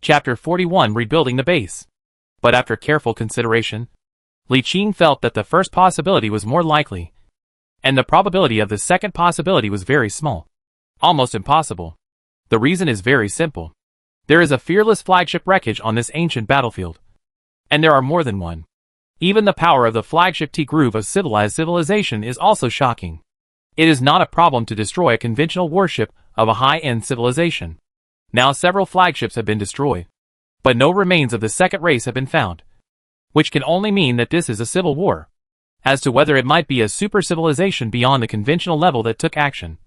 Chapter 41 Rebuilding the Base. But after careful consideration, Li Qing felt that the first possibility was more likely, and the probability of the second possibility was very small. Almost impossible. The reason is very simple. There is a fearless flagship wreckage on this ancient battlefield. And there are more than one. Even the power of the flagship T-Groove of civilized civilization is also shocking. It is not a problem to destroy a conventional warship of a high-end civilization. Now several flagships have been destroyed, but no remains of the second race have been found, which can only mean that this is a civil war. As to whether it might be a super civilization beyond the conventional level that took action,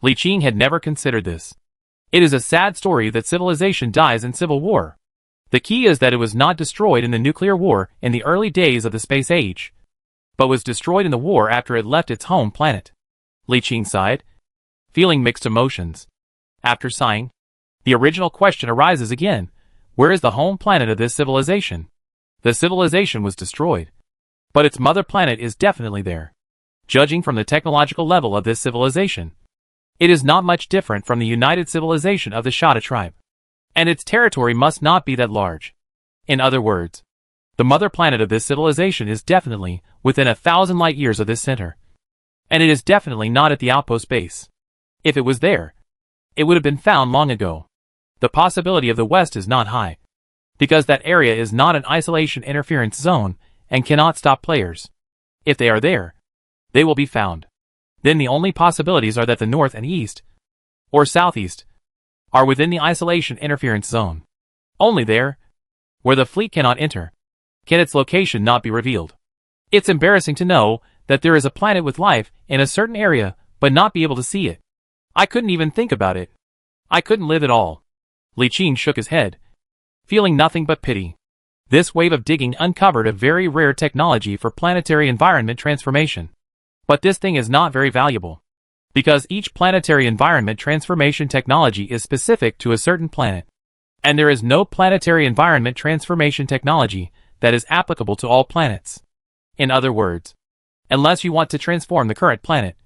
Li Qing had never considered this. It is a sad story that civilization dies in civil war. The key is that it was not destroyed in the nuclear war in the early days of the space age, but was destroyed in the war after it left its home planet. Li Qing sighed, feeling mixed emotions. After sighing, the original question arises again. Where is the home planet of this civilization? The civilization was destroyed, but its mother planet is definitely there. Judging from the technological level of this civilization, it is not much different from the united civilization of the Shada tribe. And its territory must not be that large. In other words, the mother planet of this civilization is definitely within 1,000 light years of this center. And it is definitely not at the outpost base. If it was there, it would have been found long ago. The possibility of the west is not high, because that area is not an isolation interference zone and cannot stop players. If they are there, they will be found. Then the only possibilities are that the north and east, or southeast, are within the isolation interference zone. Only there, where the fleet cannot enter, can its location not be revealed. It's embarrassing to know that there is a planet with life in a certain area but not be able to see it. I couldn't even think about it. I couldn't live at all. Li Qing shook his head, feeling nothing but pity. This wave of digging uncovered a very rare technology for planetary environment transformation. But this thing is not very valuable, because each planetary environment transformation technology is specific to a certain planet. And there is no planetary environment transformation technology that is applicable to all planets. In other words, unless you want to transform the current planet,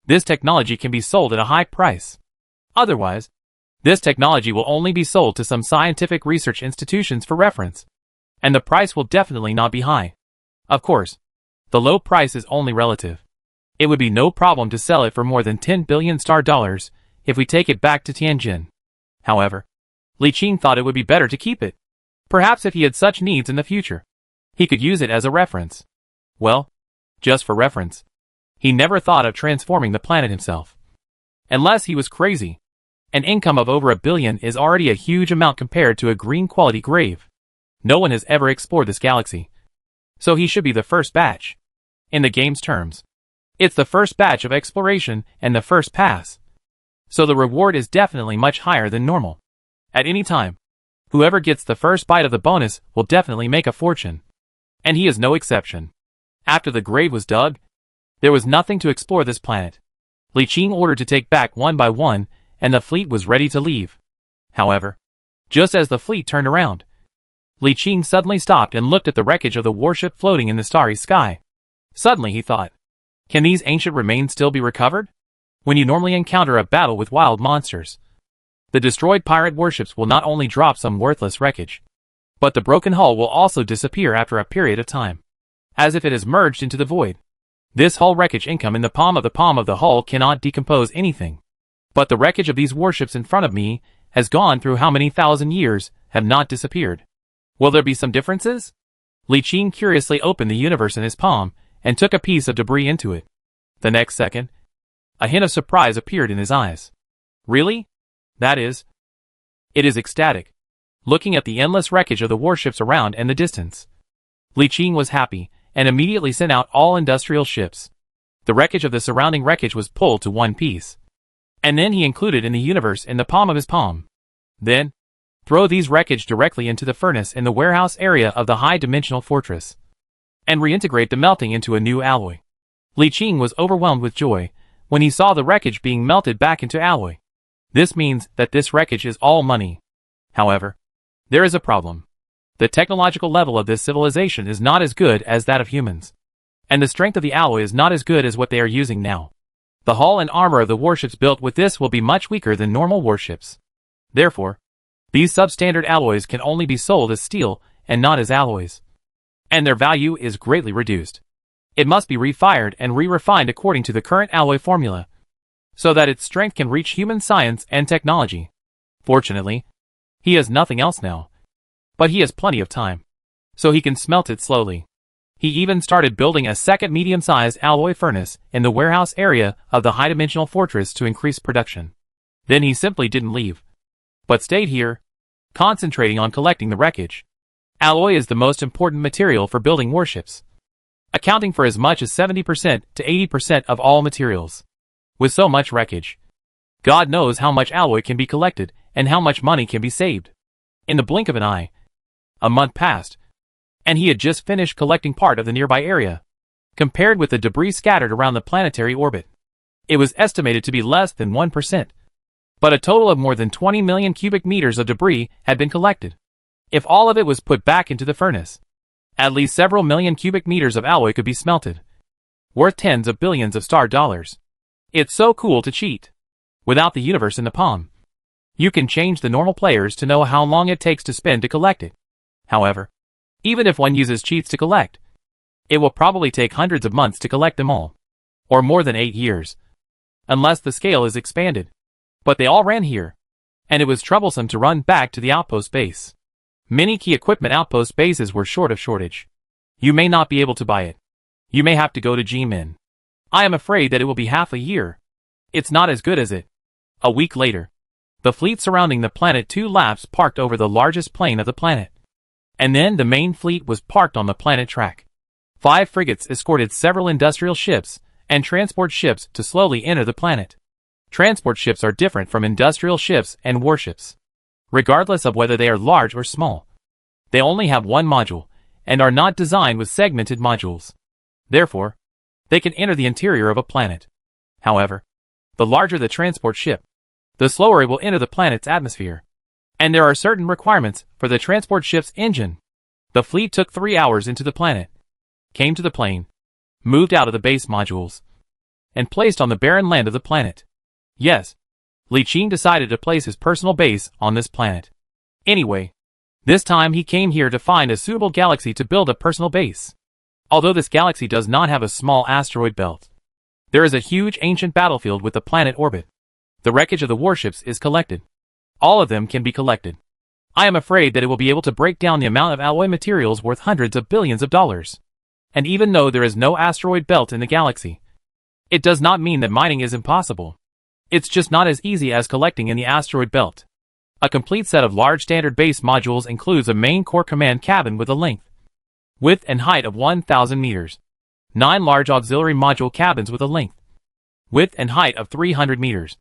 this technology can be sold at a high price. Otherwise, this technology will only be sold to some scientific research institutions for reference, and the price will definitely not be high. Of course, the low price is only relative. It would be no problem to sell it for more than 10 billion star dollars if we take it back to Tianjin. However, Li Qing thought it would be better to keep it. Perhaps if he had such needs in the future, he could use it as a reference. Well, just for reference. He never thought of transforming the planet himself. Unless he was crazy. An income of over $1 billion is already a huge amount compared to a green quality grave. No one has ever explored this galaxy, so he should be the first batch. In the game's terms, it's the first batch of exploration and the first pass. So the reward is definitely much higher than normal. At any time, whoever gets the first bite of the bonus will definitely make a fortune. And he is no exception. After the grave was dug, there was nothing to explore this planet. Li Qing ordered to take back one by one, and the fleet was ready to leave. However, just as the fleet turned around, Li Qing suddenly stopped and looked at the wreckage of the warship floating in the starry sky. Suddenly he thought, can these ancient remains still be recovered? When you normally encounter a battle with wild monsters, the destroyed pirate warships will not only drop some worthless wreckage, but the broken hull will also disappear after a period of time, as if it has merged into the void. This hull wreckage income in the palm of the hull cannot decompose anything. But the wreckage of these warships in front of me has gone through how many thousand years, have not disappeared. Will there be some differences? Li Qing curiously opened the universe in his palm and took a piece of debris into it. The next second, a hint of surprise appeared in his eyes. Really? That is. It is ecstatic. Looking at the endless wreckage of the warships around and the distance, Li Qing was happy and immediately sent out all industrial ships. The wreckage of the surrounding wreckage was pulled to one piece, and then he included in the universe in the palm of his palm. Then, throw these wreckage directly into the furnace in the warehouse area of the high-dimensional fortress, and reintegrate the melting into a new alloy. Li Qing was overwhelmed with joy when he saw the wreckage being melted back into alloy. This means that this wreckage is all money. However, there is a problem. The technological level of this civilization is not as good as that of humans, and the strength of the alloy is not as good as what they are using now. The hull and armor of the warships built with this will be much weaker than normal warships. Therefore, These substandard alloys can only be sold as steel and not as alloys, and their value is greatly reduced. It must be refired and re-refined according to the current alloy formula, so that its strength can reach human science and technology. Fortunately, he has nothing else now, but he has plenty of time, so he can smelt it slowly. He even started building a second medium-sized alloy furnace in the warehouse area of the high-dimensional fortress to increase production. Then he simply didn't leave, but stayed here, concentrating on collecting the wreckage. Alloy is the most important material for building warships, accounting for as much as 70% to 80% of all materials. With so much wreckage, God knows how much alloy can be collected and how much money can be saved. In the blink of an eye, a month passed, and he had just finished collecting part of the nearby area. Compared with the debris scattered around the planetary orbit, it was estimated to be less than 1%. But a total of more than 20 million cubic meters of debris had been collected. If all of it was put back into the furnace, at least several million cubic meters of alloy could be smelted, worth tens of billions of star dollars. It's so cool to cheat. Without the universe in the palm, you can change the normal players to know how long it takes to spend to collect it. However, even if one uses cheats to collect, it will probably take hundreds of months to collect them all, or more than 8 years, unless the scale is expanded. But they all ran here, and it was troublesome to run back to the outpost base. Many key equipment outpost bases were short of shortage. You may not be able to buy it. You may have to go to G-Min. I am afraid that it will be half a year. It's not as good as it. A week later, the fleet surrounding the planet 2 laps parked over the largest plain of the planet. And then the main fleet was parked on the planet track. 5 frigates escorted several industrial ships and transport ships to slowly enter the planet. Transport ships are different from industrial ships and warships, regardless of whether they are large or small. They only have one module, and are not designed with segmented modules. Therefore, they can enter the interior of a planet. However, the larger the transport ship, the slower it will enter the planet's atmosphere. And there are certain requirements for the transport ship's engine. The fleet took 3 hours into the planet, came to the plane, moved out of the base modules, and placed on the barren land of the planet. Yes, Li Qing decided to place his personal base on this planet. Anyway, this time he came here to find a suitable galaxy to build a personal base. Although this galaxy does not have a small asteroid belt, there is a huge ancient battlefield with the planet orbit. The wreckage of the warships is collected. All of them can be collected. I am afraid that it will be able to break down the amount of alloy materials worth hundreds of billions of dollars. And even though there is no asteroid belt in the galaxy, it does not mean that mining is impossible. It's just not as easy as collecting in the asteroid belt. A complete set of large standard base modules includes a main core command cabin with a length, width and height of 1,000 meters. 9 large auxiliary module cabins with a length, width and height of 300 meters.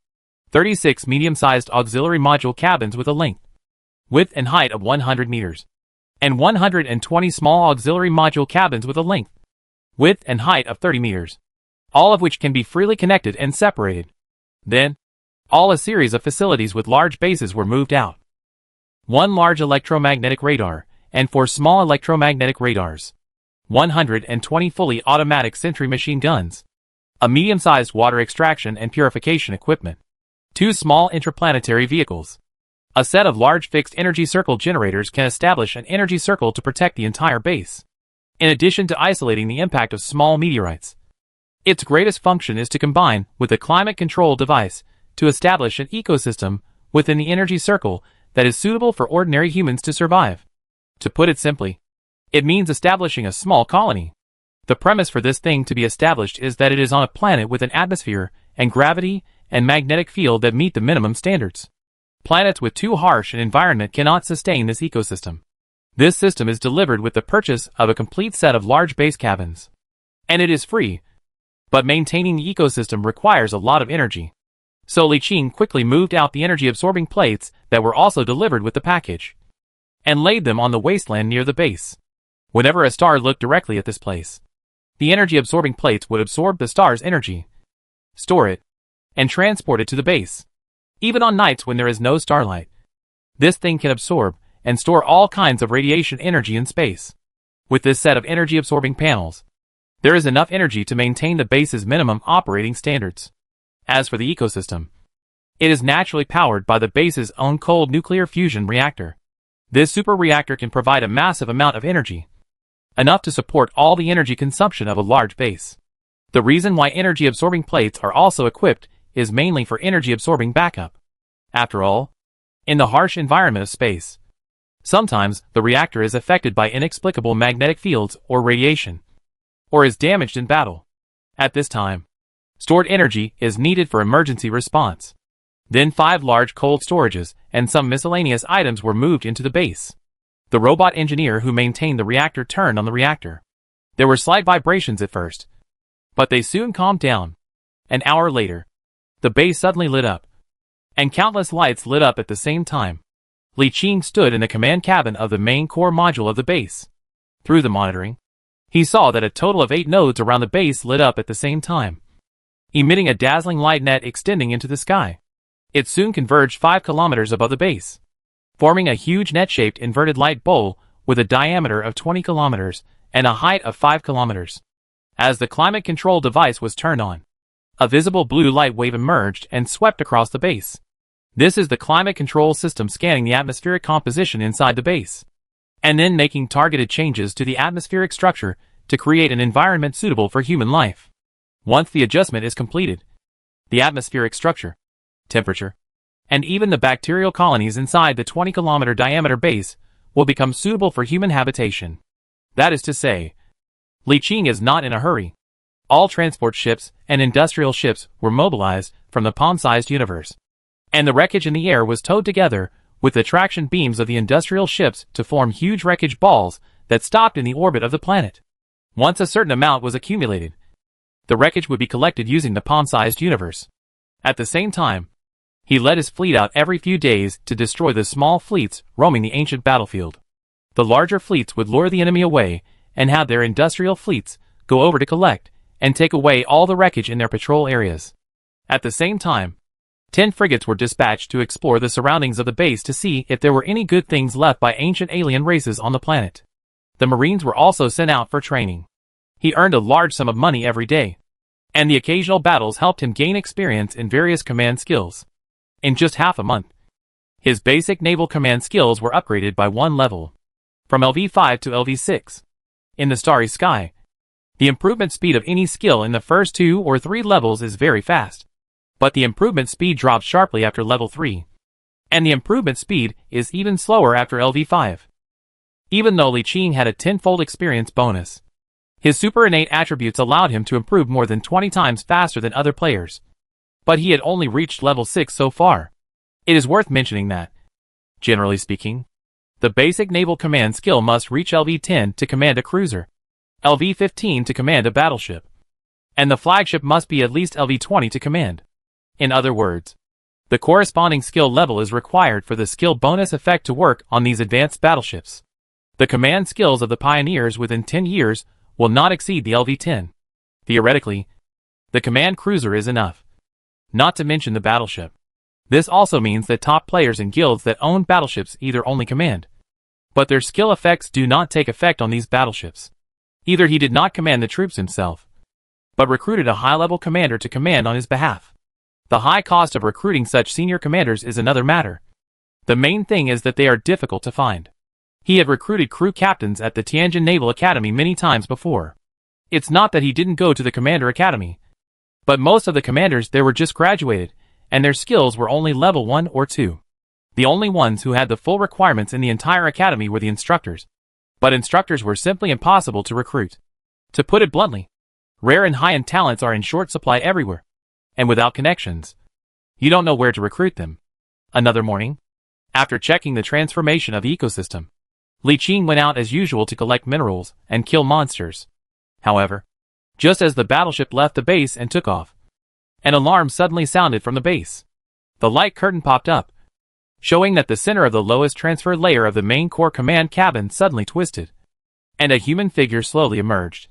36 medium-sized auxiliary module cabins with a length, width and height of 100 meters. And 120 small auxiliary module cabins with a length, width and height of 30 meters. All of which can be freely connected and separated. Then, all a series of facilities with large bases were moved out. 1 large electromagnetic radar, and 4 small electromagnetic radars. 120 fully automatic sentry machine guns. A medium-sized water extraction and purification equipment. 2 small interplanetary vehicles. A set of large fixed energy circle generators can establish an energy circle to protect the entire base, in addition to isolating the impact of small meteorites. Its greatest function is to combine with a climate control device to establish an ecosystem within the energy circle that is suitable for ordinary humans to survive. To put it simply, it means establishing a small colony. The premise for this thing to be established is that it is on a planet with an atmosphere and gravity and magnetic field that meet the minimum standards. Planets with too harsh an environment cannot sustain this ecosystem. This system is delivered with the purchase of a complete set of large base cabins. And it is free. But maintaining the ecosystem requires a lot of energy. So Li Qing quickly moved out the energy-absorbing plates that were also delivered with the package, and laid them on the wasteland near the base. Whenever a star looked directly at this place, the energy-absorbing plates would absorb the star's energy, store it, and transport it to the base. Even on nights when there is no starlight, this thing can absorb and store all kinds of radiation energy in space. With this set of energy-absorbing panels, there is enough energy to maintain the base's minimum operating standards. As for the ecosystem, It is naturally powered by the base's own cold nuclear fusion reactor. This super reactor can provide a massive amount of energy, enough to support all the energy consumption of a large base. The reason why energy-absorbing plates are also equipped is mainly for energy-absorbing backup. After all, in the harsh environment of space, sometimes the reactor is affected by inexplicable magnetic fields or radiation, or is damaged in battle. At this time, stored energy is needed for emergency response. Then 5 large cold storages and some miscellaneous items were moved into the base. The robot engineer who maintained the reactor turned on the reactor. There were slight vibrations at first, but they soon calmed down. An hour later, the base suddenly lit up, and countless lights lit up at the same time. Li Qing stood in the command cabin of the main core module of the base. Through the monitoring, he saw that a total of 8 nodes around the base lit up at the same time, emitting a dazzling light net extending into the sky. It soon converged 5 kilometers above the base, forming a huge net-shaped inverted light bowl with a diameter of 20 kilometers and a height of 5 kilometers. As the climate control device was turned on, a visible blue light wave emerged and swept across the base. This is the climate control system scanning the atmospheric composition inside the base, and then making targeted changes to the atmospheric structure to create an environment suitable for human life. Once the adjustment is completed, the atmospheric structure, temperature, and even the bacterial colonies inside the 20-kilometer diameter base will become suitable for human habitation. That is to say, Li Qing is not in a hurry. All transport ships and industrial ships were mobilized from the palm-sized universe, and the wreckage in the air was towed together with the traction beams of the industrial ships to form huge wreckage balls that stopped in the orbit of the planet. Once a certain amount was accumulated, the wreckage would be collected using the palm-sized universe. At the same time, he led his fleet out every few days to destroy the small fleets roaming the ancient battlefield. The larger fleets would lure the enemy away and have their industrial fleets go over to collect and take away all the wreckage in their patrol areas. At the same time, 10 frigates were dispatched to explore the surroundings of the base to see if there were any good things left by ancient alien races on the planet. The Marines were also sent out for training. He earned a large sum of money every day, and the occasional battles helped him gain experience in various command skills. In just half a month, his basic naval command skills were upgraded by 1 level, from LV5 to LV6. In the starry sky, the improvement speed of any skill in the first 2 or 3 levels is very fast, but the improvement speed drops sharply after level 3, and the improvement speed is even slower after LV5. Even though Li Qing had a 10-fold experience bonus, his super innate attributes allowed him to improve more than 20 times faster than other players. But he had only reached level 6 so far. It is worth mentioning that, generally speaking, the basic naval command skill must reach LV10 to command a cruiser, LV15 to command a battleship, and the flagship must be at least LV20 to command. In other words, the corresponding skill level is required for the skill bonus effect to work on these advanced battleships. The command skills of the pioneers within 10 years will not exceed the LV10. Theoretically, the command cruiser is enough, not to mention the battleship. This also means that top players in guilds that own battleships either only command, but their skill effects do not take effect on these battleships. Either he did not command the troops himself, but recruited a high-level commander to command on his behalf. The high cost of recruiting such senior commanders is another matter. The main thing is that they are difficult to find. He had recruited crew captains at the Tianjin Naval Academy many times before. It's not that he didn't go to the Commander Academy, but most of the commanders there were just graduated, and their skills were only level 1 or 2. The only ones who had the full requirements in the entire academy were the instructors. But instructors were simply impossible to recruit. To put it bluntly, rare and high-end talents are in short supply everywhere, and without connections, you don't know where to recruit them. Another morning, after checking the transformation of the ecosystem, Li Qing went out as usual to collect minerals and kill monsters. However, just as the battleship left the base and took off, an alarm suddenly sounded from the base. The light curtain popped up, showing that the center of the lowest transfer layer of the main core command cabin suddenly twisted, and a human figure slowly emerged,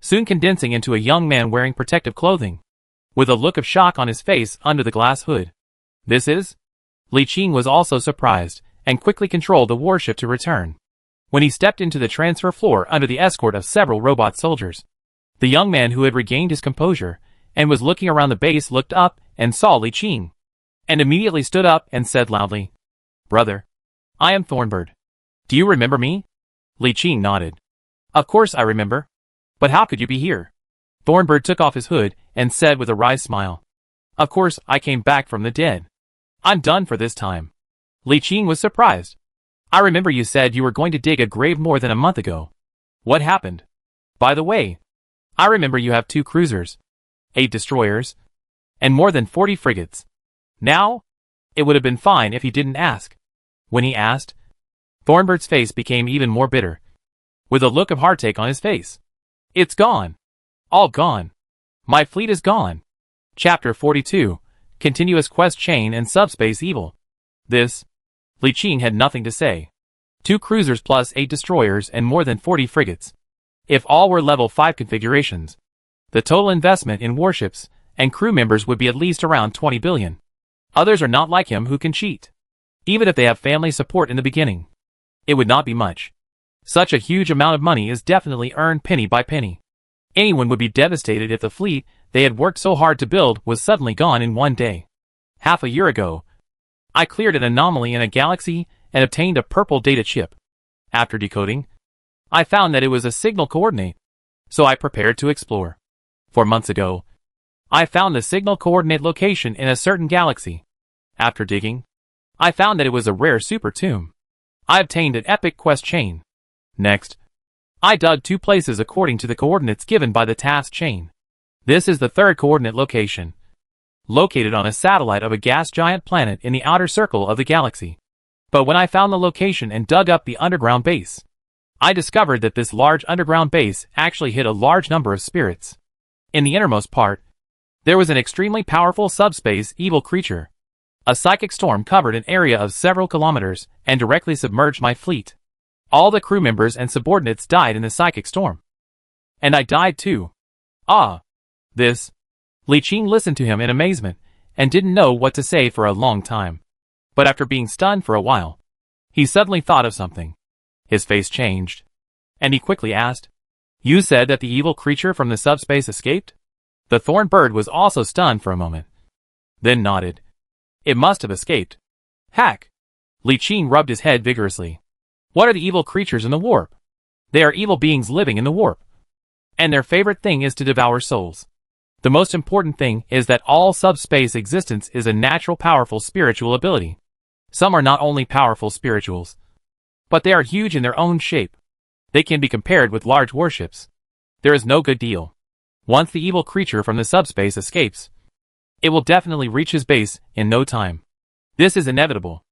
soon condensing into a young man wearing protective clothing, with a look of shock on his face under the glass hood. This is? Li Qing was also surprised, and quickly controlled the warship to return. When he stepped into the transfer floor under the escort of several robot soldiers, the young man who had regained his composure and was looking around the base looked up and saw Li Qing. and immediately stood up and said loudly, "Brother, I am Thornbird. Do you remember me?" Li Qing nodded. "Of course I remember. But how could you be here?" Thornbird took off his hood and said with a wry smile, "Of course I came back from the dead. I'm done for this time." Li Qing was surprised. "I remember you said you were going to dig a grave more than a month ago. What happened? By the way, I remember you have 2 cruisers, 8 destroyers, and more than 40 frigates. Now, it would have been fine if he didn't ask." When he asked, Thornbird's face became even more bitter, with a look of heartache on his face. "It's gone. All gone. My fleet is gone." Chapter 42, Continuous Quest Chain and Subspace Evil. This, Li Qing had nothing to say. 2 cruisers plus 8 destroyers and more than 40 frigates. If all were level 5 configurations, the total investment in warships and crew members would be at least around 20 billion. Others are not like him who can cheat. Even if they have family support in the beginning, it would not be much. Such a huge amount of money is definitely earned penny by penny. Anyone would be devastated if the fleet they had worked so hard to build was suddenly gone in one day. Half a year ago, I cleared an anomaly in a galaxy and obtained a purple data chip. After decoding, I found that it was a signal coordinate, so I prepared to explore. 4 months ago, I found the signal coordinate location in a certain galaxy. After digging, I found that it was a rare super tomb. I obtained an epic quest chain. Next, I dug 2 places according to the coordinates given by the task chain. This is the 3rd coordinate location, located on a satellite of a gas giant planet in the outer circle of the galaxy. But when I found the location and dug up the underground base, I discovered that this large underground base actually hid a large number of spirits. In the innermost part, there was an extremely powerful subspace evil creature. A psychic storm covered an area of several kilometers and directly submerged my fleet. All the crew members and subordinates died in the psychic storm. And I died too. Ah! This. Li Qing listened to him in amazement and didn't know what to say for a long time. But after being stunned for a while, he suddenly thought of something. His face changed, and he quickly asked, "You said that the evil creature from the subspace escaped?" The thorn bird was also stunned for a moment, then nodded. "It must have escaped." "Hack!" Li Qing rubbed his head vigorously. "What are the evil creatures in the warp?" "They are evil beings living in the warp, and their favorite thing is to devour souls. The most important thing is that all subspace existence is a natural powerful spiritual ability. Some are not only powerful spirituals, but they are huge in their own shape. They can be compared with large warships. There is no good deal. Once the evil creature from the subspace escapes, it will definitely reach his base in no time. This is inevitable.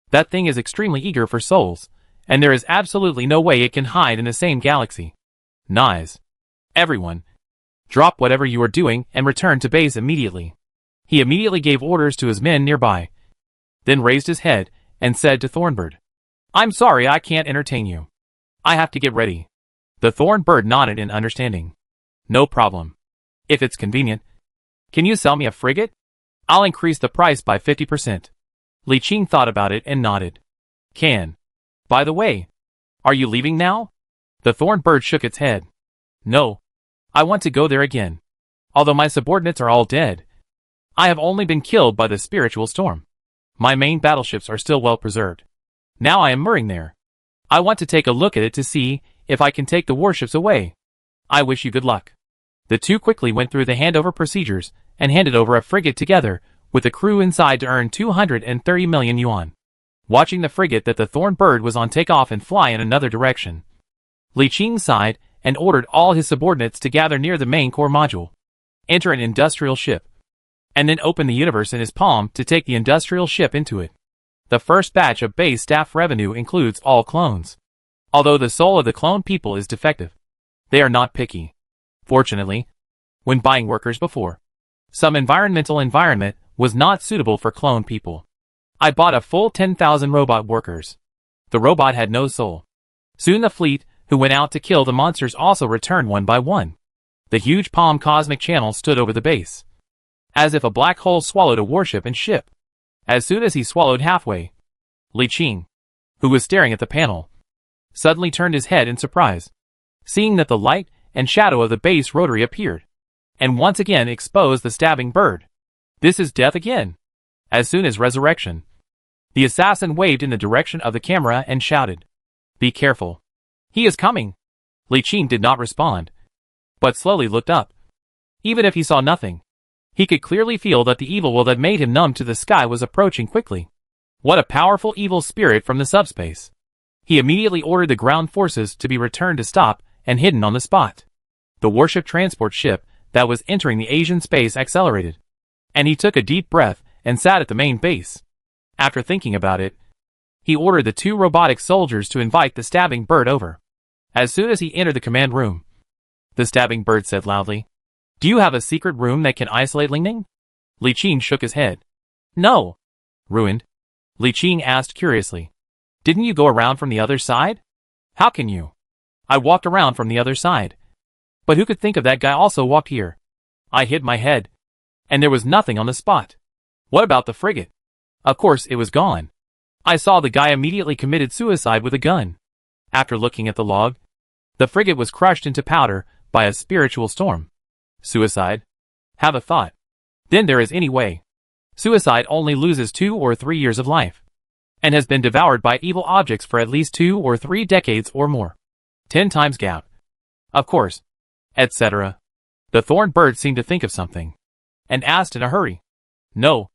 That thing is extremely eager for souls, and there is absolutely no way it can hide in the same galaxy. Nice. Everyone, drop whatever you are doing and return to base immediately." He immediately gave orders to his men nearby, then raised his head and said to Thornbird, "I'm sorry I can't entertain you. I have to get ready." The thorn bird nodded in understanding. "No problem. If it's convenient, can you sell me a frigate? I'll increase the price by 50%. Li Qing thought about it and nodded. "Can. By the way, are you leaving now?" The thorn bird shook its head. "No. I want to go there again. Although my subordinates are all dead, I have only been killed by the spiritual storm. My main battleships are still well preserved. Now I am mooring there. I want to take a look at it to see if I can take the warships away. I wish you good luck." The two quickly went through the handover procedures and handed over a frigate together with the crew inside to earn 230 million yuan. Watching the frigate that the thorn bird was on take off and fly in another direction, Li Qing sighed and ordered all his subordinates to gather near the main core module, enter an industrial ship, and then open the universe in his palm to take the industrial ship into it. The first batch of base staff revenue includes all clones. Although the soul of the clone people is defective, they are not picky. Fortunately, when buying workers before, some environment was not suitable for clone people. I bought a full 10,000 robot workers. The robot had no soul. Soon the fleet, who went out to kill the monsters, also returned one by one. The huge palm cosmic channel stood over the base, as if a black hole swallowed a warship and ship. As soon as he swallowed halfway, Li Qing, who was staring at the panel, suddenly turned his head in surprise, seeing that the light and shadow of the base rotary appeared, and once again exposed the stabbing bird. "This is death again." As soon as resurrection, the assassin waved in the direction of the camera and shouted, "Be careful. He is coming." Li Qing did not respond, but slowly looked up. Even if he saw nothing, he could clearly feel that the evil will that made him numb to the sky was approaching quickly. What a powerful evil spirit from the subspace. He immediately ordered the ground forces to be returned to stop and hidden on the spot. The warship transport ship that was entering the Asian space accelerated, and he took a deep breath and sat at the main base. After thinking about it, he ordered the 2 robotic soldiers to invite the stabbing bird over. As soon as he entered the command room, the stabbing bird said loudly, "Do you have a secret room that can isolate Lingning?" Li Qing shook his head. "No." "Ruined?" Li Qing asked curiously. "Didn't you go around from the other side?" "How can you?" "I walked around from the other side. But who could think of that guy also walked here?" I hid my head, and there was nothing on the spot. "What about the frigate?" "Of course it was gone. I saw the guy immediately committed suicide with a gun." After looking at the log, the frigate was crushed into powder by a spiritual storm. Suicide? Have a thought. Then there is any way. Suicide only loses 2 or 3 years of life, and has been devoured by evil objects for at least 2 or 3 decades or more. 10 times gap. Of course. Etc. The thorn bird seemed to think of something, and asked in a hurry, "No.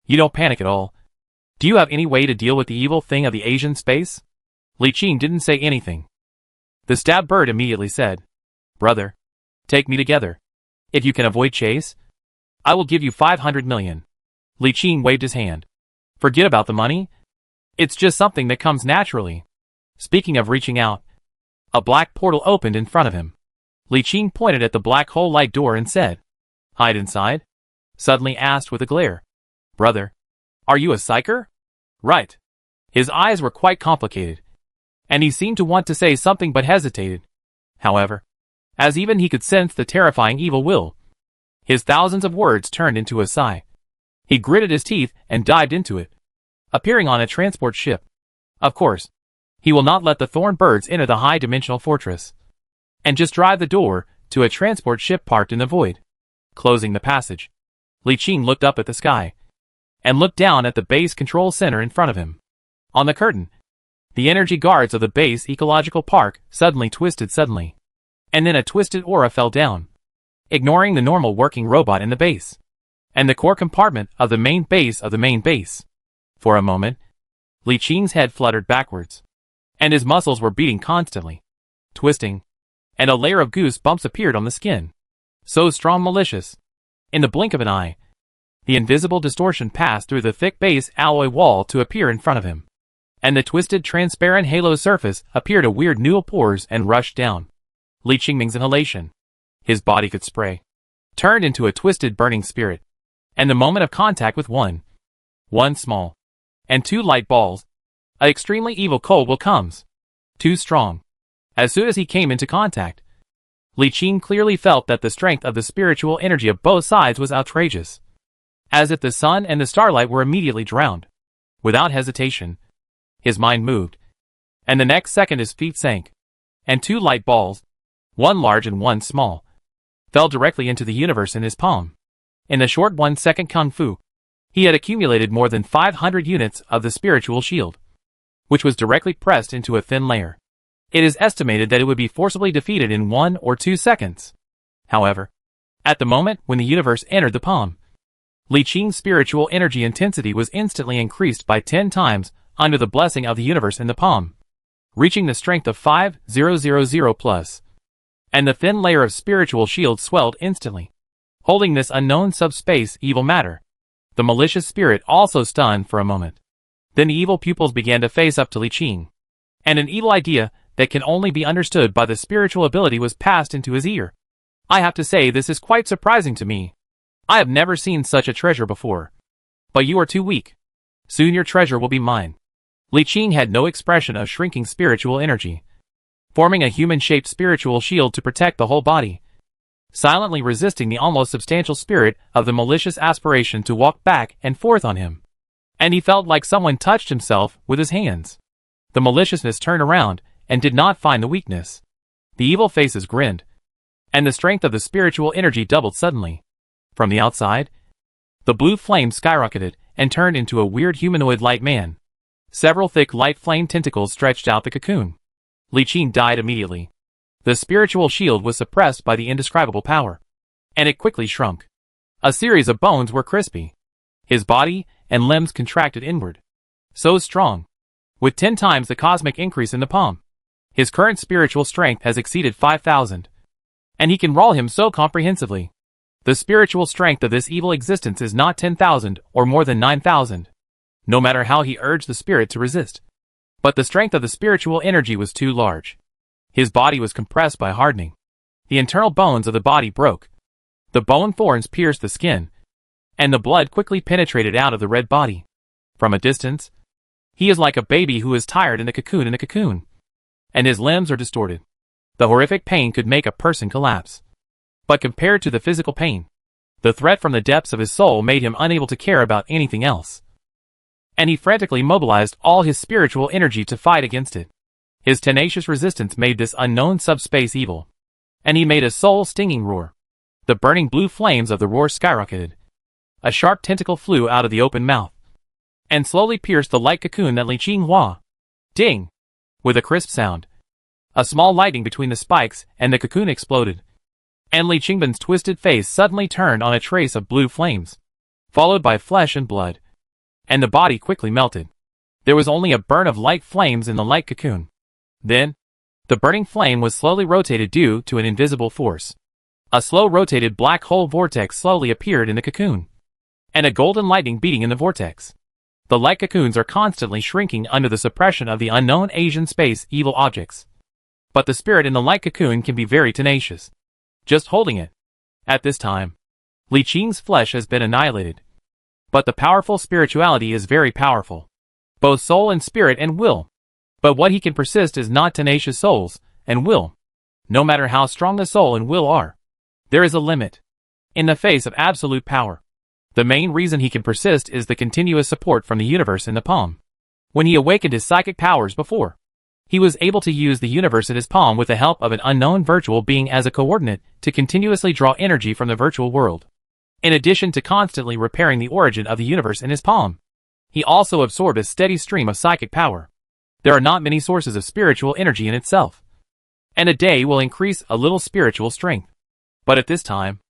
You don't panic at all. Do you have any way to deal with the evil thing of the Asian space?" Li Qing didn't say anything. The stab bird immediately said, "Brother, take me together. If you can avoid chase, I will give you 500 million. Li Qing waved his hand. "Forget about the money. It's just something that comes naturally." Speaking of reaching out, a black portal opened in front of him. Li Qing pointed at the black hole-like door and said, "Hide inside?" Suddenly asked with a glare, "Brother, are you a psyker?" "Right." His eyes were quite complicated, and he seemed to want to say something but hesitated. However, as even he could sense the terrifying evil will, his thousands of words turned into a sigh. He gritted his teeth and dived into it, appearing on a transport ship. Of course, he will not let the thorn birds enter the high-dimensional fortress, and just drive the door to a transport ship parked in the void. Closing the passage, Li Qing looked up at the sky, and looked down at the base control center in front of him. On the curtain, the energy guards of the base ecological park suddenly twisted suddenly, and then a twisted aura fell down, ignoring the normal working robot in the base, and the core compartment of the main base of the main base. For a moment, Li Qing's head fluttered backwards, and his muscles were beating constantly, twisting, and a layer of goose bumps appeared on the skin. So strong, malicious. In the blink of an eye, the invisible distortion passed through the thick base alloy wall to appear in front of him, and the twisted transparent halo surface appeared a weird neural pores and rushed down. Li Qingming's inhalation, his body could spray, turned into a twisted burning spirit, and the moment of contact with one small, and 2 light balls, a extremely evil cold will comes. Too strong. As soon as he came into contact, Li Qing clearly felt that the strength of the spiritual energy of both sides was outrageous, as if the sun and the starlight were immediately drowned. Without hesitation, his mind moved, and the next second his feet sank, and 2 light balls, one large and one small, fell directly into the universe in his palm. In the short 1-second kung fu, he had accumulated more than 500 units of the spiritual shield, which was directly pressed into a thin layer. It is estimated that it would be forcibly defeated in 1 or 2 seconds. However, at the moment when the universe entered the palm, Li Qing's spiritual energy intensity was instantly increased by 10 times under the blessing of the universe in the palm, reaching the strength of 5000 plus. And the thin layer of spiritual shield swelled instantly, holding this unknown subspace evil matter. The malicious spirit also stunned for a moment. Then the evil pupils began to face up to Li Qing, and an evil idea that can only be understood by the spiritual ability was passed into his ear. "I have to say this is quite surprising to me. I have never seen such a treasure before. But you are too weak. Soon your treasure will be mine." Li Qing had no expression of shrinking spiritual energy, forming a human-shaped spiritual shield to protect the whole body, silently resisting the almost substantial spirit of the malicious aspiration to walk back and forth on him. And he felt like someone touched himself with his hands. The maliciousness turned around and did not find the weakness. The evil faces grinned, and the strength of the spiritual energy doubled suddenly. From the outside, the blue flame skyrocketed and turned into a weird humanoid light man. Several thick light flame tentacles stretched out the cocoon. Li Qing died immediately. The spiritual shield was suppressed by the indescribable power, and it quickly shrunk. A series of bones were crispy. His body and limbs contracted inward. So strong. With 10 times the cosmic increase in the palm. His current spiritual strength has exceeded 5,000. And he can roll him so comprehensively. The spiritual strength of this evil existence is not 10,000 or more than 9,000. No matter how he urged the spirit to resist. But the strength of the spiritual energy was too large. His body was compressed by hardening. The internal bones of the body broke. The bone thorns pierced the skin, and the blood quickly penetrated out of the red body. From a distance, he is like a baby who is tired in a cocoon, and his limbs are distorted. The horrific pain could make a person collapse. But compared to the physical pain, the threat from the depths of his soul made him unable to care about anything else. And he frantically mobilized all his spiritual energy to fight against it. His tenacious resistance made this unknown subspace evil, and he made a soul-stinging roar. The burning blue flames of the roar skyrocketed. A sharp tentacle flew out of the open mouth, and slowly pierced the light cocoon that Li Qing Hua. Ding! With a crisp sound, a small lightning between the spikes and the cocoon exploded, and Li Qingban's twisted face suddenly turned on a trace of blue flames, followed by flesh and blood, and the body quickly melted. There was only a burn of light flames in the light cocoon. Then, the burning flame was slowly rotated due to an invisible force. A slow rotated black hole vortex slowly appeared in the cocoon, and a golden lightning beating in the vortex. The light cocoons are constantly shrinking under the suppression of the unknown Asian space evil objects. But the spirit in the light cocoon can be very tenacious. Just holding it. At this time, Li Qing's flesh has been annihilated. But the powerful spirituality is very powerful. Both soul and spirit and will. But what he can persist is not tenacious souls and will. No matter how strong the soul and will are, there is a limit. In the face of absolute power, the main reason he can persist is the continuous support from the universe in the palm. When he awakened his psychic powers before, he was able to use the universe in his palm with the help of an unknown virtual being as a coordinate to continuously draw energy from the virtual world. In addition to constantly repairing the origin of the universe in his palm, he also absorbed a steady stream of psychic power. There are not many sources of spiritual energy in itself, and a day will increase a little spiritual strength. But at this time,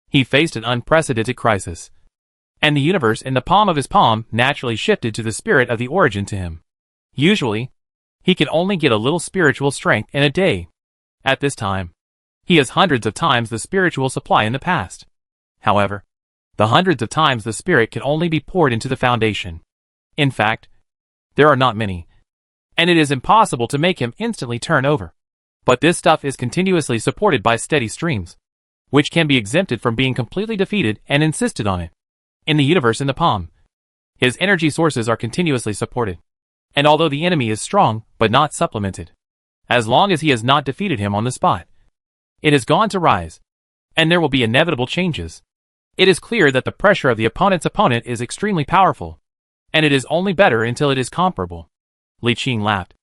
he faced an unprecedented crisis, and the universe in the palm of his palm naturally shifted to the spirit of the origin to him. Usually, he can only get a little spiritual strength in a day. At this time, he has hundreds of times the spiritual supply in the past. However, the hundreds of times the spirit can only be poured into the foundation. In fact, there are not many, and it is impossible to make him instantly turn over. But this stuff is continuously supported by steady streams, which can be exempted from being completely defeated and insisted on it. In the universe in the palm, his energy sources are continuously supported. And although the enemy is strong, but not supplemented, as long as he has not defeated him on the spot, it has gone to rise, and there will be inevitable changes. It is clear that the pressure of the opponent's opponent is extremely powerful, and it is only better until it is comparable. Li Qing laughed.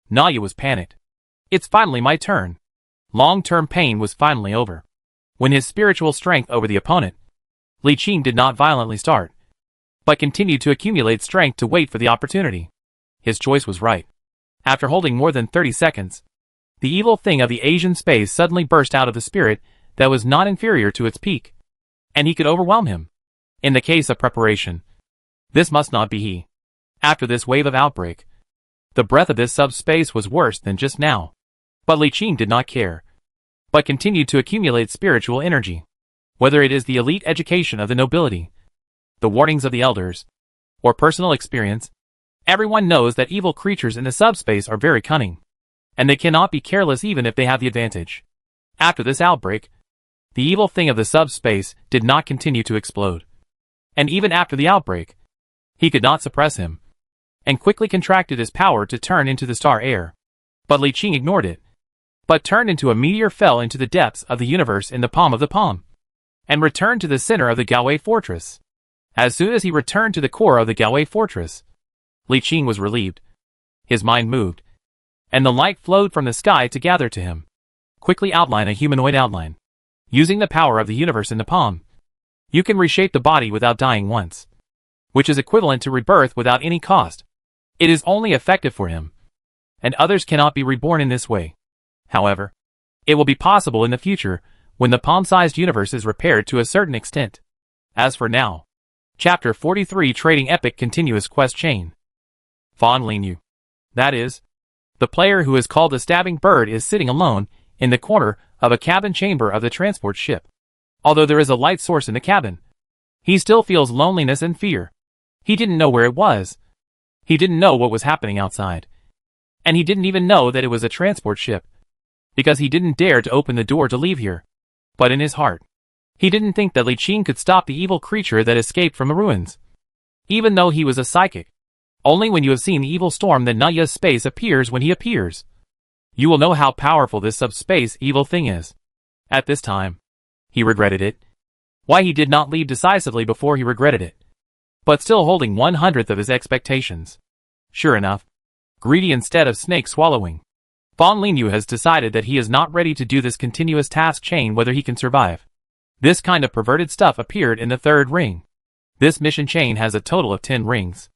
Naya was panicked. It's finally my turn. Long-term pain was finally over. When his spiritual strength over the opponent, Li Qing did not violently start, but continued to accumulate strength to wait for the opportunity. His choice was right. After holding more than 30 seconds, the evil thing of the Asian space suddenly burst out of the spirit that was not inferior to its peak, and he could overwhelm him. In the case of preparation, this must not be he. After this wave of outbreak, the breath of this subspace was worse than just now. But Li Qing did not care, but continued to accumulate spiritual energy. Whether it is the elite education of the nobility, the warnings of the elders, or personal experience, everyone knows that evil creatures in the subspace are very cunning, and they cannot be careless even if they have the advantage. After this outbreak, the evil thing of the subspace did not continue to explode. And even after the outbreak, he could not suppress him, and quickly contracted his power to turn into the star air. But Li Qing ignored it, but turned into a meteor, fell into the depths of the universe in the palm of the palm, and returned to the center of the Galway fortress. As soon as he returned to the core of the Galway fortress, Li Qing was relieved. His mind moved, and the light flowed from the sky to gather to him. Quickly outline a humanoid outline. Using the power of the universe in the palm, you can reshape the body without dying once. which is equivalent to rebirth without any cost. It is only effective for him, and others cannot be reborn in this way. However, it will be possible in the future when the palm-sized universe is repaired to a certain extent. As for now, Chapter 43 Trading Epic Continuous Quest Chain. Fan Linyu. That is, the player who is called the Stabbing Bird is sitting alone in the corner of a cabin chamber of the transport ship. Although there is a light source in the cabin, he still feels loneliness and fear. He didn't know where it was. He didn't know what was happening outside. And he didn't even know that it was a transport ship, because he didn't dare to open the door to leave here. But in his heart, he didn't think that Li Qing could stop the evil creature that escaped from the ruins. Even though he was a psychic, only when you have seen the evil storm that Naya's space appears when he appears, you will know how powerful this subspace evil thing is. At this time, he regretted it. Why he did not leave decisively before he regretted it. But still holding 1/100th of his expectations. Sure enough, greedy instead of snake swallowing, Fan Linyu has decided that he is not ready to do this continuous task chain whether he can survive. This kind of perverted stuff appeared in the 3rd ring. This mission chain has a total of 10 rings.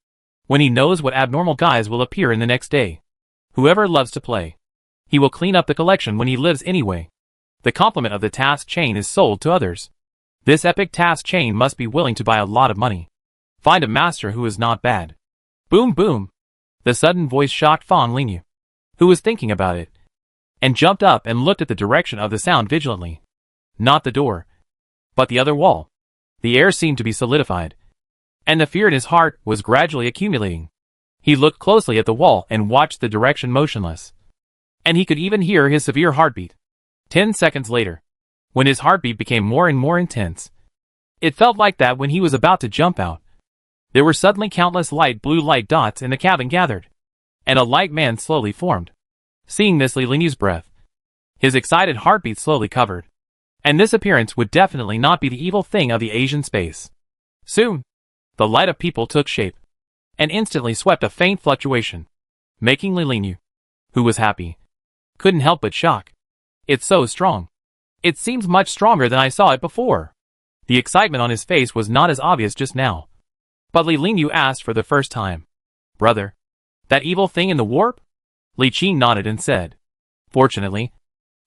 When he knows what abnormal guys will appear in the next day, whoever loves to play, he will clean up the collection when he lives anyway. The complement of the task chain is sold to others. This epic task chain must be willing to buy a lot of money. Find a master who is not bad. Boom boom. The sudden voice shocked Fan Linyu, who was thinking about it, and jumped up and looked at the direction of the sound vigilantly. Not the door, but the other wall. The air seemed to be solidified, and the fear in his heart was gradually accumulating. He looked closely at the wall and watched the direction motionless, and he could even hear his severe heartbeat. 10 seconds later, when his heartbeat became more and more intense, it felt like that when he was about to jump out, there were suddenly countless light blue light dots in the cabin gathered, and a light man slowly formed. Seeing this, Li Linyu's breath, his excited heartbeat slowly covered. And this appearance would definitely not be the evil thing of the Asian space. Soon, the light of people took shape, and instantly swept a faint fluctuation, making Li Linyu, who was happy, couldn't help but shock. It's so strong. It seems much stronger than I saw it before. The excitement on his face was not as obvious just now. But Li Linyu asked for the first time, "Brother, that evil thing in the warp?" Li Qing nodded and said, "Fortunately,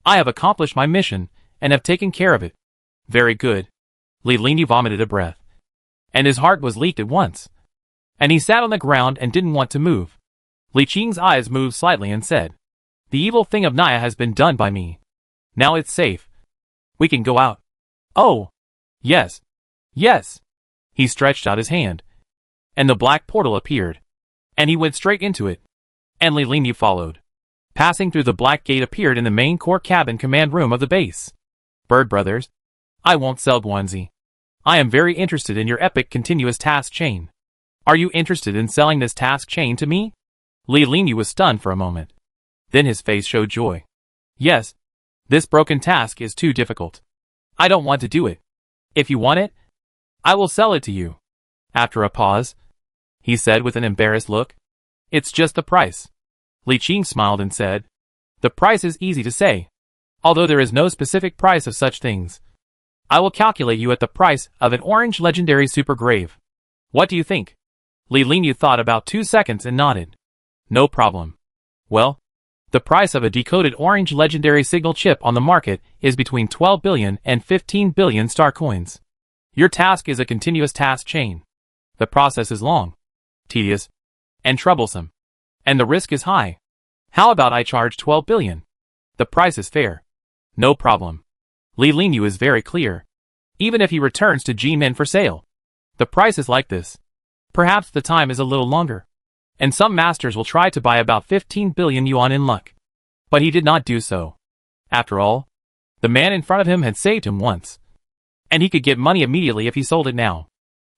I have accomplished my mission and have taken care of it." "Very good." Li Linyu vomited a breath, and his heart was leaked at once, and he sat on the ground and didn't want to move. Li Qing's eyes moved slightly and said, "The evil thing of Naya has been done by me. Now it's safe. We can go out." "Oh, yes, yes." He stretched out his hand, and the black portal appeared, and he went straight into it, and Li Linyu followed. Passing through the black gate appeared in the main core cabin command room of the base. "Bird Brothers, I won't sell Guanzi. I am very interested in your epic continuous task chain. Are you interested in selling this task chain to me?" Li Linyu was stunned for a moment. Then his face showed joy. "Yes, this broken task is too difficult. I don't want to do it. If you want it, I will sell it to you." After a pause, he said with an embarrassed look, "It's just the price." Li Qing smiled and said, "The price is easy to say, although there is no specific price of such things. I will calculate you at the price of an orange legendary super grave. What do you think?" Li Linyu thought about 2 seconds and nodded. "No problem. Well, the price of a decoded orange legendary signal chip on the market is between 12 billion and 15 billion star coins. Your task is a continuous task chain. The process is long, tedious, and troublesome, and the risk is high. How about I charge 12 billion? The price is fair." "No problem." Li Linyu is very clear. Even if he returns to G-Min for sale, the price is like this. Perhaps the time is a little longer, and some masters will try to buy about 15 billion yuan in luck. But he did not do so. After all, the man in front of him had saved him once, and he could get money immediately if he sold it now.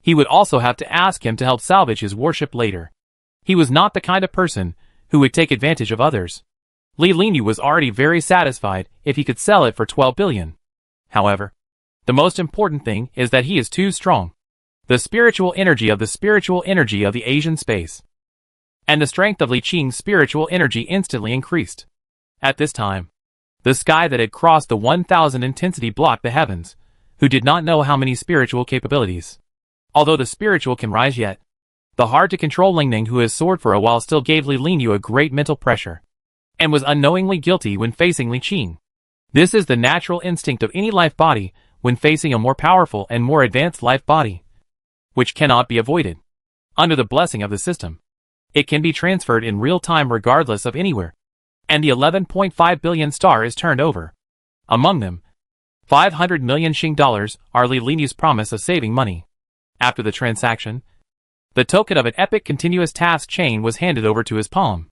He would also have to ask him to help salvage his warship later. He was not the kind of person who would take advantage of others. Li Linyu was already very satisfied if he could sell it for 12 billion. However, the most important thing is that he is too strong. The spiritual energy of the Asian space, and the strength of Li Qing's spiritual energy instantly increased. At this time, the sky that had crossed the 1000 intensity blocked the heavens, who did not know how many spiritual capabilities. Although the spiritual can rise yet, The hard-to-control Ling Ning who has soared for a while still gave Li Linyu a great mental pressure, and was unknowingly guilty when facing Li Qing. This is the natural instinct of any life body when facing a more powerful and more advanced life body, which cannot be avoided. Under the blessing of the system, it can be transferred in real time regardless of anywhere, and the 11.5 billion star is turned over. Among them, 500 million Xing dollars are Li Linyu's promise of saving money. After the transaction, the token of an epic continuous task chain was handed over to his palm.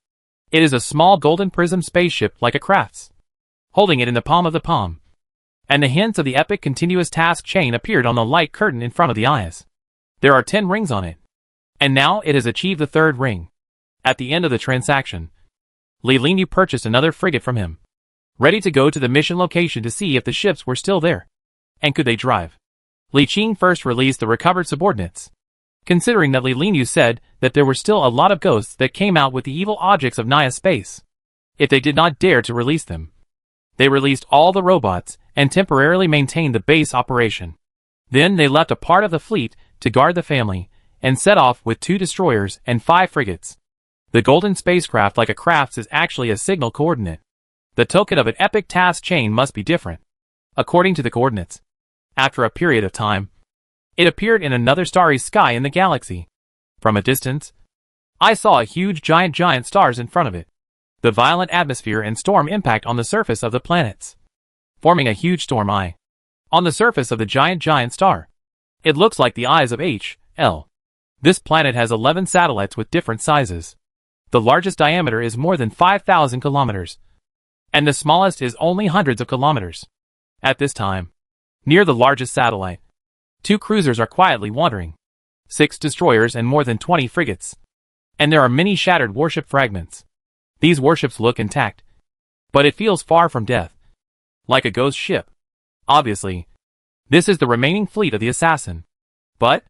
It is a small golden prism spaceship like a craft's, holding it in the palm of the palm. And the hints of the epic continuous task chain appeared on the light curtain in front of the eyes. There are 10 rings on it. And now it has achieved the 3rd ring. At the end of the transaction, Li Linyu purchased another frigate from him, ready to go to the mission location to see if the ships were still there, and could they drive. Li Qing first released the recovered subordinates, considering that Li Linyu said that there were still a lot of ghosts that came out with the evil objects of Naya space. If they did not dare to release them, they released all the robots and temporarily maintained the base operation. Then they left a part of the fleet to guard the family, and set off with 2 destroyers and 5 frigates. The golden spacecraft like a craft's is actually a signal coordinate. The token of an epic task chain must be different, according to the coordinates. After a period of time, it appeared in another starry sky in the galaxy. From a distance, I saw a huge giant stars in front of it. The violent atmosphere and storm impact on the surface of the planets, forming a huge storm eye. On the surface of the giant star, it looks like the eyes of H.L. This planet has 11 satellites with different sizes. The largest diameter is more than 5,000 kilometers, and the smallest is only hundreds of kilometers. At this time, near the largest satellite, 2 cruisers are quietly wandering, 6 destroyers and more than 20 frigates. And there are many shattered warship fragments. These warships look intact, but it feels far from death, like a ghost ship. Obviously, this is the remaining fleet of the assassin. But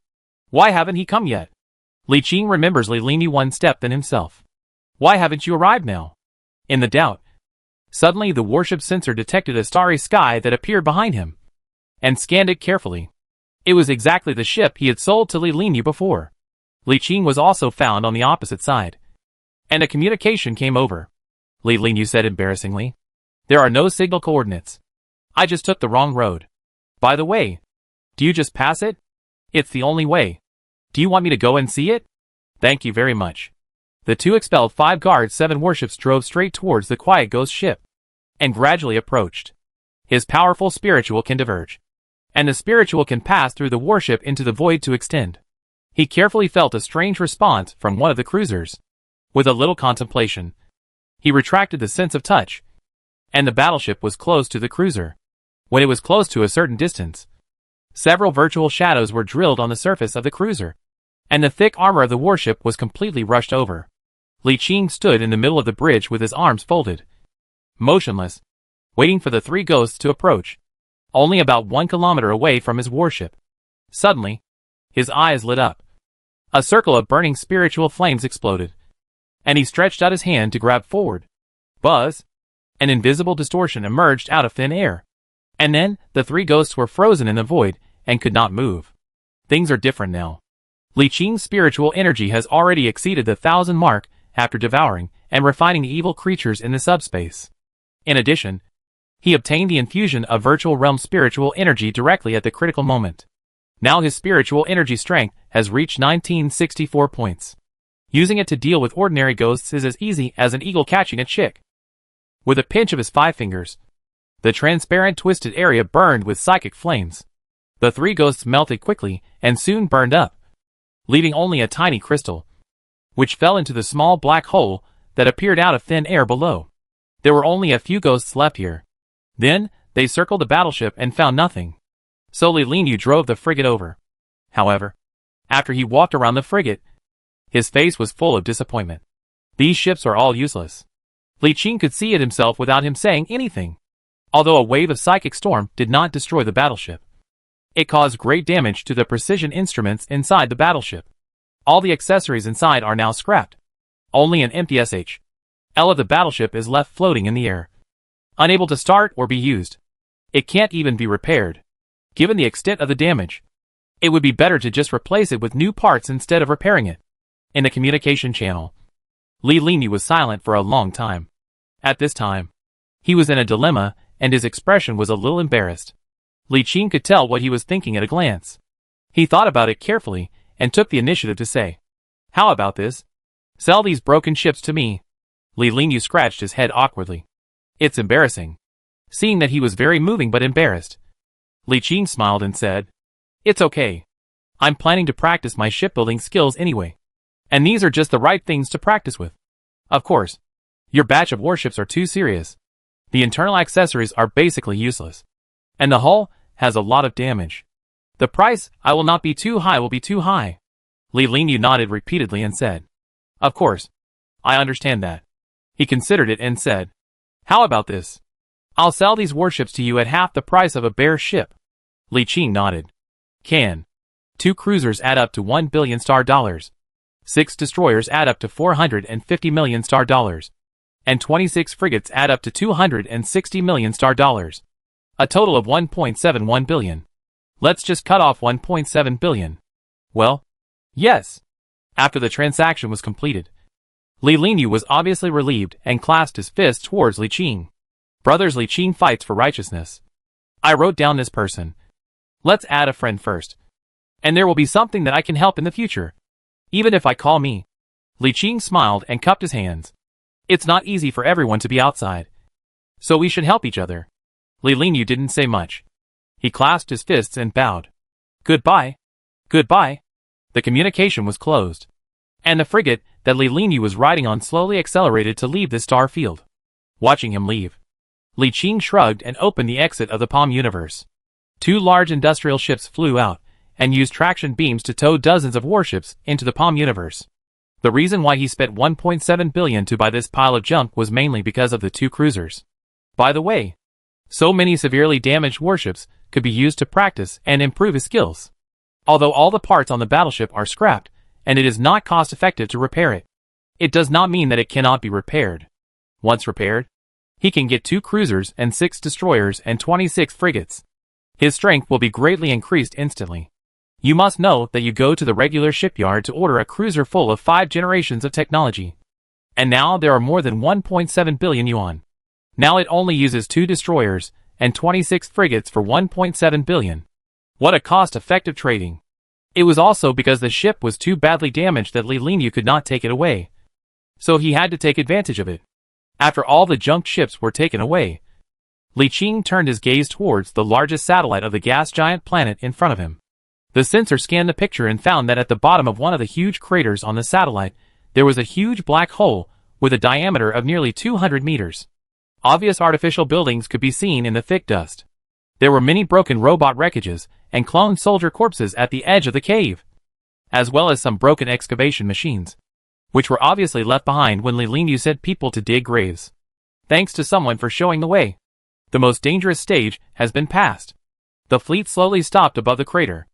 why haven't he come yet? Li Qing remembers Li Linyu one step than himself. Why haven't you arrived now? In the doubt, suddenly the warship sensor detected a starry sky that appeared behind him, and scanned it carefully. It was exactly the ship he had sold to Li Linyu before. Li Qing was also found on the opposite side, and a communication came over. Li Linyu said embarrassingly, "There are no signal coordinates. I just took the wrong road. By the way, do you just pass it? It's the only way. Do you want me to go and see it? Thank you very much." The 2 expelled 5 guards 7 warships drove straight towards the quiet ghost ship, and gradually approached. His powerful spiritual can diverge, and the spiritual can pass through the warship into the void to extend. He carefully felt a strange response from one of the cruisers. With a little contemplation, he retracted the sense of touch, and the battleship was close to the cruiser. When it was close to a certain distance, several virtual shadows were drilled on the surface of the cruiser, and the thick armor of the warship was completely rushed over. Li Qing stood in the middle of the bridge with his arms folded, motionless, waiting for the 3 ghosts to approach, only about 1 kilometer away from his warship. Suddenly, his eyes lit up. A circle of burning spiritual flames exploded, and he stretched out his hand to grab forward. Buzz! An invisible distortion emerged out of thin air. And then, the 3 ghosts were frozen in the void, and could not move. Things are different now. Li Qing's spiritual energy has already exceeded the 1,000 mark after devouring and refining the evil creatures in the subspace. In addition, he obtained the infusion of virtual realm spiritual energy directly at the critical moment. Now his spiritual energy strength has reached 1964 points. Using it to deal with ordinary ghosts is as easy as an eagle catching a chick. With a pinch of his 5 fingers, the transparent twisted area burned with psychic flames. The 3 ghosts melted quickly and soon burned up, leaving only a tiny crystal, which fell into the small black hole that appeared out of thin air below. There were only a few ghosts left here. Then, they circled the battleship and found nothing. So Li Linyu drove the frigate over. However, after he walked around the frigate, his face was full of disappointment. These ships are all useless. Li Qing could see it himself without him saying anything. Although a wave of psychic storm did not destroy the battleship, it caused great damage to the precision instruments inside the battleship. All the accessories inside are now scrapped. Only an empty SH.L of the battleship is left floating in the air, unable to start or be used. It can't even be repaired. Given the extent of the damage, it would be better to just replace it with new parts instead of repairing it. In the communication channel, Li Lingyu was silent for a long time. At this time, he was in a dilemma, and his expression was a little embarrassed. Li Qing could tell what he was thinking at a glance. He thought about it carefully, and took the initiative to say, "How about this? Sell these broken ships to me." Li Lingyu scratched his head awkwardly. It's embarrassing. Seeing that he was very moving but embarrassed, Li Qing smiled and said, "It's okay. I'm planning to practice my shipbuilding skills anyway. And these are just the right things to practice with. Of course, your batch of warships are too serious. The internal accessories are basically useless. And the hull has a lot of damage. The price I will not be too high will be too high." Li Lingyu nodded repeatedly and said, "Of course. I understand that." He considered it and said, "How about this? I'll sell these warships to you at half the price of a bare ship." Li Qing nodded. "Can 2 cruisers add up to $1 billion $, 6 destroyers add up to $450 million $, and 26 frigates add up to $260 million $, a total of $1.71 billion. Let's just cut off $1.7 billion. Well, yes." After the transaction was completed, Li Lingyu was obviously relieved and clasped his fist towards Li Qing. Brothers Li Qing fights for righteousness. I wrote down this person. Let's add a friend first. And there will be something that I can help in the future. Even if I call me. Li Qing smiled and cupped his hands. It's not easy for everyone to be outside. So we should help each other. Li Lingyu didn't say much. He clasped his fists and bowed. Goodbye. Goodbye. The communication was closed. And the frigate that Li Lingyu was riding on slowly accelerated to leave the star field. Watching him leave, Li Qing shrugged and opened the exit of the Palm universe. 2 large industrial ships flew out and used traction beams to tow dozens of warships into the Palm universe. The reason why he spent $1.7 billion to buy this pile of junk was mainly because of the 2 cruisers. By the way, so many severely damaged warships could be used to practice and improve his skills. Although all the parts on the battleship are scrapped, and it is not cost-effective to repair it, it does not mean that it cannot be repaired. Once repaired, he can get 2 cruisers and 6 destroyers and 26 frigates. His strength will be greatly increased instantly. You must know that you go to the regular shipyard to order a cruiser full of 5 generations of technology. And now there are more than 1.7 billion yuan. Now it only uses 2 destroyers and 26 frigates for 1.7 billion. What a cost-effective trading. It was also because the ship was too badly damaged that Li Lingyu could not take it away. So he had to take advantage of it. After all the junked ships were taken away, Li Qing turned his gaze towards the largest satellite of the gas giant planet in front of him. The sensor scanned the picture and found that at the bottom of one of the huge craters on the satellite, there was a huge black hole with a diameter of nearly 200 meters. Obvious artificial buildings could be seen in the thick dust. There were many broken robot wreckages and clone soldier corpses at the edge of the cave, as well as some broken excavation machines, which were obviously left behind when Li Lingyu sent people to dig graves. Thanks to someone for showing the way. The most dangerous stage has been passed. The fleet slowly stopped above the crater.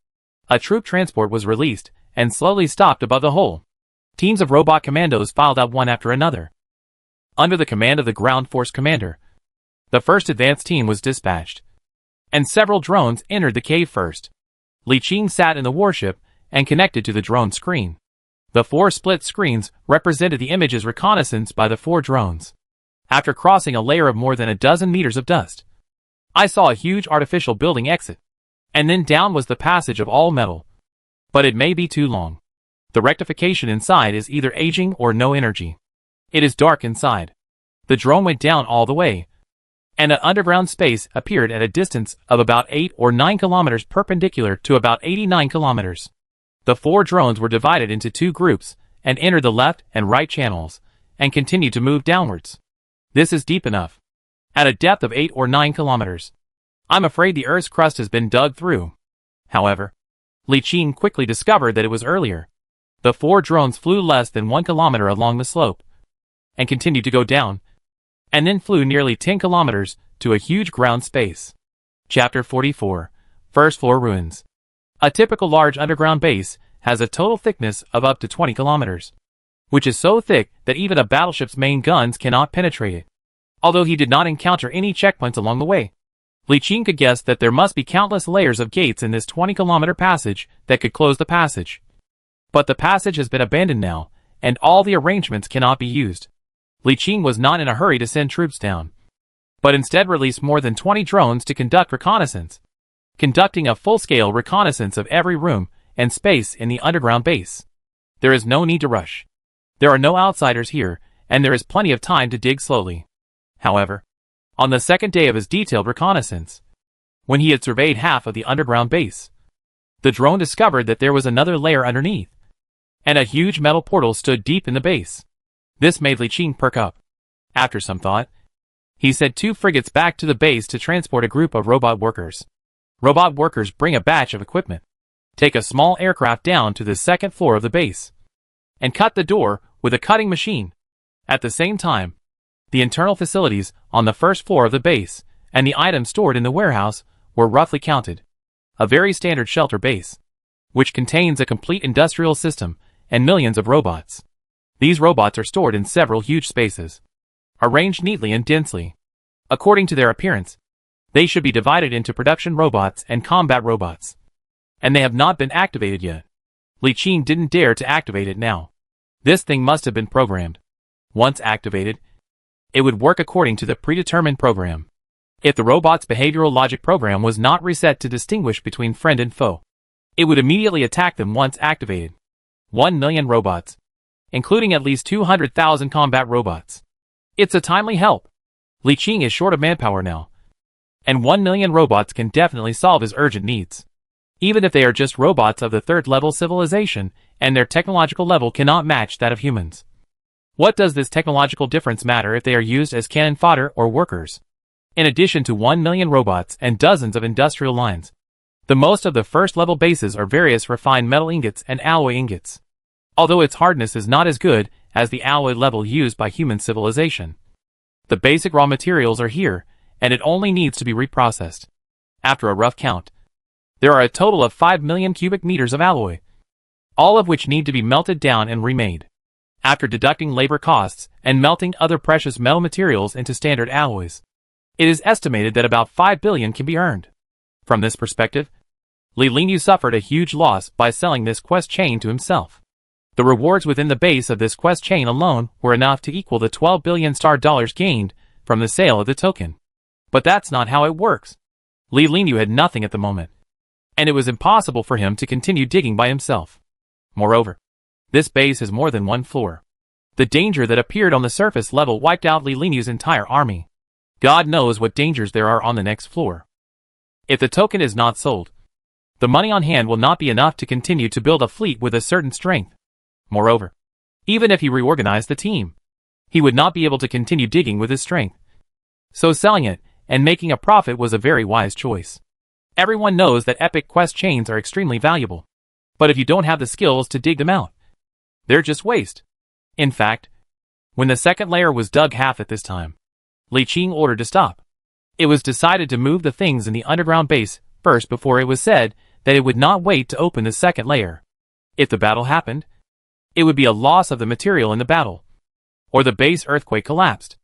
A troop transport was released and slowly stopped above the hole. Teams of robot commandos filed out one after another. Under the command of the ground force commander, the first advance team was dispatched, and several drones entered the cave first. Li Qing sat in the warship and connected to the drone screen. The 4 split screens represented the images reconnaissance by the 4 drones. After crossing a layer of more than a dozen meters of dust, I saw a huge artificial building exit, and then down was the passage of all metal. But it may be too long. The rectification inside is either aging or no energy. It is dark inside. The drone went down all the way, and an underground space appeared at a distance of about 8 or 9 kilometers perpendicular to about 89 kilometers. The 4 drones were divided into 2 groups and entered the left and right channels and continued to move downwards. This is deep enough. At a depth of 8 or 9 kilometers. I'm afraid the Earth's crust has been dug through. However, Li Qing quickly discovered that it was earlier. The 4 drones flew less than 1 kilometer along the slope and continued to go down, and then flew nearly 10 kilometers to a huge ground space. Chapter 44. First Floor Ruins. A typical large underground base has a total thickness of up to 20 kilometers, which is so thick that even a battleship's main guns cannot penetrate it. Although he did not encounter any checkpoints along the way, Li Qing could guess that there must be countless layers of gates in this 20-kilometer passage that could close the passage. But the passage has been abandoned now, and all the arrangements cannot be used. Li Qing was not in a hurry to send troops down, but instead released more than 20 drones to conduct reconnaissance, conducting a full-scale reconnaissance of every room and space in the underground base. There is no need to rush. There are no outsiders here, and there is plenty of time to dig slowly. However, on the second day of his detailed reconnaissance, when he had surveyed half of the underground base, the drone discovered that there was another layer underneath, and a huge metal portal stood deep in the base. This made Li Qing perk up. After some thought, he sent 2 frigates back to the base to transport a group of robot workers. Robot workers bring a batch of equipment, take a small aircraft down to the second floor of the base, and cut the door with a cutting machine. At the same time, the internal facilities on the first floor of the base and the items stored in the warehouse were roughly counted. A very standard shelter base, which contains a complete industrial system and millions of robots. These robots are stored in several huge spaces, arranged neatly and densely. According to their appearance, they should be divided into production robots and combat robots. And they have not been activated yet. Li Qing didn't dare to activate it now. This thing must have been programmed. Once activated, it would work according to the predetermined program. If the robot's behavioral logic program was not reset to distinguish between friend and foe, it would immediately attack them once activated. 1 million robots, including at least 200,000 combat robots. It's a timely help. Li Qing is short of manpower now, and 1 million robots can definitely solve his urgent needs. Even if they are just robots of the 3rd level civilization, and their technological level cannot match that of humans. What does this technological difference matter if they are used as cannon fodder or workers? In addition to 1 million robots and dozens of industrial lines, the most of the first level bases are various refined metal ingots and alloy ingots. Although its hardness is not as good as the alloy level used by human civilization, the basic raw materials are here, and it only needs to be reprocessed. After a rough count, there are a total of 5 million cubic meters of alloy, all of which need to be melted down and remade. After deducting labor costs and melting other precious metal materials into standard alloys, it is estimated that about 5 billion can be earned. From this perspective, Li Linyu suffered a huge loss by selling this quest chain to himself. The rewards within the base of this quest chain alone were enough to equal the 12 billion star dollars gained from the sale of the token. But that's not how it works. Li Linyu had nothing at the moment, and it was impossible for him to continue digging by himself. Moreover, this base has more than 1 floor. The danger that appeared on the surface level wiped out Li Linyu's entire army. God knows what dangers there are on the next floor. If the token is not sold, the money on hand will not be enough to continue to build a fleet with a certain strength. Moreover, even if he reorganized the team, he would not be able to continue digging with his strength. So selling it and making a profit was a very wise choice. Everyone knows that epic quest chains are extremely valuable, but if you don't have the skills to dig them out, they're just waste. In fact, when the second layer was dug half at this time, Li Qing ordered to stop. It was decided to move the things in the underground base first before it was said that it would not wait to open the second layer. If the battle happened, it would be a loss of the material in the battle, or the base earthquake collapsed.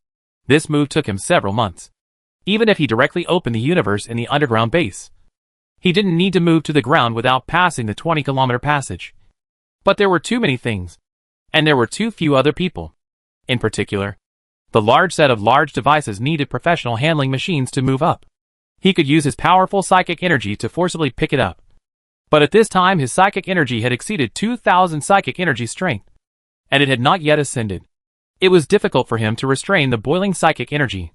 This move took him several months. Even if he directly opened the universe in the underground base, he didn't need to move to the ground without passing the 20-kilometer passage. But there were too many things, and there were too few other people. In particular, the large set of large devices needed professional handling machines to move up. He could use his powerful psychic energy to forcibly pick it up. But at this time his psychic energy had exceeded 2,000 psychic energy strength, and it had not yet ascended. It was difficult for him to restrain the boiling psychic energy,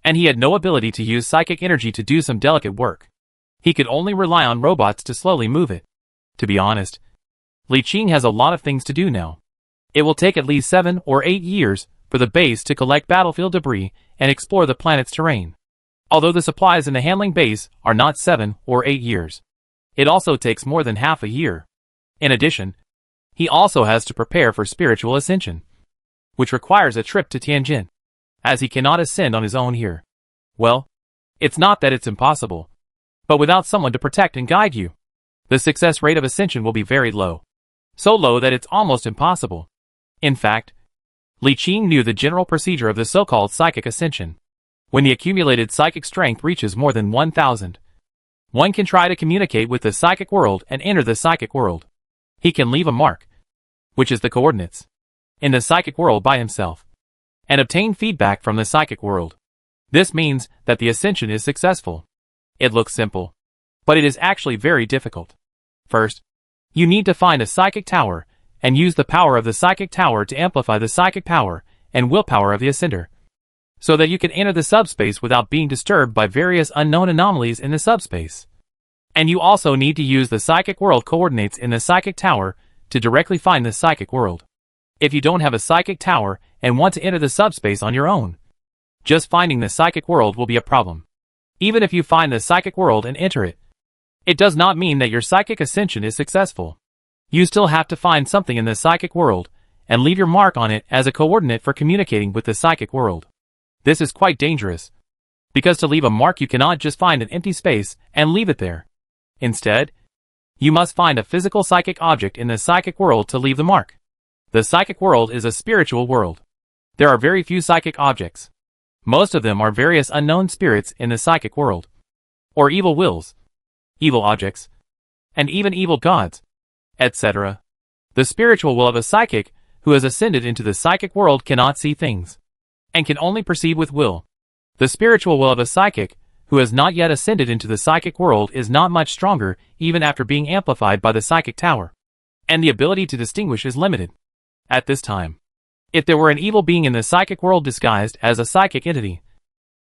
and he had no ability to use psychic energy to do some delicate work. He could only rely on robots to slowly move it. To be honest, Li Qing has a lot of things to do now. It will take at least 7 or 8 years for the base to collect battlefield debris and explore the planet's terrain. Although the supplies in the handling base are not 7 or 8 years, it also takes more than half a year. In addition, he also has to prepare for spiritual ascension, which requires a trip to Tianjin, as he cannot ascend on his own here. Well, it's not that it's impossible, but without someone to protect and guide you, the success rate of ascension will be very low. So low that it's almost impossible. In fact, Li Qing knew the general procedure of the so-called psychic ascension. When the accumulated psychic strength reaches more than 1,000, one can try to communicate with the psychic world and enter the psychic world. He can leave a mark, which is the coordinates, in the psychic world by himself, and obtain feedback from the psychic world. This means that the ascension is successful. It looks simple, but it is actually very difficult. First, you need to find a psychic tower and use the power of the psychic tower to amplify the psychic power and willpower of the ascender, so that you can enter the subspace without being disturbed by various unknown anomalies in the subspace. And you also need to use the psychic world coordinates in the psychic tower to directly find the psychic world. If you don't have a psychic tower and want to enter the subspace on your own, just finding the psychic world will be a problem. Even if you find the psychic world and enter it, it does not mean that your psychic ascension is successful. You still have to find something in the psychic world and leave your mark on it as a coordinate for communicating with the psychic world. This is quite dangerous, because to leave a mark you cannot just find an empty space and leave it there. Instead, you must find a physical psychic object in the psychic world to leave the mark. The psychic world is a spiritual world. There are very few psychic objects. Most of them are various unknown spirits in the psychic world, or evil wills, evil objects, and even evil gods, etc. The spiritual will of a psychic who has ascended into the psychic world cannot see things, and can only perceive with will. The spiritual will of a psychic who has not yet ascended into the psychic world is not much stronger even after being amplified by the psychic tower, and the ability to distinguish is limited. At this time, if there were an evil being in the psychic world disguised as a psychic entity,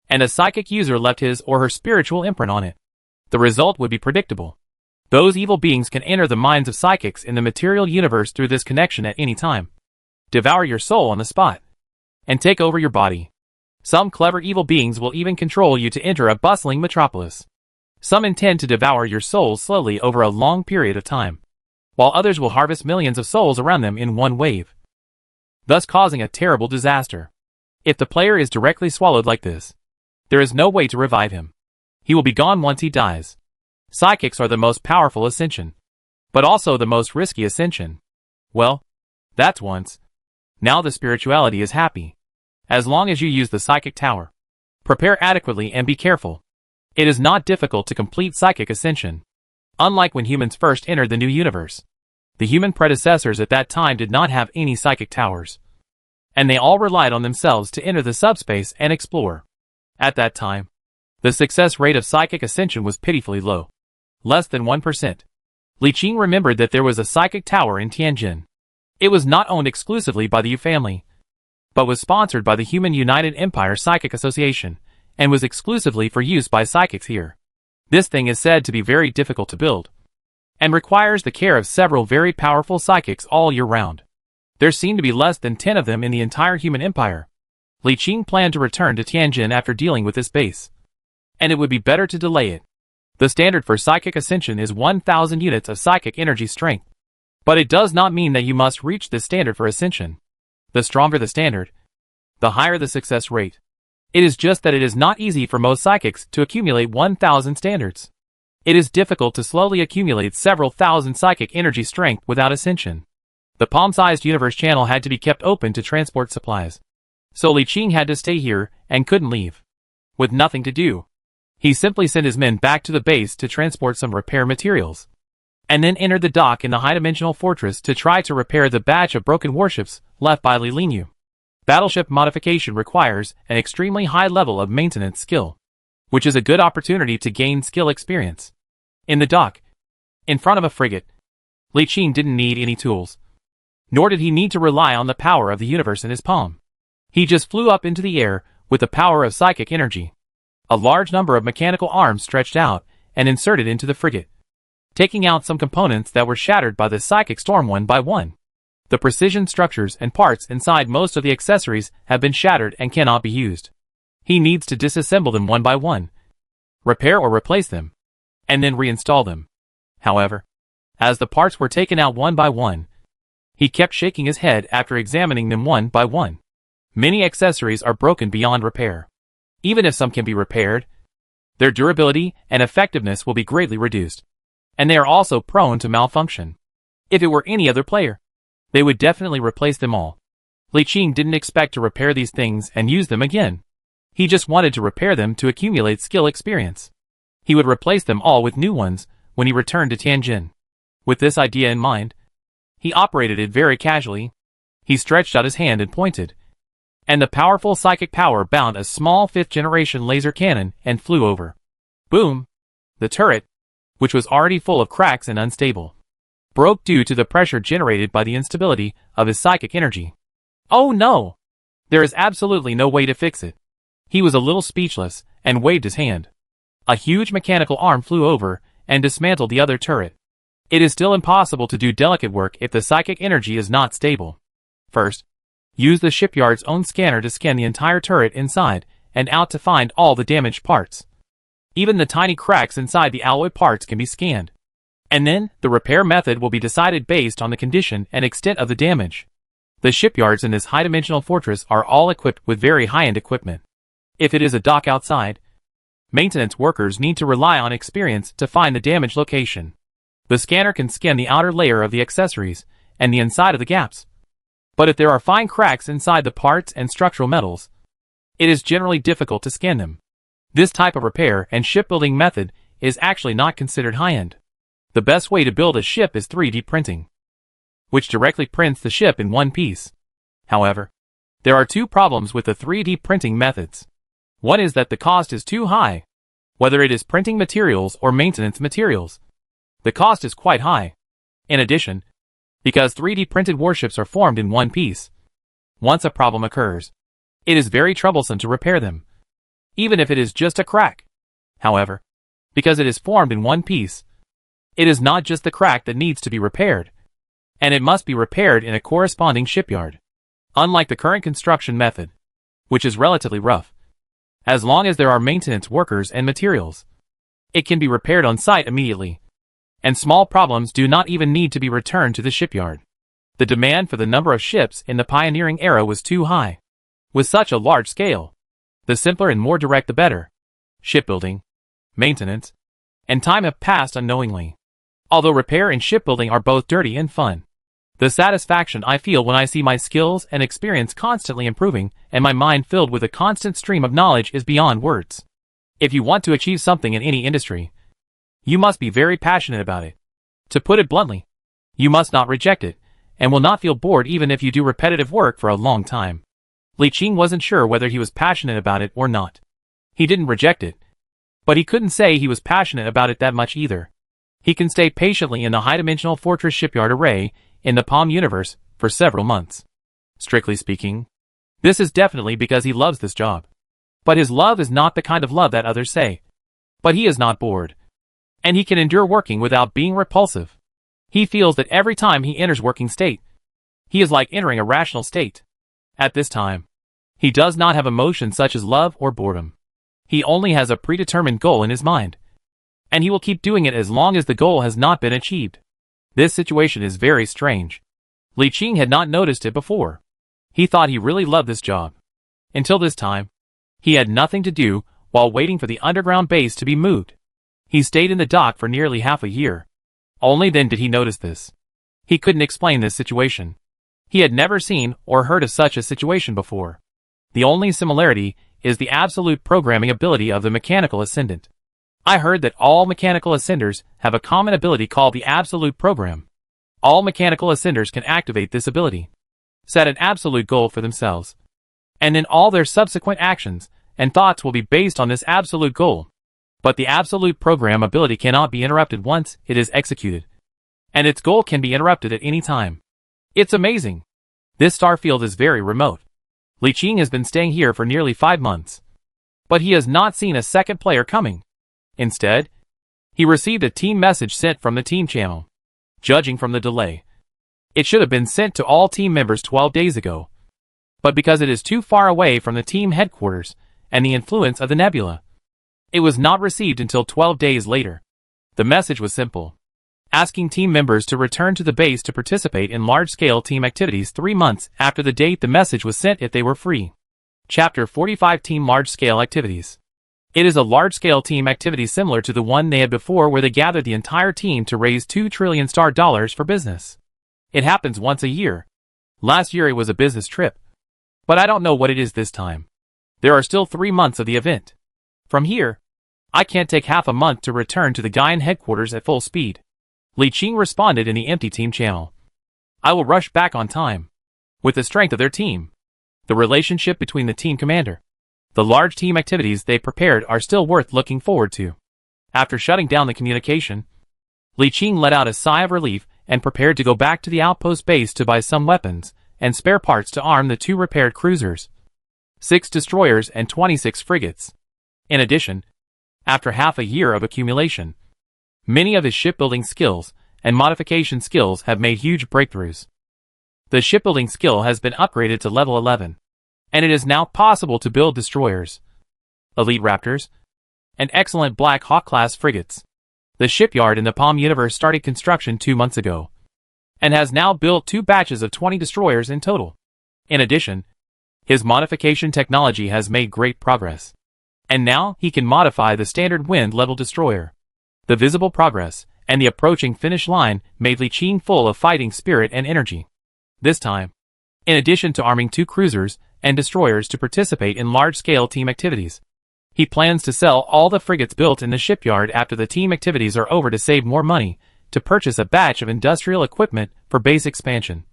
and a psychic user left his or her spiritual imprint on it, the result would be predictable. Those evil beings can enter the minds of psychics in the material universe through this connection at any time, devour your soul on the spot, and take over your body. Some clever evil beings will even control you to enter a bustling metropolis. Some intend to devour your soul slowly over a long period of time, while others will harvest millions of souls around them in one wave, thus causing a terrible disaster. If the player is directly swallowed like this, there is no way to revive him. He will be gone once he dies. Psychics are the most powerful ascension, but also the most risky ascension. Well, that's once. Now the spirituality is happy, as long as you use the psychic tower. Prepare adequately and be careful. It is not difficult to complete psychic ascension. Unlike when humans first entered the new universe, the human predecessors at that time did not have any psychic towers, and they all relied on themselves to enter the subspace and explore. At that time, the success rate of psychic ascension was pitifully low, less than 1%. Li Qing remembered that there was a psychic tower in Tianjin. It was not owned exclusively by the Yu family, but was sponsored by the Human United Empire Psychic Association, and was exclusively for use by psychics here. This thing is said to be very difficult to build, and requires the care of several very powerful psychics all year round. There seem to be less than 10 of them in the entire human empire. Li Qing planned to return to Tianjin after dealing with this base, and it would be better to delay it. The standard for psychic ascension is 1,000 units of psychic energy strength, but it does not mean that you must reach this standard for ascension. The stronger the standard, the higher the success rate. It is just that it is not easy for most psychics to accumulate 1,000 standards. It is difficult to slowly accumulate several thousand psychic energy strength without ascension. The palm-sized universe channel had to be kept open to transport supplies, so Li Qing had to stay here and couldn't leave. With nothing to do, he simply sent his men back to the base to transport some repair materials, and then entered the dock in the high-dimensional fortress to try to repair the batch of broken warships left by Li Lingyu. Battleship modification requires an extremely high level of maintenance skill, which is a good opportunity to gain skill experience. In the dock, in front of a frigate, Li Qing didn't need any tools, nor did he need to rely on the power of the universe in his palm. He just flew up into the air with the power of psychic energy. A large number of mechanical arms stretched out and inserted into the frigate, taking out some components that were shattered by the psychic storm one by one. The precision structures and parts inside most of the accessories have been shattered and cannot be used. He needs to disassemble them one by one, repair or replace them, and then reinstall them. However, as the parts were taken out one by one, he kept shaking his head after examining them one by one. Many accessories are broken beyond repair. Even if some can be repaired, their durability and effectiveness will be greatly reduced, and they are also prone to malfunction. If it were any other player, they would definitely replace them all. Li Qing didn't expect to repair these things and use them again. He just wanted to repair them to accumulate skill experience. He would replace them all with new ones when he returned to Tianjin. With this idea in mind, He operated it very casually. He stretched out his hand and pointed. And the powerful psychic power bound a small 5th-generation laser cannon and flew over. Boom! The turret, which was already full of cracks and unstable, broke due to the pressure generated by the instability of his psychic energy. Oh no! There is absolutely no way to fix it. He was a little speechless and waved his hand. A huge mechanical arm flew over and dismantled the other turret. It is still impossible to do delicate work if the psychic energy is not stable. First, use the shipyard's own scanner to scan the entire turret inside and out to find all the damaged parts. Even the tiny cracks inside the alloy parts can be scanned. And then, the repair method will be decided based on the condition and extent of the damage. The shipyards in this high-dimensional fortress are all equipped with very high-end equipment. If it is a dock outside, maintenance workers need to rely on experience to find the damaged location. The scanner can scan the outer layer of the accessories and the inside of the gaps. But if there are fine cracks inside the parts and structural metals, it is generally difficult to scan them. This type of repair and shipbuilding method is actually not considered high-end. The best way to build a ship is 3D printing, which directly prints the ship in one piece. However, there are two problems with the 3D printing methods. One is that the cost is too high, whether it is printing materials or maintenance materials. The cost is quite high. In addition, because 3D printed warships are formed in one piece, once a problem occurs, it is very troublesome to repair them, even if it is just a crack. However, because it is formed in one piece, it is not just the crack that needs to be repaired, and it must be repaired in a corresponding shipyard. Unlike the current construction method, which is relatively rough, as long as there are maintenance workers and materials, it can be repaired on site immediately, and small problems do not even need to be returned to the shipyard. The demand for the number of ships in the pioneering era was too high. With such a large scale, the simpler and more direct the better. Shipbuilding, maintenance, and time have passed unknowingly. Although repair and shipbuilding are both dirty and fun, the satisfaction I feel when I see my skills and experience constantly improving and my mind filled with a constant stream of knowledge is beyond words. If you want to achieve something in any industry, you must be very passionate about it. To put it bluntly, you must not reject it, and will not feel bored even if you do repetitive work for a long time. Li Qing wasn't sure whether he was passionate about it or not. He didn't reject it, but he couldn't say he was passionate about it that much either. He can stay patiently in the high-dimensional fortress shipyard array in the Palm universe for several months. Strictly speaking, this is definitely because he loves this job. But his love is not the kind of love that others say. But he is not bored, and he can endure working without being repulsive. He feels that every time he enters working state, he is like entering a rational state. At this time, he does not have emotions such as love or boredom. He only has a predetermined goal in his mind, and he will keep doing it as long as the goal has not been achieved. This situation is very strange. Li Qing had not noticed it before. He thought he really loved this job. Until this time, he had nothing to do while waiting for the underground base to be moved. He stayed in the dock for nearly half a year. Only then did he notice this. He couldn't explain this situation. He had never seen or heard of such a situation before. The only similarity is the absolute programming ability of the mechanical ascendant. I heard that all mechanical ascenders have a common ability called the absolute program. All mechanical ascenders can activate this ability, set an absolute goal for themselves, and then all their subsequent actions and thoughts will be based on this absolute goal. But the absolute program ability cannot be interrupted once it is executed, and its goal can be interrupted at any time. It's amazing. This star field is very remote. Li Qing has been staying here for nearly 5 months, but he has not seen a second player coming. Instead, he received a team message sent from the team channel. Judging from the delay, it should have been sent to all team members 12 days ago. But because it is too far away from the team headquarters and the influence of the nebula, it was not received until 12 days later. The message was simple, asking team members to return to the base to participate in large-scale team activities 3 months after the date the message was sent if they were free. Chapter 45 Team Large-Scale Activities. It is a large-scale team activity similar to the one they had before where they gathered the entire team to raise $2 trillion for business. It happens once a year. Last year it was a business trip. But I don't know what it is this time. There are still 3 months of the event. From here, I can't take half a month to return to the Gaian headquarters at full speed. Li Qing responded in the empty team channel. I will rush back on time. With the strength of their team, the relationship between the team commander, the large team activities they prepared are still worth looking forward to. After shutting down the communication, Li Qing let out a sigh of relief and prepared to go back to the outpost base to buy some weapons and spare parts to arm the 2 repaired cruisers, 6 destroyers and 26 frigates. In addition, after half a year of accumulation, many of his shipbuilding skills and modification skills have made huge breakthroughs. The shipbuilding skill has been upgraded to level 11, and it is now possible to build destroyers, elite raptors, and excellent Black Hawk-class frigates. The shipyard in the Palm universe started construction 2 months ago, and has now built 2 batches of 20 destroyers in total. In addition, his modification technology has made great progress, and now he can modify the standard wind-level destroyer. The visible progress and the approaching finish line made Li Qing full of fighting spirit and energy. This time, in addition to arming 2 cruisers and destroyers to participate in large-scale team activities, he plans to sell all the frigates built in the shipyard after the team activities are over to save more money to purchase a batch of industrial equipment for base expansion,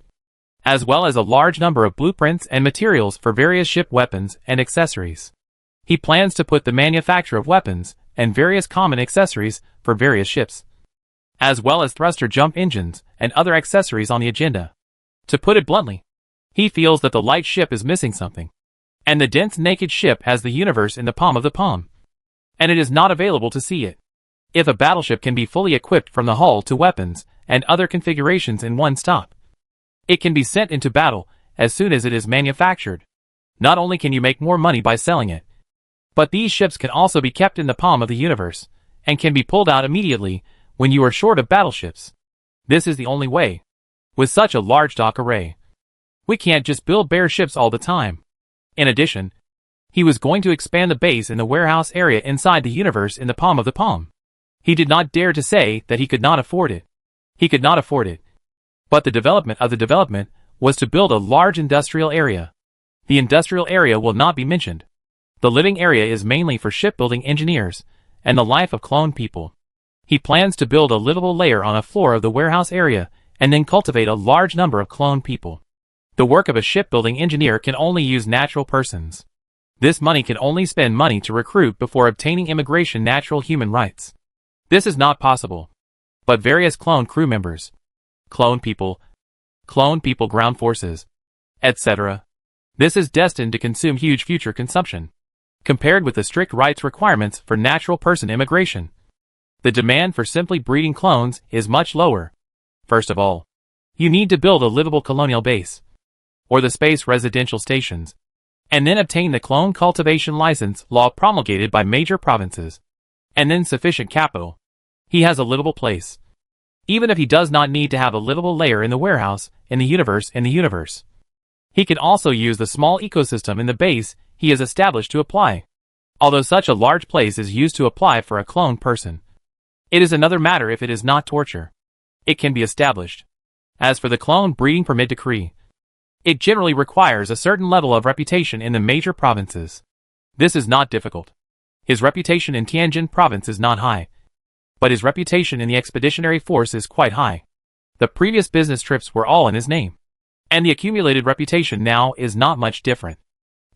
as well as a large number of blueprints and materials for various ship weapons and accessories. He plans to put the manufacture of weapons and various common accessories for various ships, as well as thruster jump engines and other accessories on the agenda. To put it bluntly, he feels that the light ship is missing something, and the dense naked ship has the universe in the palm of the palm, and it is not available to see it. If a battleship can be fully equipped from the hull to weapons and other configurations in one stop, it can be sent into battle as soon as it is manufactured. Not only can you make more money by selling it, but these ships can also be kept in the palm of the universe, and can be pulled out immediately when you are short of battleships. This is the only way. With such a large dock array, we can't just build bare ships all the time. In addition, he was going to expand the base in the warehouse area inside the universe in the palm of the palm. He did not dare to say that he could not afford it. He could not afford it. But the development of the development was to build a large industrial area. The industrial area will not be mentioned. The living area is mainly for shipbuilding engineers and the life of clone people. He plans to build a livable layer on a floor of the warehouse area and then cultivate a large number of clone people. The work of a shipbuilding engineer can only use natural persons. This money can only spend money to recruit before obtaining immigration natural human rights. This is not possible. But various clone crew members, clone people ground forces, etc. This is destined to consume huge future consumption. Compared with the strict rights requirements for natural person immigration, the demand for simply breeding clones is much lower. First of all, you need to build a livable colonial base, or the space residential stations, and then obtain the clone cultivation license law promulgated by major provinces, and then sufficient capital. He has a livable place. Even if he does not need to have a livable layer in the warehouse, in the universe. He can also use the small ecosystem in the base he has established to apply. Although such a large place is used to apply for a clone person, it is another matter if it is not torture. It can be established. As for the clone breeding permit decree, it generally requires a certain level of reputation in the major provinces. This is not difficult. His reputation in Tianjin province is not high, but his reputation in the expeditionary force is quite high. The previous business trips were all in his name, and the accumulated reputation now is not much different.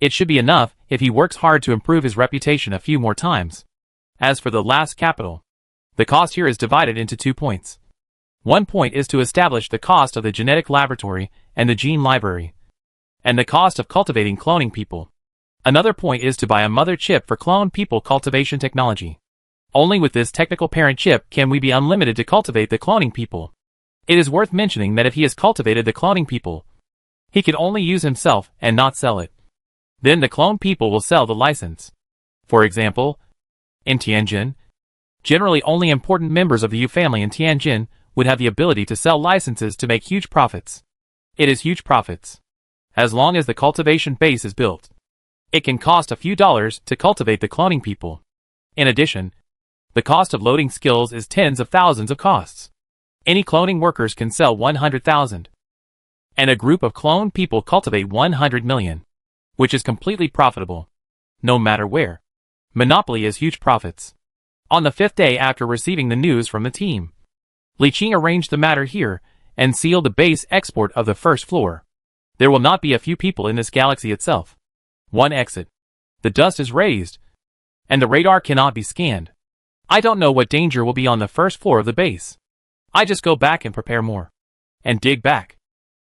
It should be enough if he works hard to improve his reputation a few more times. As for the last capital, the cost here is divided into 2 points. One point is to establish the cost of the genetic laboratory and the gene library, and the cost of cultivating cloning people. Another point is to buy a mother chip for clone people cultivation technology. Only with this technical parent chip can we be unlimited to cultivate the cloning people. It is worth mentioning that if he has cultivated the cloning people, he can only use himself and not sell it. Then the clone people will sell the license. For example, in Tianjin, generally only important members of the Yu family in Tianjin would have the ability to sell licenses to make huge profits. It is huge profits. As long as the cultivation base is built, it can cost a few dollars to cultivate the cloning people. In addition, the cost of loading skills is tens of thousands of costs. Any cloning workers can sell 100,000. And a group of clone people cultivate 100 million, which is completely profitable, no matter where. Monopoly is huge profits. On the 5th day after receiving the news from the team, Li Qing arranged the matter here and seal the base export of the first floor. There will not be a few people in this galaxy itself. One exit. The dust is raised, and the radar cannot be scanned. I don't know what danger will be on the first floor of the base. I just go back and prepare more. And dig back.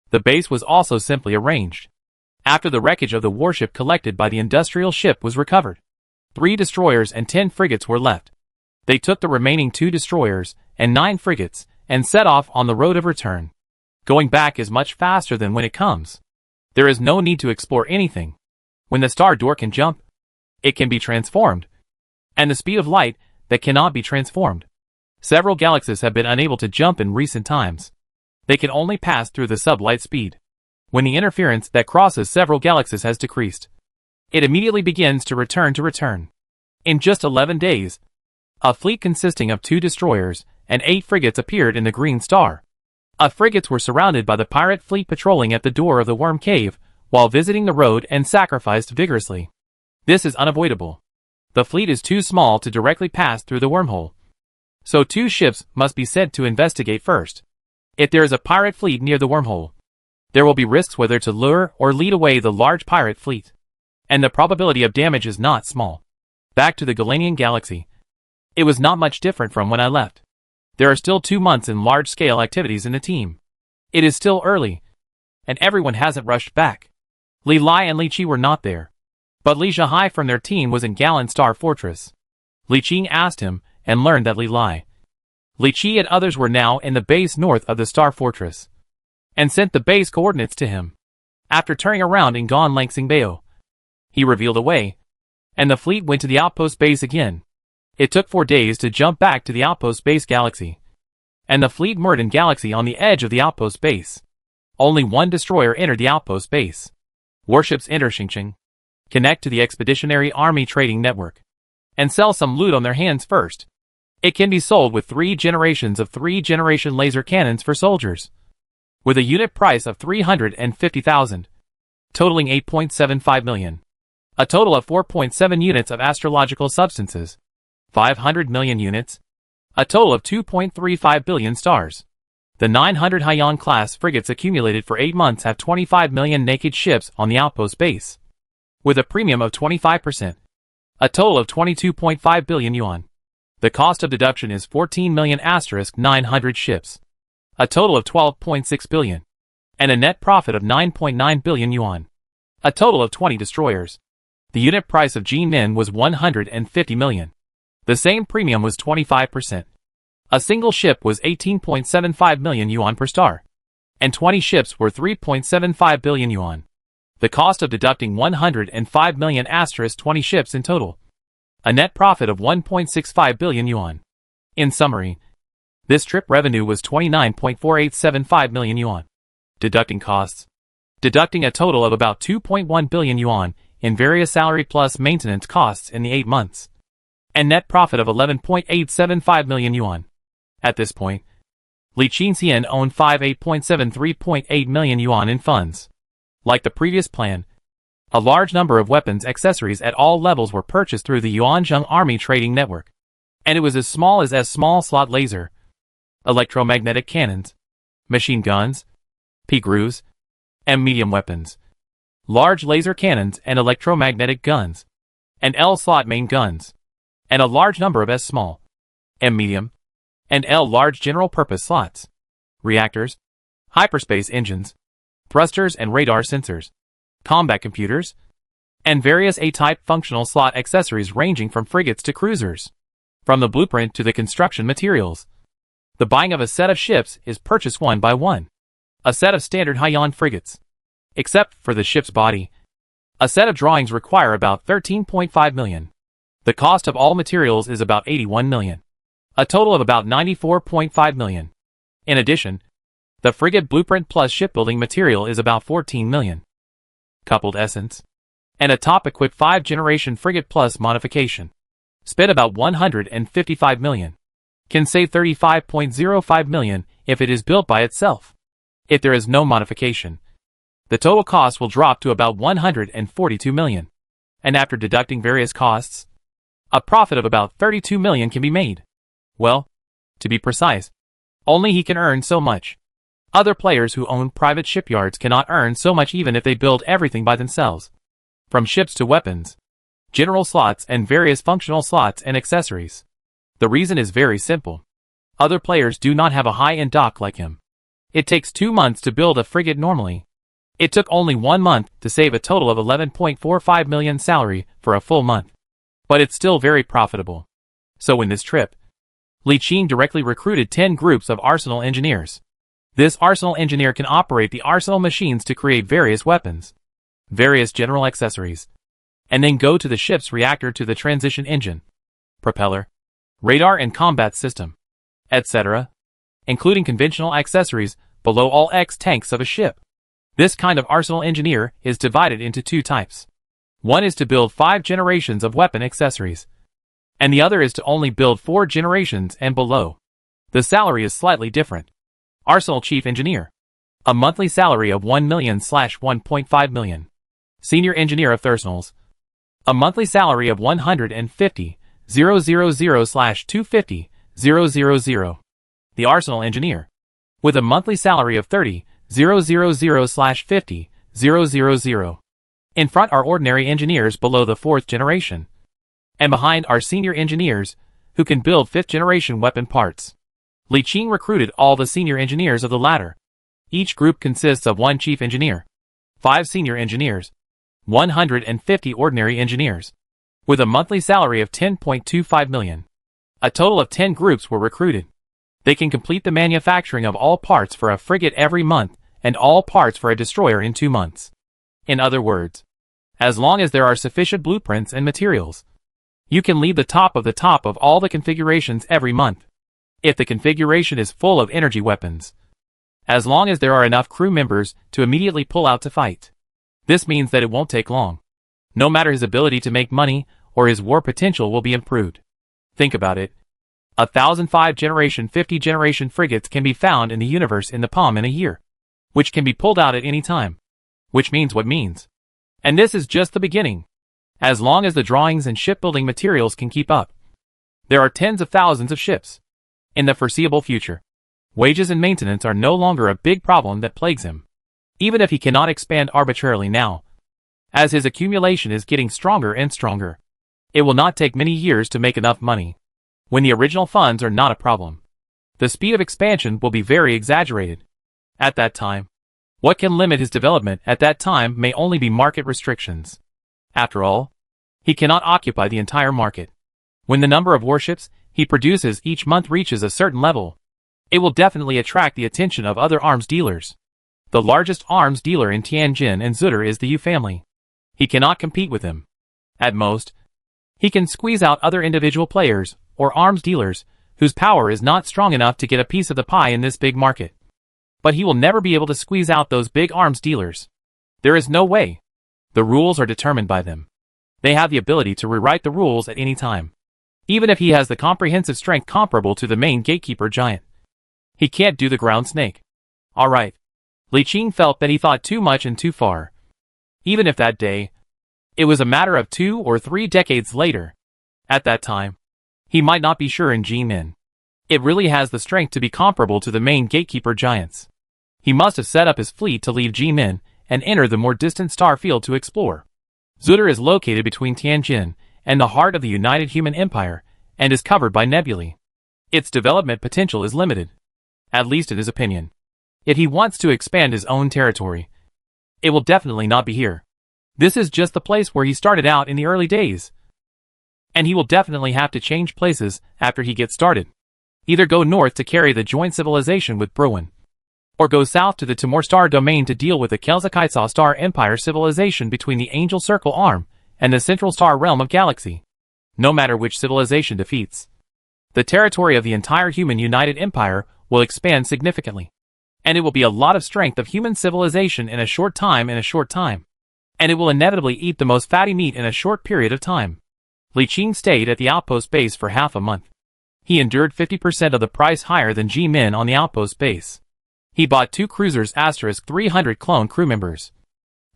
The base was also simply arranged. After the wreckage of the warship collected by the industrial ship was recovered, 3 destroyers and 10 frigates were left. They took the remaining 2 destroyers and 9 frigates and set off on the road of return. Going back is much faster than when it comes. There is no need to explore anything. When the star door can jump, it can be transformed. And the speed of light that cannot be transformed. Several galaxies have been unable to jump in recent times. They can only pass through the sublight speed. When the interference that crosses several galaxies has decreased, it immediately begins to return. In just 11 days, a fleet consisting of 2 destroyers and 8 frigates appeared in the Green Star. Frigates were surrounded by the pirate fleet patrolling at the door of the Worm Cave while visiting the road and sacrificed vigorously. This is unavoidable. The fleet is too small to directly pass through the wormhole. So 2 ships must be sent to investigate first. If there is a pirate fleet near the wormhole, there will be risks whether to lure or lead away the large pirate fleet. And the probability of damage is not small. Back to the Galanian galaxy. It was not much different from when I left. There are still 2 months in large-scale activities in the team. It is still early, and everyone hasn't rushed back. Li Lai and Li Qi were not there, but Li Zhihai from their team was in Galan Star Fortress. Li Qing asked him and learned that Li Lai, Li Qi and others were now in the base north of the Star Fortress, and sent the base coordinates to him. After turning around in Gon Langsing Bayo, he revealed a way, and the fleet went to the outpost base again. It took 4 days to jump back to the outpost base galaxy, and the fleet moored in galaxy on the edge of the outpost base. Only 1 destroyer entered the outpost base. Warships enter Xingqing, connect to the Expeditionary Army Trading Network, and sell some loot on their hands first. It can be sold with 3 generations of 3-generation laser cannons for soldiers, with a unit price of 350,000, totaling 8.75 million. A total of 4.7 units of astrological substances, 500 million units, a total of 2.35 billion stars. The 900 Haiyan class frigates accumulated for 8 months have 25 million naked ships on the outpost base, with a premium of 25%, a total of 22.5 billion yuan. The cost of deduction is 14 million * 900 ships, a total of 12.6 billion, and a net profit of 9.9 billion yuan. A total of 20 destroyers. The unit price of G-Min was 150 million. The same premium was 25%. A single ship was 18.75 million yuan per star, and 20 ships were 3.75 billion yuan. The cost of deducting 105 million * 20 ships in total. A net profit of 1.65 billion yuan. In summary, this trip revenue was 29.4875 million yuan. Deducting costs. Deducting a total of about 2.1 billion yuan in various salary plus maintenance costs in the 8 months. And net profit of 11.875 million yuan. At this point, Li Qingxian owned 58.73.8 million yuan in funds. Like the previous plan, a large number of weapons accessories at all levels were purchased through the Yuanzhong Army Trading Network. And it was as small as small slot laser, electromagnetic cannons, machine guns, P-grooves, and medium weapons, large laser cannons and electromagnetic guns, and L-slot main guns, and a large number of S-small, M-medium, and L-large general-purpose slots, reactors, hyperspace engines, thrusters and radar sensors, combat computers, and various A-type functional slot accessories ranging from frigates to cruisers. From the blueprint to the construction materials, the buying of a set of ships is purchased one by one. A set of standard Haiyan frigates, except for the ship's body, a set of drawings require about 13.5 million. The cost of all materials is about 81 million. A total of about 94.5 million. In addition, the frigate blueprint plus shipbuilding material is about 14 million. Coupled essence, and a top-equipped 5th-generation frigate plus modification, spent about 155 million. Can save 35.05 million if it is built by itself. If there is no modification, the total cost will drop to about 142 million. And after deducting various costs, a profit of about 32 million can be made. Well, to be precise, only he can earn so much. Other players who own private shipyards cannot earn so much even if they build everything by themselves. From ships to weapons, general slots and various functional slots and accessories. The reason is very simple. Other players do not have a high-end dock like him. It takes 2 months to build a frigate normally. It took only 1 month to save a total of 11.45 million salary for a full month. But it's still very profitable. So in this trip, Li Qing directly recruited 10 groups of arsenal engineers. This arsenal engineer can operate the arsenal machines to create various weapons, various general accessories, and then go to the ship's reactor to the transition engine, propeller, radar and combat system, etc., including conventional accessories below all X tanks of a ship. This kind of arsenal engineer is divided into 2 types. One is to build 5 generations of weapon accessories, and the other is to only build 4 generations and below. The salary is slightly different. Arsenal Chief Engineer. A monthly salary of 1 million/1.5 million. Senior Engineer of Arsenals. A monthly salary of 150,000/250,000. The Arsenal Engineer. With a monthly salary of 30,000/50,000. In front are ordinary engineers below the 4th generation. And behind are senior engineers, who can build 5th generation weapon parts. Li Qing recruited all the senior engineers of the latter. Each group consists of 1 chief engineer, 5 senior engineers, 150 ordinary engineers, with a monthly salary of 10.25 million. A total of 10 groups were recruited. They can complete the manufacturing of all parts for a frigate every month, and all parts for a destroyer in 2 months. In other words, as long as there are sufficient blueprints and materials, you can lead the top of all the configurations every month. If the configuration is full of energy weapons, as long as there are enough crew members to immediately pull out to fight. This means that it won't take long. No matter his ability to make money, or his war potential will be improved. Think about it. 1,005 generation 50 generation frigates can be found in the universe in the palm in a year, which can be pulled out at any time. Which means what means. And this is just the beginning. As long as the drawings and shipbuilding materials can keep up, there are tens of thousands of ships. In the foreseeable future, wages and maintenance are no longer a big problem that plagues him. Even if he cannot expand arbitrarily now, as his accumulation is getting stronger and stronger, it will not take many years to make enough money. When the original funds are not a problem, the speed of expansion will be very exaggerated. At that time, what can limit his development at that time may only be market restrictions. After all, he cannot occupy the entire market. When the number of warships he produces each month reaches a certain level, it will definitely attract the attention of other arms dealers. The largest arms dealer in Tianjin and Zutter is the Yu family. He cannot compete with him. At most, he can squeeze out other individual players, or arms dealers, whose power is not strong enough to get a piece of the pie in this big market. But he will never be able to squeeze out those big arms dealers. There is no way. The rules are determined by them. They have the ability to rewrite the rules at any time. Even if he has the comprehensive strength comparable to the main gatekeeper giant, he can't do the ground snake. Alright. Li Qing felt that he thought too much and too far. Even if that day, it was a matter of 2 or 3 decades later. At that time, he might not be sure in G-Min. It really has the strength to be comparable to the main gatekeeper giants. He must have set up his fleet to leave G-Min and enter the more distant star field to explore. Zutter is located between Tianjin and the heart of the United Human Empire, and is covered by nebulae. Its development potential is limited, at least in his opinion. If he wants to expand his own territory, it will definitely not be here. This is just the place where he started out in the early days. And he will definitely have to change places after he gets started. Either go north to carry the joint civilization with Bruin, or go south to the Timor Star domain to deal with the Kelzakaitsa Star Empire civilization between the Angel Circle arm and the Central Star Realm of Galaxy. No matter which civilization defeats, the territory of the entire human United Empire will expand significantly. And it will be a lot of strength of human civilization in a short time. And it will inevitably eat the most fatty meat in a short period of time. Li Qing stayed at the outpost base for half a month. He endured 50% of the price higher than G-Min on the outpost base. He bought 2 cruisers *300 clone crew members,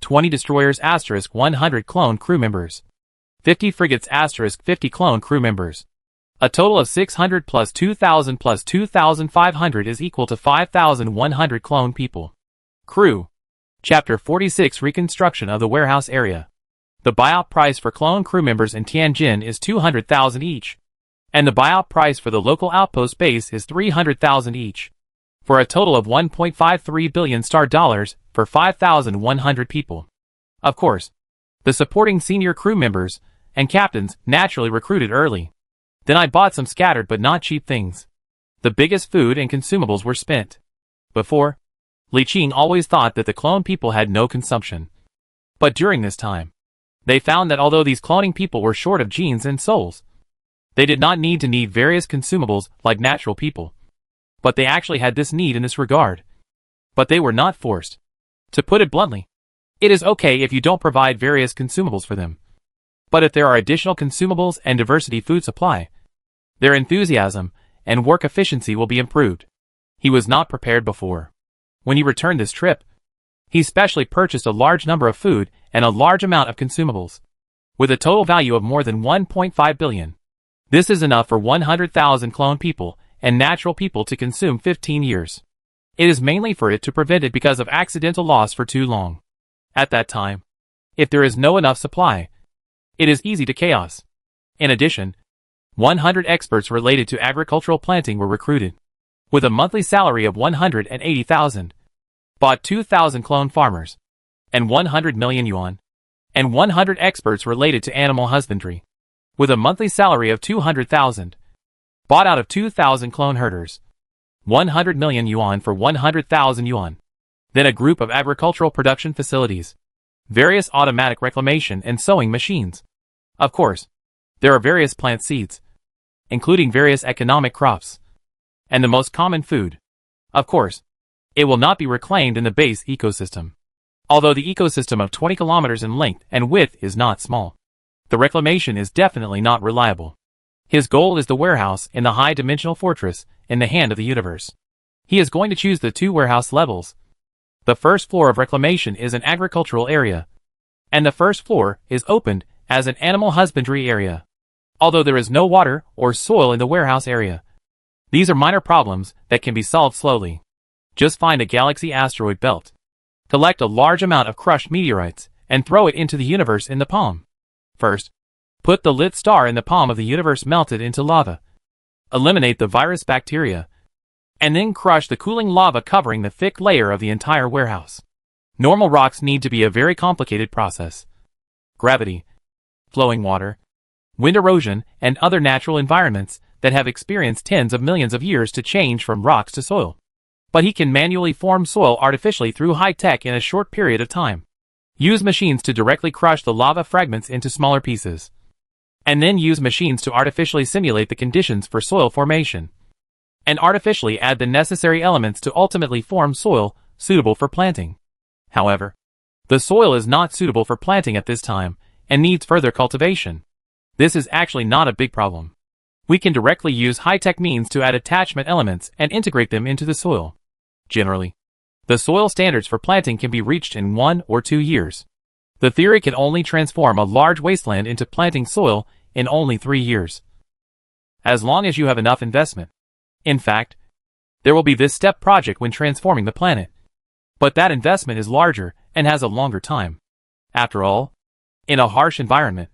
20 destroyers *100 clone crew members, 50 frigates *50 clone crew members, A total of 600 plus 2,000 plus 2,500 is equal to 5,100 clone people. Crew. Chapter 46 Reconstruction of the Warehouse Area. The buyout price for clone crew members in Tianjin is 200,000 each, and the buyout price for the local outpost base is 300,000 each, for a total of 1.53 billion star dollars for 5,100 people. Of course, the supporting senior crew members and captains naturally recruited early. Then I bought some scattered but not cheap things. The biggest food and consumables were spent. Before, Li Qing always thought that the clone people had no consumption. But during this time, they found that although these cloning people were short of genes and souls, they did not need various consumables like natural people. But they actually had this need in this regard. But they were not forced. To put it bluntly, it is okay if you don't provide various consumables for them. But if there are additional consumables and diversity food supply, their enthusiasm and work efficiency will be improved. He was not prepared before. When he returned this trip, he specially purchased a large number of food and a large amount of consumables, with a total value of more than 1.5 billion. This is enough for 100,000 clone people and natural people to consume 15 years. It is mainly for it to prevent it because of accidental loss for too long. At that time, if there is no enough supply, it is easy to chaos. In addition, 100 experts related to agricultural planting were recruited, with a monthly salary of 180,000, bought 2,000 clone farmers, and 100 million yuan, and 100 experts related to animal husbandry, with a monthly salary of 200,000, bought out of 2,000 clone herders, 100 million yuan for 100,000 yuan. Then a group of agricultural production facilities, various automatic reclamation and sowing machines. Of course, there are various plant seeds, including various economic crops, and the most common food. Of course, it will not be reclaimed in the base ecosystem. Although the ecosystem of 20 kilometers in length and width is not small, the reclamation is definitely not reliable. His goal is the warehouse in the high-dimensional fortress in the hand of the universe. He is going to choose the 2 warehouse levels. The first floor of reclamation is an agricultural area, and the first floor is opened as an animal husbandry area. Although there is no water or soil in the warehouse area, these are minor problems that can be solved slowly. Just find a galaxy asteroid belt, collect a large amount of crushed meteorites, and throw it into the universe in the palm. First, put the lit star in the palm of the universe melted into lava. Eliminate the virus bacteria, and then crush the cooling lava covering the thick layer of the entire warehouse. Normal rocks need to be a very complicated process. Gravity, flowing water, wind erosion, and other natural environments that have experienced tens of millions of years to change from rocks to soil. But he can manually form soil artificially through high-tech in a short period of time. Use machines to directly crush the lava fragments into smaller pieces, and then use machines to artificially simulate the conditions for soil formation, and artificially add the necessary elements to ultimately form soil suitable for planting. However, the soil is not suitable for planting at this time and needs further cultivation. This is actually not a big problem. We can directly use high-tech means to add attachment elements and integrate them into the soil. Generally, the soil standards for planting can be reached in 1 or 2 years. The theory can only transform a large wasteland into planting soil in only 3 years, as long as you have enough investment. In fact, there will be this step project when transforming the planet, but that investment is larger and has a longer time. After all, in a harsh environment,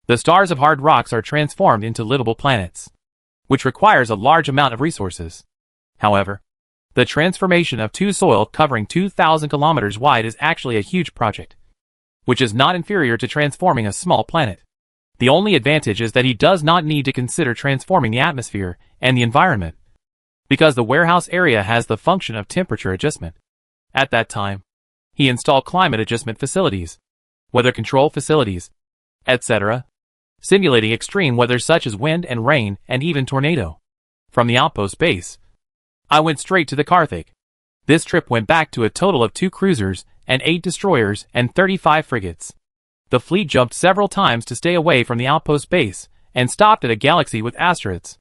the stars of hard rocks are transformed into livable planets, which requires a large amount of resources. However, the transformation of 2 soil covering 2,000 kilometers wide is actually a huge project, which is not inferior to transforming a small planet. The only advantage is that he does not need to consider transforming the atmosphere and the environment, because the warehouse area has the function of temperature adjustment. At that time, he installed climate adjustment facilities, weather control facilities, etc., simulating extreme weather such as wind and rain and even tornado. From the outpost base, I went straight to the Karthik. This trip went back to a total of 2 cruisers and 8 destroyers and 35 frigates. The fleet jumped several times to stay away from the outpost base and stopped at a galaxy with asteroids.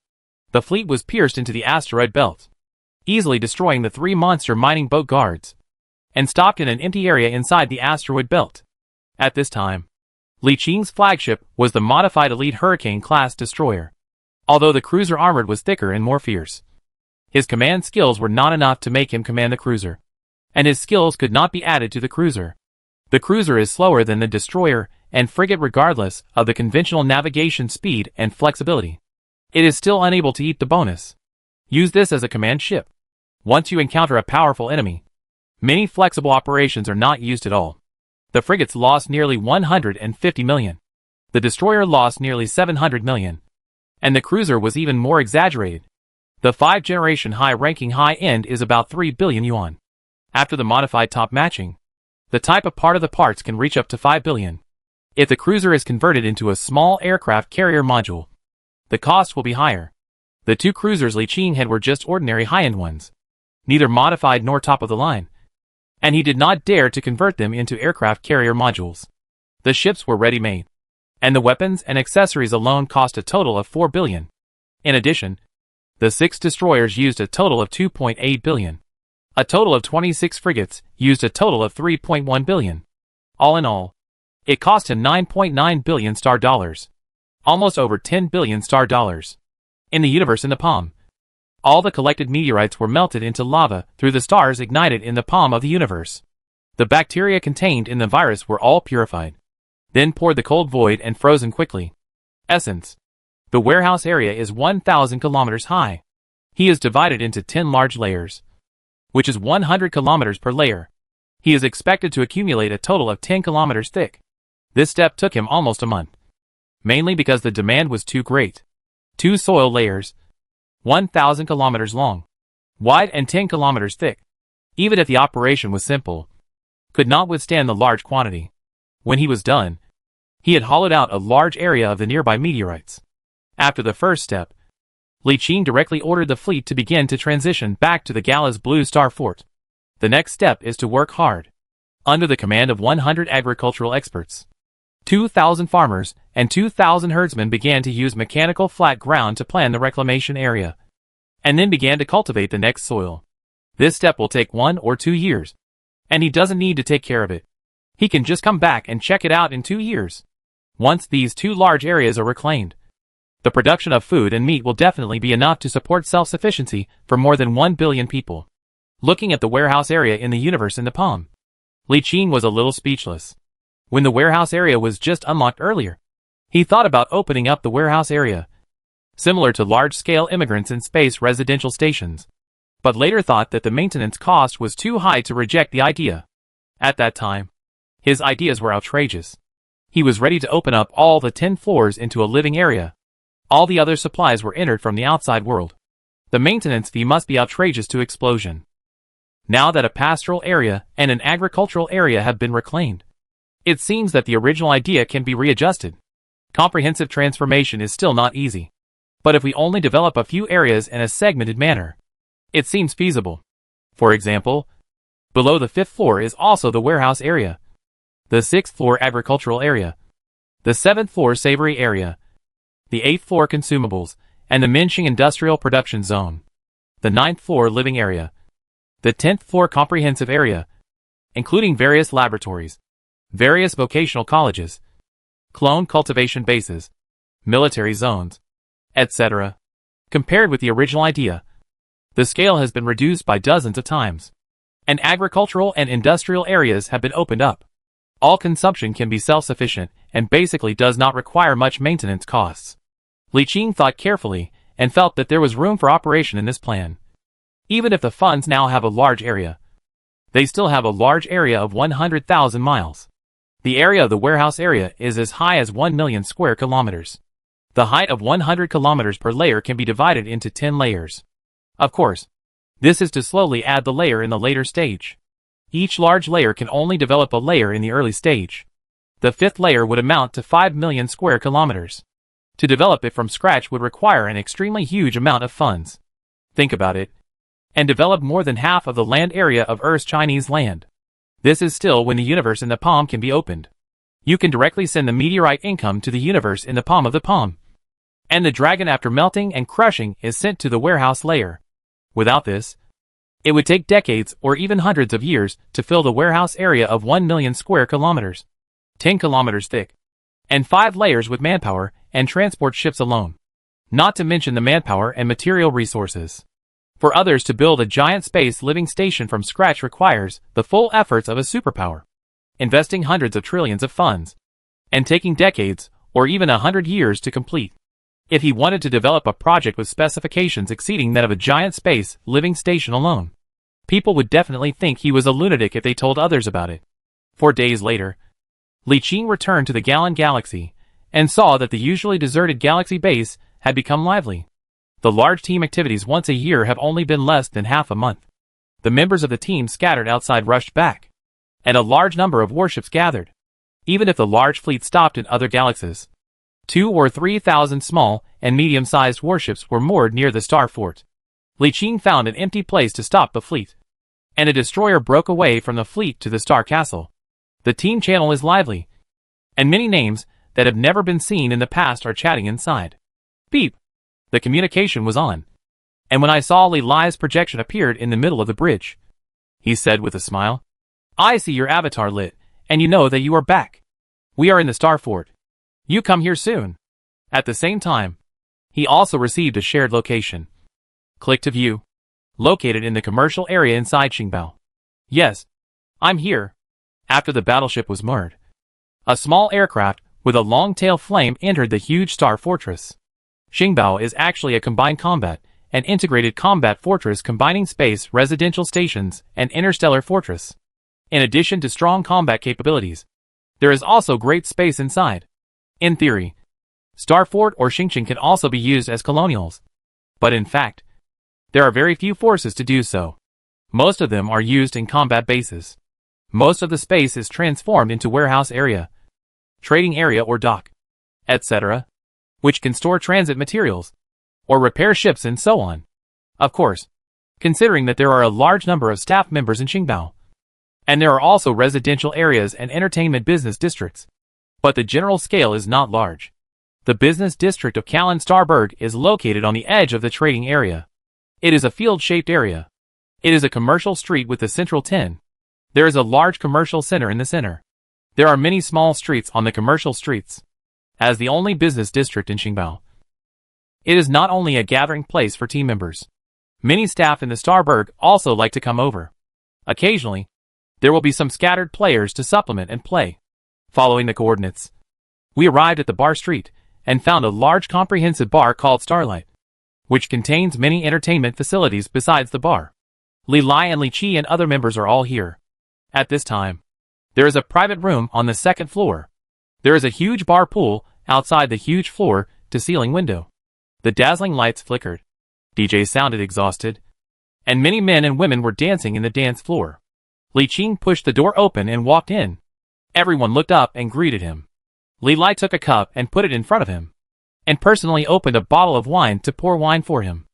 The fleet was pierced into the asteroid belt, easily destroying the 3 monster mining boat guards, and stopped in an empty area inside the asteroid belt. At this time, Li Qing's flagship was the modified elite Hurricane-class destroyer. although the cruiser armored was thicker and more fierce. His command skills were not enough to make him command the cruiser, and his skills could not be added to the cruiser. The cruiser is slower than the destroyer and frigate regardless of the conventional navigation speed and flexibility. It is still unable to eat the bonus. Use this as a command ship. Once you encounter a powerful enemy, many flexible operations are not used at all. The frigates lost nearly 150 million. The destroyer lost nearly 700 million. And the cruiser was even more exaggerated. The 5th-generation high-ranking high-end is about 3 billion yuan. After the modified top matching, the type of part of the parts can reach up to 5 billion. If the cruiser is converted into a small aircraft carrier module, the cost will be higher. The two cruisers Li Qing had were just ordinary high-end ones, neither modified nor top of the line, and he did not dare to convert them into aircraft carrier modules. The ships were ready-made, and the weapons and accessories alone cost a total of 4 billion. In addition, the 6 destroyers used a total of 2.8 billion. A total of 26 frigates used a total of 3.1 billion. All in all, it cost him 9.9 billion star dollars. Almost over 10 billion star dollars. In the universe in the palm, all the collected meteorites were melted into lava through the stars ignited in the palm of the universe. The bacteria contained in the virus were all purified, then poured the cold void and frozen quickly. Essence. The warehouse area is 1,000 kilometers high. He is divided into 10 large layers, which is 100 kilometers per layer. He is expected to accumulate a total of 10 kilometers thick. This step took him almost a month, mainly because the demand was too great. 2 soil layers, 1,000 kilometers long, wide and 10 kilometers thick, even if the operation was simple, could not withstand the large quantity. When he was done, he had hollowed out a large area of the nearby meteorites. After the first step, Li Qing directly ordered the fleet to begin to transition back to the Gala's Blue Star Fort. The next step is to work hard, under the command of 100 agricultural experts. 2,000 farmers and 2,000 herdsmen began to use mechanical flat ground to plan the reclamation area, and then began to cultivate the next soil. This step will take 1 or 2 years, and he doesn't need to take care of it. He can just come back and check it out in 2 years. Once these 2 large areas are reclaimed, the production of food and meat will definitely be enough to support self-sufficiency for more than 1 billion people. Looking at the warehouse area in the universe in the palm, Li Qing was a little speechless. When the warehouse area was just unlocked earlier, he thought about opening up the warehouse area, similar to large-scale immigrants in space residential stations, but later thought that the maintenance cost was too high to reject the idea. At that time, his ideas were outrageous. He was ready to open up all the 10 floors into a living area. All the other supplies were entered from the outside world. The maintenance fee must be outrageous to explosion. Now that a pastoral area and an agricultural area have been reclaimed, it seems that the original idea can be readjusted. Comprehensive transformation is still not easy, but if we only develop a few areas in a segmented manner, it seems feasible. For example, below the 5th floor is also the warehouse area, the 6th floor agricultural area, the 7th floor savory area, the 8th floor consumables, and the Minxing industrial production zone, the 9th floor living area, the 10th floor comprehensive area, including various laboratories, various vocational colleges, clone cultivation bases, military zones, etc. Compared with the original idea, the scale has been reduced by dozens of times, and agricultural and industrial areas have been opened up. All consumption can be self-sufficient and basically does not require much maintenance costs. Li Qing thought carefully and felt that there was room for operation in this plan. Even if the funds now have a large area, they still have a large area of 100,000 miles. The area of the warehouse area is as high as 1 million square kilometers. The height of 100 kilometers per layer can be divided into 10 layers. Of course, this is to slowly add the layer in the later stage. Each large layer can only develop a layer in the early stage. The 5th layer would amount to 5 million square kilometers. To develop it from scratch would require an extremely huge amount of funds. Think about it. And develop more than half of the land area of Earth's Chinese land. This is still when the universe in the palm can be opened. You can directly send the meteorite income to the universe in the palm of the palm. And the dragon after melting and crushing is sent to the warehouse layer. Without this, it would take decades or even hundreds of years to fill the warehouse area of 1 million square kilometers, 10 kilometers thick, and 5 layers with manpower and transport ships alone. not to mention the manpower and material resources. For others to build a giant space living station from scratch requires the full efforts of a superpower, investing hundreds of trillions of funds, and taking decades or even 100 years to complete. If he wanted to develop a project with specifications exceeding that of a giant space living station alone, people would definitely think he was a lunatic if they told others about it. 4 days later, Li Qing returned to the Gallon Galaxy and saw that the usually deserted galaxy base had become lively. The large team activities once a year have only been less than half a month. The members of the team scattered outside rushed back, and a large number of warships gathered. Even if the large fleet stopped in other galaxies, 2,000 or 3,000 small and medium-sized warships were moored near the star fort. Li Qing found an empty place to stop the fleet, and a destroyer broke away from the fleet to the star castle. The team channel is lively, and many names that have never been seen in the past are chatting inside. Beep! The communication was on, and when I saw Li Lai's projection appeared in the middle of the bridge, he said with a smile, "I see your avatar lit, and you know that you are back. We are in the star fort. You come here soon." At the same time, he also received a shared location. Click to view. Located in the commercial area inside Qingbao. Yes, I'm here. After the battleship was moored, a small aircraft with a long tail flame entered the huge star fortress. Qingbao is actually a combined combat and integrated combat fortress combining space, residential stations, and interstellar fortress. In addition to strong combat capabilities, there is also great space inside. In theory, Star Fort or Xingqiang can also be used as colonials. But in fact, there are very few forces to do so. Most of them are used in combat bases. Most of the space is transformed into warehouse area, trading area or dock, etc., which can store transit materials, or repair ships and so on. Of course, considering that there are a large number of staff members in Qingbao, and there are also residential areas and entertainment business districts. But the general scale is not large. The business district of Kallen Starberg is located on the edge of the trading area. It is a field-shaped area. It is a commercial street with the central 10. There is a large commercial center in the center. There are many small streets on the commercial streets. As the only business district in Qingbao, it is not only a gathering place for team members. Many staff in the Starberg also like to come over. Occasionally, there will be some scattered players to supplement and play. Following the coordinates, we arrived at the bar street and found a large comprehensive bar called Starlight, which contains many entertainment facilities besides the bar. Li Lai and Li Qi and other members are all here. At this time, there is a private room on the second floor. There is a huge bar pool outside the huge floor-to-ceiling window. The dazzling lights flickered. DJ sounded exhausted, and many men and women were dancing in the dance floor. Li Qing pushed the door open and walked in. Everyone looked up and greeted him. Li Lai took a cup and put it in front of him, and personally opened a bottle of wine to pour wine for him.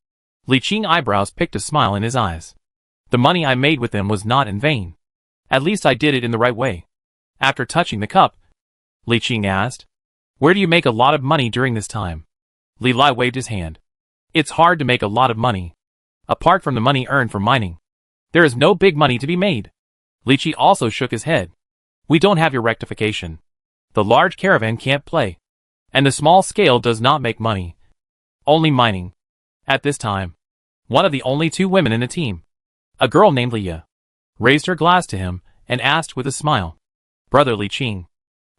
Li Qing's eyebrows picked a smile in his eyes. The money I made with them was not in vain. At least I did it in the right way. After touching the cup, Li Qing asked, "Where do you make a lot of money during this time?" Li Lai waved his hand. "It's hard to make a lot of money. Apart from the money earned from mining, there is no big money to be made." Li Qi also shook his head. "We don't have your rectification. The large caravan can't play, and the small scale does not make money. Only mining." At this time, one of the only 2 women in the team, a girl named Leah, raised her glass to him and asked with a smile, "Brother Li Qing,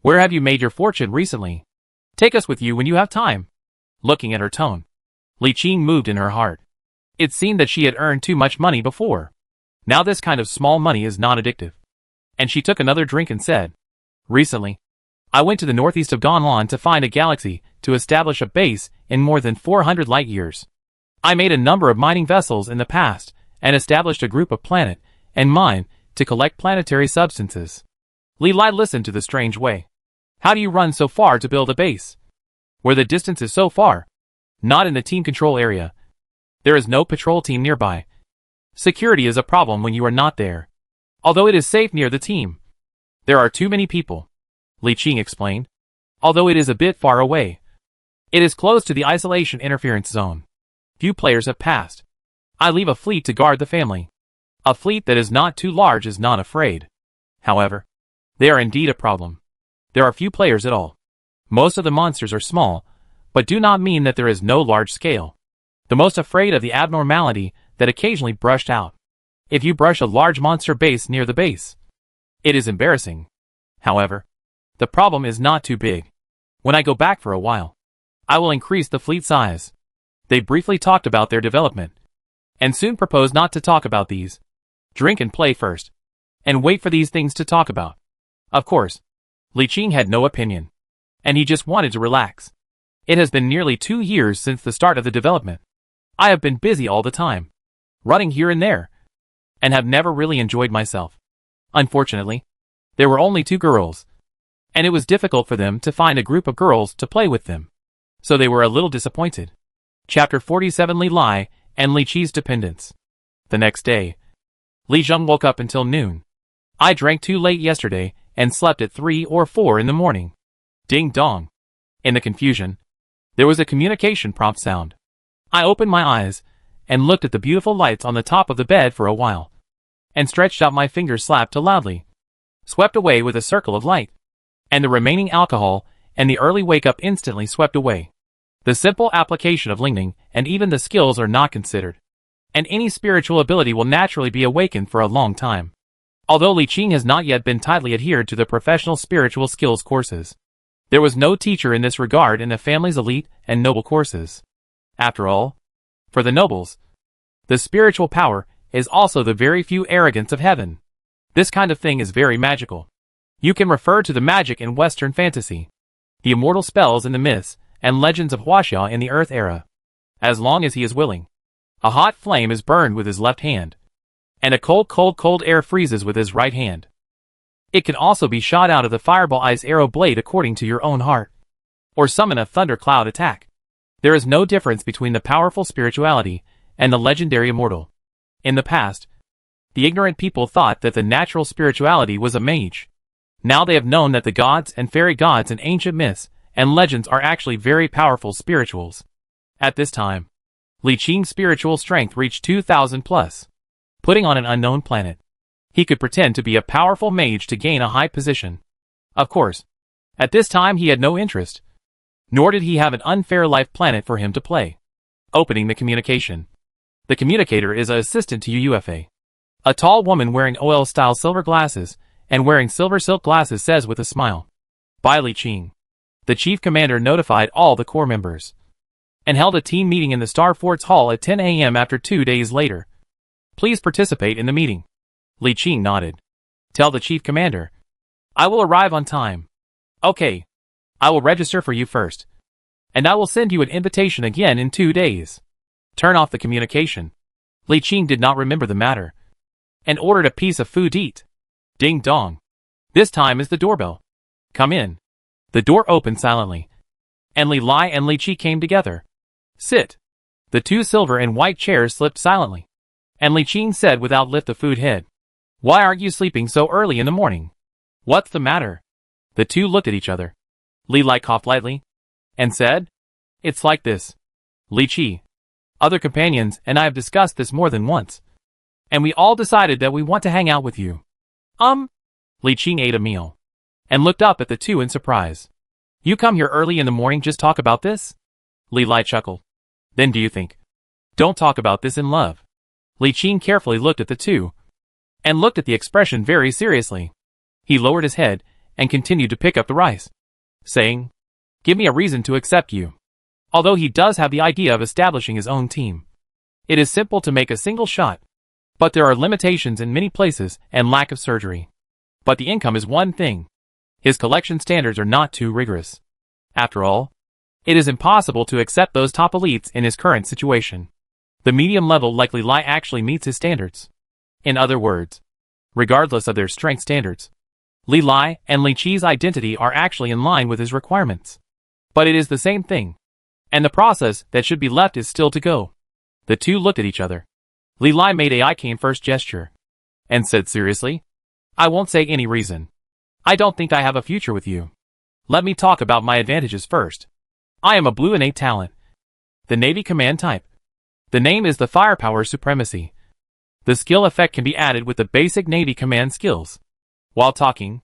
where have you made your fortune recently? Take us with you when you have time." Looking at her tone, Li Qing moved in her heart. It seemed that she had earned too much money before. Now this kind of small money is not addictive. And she took another drink and said, "Recently, I went to the northeast of Ganlan to find a galaxy to establish a base in more than 400 light years. I made a number of mining vessels in the past and established a group of planet and mine to collect planetary substances." Li Lai listened to the strange way. "How do you run so far to build a base? Where the distance is so far? Not in the team control area. There is no patrol team nearby. Security is a problem when you are not there. Although it is safe near the team, there are too many people," Li Qing explained. "Although it is a bit far away, it is close to the isolation interference zone. Few players have passed. I leave a fleet to guard the family. A fleet that is not too large is not afraid. However, they are indeed a problem. There are few players at all. Most of the monsters are small, but do not mean that there is no large scale. The most afraid of the abnormality that occasionally brushed out. If you brush a large monster base near the base, it is embarrassing. However, the problem is not too big. When I go back for a while, I will increase the fleet size. They briefly talked about their development, and soon proposed not to talk about these. Drink and play first, and wait for these things to talk about. Of course, Li Qing had no opinion, and he just wanted to relax. It has been nearly 2 years since the start of the development. I have been busy all the time, running here and there, and have never really enjoyed myself. Unfortunately, there were only 2 girls, and it was difficult for them to find a group of girls to play with them. So they were a little disappointed. Chapter 47 Li Lai and Li Qi's Dependence. The next day, Li Zheng woke up until noon. I drank too late yesterday and slept at 3 or 4 in the morning. Ding dong. In the confusion, there was a communication prompt sound. I opened my eyes and looked at the beautiful lights on the top of the bed for a while, and stretched out my fingers slapped to loudly, swept away with a circle of light, and the remaining alcohol and the early wake-up instantly swept away. The simple application of Lingning and even the skills are not considered, and any spiritual ability will naturally be awakened for a long time. Although Li Qing has not yet been tightly adhered to the professional spiritual skills courses, there was no teacher in this regard in the family's elite and noble courses. After all, for the nobles, the spiritual power is also the very few arrogance of heaven. This kind of thing is very magical. You can refer to the magic in Western fantasy, the immortal spells in the myths, and legends of Huaxia in the Earth era. As long as he is willing, a hot flame is burned with his left hand, and a cold air freezes with his right hand. It can also be shot out of the fireball eye's arrow blade according to your own heart, or summon a thundercloud attack. There is no difference between the powerful spirituality and the legendary immortal. In the past, the ignorant people thought that the natural spirituality was a mage. Now they have known that the gods and fairy gods in ancient myths and legends are actually very powerful spirituals. At this time, Li Qing's spiritual strength reached 2,000 plus. Putting on an unknown planet, he could pretend to be a powerful mage to gain a high position. Of course, at this time he had no interest, nor did he have an unfair life planet for him to play. Opening the communication. The communicator is an assistant to UFA. A tall woman wearing OL-style silver glasses and wearing silver silk glasses says with a smile, "By Li Qing." The chief commander notified all the corps members and held a team meeting in the Star Forts Hall at 10 a.m. after 2 days later. Please participate in the meeting. Li Qing nodded. Tell the chief commander, I will arrive on time. Okay. I will register for you first, and I will send you an invitation again in 2 days. Turn off the communication. Li Qing did not remember the matter, and ordered a piece of food to eat. Ding dong. This time is the doorbell. Come in. The door opened silently, and Li Lai and Li Qi came together. Sit. The 2 silver and white chairs slipped silently, and Li Qing said without lift of food head, Why aren't you sleeping so early in the morning? What's the matter? The 2 looked at each other. Li Lai coughed lightly, and said, It's like this. Li Qi, other companions and I have discussed this more than once, and we all decided that we want to hang out with you. Li Qing ate a meal, and looked up at the 2 in surprise. You come here early in the morning just talk about this? Li Lai chuckled. Then do you think? Don't talk about this in love. Li Qing carefully looked at the 2, and looked at the expression very seriously. He lowered his head, and continued to pick up the rice, saying, Give me a reason to accept you. Although he does have the idea of establishing his own team, it is simple to make a single shot, but there are limitations in many places and lack of surgery. But the income is one thing. His collection standards are not too rigorous. After all, it is impossible to accept those top elites in his current situation. The medium level like Li Lai actually meets his standards. In other words, regardless of their strength standards, Li Lai and Li Qi's identity are actually in line with his requirements. But it is the same thing, and the process that should be left is still to go. The 2 looked at each other. Li Lai made a I came first gesture, and said seriously, I won't say any reason. I don't think I have a future with you. Let me talk about my advantages first. I am a blue innate talent, the Navy command type. The name is the Firepower Supremacy. The skill effect can be added with the basic Navy command skills. While talking,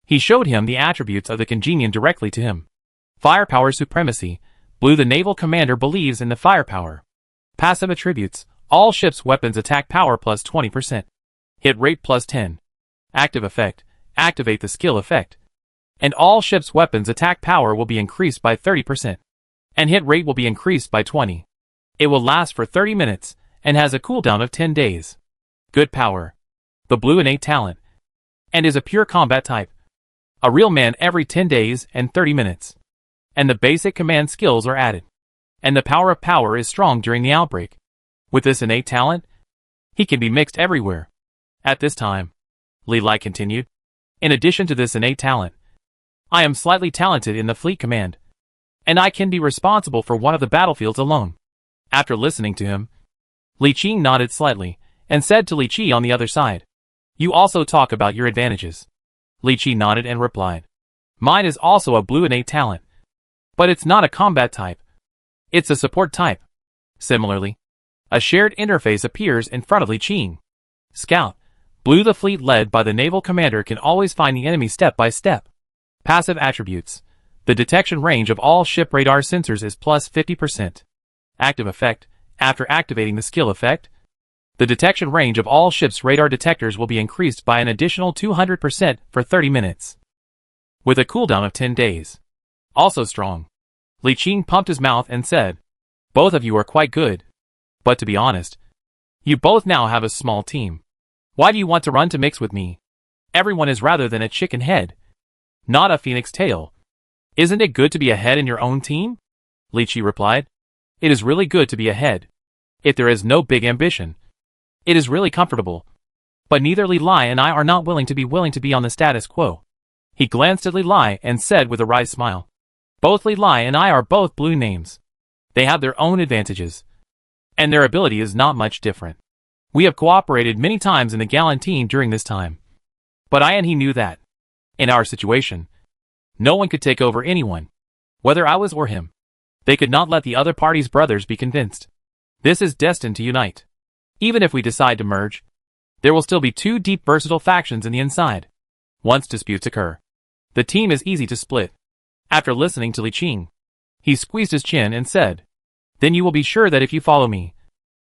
he showed him the attributes of the Congenian directly to him. Firepower Supremacy, Blue, the naval commander believes in the firepower. Passive attributes: all ships' weapons attack power plus 20%. Hit rate plus 10. Active effect: activate the skill effect. And all ships' weapons attack power will be increased by 30%. And hit rate will be increased by 20. It will last for 30 minutes, and has a cooldown of 10 days. Good power. The blue innate talent. And is a pure combat type. A real man every 10 days and 30 minutes. And the basic command skills are added. And the power of power is strong during the outbreak. With this innate talent, he can be mixed everywhere. At this time, Li Lai continued, in addition to this innate talent, I am slightly talented in the fleet command. And I can be responsible for one of the battlefields alone. After listening to him, Li Qing nodded slightly, and said to Li Qi on the other side, you also talk about your advantages. Li Qi nodded and replied, mine is also a blue innate talent. But it's not a combat type. It's a support type. Similarly, a shared interface appears in front of Li Qing. Scout. Blue, the fleet led by the naval commander, can always find the enemy step by step. Passive attributes. The detection range of all ship radar sensors is plus 50%. Active effect. After activating the skill effect, the detection range of all ships' radar detectors will be increased by an additional 200% for 30 minutes. With a cooldown of 10 days. Also strong. Li Qing pumped his mouth and said, both of you are quite good. But to be honest, you both now have a small team. Why do you want to run to mix with me? Everyone is rather than a chicken head. Not a phoenix tail. Isn't it good to be a head in your own team? Li Qi replied. It is really good to be a head. If there is no big ambition. It is really comfortable. But neither Li Lai and I are not willing to be on the status quo. He glanced at Li Lai and said with a wry smile. Both Li Lai and I are both blue names. They have their own advantages. And their ability is not much different. We have cooperated many times in the Gallant team during this time. But I and he knew that. In our situation, no one could take over anyone. Whether I was or him. They could not let the other party's brothers be convinced. This is destined to unite. Even if we decide to merge, there will still be two deep versatile factions in the inside. Once disputes occur, the team is easy to split. After listening to Li Qing, he squeezed his chin and said, then you will be sure that if you follow me,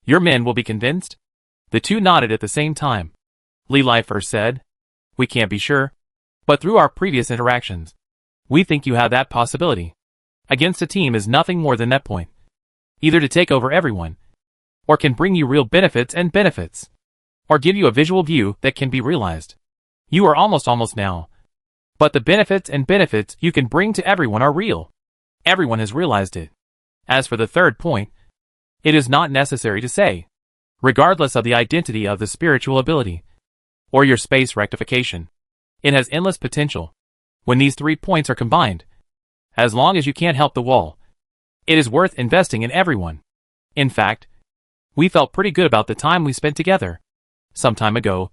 your men will be convinced? The two nodded at the same time. Li Lai first said, we can't be sure. But through our previous interactions, we think you have that possibility. Against a team is nothing more than that point. Either to take over everyone, or can bring you real benefits, or give you a visual view that can be realized. You are almost now. But the benefits you can bring to everyone are real. Everyone has realized it. As for the third point, it is not necessary to say. Regardless of the identity of the spiritual ability, or your space rectification, it has endless potential. When these 3 points are combined, as long as you can't help the wall, it is worth investing in everyone. In fact, we felt pretty good about the time we spent together. Some time ago,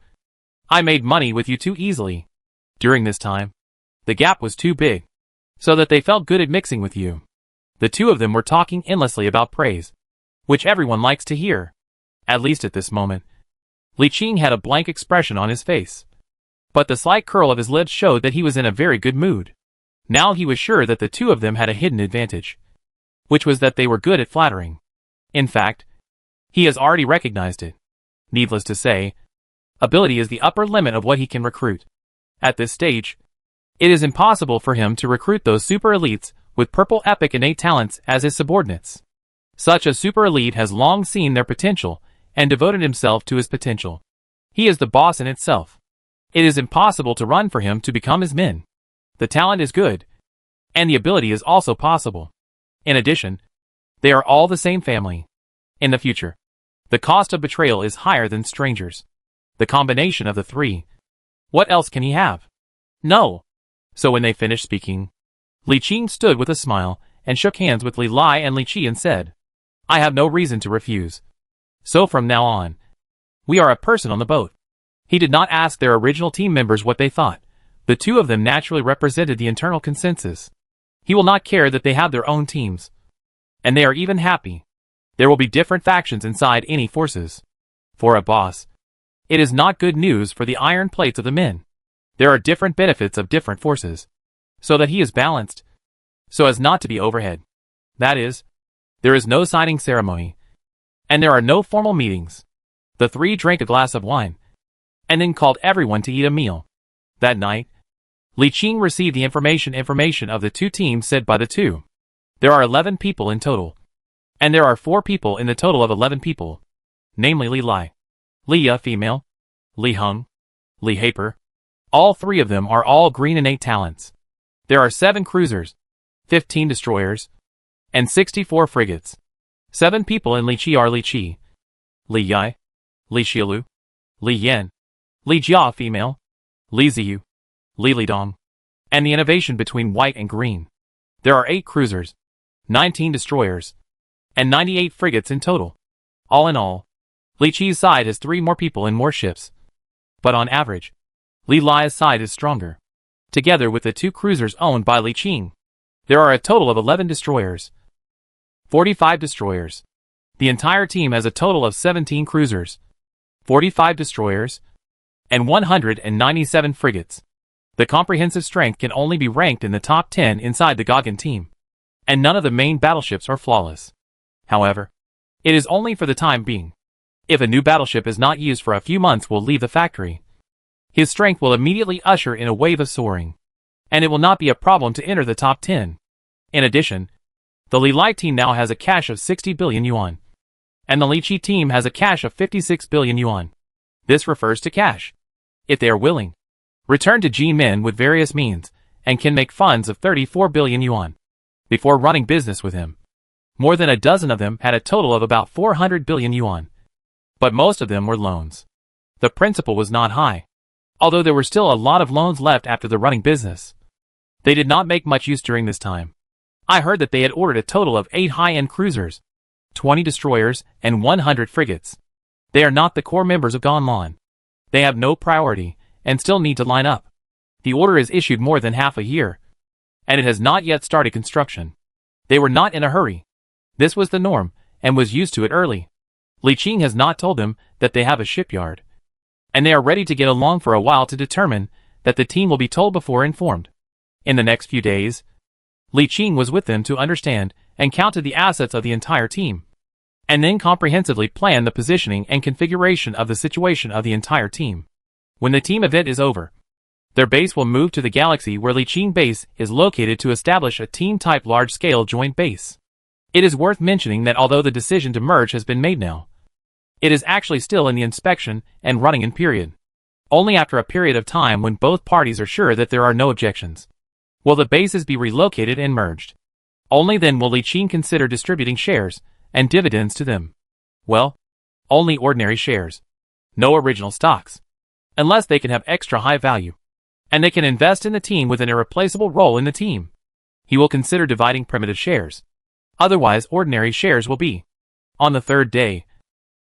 I made money with you too easily. During this time, the gap was too big, so that they felt good at mixing with you. The two of them were talking endlessly about praise, which everyone likes to hear. At least at this moment, Li Qing had a blank expression on his face. But the slight curl of his lips showed that he was in a very good mood. Now he was sure that the two of them had a hidden advantage, which was that they were good at flattering. In fact, he has already recognized it. Needless to say, ability is the upper limit of what he can recruit. At this stage, it is impossible for him to recruit those super elites with purple epic innate talents as his subordinates. Such a super elite has long seen their potential and devoted himself to his potential. He is the boss in itself. It is impossible to run for him to become his men. The talent is good, and the ability is also possible. In addition, they are all the same family. In the future, the cost of betrayal is higher than strangers. The combination of the three. What else can he have? No. So when they finished speaking, Li Qing stood with a smile and shook hands with Li Lai and Li Qi and said, I have no reason to refuse. So from now on, we are a person on the boat. He did not ask their original team members what they thought. The two of them naturally represented the internal consensus. He will not care that they have their own teams. And they are even happy. There will be different factions inside any forces. For a boss, it is not good news for the iron plates of the men. There are different benefits of different forces, so that he is balanced, so as not to be overhead. That is, there is no signing ceremony, and there are no formal meetings. The three drank a glass of wine, and then called everyone to eat a meal. That night, Li Qing received the information of the two teams said by the two. There are 11 people in total, and there are 4 people in the total of 11 people, namely Li Lai, Li Ya female, Li Heng, Li Haper. All 3 of them are all green innate talents. There are 7 cruisers, 15 destroyers, and 64 frigates. 7 people in Li Qi are Li Qi, Li Yai, Li Xiaolu, Li Yan, Li Jia female, Li Ziyu, Li Lidong, and the innovation between white and green. There are 8 cruisers, 19 destroyers, and 98 frigates in total. All in all, Li Qi's side has 3 more people and more ships. But on average, Li Lai's side is stronger. Together with the 2 cruisers owned by Li Qing, there are a total of 11 destroyers, 45 destroyers. The entire team has a total of 17 cruisers, 45 destroyers, and 197 frigates. The comprehensive strength can only be ranked in the top 10 inside the Gagan team, and none of the main battleships are flawless. However, it is only for the time being. If a new battleship is not used for a few months will leave the factory, his strength will immediately usher in a wave of soaring, and it will not be a problem to enter the top 10. In addition, the Li Lai team now has a cash of 60 billion yuan, and the Li Qi team has a cash of 56 billion yuan. This refers to cash. If they are willing, return to Ji Min with various means, and can make funds of 34 billion yuan. Before running business with him, more than a dozen of them had a total of about 400 billion yuan. But most of them were loans. The principal was not high, although there were still a lot of loans left after the running business. They did not make much use during this time. I heard that they had ordered a total of 8 high-end cruisers, 20 destroyers, and 100 frigates. They are not the core members of Ganlan. They have no priority, and still need to line up. The order is issued more than half a year, and it has not yet started construction. They were not in a hurry. This was the norm, and was used to it early. Li Qing has not told them that they have a shipyard, and they are ready to get along for a while to determine that the team will be told before informed. In the next few days, Li Qing was with them to understand and counted the assets of the entire team, and then comprehensively planned the positioning and configuration of the situation of the entire team. When the team event is over, their base will move to the galaxy where Li Qing base is located to establish a team-type large-scale joint base. It is worth mentioning that although the decision to merge has been made now, it is actually still in the inspection and running in period. Only after a period of time when both parties are sure that there are no objections will the bases be relocated and merged. Only then will Li Qing consider distributing shares and dividends to them. Well, only ordinary shares. No original stocks. Unless they can have extra high value, and they can invest in the team with an irreplaceable role in the team. He will consider dividing primitive shares. Otherwise, ordinary shares will be. On the 3rd day,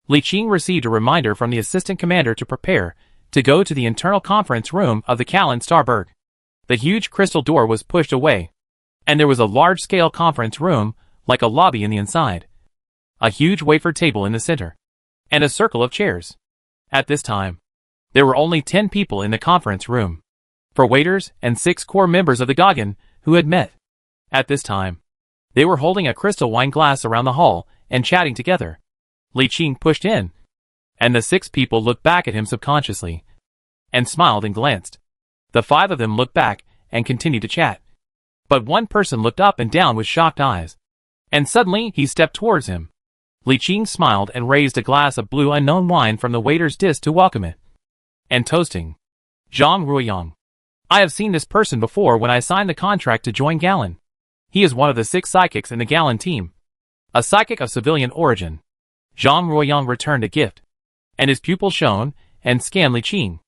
Li Qing received a reminder from the assistant commander to prepare to go to the internal conference room of the Kallen Starberg. The huge crystal door was pushed away, and there was a large-scale conference room, like a lobby in the inside. A huge wafer table in the center, and a circle of chairs. At this time, there were only 10 people in the conference room, 4 waiters and 6 core members of the Gagan who had met. At this time, they were holding a crystal wine glass around the hall and chatting together. Li Qing pushed in, and the 6 people looked back at him subconsciously, and smiled and glanced. The 5 of them looked back and continued to chat. But one person looked up and down with shocked eyes, and suddenly he stepped towards him. Li Qing smiled and raised a glass of blue unknown wine from the waiter's dish to welcome it. And toasting, Zhang Ruoyang. I have seen this person before when I signed the contract to join Galen. He is one of the 6 psychics in the Galen team. A psychic of civilian origin. Zhang Ruoyang returned a gift, and his pupil shone and scanned Li Qing.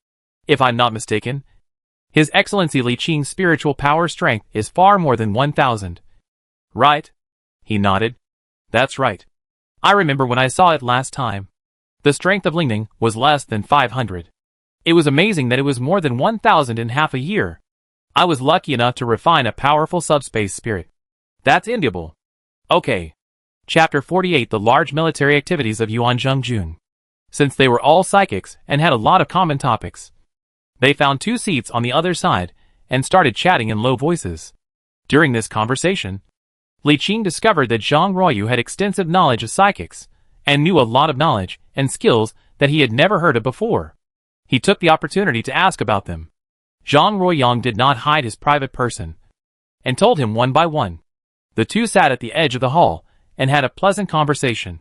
If I'm not mistaken, His Excellency Li Qing's spiritual power strength is far more than 1,000. Right? He nodded. That's right. I remember when I saw it last time. The strength of Lingning was less than 500. It was amazing that it was more than 1,000 in half a year. I was lucky enough to refine a powerful subspace spirit. That's enviable. Okay. Chapter 48: The large military activities of Yuan Zhengjun. Since they were all psychics and had a lot of common topics, they found 2 seats on the other side and started chatting in low voices. During this conversation, Li Qing discovered that Zhang Ruoyu had extensive knowledge of psychics, and knew a lot of knowledge and skills that he had never heard of before. He took the opportunity to ask about them. Zhang Ruoyang did not hide his private person, and told him one by one. The two sat at the edge of the hall, and had a pleasant conversation.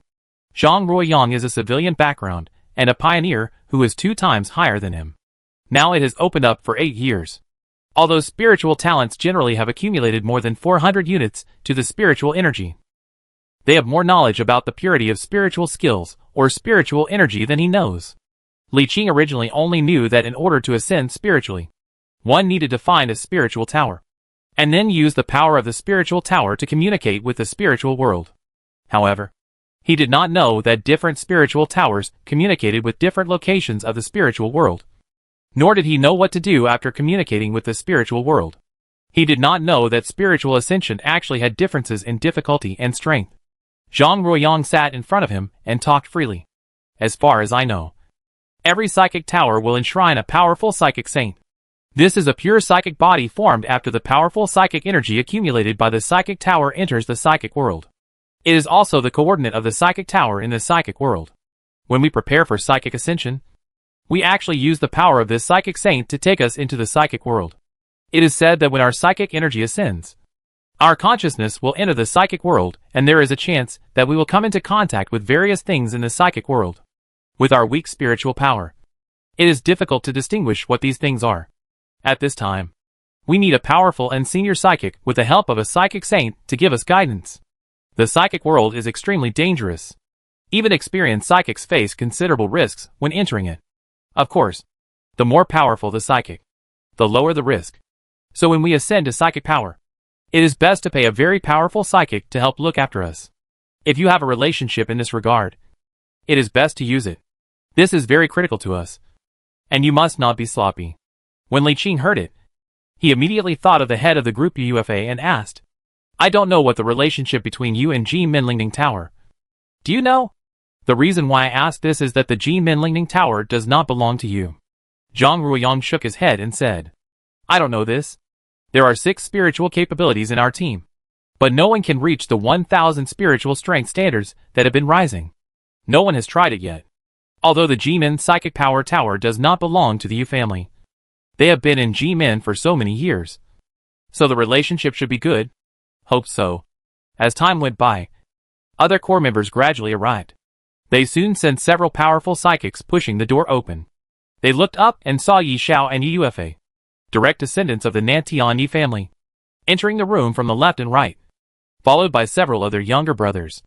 Zhang Ruoyang is a civilian background, and a pioneer who is 2 times higher than him. Now it has opened up for 8 years. Although spiritual talents generally have accumulated more than 400 units to the spiritual energy. They have more knowledge about the purity of spiritual skills, or spiritual energy, than he knows. Li Qing originally only knew that in order to ascend spiritually, one needed to find a spiritual tower, and then use the power of the spiritual tower to communicate with the spiritual world. However, he did not know that different spiritual towers communicated with different locations of the spiritual world. Nor did he know what to do after communicating with the spiritual world. He did not know that spiritual ascension actually had differences in difficulty and strength. Zhang Ruoyang sat in front of him and talked freely. As far as I know, every psychic tower will enshrine a powerful psychic saint. This is a pure psychic body formed after the powerful psychic energy accumulated by the psychic tower enters the psychic world. It is also the coordinate of the psychic tower in the psychic world. When we prepare for psychic ascension, we actually use the power of this psychic saint to take us into the psychic world. It is said that when our psychic energy ascends, our consciousness will enter the psychic world, and there is a chance that we will come into contact with various things in the psychic world. With our weak spiritual power, it is difficult to distinguish what these things are. At this time, we need a powerful and senior psychic with the help of a psychic saint to give us guidance. The psychic world is extremely dangerous. Even experienced psychics face considerable risks when entering it. Of course, the more powerful the psychic, the lower the risk. So when we ascend to psychic power, it is best to pay a very powerful psychic to help look after us. If you have a relationship in this regard, it is best to use it. This is very critical to us. And you must not be sloppy. When Li Qing heard it, he immediately thought of the head of the group UFA and asked, I don't know what the relationship between you and Ji Minlingning Tower. Do you know? The reason why I ask this is that the Ji Minlingning Tower does not belong to you. Zhang Ruoyang shook his head and said, I don't know this. There are 6 spiritual capabilities in our team. But no one can reach the 1000 spiritual strength standards that have been rising. No one has tried it yet. Although the Ji-Min Psychic Power Tower does not belong to the Yu family. They have been in Ji-Min for so many years. So the relationship should be good. Hope so. As time went by, other core members gradually arrived. They soon sent several powerful psychics pushing the door open. They looked up and saw Yi Xiao and Yi Yuefei, direct descendants of the Nantian Yi family, entering the room from the left and right, followed by several of their younger brothers,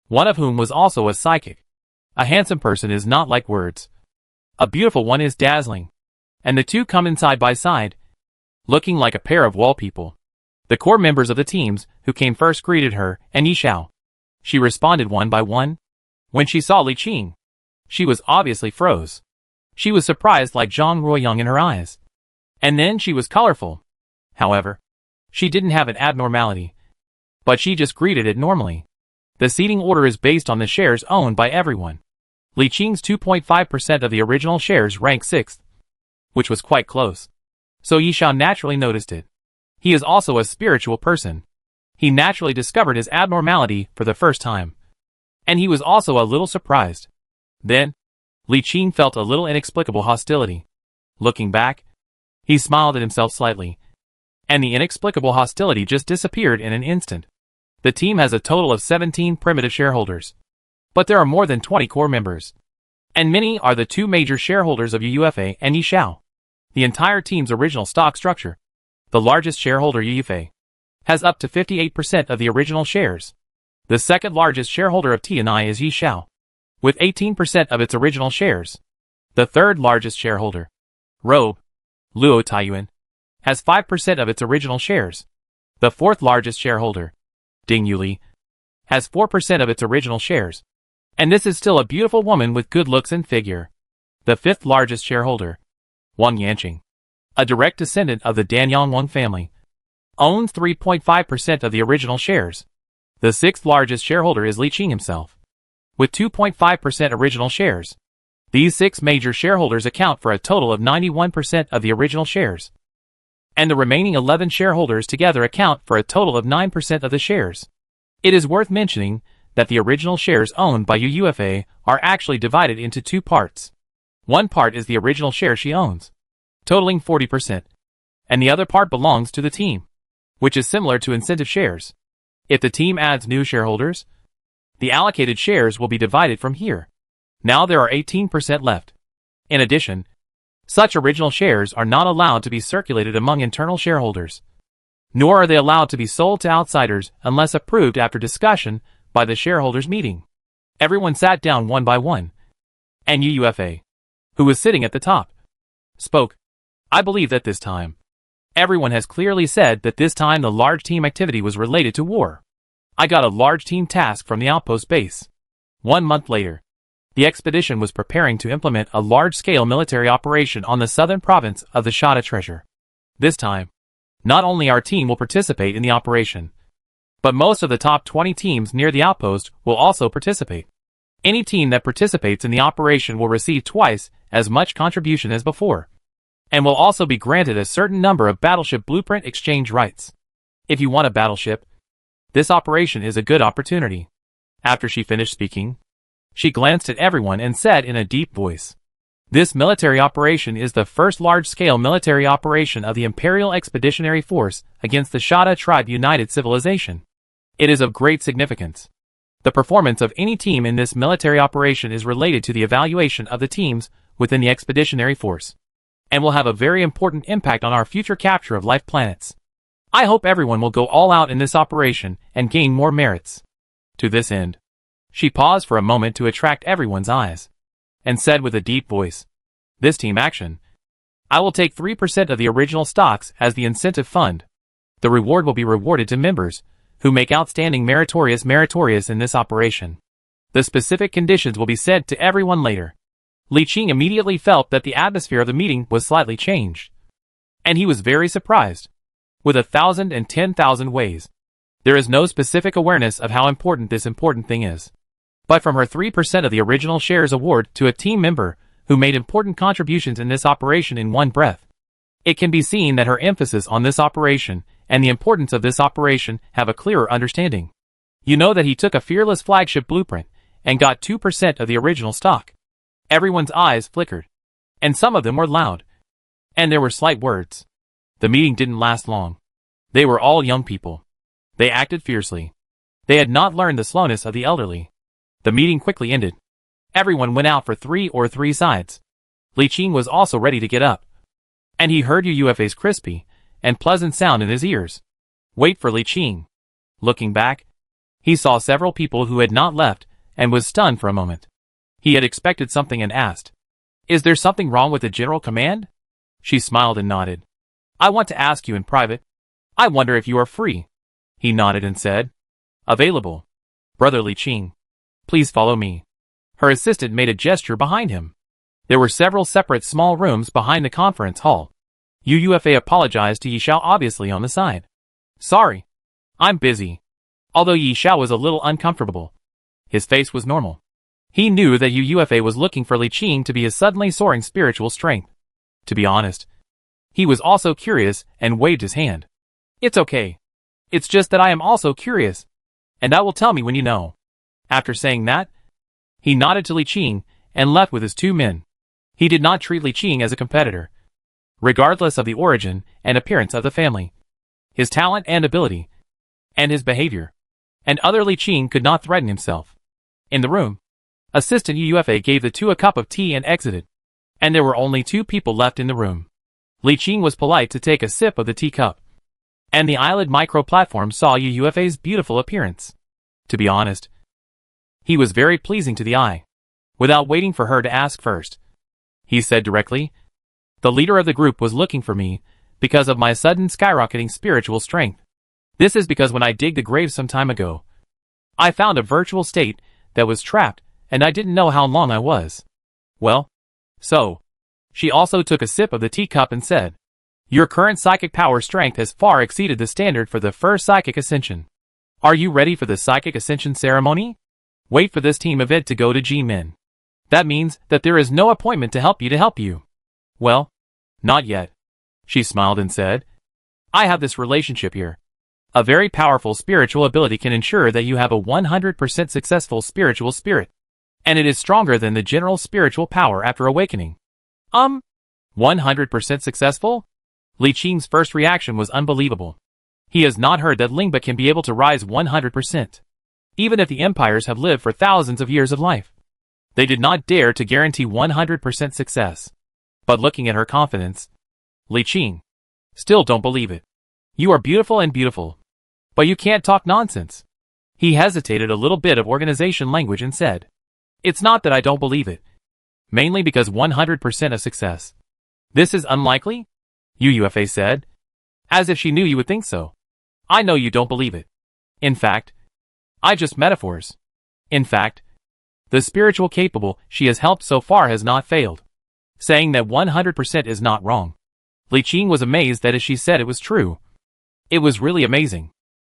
one of whom was also a psychic. A handsome person is not like words. A beautiful one is dazzling. And the two come in side by side, looking like a pair of wall people. The core members of the teams who came first greeted her and Yi Xiao. She responded one by one. When she saw Li Qing, she was obviously froze. She was surprised like Zhang Ruoyang in her eyes. And then she was colorful. However, she didn't have an abnormality. But she just greeted it normally. The seating order is based on the shares owned by everyone. Li Qing's 2.5% of the original shares ranked 6th, which was quite close. So Yi Xiao naturally noticed it. He is also a spiritual person. He naturally discovered his abnormality for the first time. And he was also a little surprised. Then, Li Qing felt a little inexplicable hostility. Looking back, he smiled at himself slightly. And the inexplicable hostility just disappeared in an instant. The team has a total of 17 primitive shareholders. But there are more than 20 core members. And many are the 2 major shareholders of UFA and Yi Xiao. The entire team's original stock structure. The largest shareholder UFA has up to 58% of the original shares. The second largest shareholder of TNI is Yi Xiao, with 18% of its original shares. The third largest shareholder, Robe, Luo Taiyuan, has 5% of its original shares. The fourth largest shareholder, Ding Yuli, has 4% of its original shares. And this is still a beautiful woman with good looks and figure. The fifth largest shareholder, Wang Yanqing, a direct descendant of the Danyang Wang family, owns 3.5% of the original shares. The sixth largest shareholder is Li Qing himself, with 2.5% original shares. These 6 major shareholders account for a total of 91% of the original shares. And the remaining 11 shareholders together account for a total of 9% of the shares. It is worth mentioning that the original shares owned by UUFA are actually divided into two parts. One part is the original share she owns, totaling 40%, and the other part belongs to the team, which is similar to incentive shares. If the team adds new shareholders, the allocated shares will be divided from here. Now there are 18% left. In addition, such original shares are not allowed to be circulated among internal shareholders, nor are they allowed to be sold to outsiders unless approved after discussion by the shareholders' meeting. Everyone sat down one by one, and UUFA, who was sitting at the top, spoke. I believe that this time, everyone has clearly said that this time the large team activity was related to war. I got a large team task from the outpost base. 1 month later, the expedition was preparing to implement a large-scale military operation on the southern province of the Shada Treasure. This time, not only our team will participate in the operation, but most of the top 20 teams near the outpost will also participate. Any team that participates in the operation will receive twice as much contribution as before, and will also be granted a certain number of battleship blueprint exchange rights. If you want a battleship, this operation is a good opportunity. After she finished speaking, she glanced at everyone and said in a deep voice, "This military operation is the first large-scale military operation of the Imperial Expeditionary Force against the Shada Tribe United Civilization. It is of great significance. The performance of any team in this military operation is related to the evaluation of the teams within the Expeditionary Force, and will have a very important impact on our future capture of life planets. I hope everyone will go all out in this operation and gain more merits." To this end, she paused for a moment to attract everyone's eyes, and said with a deep voice, "This team action, I will take 3% of the original stocks as the incentive fund. The reward will be rewarded to members who make outstanding meritorious in this operation. The specific conditions will be said to everyone later." Li Qing immediately felt that the atmosphere of the meeting was slightly changed, and he was very surprised. With 1,000 and 10,000 ways, there is no specific awareness of how important this important thing is. But from her 3% of the original shares award to a team member who made important contributions in this operation in one breath, it can be seen that her emphasis on this operation and the importance of this operation have a clearer understanding. You know that he took a fearless flagship blueprint and got 2% of the original stock. Everyone's eyes flickered, and some of them were loud, and there were slight words. The meeting didn't last long. They were all young people. They acted fiercely. They had not learned the slowness of the elderly. The meeting quickly ended. Everyone went out for 3 sides. Li Qing was also ready to get up, and he heard UUFA's crispy and pleasant sound in his ears. Wait for Li Qing. Looking back, he saw several people who had not left and was stunned for a moment. He had expected something and asked, "Is there something wrong with the general command?" She smiled and nodded. "I want to ask you in private. I wonder if you are free." He nodded and said, "Available. Brother Li Qing, please follow me." Her assistant made a gesture behind him. There were several separate small rooms behind the conference hall. UUFA apologized to Yi Xiao obviously on the side. "Sorry. I'm busy." Although Yi Xiao was a little uncomfortable, his face was normal. He knew that UUFA was looking for Li Qing to be his suddenly soaring spiritual strength. To be honest, he was also curious and waved his hand. "It's okay. It's just that I am also curious, and I will tell me when you know." After saying that, he nodded to Li Qing and left with his 2 men. He did not treat Li Qing as a competitor, regardless of the origin and appearance of the family, his talent and ability, and his behavior. And other Li Qing could not threaten himself. In the room, Assistant UUFA gave the 2 a cup of tea and exited, and there were only 2 people left in the room. Li Qing was polite to take a sip of the teacup, and the eyelid micro-platform saw UUFA's beautiful appearance. To be honest, he was very pleasing to the eye. Without waiting for her to ask first, he said directly, "The leader of the group was looking for me because of my sudden skyrocketing spiritual strength. This is because when I digged the grave some time ago, I found a virtual state that was trapped and I didn't know how long I was. Well, so." She also took a sip of the teacup and said, "Your current psychic power strength has far exceeded the standard for the first psychic ascension. Are you ready for the psychic ascension ceremony? Wait for this team event to go to G-Min. That means that there is no appointment to help you. Well, not yet." She smiled and said, "I have this relationship here. A very powerful spiritual ability can ensure that you have a 100% successful spiritual spirit, and it is stronger than the general spiritual power after awakening. 100% successful? Li Qing's first reaction was unbelievable. He has not heard that Lingba can be able to rise 100%. Even if the empires have lived for thousands of years of life, they did not dare to guarantee 100% success. But looking at her confidence, Li Qing, still don't believe it. You are beautiful and beautiful, but you can't talk nonsense. He hesitated a little bit of organization language and said, it's not that I don't believe it. Mainly because 100% of success. This is unlikely? UUFA said, as if she knew you would think so. I know you don't believe it. In fact, I just metaphors. In fact, the spiritual capable she has helped so far has not failed. Saying that 100% is not wrong. Li Qing was amazed that as she said it was true. It was really amazing.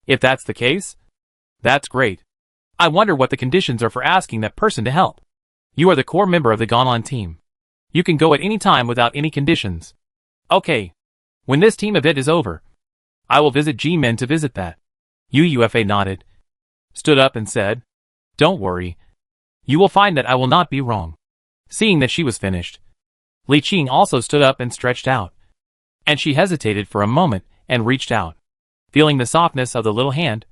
If that's the case, that's great. I wonder what the conditions are for asking that person to help. You are the core member of the Gaolan team. You can go at any time without any conditions. Okay. When this team event is over, I will visit G-Men to visit that. UUFA nodded, stood up and said, don't worry. You will find that I will not be wrong. Seeing that she was finished, Li Qing also stood up and stretched out. And she hesitated for a moment and reached out. Feeling the softness of the little hand,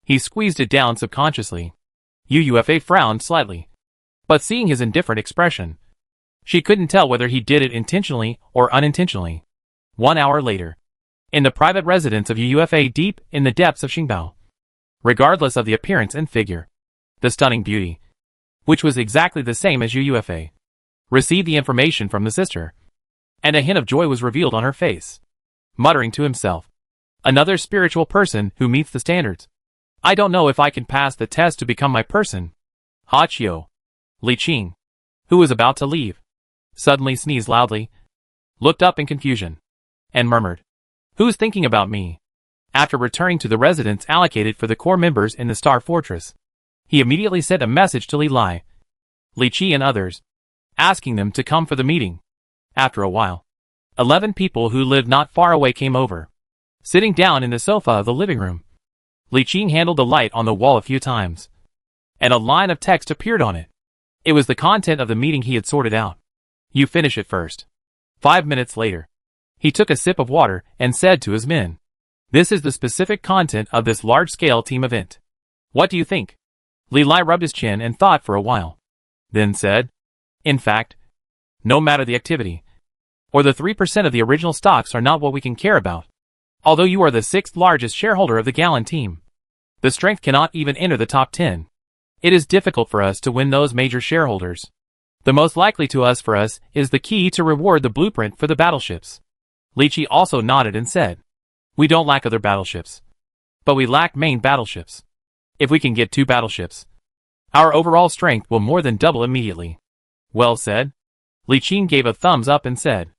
he squeezed it down subconsciously. UUFA frowned slightly. But seeing his indifferent expression, she couldn't tell whether he did it intentionally or unintentionally. 1 hour later, in the private residence of UUFA deep in the depths of Xingbao. Regardless of the appearance and figure, the stunning beauty, which was exactly the same as UUFA, received the information from the sister, and a hint of joy was revealed on her face. Muttering to himself, another spiritual person who meets the standards. I don't know if I can pass the test to become my person. Ha Qiu. Li Qing, who was about to leave, suddenly sneezed loudly, looked up in confusion, and murmured, who's thinking about me? After returning to the residence allocated for the core members in the Star Fortress, he immediately sent a message to Li Lai, Li Qi and others, asking them to come for the meeting. After a while, 11 people who lived not far away came over. Sitting down in the sofa of the living room, Li Qing handled the light on the wall a few times, and a line of text appeared on it. It was the content of the meeting he had sorted out. You finish it first. 5 minutes later, he took a sip of water and said to his men, this is the specific content of this large-scale team event. What do you think? Li Lai rubbed his chin and thought for a while, then said, in fact, no matter the activity, or the 3% of the original stocks are not what we can care about. Although you are the 6th largest shareholder of the Gaolan team, the strength cannot even enter the top 10. It is difficult for us to win those major shareholders. The most likely to us for us is the key to reward the blueprint for the battleships. Li Qi also nodded and said, we don't lack other battleships, but we lack main battleships. If we can get 2 battleships, our overall strength will more than double immediately. Well said. Li Qing gave a thumbs up and said,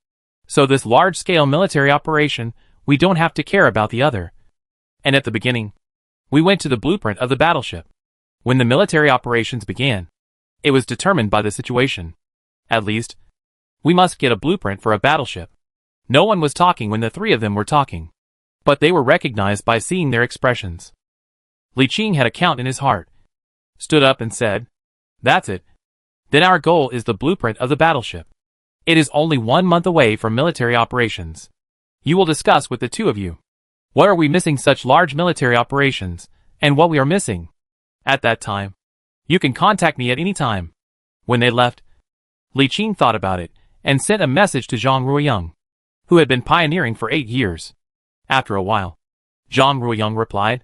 so this large-scale military operation, we don't have to care about the other. And at the beginning, we went to the blueprint of the battleship. When the military operations began, it was determined by the situation. At least, we must get a blueprint for a battleship. No one was talking when the 3 of them were talking, but they were recognized by seeing their expressions. Li Qing had a count in his heart, stood up and said, that's it. Then our goal is the blueprint of the battleship. It is only 1 month away from military operations. You will discuss with the 2 of you. What are we missing such large military operations, and what we are missing? At that time, you can contact me at any time. When they left, Li Qing thought about it, and sent a message to Zhang Ruoyang, who had been pioneering for 8 years. After a while, Zhang Ruoyang replied,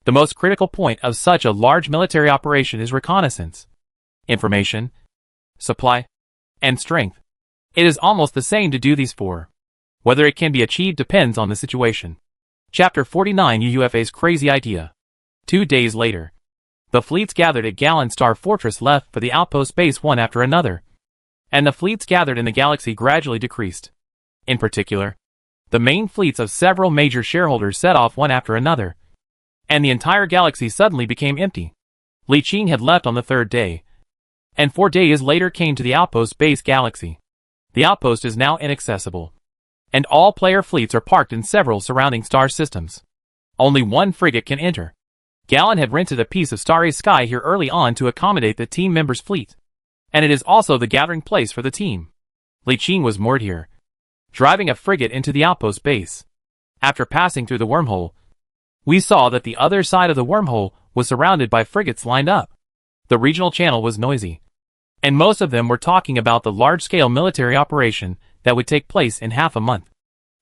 the most critical point of such a large military operation is reconnaissance, information, supply, and strength. It is almost the same to do these 4. Whether it can be achieved depends on the situation. Chapter 49 UUFA's Crazy Idea. 2 days later, the fleets gathered at Gaolan Star Fortress left for the outpost base one after another, and the fleets gathered in the galaxy gradually decreased. In particular, the main fleets of several major shareholders set off one after another, and the entire galaxy suddenly became empty. Li Qing had left on the 3rd day, and 4 days later came to the outpost base galaxy. The outpost is now inaccessible, and all player fleets are parked in several surrounding star systems. Only one frigate can enter. Gallon had rented a piece of starry sky here early on to accommodate the team members' fleet, and it is also the gathering place for the team. Li Qing was moored here, driving a frigate into the outpost base. After passing through the wormhole, we saw that the other side of the wormhole was surrounded by frigates lined up. The regional channel was noisy, and most of them were talking about the large-scale military operation that would take place in half a month.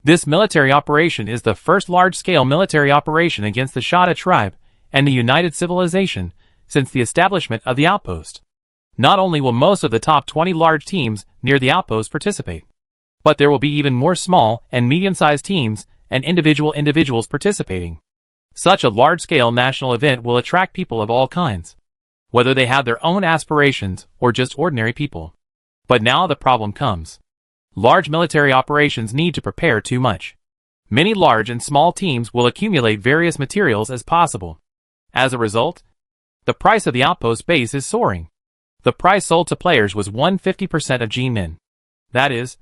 This military operation is the first large-scale military operation against the Shada tribe and the United Civilization since the establishment of the outpost. Not only will most of the top 20 large teams near the outpost participate, but there will be even more small and medium-sized teams and individuals participating. Such a large-scale national event will attract people of all kinds, whether they have their own aspirations or just ordinary people. But now the problem comes. Large military operations need to prepare too much. Many large and small teams will accumulate various materials as possible. As a result, the price of the outpost base is soaring. The price sold to players was 150% of G-Min. That is,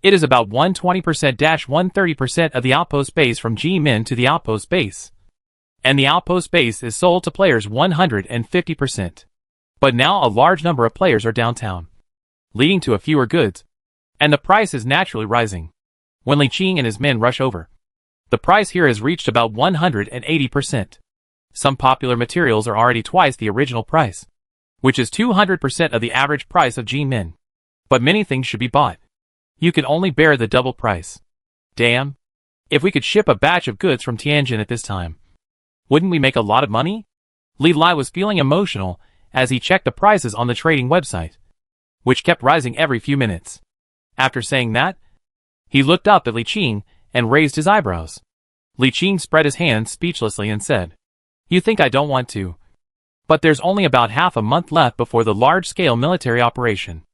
it is about 120%-130% of the outpost base from G-Min to the outpost base. And the outpost base is sold to players 150%. But now a large number of players are downtown, leading to fewer goods, and the price is naturally rising. When Li Qing and his men rush over, the price here has reached about 180%. Some popular materials are already twice the original price, which is 200% of the average price of G-Min. But many things should be bought. You can only bear the double price. Damn. If we could ship a batch of goods from Tianjin at this time, wouldn't we make a lot of money? Li Lai was feeling emotional as he checked the prices on the trading website, which kept rising every few minutes. After saying that, he looked up at Li Qing and raised his eyebrows. Li Qing spread his hands speechlessly and said, "You think I don't want to? But there's only about half a month left before the large-scale military operation.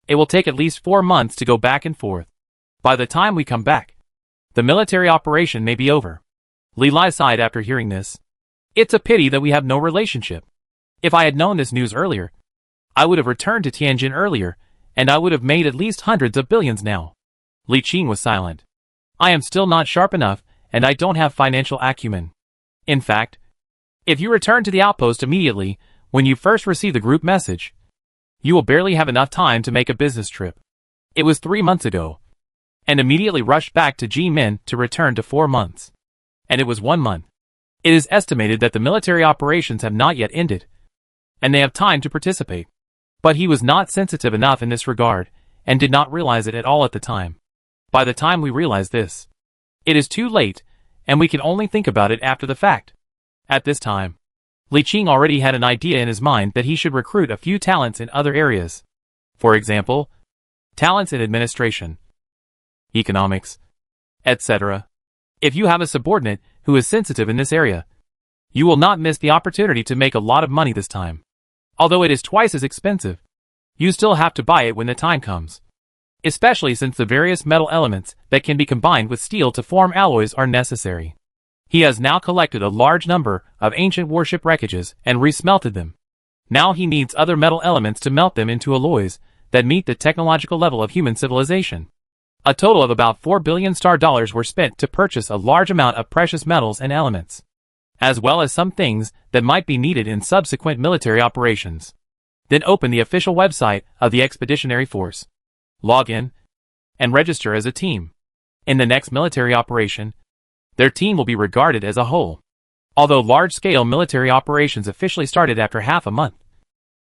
It will take at least 4 months to go back and forth. By the time we come back, the military operation may be over." Li Lai sighed after hearing this. "It's a pity that we have no relationship. If I had known this news earlier, I would have returned to Tianjin earlier, and I would have made at least hundreds of billions now." Li Qing was silent. "I am still not sharp enough, and I don't have financial acumen. In fact, if you return to the outpost immediately when you first receive the group message, you will barely have enough time to make a business trip. It was 3 months ago, and immediately rushed back to G-Min to return to 4 months. And it was 1 month. It is estimated that the military operations have not yet ended, and they have time to participate." But he was not sensitive enough in this regard, and did not realize it at all at the time. By the time we realize this, it is too late, and we can only think about it after the fact. At this time, Li Qing already had an idea in his mind that he should recruit a few talents in other areas. For example, talents in administration, economics, etc. If you have a subordinate who is sensitive in this area, you will not miss the opportunity to make a lot of money this time. Although it is twice as expensive, you still have to buy it when the time comes. Especially since the various metal elements that can be combined with steel to form alloys are necessary. He has now collected a large number of ancient warship wreckages and resmelted them. Now he needs other metal elements to melt them into alloys that meet the technological level of human civilization. A total of about 4 billion star dollars were spent to purchase a large amount of precious metals and elements, as well as some things that might be needed in subsequent military operations. Then open the official website of the Expeditionary Force, log in, and register as a team. In the next military operation, their team will be regarded as a whole. Although large-scale military operations officially started after half a month,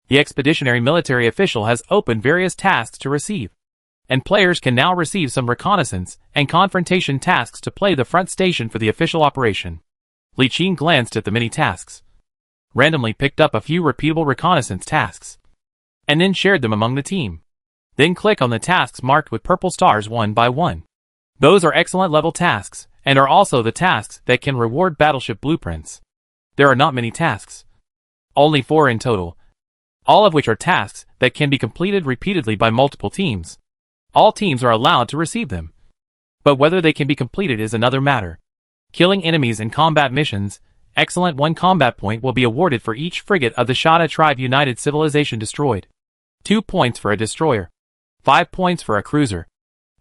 the expeditionary military official has opened various tasks to receive, and players can now receive some reconnaissance and confrontation tasks to play the front station for the official operation. Li Qing glanced at the many tasks, randomly picked up a few repeatable reconnaissance tasks, and then shared them among the team. Then click on the tasks marked with purple stars one by one. Those are excellent level tasks, and are also the tasks that can reward battleship blueprints. There are not many tasks, only 4 in total, all of which are tasks that can be completed repeatedly by multiple teams. All teams are allowed to receive them, but whether they can be completed is another matter. Killing enemies in combat missions, excellent 1 combat point will be awarded for each frigate of the Shada tribe United Civilization destroyed. 2 points for a destroyer, 5 points for a cruiser,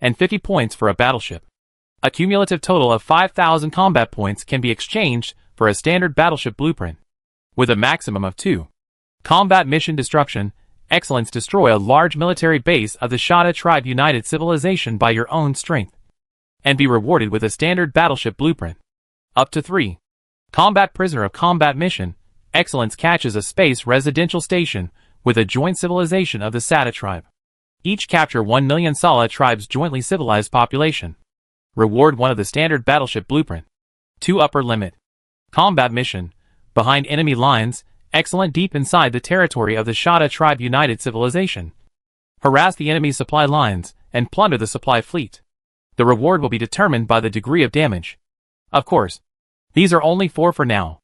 and 50 points for a battleship. A cumulative total of 5,000 combat points can be exchanged for a standard battleship blueprint, with a maximum of 2. Combat Mission Destruction. Excellence. Destroy a large military base of the Shada Tribe United Civilization by your own strength, and be rewarded with a standard battleship blueprint. Up to 3. Combat Prisoner of Combat Mission. Excellence. Catches a space residential station with a joint civilization of the Shada Tribe. Each capture 1 million Sala Tribe's jointly civilized population. Reward 1 of the standard battleship blueprint. 2. Upper Limit. Combat Mission. Behind enemy lines. Excellent. Deep inside the territory of the Shada Tribe United Civilization. Harass the enemy supply lines and plunder the supply fleet. The reward will be determined by the degree of damage. Of course, these are only 4 for now.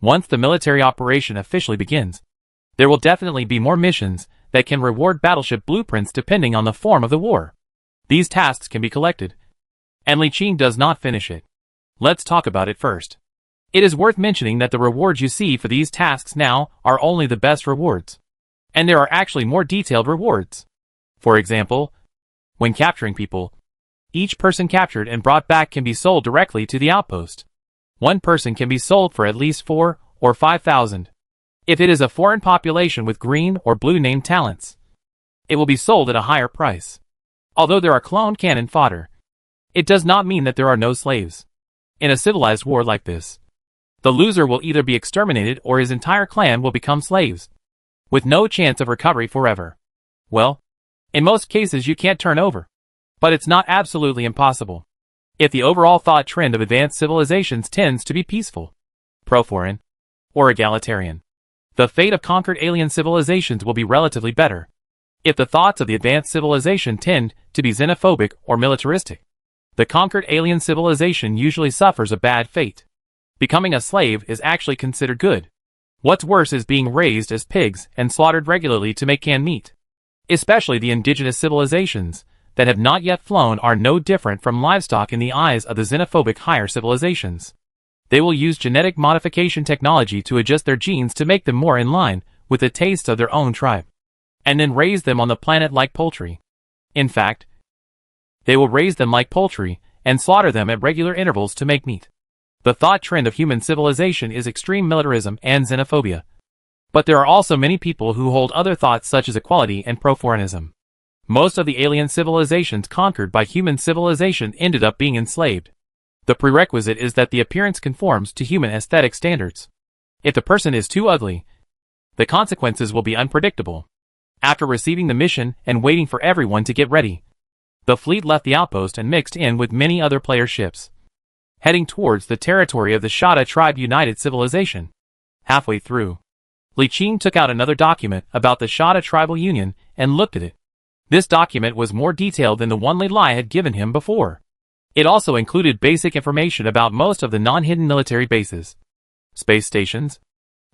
Once the military operation officially begins, there will definitely be more missions that can reward battleship blueprints depending on the form of the war. These tasks can be collected, and Li Qing does not finish it. Let's talk about it first. It is worth mentioning that the rewards you see for these tasks now are only the best rewards, and there are actually more detailed rewards. For example, when capturing people, each person captured and brought back can be sold directly to the outpost. One person can be sold for at least 4 or 5,000. If it is a foreign population with green or blue name talents, it will be sold at a higher price. Although there are cloned cannon fodder, it does not mean that there are no slaves. In a civilized war like this, the loser will either be exterminated or his entire clan will become slaves, with no chance of recovery forever. Well, in most cases you can't turn over, but it's not absolutely impossible. If the overall thought trend of advanced civilizations tends to be peaceful, pro-foreign, or egalitarian, the fate of conquered alien civilizations will be relatively better. If the thoughts of the advanced civilization tend to be xenophobic or militaristic, the conquered alien civilization usually suffers a bad fate. Becoming a slave is actually considered good. What's worse is being raised as pigs and slaughtered regularly to make canned meat. Especially the indigenous civilizations that have not yet flown are no different from livestock in the eyes of the xenophobic higher civilizations. They will use genetic modification technology to adjust their genes to make them more in line with the tastes of their own tribe, and then raise them on the planet like poultry. In fact, they will raise them like poultry and slaughter them at regular intervals to make meat. The thought trend of human civilization is extreme militarism and xenophobia. But there are also many people who hold other thoughts such as equality and pro-foreignism. Most of the alien civilizations conquered by human civilization ended up being enslaved. The prerequisite is that the appearance conforms to human aesthetic standards. If the person is too ugly, the consequences will be unpredictable. After receiving the mission and waiting for everyone to get ready, the fleet left the outpost and mixed in with many other player ships, heading towards the territory of the Shada Tribe United Civilization. Halfway through, Li Qing took out another document about the Shada Tribal Union and looked at it. This document was more detailed than the one Li Lai had given him before. It also included basic information about most of the non-hidden military bases, space stations,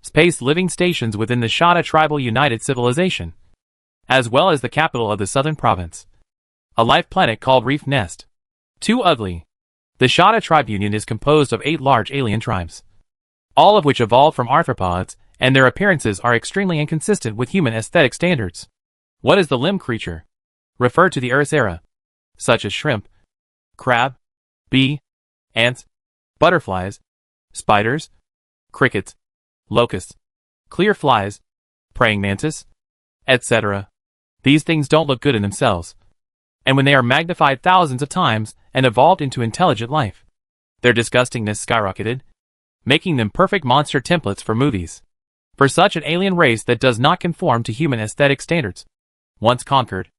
space living stations within the Shada Tribal United Civilization, as well as the capital of the southern province, a life planet called Reef Nest. Too ugly. The Shada Tribe Union is composed of 8 large alien tribes, all of which evolved from arthropods, and their appearances are extremely inconsistent with human aesthetic standards. What is the limb creature? Refer to the Earth's era, such as shrimp, crab, bee, ants, butterflies, spiders, crickets, locusts, clear flies, praying mantis, etc. These things don't look good in themselves, and when they are magnified thousands of times and evolved into intelligent life, their disgustingness skyrocketed, making them perfect monster templates for movies. For such an alien race that does not conform to human aesthetic standards, once conquered,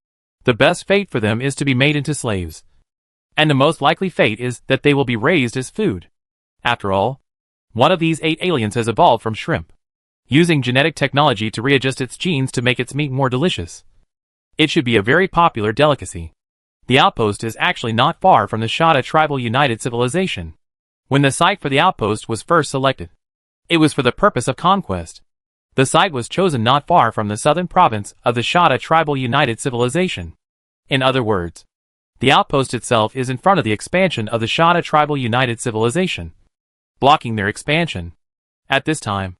the best fate for them is to be made into slaves. And the most likely fate is that they will be raised as food. After all, one of these 8 aliens has evolved from shrimp, using genetic technology to readjust its genes to make its meat more delicious. It should be a very popular delicacy. The outpost is actually not far from the Shada Tribal United Civilization. When the site for the outpost was first selected, it was for the purpose of conquest. The site was chosen not far from the southern province of the Shada Tribal United Civilization. In other words, the outpost itself is in front of the expansion of the Shada Tribal United Civilization, blocking their expansion. At this time,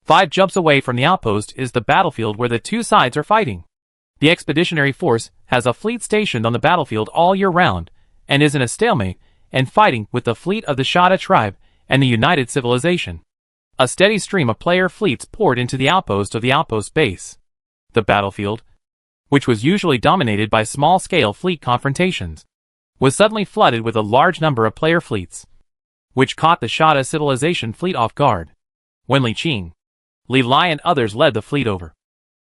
5 jumps away from the outpost is the battlefield where the 2 sides are fighting. The expeditionary force has a fleet stationed on the battlefield all year round, and is in a stalemate and fighting with the fleet of the Shada tribe and the United Civilization. A steady stream of player fleets poured into the outpost of the outpost base. The battlefield, which was usually dominated by small-scale fleet confrontations, was suddenly flooded with a large number of player fleets, which caught the Shada Civilization fleet off guard. When Li Qing, Li Lai and others led the fleet over,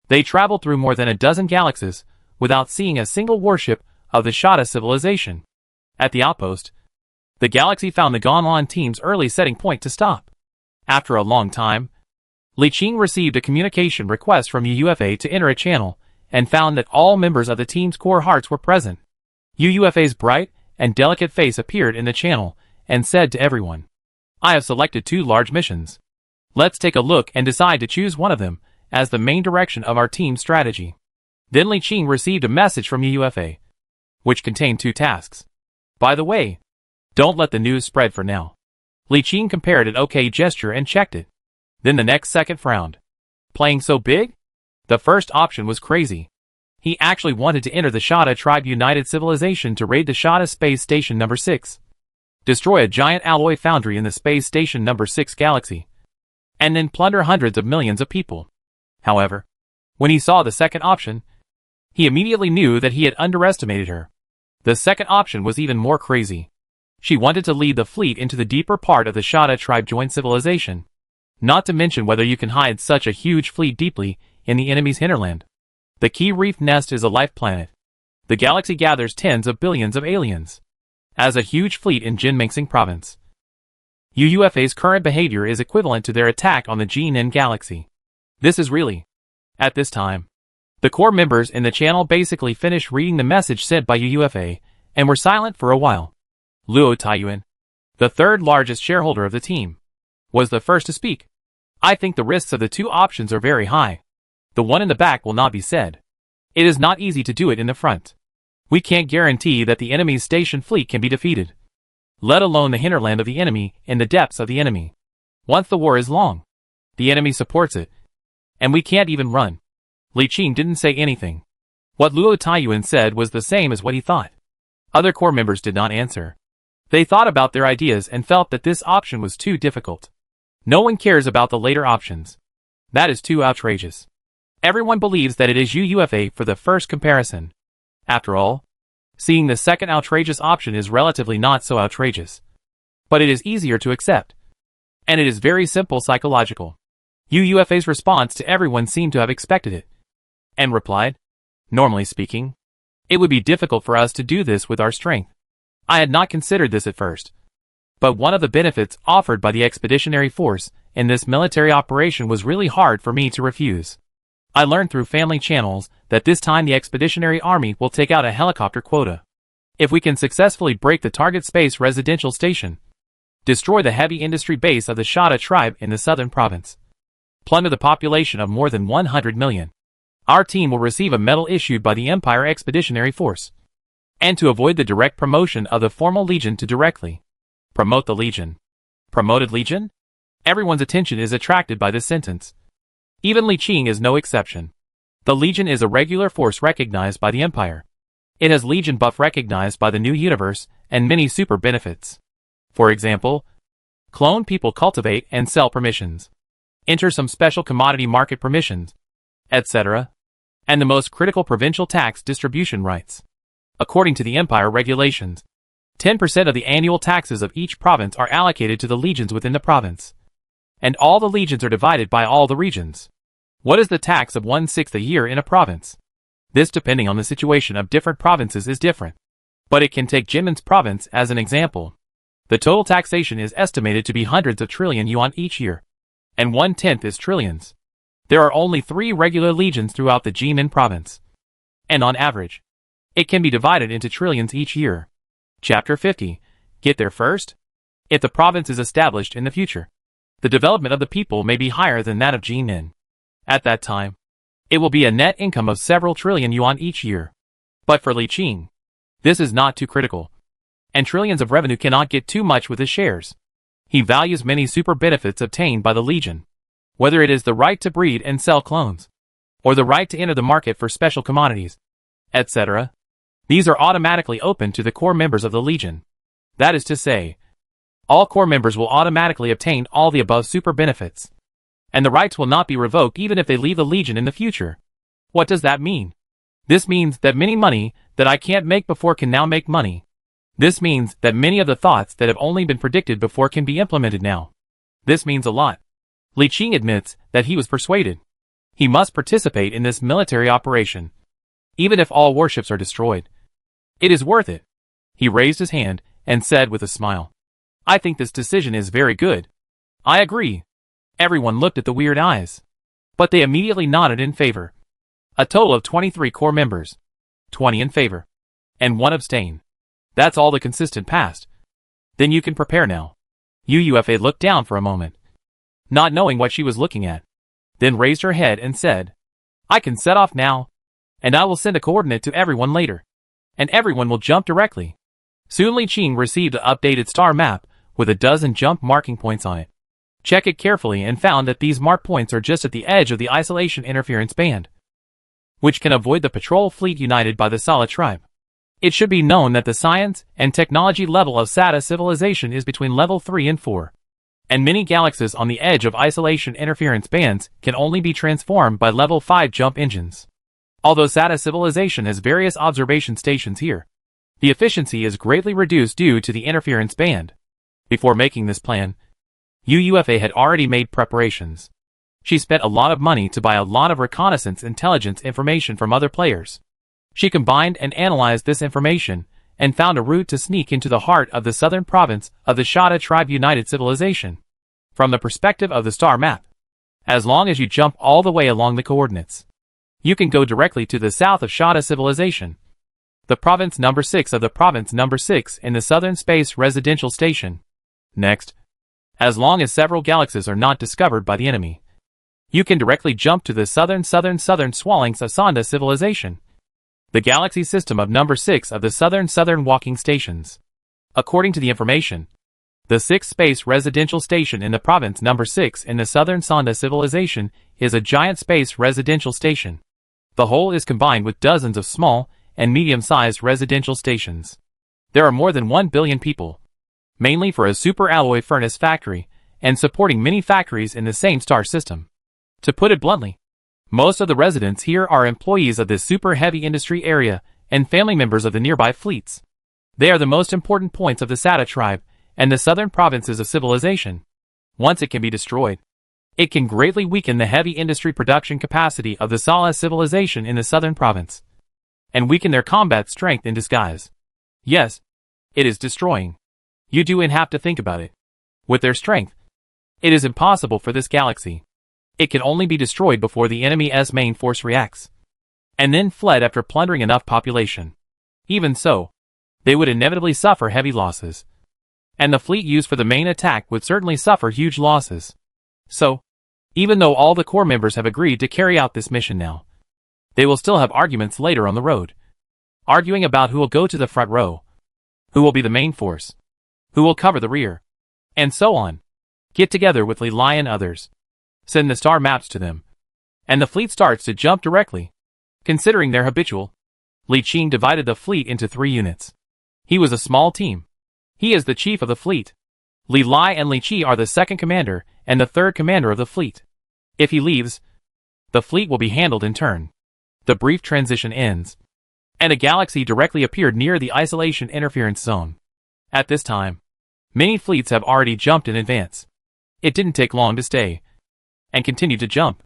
they traveled through more than a dozen galaxies without seeing a single warship of the Shada Civilization. At the outpost, the galaxy found the Gonlan team's early setting point to stop. After a long time, Li Qing received a communication request from UUFA to enter a channel and found that all members of the team's core hearts were present. UUFA's bright and delicate face appeared in the channel and said to everyone, "I have selected 2 large missions. Let's take a look and decide to choose one of them as the main direction of our team's strategy." Then Li Qing received a message from UUFA, which contained 2 tasks. By the way, don't let the news spread for now. Li Qing compared an OK gesture and checked it. Then the next second frowned. Playing so big? The first option was crazy. He actually wanted to enter the Shada tribe United Civilization to raid the Shada Space Station No. 6, destroy a giant alloy foundry in the Space Station No. 6 galaxy, and then plunder hundreds of millions of people. However, when he saw the second option, he immediately knew that he had underestimated her. The second option was even more crazy. She wanted to lead the fleet into the deeper part of the Shada tribe joint civilization. Not to mention whether you can hide such a huge fleet deeply in the enemy's hinterland. The Key Reef Nest is a life planet. The galaxy gathers tens of billions of aliens. As a huge fleet in Jinmingxing province, UUFA's current behavior is equivalent to their attack on the Jinin galaxy. This is really, at this time, the core members in the channel basically finished reading the message sent by UUFA and were silent for a while. Luo Taiyuan, the 3rd largest shareholder of the team, was the first to speak. "I think the risks of the 2 options are very high. The one in the back will not be said. It is not easy to do it in the front. We can't guarantee that the enemy's station fleet can be defeated, let alone the hinterland of the enemy in the depths of the enemy. Once the war is long, the enemy supports it, and we can't even run." Li Qing didn't say anything. What Luo Taiyuan said was the same as what he thought. Other core members did not answer. They thought about their ideas and felt that this option was too difficult. No one cares about the later options. That is too outrageous. Everyone believes that it is UUFA for the first comparison. After all, seeing the second outrageous option is relatively not so outrageous. But it is easier to accept. And it is very simple psychological. UUFA's response to everyone seemed to have expected it, and replied, "Normally speaking, it would be difficult for us to do this with our strength. I had not considered this at first. But one of the benefits offered by the expeditionary force in this military operation was really hard for me to refuse. I learned through family channels that this time the expeditionary army will take out a helicopter quota. If we can successfully break the target space residential station, destroy the heavy industry base of the Shada tribe in the southern province, plunder the population of more than 100 million, our team will receive a medal issued by the Empire Expeditionary Force. And to avoid the direct promotion of the formal legion to directly promote the legion. Promoted legion? Everyone's attention is attracted by this sentence. Even Li Qing is no exception. The legion is a regular force recognized by the Empire. It has legion buff recognized by the new universe and many super benefits. For example, clone people cultivate and sell permissions, enter some special commodity market permissions, etc. And the most critical provincial tax distribution rights. According to the Empire regulations, 10% of the annual taxes of each province are allocated to the legions within the province. And all the legions are divided by all the regions. What is the tax of 1/6 a year in a province? This, depending on the situation of different provinces, is different. But it can take Jinmen's province as an example. The total taxation is estimated to be hundreds of trillion yuan each year, and 1/10 is trillions. There are only 3 regular legions throughout the Jinmen province. And on average, it can be divided into trillions each year. Chapter 50. Get there first? If the province is established in the future, the development of the people may be higher than that of Jinmen. At that time, it will be a net income of several trillion yuan each year. But for Li Qing, this is not too critical. And trillions of revenue cannot get too much with his shares. He values many super benefits obtained by the Legion. Whether it is the right to breed and sell clones, or the right to enter the market for special commodities, etc. These are automatically open to the core members of the Legion. That is to say, all Corps members will automatically obtain all the above super benefits. And the rights will not be revoked even if they leave the Legion in the future. What does that mean? This means that many money that I can't make before can now make money. This means that many of the thoughts that have only been predicted before can be implemented now. This means a lot. Li Qing admits that he was persuaded. He must participate in this military operation. Even if all warships are destroyed. It is worth it. He raised his hand and said with a smile. I think this decision is very good. I agree. Everyone looked at the weird eyes. But they immediately nodded in favor. A total of 23 Corps members. 20 in favor. And 1 abstain. That's all the consistent passed. Then you can prepare now. UUFA looked down for a moment, not knowing what she was looking at. Then raised her head and said, I can set off now. And I will send a coordinate to everyone later. And everyone will jump directly. Soon Li Qing received an updated star map with a dozen jump marking points on it. Check it carefully and found that these mark points are just at the edge of the isolation interference band, which can avoid the patrol fleet united by the Sala tribe. It should be known that the science and technology level of Sada civilization is between level 3 and 4. And many galaxies on the edge of isolation interference bands can only be transformed by level 5 jump engines. Although Sada civilization has various observation stations here, the efficiency is greatly reduced due to the interference band. Before making this plan, UUFA had already made preparations. She spent a lot of money to buy a lot of reconnaissance intelligence information from other players. She combined and analyzed this information and found a route to sneak into the heart of the southern province of the Shada Tribe United Civilization. From the perspective of the star map, as long as you jump all the way along the coordinates, you can go directly to the south of Shada Civilization, the province number 6 of the province number 6 in the southern space residential station. Next, as long as several galaxies are not discovered by the enemy, you can directly jump to the southern swelling Sasanda Civilization, the galaxy system of number 6 of the southern walking stations. According to the information, the 6th space residential station in the province number 6 in the southern Sonda Civilization is a giant space residential station. The whole is combined with dozens of small and medium-sized residential stations. There are more than 1 billion people, mainly for a super alloy furnace factory and supporting many factories in the same star system. To put it bluntly, most of the residents here are employees of this super heavy industry area and family members of the nearby fleets. They are the most important points of the Sada tribe and the southern provinces of civilization. Once it can be destroyed, it can greatly weaken the heavy industry production capacity of the Sala civilization in the southern province, and weaken their combat strength in disguise. Yes, it is destroying. You do have to think about it. With their strength, it is impossible for this galaxy. It can only be destroyed before the enemy's main force reacts, and then fled after plundering enough population. Even so, they would inevitably suffer heavy losses, and the fleet used for the main attack would certainly suffer huge losses. So, even though all the Corps members have agreed to carry out this mission now, they will still have arguments later on the road, arguing about who will go to the front row, who will be the main force, who will cover the rear, and so on. Get together with Li Lai and others. Send the star maps to them, and the fleet starts to jump directly. Considering their habitual, Li Qing divided the fleet into 3 units. He was a small team. He is the chief of the fleet. Li Lai and Li Qi are the second commander and the third commander of the fleet. If he leaves, the fleet will be handled in turn. The brief transition ends, and a galaxy directly appeared near the isolation interference zone. At this time, many fleets have already jumped in advance. It didn't take long to stay, and continued to jump.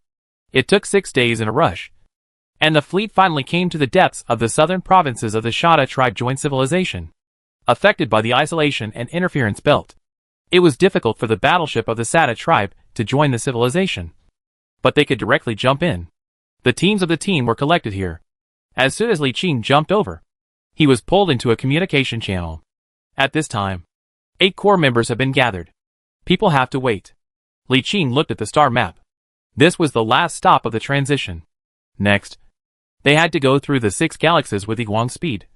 It took 6 days in a rush, and the fleet finally came to the depths of the southern provinces of the Shada tribe joint civilization, affected by the isolation and interference belt. It was difficult for the battleship of the Sada tribe to join the civilization, but they could directly jump in. The teams of the team were collected here. As soon as Li Qing jumped over, he was pulled into a communication channel. At this time, 8 Corps members have been gathered. People have to wait. Li Qing looked at the star map. This was the last stop of the transition. Next, they had to go through the 6 galaxies with equal speed,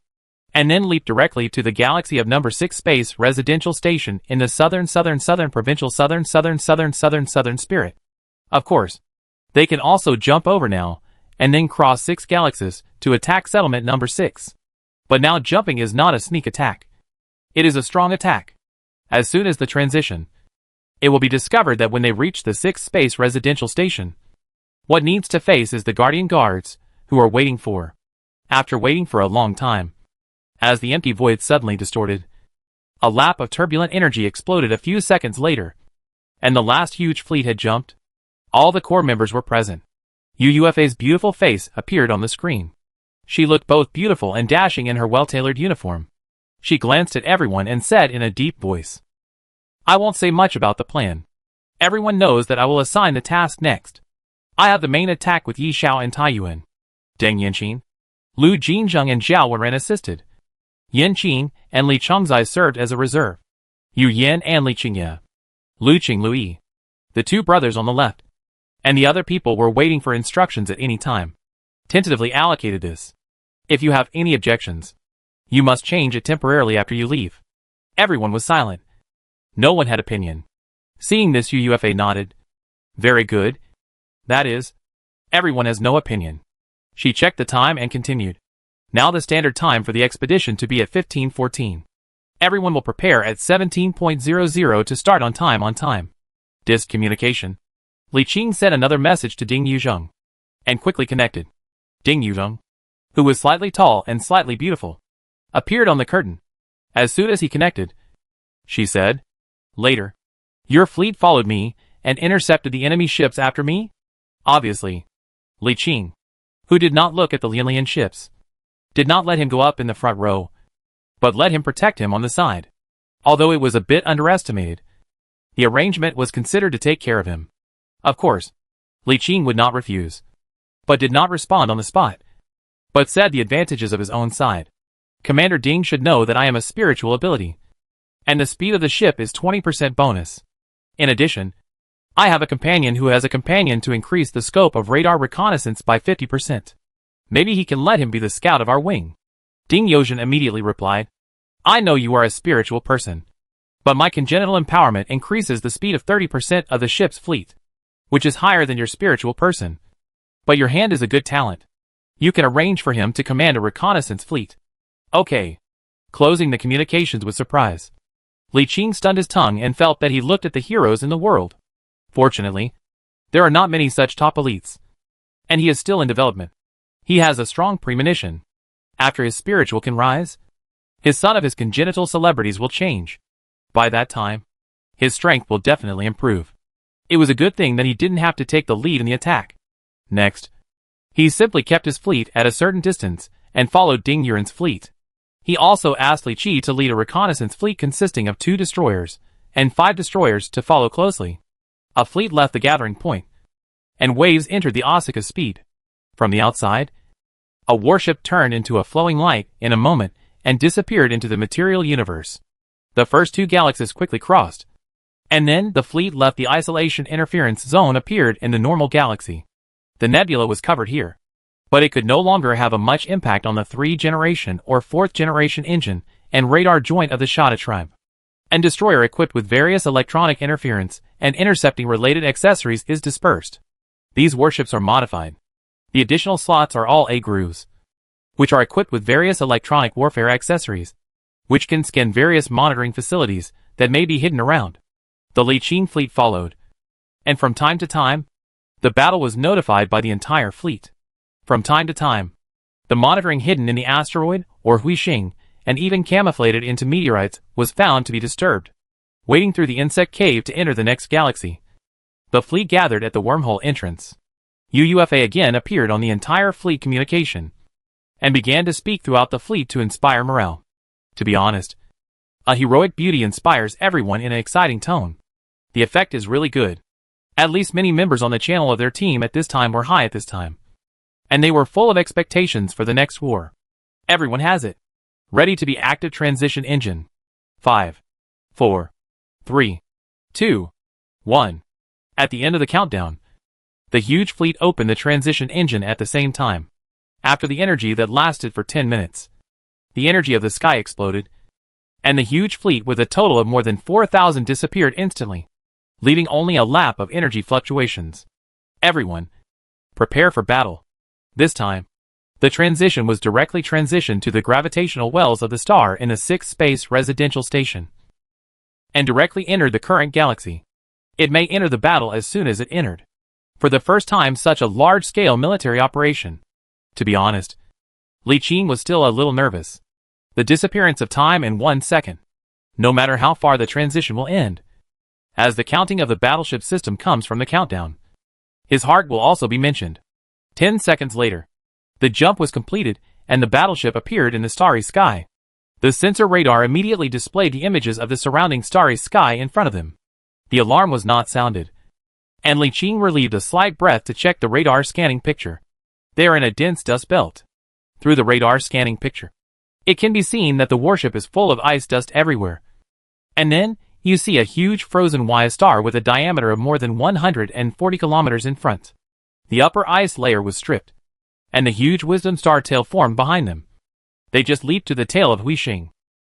and then leap directly to the galaxy of number 6 space residential station in the southern provincial southern spirit. Of course, they can also jump over now, and then cross 6 galaxies to attack settlement number 6. But now jumping is not a sneak attack. It is a strong attack. As soon as the transition, it will be discovered that when they reach the 6th space residential station, what needs to face is the Guardian Guards, who are waiting for. After waiting for a long time, as the empty void suddenly distorted, a lap of turbulent energy exploded a few seconds later, and the last huge fleet had jumped. All the core members were present. UUFA's beautiful face appeared on the screen. She looked both beautiful and dashing in her well-tailored uniform. She glanced at everyone and said in a deep voice, "I won't say much about the plan. Everyone knows that I will assign the task next. I have the main attack with Yi Xiao and Taiyuan. Deng Yanqing, Lu Jinzheng and Zhao Wenren assisted. Yan Qing and Li Chengzai served as a reserve. Yu Yan and Li Qingye, Lu Qinglui, the two brothers on the left, and the other people were waiting for instructions at any time. Tentatively allocated this. If you have any objections, you must change it temporarily after you leave." Everyone was silent. No one had opinion. Seeing this, UUFA nodded. "Very good. That is, everyone has no opinion." She checked the time and continued. "Now the standard time for the expedition to be at 15:14. Everyone will prepare at 17:00 to start on time. Disk communication." Li Qing sent another message to Ding Yuzheng, and quickly connected. Ding Yuzheng, who was slightly tall and slightly beautiful, appeared on the curtain. As soon as he connected, she said, "Later, your fleet followed me and intercepted the enemy ships after me?" Obviously, Li Qing, who did not look at the Lianlian ships, did not let him go up in the front row, but let him protect him on the side. Although it was a bit underestimated, the arrangement was considered to take care of him. Of course, Li Qing would not refuse, but did not respond on the spot, but said the advantages of his own side. "Commander Ding should know that I am a spiritual ability, and the speed of the ship is 20% bonus. In addition, I have a companion who has a companion to increase the scope of radar reconnaissance by 50%. Maybe he can let him be the scout of our wing." Ding Yozhen immediately replied, "I know you are a spiritual person, but my congenital empowerment increases the speed of 30% of the ship's fleet, which is higher than your spiritual person. But your hand is a good talent. You can arrange for him to command a reconnaissance fleet." "Okay." Closing the communications with surprise, Li Qing stunned his tongue and felt that he looked at the heroes in the world. Fortunately, there are not many such top elites, and he is still in development. He has a strong premonition. After his spiritual can rise, his son of his congenital celebrities will change. By that time, his strength will definitely improve. It was a good thing that he didn't have to take the lead in the attack. Next, he simply kept his fleet at a certain distance and followed Ding Yuren's fleet. He also asked Li Qi to lead a reconnaissance fleet consisting of 2 destroyers and 5 destroyers to follow closely. A fleet left the gathering point, and waves entered the Asuka speed. From the outside, a warship turned into a flowing light in a moment and disappeared into the material universe. The first 2 galaxies quickly crossed, and then the fleet left the isolation interference zone appeared in the normal galaxy. The nebula was covered here, but it could no longer have a much impact on the 3rd generation or 4th generation engine and radar joint of the Shada tribe. And destroyer equipped with various electronic interference and intercepting related accessories is dispersed. These warships are modified. The additional slots are all A-grooves, which are equipped with various electronic warfare accessories, which can scan various monitoring facilities that may be hidden around. The Li Qing fleet followed, and from time to time, the battle was notified by the entire fleet. From time to time, the monitoring hidden in the asteroid or Huixing and even camouflated into meteorites was found to be disturbed. Waiting through the insect cave to enter the next galaxy, the fleet gathered at the wormhole entrance. UUFA again appeared on the entire fleet communication and began to speak throughout the fleet to inspire morale. To be honest, a heroic beauty inspires everyone in an exciting tone. The effect is really good. At least many members on the channel of their team at this time were high at this time, and they were full of expectations for the next war. Everyone has it. Ready to be active transition engine. 5, 4, 3, 2, 1. At the end of the countdown, the huge fleet opened the transition engine at the same time. After the energy that lasted for 10 minutes, the energy of the sky exploded, and the huge fleet with a total of more than 4,000 disappeared instantly, leaving only a lap of energy fluctuations. Everyone, prepare for battle. This time, The transition was directly transitioned to the gravitational wells of the star in the 6th Space Residential Station, and directly entered the current galaxy. It may enter the battle as soon as it entered. For the first time such a large-scale military operation. To be honest, Li Qing was still a little nervous. The disappearance of time in 1 second. No matter how far the transition will end. As the counting of the battleship system comes from the countdown. His heart will also be mentioned. 10 seconds later. The jump was completed, and the battleship appeared in the starry sky. The sensor radar immediately displayed the images of the surrounding starry sky in front of them. The alarm was not sounded, and Li Qing relieved a slight breath to check the radar scanning picture. They are in a dense dust belt. Through the radar scanning picture, it can be seen that the warship is full of ice dust everywhere. And then, you see a huge frozen Y star with a diameter of more than 140 kilometers in front. The upper ice layer was stripped, and the huge wisdom star tail formed behind them. They just leaped to the tail of Huixing.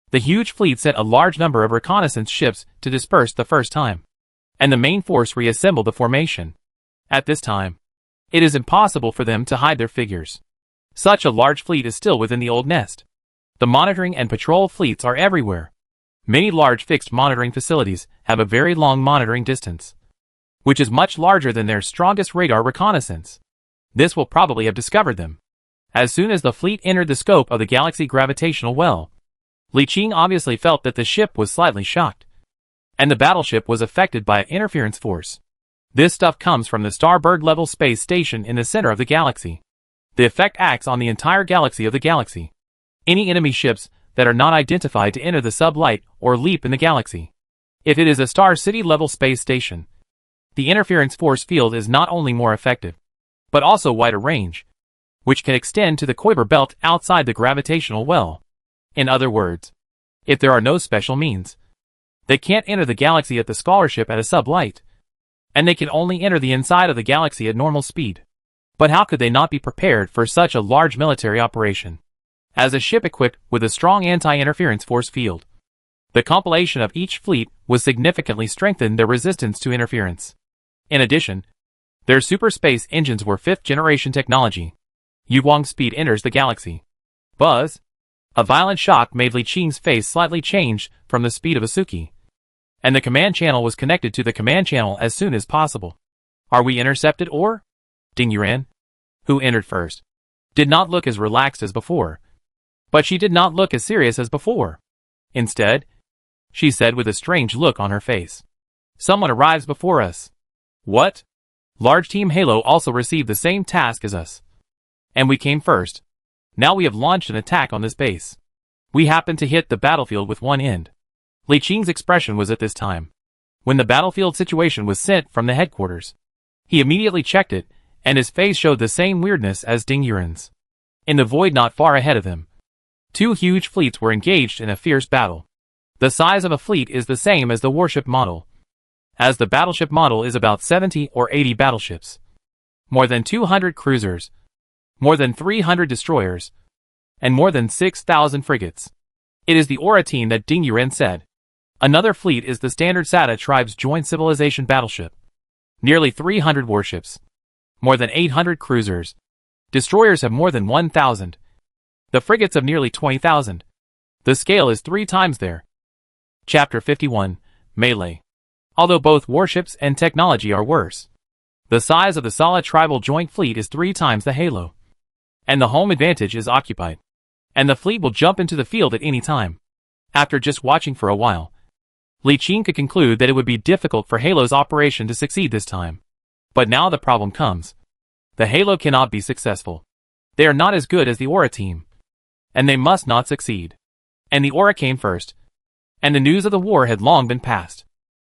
The huge fleet sent a large number of reconnaissance ships to disperse the first time, and the main force reassembled the formation. At this time, it is impossible for them to hide their figures. Such a large fleet is still within the old nest. The monitoring and patrol fleets are everywhere. Many large fixed monitoring facilities have a very long monitoring distance, which is much larger than their strongest radar reconnaissance. This will probably have discovered them. As soon as the fleet entered the scope of the galaxy gravitational well, Li Qing obviously felt that the ship was slightly shocked, and the battleship was affected by an interference force. This stuff comes from the Starbird level space station in the center of the galaxy. The effect acts on the entire galaxy of the galaxy. Any enemy ships that are not identified to enter the sublight or leap in the galaxy. If it is a Star City level space station, the interference force field is not only more effective, but also wider range, which can extend to the Kuiper belt outside the gravitational well. In other words, if there are no special means, they can't enter the galaxy at the scholarship at a sublight, and they can only enter the inside of the galaxy at normal speed. But how could they not be prepared for such a large military operation? As a ship equipped with a strong anti-interference force field, the compilation of each fleet was significantly strengthened their resistance to interference. In addition, their super space engines were 5th generation technology. Yuguang speed enters the galaxy. Buzz! A violent shock made Li Qing's face slightly change from the speed of a Suki, and the command channel was connected to the command channel as soon as possible. Are we intercepted or? Ding Yuan, who entered first, did not look as relaxed as before. But she did not look as serious as before. Instead, she said with a strange look on her face. Someone arrives before us. What? Large Team Halo also received the same task as us. And we came first. Now we have launched an attack on this base. We happened to hit the battlefield with one end. Li Qing's expression was at this time. When the battlefield situation was sent from the headquarters, he immediately checked it, and his face showed the same weirdness as Ding Yuan's. In the void not far ahead of them, 2 huge fleets were engaged in a fierce battle. The size of a fleet is the same as the warship model, as the battleship model is about 70 or 80 battleships, more than 200 cruisers, more than 300 destroyers, and more than 6,000 frigates. It is the Aura team that Ding Yuan said. Another fleet is the Standard Sada Tribe's Joint Civilization battleship. Nearly 300 warships, more than 800 cruisers. Destroyers have more than 1,000. The frigates have nearly 20,000. The scale is 3 times there. Chapter 51, Melee. Although both warships and technology are worse, the size of the Sala Tribal Joint Fleet is 3 times the Halo, and the home advantage is occupied, and the fleet will jump into the field at any time. After just watching for a while, Li Qing could conclude that it would be difficult for Halo's operation to succeed this time. But now the problem comes. The Halo cannot be successful. They are not as good as the Aura team, and they must not succeed. And the Aura came first, and the news of the war had long been passed.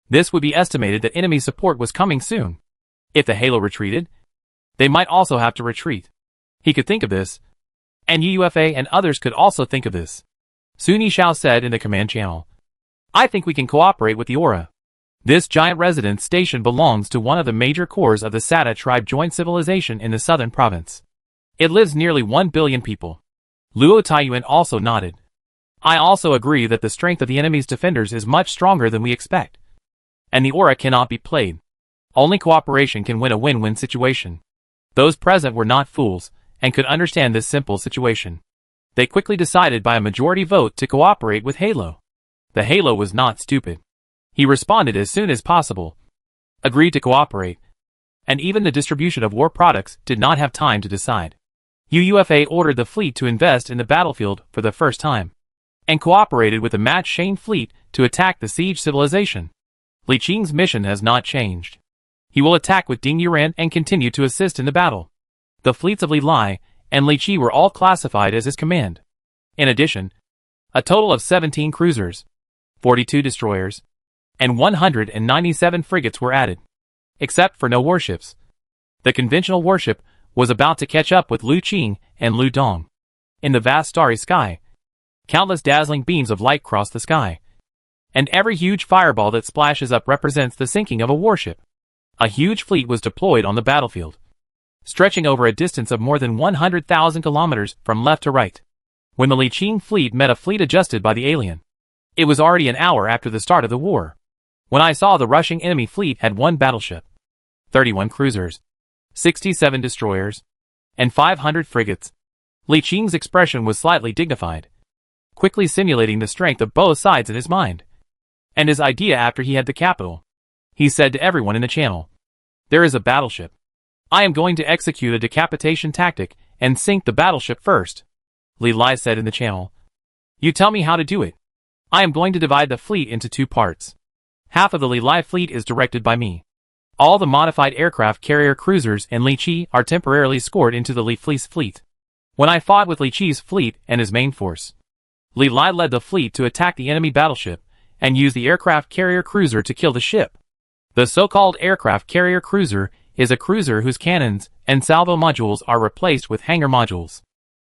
This would be estimated that enemy support was coming soon. If the Halo retreated, they might also have to retreat. He could think of this, and UFA and others could also think of this. Sun Yishao said in the command channel, I think we can cooperate with the Aura. This giant residence station belongs to one of the major cores of the Sada Tribe Joint Civilization in the southern province. It lives nearly 1 billion people. Luo Taiyuan also nodded. I also agree that the strength of the enemy's defenders is much stronger than we expect. And the Aura cannot be played. Only cooperation can win a win-win situation. Those present were not fools, and could understand this simple situation. They quickly decided by a majority vote to cooperate with Halo. The Halo was not stupid. He responded as soon as possible, agreed to cooperate, and even the distribution of war products did not have time to decide. UUFA ordered the fleet to invest in the battlefield for the first time, and cooperated with the Mat Shane fleet to attack the siege civilization. Li Qing's mission has not changed. He will attack with Ding Yuran and continue to assist in the battle. The fleets of Li Lai and Li Qi were all classified as his command. In addition, a total of 17 cruisers, 42 destroyers, and 197 frigates were added, except for no warships. The conventional warship was about to catch up with Lu Qing and Lu Dong. In the vast starry sky, countless dazzling beams of light cross the sky, and every huge fireball that splashes up represents the sinking of a warship. A huge fleet was deployed on the battlefield, stretching over a distance of more than 100,000 kilometers from left to right. When the Li Qing fleet met a fleet adjusted by the alien, it was already an hour after the start of the war. When I saw the rushing enemy fleet had 1 battleship, 31 cruisers, 67 destroyers, and 500 frigates, Li Qing's expression was slightly dignified, quickly simulating the strength of both sides in his mind. And his idea after he had the capital. He said to everyone in the channel, "There is a battleship. I am going to execute a decapitation tactic and sink the battleship first." Li Lai said in the channel, "You tell me how to do it. I am going to divide the fleet into 2 parts. Half of the Li Lai fleet is directed by me. All the modified aircraft carrier cruisers and Li Qi are temporarily scored into the Li Fleet's fleet. When I fought with Li Qi's fleet and his main force, Li Lai led the fleet to attack the enemy battleship and used the aircraft carrier cruiser to kill the ship. The so-called aircraft carrier cruiser is a cruiser whose cannons and salvo modules are replaced with hangar modules.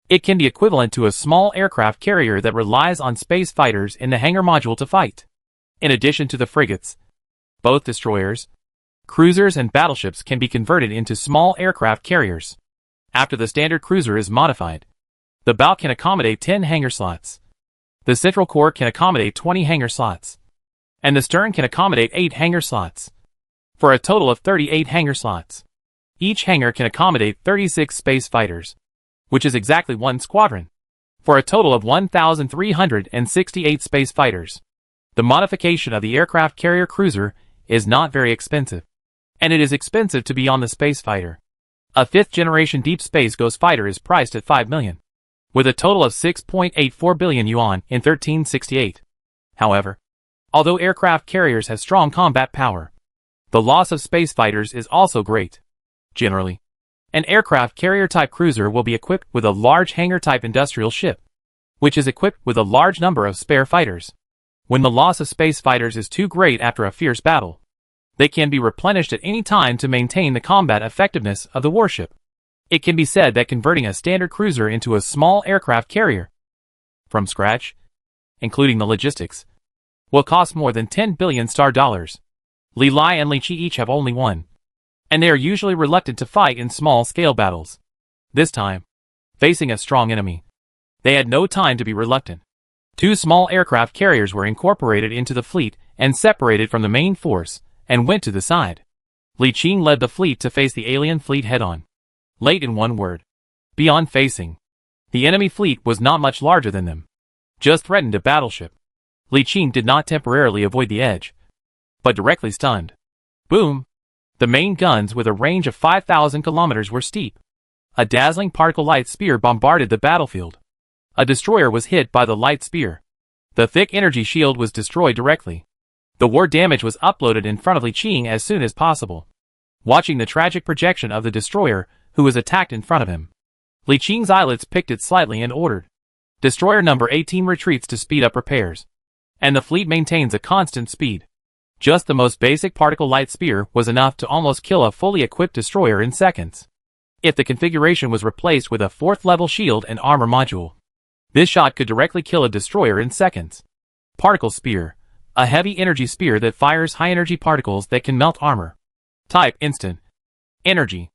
It can be equivalent to a small aircraft carrier that relies on space fighters in the hangar module to fight. In addition to the frigates, both destroyers, cruisers and battleships can be converted into small aircraft carriers. After the standard cruiser is modified, the bow can accommodate 10 hangar slots. The central core can accommodate 20 hangar slots, and the stern can accommodate 8 hangar slots, for a total of 38 hangar slots. Each hangar can accommodate 36 space fighters, which is exactly 1 squadron, for a total of 1,368 space fighters. The modification of the aircraft carrier cruiser is not very expensive, and it is expensive to be on the space fighter. A 5th-generation Deep Space Ghost fighter is priced at 5 million, with a total of 6.84 billion yuan in 1368. However, although aircraft carriers have strong combat power, the loss of space fighters is also great. Generally, an aircraft carrier-type cruiser will be equipped with a large hangar-type industrial ship, which is equipped with a large number of spare fighters. When the loss of space fighters is too great after a fierce battle, they can be replenished at any time to maintain the combat effectiveness of the warship. It can be said that converting a standard cruiser into a small aircraft carrier from scratch, including the logistics, will cost more than 10 billion star dollars. Li Lai and Li Qi each have only 1, and they are usually reluctant to fight in small-scale battles. This time, facing a strong enemy, they had no time to be reluctant. 2 small aircraft carriers were incorporated into the fleet and separated from the main force, and went to the side. Li Qing led the fleet to face the alien fleet head-on. Late in one word. Beyond facing. The enemy fleet was not much larger than them. Just threatened a battleship. Li Qing did not temporarily avoid the edge, but directly stunned. Boom! The main guns with a range of 5,000 kilometers were steep. A dazzling particle light spear bombarded the battlefield. A destroyer was hit by the light spear. The thick energy shield was destroyed directly. The war damage was uploaded in front of Li Qing as soon as possible, watching the tragic projection of the destroyer who was attacked in front of him. Li Qing's eyelids picketed slightly and ordered. Destroyer number 18 retreats to speed up repairs, and the fleet maintains a constant speed. Just the most basic particle light spear was enough to almost kill a fully equipped destroyer in seconds. If the configuration was replaced with a 4th level shield and armor module, this shot could directly kill a destroyer in seconds. Particle spear. A heavy energy spear that fires high energy particles that can melt armor. Type instant. Energy.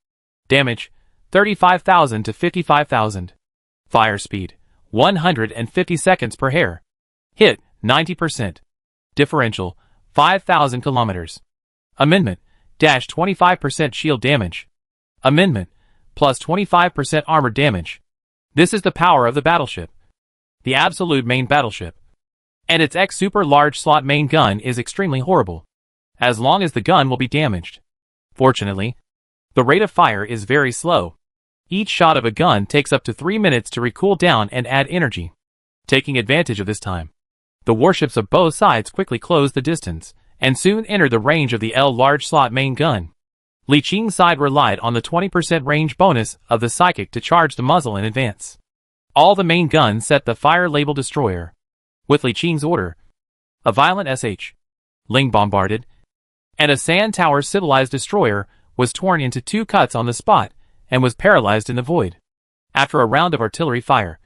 Damage 35,000 to 55,000. Fire speed 150 seconds per hair. Hit 90%. Differential 5,000 kilometers. Amendment 25% shield damage. Amendment plus 25% armor damage. This is the power of the battleship. The absolute main battleship. And its super large slot main gun is extremely horrible, as long as the gun will be damaged. Fortunately, the rate of fire is very slow. Each shot of a gun takes up to 3 minutes to recool down and add energy. Taking advantage of this time, the warships of both sides quickly closed the distance, and soon entered the range of the large slot main gun. Li Qing's side relied on the 20% range bonus of the psychic to charge the muzzle in advance. All the main guns set the fire label destroyer. With Li Qing's order, a violent SH. Ling bombarded, and a Sand Tower civilized destroyer was torn into 2 cuts on the spot and was paralyzed in the void. After a round of artillery fire,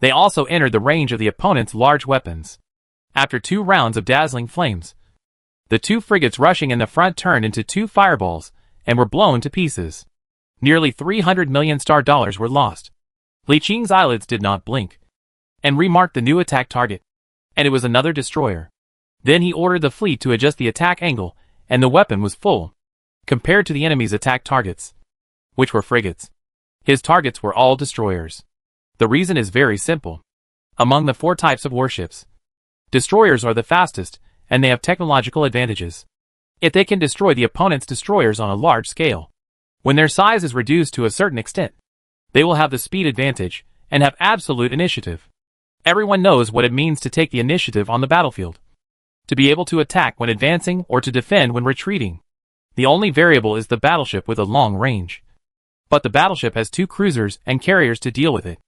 they also entered the range of the opponent's large weapons. After 2 rounds of dazzling flames, the 2 frigates rushing in the front turned into 2 fireballs and were blown to pieces. Nearly 300 million star dollars were lost. Li Qing's eyelids did not blink, and remarked the new attack target. And it was another destroyer. Then he ordered the fleet to adjust the attack angle, and the weapon was full, compared to the enemy's attack targets, which were frigates. His targets were all destroyers. The reason is very simple. Among the 4 types of warships, destroyers are the fastest, and they have technological advantages. If they can destroy the opponent's destroyers on a large scale, when their size is reduced to a certain extent, they will have the speed advantage, and have absolute initiative. Everyone knows what it means to take the initiative on the battlefield. To be able to attack when advancing or to defend when retreating. The only variable is the battleship with a long range. But the battleship has 2 cruisers and carriers to deal with it,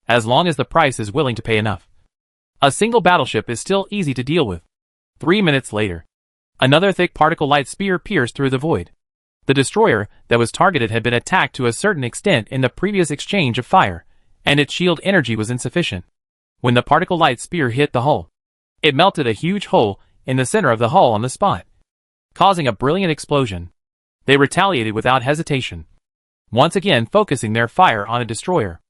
as long as the price is willing to pay enough. A single battleship is still easy to deal with. 3 minutes later, another thick particle light spear pierced through the void. The destroyer that was targeted had been attacked to a certain extent in the previous exchange of fire, and its shield energy was insufficient. When the particle light spear hit the hull, it melted a huge hole in the center of the hull on the spot, causing a brilliant explosion. They retaliated without hesitation, once again focusing their fire on a destroyer.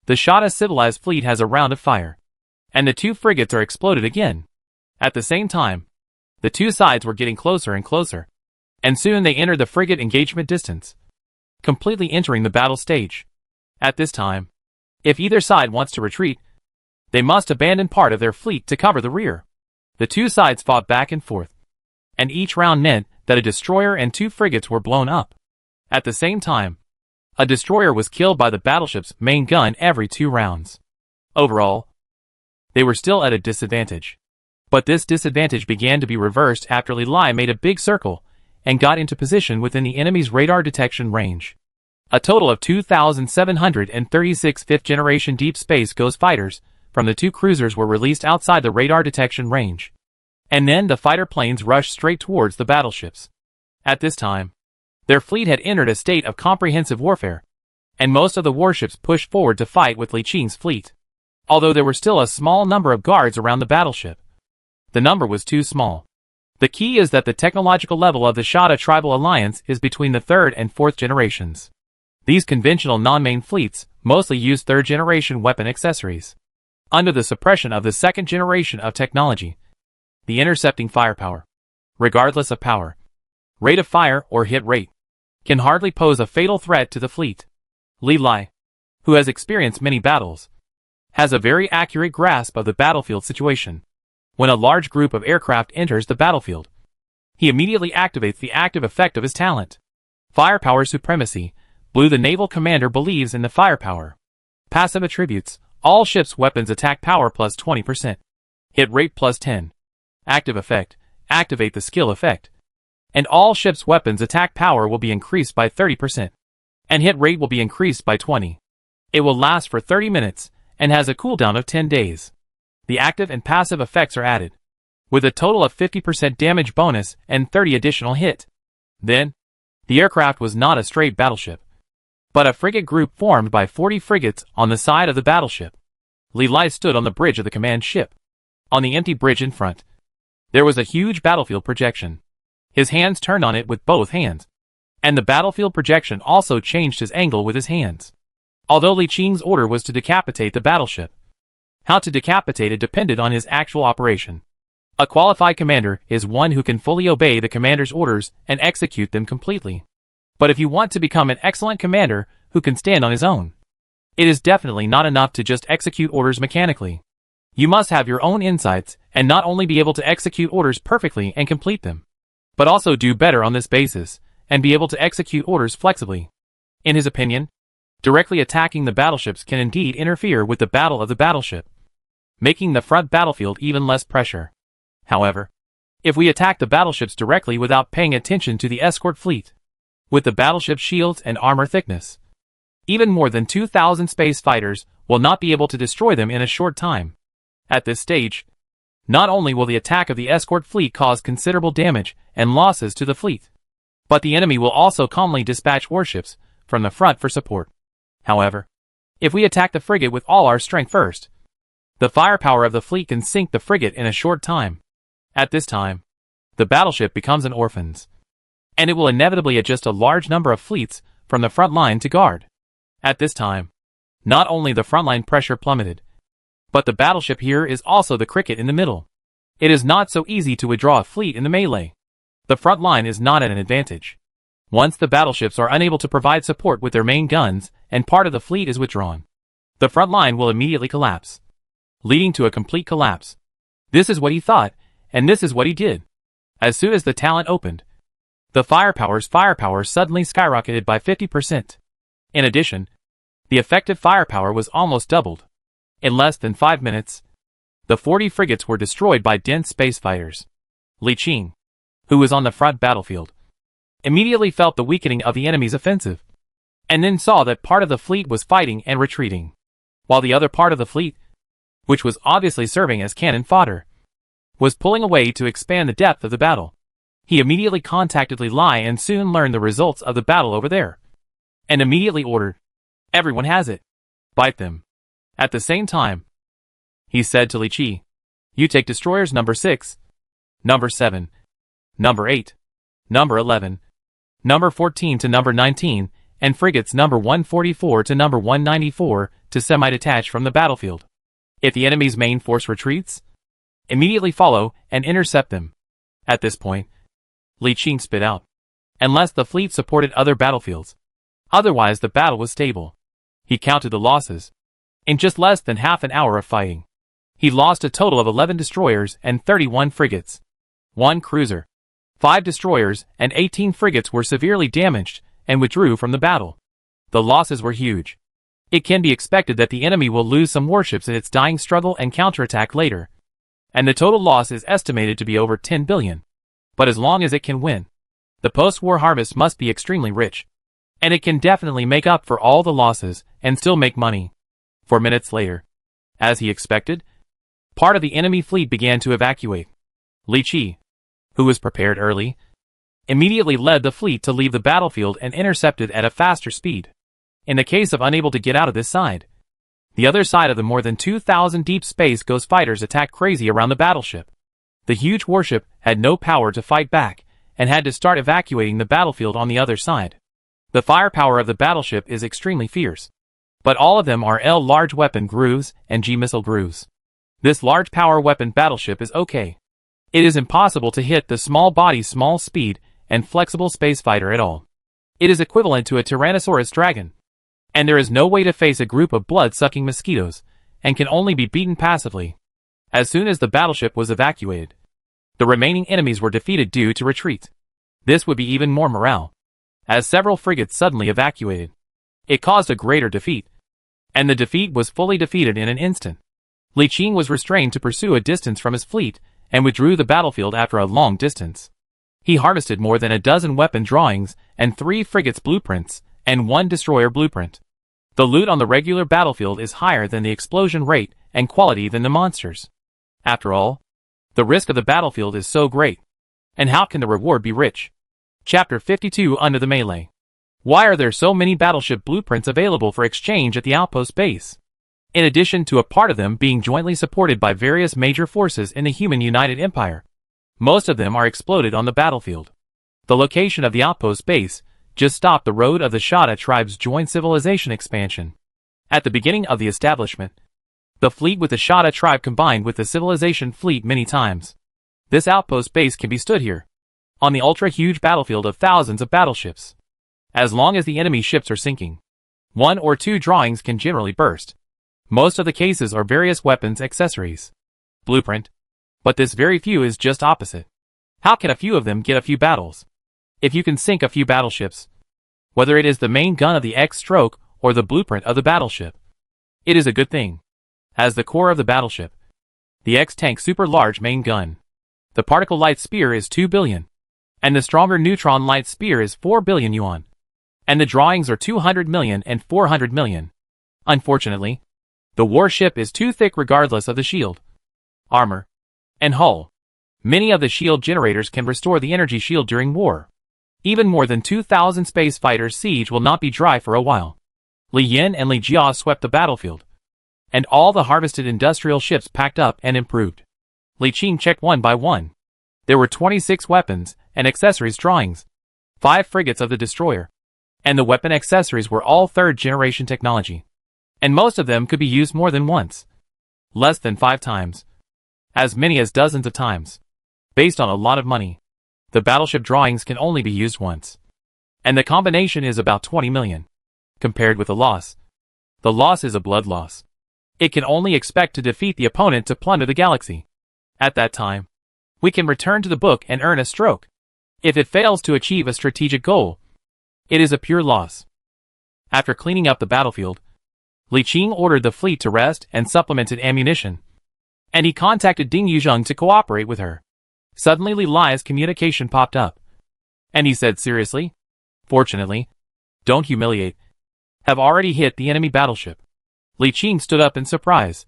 The Shada civilized fleet has a round of fire, and the 2 frigates are exploded again. At the same time, the 2 sides were getting closer and closer, and soon they entered the frigate engagement distance, completely entering the battle stage. At this time, if either side wants to retreat, they must abandon part of their fleet to cover the rear. The 2 sides fought back and forth, and each round meant that a destroyer and 2 frigates were blown up. At the same time, a destroyer was killed by the battleship's main gun every 2 rounds. Overall, they were still at a disadvantage. But this disadvantage began to be reversed after Li Lai made a big circle and got into position within the enemy's radar detection range. A total of 2,736 5th-generation Deep Space Ghost fighters from the 2 cruisers were released outside the radar detection range. And then the fighter planes rushed straight towards the battleships. At this time, their fleet had entered a state of comprehensive warfare, and most of the warships pushed forward to fight with Li Qing's fleet. Although there were still a small number of guards around the battleship, the number was too small. The key is that the technological level of the Shada Tribal Alliance is between the 3rd and 4th generations. These conventional non-main fleets mostly use 3rd-generation weapon accessories. Under the suppression of the 2nd generation of technology, the intercepting firepower, regardless of power, rate of fire or hit rate, can hardly pose a fatal threat to the fleet. Li Lai, who has experienced many battles, has a very accurate grasp of the battlefield situation. When a large group of aircraft enters the battlefield, he immediately activates the active effect of his talent. Firepower supremacy. Blue, the naval commander, believes in the firepower. Passive attributes. All ships' weapons attack power plus 20%. Hit rate plus 10. Active effect. Activate the skill effect. And all ships' weapons attack power will be increased by 30%. And hit rate will be increased by 20. It will last for 30 minutes, and has a cooldown of 10 days. The active and passive effects are added, with a total of 50% damage bonus and 30 additional hit. Then, the aircraft was not a straight battleship, but a frigate group formed by 40 frigates on the side of the battleship. Li Lai stood on the bridge of the command ship. On the empty bridge in front, there was a huge battlefield projection. His hands turned on it with both hands, and the battlefield projection also changed his angle with his hands. Although Li Qing's order was to decapitate the battleship, how to decapitate it depended on his actual operation. A qualified commander is one who can fully obey the commander's orders and execute them completely. But if you want to become an excellent commander who who can stand on his own. It is definitely not enough to just execute orders mechanically. You must have your own insights and not only be able to execute orders perfectly and complete them, but also do better on this basis and be able to execute orders flexibly. In his opinion, directly attacking the battleships can indeed interfere with the battle of the battleship, making the front battlefield even less pressure. However, if we attack the battleships directly without paying attention to the escort fleet, with the battleship's shields and armor thickness, even more than 2,000 space fighters will not be able to destroy them in a short time. At this stage, not only will the attack of the escort fleet cause considerable damage and losses to the fleet, but the enemy will also calmly dispatch warships from the front for support. However, if we attack the frigate with all our strength first, the firepower of the fleet can sink the frigate in a short time. At this time, the battleship becomes an orphan, and it will inevitably adjust a large number of fleets from the front line to guard. At this time, not only the frontline pressure plummeted, but the battleship here is also the cricket in the middle. It is not so easy to withdraw a fleet in the melee. The front line is not at an advantage. Once the battleships are unable to provide support with their main guns and part of the fleet is withdrawn, the front line will immediately collapse, leading to a complete collapse. This is what he thought, and this is what he did. As soon as the talent opened, the firepower suddenly skyrocketed by 50%. In addition, the effective firepower was almost doubled. In less than 5 minutes, the 40 frigates were destroyed by dense space fighters. Li Qing, who was on the front battlefield, immediately felt the weakening of the enemy's offensive, and then saw that part of the fleet was fighting and retreating, while the other part of the fleet, which was obviously serving as cannon fodder, was pulling away to expand the depth of the battle. He immediately contacted Li Lai and soon learned the results of the battle over there, and immediately ordered, "Everyone has it. Bite them." At the same time, he said to Li Qi, "You take destroyers number 6, number 7, number 8, number 11, number 14 to number 19, and frigates number 144 to number 194 to semi-detach from the battlefield. If the enemy's main force retreats, immediately follow and intercept them." At this point, Li Qing spit out, "Unless the fleet supported other battlefields. Otherwise the battle was stable." He counted the losses. In just less than half an hour of fighting, he lost a total of 11 destroyers and 31 frigates, 1 cruiser, 5 destroyers and 18 frigates were severely damaged and withdrew from the battle. The losses were huge. It can be expected that the enemy will lose some warships in its dying struggle and counterattack later, and the total loss is estimated to be over 10 billion. But as long as it can win, the post-war harvest must be extremely rich, and it can definitely make up for all the losses and still make money. 4 minutes later, as he expected, part of the enemy fleet began to evacuate. Li Qi, who was prepared early, immediately led the fleet to leave the battlefield and intercepted at a faster speed. In the case of unable to get out of this side, the other side of the more than 2,000 deep space ghost fighters attacked crazy around the battleship. The huge warship had no power to fight back and had to start evacuating the battlefield on the other side. The firepower of the battleship is extremely fierce, but all of them are L large weapon grooves and G missile grooves. This large power weapon battleship is okay. It is impossible to hit the small body, small speed, and flexible space fighter at all. It is equivalent to a Tyrannosaurus dragon, and there is no way to face a group of blood-sucking mosquitoes, and can only be beaten passively. As soon as the battleship was evacuated, the remaining enemies were defeated due to retreat. This would be even more morale, as several frigates suddenly evacuated. It caused a greater defeat, and the defeat was fully defeated in an instant. Li Qing was restrained to pursue a distance from his fleet, and withdrew the battlefield after a long distance. He harvested more than a dozen weapon drawings, and 3 frigates blueprints, and 1 destroyer blueprint. The loot on the regular battlefield is higher than the explosion rate and quality than the monsters. After all, the risk of the battlefield is so great. And how can the reward be rich? Chapter 52 Under the Melee. Why are there so many battleship blueprints available for exchange at the outpost base? In addition to a part of them being jointly supported by various major forces in the human United Empire, most of them are exploded on the battlefield. The location of the outpost base just stopped the road of the Shada tribe's joint civilization expansion. At the beginning of the establishment, the fleet with the Shada tribe combined with the civilization fleet many times. This outpost base can be stood here, on the ultra-huge battlefield of thousands of battleships. As long as the enemy ships are sinking, 1 or 2 drawings can generally burst. Most of the cases are various weapons accessories. Blueprint. But this very few is just opposite. How can a few of them get a few battles? If you can sink a few battleships, whether it is the main gun of the X-stroke or the blueprint of the battleship, it is a good thing. As the core of the battleship, the X-tank super large main gun, the particle light spear is 2 billion, and the stronger neutron light spear is 4 billion yuan, and the drawings are 200 million and 400 million. Unfortunately, the warship is too thick regardless of the shield, armor, and hull. Many of the shield generators can restore the energy shield during war. Even more than 2,000 space fighters siege will not be dry for a while. Li Yin and Li Jia swept the battlefield, and all the harvested industrial ships packed up and improved. Li Qing checked one by one. There were 26 weapons and accessories drawings, 5 frigates of the destroyer, and the weapon accessories were all third-generation technology. And most of them could be used more than once. Less than 5 times. As many as dozens of times. Based on a lot of money, the battleship drawings can only be used once. And the combination is about 20 million. Compared with the loss is a blood loss. It can only expect to defeat the opponent to plunder the galaxy. At that time, we can return to the book and earn a stroke. If it fails to achieve a strategic goal, it is a pure loss. After cleaning up the battlefield, Li Qing ordered the fleet to rest and supplemented ammunition. And he contacted Ding Yuzheng to cooperate with her. Suddenly Li Lai's communication popped up. And he said seriously, "Fortunately, don't humiliate. Have already hit the enemy battleship." Li Qing stood up in surprise.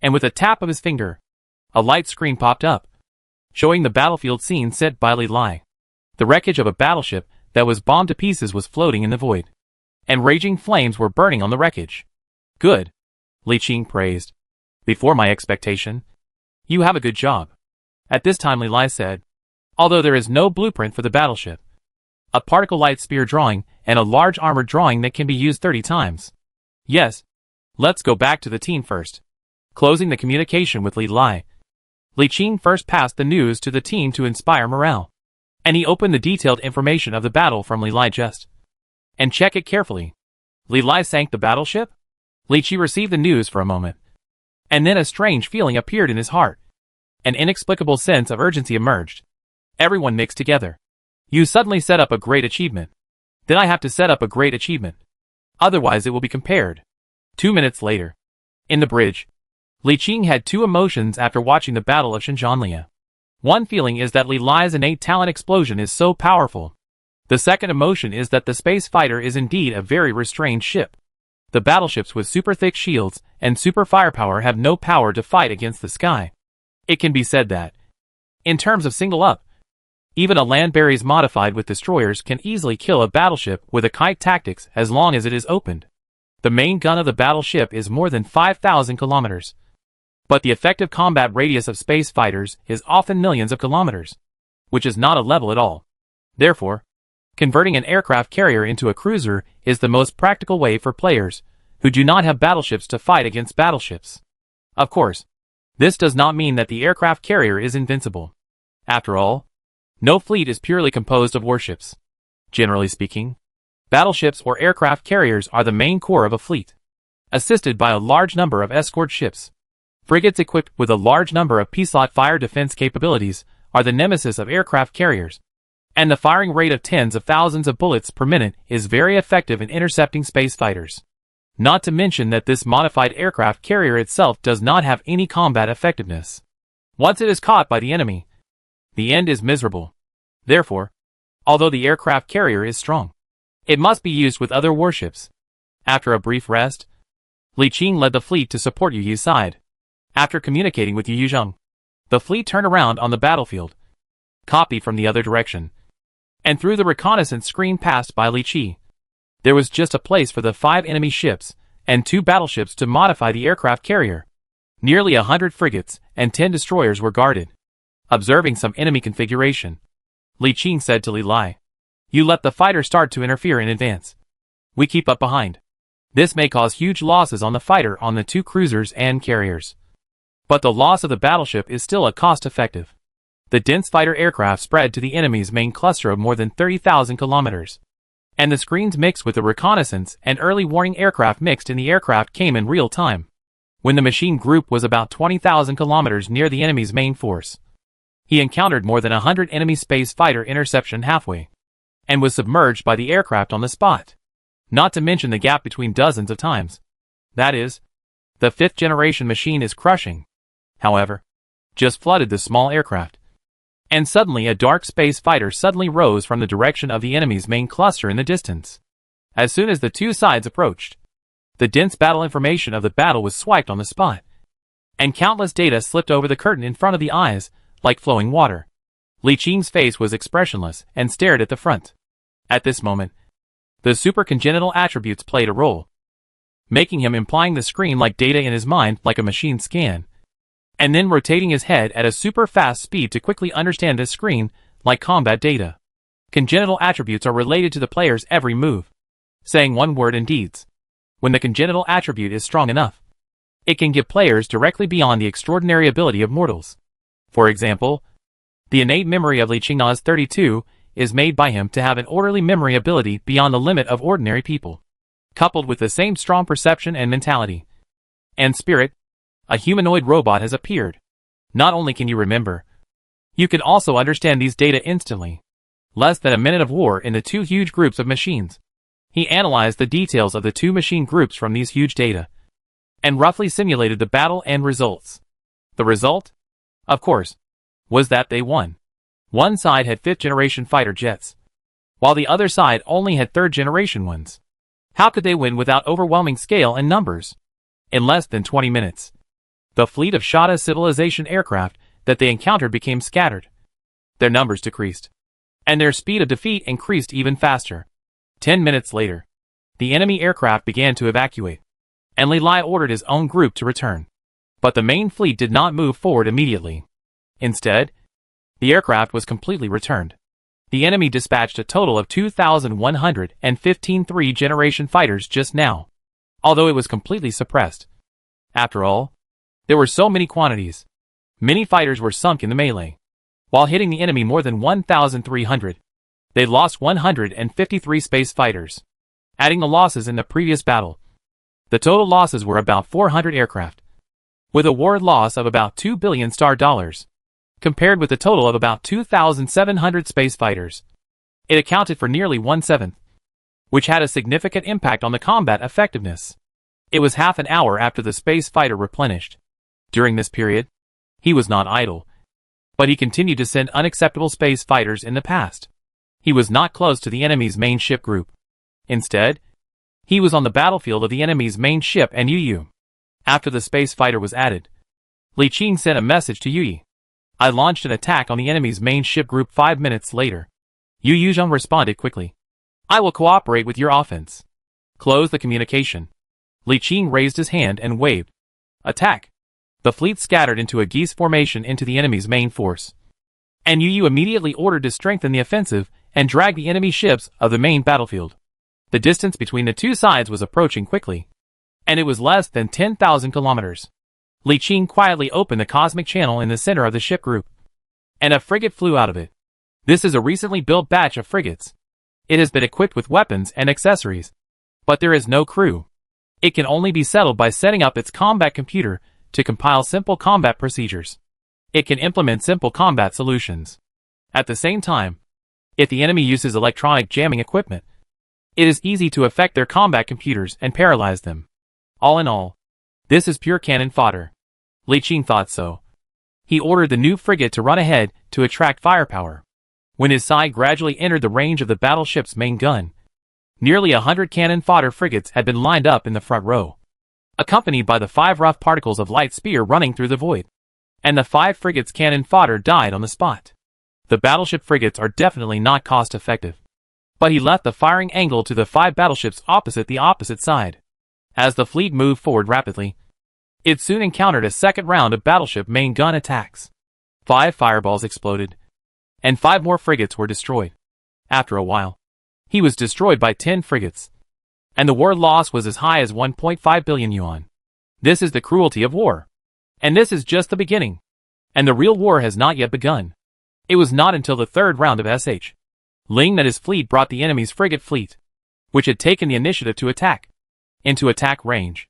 And with a tap of his finger, a light screen popped up, showing the battlefield scene set by Li Lai. The wreckage of a battleship that was bombed to pieces was floating in the void. And raging flames were burning on the wreckage. "Good," Li Qing praised. "Before my expectation. You have a good job." At this time Li Lai said, "Although there is no blueprint for the battleship, a particle light spear drawing and a large armored drawing that can be used 30 times. Yes. Let's go back to the team first." Closing the communication with Li Lai, Li Qing first passed the news to the team to inspire morale. And he opened the detailed information of the battle from Li Lai just. And check it carefully. Li Lai sank the battleship? Li Qi received the news for a moment. And then a strange feeling appeared in his heart. An inexplicable sense of urgency emerged. Everyone mixed together. You suddenly set up a great achievement. Then I have to set up a great achievement. Otherwise it will be compared. 2 minutes later. In the bridge, Li Qing had 2 emotions after watching the Battle of Xinjianglia. One feeling is that Li Lai's innate talent explosion is so powerful. The second emotion is that the space fighter is indeed a very restrained ship. The battleships with super thick shields and super firepower have no power to fight against the sky. It can be said that, in terms of single up, even a land berries modified with destroyers can easily kill a battleship with a kite tactics as long as it is opened. The main gun of the battleship is more than 5,000 kilometers. But the effective combat radius of space fighters is often millions of kilometers, which is not a level at all. Therefore, converting an aircraft carrier into a cruiser is the most practical way for players who do not have battleships to fight against battleships. Of course, this does not mean that the aircraft carrier is invincible. After all, no fleet is purely composed of warships. Generally speaking, battleships or aircraft carriers are the main core of a fleet, assisted by a large number of escort ships. Frigates equipped with a large number of peacelot fire defense capabilities are the nemesis of aircraft carriers, and the firing rate of tens of thousands of bullets per minute is very effective in intercepting space fighters. Not to mention that this modified aircraft carrier itself does not have any combat effectiveness. Once it is caught by the enemy, the end is miserable. Therefore, although the aircraft carrier is strong, it must be used with other warships. After a brief rest, Li Qing led the fleet to support Yu Yu's side. After communicating with Yu Yuzheng, the fleet turned around on the battlefield, copied from the other direction, and through the reconnaissance screen passed by Li Qi. There was just a place for the 5 enemy ships and 2 battleships to modify the aircraft carrier. Nearly 100 frigates and 10 destroyers were guarded. Observing some enemy configuration, Li Qing said to Li Lai, "You let the fighter start to interfere in advance. We keep up behind. This may cause huge losses on the fighter on the 2 cruisers and carriers. But the loss of the battleship is still a cost-effective. The dense fighter aircraft spread to the enemy's main cluster of more than 30,000 kilometers. and the screens mixed with the reconnaissance and early warning aircraft mixed in the aircraft came in real time. When the machine group was about 20,000 kilometers near the enemy's main force, he encountered more than 100 enemy space fighter interception halfway, and was submerged by the aircraft on the spot. Not to mention the gap between dozens of times. That is, the 5th generation machine is crushing, however, just flooded the small aircraft. And suddenly a dark space fighter suddenly rose from the direction of the enemy's main cluster in the distance. As soon as the two sides approached, the dense battle information of the battle was swiped on the spot, and countless data slipped over the curtain in front of the eyes, like flowing water. Li Qing's face was expressionless and stared at the front. At this moment, the super congenital attributes played a role, making him implying the screen like data in his mind like a machine scan, and then rotating his head at a super fast speed to quickly understand this screen like combat data. Congenital attributes are related to the player's every move, saying one word and deeds. When the congenital attribute is strong enough, it can get players directly beyond the extraordinary ability of mortals. For example, the innate memory of Li Qing's 32 is made by him to have an orderly memory ability beyond the limit of ordinary people, coupled with the same strong perception and mentality. And spirit, a humanoid robot has appeared. Not only can you remember, you can also understand these data instantly. Less than a minute of war in the two huge groups of machines. He analyzed the details of the two machine groups from these huge data, and roughly simulated the battle and results. The result, of course, was that they won. One side had 5th generation fighter jets, while the other side only had 3rd generation ones. How could they win without overwhelming scale and numbers? In less than 20 minutes, the fleet of Shada civilization aircraft that they encountered became scattered. Their numbers decreased, and their speed of defeat increased even faster. 10 minutes later, the enemy aircraft began to evacuate, and Li Lai ordered his own group to return. But the main fleet did not move forward immediately. Instead, the aircraft was completely returned. The enemy dispatched a total of 2,115 3rd-generation fighters just now, although it was completely suppressed. After all, there were so many quantities. Many fighters were sunk in the melee. While hitting the enemy more than 1,300, they lost 153 space fighters. Adding the losses in the previous battle, the total losses were about 400 aircraft, with a war loss of about $2 billion, compared with a total of about 2,700 space fighters. It accounted for nearly 1/7, which had a significant impact on the combat effectiveness. It was half an hour after the space fighter replenished. During this period, he was not idle, but he continued to send unacceptable space fighters in the past. He was not close to the enemy's main ship group. Instead, he was on the battlefield of the enemy's main ship and Yu. After the space fighter was added, Li Qing sent a message to Yu. I launched an attack on the enemy's main ship group 5 minutes later. Yu Yuzhong responded quickly. I will cooperate with your offense. Close the communication. Li Qing raised his hand and waved. Attack. The fleet scattered into a geese formation into the enemy's main force, and Yu immediately ordered to strengthen the offensive and drag the enemy ships of the main battlefield. The distance between the two sides was approaching quickly, and it was less than 10,000 kilometers. Li Qing quietly opened the cosmic channel in the center of the ship group, and a frigate flew out of it. This is a recently built batch of frigates. It has been equipped with weapons and accessories, but there is no crew. It can only be settled by setting up its combat computer to compile simple combat procedures. It can implement simple combat solutions. At the same time, if the enemy uses electronic jamming equipment, it is easy to affect their combat computers and paralyze them. All in all, this is pure cannon fodder. Li Qing thought so. He ordered the new frigate to run ahead to attract firepower. When his side gradually entered the range of the battleship's main gun, nearly 100 cannon fodder frigates had been lined up in the front row, accompanied by the 5 rough particles of light spear running through the void. And the 5 frigates' cannon fodder died on the spot. The battleship frigates are definitely not cost-effective, but he left the firing angle to the 5 battleships opposite the opposite side. As the fleet moved forward rapidly, it soon encountered a second round of battleship main gun attacks. 5 fireballs exploded, and 5 more frigates were destroyed. After a while, he was destroyed by 10 frigates, and the war loss was as high as 1.5 billion yuan. This is the cruelty of war. And this is just the beginning. And the real war has not yet begun. It was not until the 3rd round of SH. Ling that his fleet brought the enemy's frigate fleet which had taken the initiative to attack, into attack range,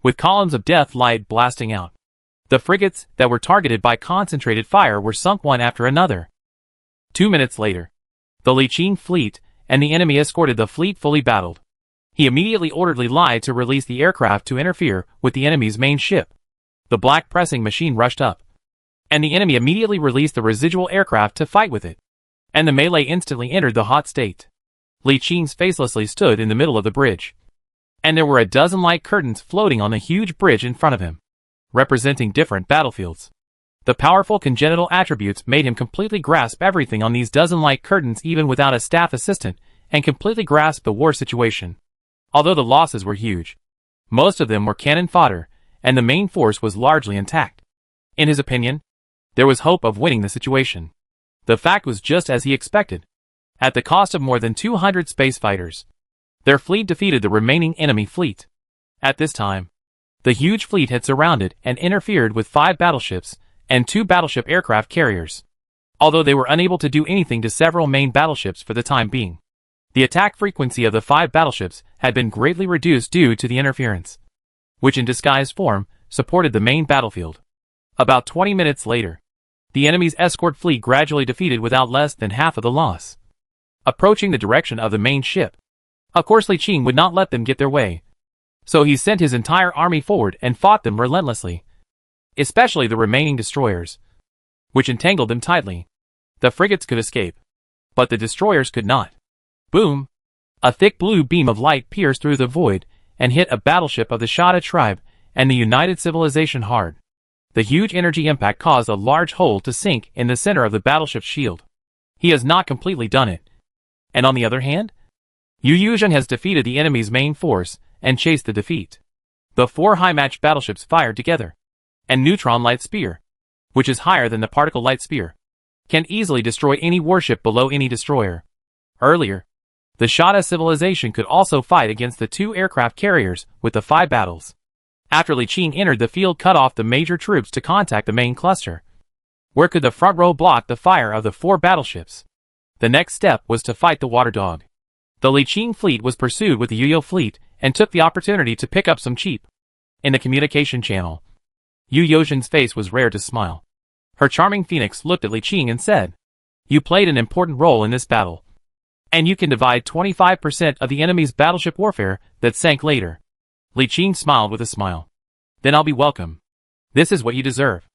with columns of death light blasting out. The frigates that were targeted by concentrated fire were sunk one after another. 2 minutes later, the Li Qing fleet and the enemy escorted the fleet fully battled. He immediately ordered Li Lai to release the aircraft to interfere with the enemy's main ship. The black pressing machine rushed up, and the enemy immediately released the residual aircraft to fight with it, and the melee instantly entered the hot state. Li Qing facelessly stood in the middle of the bridge, and there were a dozen light curtains floating on the huge bridge in front of him, representing different battlefields. The powerful congenital attributes made him completely grasp everything on these dozen light curtains even without a staff assistant, and completely grasp the war situation. Although the losses were huge, most of them were cannon fodder, and the main force was largely intact. In his opinion, there was hope of winning the situation. The fact was just as he expected. At the cost of more than 200 space fighters, their fleet defeated the remaining enemy fleet. At this time, the huge fleet had surrounded and interfered with 5 battleships and 2 battleship aircraft carriers. Although they were unable to do anything to several main battleships for the time being, the attack frequency of the 5 battleships had been greatly reduced due to the interference, which in disguised form supported the main battlefield. About 20 minutes later, the enemy's escort fleet gradually defeated without less than half of the loss, approaching the direction of the main ship. Of course, Li Qing would not let them get their way, so he sent his entire army forward and fought them relentlessly, especially the remaining destroyers, which entangled them tightly. The frigates could escape, but the destroyers could not. Boom! A thick blue beam of light pierced through the void and hit a battleship of the Shada tribe and the United Civilization hard. The huge energy impact caused a large hole to sink in the center of the battleship's shield. He has not completely done it. And on the other hand, Yu Yuzhen has defeated the enemy's main force and chased the defeat. The 4 high-matched battleships fired together, and Neutron Light Spear, which is higher than the Particle Light Spear, can easily destroy any warship below any destroyer. Earlier, the Shada civilization could also fight against the 2 aircraft carriers with the 5 battles. After Li Qing entered the field, cut off the major troops to contact the main cluster. Where could the front row block the fire of the 4 battleships? The next step was to fight the water dog. The Li Qing fleet was pursued with the Yu fleet and took the opportunity to pick up some cheap. In the communication channel, Yu Yozhen's face was rare to smile. Her charming phoenix looked at Li Qing and said, "You played an important role in this battle, and you can divide 25% of the enemy's battleship warfare that sank later." Li Qing smiled with a smile. "Then I'll be welcome. This is what you deserve."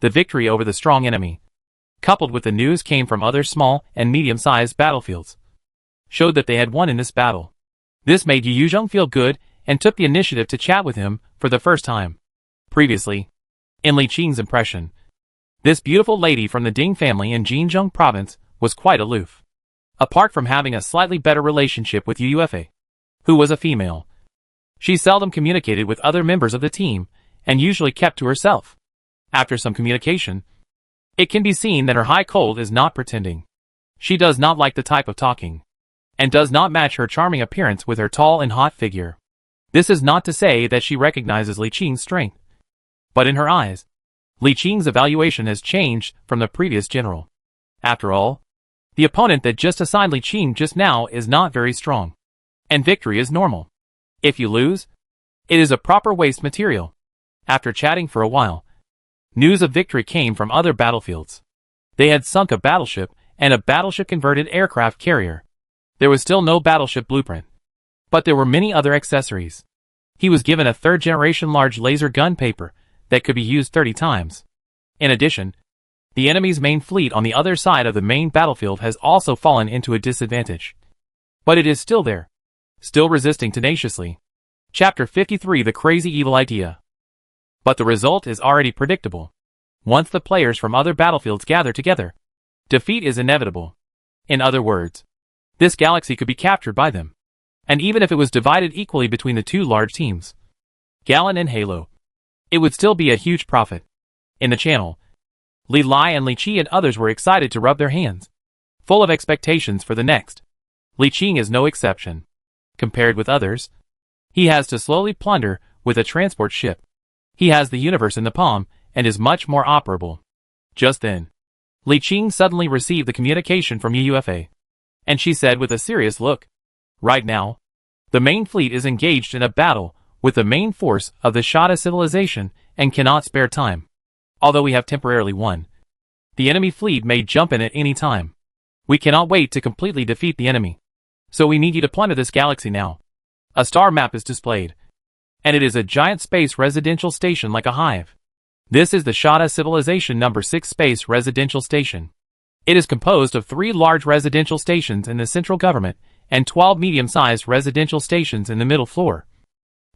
The victory over the strong enemy, coupled with the news came from other small and medium-sized battlefields, showed that they had won in this battle. This made Yu Yuzhen feel good and took the initiative to chat with him for the first time. Previously, in Li Qing's impression, this beautiful lady from the Ding family in Jinzhong province was quite aloof. Apart from having a slightly better relationship with Yu Yufei, who was a female, she seldom communicated with other members of the team and usually kept to herself. After some communication, it can be seen that her high cold is not pretending. She does not like the type of talking, and does not match her charming appearance with her tall and hot figure. This is not to say that she recognizes Li Qing's strength, but in her eyes, Li Qing's evaluation has changed from the previous general. After all, the opponent that just assigned Li Qing just now is not very strong, and victory is normal. If you lose, it is a proper waste material. After chatting for a while, news of victory came from other battlefields. They had sunk a battleship and a battleship-converted aircraft carrier. There was still no battleship blueprint, but there were many other accessories. He was given a 3rd-generation large laser gun paper that could be used 30 times. In addition, the enemy's main fleet on the other side of the main battlefield has also fallen into a disadvantage. But it is still there, still resisting tenaciously. Chapter 53: The Crazy Evil Idea. But the result is already predictable. Once the players from other battlefields gather together, defeat is inevitable. In other words, this galaxy could be captured by them. And even if it was divided equally between the 2 large teams, Galen and Halo, it would still be a huge profit. In the channel, Li Lai and Li Qi and others were excited to rub their hands, full of expectations for the next. Li Qing is no exception. Compared with others, he has to slowly plunder with a transport ship. He has the universe in the palm and is much more operable. Just then, Li Qing suddenly received the communication from Yu Yufei, and she said with a serious look, "Right now, The main fleet is engaged in a battle with the main force of the Shada civilization and cannot spare time. Although we have temporarily won, the enemy fleet may jump in at any time. We cannot wait to completely defeat the enemy. So we need you to plunder this galaxy now. A star map is displayed, and it is a giant space residential station like a hive. This is the Shada Civilization number 6 Space Residential Station. It is composed of 3 large residential stations in the central government and 12 medium-sized residential stations in the middle floor,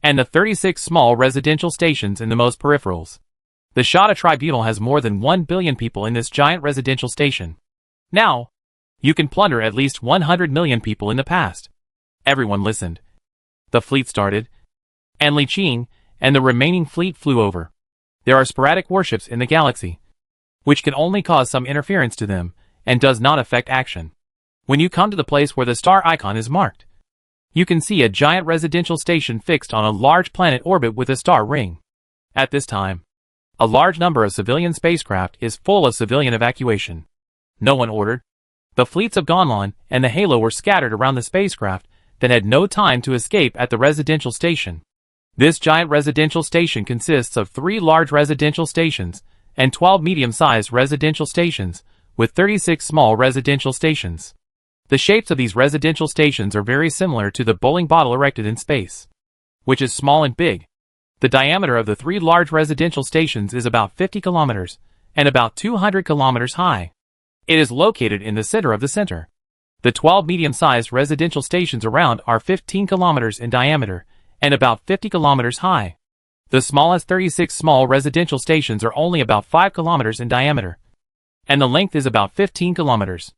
and the 36 small residential stations in the most peripherals. The Shada Tribunal has more than 1 billion people in this giant residential station. Now, you can plunder at least 100 million people in the past. Everyone listened. The fleet started, and Li Qing and the remaining fleet flew over. There are sporadic warships in the galaxy, which can only cause some interference to them, and does not affect action. When you come to the place where the star icon is marked, you can see a giant residential station fixed on a large planet orbit with a star ring. At this time, a large number of civilian spacecraft is full of civilian evacuation. No one ordered. The fleets of Gonlon and the Halo were scattered around the spacecraft that had no time to escape at the residential station. This giant residential station consists of 3 large residential stations and 12 medium-sized residential stations, with 36 small residential stations. The shapes of these residential stations are very similar to the bowling bottle erected in space, which is small and big. The diameter of the 3 large residential stations is about 50 kilometers and about 200 kilometers high. It is located in the center of the center. The 12 medium-sized residential stations around are 15 kilometers in diameter and about 50 kilometers high. The smallest 36 small residential stations are only about 5 kilometers in diameter, and the length is about 15 kilometers.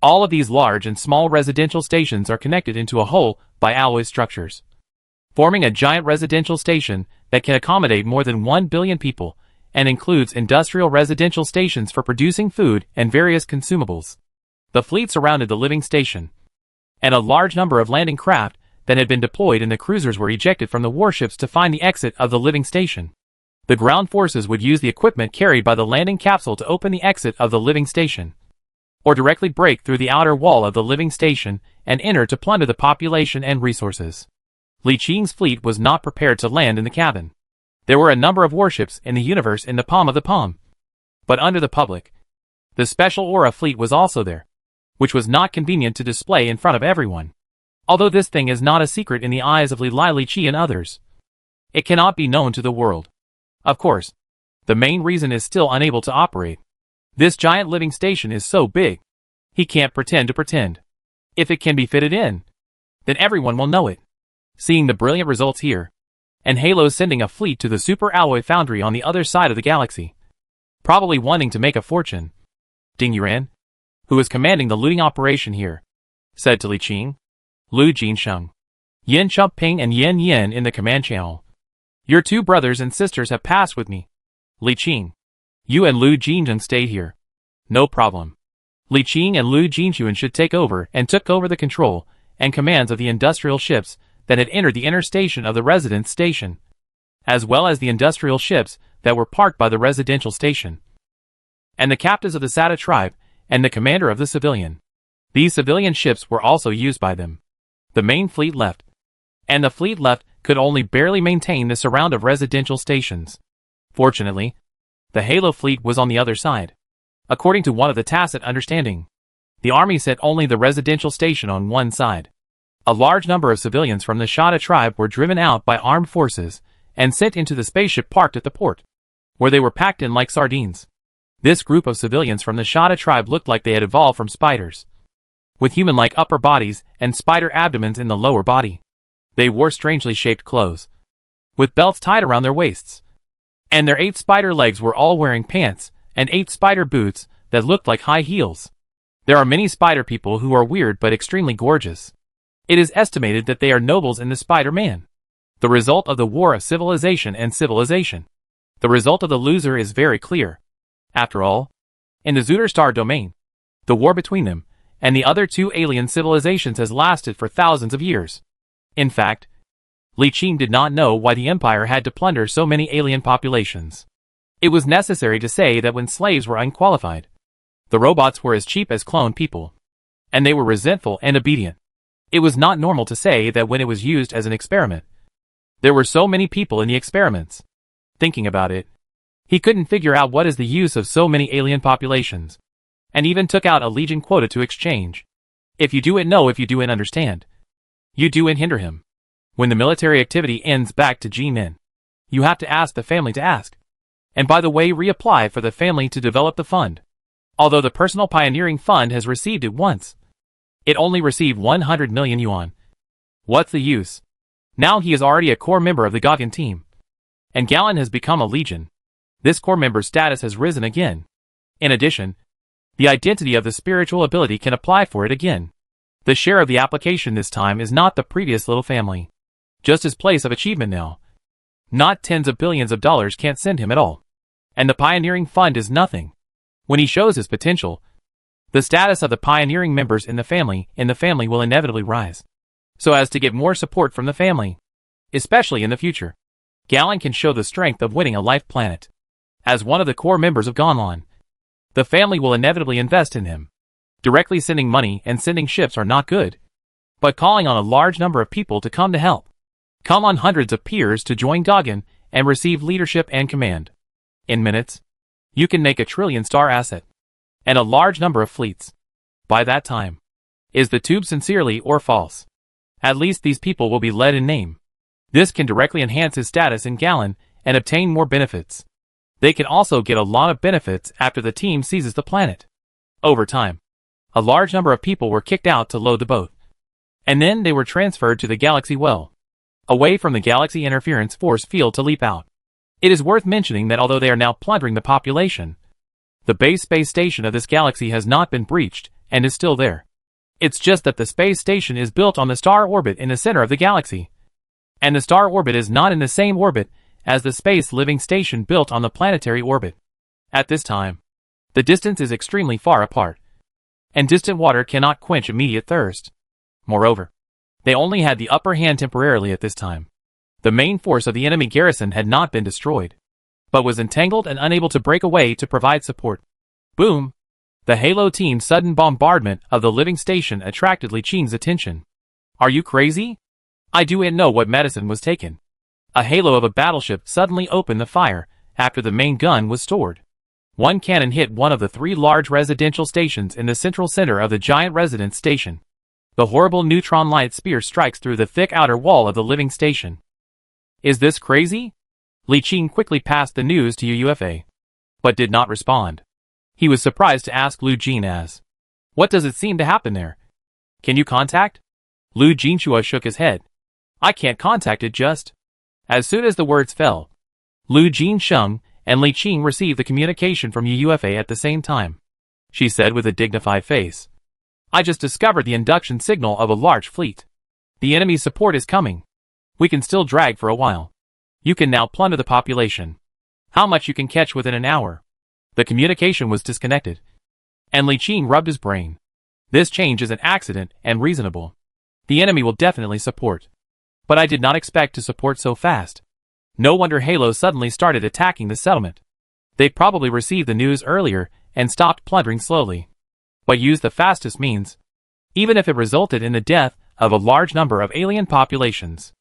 All of these large and small residential stations are connected into a whole by alloy structures, forming a giant residential station that can accommodate more than 1 billion people and includes industrial residential stations for producing food and various consumables. The fleet surrounded the living station, and a large number of landing craft that had been deployed in the cruisers were ejected from the warships to find the exit of the living station. The ground forces would use the equipment carried by the landing capsule to open the exit of the living station, or directly break through the outer wall of the living station and enter to plunder the population and resources. Li Qing's fleet was not prepared to land in the cabin. There were a number of warships in the universe in the palm of the palm, but under the public. The special aura fleet was also there, which was not convenient to display in front of everyone. Although this thing is not a secret in the eyes of Li Qi and others, it cannot be known to the world. Of course, the main reason is still unable to operate. This giant living station is so big, he can't pretend to pretend. If it can be fitted in, then everyone will know it. Seeing the brilliant results here, and Halo sending a fleet to the super alloy foundry on the other side of the galaxy, probably wanting to make a fortune, Ding Yuran, who is commanding the looting operation here, said to Li Qing, Lu Jinsheng, Yin Chumping and Yin Yin in the command channel. Your 2 brothers and sisters have passed with me. Li Qing, you and Lu Jinsheng stay here. No problem. Li Qing and Lu Jinxuan should take over and took over the control and commands of the industrial ships that had entered the inner station of the residence station, as well as the industrial ships that were parked by the residential station, and the captives of the Sada tribe and the commander of the civilian. These civilian ships were also used by them. The main fleet left, and the fleet left could only barely maintain the surround of residential stations. Fortunately, the Halo fleet was on the other side. According to one of the tacit understanding, the army set only the residential station on one side. A large number of civilians from the Shada tribe were driven out by armed forces and sent into the spaceship parked at the port, where they were packed in like sardines. This group of civilians from the Shada tribe looked like they had evolved from spiders, with human-like upper bodies and spider abdomens in the lower body. They wore strangely shaped clothes, with belts tied around their waists, and their 8 spider legs were all wearing pants and 8 spider boots that looked like high heels. There are many spider people who are weird but extremely gorgeous. It is estimated that they are nobles in the Spider-Man. The result of the war of civilization and civilization. The result of the loser is very clear. After all, in the Zuder Star domain, the war between them and the other 2 alien civilizations has lasted for thousands of years. In fact, Li Qing did not know why the Empire had to plunder so many alien populations. It was necessary to say that when slaves were unqualified, the robots were as cheap as cloned people, and they were resentful and obedient. It was not normal to say that when it was used as an experiment. There were so many people in the experiments. Thinking about it, he couldn't figure out what is the use of so many alien populations, and even took out a legion quota to exchange. If you do it know, if you do it understand. You do it hinder him. When the military activity ends back to G-Men, you have to ask the family to ask. And by the way, reapply for the family to develop the fund. Although the personal pioneering fund has received it once, it only received 100 million yuan. What's the use? Now he is already a core member of the Gogan team. And Galen has become a legion. This core member's status has risen again. In addition, the identity of the spiritual ability can apply for it again. The share of the application this time is not the previous little family. Just his place of achievement now. Not tens of billions of dollars can't send him at all. And the pioneering fund is nothing. When he shows his potential, the status of the pioneering members in the family will inevitably rise. So as to get more support from the family, especially in the future, Galen can show the strength of winning a life planet. As one of the core members of Gonlon, the family will inevitably invest in him. Directly sending money and sending ships are not good, but calling on a large number of people to come to help. Come on hundreds of peers to join Gogan and receive leadership and command. In minutes, you can make a trillion-star asset and a large number of fleets. By that time, is the tube sincerely or false? At least these people will be led in name. This can directly enhance his status in Galen and obtain more benefits. They can also get a lot of benefits after the team seizes the planet. Over time, a large number of people were kicked out to load the boat. And then they were transferred to the Galaxy Well, away from the Galaxy Interference Force field to leap out. It is worth mentioning that although they are now plundering the population, the base space station of this galaxy has not been breached and is still there. It's just that the space station is built on the star orbit in the center of the galaxy. And the star orbit is not in the same orbit as the space living station built on the planetary orbit. At this time, the distance is extremely far apart, and distant water cannot quench immediate thirst. Moreover, they only had the upper hand temporarily at this time. The main force of the enemy garrison had not been destroyed, but was entangled and unable to break away to provide support. Boom! The Halo team's sudden bombardment of the living station attracted Li Qing's attention. Are you crazy? I do know what medicine was taken. A halo of a battleship suddenly opened the fire after the main gun was stored. One cannon hit one of the 3 large residential stations in the central center of the giant residence station. The horrible neutron light spear strikes through the thick outer wall of the living station. Is this crazy? Li Qing quickly passed the news to UFA, but did not respond. He was surprised to ask Lu Jin as, "What does it seem to happen there? Can you contact?" Lu Jinshua shook his head. "I can't contact it just." As soon as the words fell, Lu Jinsheng and Li Qing received the communication from UFA at the same time. She said with a dignified face, "I just discovered the induction signal of a large fleet. The enemy's support is coming. We can still drag for a while. You can now plunder the population. How much you can catch within an hour?" The communication was disconnected, and Li Qing rubbed his brain. This change is an accident and reasonable. The enemy will definitely support. But I did not expect to support so fast. No wonder Halo suddenly started attacking the settlement. They probably received the news earlier and stopped plundering slowly, but used the fastest means, even if it resulted in the death of a large number of alien populations.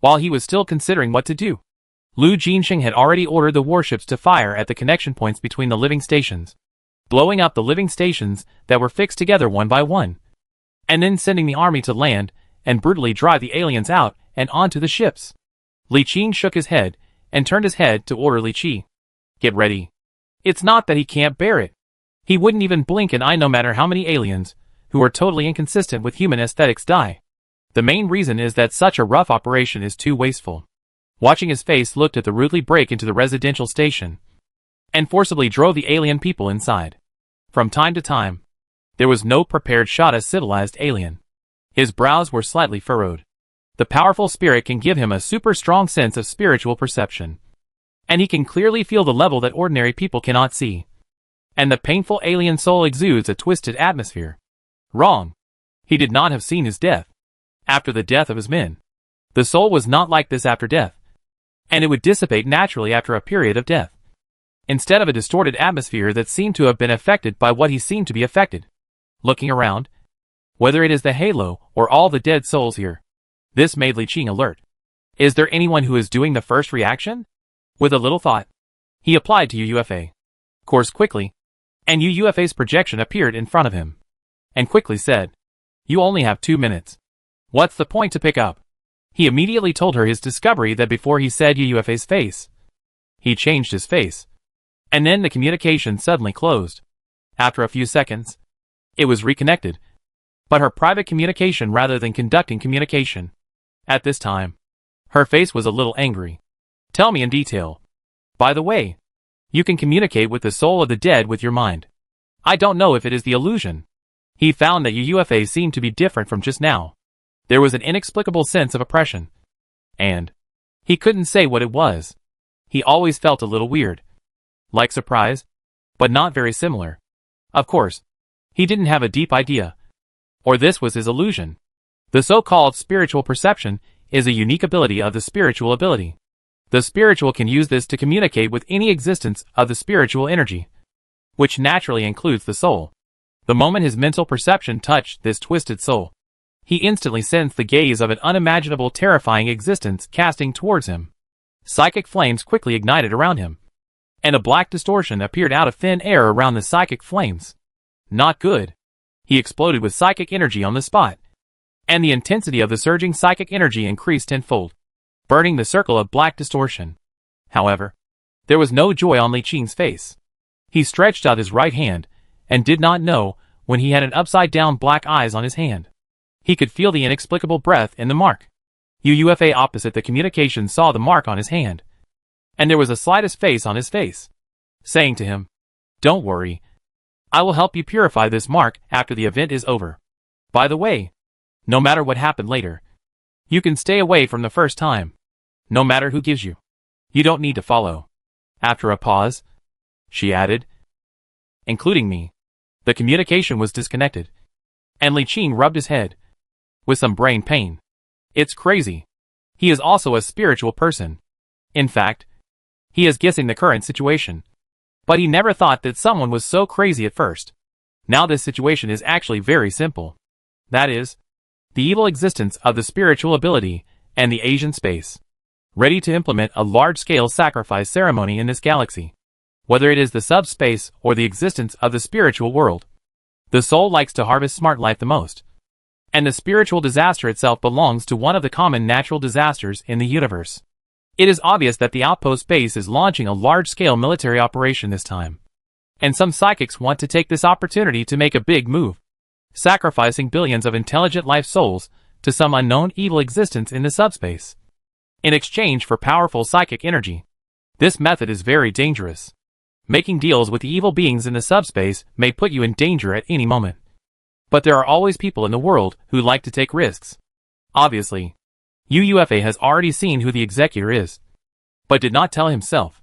While he was still considering what to do, Lu Jinsheng had already ordered the warships to fire at the connection points between the living stations, blowing up the living stations that were fixed together one by one, and then sending the army to land and brutally drive the aliens out and onto the ships. Li Qing shook his head and turned his head to order Li Qi. "Get ready." It's not that he can't bear it. He wouldn't even blink an eye no matter how many aliens, who are totally inconsistent with human aesthetics, die. The main reason is that such a rough operation is too wasteful. Watching his face looked at the rudely break into the residential station, and forcibly drove the alien people inside. From time to time, there was no prepared shot as civilized alien. His brows were slightly furrowed. The powerful spirit can give him a super strong sense of spiritual perception, and he can clearly feel the level that ordinary people cannot see. And the painful alien soul exudes a twisted atmosphere. Wrong. He did not have seen his death. After the death of his men, the soul was not like this after death, and it would dissipate naturally after a period of death, instead of a distorted atmosphere that seemed to have been affected by what he seemed to be affected. Looking around, whether it is the Halo or all the dead souls here. This made Li Qing alert. Is there anyone who is doing the first reaction? With a little thought, he applied to UUFA. Course quickly, and UUFA's projection appeared in front of him, and quickly said, "You only have 2 minutes. What's the point to pick up?" He immediately told her his discovery that before he said UUFA's face, he changed his face, and then the communication suddenly closed. After a few seconds, it was reconnected, but her private communication rather than conducting communication. At this time, her face was a little angry. "Tell me in detail. By the way, you can communicate with the soul of the dead with your mind. I don't know if it is the illusion." He found that UUFA seemed to be different from just now. There was an inexplicable sense of oppression, and he couldn't say what it was. He always felt a little weird, like surprise, but not very similar. Of course, he didn't have a deep idea, or this was his illusion. The so-called spiritual perception is a unique ability of the spiritual ability. The spiritual can use this to communicate with any existence of the spiritual energy, which naturally includes the soul. The moment his mental perception touched this twisted soul, he instantly sensed the gaze of an unimaginable terrifying existence casting towards him. Psychic flames quickly ignited around him, and a black distortion appeared out of thin air around the psychic flames. Not good. He exploded with psychic energy on the spot, and the intensity of the surging psychic energy increased tenfold, burning the circle of black distortion. However, there was no joy on Li Qing's face. He stretched out his right hand, and did not know when he had an upside-down black eyes on his hand. He could feel the inexplicable breath in the mark. UUFA opposite the communication saw the mark on his hand, and there was a slightest face on his face, saying to him, "Don't worry. I will help you purify this mark after the event is over. By the way, no matter what happened later, you can stay away from the first time. No matter who gives you. You don't need to follow." After a pause, she added, "Including me." The communication was disconnected, and Li Qing rubbed his head, with some brain pain. It's crazy. He is also a spiritual person. In fact, he is guessing the current situation. But he never thought that someone was so crazy at first. Now this situation is actually very simple. That is, the evil existence of the spiritual ability and the Asian space, ready to implement a large-scale sacrifice ceremony in this galaxy. Whether it is the subspace or the existence of the spiritual world, the soul likes to harvest smart life the most. And the spiritual disaster itself belongs to one of the common natural disasters in the universe. It is obvious that the outpost base is launching a large-scale military operation this time. And some psychics want to take this opportunity to make a big move, sacrificing billions of intelligent life souls to some unknown evil existence in the subspace, in exchange for powerful psychic energy. This method is very dangerous. Making deals with the evil beings in the subspace may put you in danger at any moment. But there are always people in the world who like to take risks. Obviously, UUFA has already seen who the executor is, but did not tell himself.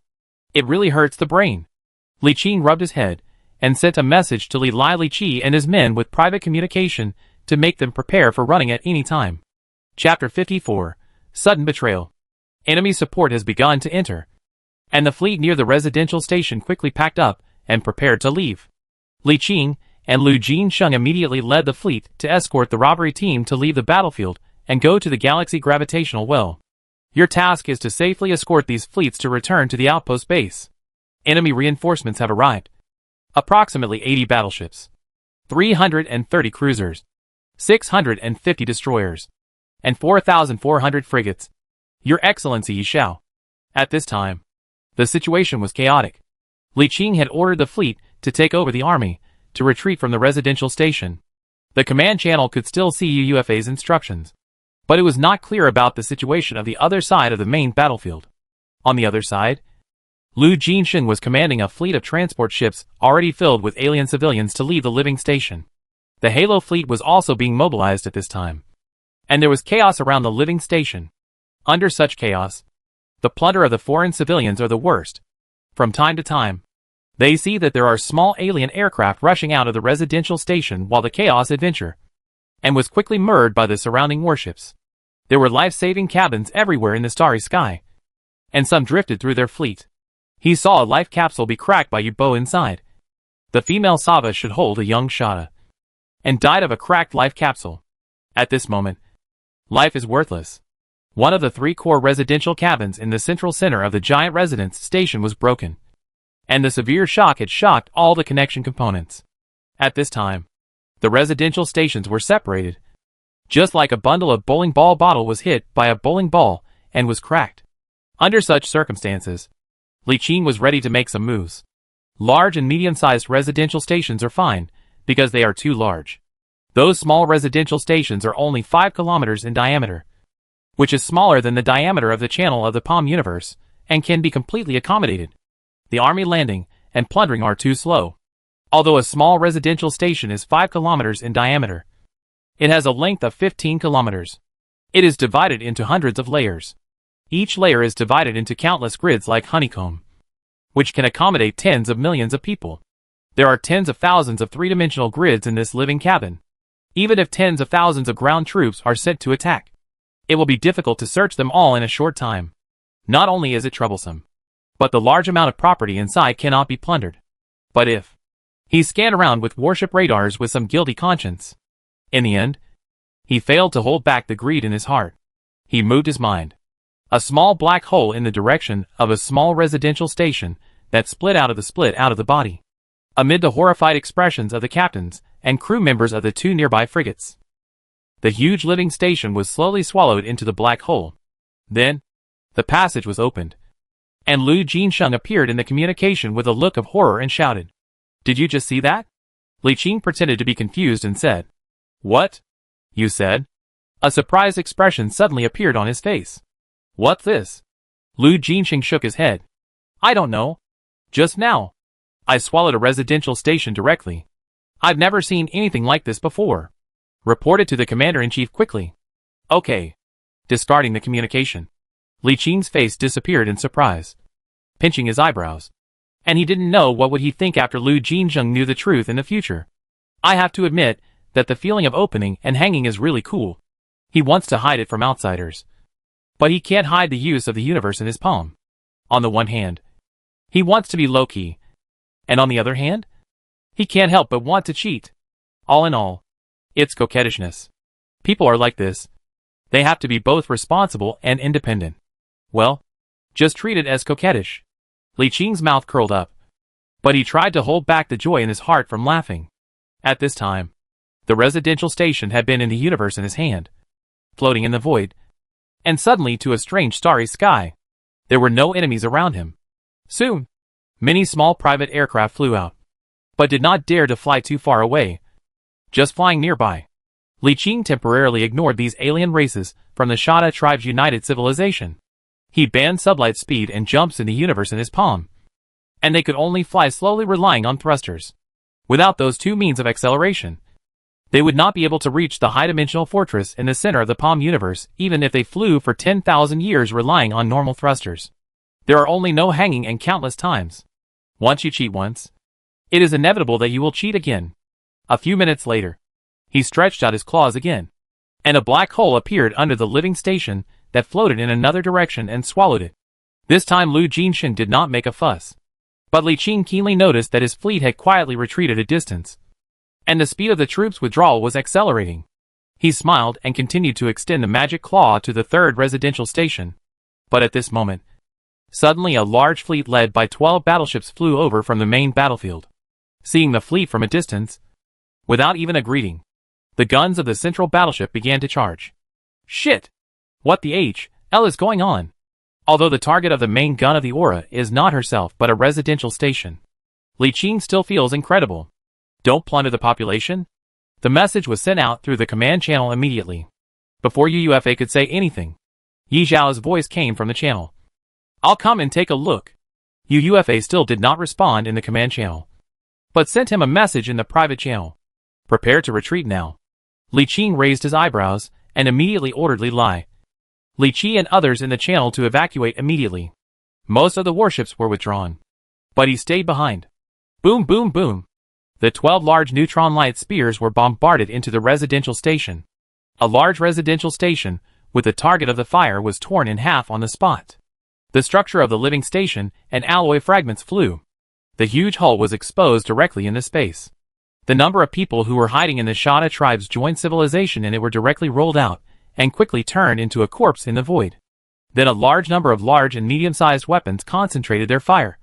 It really hurts the brain. Li Qing rubbed his head, and sent a message to Li Qi and his men with private communication to make them prepare for running at any time. Chapter 54, Sudden Betrayal. Enemy support has begun to enter, and the fleet near the residential station quickly packed up and prepared to leave. Li Qing and Lu Jinsheng immediately led the fleet to escort the robbery team to leave the battlefield and go to the galaxy gravitational well. Your task is to safely escort these fleets to return to the outpost base. Enemy reinforcements have arrived. Approximately 80 battleships, 330 cruisers, 650 destroyers, and 4,400 frigates. Your Excellency Yi Shao. At this time, the situation was chaotic. Li Qing had ordered the fleet to take over the army, to retreat from the residential station. The command channel could still see UUFA's instructions, but it was not clear about the situation of the other side of the main battlefield. On the other side, Lu Jinsheng was commanding a fleet of transport ships already filled with alien civilians to leave the living station. The Halo fleet was also being mobilized at this time, and there was chaos around the living station. Under such chaos, the plunder of the foreign civilians are the worst. From time to time, they see that there are small alien aircraft rushing out of the residential station while the chaos adventure, and was quickly murdered by the surrounding warships. There were life-saving cabins everywhere in the starry sky, and some drifted through their fleet. He saw a life capsule be cracked by U-boat inside. The female Sava should hold a young Shada, and died of a cracked life capsule. At this moment, life is worthless. One of the 3 core residential cabins in the central center of the giant residence station was broken, and the severe shock had shocked all the connection components. At this time, the residential stations were separated, just like a bundle of bowling ball bottle was hit by a bowling ball and was cracked. Under such circumstances, Li Qing was ready to make some moves. Large and medium-sized residential stations are fine, because they are too large. Those small residential stations are only 5 kilometers in diameter, which is smaller than the diameter of the channel of the Palm universe, and can be completely accommodated. The army landing and plundering are too slow. Although a small residential station is 5 kilometers in diameter, it has a length of 15 kilometers. It is divided into hundreds of layers. Each layer is divided into countless grids like honeycomb, which can accommodate tens of millions of people. There are tens of thousands of three-dimensional grids in this living cabin. Even if tens of thousands of ground troops are sent to attack, it will be difficult to search them all in a short time. Not only is it troublesome, but the large amount of property inside cannot be plundered. But if he scanned around with warship radars with some guilty conscience, in the end, he failed to hold back the greed in his heart. He moved his mind. A small black hole in the direction of a small residential station that split out of the body. Amid the horrified expressions of the captains and crew members of the 2 nearby frigates, the huge living station was slowly swallowed into the black hole. Then, the passage was opened, and Lu Jinsheng appeared in the communication with a look of horror and shouted, "Did you just see that?" Li Qing pretended to be confused and said, "What? You said?" A surprised expression suddenly appeared on his face. "What's this?" Lu Jinsheng shook his head. "I don't know. Just now, I swallowed a residential station directly. I've never seen anything like this before." Reported to the commander-in-chief quickly. "Okay." Discarding the communication, Li Qing's face disappeared in surprise, pinching his eyebrows. And he didn't know what would he think after Lu Jinsheng knew the truth in the future. I have to admit that the feeling of opening and hanging is really cool. He wants to hide it from outsiders, but he can't hide the use of the universe in his palm. On the one hand, he wants to be low-key, and on the other hand, he can't help but want to cheat. All in all, it's coquettishness. People are like this. They have to be both responsible and independent. Well, just treat it as coquettish. Li Qing's mouth curled up, but he tried to hold back the joy in his heart from laughing. At this time, the residential station had been in the universe in his hand, floating in the void, and suddenly to a strange starry sky. There were no enemies around him. Soon, many small private aircraft flew out, but did not dare to fly too far away, just flying nearby. Li Qing temporarily ignored these alien races from the Shada tribe's united civilization. He banned sublight speed and jumps in the universe in his palm, and they could only fly slowly relying on thrusters. Without those 2 means of acceleration, they would not be able to reach the high-dimensional fortress in the center of the Palm universe even if they flew for 10,000 years relying on normal thrusters. There are only no hanging and countless times. Once you cheat once, it is inevitable that you will cheat again. A few minutes later, he stretched out his claws again, and a black hole appeared under the living station that floated in another direction and swallowed it. This time Lu Jinsheng did not make a fuss, but Li Qing keenly noticed that his fleet had quietly retreated a distance, and the speed of the troops' withdrawal was accelerating. He smiled and continued to extend the magic claw to the 3rd residential station. But at this moment, suddenly a large fleet led by 12 battleships flew over from the main battlefield. Seeing the fleet from a distance, without even a greeting, the guns of the central battleship began to charge. Shit! What the hell is going on? Although the target of the main gun of the aura is not herself but a residential station, Li Qing still feels incredible. Don't plunder the population? The message was sent out through the command channel immediately. Before UFA could say anything, Yi Zhao's voice came from the channel. I'll come and take a look. UFA still did not respond in the command channel, but sent him a message in the private channel. Prepare to retreat now. Li Qing raised his eyebrows and immediately ordered Li Qi and others in the channel to evacuate immediately. Most of the warships were withdrawn, but he stayed behind. Boom, boom, boom. The 12 large neutron light spears were bombarded into the residential station. A large residential station, with the target of the fire, was torn in half on the spot. The structure of the living station and alloy fragments flew. The huge hull was exposed directly into space. The number of people who were hiding in the Shada tribes joined civilization and it were directly rolled out, and quickly turned into a corpse in the void. Then a large number of large and medium-sized weapons concentrated their fire,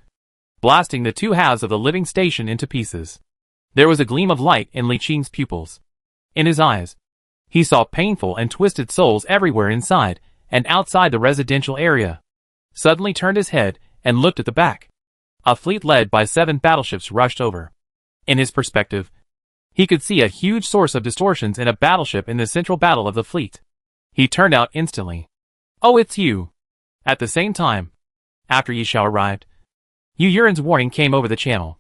blasting the two halves of the living station into pieces. There was a gleam of light in Li Qing's pupils. In his eyes, he saw painful and twisted souls everywhere inside and outside the residential area. Suddenly turned his head and looked at the back. A fleet led by 7 battleships rushed over. In his perspective, he could see a huge source of distortions in a battleship in the central battle of the fleet. He turned out instantly. "Oh, it's you." At the same time, after Yi Xiao arrived, Yu Yuren's warning came over the channel.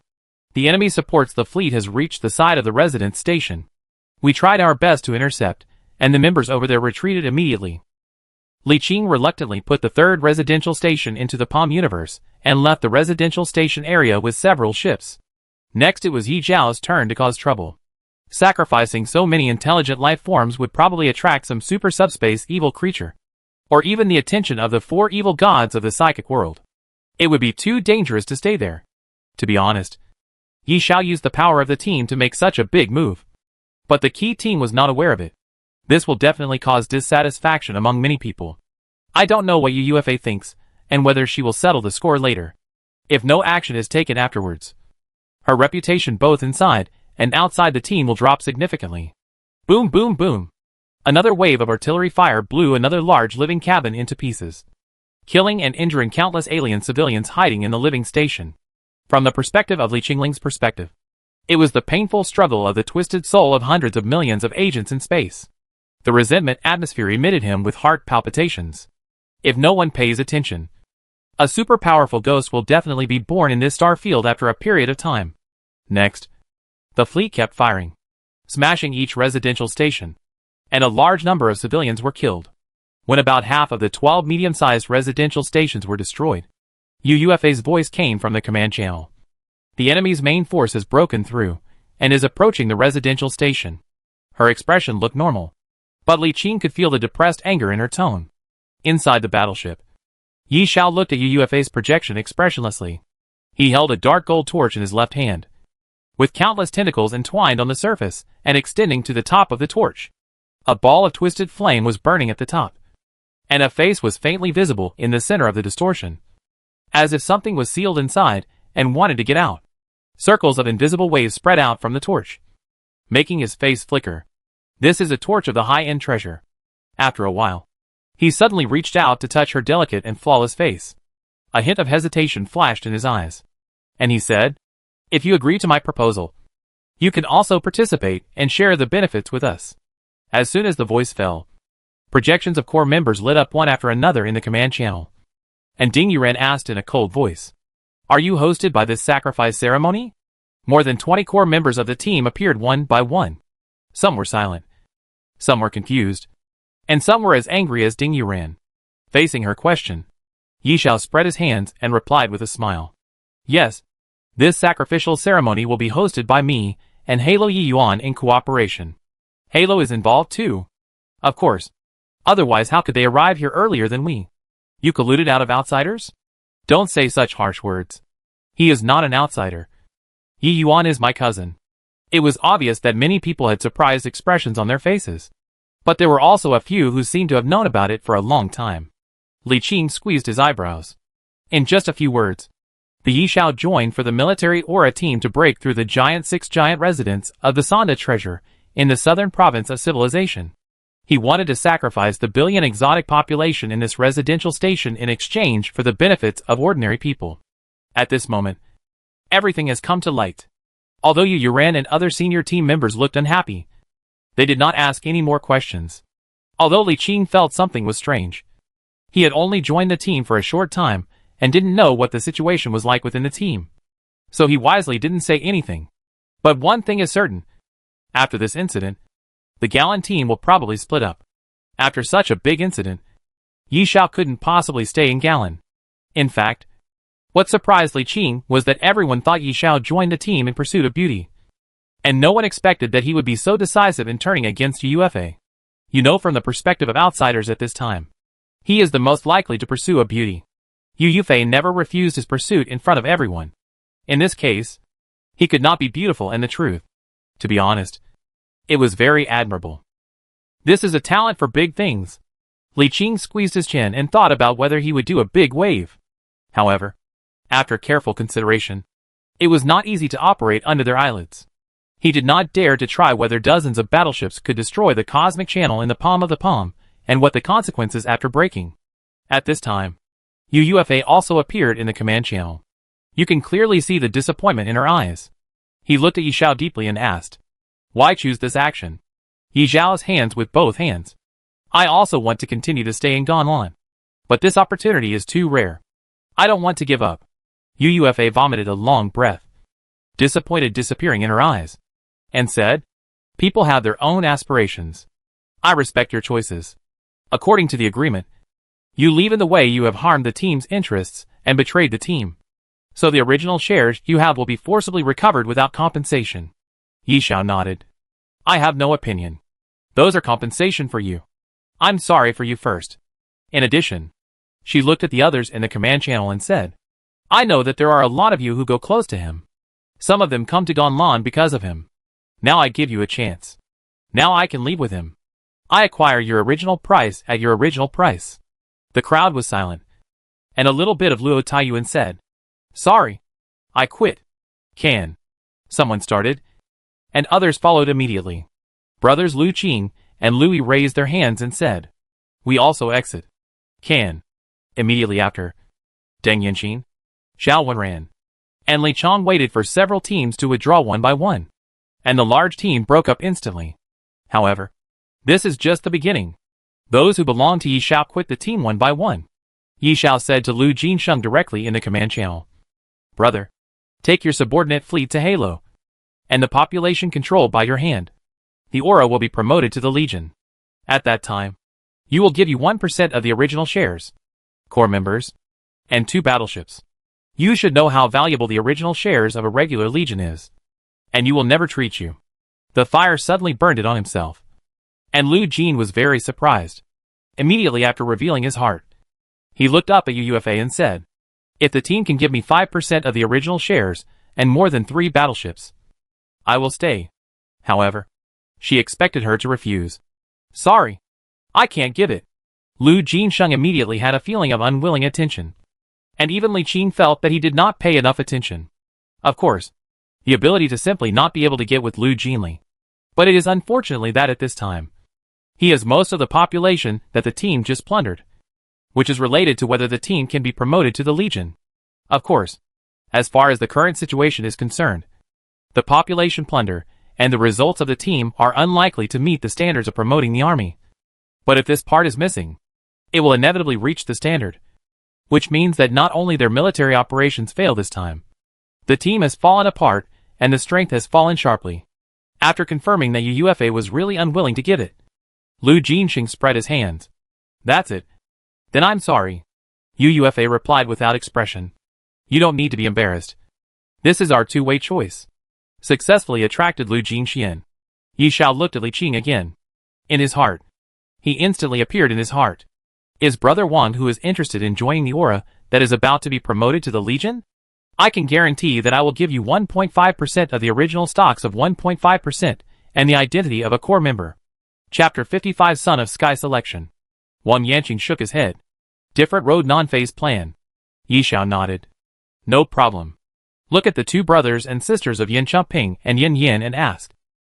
"The enemy supports the fleet has reached the side of the residence station. We tried our best to intercept, and the members over there retreated immediately." Li Qing reluctantly put the 3rd residential station into the Palm universe, and left the residential station area with several ships. Next it was Yi Zhao's turn to cause trouble. Sacrificing so many intelligent life forms would probably attract some super subspace evil creature, or even the attention of the 4 evil gods of the psychic world. It would be too dangerous to stay there. To be honest, Yi Xiao used the power of the team to make such a big move. But the key team was not aware of it. This will definitely cause dissatisfaction among many people. I don't know what UFA thinks, and whether she will settle the score later, if no action is taken afterwards. Her reputation both inside and outside the team will drop significantly. Boom, boom, boom. Another wave of artillery fire blew another large living cabin into pieces, killing and injuring countless alien civilians hiding in the living station. From the perspective of Li Qingling's perspective, it was the painful struggle of the twisted soul of hundreds of millions of agents in space. The resentment atmosphere emitted him with heart palpitations. If no one pays attention, a super powerful ghost will definitely be born in this star field after a period of time. Next, the fleet kept firing, smashing each residential station, and a large number of civilians were killed. When about half of the 12 medium-sized residential stations were destroyed, UFA's voice came from the command channel. The enemy's main force has broken through, and is approaching the residential station. Her expression looked normal, but Li Qing could feel the depressed anger in her tone. Inside the battleship, Yi Xiao looked at UFA's projection expressionlessly. He held a dark gold torch in his left hand, with countless tentacles entwined on the surface and extending to the top of the torch. A ball of twisted flame was burning at the top, and a face was faintly visible in the center of the distortion, as if something was sealed inside and wanted to get out. Circles of invisible waves spread out from the torch, making his face flicker. This is a torch of the high-end treasure. After a while, he suddenly reached out to touch her delicate and flawless face. A hint of hesitation flashed in his eyes, and he said, "If you agree to my proposal, you can also participate and share the benefits with us." As soon as the voice fell, projections of core members lit up one after another in the command channel, and Ding Yuren asked in a cold voice, "Are you hosted by this sacrifice ceremony?" More than 20 core members of the team appeared one by one. Some were silent, some were confused, and some were as angry as Ding Yuren. Facing her question, Yi Xiao spread his hands and replied with a smile. "Yes, this sacrificial ceremony will be hosted by me and Halo Yi Yuan in cooperation. Halo is involved too. Of course. Otherwise how could they arrive here earlier than we? You colluded out of outsiders? Don't say such harsh words. He is not an outsider. Yi Yuan is my cousin." It was obvious that many people had surprised expressions on their faces, but there were also a few who seemed to have known about it for a long time. Li Qing squeezed his eyebrows. In just a few words, the Yi Xiao joined for the military aura team to break through the giant 6 giant residents of the Sonda treasure in the southern province of civilization. He wanted to sacrifice the billion exotic population in this residential station in exchange for the benefits of ordinary people. At this moment, everything has come to light. Although Yu Yuren and other senior team members looked unhappy, they did not ask any more questions. Although Li Qing felt something was strange. He had only joined the team for a short time and didn't know what the situation was like within the team. So he wisely didn't say anything. But one thing is certain. After this incident, the Galan team will probably split up. After such a big incident, Yi Xiao couldn't possibly stay in Galan. In fact, what surprised Li Qing was that everyone thought Yi Xiao joined the team in pursuit of beauty. And no one expected that he would be so decisive in turning against UFA. You know, from the perspective of outsiders at this time, he is the most likely to pursue a beauty. UFA never refused his pursuit in front of everyone. In this case, he could not be beautiful and the truth. To be honest, it was very admirable. This is a talent for big things. Li Qing squeezed his chin and thought about whether he would do a big wave. However, after careful consideration, it was not easy to operate under their eyelids. He did not dare to try whether dozens of battleships could destroy the cosmic channel in the palm of the palm, and what the consequences after breaking. At this time, UUFA also appeared in the command channel. You can clearly see the disappointment in her eyes. He looked at Yi Xiao deeply and asked, "Why choose this action?" Yi Xiao's hands with both hands. "I also want to continue to stay in Ganlan. But this opportunity is too rare. I don't want to give up." UUFA vomited a long breath, disappointed disappearing in her eyes, and said, "People have their own aspirations. I respect your choices. According to the agreement, you leave in the way you have harmed the team's interests and betrayed the team. So the original shares you have will be forcibly recovered without compensation." Yi Xiao nodded. "I have no opinion. Those are compensation for you. I'm sorry for you first." In addition, she looked at the others in the command channel and said, "I know that there are a lot of you who go close to him. Some of them come to Ganlan because of him. Now I give you a chance. Now I can leave with him. I acquire your original price at your original price." The crowd was silent, and a little bit of Luo Taiyuan said, "Sorry. I quit." "Can." Someone started, and others followed immediately. Brothers Lu Qing and Lui raised their hands and said, "We also exit." "Can." Immediately after, Deng Yanqin, Xiao Wenran, and Li Chong waited for several teams to withdraw one by one, and the large team broke up instantly. However, this is just the beginning. Those who belong to Yi Xiao quit the team one by one. Yi Xiao said to Lu Jinsheng directly in the command channel, "Brother, take your subordinate fleet to Halo, and the population controlled by your hand. The aura will be promoted to the Legion. At that time, you will give you 1% of the original shares, core members, and 2 battleships. You should know how valuable the original shares of a regular Legion is, and you will never treat you." The fire suddenly burned it on himself, and Lu Jin was very surprised. Immediately after revealing his heart, he looked up at UUFA and said, "If the team can give me 5% of the original shares and more than 3 battleships, I will stay." However, she expected her to refuse. "Sorry, I can't give it." Lu Jinsheng immediately had a feeling of unwilling attention, and even Li Qing felt that he did not pay enough attention. Of course, the ability to simply not be able to get with Lu Jinli. But it is unfortunately that at this time, he has most of the population that the team just plundered, which is related to whether the team can be promoted to the Legion. Of course, as far as the current situation is concerned, the population plunder and the results of the team are unlikely to meet the standards of promoting the army. But if this part is missing, it will inevitably reach the standard, which means that not only their military operations fail this time, the team has fallen apart and the strength has fallen sharply. After confirming that UUFA was really unwilling to give it, Lu Jinsheng spread his hands. "That's it. Then I'm sorry." UUFA replied without expression. "You don't need to be embarrassed. This is our two-way choice." Successfully attracted Lu Jinxian. Yi Xiao looked at Li Qing again. In his heart. He instantly appeared in his heart. Is Brother Wang who is interested in joining the aura that is about to be promoted to the Legion? I can guarantee that I will give you 1.5% of the original stocks of 1.5% and the identity of a core member. Chapter 55 Son of Sky Selection. Wang Yanqing shook his head. Different road non-phase plan. Yi Xiao nodded. No problem. Look at the 2 brothers and sisters of Yin Chumping and Yin Yin and ask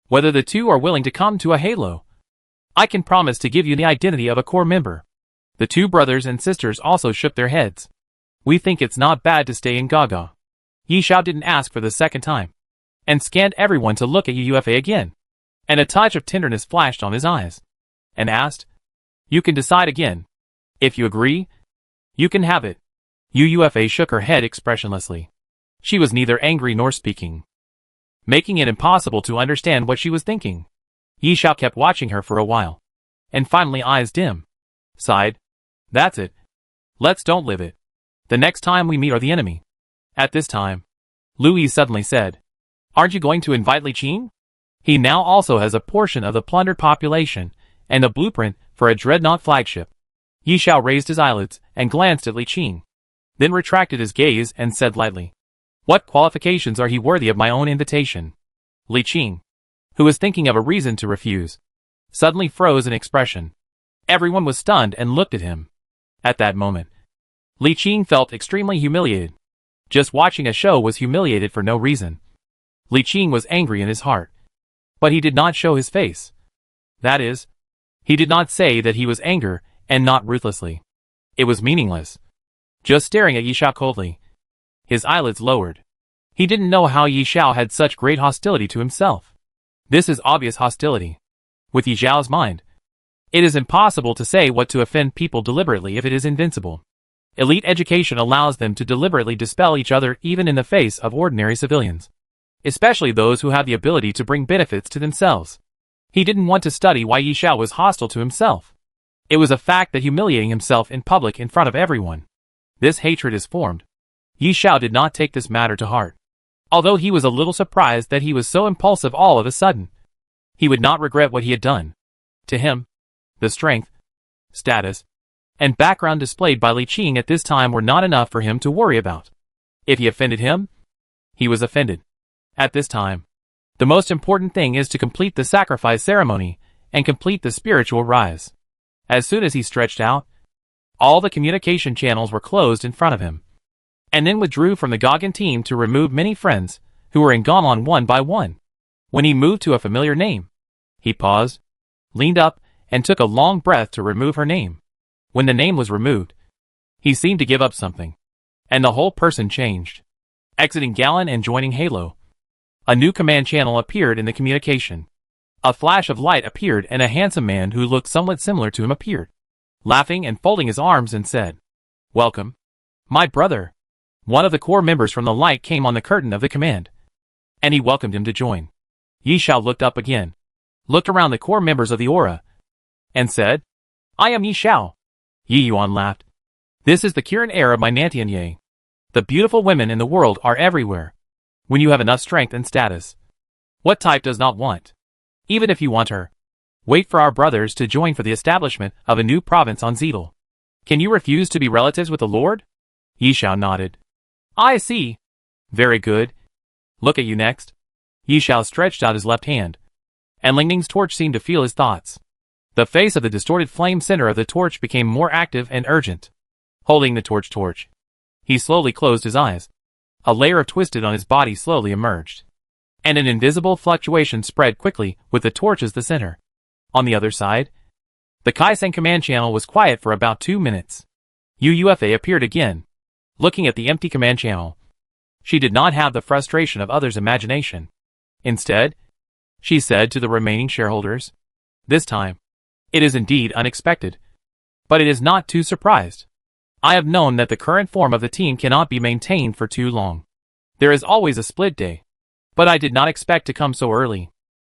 whether the 2 are willing to come to a Halo. I can promise to give you the identity of a core member. The 2 brothers and sisters also shook their heads. We think it's not bad to stay in Gaga. Yi Xiao didn't ask for the second time, and scanned everyone to look at UUFA again, and a touch of tenderness flashed on his eyes, and asked, "You can decide again. If you agree, you can have it." UUFA shook her head expressionlessly. She was neither angry nor speaking, making it impossible to understand what she was thinking. Yi Xiao kept watching her for a while, and finally eyes dim, sighed. "That's it. Let's don't live it. The next time we meet are the enemy." At this time, Louis suddenly said, "Aren't you going to invite Li Qing? He now also has a portion of the plundered population, and a blueprint for a dreadnought flagship." Yi Xiao raised his eyelids and glanced at Li Qing, then retracted his gaze and said lightly, "What qualifications are he worthy of my own invitation?" Li Qing, who was thinking of a reason to refuse, suddenly froze in expression. Everyone was stunned and looked at him. At that moment, Li Qing felt extremely humiliated. Just watching a show was humiliated for no reason. Li Qing was angry in his heart. But he did not show his face. That is, he did not say that he was angry, and not ruthlessly. It was meaningless. Just staring at Yi Xiao coldly. His eyelids lowered. He didn't know how Yi Xiao had such great hostility to himself. This is obvious hostility. With Yi Xiao's mind, it is impossible to say what to offend people deliberately if it is invincible. Elite education allows them to deliberately dispel each other even in the face of ordinary civilians. Especially those who have the ability to bring benefits to themselves. He didn't want to study why Yi Xiao was hostile to himself. It was a fact that humiliating himself in public in front of everyone. This hatred is formed. Yi Xiao did not take this matter to heart. Although he was a little surprised that he was so impulsive all of a sudden. He would not regret what he had done. To him, the strength, status, and background displayed by Li Qing at this time were not enough for him to worry about. If he offended him, he was offended. At this time, the most important thing is to complete the sacrifice ceremony and complete the spiritual rise. As soon as he stretched out, all the communication channels were closed in front of him, and then withdrew from the Gogan team to remove many friends who were in Galan one by one. When he moved to a familiar name, he paused, leaned up, and took a long breath to remove her name. When the name was removed, he seemed to give up something, and the whole person changed. Exiting Galan and joining Halo, a new command channel appeared in the communication. A flash of light appeared and a handsome man who looked somewhat similar to him appeared, laughing and folding his arms and said, "Welcome, my brother." One of the core members from the light came on the curtain of the command, and he welcomed him to join. Yi Xiao looked up again, looked around the core members of the aura, and said, "I am Yi Xiao." Yi Yuan laughed. "This is the Kiran heir of my Nantian Ye. The beautiful women in the world are everywhere. When you have enough strength and status, what type does not want? Even if you want her, wait for our brothers to join for the establishment of a new province on Zetal. Can you refuse to be relatives with the Lord?" Yi Xiao nodded. "I see. Very good. Look at you next." Yi Xiao stretched out his left hand, and Ling Ning's torch seemed to feel his thoughts. The face of the distorted flame center of the torch became more active and urgent. Holding the torch, he slowly closed his eyes. A layer of twisted on his body slowly emerged, and an invisible fluctuation spread quickly with the torch as the center. On the other side, the Kaisen command channel was quiet for about 2 minutes. UUFA appeared again, looking at the empty command channel. She did not have the frustration of others' imagination. Instead, she said to the remaining shareholders, "This time, it is indeed unexpected, but it is not too surprised. I have known that the current form of the team cannot be maintained for too long. There is always a split day, but I did not expect to come so early.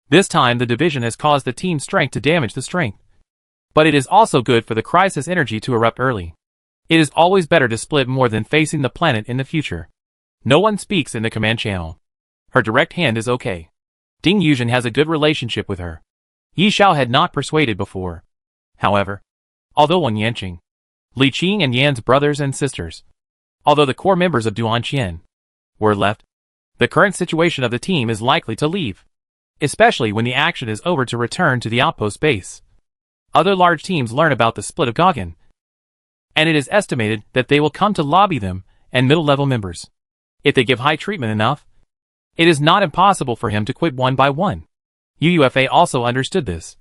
This time the division has caused the team's strength to damage the strength. But it is also good for the crisis energy to erupt early. It is always better to split more than facing the planet in the future." No one speaks in the command channel. Her direct hand is okay. Ding Yuzhen has a good relationship with her. Yi Xiao had not persuaded before. However, although Wang Yanqing, Li Qing and Yan's brothers and sisters, although the core members of Duanqian were left, the current situation of the team is likely to leave, especially when the action is over to return to the outpost base. Other large teams learn about the split of Gogan, and it is estimated that they will come to lobby them and middle-level members. If they give high treatment enough, it is not impossible for him to quit one by one. UUFA also understood this.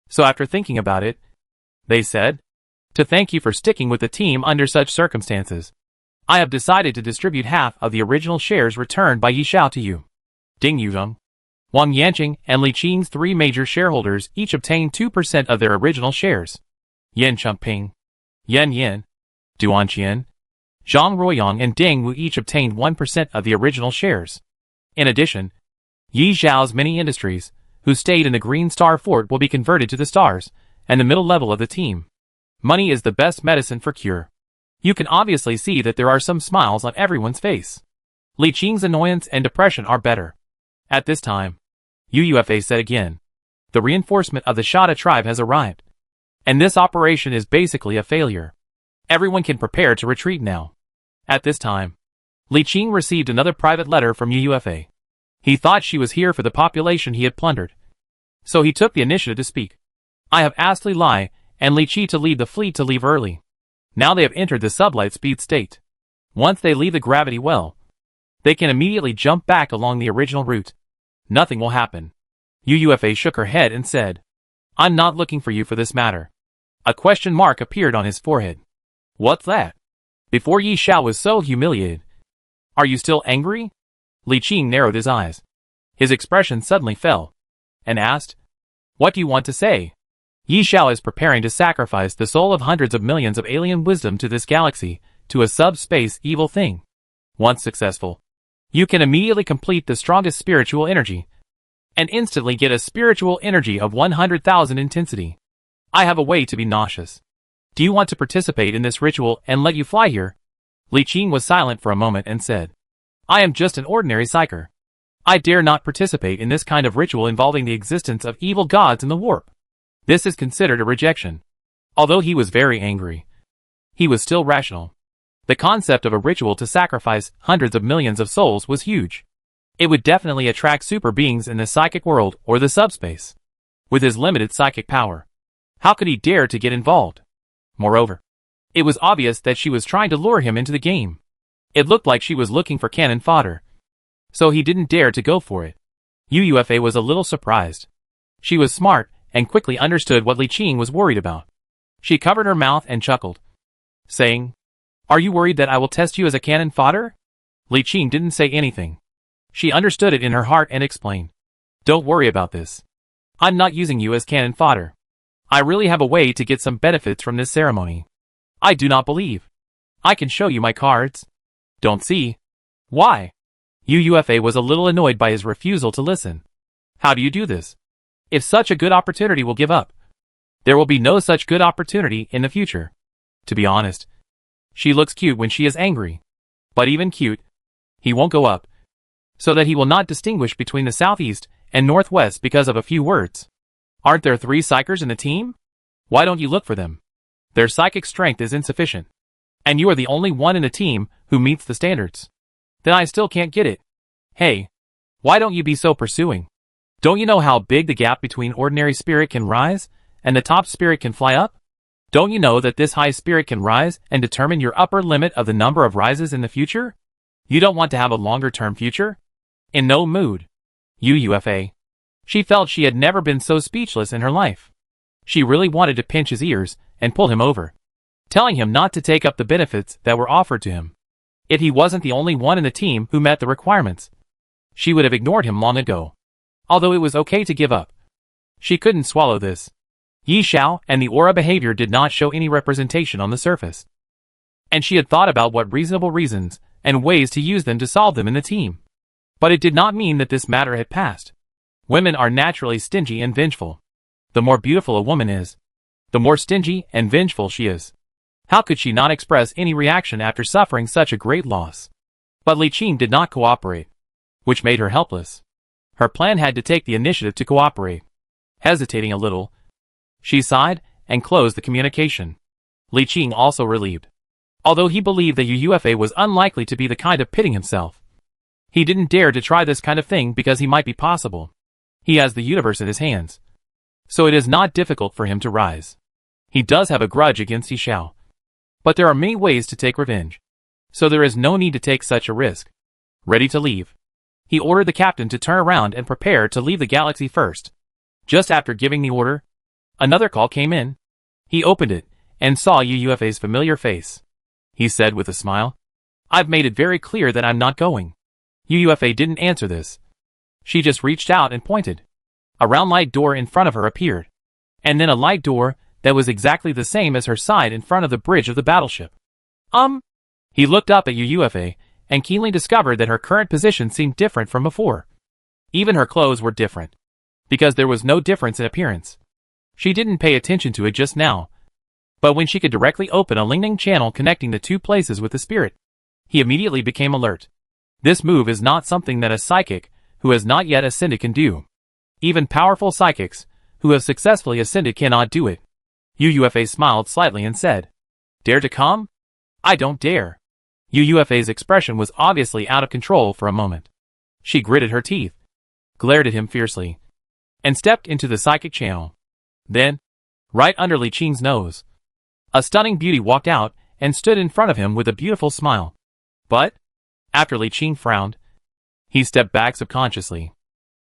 So after thinking about it, they said, "To thank you for sticking with the team under such circumstances, I have decided to distribute half of the original shares returned by Yi Xiao to you." Ding Yuzheng, Wang Yanqing, and Li Qing's 3 major shareholders each obtained 2% of their original shares. Yan Chengping, Yan Yin, Duanqian, Zhang Ruoyang, and Ding Wu each obtained 1% of the original shares. In addition, Yi Xiao's many industries, who stayed in the Green Star Fort, will be converted to the stars, and the middle level of the team. Money is the best medicine for cure. You can obviously see that there are some smiles on everyone's face. Li Qing's annoyance and depression are better. At this time, UUFA said again, "The reinforcement of the Shada tribe has arrived, and this operation is basically a failure. Everyone can prepare to retreat now." At this time, Li Qing received another private letter from UUFA. He thought she was here for the population he had plundered, So he took the initiative to speak. I have asked Li Lai and Li Qi to lead the fleet to leave early. Now they have entered the sublight speed state. Once they leave the gravity well, they can immediately jump back along the original route. Nothing will happen. UUFA shook her head and said, I'm not looking for you for this matter. A question mark appeared on his forehead. What's that? Before Yi Xiao was so humiliated. Are you still angry? Li Qing narrowed his eyes. His expression suddenly fell, and asked, What do you want to say? Yi Xiao is preparing to sacrifice the soul of hundreds of millions of alien wisdom to this galaxy, to a subspace evil thing. Once successful, you can immediately complete the strongest spiritual energy, and instantly get a spiritual energy of 100,000 intensity. I have a way to be nauseous. Do you want to participate in this ritual and let you fly here? Li Qing was silent for a moment and said, I am just an ordinary psyker. I dare not participate in this kind of ritual involving the existence of evil gods in the warp. This is considered a rejection. Although he was very angry, he was still rational. The concept of a ritual to sacrifice hundreds of millions of souls was huge. It would definitely attract super beings in the psychic world or the subspace. With his limited psychic power, how could he dare to get involved? Moreover, it was obvious that she was trying to lure him into the game. It looked like she was looking for cannon fodder. So he didn't dare to go for it. UUFA was a little surprised. She was smart and quickly understood what Li Qing was worried about. She covered her mouth and chuckled, saying, Are you worried that I will test you as a cannon fodder? Li Qing didn't say anything. She understood it in her heart and explained, Don't worry about this. I'm not using you as cannon fodder. I really have a way to get some benefits from this ceremony. I do not believe. I can show you my cards. Don't see. Why? UUFA was a little annoyed by his refusal to listen. How do you do this? If such a good opportunity will give up, there will be no such good opportunity in the future. To be honest, she looks cute when she is angry. But even cute, he won't go up, so that he will not distinguish between the southeast and northwest because of a few words. Aren't there 3 psychers in the team? Why don't you look for them? Their psychic strength is insufficient, and you are the only one in the team who meets the standards. Then I still can't get it. Hey, why don't you be so pursuing? Don't you know how big the gap between ordinary spirit can rise, and the top spirit can fly up? Don't you know that this high spirit can rise and determine your upper limit of the number of rises in the future? You don't want to have a longer-term future? In no mood. UUFA. She felt she had never been so speechless in her life. She really wanted to pinch his ears and pull him over, telling him not to take up the benefits that were offered to him. If he wasn't the only one in the team who met the requirements, she would have ignored him long ago. Although it was okay to give up, she couldn't swallow this. Yi Xiao and the aura behavior did not show any representation on the surface, and she had thought about what reasonable reasons and ways to use them to solve them in the team. But it did not mean that this matter had passed. Women are naturally stingy and vengeful. The more beautiful a woman is, the more stingy and vengeful she is. How could she not express any reaction after suffering such a great loss? But Li Qing did not cooperate, which made her helpless. Her plan had to take the initiative to cooperate. Hesitating a little, she sighed and closed the communication. Li Qing also relieved. Although he believed that UUFA was unlikely to be the kind of pitting himself, he didn't dare to try this kind of thing because he might be possible. He has the universe in his hands, so it is not difficult for him to rise. He does have a grudge against Yi Xiao, but there are many ways to take revenge, so there is no need to take such a risk. Ready to leave, he ordered the captain to turn around and prepare to leave the galaxy first. Just after giving the order, another call came in. He opened it and saw UUFA's familiar face. He said with a smile, I've made it very clear that I'm not going. UUFA didn't answer this. She just reached out and pointed. A round light door in front of her appeared, and then a light door that was exactly the same as her side in front of the bridge of the battleship. He looked up at UUFA and keenly discovered that her current position seemed different from before. Even her clothes were different, because there was no difference in appearance. She didn't pay attention to it just now, but when she could directly open a linking channel connecting the 2 places with the spirit, he immediately became alert. This move is not something that a psychic who has not yet ascended can do. Even powerful psychics who have successfully ascended cannot do it. UUFA smiled slightly and said, Dare to come? I don't dare. UUFA's expression was obviously out of control for a moment. She gritted her teeth, glared at him fiercely, and stepped into the psychic channel. Then, right under Li Qing's nose, a stunning beauty walked out and stood in front of him with a beautiful smile. But, after Li Qing frowned, he stepped back subconsciously.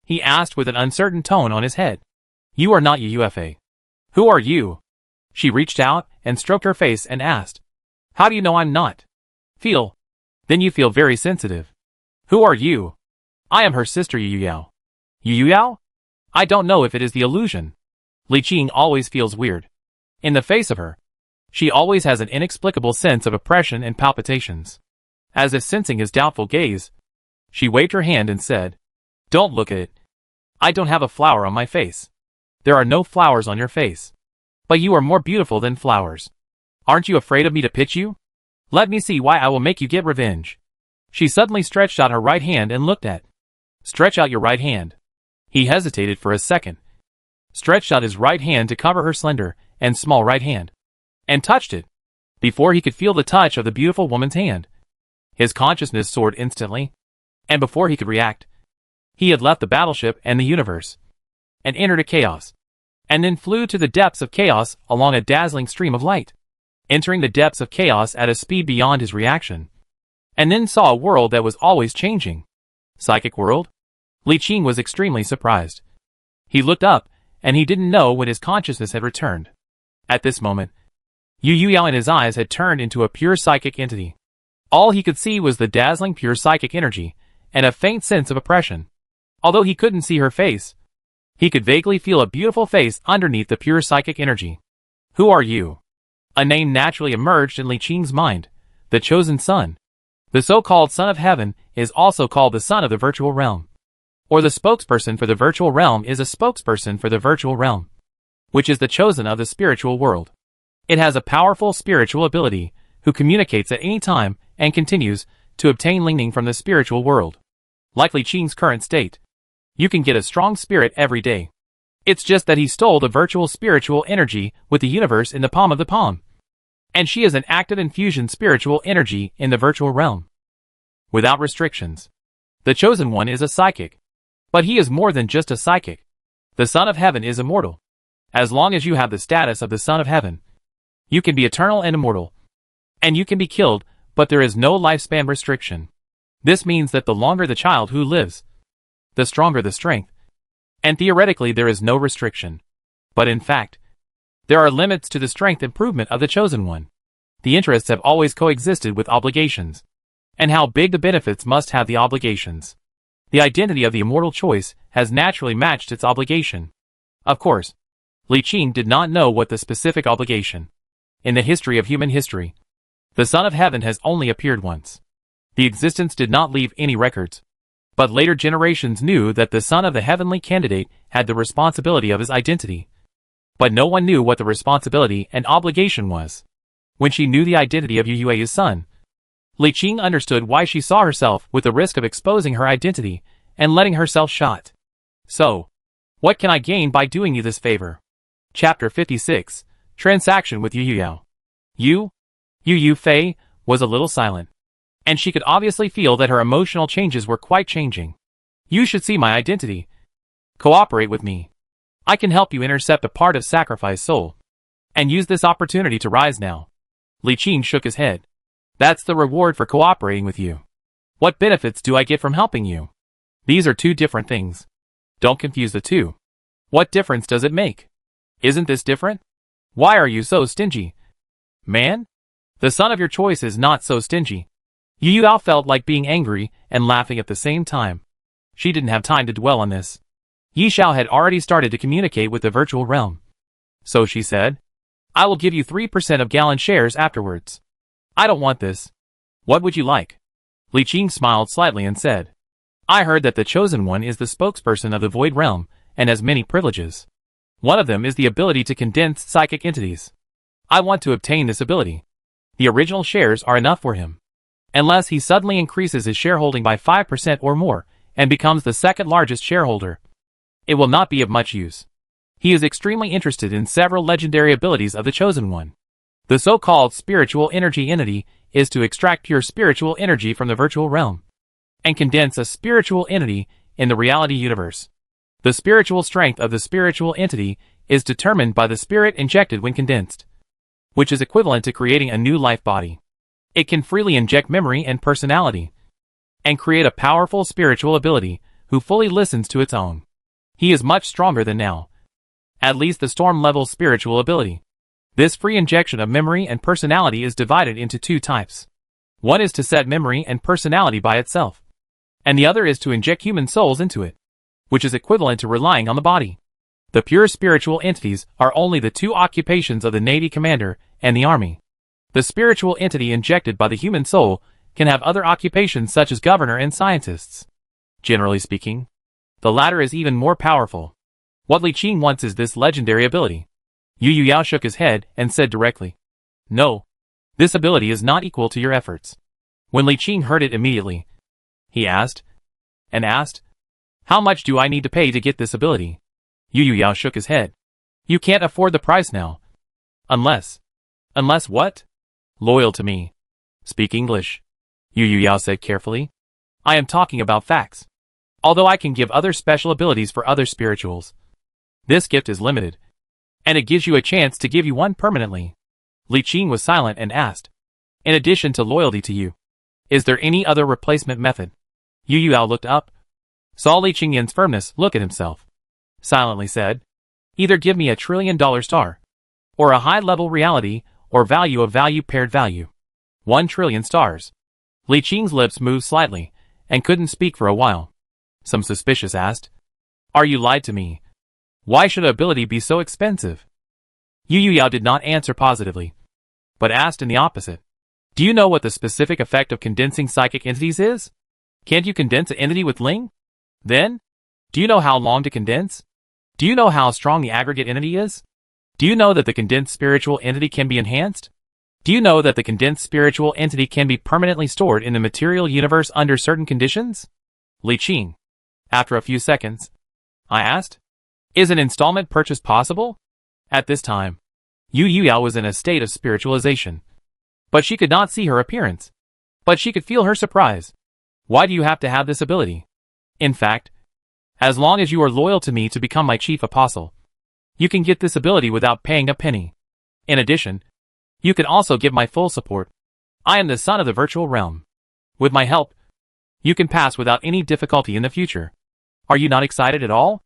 He asked with an uncertain tone on his head, "You are not Yufa. Who are you?" She reached out and stroked her face and asked, "How do you know I'm not?" "Feel. Then you feel very sensitive." "Who are you?" "I am her sister Yu Yao." "Yu Yao?" "I don't know if it is the illusion. Li Qing always feels weird. In the face of her, she always has an inexplicable sense of oppression and palpitations. As if sensing his doubtful gaze, she waved her hand and said, "Don't look at it. I don't have a flower on my face. There are no flowers on your face. But you are more beautiful than flowers. Aren't you afraid of me to pitch you? Let me see why I will make you get revenge." She suddenly stretched out her right hand and looked at. "Stretch out your right hand." He hesitated for a second, stretched out his right hand to cover her slender and small right hand, and touched it. Before he could feel the touch of the beautiful woman's hand, his consciousness soared instantly, and before he could react, he had left the battleship and the universe, and entered a chaos, and then flew to the depths of chaos along a dazzling stream of light, entering the depths of chaos at a speed beyond his reaction, and then saw a world that was always changing. Psychic world? Li Qing was extremely surprised. He looked up, and he didn't know when his consciousness had returned. At this moment, Yu Yao in his eyes had turned into a pure psychic entity. All he could see was the dazzling pure psychic energy, and a faint sense of oppression. Although he couldn't see her face, he could vaguely feel a beautiful face underneath the pure psychic energy. "Who are you?" A name naturally emerged in Li Qing's mind, the Chosen Son. The so-called Son of Heaven is also called the Son of the Virtual Realm. Or the spokesperson for the virtual realm is a spokesperson for the virtual realm, which is the chosen of the spiritual world. It has a powerful spiritual ability, who communicates at any time and continues to obtain leaning from the spiritual world. Like Li Qing's current state, you can get a strong spirit every day. It's just that he stole the virtual spiritual energy with the universe in the palm of the palm. And she is an active infusion spiritual energy in the virtual realm, without restrictions. The Chosen One is a psychic. But he is more than just a psychic. The Son of Heaven is immortal. As long as you have the status of the Son of Heaven, you can be eternal and immortal. And you can be killed, but there is no lifespan restriction. This means that the longer the child who lives, the stronger the strength. And theoretically there is no restriction. But in fact, there are limits to the strength improvement of the Chosen One. The interests have always coexisted with obligations. And how big the benefits must have the obligations. The identity of the immortal choice has naturally matched its obligation. Of course, Li Qing did not know what the specific obligation. In the history of human history, the Son of Heaven has only appeared once. The existence did not leave any records. But later generations knew that the son of the heavenly candidate had the responsibility of his identity. But no one knew what the responsibility and obligation was. When she knew the identity of Yu Yue's son, Li Qing understood why she saw herself with the risk of exposing her identity and letting herself shot. "So, what can I gain by doing you this favor?" Chapter 56, Transaction with Yu Yao. Yu Fei was a little silent, and she could obviously feel that her emotional changes were quite changing. "You should see my identity. Cooperate with me. I can help you intercept a part of Sacrifice Soul, and use this opportunity to rise now." Li Qing shook his head. "That's the reward for cooperating with you. What benefits do I get from helping you? These are two different things. Don't confuse the two. What difference does it make? Isn't this different? Why are you so stingy? Man? The son of your choice is not so stingy." Yu Yao felt like being angry and laughing at the same time. She didn't have time to dwell on this. Yi Xiao had already started to communicate with the virtual realm. So she said, "I will give you 3% of Gallon shares afterwards." "I don't want this. What would you like?" Li Qing smiled slightly and said, "I heard that the Chosen One is the spokesperson of the Void Realm and has many privileges. One of them is the ability to condense psychic entities. I want to obtain this ability. The original shares are enough for him. Unless he suddenly increases his shareholding by 5% or more and becomes the second largest shareholder, it will not be of much use. He is extremely interested in several legendary abilities of the Chosen One. The so-called spiritual energy entity is to extract pure spiritual energy from the virtual realm and condense a spiritual entity in the reality universe. The spiritual strength of the spiritual entity is determined by the spirit injected when condensed, which is equivalent to creating a new life body. It can freely inject memory and personality, and create a powerful spiritual ability who fully listens to its own. He is much stronger than now. At least the storm-level spiritual ability. This free injection of memory and personality is divided into two types. One is to set memory and personality by itself, and the other is to inject human souls into it, which is equivalent to relying on the body. The pure spiritual entities are only the two occupations of the Navy commander and the Army. The spiritual entity injected by the human soul can have other occupations such as governor and scientists. Generally speaking, the latter is even more powerful. What Li Qing wants is this legendary ability. Yu Yao shook his head and said directly, "No. This ability is not equal to your efforts." When Li Qing heard it immediately, he asked, "How much do I need to pay to get this ability?" Yu Yao shook his head. "You can't afford the price now. Unless what? Loyal to me. Speak English," Yu Yao said carefully. "I am talking about facts. Although I can give other special abilities for other spirituals, this gift is limited, and it gives you a chance to give you one permanently." Li Qing was silent and asked, "In addition to loyalty to you, is there any other replacement method?" Yu Yao looked up, saw Li Qingyan's firmness look at himself, silently said, "Either give me $1 trillion star, or a high-level reality, or value of value paired value. 1 trillion stars." Li Qing's lips moved slightly, and couldn't speak for a while. Some suspicious asked, "Are you lied to me? Why should ability be so expensive?" Yu Yao did not answer positively, but asked in the opposite. "Do you know what the specific effect of condensing psychic entities is? Can't you condense an entity with Ling? Then, do you know how long to condense? Do you know how strong the aggregate entity is? Do you know that the condensed spiritual entity can be enhanced? Do you know that the condensed spiritual entity can be permanently stored in the material universe under certain conditions?" Li Qing. After a few seconds, I asked, "Is an installment purchase possible?" At this time, Yu Yao was in a state of spiritualization. But she could not see her appearance. But she could feel her surprise. "Why do you have to have this ability? In fact, as long as you are loyal to me to become my chief apostle, you can get this ability without paying a penny. In addition, you can also give my full support. I am the son of the virtual realm. With my help, you can pass without any difficulty in the future. Are you not excited at all?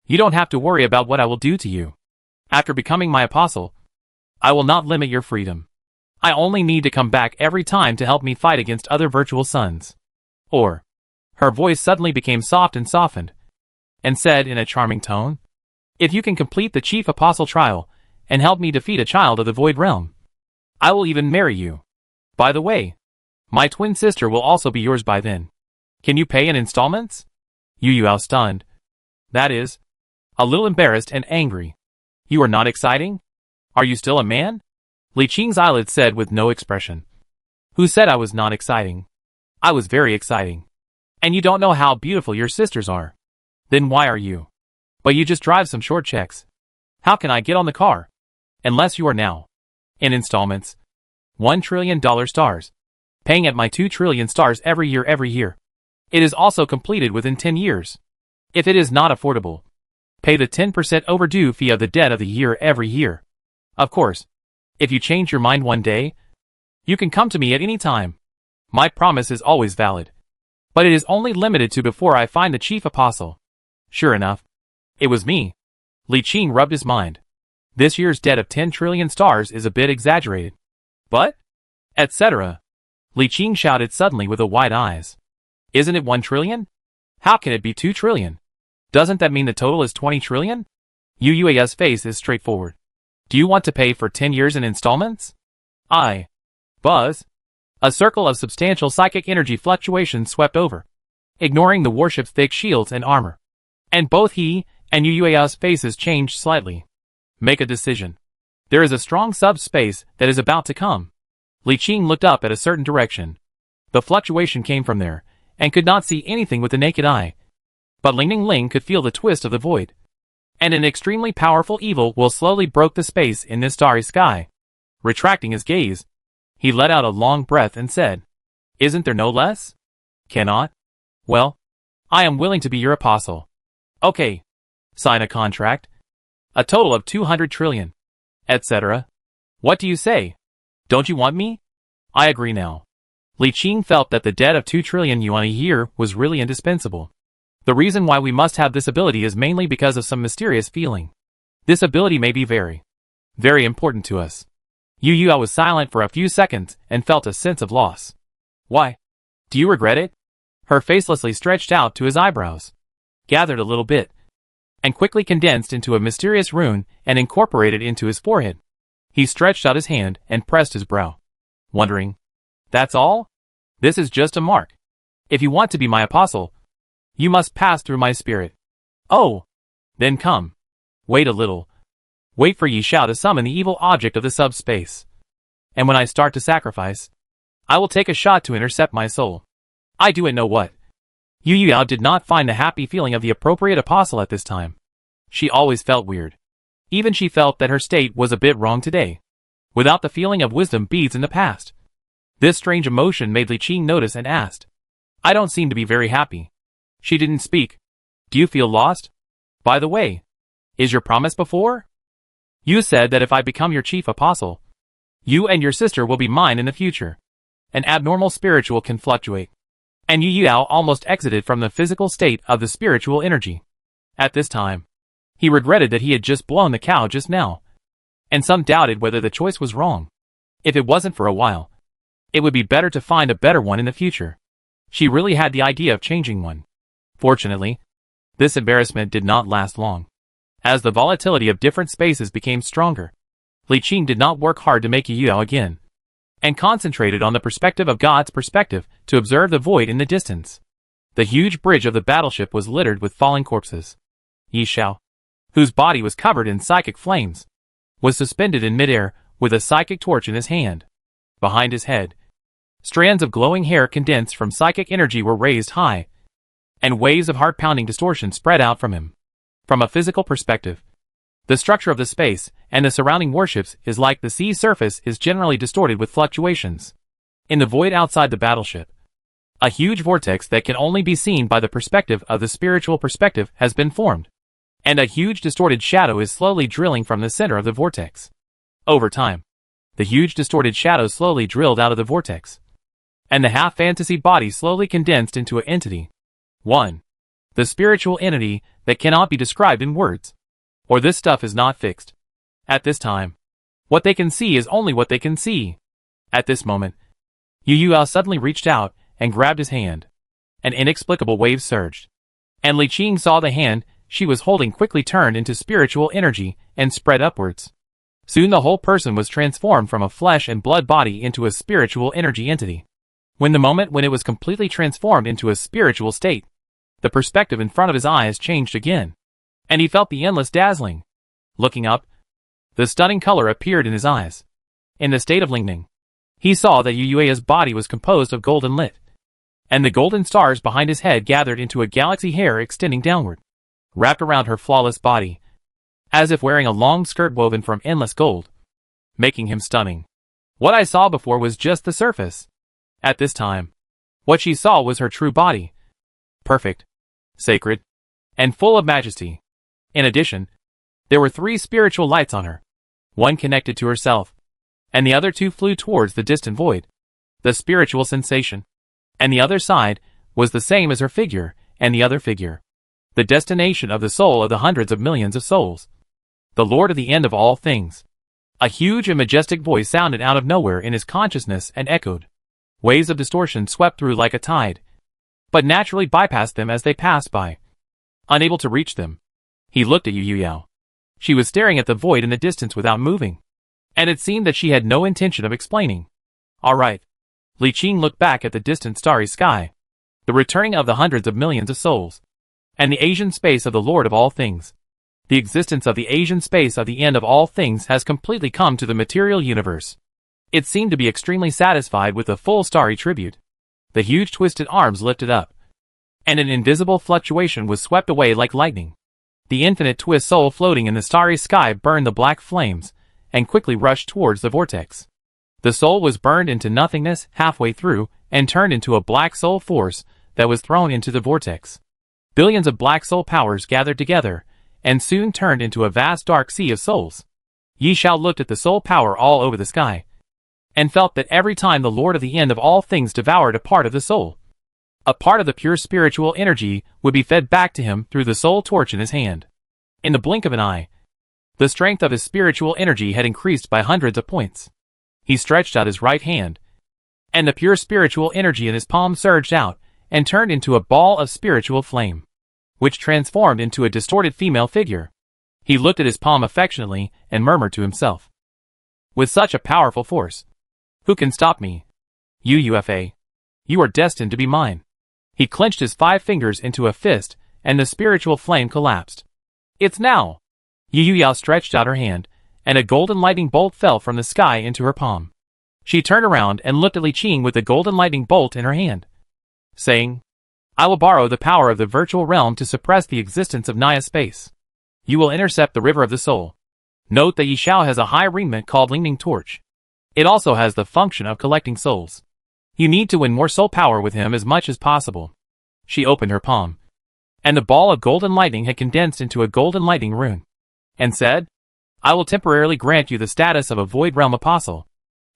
You don't have to worry about what I will do to you. After becoming my apostle, I will not limit your freedom. I only need to come back every time to help me fight against other virtual sons." Or, her voice suddenly became soft and softened, and said in a charming tone, "If you can complete the chief apostle trial, and help me defeat a child of the void realm, I will even marry you. By the way, my twin sister will also be yours by then. Can you pay in installments?" Yu Yao stunned. That is, a little embarrassed and angry. "You are not exciting? Are you still a man?" Li Qing's eyelids said with no expression. "Who said I was not exciting? I was very exciting. And you don't know how beautiful your sisters are. Then why are you? But you just drive some short checks. How can I get on the car? Unless you are now, in installments, $1 trillion stars, paying at my 2 trillion stars every year. It is also completed within 10 years. If it is not affordable, pay the 10% overdue fee of the debt of the year every year. Of course, if you change your mind one day, you can come to me at any time. My promise is always valid. But it is only limited to before I find the chief apostle." Sure enough, it was me. Li Qing rubbed his mind. This year's debt of 10 trillion stars is a bit exaggerated. But, etc. Li Qing shouted suddenly with wide eyes. "Isn't it 1 trillion? How can it be 2 trillion? Doesn't that mean the total is 20 trillion? Yu Yao's face is straightforward. "Do you want to pay for 10 years in installments?" Buzz. A circle of substantial psychic energy fluctuations swept over, ignoring the warship's thick shields and armor. And both he and Yu Yao's faces changed slightly. "Make a decision. There is a strong subspace that is about to come." Li Qing looked up at a certain direction. The fluctuation came from there, and could not see anything with the naked eye. But Ling could feel the twist of the void. And an extremely powerful evil will slowly broke the space in this starry sky. Retracting his gaze, he let out a long breath and said, "Isn't there no less? Cannot? Well, I am willing to be your apostle." "Okay, Sign a contract? A total of 200 trillion. Etc. What do you say? Don't you want me? I agree now. Li Qing felt that the debt of 2 trillion yuan a year was really indispensable. The reason why we must have this ability is mainly because of some mysterious feeling. This ability may be very, very important to us. Yu Yao was silent for a few seconds and felt a sense of loss. Why? Do you regret it? Her facelessly stretched out to his eyebrows, gathered a little bit, and quickly condensed into a mysterious rune and incorporated into his forehead. He stretched out his hand and pressed his brow, wondering, that's all? This is just a mark. If you want to be my apostle, you must pass through my spirit. Oh! Then come. Wait a little. Wait for Yi Xiao to summon the evil object of the subspace. And when I start to sacrifice, I will take a shot to intercept my soul. I do it know what. Yu Yao did not find the happy feeling of the appropriate apostle at this time. She always felt weird. Even she felt that her state was a bit wrong today, without the feeling of wisdom beads in the past. This strange emotion made Li Qing notice and asked, I don't seem to be very happy. She didn't speak. Do you feel lost? By the way, is your promise before? You said that if I become your chief apostle, you and your sister will be mine in the future. An abnormal spiritual can fluctuate. And Yu Yao almost exited from the physical state of the spiritual energy. At this time, he regretted that he had just blown the cow just now, and some doubted whether the choice was wrong. If it wasn't for a while, it would be better to find a better one in the future. She really had the idea of changing one. Fortunately, this embarrassment did not last long. As the volatility of different spaces became stronger, Li Qing did not work hard to make Yu Yao again, and concentrated on the perspective of God's perspective to observe the void in the distance. The huge bridge of the battleship was littered with falling corpses. Yi Xiao, whose body was covered in psychic flames, was suspended in midair with a psychic torch in his hand. Behind his head, strands of glowing hair condensed from psychic energy were raised high, and waves of heart-pounding distortion spread out from him. From a physical perspective, the structure of the space and the surrounding warships is like the sea's surface is generally distorted with fluctuations. In the void outside the battleship, a huge vortex that can only be seen by the perspective of the spiritual perspective has been formed, and a huge distorted shadow is slowly drilling from the center of the vortex. Over time, the huge distorted shadow slowly drilled out of the vortex, and the half-fantasy body slowly condensed into an entity. 1. The spiritual entity that cannot be described in words. Or this stuff is not fixed. At this time, what they can see is only what they can see. At this moment, Yu Yao suddenly reached out and grabbed his hand. An inexplicable wave surged, and Li Qing saw the hand she was holding quickly turned into spiritual energy and spread upwards. Soon the whole person was transformed from a flesh and blood body into a spiritual energy entity. When it was completely transformed into a spiritual state, the perspective in front of his eyes changed again, and he felt the endless dazzling. Looking up, the stunning color appeared in his eyes. In the state of Lingning, he saw that Yu Yao's body was composed of golden lit, and the golden stars behind his head gathered into a galaxy hair extending downward, wrapped around her flawless body, as if wearing a long skirt woven from endless gold, making him stunning. What I saw before was just the surface. At this time, what she saw was her true body, perfect, sacred, and full of majesty. In addition, there were 3 spiritual lights on her, one connected to herself, and the other 2 flew towards the distant void. The spiritual sensation, and the other side, was the same as her figure, and the other figure, the destination of the soul of the hundreds of millions of souls, the Lord of the end of all things. A huge and majestic voice sounded out of nowhere in his consciousness and echoed. Waves of distortion swept through like a tide, but naturally bypassed them as they passed by. Unable to reach them, he looked at Yu Yao. She was staring at the void in the distance without moving, and it seemed that she had no intention of explaining. All right. Li Qing looked back at the distant starry sky, the returning of the hundreds of millions of souls, and the Asian space of the Lord of all things. The existence of the Asian space of the end of all things has completely come to the material universe. It seemed to be extremely satisfied with the full starry tribute. The huge twisted arms lifted up, and an invisible fluctuation was swept away like lightning. The infinite twist soul floating in the starry sky burned the black flames, and quickly rushed towards the vortex. The soul was burned into nothingness halfway through, and turned into a black soul force that was thrown into the vortex. Billions of black soul powers gathered together, and soon turned into a vast dark sea of souls. Yi Xiao looked at the soul power all over the sky, and felt that every time the Lord of the End of all things devoured a part of the soul, a part of the pure spiritual energy would be fed back to him through the soul torch in his hand. In the blink of an eye, the strength of his spiritual energy had increased by hundreds of points. He stretched out his right hand, and the pure spiritual energy in his palm surged out and turned into a ball of spiritual flame, which transformed into a distorted female figure. He looked at his palm affectionately and murmured to himself, "With such a powerful force, who can stop me? UFA, you are destined to be mine." He clenched his 5 fingers into a fist, and the spiritual flame collapsed. "It's now!" Yu Yao stretched out her hand, and a golden lightning bolt fell from the sky into her palm. She turned around and looked at Li Qing with the golden lightning bolt in her hand, saying, "I will borrow the power of the virtual realm to suppress the existence of Naya space. You will intercept the river of the soul. Note that Yi Xiao has a high arraignment called Lightning Torch. It also has the function of collecting souls. You need to win more soul power with him as much as possible." She opened her palm, and the ball of golden lightning had condensed into a golden lightning rune, and said, "I will temporarily grant you the status of a Void Realm Apostle.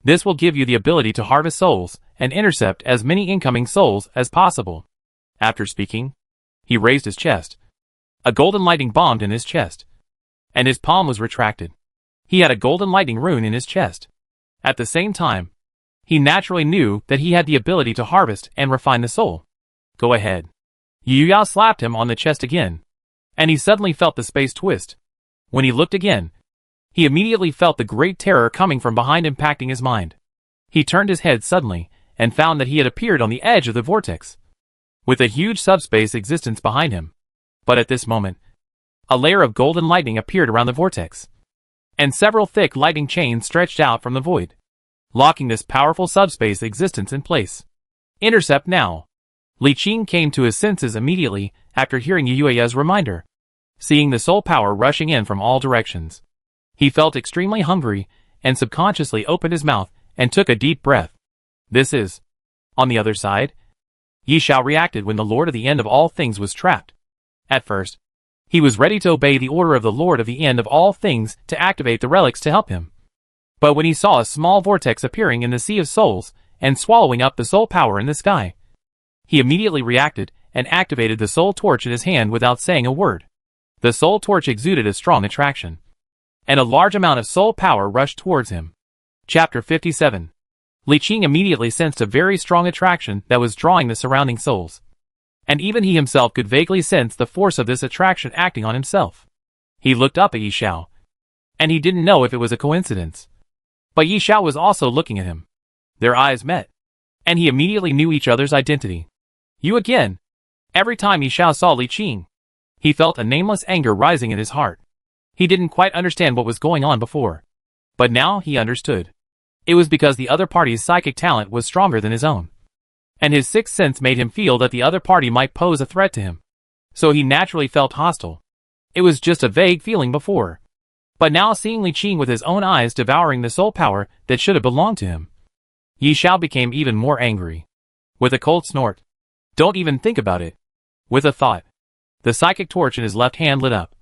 This will give you the ability to harvest souls and intercept as many incoming souls as possible." After speaking, he raised his chest. A golden lightning bombed in his chest, and his palm was retracted. He had a golden lightning rune in his chest. At the same time, he naturally knew that he had the ability to harvest and refine the soul. "Go ahead." Yu Yao slapped him on the chest again, and he suddenly felt the space twist. When he looked again, he immediately felt the great terror coming from behind impacting his mind. He turned his head suddenly, and found that he had appeared on the edge of the vortex, with a huge subspace existence behind him. But at this moment, a layer of golden lightning appeared around the vortex, and several thick lightning chains stretched out from the void, locking this powerful subspace existence in place. "Intercept now." Li Qing came to his senses immediately after hearing Yuya's reminder. Seeing the soul power rushing in from all directions, he felt extremely hungry and subconsciously opened his mouth and took a deep breath. This is. On the other side, Yi Xiao reacted when the Lord of the End of all things was trapped. At first, he was ready to obey the order of the Lord of the End of all things to activate the relics to help him. But when he saw a small vortex appearing in the sea of souls and swallowing up the soul power in the sky, he immediately reacted and activated the soul torch in his hand without saying a word. The soul torch exuded a strong attraction, and a large amount of soul power rushed towards him. Chapter 57. Li Qing immediately sensed a very strong attraction that was drawing the surrounding souls, and even he himself could vaguely sense the force of this attraction acting on himself. He looked up at Yi Xiao, and he didn't know if it was a coincidence, but Yi Xiao was also looking at him. Their eyes met, and he immediately knew each other's identity. "You again." Every time Yi Xiao saw Li Qing, he felt a nameless anger rising in his heart. He didn't quite understand what was going on before, but now he understood. It was because the other party's psychic talent was stronger than his own, and his sixth sense made him feel that the other party might pose a threat to him. So he naturally felt hostile. It was just a vague feeling before, but now seeing Li Qing with his own eyes devouring the soul power that should have belonged to him, Yi Xiao became even more angry. With a cold snort, "Don't even think about it." With a thought, the psychic torch in his left hand lit up,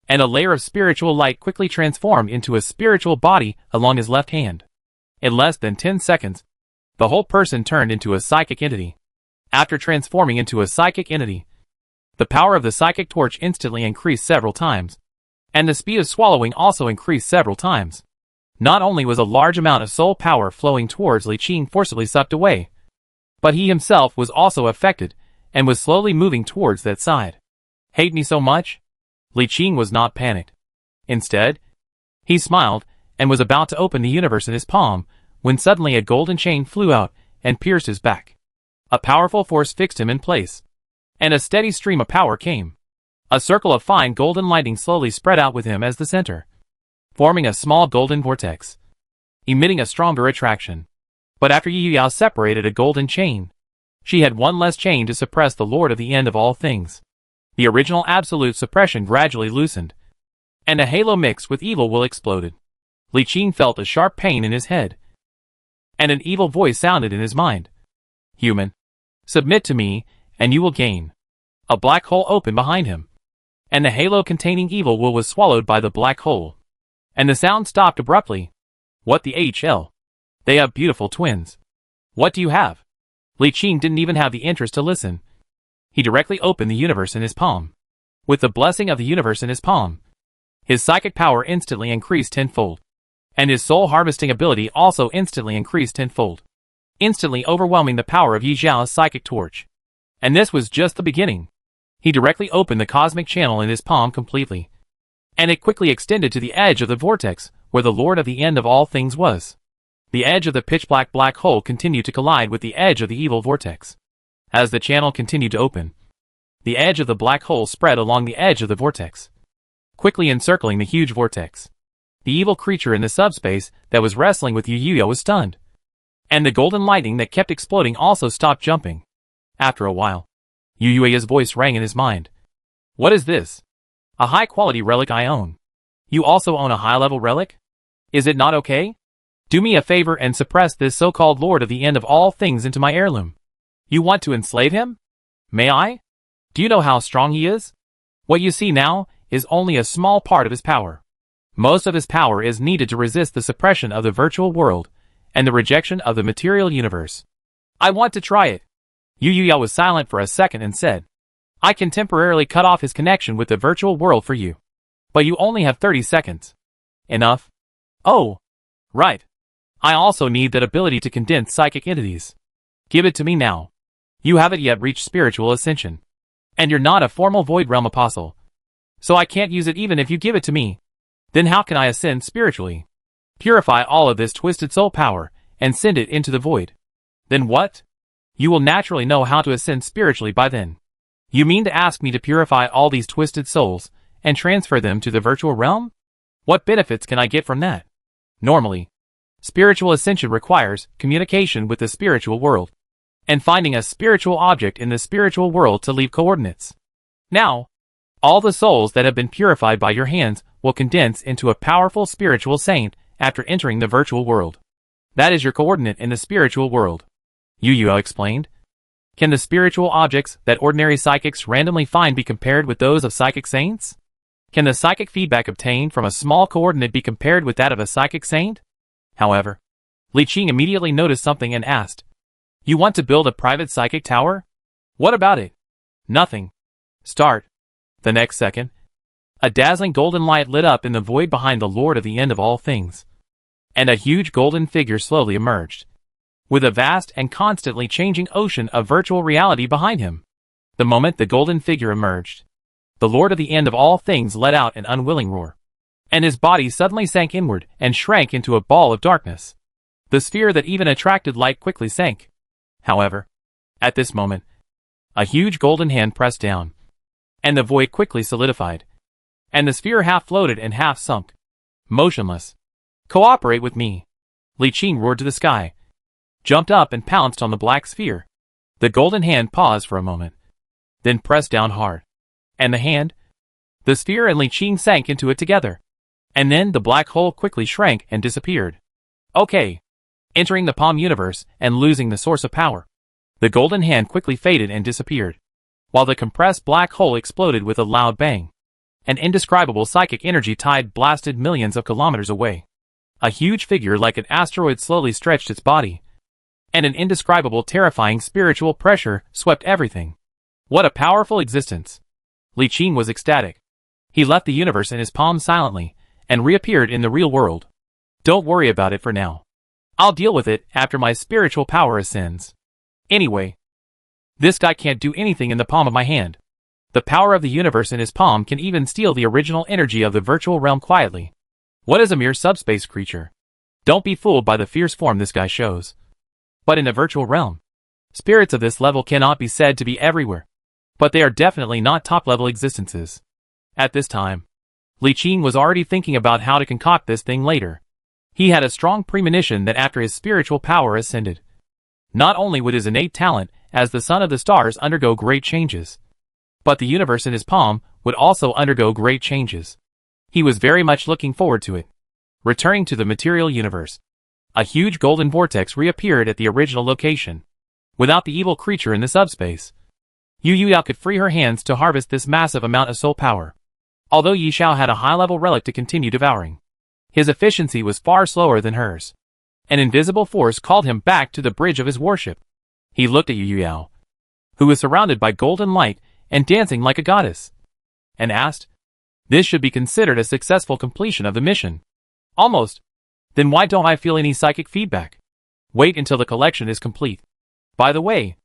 and a layer of spiritual light quickly transformed into a spiritual body along his left hand. In less than 10 seconds, the whole person turned into a psychic entity. After transforming into a psychic entity, the power of the psychic torch instantly increased several times, and the speed of swallowing also increased several times. Not only was a large amount of soul power flowing towards Li Qing forcibly sucked away, but he himself was also affected and was slowly moving towards that side. "Hate me so much?" Li Qing was not panicked. Instead, he smiled and was about to open the universe in his palm when suddenly a golden chain flew out and pierced his back. A powerful force fixed him in place, and a steady stream of power came. A circle of fine golden lightning slowly spread out with him as the center, forming a small golden vortex, emitting a stronger attraction. But after Yu Yao separated a golden chain, she had one less chain to suppress the Lord of the End of all things. The original absolute suppression gradually loosened, and a halo mixed with evil will exploded. Li Qing felt a sharp pain in his head, and an evil voice sounded in his mind. "Human, submit to me, and you will gain." A black hole opened behind him, and the halo containing evil will was swallowed by the black hole. And the sound stopped abruptly. What the HL? They have beautiful twins. What do you have? Li Qing didn't even have the interest to listen. He directly opened the universe in his palm. With the blessing of the universe in his palm, his psychic power instantly increased tenfold. And his soul harvesting ability also instantly increased tenfold, instantly overwhelming the power of Yi Zhao's psychic torch. And this was just the beginning. He directly opened the cosmic channel in his palm completely, and it quickly extended to the edge of the vortex, where the Lord of the End of all things was. The edge of the pitch-black black hole continued to collide with the edge of the evil vortex. As the channel continued to open, the edge of the black hole spread along the edge of the vortex, quickly encircling the huge vortex. The evil creature in the subspace that was wrestling with Yu Yuya was stunned, and the golden lightning that kept exploding also stopped jumping. After a while, Yu Yuya's voice rang in his mind. What is this? A high-quality relic I own. You also own a high-level relic? Is it not okay? Do me a favor and suppress this so-called Lord of the End of all things into my heirloom. You want to enslave him? May I? Do you know how strong he is? What you see now is only a small part of his power. Most of his power is needed to resist the suppression of the virtual world and the rejection of the material universe. I want to try it. Yu Yuya was silent for a second and said, I can temporarily cut off his connection with the virtual world for you. But you only have 30 seconds. Enough? Oh, right. I also need that ability to condense psychic entities. Give it to me now. You haven't yet reached spiritual ascension. And you're not a formal Void Realm apostle. So I can't use it even if you give it to me. Then how can I ascend spiritually? Purify all of this twisted soul power and send it into the void. Then what? You will naturally know how to ascend spiritually by then. You mean to ask me to purify all these twisted souls and transfer them to the virtual realm? What benefits can I get from that? Normally, spiritual ascension requires communication with the spiritual world and finding a spiritual object in the spiritual world to leave coordinates. Now, all the souls that have been purified by your hands will condense into a powerful spiritual saint after entering the virtual world. That is your coordinate in the spiritual world. Yu Yuya explained. Can the spiritual objects that ordinary psychics randomly find be compared with those of psychic saints? Can the psychic feedback obtained from a small coordinate be compared with that of a psychic saint? However, Li Qing immediately noticed something and asked, You want to build a private psychic tower? What about it? Nothing. Start. The next second, a dazzling golden light lit up in the void behind the Lord of the End of all things, and a huge golden figure slowly emerged, with a vast and constantly changing ocean of virtual reality behind him. The moment the golden figure emerged, the Lord of the End of all things let out an unwilling roar, and his body suddenly sank inward and shrank into a ball of darkness. The sphere that even attracted light quickly sank. However, at this moment, a huge golden hand pressed down, and the void quickly solidified, and the sphere half floated and half sunk, motionless. Cooperate with me. Li Qing roared to the sky, jumped up and pounced on the black sphere. The golden hand paused for a moment, then pressed down hard. And the sphere and Li Qing sank into it together. And then the black hole quickly shrank and disappeared. Okay. Entering the palm universe and losing the source of power, the golden hand quickly faded and disappeared, while the compressed black hole exploded with a loud bang. An indescribable psychic energy tide blasted millions of kilometers away. A huge figure like an asteroid slowly stretched its body, and an indescribable terrifying spiritual pressure swept everything. What a powerful existence! Li Qing was ecstatic. He left the universe in his palm silently, and reappeared in the real world. Don't worry about it for now. I'll deal with it after my spiritual power ascends. Anyway, this guy can't do anything in the palm of my hand. The power of the universe in his palm can even steal the original energy of the virtual realm quietly. What is a mere subspace creature? Don't be fooled by the fierce form this guy shows. But in the virtual realm, spirits of this level cannot be said to be everywhere. But they are definitely not top-level existences. At this time, Li Qing was already thinking about how to concoct this thing later. He had a strong premonition that after his spiritual power ascended, not only would his innate talent as the son of the stars undergo great changes, but the universe in his palm would also undergo great changes. He was very much looking forward to it. Returning to the material universe, a huge golden vortex reappeared at the original location, without the evil creature in the subspace. Yu Yao could free her hands to harvest this massive amount of soul power. Although Yi Xiao had a high-level relic to continue devouring, his efficiency was far slower than hers. An invisible force called him back to the bridge of his worship. He looked at Yu Yao, who was surrounded by golden light and dancing like a goddess, and asked, "This should be considered a successful completion of the mission." "Almost. Then why don't I feel any psychic feedback?" "Wait until the collection is complete. By the way,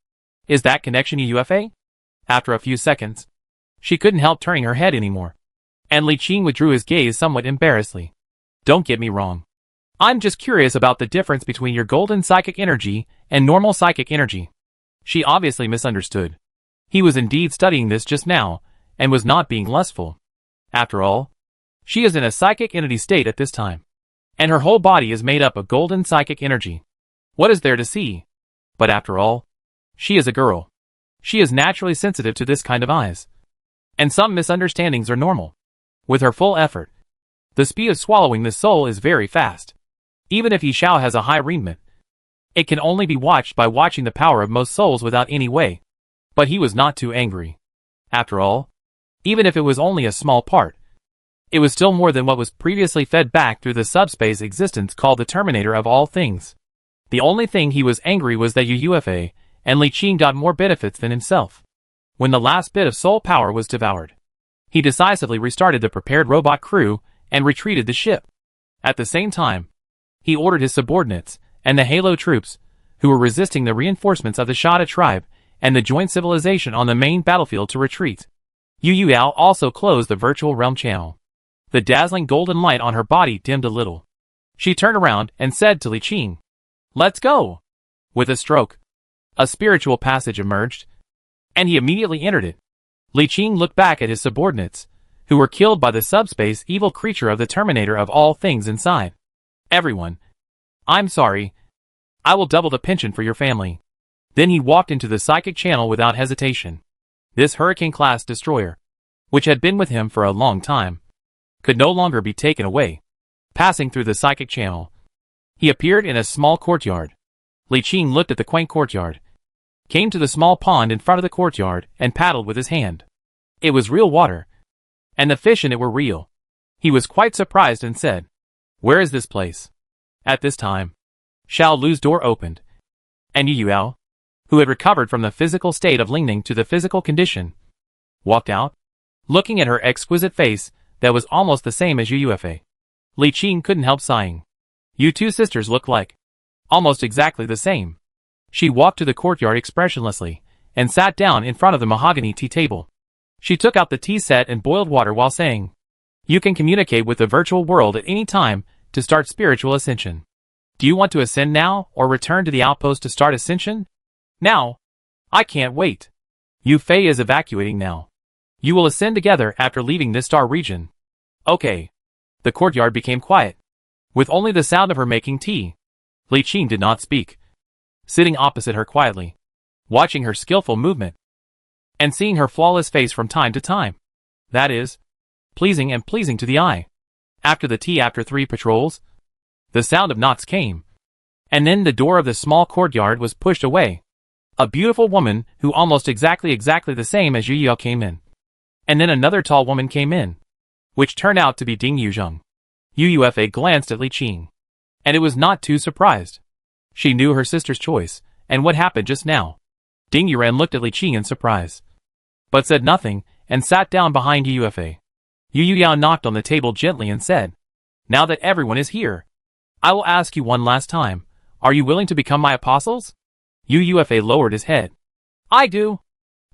is that connection UFA?" After a few seconds, she couldn't help turning her head anymore, and Li Qing withdrew his gaze somewhat embarrassedly. "Don't get me wrong. I'm just curious about the difference between your golden psychic energy and normal psychic energy." She obviously misunderstood. He was indeed studying this just now, and was not being lustful. After all, she is in a psychic entity state at this time, and her whole body is made up of golden psychic energy. What is there to see? But after all, she is a girl. She is naturally sensitive to this kind of eyes, and some misunderstandings are normal. With her full effort, the speed of swallowing the soul is very fast. Even if Yi Xiao has a high remit, it can only be watched by watching the power of most souls without any way. But he was not too angry. After all, even if it was only a small part, it was still more than what was previously fed back through the subspace existence called the Terminator of all things. The only thing he was angry was that UFA and Li Qing got more benefits than himself. When the last bit of soul power was devoured, he decisively restarted the prepared robot crew and retreated the ship. At the same time, he ordered his subordinates and the Halo troops, who were resisting the reinforcements of the Shada tribe and the joint civilization on the main battlefield, to retreat. Yu Yao also closed the virtual realm channel. The dazzling golden light on her body dimmed a little. She turned around and said to Li Qing, "Let's go." With a stroke, a spiritual passage emerged, and he immediately entered it. Li Qing looked back at his subordinates, who were killed by the subspace evil creature of the Terminator of all things inside. "Everyone, I'm sorry. I will double the pension for your family." Then he walked into the psychic channel without hesitation. This Hurricane-class destroyer, which had been with him for a long time, could no longer be taken away. Passing through the psychic channel, he appeared in a small courtyard. Li Qing looked at the quaint courtyard, came to the small pond in front of the courtyard, and paddled with his hand. It was real water, and the fish in it were real. He was quite surprised and said, "Where is this place?" At this time, Xiao Lu's door opened, and Yu Yao, who had recovered from the physical state of Lingning to the physical condition, walked out, looking at her exquisite face that was almost the same as UFA. Li Qing couldn't help sighing. "You two sisters look like almost exactly the same." She walked to the courtyard expressionlessly, and sat down in front of the mahogany tea table. She took out the tea set and boiled water while saying, "You can communicate with the virtual world at any time to start spiritual ascension. Do you want to ascend now, or return to the outpost to start ascension?" "Now. I can't wait. Yu Fei is evacuating now. You will ascend together after leaving this star region." "Okay." The courtyard became quiet, with only the sound of her making tea. Li Qing did not speak, sitting opposite her quietly, watching her skillful movement, and seeing her flawless face from time to time. That is, pleasing and pleasing to the eye. After the tea, after 3 patrols, the sound of knots came, and then the door of the small courtyard was pushed away. A beautiful woman who almost exactly the same as Yu Yao came in. And then another tall woman came in, which turned out to be Ding Yuzheng. UFA glanced at Li Qing, and it was not too surprised. She knew her sister's choice, and what happened just now. Ding Yuran looked at Li Qing in surprise, but said nothing, and sat down behind UFA. Yu Yao knocked on the table gently and said, "Now that everyone is here, I will ask you one last time, are you willing to become my apostles?" UFA lowered his head. "I do."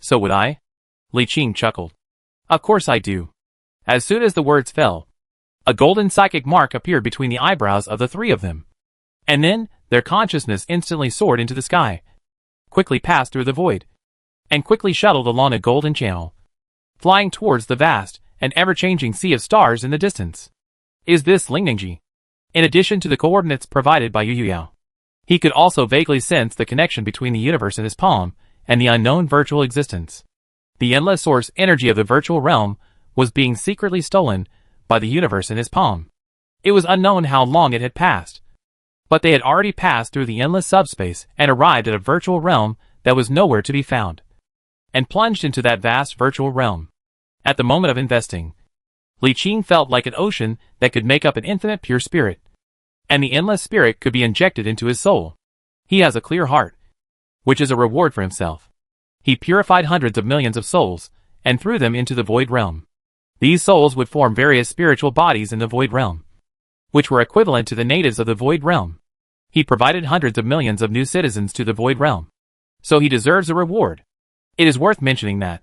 "So would I." Li Qing chuckled. "Of course I do." As soon as the words fell, a golden psychic mark appeared between the eyebrows of the 3 of them. And then, their consciousness instantly soared into the sky, quickly passed through the void, and quickly shuttled along a golden channel, flying towards the vast and ever-changing sea of stars in the distance. Is this Lingningji? In addition to the coordinates provided by Yu Yao, he could also vaguely sense the connection between the universe in his palm and the unknown virtual existence. The endless source energy of the virtual realm was being secretly stolen by the universe in his palm. It was unknown how long it had passed, but they had already passed through the endless subspace and arrived at a virtual realm that was nowhere to be found. and plunged into that vast virtual realm. At the moment of investing, Li Qing felt like an ocean that could make up an infinite pure spirit, and the endless spirit could be injected into his soul. He has a clear heart, which is a reward for himself. He purified hundreds of millions of souls, and threw them into the void realm. These souls would form various spiritual bodies in the void realm, which were equivalent to the natives of the void realm. He provided hundreds of millions of new citizens to the void realm, so he deserves a reward. It is worth mentioning that,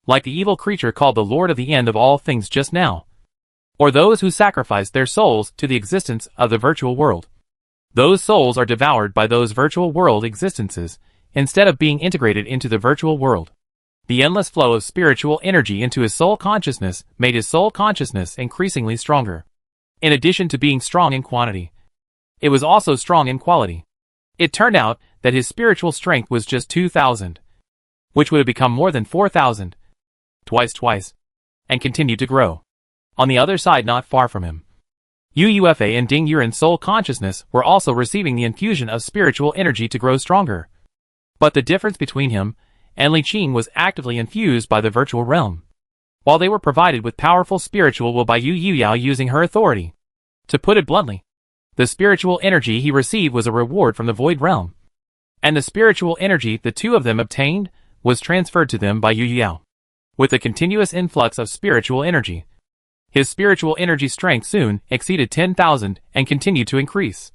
like the evil creature called the Lord of the End of all things just now, or those who sacrificed their souls to the existence of the virtual world, those souls are devoured by those virtual world existences, instead of being integrated into the virtual world. The endless flow of spiritual energy into his soul consciousness made his soul consciousness increasingly stronger. In addition to being strong in quantity, it was also strong in quality. It turned out that his spiritual strength was just 2,000, which would have become more than 4,000, twice, and continued to grow. On the other side, not far from him, Ufa and Ding Yuren's soul consciousness were also receiving the infusion of spiritual energy to grow stronger. But the difference between him and Li Qing was actively infused by the virtual realm, while they were provided with powerful spiritual will by Yu Yao using her authority. To put it bluntly, the spiritual energy he received was a reward from the void realm, and the spiritual energy the two of them obtained was transferred to them by Yu Yao. With the continuous influx of spiritual energy, his spiritual energy strength soon exceeded 10,000 and continued to increase.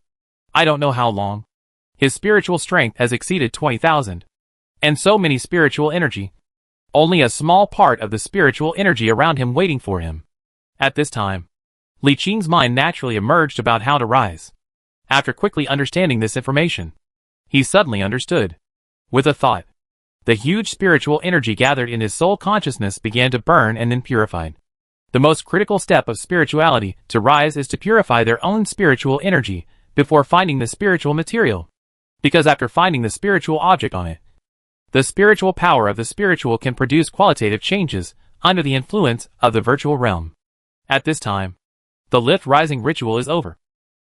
I don't know how long. His spiritual strength has exceeded 20,000. And so many spiritual energy. Only a small part of the spiritual energy around him waiting for him. At this time, Li Qing's mind naturally emerged about how to rise. After quickly understanding this information, he suddenly understood. With a thought, the huge spiritual energy gathered in his soul consciousness began to burn and then purified. The most critical step of spirituality to rise is to purify their own spiritual energy before finding the spiritual material. Because after finding the spiritual object on it, the spiritual power of the spiritual can produce qualitative changes under the influence of the virtual realm. At this time, the lift rising ritual is over,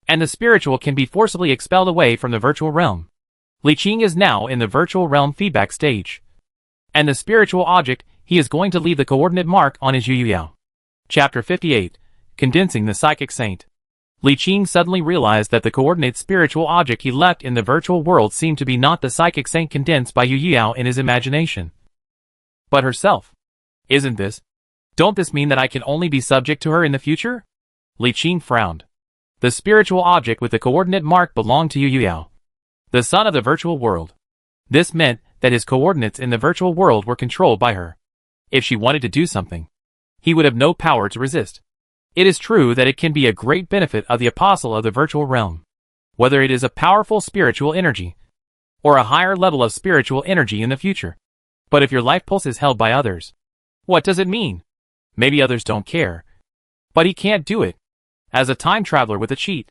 and the spiritual can be forcibly expelled away from the virtual realm. Li Qing is now in the virtual realm feedback stage, and the spiritual object he is going to leave the coordinate mark on his Yu Yao. Chapter 58, Condensing the Psychic Saint. Li Qing suddenly realized that the coordinate spiritual object he left in the virtual world seemed to be not the psychic saint condensed by Yu Yao in his imagination, but herself. Isn't this? Don't this mean that I can only be subject to her in the future? Li Qing frowned. The spiritual object with the coordinate mark belonged to Yu Yao, the son of the virtual world. This meant that his coordinates in the virtual world were controlled by her. If she wanted to do something, he would have no power to resist. It is true that it can be a great benefit of the apostle of the virtual realm, whether it is a powerful spiritual energy, or a higher level of spiritual energy in the future. But if your life pulse is held by others, what does it mean? Maybe others don't care, but he can't do it. As a time traveler with a cheat,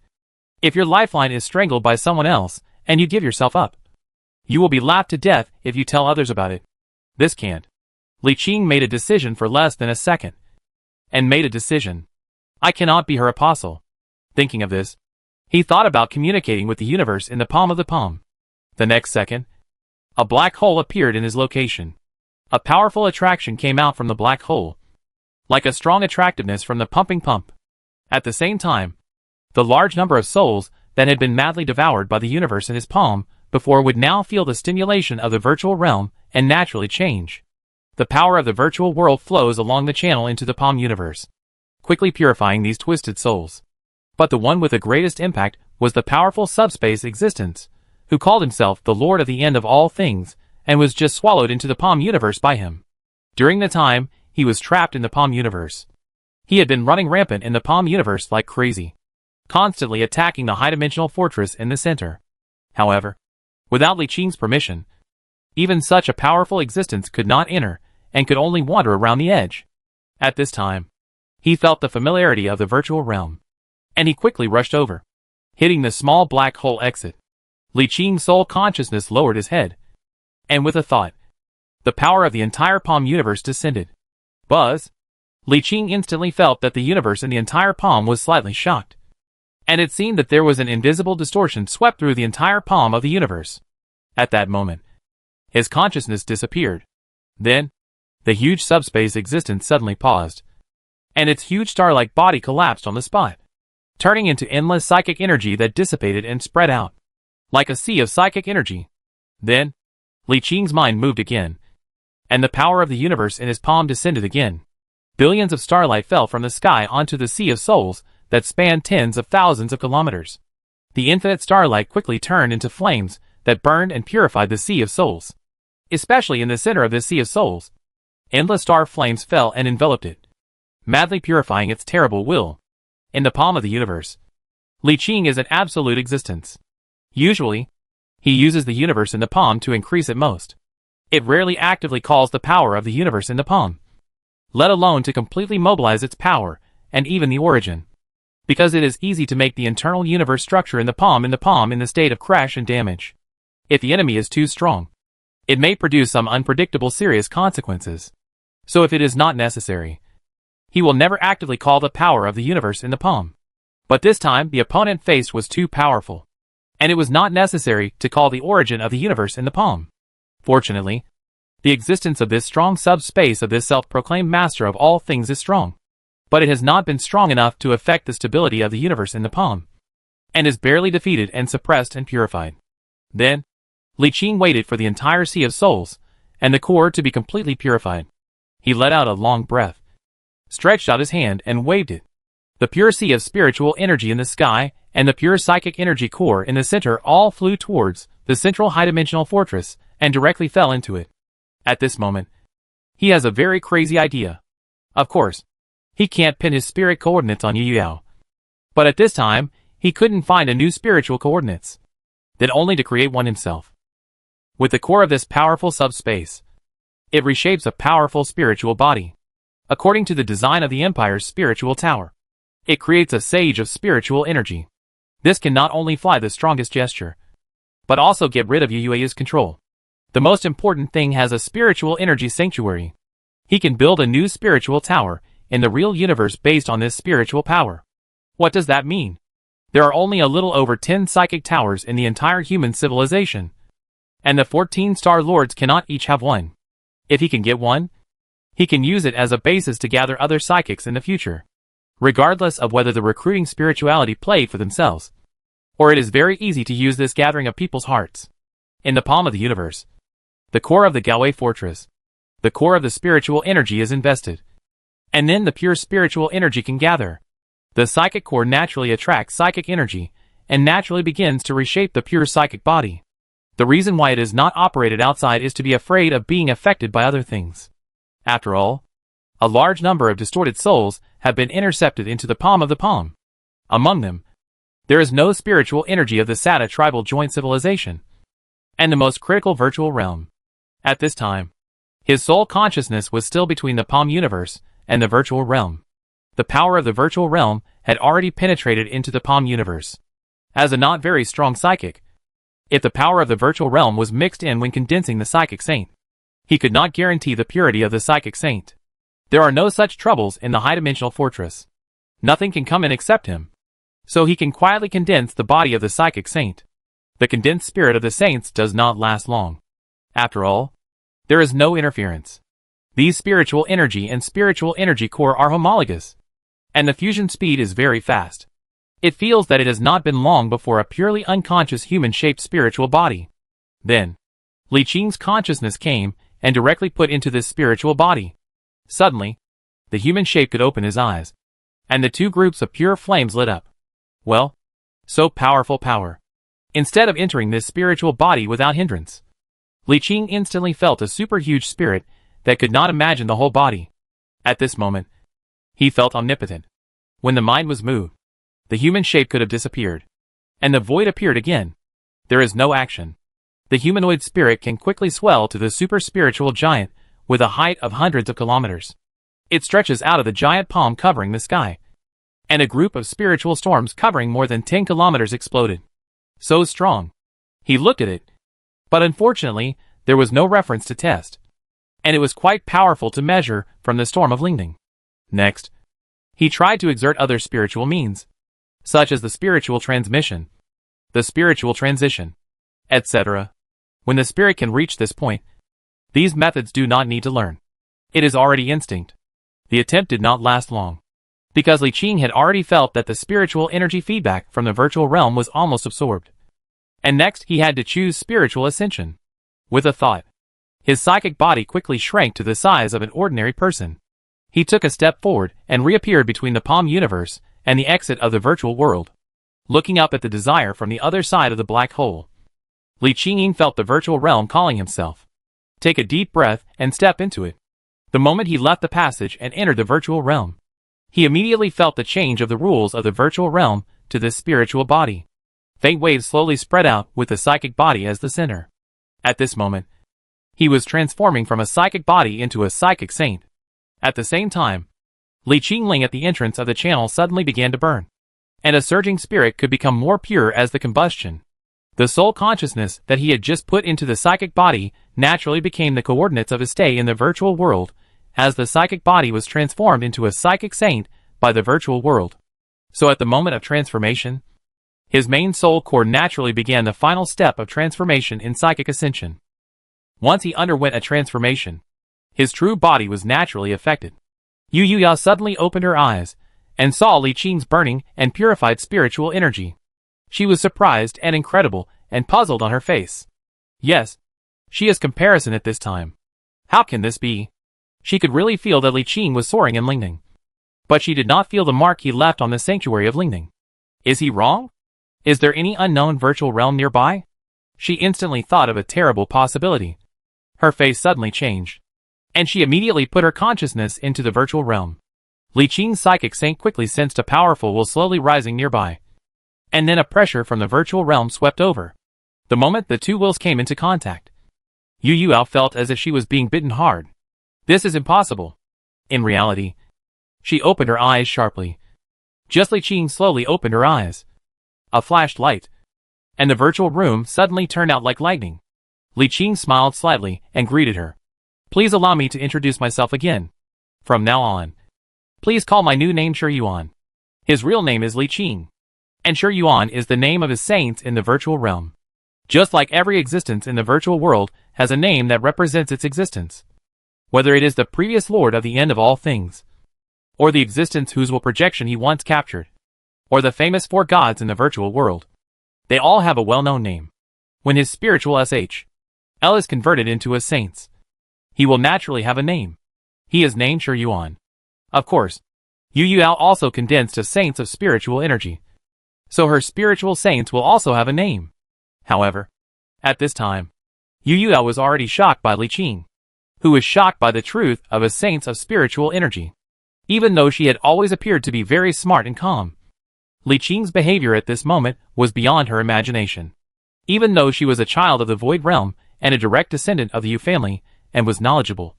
if your lifeline is strangled by someone else, and you give yourself up, you will be laughed to death if you tell others about it. This can't. Li Qing made a decision for less than a second, and made a decision. I cannot be her apostle. Thinking of this, he thought about communicating with the universe in the palm of the palm. The next second, a black hole appeared in his location. A powerful attraction came out from the black hole, like a strong attractiveness from the pumping pump. At the same time, the large number of souls that had been madly devoured by the universe in his palm before would now feel the stimulation of the virtual realm and naturally change. The power of the virtual world flows along the channel into the palm universe, quickly purifying these twisted souls. But the one with the greatest impact was the powerful subspace existence, who called himself the Lord of the End of all things, and was just swallowed into the palm universe by him. During the time he was trapped in the palm universe, he had been running rampant in the palm universe like crazy, constantly attacking the high-dimensional fortress in the center. However, without Li Qing's permission, even such a powerful existence could not enter, and could only wander around the edge. At this time, he felt the familiarity of the virtual realm, and he quickly rushed over, hitting the small black hole exit. Li Qing's soul consciousness lowered his head, and with a thought, the power of the entire palm universe descended. Buzz! Li Qing instantly felt that the universe in the entire palm was slightly shocked, and it seemed that there was an invisible distortion swept through the entire palm of the universe. At that moment, his consciousness disappeared. Then, the huge subspace existence suddenly paused, and its huge star-like body collapsed on the spot, turning into endless psychic energy that dissipated and spread out, like a sea of psychic energy. Then, Li Qing's mind moved again, and the power of the universe in his palm descended again. Billions of starlight fell from the sky onto the sea of souls that spanned tens of thousands of kilometers. The infinite starlight quickly turned into flames that burned and purified the sea of souls. Especially in the center of this sea of souls, endless star flames fell and enveloped it, madly purifying its terrible will. In the palm of the universe, Li Qing is an absolute existence. Usually, he uses the universe in the palm to increase it most. It rarely actively calls the power of the universe in the palm, let alone to completely mobilize its power, and even the origin. Because it is easy to make the internal universe structure in the palm in the state of crash and damage. If the enemy is too strong, it may produce some unpredictable serious consequences. So if it is not necessary, he will never actively call the power of the universe in the palm. But this time the opponent faced was too powerful, and it was not necessary to call the origin of the universe in the palm. Fortunately, the existence of this strong subspace of this self-proclaimed master of all things is strong, but it has not been strong enough to affect the stability of the universe in the palm, and is barely defeated and suppressed and purified. Then, Li Qing waited for the entire sea of souls, and the core to be completely purified. He let out a long breath, stretched out his hand and waved it. The pure sea of spiritual energy in the sky, and the pure psychic energy core in the center all flew towards the central high-dimensional fortress, and directly fell into it. At this moment, he has a very crazy idea. Of course, he can't pin his spirit coordinates on Yu Yao. But at this time, he couldn't find a new spiritual coordinates, then only to create one himself. With the core of this powerful subspace, it reshapes a powerful spiritual body. According to the design of the Empire's spiritual tower, it creates a sage of spiritual energy. This can not only fly the strongest gesture, but also get rid of Yu Yue's control. The most important thing has a spiritual energy sanctuary. He can build a new spiritual tower in the real universe based on this spiritual power. What does that mean? There are only a little over 10 psychic towers in the entire human civilization, and the 14 Star Lords cannot each have one. If he can get one, he can use it as a basis to gather other psychics in the future, regardless of whether the recruiting spirituality play for themselves, or it is very easy to use this gathering of people's hearts. In the palm of the universe, the core of the Galway fortress, the core of the spiritual energy is invested, and then the pure spiritual energy can gather. The psychic core naturally attracts psychic energy, and naturally begins to reshape the pure psychic body. The reason why it is not operated outside is to be afraid of being affected by other things. After all, a large number of distorted souls have been intercepted into the palm of the palm. Among them, there is no spiritual energy of the Sata tribal joint civilization, and the most critical virtual realm. At this time, his soul consciousness was still between the palm universe and the virtual realm. The power of the virtual realm had already penetrated into the palm universe. As a not very strong psychic, if the power of the virtual realm was mixed in when condensing the psychic saint, he could not guarantee the purity of the psychic saint. There are no such troubles in the high-dimensional fortress. Nothing can come in except him. So he can quietly condense the body of the psychic saint. The condensed spirit of the saints does not last long. After all, there is no interference. These spiritual energy and spiritual energy core are homologous, and the fusion speed is very fast. It feels that it has not been long before a purely unconscious human-shaped spiritual body. Then, Li Qing's consciousness came and directly put into this spiritual body. Suddenly, the human shape could open his eyes, and the two groups of pure flames lit up. Well, so powerful power. Instead of entering this spiritual body without hindrance, Li Qing instantly felt a super huge spirit that could not imagine the whole body. At this moment, he felt omnipotent. When the mind was moved, the human shape could have disappeared, and the void appeared again. There is no action. The humanoid spirit can quickly swell to the super spiritual giant with a height of hundreds of kilometers. It stretches out of the giant palm covering the sky, and a group of spiritual storms covering more than 10 kilometers exploded. So strong. He looked at it, but unfortunately, there was no reference to test, and it was quite powerful to measure from the storm of Lingding. Next, he tried to exert other spiritual means, such as the spiritual transmission, the spiritual transition, etc. When the spirit can reach this point, These methods do not need to learn. It is already instinct. The attempt did not last long, because Li Qing had already felt that the spiritual energy feedback from the virtual realm was almost absorbed. And next he had to choose spiritual ascension. With a thought, his psychic body quickly shrank to the size of an ordinary person. He took a step forward and reappeared between the Palm universe and the exit of the virtual world, looking up at the desire from the other side of the black hole. Li Qing felt the virtual realm calling himself. Take a deep breath and step into it. The moment he left the passage and entered the virtual realm, he immediately felt the change of the rules of the virtual realm to this spiritual body. Faint waves slowly spread out with the psychic body as the center. At this moment, he was transforming from a psychic body into a psychic saint. At the same time, Li Qingling at the entrance of the channel suddenly began to burn, and a surging spirit could become more pure as the combustion. The soul consciousness that he had just put into the psychic body naturally became the coordinates of his stay in the virtual world, as the psychic body was transformed into a psychic saint by the virtual world. So at the moment of transformation, his main soul core naturally began the final step of transformation in psychic ascension. Once he underwent a transformation, his true body was naturally affected. Yu Yuya suddenly opened her eyes and saw Li Qing's burning and purified spiritual energy. She was surprised and incredible and puzzled on her face. Yes, she is comparison at this time. How can this be? She could really feel that Li Qing was soaring in Lingning. But she did not feel the mark he left on the sanctuary of Lingning. Is he wrong? Is there any unknown virtual realm nearby? She instantly thought of a terrible possibility. Her face suddenly changed, and she immediately put her consciousness into the virtual realm. Li Qing's psychic saint quickly sensed a powerful will slowly rising nearby, and then a pressure from the virtual realm swept over. The moment the two wills came into contact, Yu Yuao felt as if she was being bitten hard. This is impossible. In reality, she opened her eyes sharply. Just Li Qing slowly opened her eyes. A flashed light, and the virtual room suddenly turned out like lightning. Li Qing smiled slightly and greeted her. Please allow me to introduce myself again. From now on, please call my new name Shi Yuan. His real name is Li Qing, and Shi Yuan is the name of his saints in the virtual realm. Just like every existence in the virtual world has a name that represents its existence. Whether it is the previous lord of the end of all things, or the existence whose will projection he once captured, or the famous four gods in the virtual world, they all have a well-known name. When his spiritual SH.L is converted into a saint's, he will naturally have a name. He is named Shi Yuan. Of course, Yu Yuao also condensed to saints of spiritual energy, so her spiritual saints will also have a name. However, at this time, Yu Yuao was already shocked by Li Qing, who was shocked by the truth of a saints of spiritual energy. Even though she had always appeared to be very smart and calm, Li Qing's behavior at this moment was beyond her imagination. Even though she was a child of the Void Realm and a direct descendant of the Yu family and was knowledgeable,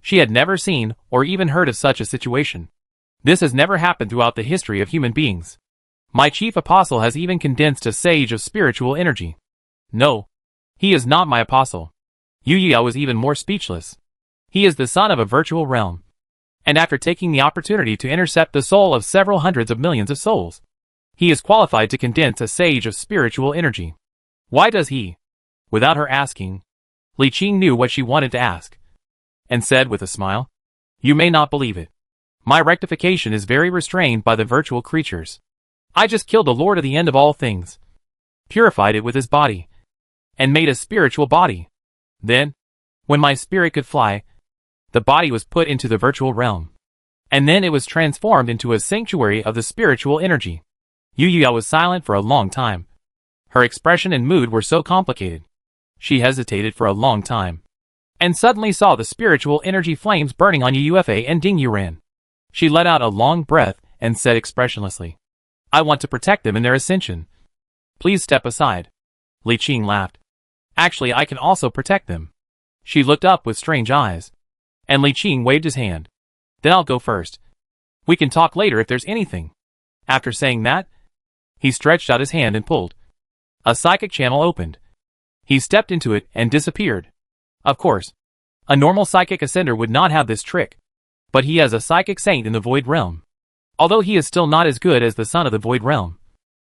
she had never seen or even heard of such a situation. This has never happened throughout the history of human beings. My chief apostle has even condensed a sage of spiritual energy. No, he is not my apostle. Yu Yuao was even more speechless. He is the son of a virtual realm, and after taking the opportunity to intercept the soul of several hundreds of millions of souls, he is qualified to condense a sage of spiritual energy. Why does he? Without her asking, Li Qing knew what she wanted to ask, and said with a smile, You may not believe it. My rectification is very restrained by the virtual creatures. I just killed the Lord of the end of all things, purified it with his body, and made a spiritual body. Then, when my spirit could fly, the body was put into the virtual realm, and then it was transformed into a sanctuary of the spiritual energy. Yu Yuao was silent for a long time. Her expression and mood were so complicated. She hesitated for a long time, and suddenly saw the spiritual energy flames burning on Ufa and Ding Yuran. She let out a long breath and said expressionlessly, I want to protect them in their ascension. Please step aside. Li Qing laughed. Actually, I can also protect them. She looked up with strange eyes, and Li Qing waved his hand. Then I'll go first. We can talk later if there's anything. After saying that, he stretched out his hand and pulled. A psychic channel opened. He stepped into it and disappeared. Of course, a normal psychic ascender would not have this trick, but he has a psychic saint in the Void Realm. Although he is still not as good as the son of the Void Realm,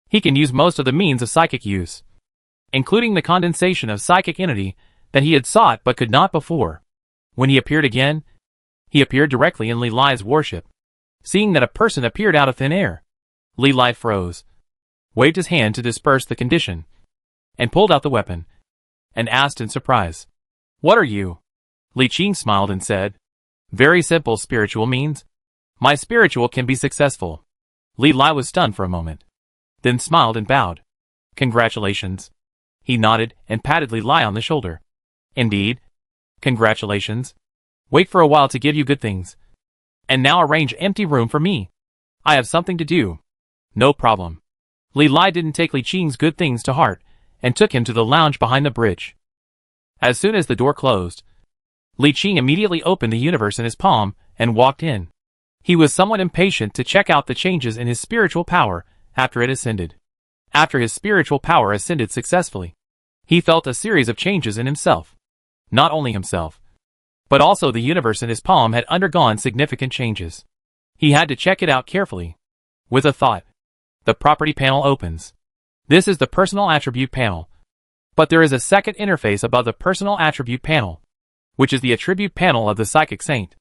he can use most of the means of psychic use, including the condensation of psychic entity that he had sought but could not before. When he appeared again, he appeared directly in Li Lai's warship. Seeing that a person appeared out of thin air, Li Lai froze, waved his hand to disperse the condition, and pulled out the weapon, and asked in surprise, "What are you?" Li Qing smiled and said, "Very simple spiritual means. My spiritual can be successful." Li Lai was stunned for a moment, then smiled and bowed. "Congratulations." He nodded and patted Li Lai on the shoulder. "Indeed. Congratulations. Wait for a while to give you good things. And now arrange empty room for me. I have something to do." "No problem." Li Lai didn't take Li Qing's good things to heart, and took him to the lounge behind the bridge. As soon as the door closed, Li Qing immediately opened the universe in his palm and walked in. He was somewhat impatient to check out the changes in his spiritual power after it ascended. After his spiritual power ascended successfully, he felt a series of changes in himself. Not only himself, but also the universe in his palm had undergone significant changes. He had to check it out carefully. With a thought, the property panel opens. This is the personal attribute panel. But there is a second interface above the personal attribute panel, which is the attribute panel of the Psychic Saint.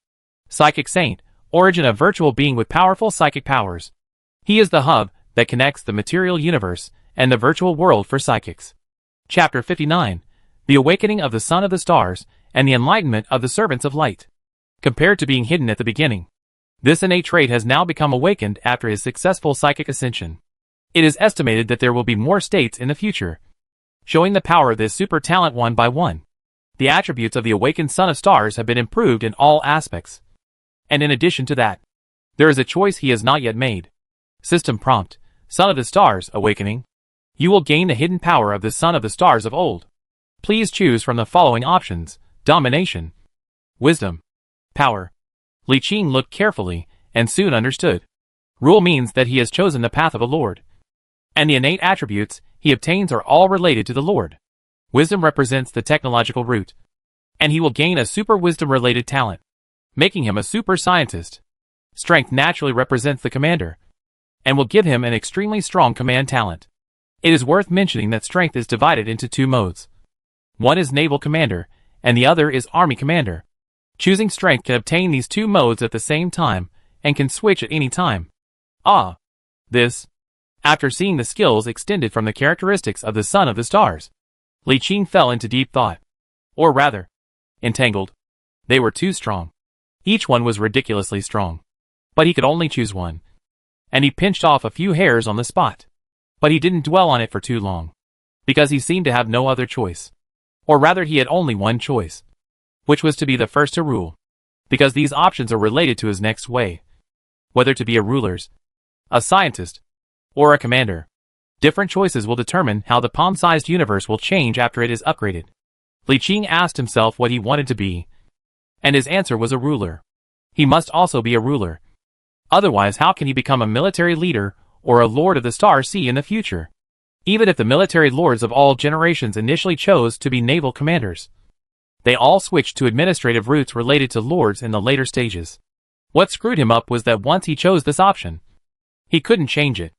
Psychic Saint, origin of virtual being with powerful psychic powers. He is the hub that connects the material universe and the virtual world for psychics. Chapter 59, The Awakening of the Son of the Stars and the Enlightenment of the Servants of Light. Compared to being hidden at the beginning, this innate trait has now become awakened after his successful psychic ascension. It is estimated that there will be more states in the future, showing the power of this super talent one by one. The attributes of the awakened Son of Stars have been improved in all aspects. And in addition to that, there is a choice he has not yet made. System prompt, Son of the Stars, Awakening. You will gain the hidden power of the Son of the Stars of old. Please choose from the following options: Domination, Wisdom, Power. Li Qing looked carefully, and soon understood. Rule means that he has chosen the path of a lord. And the innate attributes he obtains are all related to the lord. Wisdom represents the technological route, and he will gain a super wisdom-related talent, making him a super scientist. Strength naturally represents the commander, and will give him an extremely strong command talent. It is worth mentioning that strength is divided into two modes. One is naval commander, and the other is army commander. Choosing strength can obtain these two modes at the same time, and can switch at any time. After seeing the skills extended from the characteristics of the Son of the Stars, Li Qing fell into deep thought. Or rather, entangled. They were too strong. Each one was ridiculously strong. But he could only choose one. And he pinched off a few hairs on the spot. But he didn't dwell on it for too long, because he seemed to have no other choice. Or rather, he had only one choice, which was to be the first to rule, because these options are related to his next way. Whether to be a ruler, a scientist, or a commander. Different choices will determine how the palm-sized universe will change after it is upgraded. Li Qing asked himself what he wanted to be, and his answer was a ruler. He must also be a ruler. Otherwise, how can he become a military leader or a lord of the Star Sea in the future? Even if the military lords of all generations initially chose to be naval commanders, they all switched to administrative routes related to lords in the later stages. What screwed him up was that once he chose this option, he couldn't change it.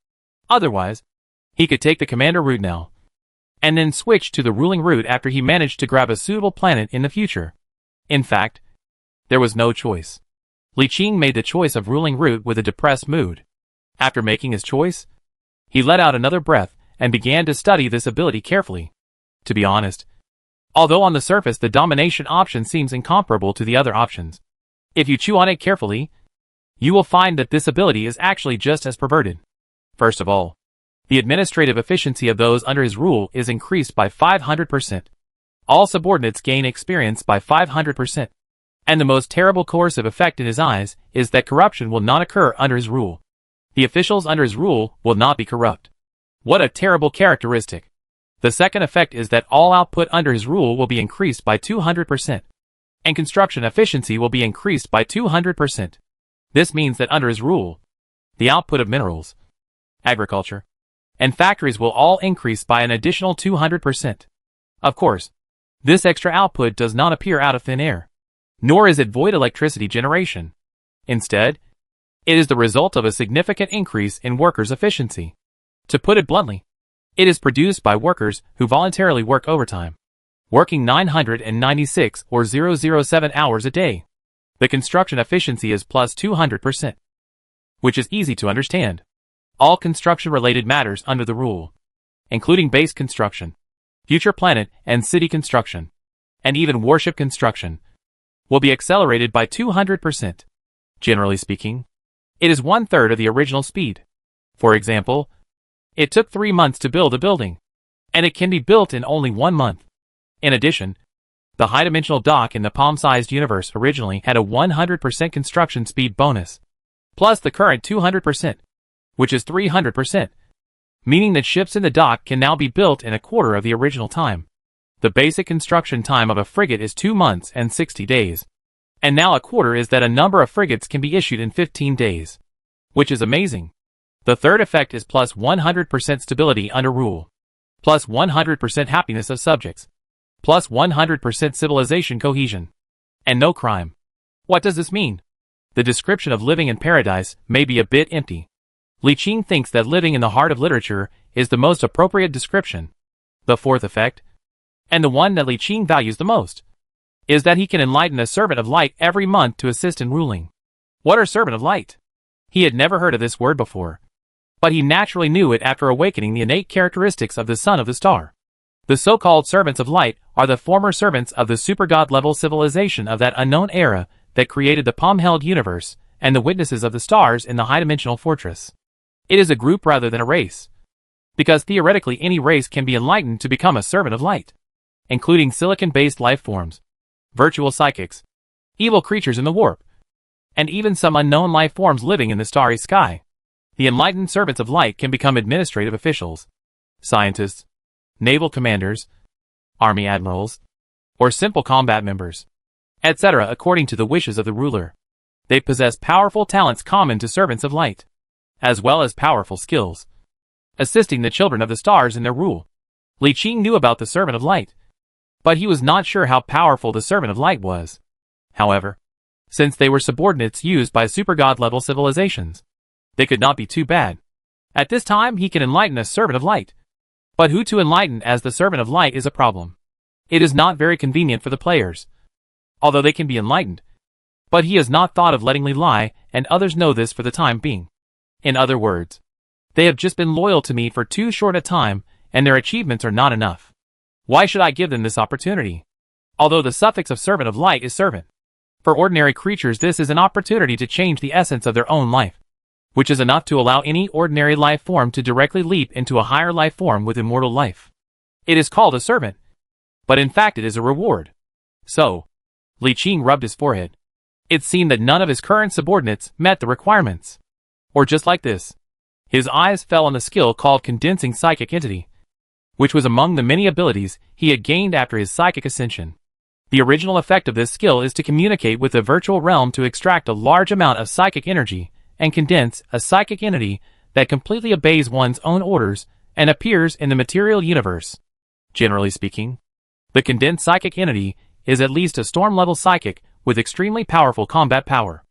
Otherwise, he could take the commander route now, and then switch to the ruling route after he managed to grab a suitable planet in the future. In fact, there was no choice. Li Qing made the choice of ruling route with a depressed mood. After making his choice, he let out another breath and began to study this ability carefully. To be honest, although on the surface the domination option seems incomparable to the other options, if you chew on it carefully, you will find that this ability is actually just as perverted. First of all, the administrative efficiency of those under his rule is increased by 500%. All subordinates gain experience by 500%. And the most terrible coercive effect in his eyes is that corruption will not occur under his rule. The officials under his rule will not be corrupt. What a terrible characteristic. The second effect is that all output under his rule will be increased by 200%. And construction efficiency will be increased by 200%. This means that under his rule, the output of minerals, agriculture, and factories will all increase by an additional 200%. Of course, this extra output does not appear out of thin air, nor is it void electricity generation. Instead, it is the result of a significant increase in workers' efficiency. To put it bluntly, it is produced by workers who voluntarily work overtime. working 996 or 007 hours a day. The construction efficiency is plus 200%, which is easy to understand. All construction-related matters under the rule, including base construction, future planet and city construction, and even warship construction, will be accelerated by 200%. Generally speaking, it is 1/3 of the original speed. For example, it took 3 months to build a building, and it can be built in only 1 month. In addition, the high-dimensional dock in the palm-sized universe originally had a 100% construction speed bonus, plus the current 200%, which is 300%, meaning that ships in the dock can now be built in a quarter of the original time. The basic construction time of a frigate is 2 months and 60 days, and now a quarter is that a number of frigates can be issued in 15 days, which is amazing. The third effect is plus 100% stability under rule, plus 100% happiness of subjects, plus 100% civilization cohesion, and no crime. What does this mean? The description of living in paradise may be a bit empty. Li Qing thinks that living in the heart of literature is the most appropriate description. The fourth effect, and the one that Li Qing values the most, is that he can enlighten a servant of light every month to assist in ruling. What are servant of light? He had never heard of this word before, but he naturally knew it after awakening the innate characteristics of the son of the star. The so-called servants of light are the former servants of the super-god-level civilization of that unknown era that created the palm-held universe and the witnesses of the stars in the high-dimensional fortress. It is a group rather than a race, because theoretically any race can be enlightened to become a servant of light, including silicon-based life forms, virtual psychics, evil creatures in the warp, and even some unknown life forms living in the starry sky. The enlightened servants of light can become administrative officials, scientists, naval commanders, army admirals, or simple combat members, etc. according to the wishes of the ruler. They possess powerful talents common to servants of light, as well as powerful skills, assisting the children of the stars in their rule. Li Qing knew about the servant of light, but he was not sure how powerful the servant of light was. However, since they were subordinates used by super-god-level civilizations, they could not be too bad. At this time he can enlighten a servant of light. But who to enlighten as the servant of light is a problem. It is not very convenient for the players, although they can be enlightened. But he has not thought of letting Li lie, and others know this for the time being. In other words, they have just been loyal to me for too short a time, and their achievements are not enough. Why should I give them this opportunity? Although the suffix of servant of light is servant. For ordinary creatures this is an opportunity to change the essence of their own life, which is enough to allow any ordinary life form to directly leap into a higher life form with immortal life. It is called a servant, but in fact it is a reward. So, Li Qing rubbed his forehead. It seemed that none of his current subordinates met the requirements. Or just like this, his eyes fell on the skill called condensing psychic entity, which was among the many abilities he had gained after his psychic ascension. The original effect of this skill is to communicate with the virtual realm to extract a large amount of psychic energy and condense a psychic entity that completely obeys one's own orders and appears in the material universe. Generally speaking, the condensed psychic entity is at least a storm-level psychic with extremely powerful combat power.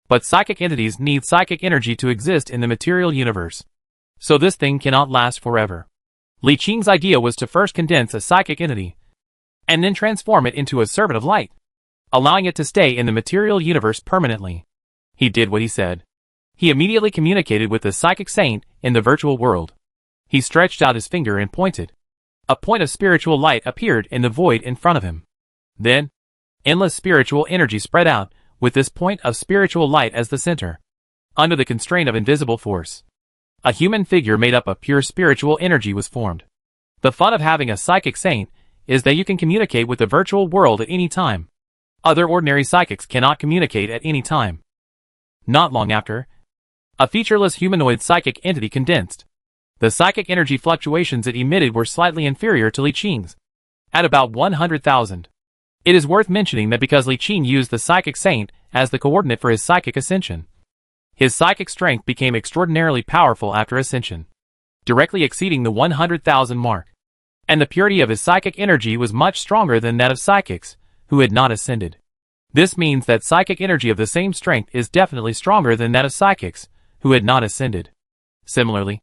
But psychic entities need psychic energy to exist in the material universe, so this thing cannot last forever. Li Qing's idea was to first condense a psychic entity, and then transform it into a servant of light, allowing it to stay in the material universe permanently. He did what he said. He immediately communicated with the psychic saint in the virtual world. He stretched out his finger and pointed. A point of spiritual light appeared in the void in front of him. Then, endless spiritual energy spread out, with this point of spiritual light as the center. Under the constraint of invisible force, a human figure made up of pure spiritual energy was formed. The fun of having a psychic saint is that you can communicate with the virtual world at any time. Other ordinary psychics cannot communicate at any time. Not long after, a featureless humanoid psychic entity condensed. The psychic energy fluctuations it emitted were slightly inferior to Li Qing's, at about 100,000. It is worth mentioning that because Li Qing used the psychic saint as the coordinate for his psychic ascension, his psychic strength became extraordinarily powerful after ascension, directly exceeding the 100,000 mark. And the purity of his psychic energy was much stronger than that of psychics who had not ascended. This means that psychic energy of the same strength is definitely stronger than that of psychics who had not ascended. Similarly,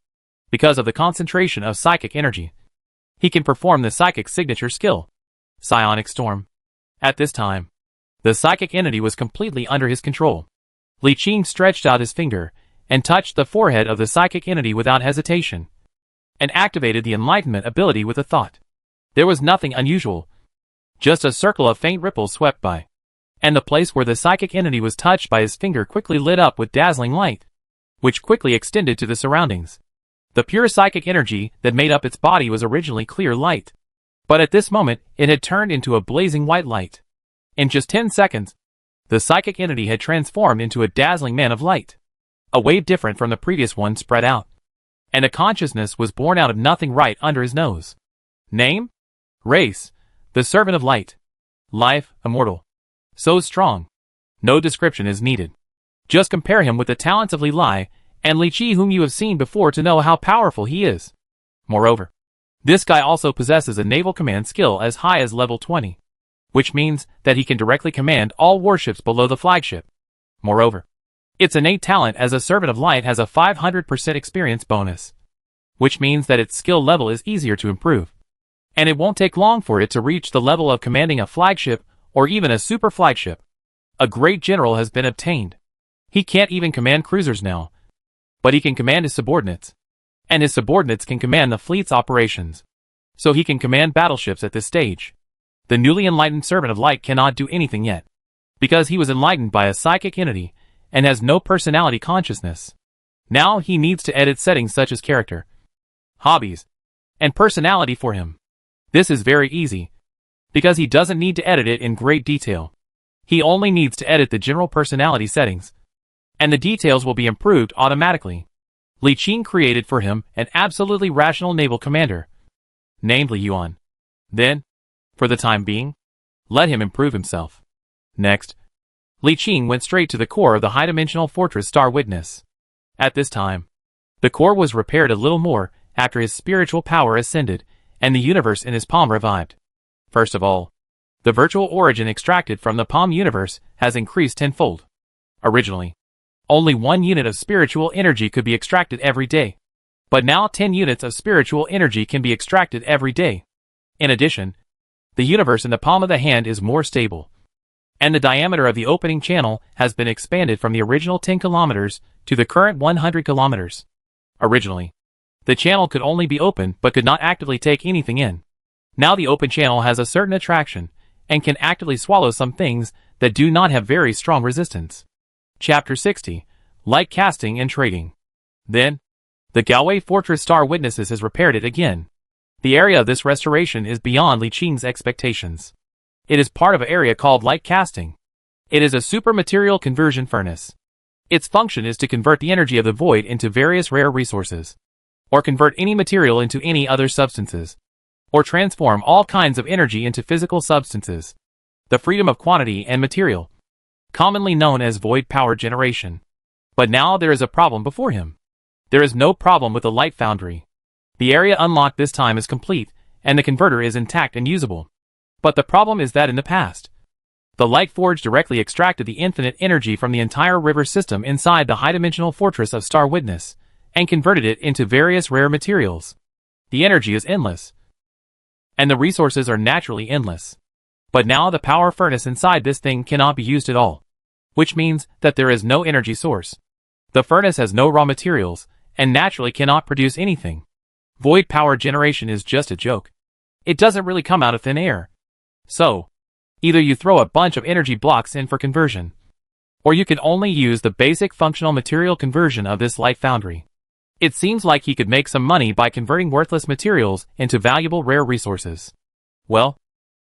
because of the concentration of psychic energy, he can perform the psychic signature skill, Psionic storm. At this time, the psychic entity was completely under his control. Li Qing stretched out his finger and touched the forehead of the psychic entity without hesitation, and activated the enlightenment ability with a thought. There was nothing unusual. Just a circle of faint ripples swept by, and the place where the psychic entity was touched by his finger quickly lit up with dazzling light, which quickly extended to the surroundings. The pure psychic energy that made up its body was originally clear light, but at this moment it had turned into a blazing white light. In just 10 seconds, the psychic entity had transformed into a dazzling man of light. A wave different from the previous one spread out, and a consciousness was born out of nothing right under his nose. Name? Race: the Servant of Light. Life: immortal. So strong, no description is needed. Just compare him with the talents of Li Lai and Li Qi, whom you have seen before, to know how powerful he is. Moreover, this guy also possesses a naval command skill as high as level 20, which means that he can directly command all warships below the flagship. Moreover, its innate talent as a Servant of Light has a 500% experience bonus, which means that its skill level is easier to improve, and it won't take long for it to reach the level of commanding a flagship or even a super flagship. A great general has been obtained. He can't even command cruisers now, but he can command his subordinates, and his subordinates can command the fleet's operations. So he can command battleships at this stage. The newly enlightened Servant of Light cannot do anything yet, because he was enlightened by a psychic entity and has no personality consciousness. Now he needs to edit settings such as character, hobbies, and personality for him. This is very easy, because he doesn't need to edit it in great detail. He only needs to edit the general personality settings, and the details will be improved automatically. Li Qing created for him an absolutely rational naval commander, named Li Yuan. Then, for the time being, let him improve himself. Next, Li Qing went straight to the core of the high-dimensional fortress Star Witness. At this time, the core was repaired a little more after his spiritual power ascended and the universe in his palm revived. First of all, the virtual origin extracted from the palm universe has increased tenfold. Originally, only 1 unit of spiritual energy could be extracted every day, but now 10 units of spiritual energy can be extracted every day. In addition, the universe in the palm of the hand is more stable, and the diameter of the opening channel has been expanded from the original 10 kilometers to the current 100 kilometers. Originally, the channel could only be open but could not actively take anything in. Now the open channel has a certain attraction and can actively swallow some things that do not have very strong resistance. Chapter 60. Light Casting and Trading. Then, the Galway Fortress Star Witnesses has repaired it again. The area of this restoration is beyond Li Qing's expectations. It is part of an area called light casting. It is a super material conversion furnace. Its function is to convert the energy of the void into various rare resources, or convert any material into any other substances, or transform all kinds of energy into physical substances. The freedom of quantity and material, commonly known as void power generation. But now there is a problem before him. There is no problem with the light foundry. The area unlocked this time is complete, and the converter is intact and usable. But the problem is that in the past, the Light Forge directly extracted the infinite energy from the entire river system inside the high-dimensional fortress of Star Witness, and converted it into various rare materials. The energy is endless, and the resources are naturally endless. But now the power furnace inside this thing cannot be used at all, which means that there is no energy source. The furnace has no raw materials, and naturally cannot produce anything. Void power generation is just a joke. It doesn't really come out of thin air. So, either you throw a bunch of energy blocks in for conversion, or you can only use the basic functional material conversion of this light foundry. It seems like he could make some money by converting worthless materials into valuable rare resources. Well,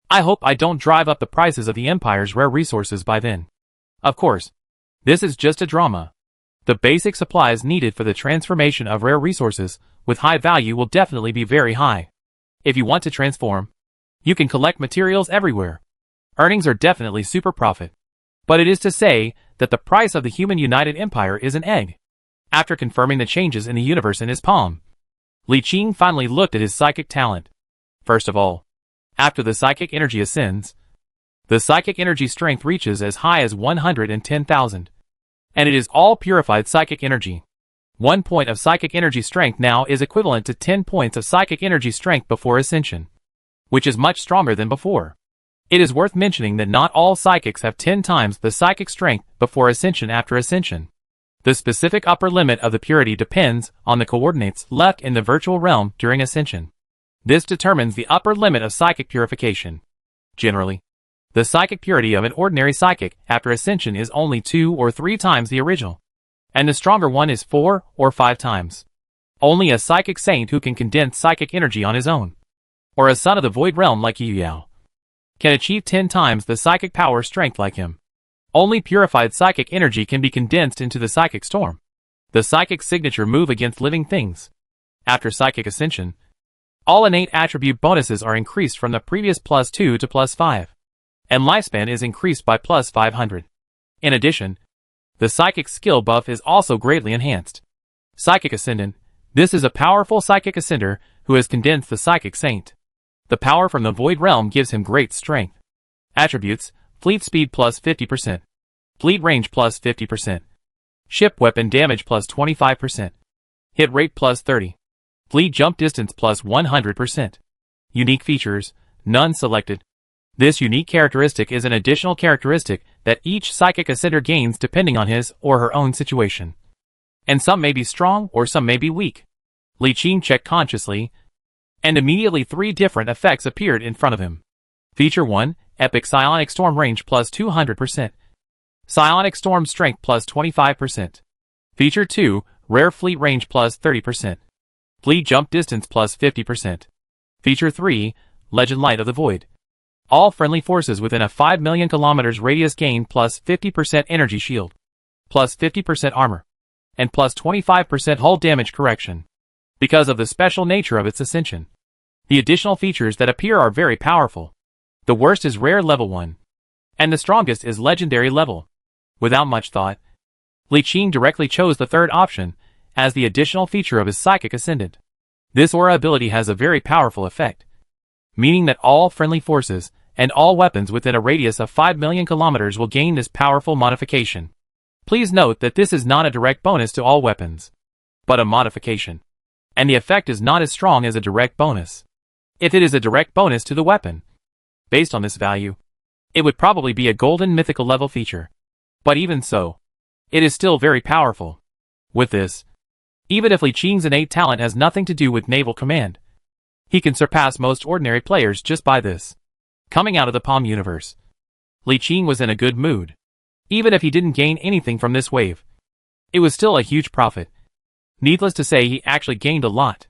I hope I don't drive up the prices of the Empire's rare resources by then. Of course, this is just a drama. The basic supplies needed for the transformation of rare resources with high value will definitely be very high. If you want to transform, you can collect materials everywhere. Earnings are definitely super profit. But it is to say that the price of the human United Empire is an egg. After confirming the changes in the universe in his palm, Li Qing finally looked at his psychic talent. First of all, after the psychic energy ascends, the psychic energy strength reaches as high as 110,000. And it is all purified psychic energy. 1 point of psychic energy strength now is equivalent to 10 points of psychic energy strength before ascension, which is much stronger than before. It is worth mentioning that not all psychics have 10 times the psychic strength before ascension after ascension. The specific upper limit of the purity depends on the coordinates left in the virtual realm during ascension. This determines the upper limit of psychic purification. Generally, the psychic purity of an ordinary psychic after ascension is only 2 or 3 times the original, and the stronger one is 4 or 5 times. Only a psychic saint who can condense psychic energy on his own, or a son of the void realm like Yu Yao, can achieve 10 times the psychic power strength like him. Only purified psychic energy can be condensed into the psychic storm, the psychic signature move against living things. After psychic ascension, all innate attribute bonuses are increased from the previous +2 to +5, and lifespan is increased by +500. In addition, the psychic skill buff is also greatly enhanced. Psychic Ascendant. This is a powerful psychic ascender who has condensed the psychic saint. The power from the void realm gives him great strength. Attributes: fleet speed +50%, fleet range +50%, ship weapon damage +25%, hit rate +30, fleet jump distance +100%. Unique features: none selected. This unique characteristic is an additional characteristic that each psychic ascender gains depending on his or her own situation. And some may be strong or some may be weak. Li Qing checked consciously, and immediately 3 different effects appeared in front of him. Feature 1, Epic Psionic Storm range +200%. Psionic Storm strength +25%. Feature 2, Rare Fleet range +30%. Fleet jump distance +50%. Feature 3, Legend Light of the Void. All friendly forces within a 5 million kilometers radius gain +50% energy shield, +50% armor, and +25% hull damage correction. Because of the special nature of its ascension, the additional features that appear are very powerful. The worst is rare level 1, and the strongest is legendary level. Without much thought, Li Qing directly chose the third option as the additional feature of his psychic ascendant. This aura ability has a very powerful effect, meaning that all friendly forces and all weapons within a radius of 5 million kilometers will gain this powerful modification. Please note that this is not a direct bonus to all weapons, but a modification, and the effect is not as strong as a direct bonus. If it is a direct bonus to the weapon, based on this value, it would probably be a golden mythical level feature. But even so, it is still very powerful. With this, even if Li Qing's innate talent has nothing to do with naval command, he can surpass most ordinary players just by this. Coming out of the Palm universe, Li Qing was in a good mood. Even if he didn't gain anything from this wave, it was still a huge profit. Needless to say, he actually gained a lot.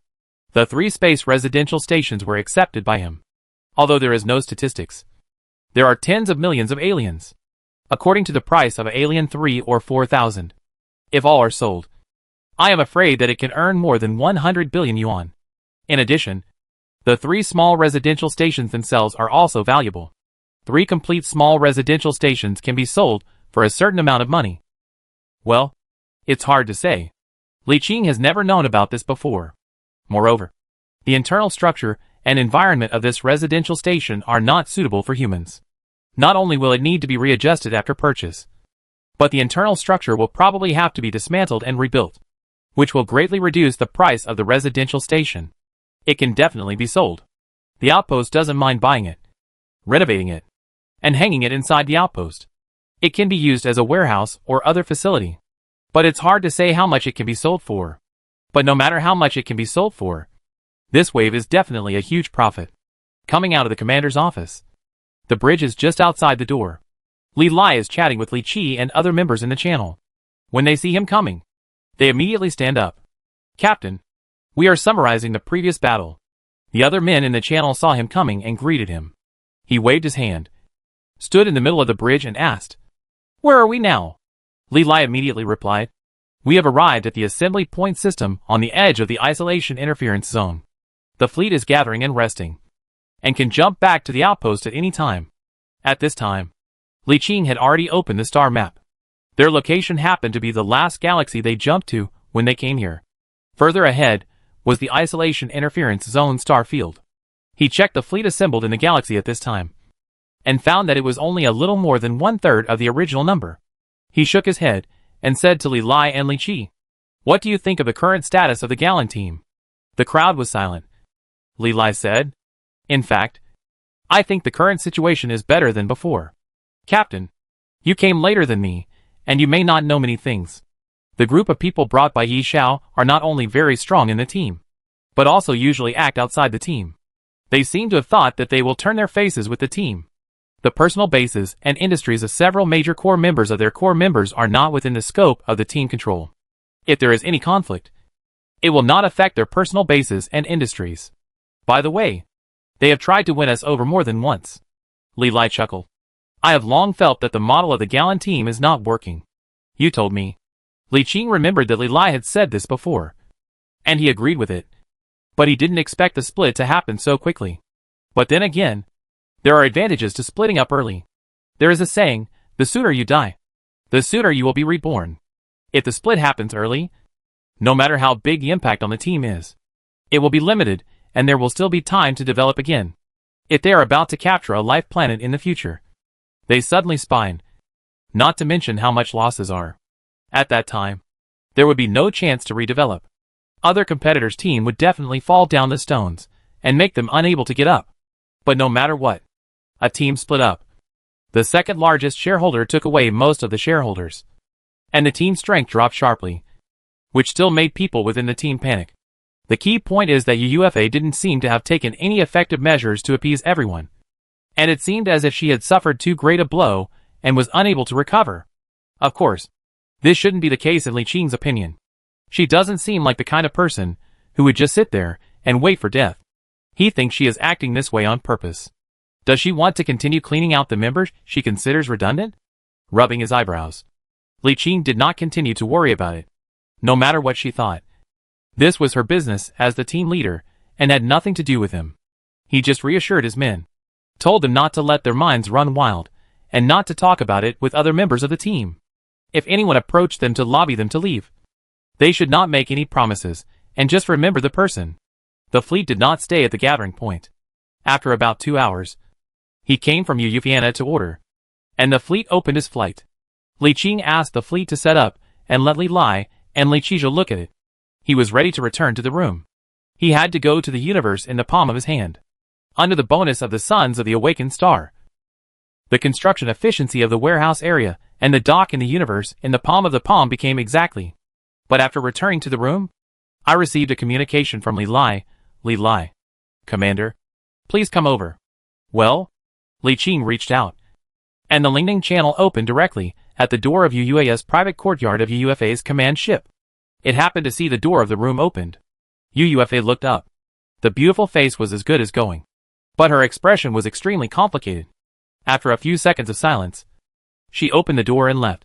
The 3 space residential stations were accepted by him. Although there is no statistics, there are tens of millions of aliens, according to the price of an alien 3 or 4,000. If all are sold, I am afraid that it can earn more than 100 billion yuan. In addition, the 3 small residential stations themselves are also valuable. 3 complete small residential stations can be sold for a certain amount of money. Well, it's hard to say. Li Qing has never known about this before. Moreover, the internal structure and environment of this residential station are not suitable for humans. Not only will it need to be readjusted after purchase, but the internal structure will probably have to be dismantled and rebuilt, which will greatly reduce the price of the residential station. It can definitely be sold. The outpost doesn't mind buying it, renovating it, and hanging it inside the outpost. It can be used as a warehouse or other facility, but it's hard to say how much it can be sold for. But no matter how much it can be sold for, this wave is definitely a huge profit. Coming out of the commander's office, the bridge is just outside the door. Li Lai is chatting with Li Qi and other members in the channel. When they see him coming, they immediately stand up. Captain, we are summarizing the previous battle. The other men in the channel saw him coming and greeted him. He waved his hand, stood in the middle of the bridge and asked, "Where are we now?" Li Lai immediately replied, "We have arrived at the assembly point system on the edge of the isolation interference zone. The fleet is gathering and resting, and can jump back to the outpost at any time." At this time, Li Qing had already opened the star map. Their location happened to be the last galaxy they jumped to when they came here. Further ahead was the isolation interference zone star field. He checked the fleet assembled in the galaxy at this time, and found that it was only a little more than 1/3 of the original number. He shook his head and said to Li Lai and Li Qi, "What do you think of the current status of the Galan team?" The crowd was silent. Li Lai said, "In fact, I think the current situation is better than before. Captain, you came later than me, and you may not know many things. The group of people brought by Yi Xiao are not only very strong in the team, but also usually act outside the team. They seem to have thought that they will turn their faces with the team. The personal bases and industries of several major core members of their core members are not within the scope of the team control. If there is any conflict, it will not affect their personal bases and industries. By the way, they have tried to win us over more than once. Li Lai chuckled. I have long felt that the model of the Gallon team is not working. You told me. Li Qing remembered that Li Lai had said this before, and he agreed with it. But he didn't expect the split to happen so quickly. But then again, there are advantages to splitting up early. There is a saying, the sooner you die, the sooner you will be reborn. If the split happens early, no matter how big the impact on the team is, it will be limited, and there will still be time to develop again. If they are about to capture a life planet in the future, they suddenly spine, not to mention how much losses are. At that time, there would be no chance to redevelop. Other competitors' team would definitely fall down the stones, and make them unable to get up. But no matter what, a team split up. The second largest shareholder took away most of the shareholders, and the team strength dropped sharply, which still made people within the team panic. The key point is that UFA didn't seem to have taken any effective measures to appease everyone, and it seemed as if she had suffered too great a blow and was unable to recover. Of course, this shouldn't be the case in Li Qing's opinion. She doesn't seem like the kind of person who would just sit there and wait for death. He thinks she is acting this way on purpose. Does she want to continue cleaning out the members she considers redundant? Rubbing his eyebrows, Li Qing did not continue to worry about it, no matter what she thought. This was her business as the team leader, and had nothing to do with him. He just reassured his men, told them not to let their minds run wild, and not to talk about it with other members of the team. If anyone approached them to lobby them to leave, they should not make any promises, and just remember the person. The fleet did not stay at the gathering point. After about 2 hours, he came from Yufiana to order, and the fleet opened his flight. Li Qing asked the fleet to set up, and let Li Lai and Li Qizhou look at it. He was ready to return to the room. He had to go to the universe in the palm of his hand, under the bonus of the sons of the awakened star. The construction efficiency of the warehouse area and the dock in the universe in the palm of the palm became exactly. But after returning to the room, I received a communication from Li Lai. Li Lai. Commander, please come over. Well? Li Qing reached out, and the Lingning channel opened directly at the door of UUA's private courtyard of UFA's command ship. It happened to see the door of the room opened. UFA looked up. The beautiful face was as good as going, but her expression was extremely complicated. After a few seconds of silence, she opened the door and left,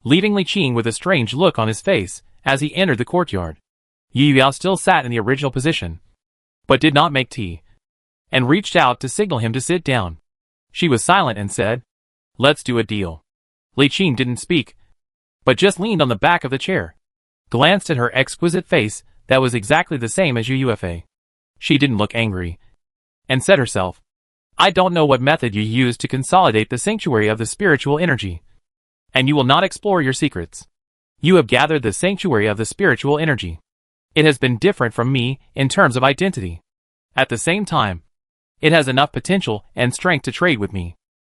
leaving Li Qing with a strange look on his face as he entered the courtyard. Yu Yao still sat in the original position, but did not make tea, and reached out to signal him to sit down. She was silent and said, "Let's do a deal." Li Qing didn't speak, but just leaned on the back of the chair, glanced at her exquisite face that was exactly the same as UFA. She didn't look angry, and said herself, "I don't know what method you used to consolidate the sanctuary of the spiritual energy, and you will not explore your secrets. You have gathered the sanctuary of the spiritual energy. It has been different from me in terms of identity. At the same time, it has enough potential and strength to trade with me."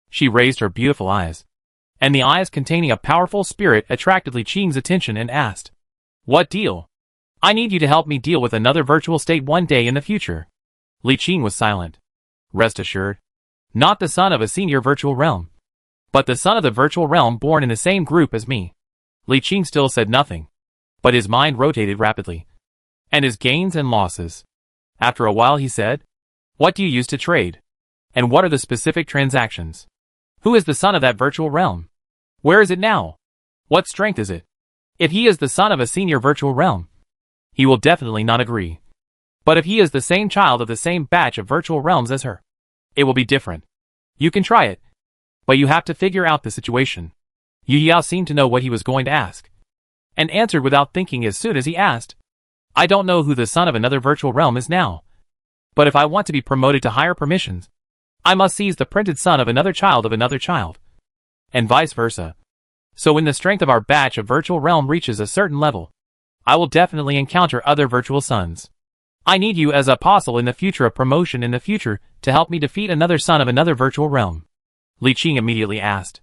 She raised her beautiful eyes, and the eyes containing a powerful spirit attracted Li Qing's attention and asked, "What deal?" "I need you to help me deal with another virtual state one day in the future." Li Qing was silent. Rest assured, not the son of a senior virtual realm, but the son of the virtual realm born in the same group as me. Li Qing still said nothing, but his mind rotated rapidly, and his gains and losses. After a while he said, "What do you use to trade? And what are the specific transactions? Who is the son of that virtual realm? Where is it now? What strength is it?" If he is the son of a senior virtual realm, he will definitely not agree. But if he is the same child of the same batch of virtual realms as her, it will be different. You can try it, but you have to figure out the situation. Yu Yao seemed to know what he was going to ask, and answered without thinking as soon as he asked, "I don't know who the son of another virtual realm is now. But if I want to be promoted to higher permissions, I must seize the printed son of another child, and vice versa. So when the strength of our batch of virtual realm reaches a certain level, I will definitely encounter other virtual sons. I need you as a apostle in the future, a promotion in the future, to help me defeat another son of another virtual realm. Li Qing immediately asked.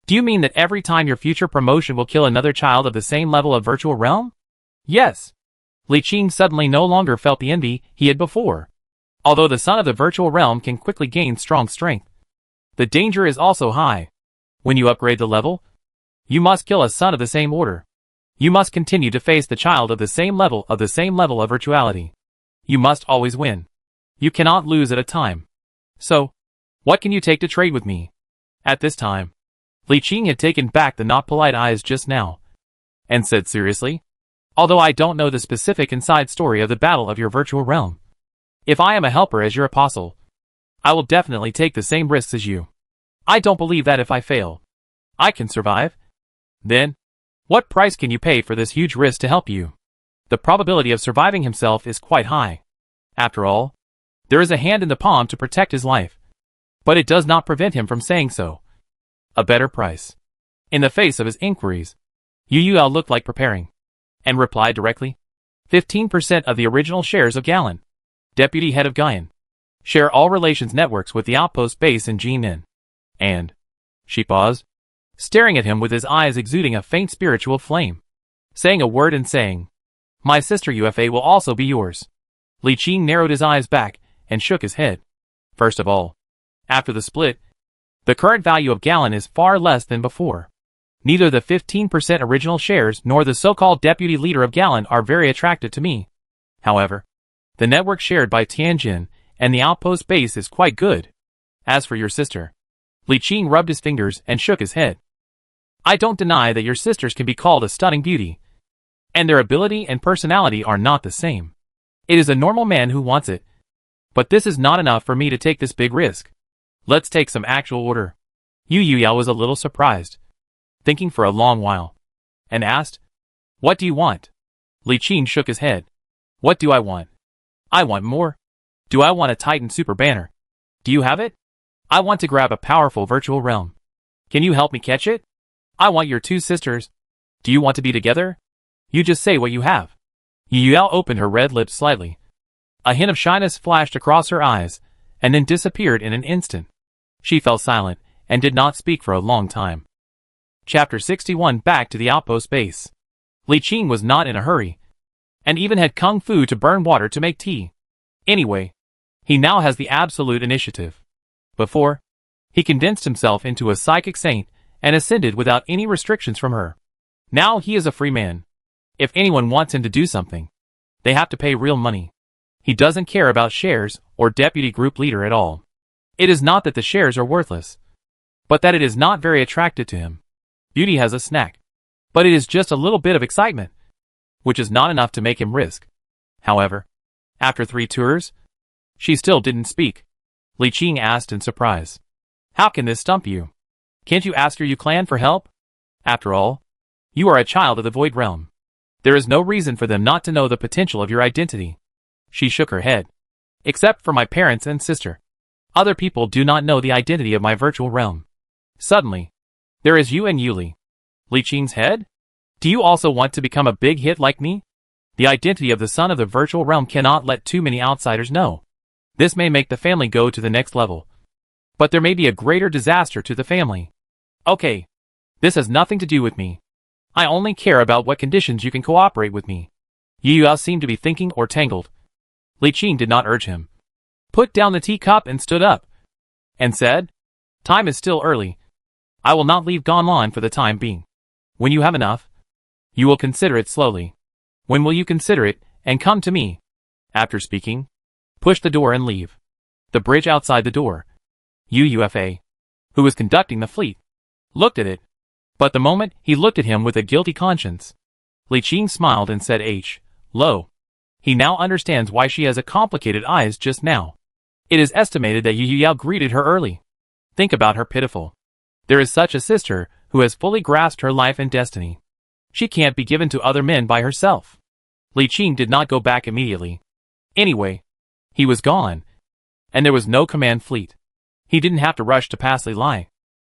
Do you mean that every time your future promotion will kill another child of the same level of virtual realm? Yes. Li Qing suddenly no longer felt the envy he had before. Although the son of the virtual realm can quickly gain strong strength, the danger is also high. When you upgrade the level, you must kill a son of the same order. You must continue to face the child of the same level of virtuality. You must always win. You cannot lose at a time. So, what can you take to trade with me? At this time, Li Qing had taken back the not polite eyes just now, and said seriously, although I don't know the specific inside story of the battle of your virtual realm, if I am a helper as your apostle, I will definitely take the same risks as you. I don't believe that if I fail, I can survive. Then, what price can you pay for this huge risk to help you? The probability of surviving himself is quite high. After all, there is a hand in the palm to protect his life, but it does not prevent him from saying so. A better price. In the face of his inquiries, Yu Yao looked like preparing, and replied directly. 15% of the original shares of Galen, deputy head of Guyan, share all relations networks with the outpost base in Jinan. And, she paused, staring at him with his eyes exuding a faint spiritual flame, saying a word and saying, my sister UFA will also be yours. Li Qing narrowed his eyes back and shook his head. First of all, after the split, the current value of Galen is far less than before. Neither the 15% original shares nor the so-called deputy leader of Galen are very attractive to me. However, the network shared by Tianjin and the outpost base is quite good. As for your sister, Li Qing rubbed his fingers and shook his head. I don't deny that your sisters can be called a stunning beauty, and their ability and personality are not the same. It is a normal man who wants it. But this is not enough for me to take this big risk. Let's take some actual order. Yu Yao was a little surprised, thinking for a long while, and asked, what do you want? Li Qing shook his head. What do I want? I want more. Do I want a Titan super banner? Do you have it? I want to grab a powerful virtual realm. Can you help me catch it? I want your two sisters. Do you want to be together? You just say what you have. Yu Yao opened her red lips slightly. A hint of shyness flashed across her eyes, and then disappeared in an instant. She fell silent, and did not speak for a long time. Chapter 61. Back to the outpost base. Li Qing was not in a hurry, and even had kung fu to burn water to make tea. Anyway, he now has the absolute initiative. Before, he condensed himself into a psychic saint, and ascended without any restrictions from her. Now he is a free man. If anyone wants him to do something, they have to pay real money. He doesn't care about shares or deputy group leader at all. It is not that the shares are worthless, but that it is not very attractive to him. Beauty has a snack, but it is just a little bit of excitement, which is not enough to make him risk. However, after 3 tours, she still didn't speak. Li Qing asked in surprise. How can this stump you? Can't you ask your Yu clan for help? After all, you are a child of the Void Realm. There is no reason for them not to know the potential of your identity. She shook her head. Except for my parents and sister. Other people do not know the identity of my virtual realm. Suddenly, there is you and Yuli. Li Qing's head? Do you also want to become a big hit like me? The identity of the son of the virtual realm cannot let too many outsiders know. This may make the family go to the next level. But there may be a greater disaster to the family. Okay. This has nothing to do with me. I only care about what conditions you can cooperate with me. Yu Yao seemed to be thinking or tangled. Li Qing did not urge him. Put down the teacup and stood up, and said, time is still early. I will not leave Ganlan for the time being. When you have enough, you will consider it slowly. When will you consider it, and come to me? After speaking, push the door and leave. The bridge outside the door. UFA, who was conducting the fleet, looked at it. But the moment he looked at him with a guilty conscience, Li Qing smiled and said lo. He now understands why she has a complicated eyes just now. It is estimated that Yu Yao greeted her early. Think about her pitiful. There is such a sister who has fully grasped her life and destiny. She can't be given to other men by herself. Li Qing did not go back immediately. Anyway, he was gone, and there was no command fleet. He didn't have to rush to pass Li Lai.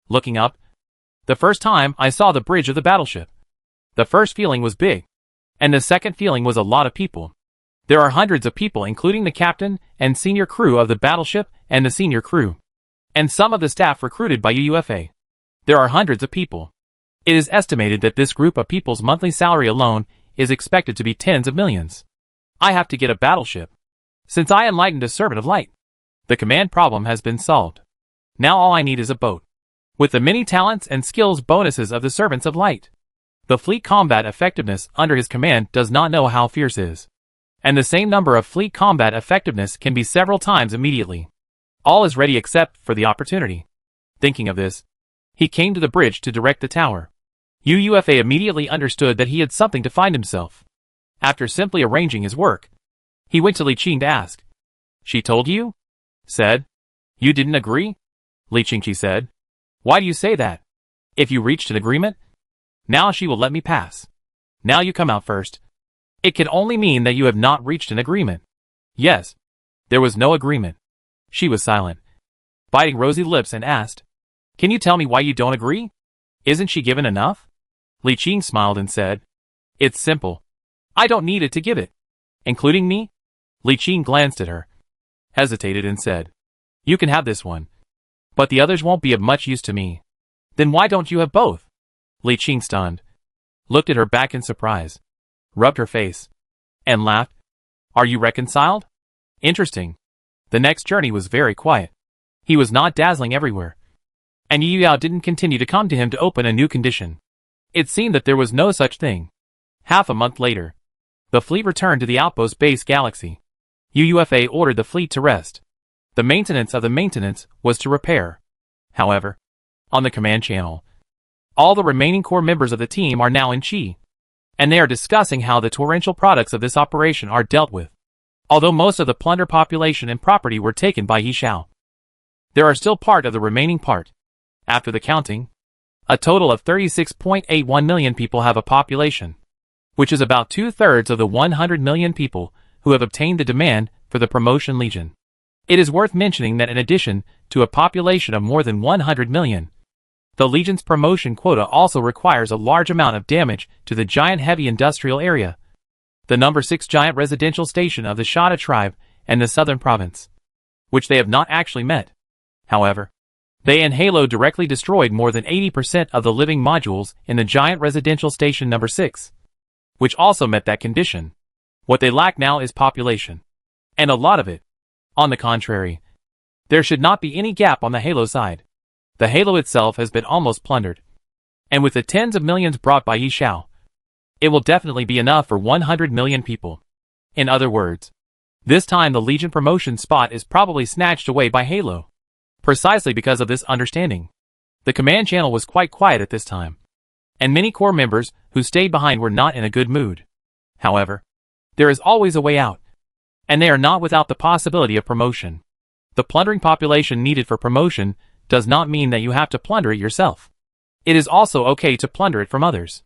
Looking up, the first time I saw the bridge of the battleship, the first feeling was big, and the second feeling was a lot of people. There are hundreds of people, including the captain and senior crew of the battleship and the senior crew, and some of the staff recruited by UUFA. There are hundreds of people. It is estimated that this group of people's monthly salary alone is expected to be tens of millions. I have to get a battleship. Since I enlightened a servant of light, the command problem has been solved. Now all I need is a boat. With the many talents and skills bonuses of the servants of light, the fleet combat effectiveness under his command does not know how fierce is. And the same number of fleet combat effectiveness can be several times immediately. All is ready except for the opportunity. Thinking of this, he came to the bridge to direct the tower. UUFA immediately understood that he had something to find himself. After simply arranging his work, he went to Li Qing to ask. She told you? Said. You didn't agree? Li Qingqi said. Why do you say that? If you reached an agreement? Now she will let me pass. Now you come out first. It can only mean that you have not reached an agreement. Yes. There was no agreement. She was silent, biting rosy lips, and asked, Can you tell me why you don't agree? Isn't she given enough? Li Qing smiled and said, It's simple. I don't need it to give it. Including me? Li Qing glanced at her, hesitated, and said, You can have this one. But the others won't be of much use to me. Then why don't you have both? Li Qing, stunned, looked at her back in surprise, rubbed her face, and laughed. Are you reconciled? Interesting. The next journey was very quiet. He was not dazzling everywhere. And Yu Yao didn't continue to come to him to open a new condition. It seemed that there was no such thing. Half a month later, the fleet returned to the outpost base Galaxy. UUFA ordered the fleet to rest. The maintenance of the maintenance was to repair. However, on the command channel, all the remaining core members of the team are now in Chi, and they are discussing how the torrential products of this operation are dealt with. Although most of the plunder, population, and property were taken by Yishao, there are still part of the remaining part. After the counting, a total of 36.81 million people have a population, which is about 2/3 of the 100 million people who have obtained the demand for the promotion legion. It is worth mentioning that in addition to a population of more than 100 million, the Legion's promotion quota also requires a large amount of damage to the giant heavy industrial area, the number 6 giant residential station of the Shada tribe and the southern province, which they have not actually met. However, they and Halo directly destroyed more than 80% of the living modules in the giant residential station number 6, which also met that condition. What they lack now is population, and a lot of it. On the contrary, there should not be any gap on the Halo side. The Halo itself has been almost plundered, and with the tens of millions brought by Yishao, it will definitely be enough for 100 million people. In other words, this time the Legion promotion spot is probably snatched away by Halo. Precisely because of this understanding, the command channel was quite quiet at this time, and many core members who stayed behind were not in a good mood. However, there is always a way out, and they are not without the possibility of promotion. The plundering population needed for promotion does not mean that you have to plunder it yourself. It is also okay to plunder it from others.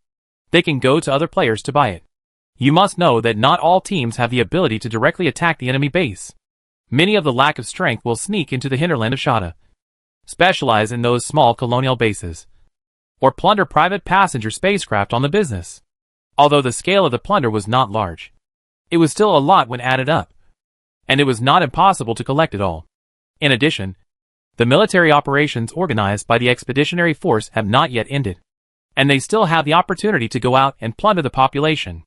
They can go to other players to buy it. You must know that not all teams have the ability to directly attack the enemy base. Many of the lack of strength will sneak into the hinterland of Shada, specialize in those small colonial bases, or plunder private passenger spacecraft on the business. Although the scale of the plunder was not large, it was still a lot when added up, and it was not impossible to collect it all. In addition, the military operations organized by the expeditionary force have not yet ended, and they still have the opportunity to go out and plunder the population.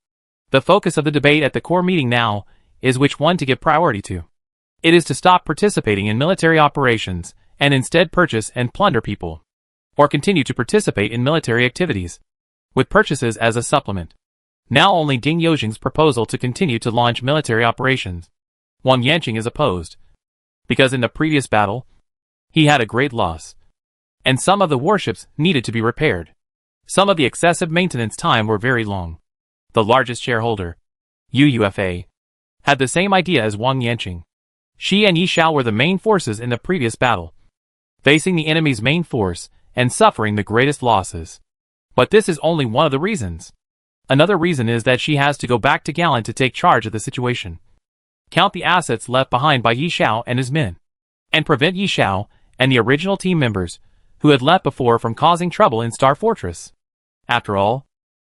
The focus of the debate at the core meeting now is which one to give priority to. It is to stop participating in military operations and instead purchase and plunder people, or continue to participate in military activities, with purchases as a supplement. Now only Ding Yojing's proposal to continue to launch military operations. Wang Yanqing is opposed, because in the previous battle, he had a great loss, and some of the warships needed to be repaired. Some of the excessive maintenance time were very long. The largest shareholder, UUFA, had the same idea as Wang Yanqing. She and Yishao were the main forces in the previous battle, facing the enemy's main force and suffering the greatest losses. But this is only one of the reasons. Another reason is that she has to go back to Galan to take charge of the situation, count the assets left behind by Yishao and his men, and prevent Yishao and the original team members who had left before from causing trouble in Star Fortress. After all,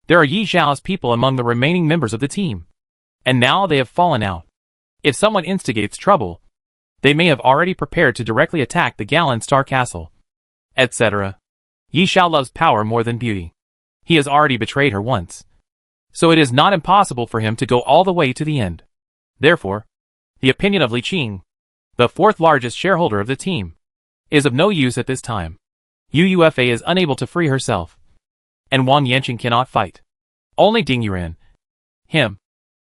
there are Yishao's people among the remaining members of the team, and now they have fallen out. If someone instigates trouble, they may have already prepared to directly attack the gallant Star Castle, etc. Yi Xiao loves power more than beauty. He has already betrayed her once, so it is not impossible for him to go all the way to the end. Therefore, the opinion of Li Qing, the fourth largest shareholder of the team, is of no use at this time. Ufa is unable to free herself, and Wang Yanqing cannot fight. Only Ding Yuran, him,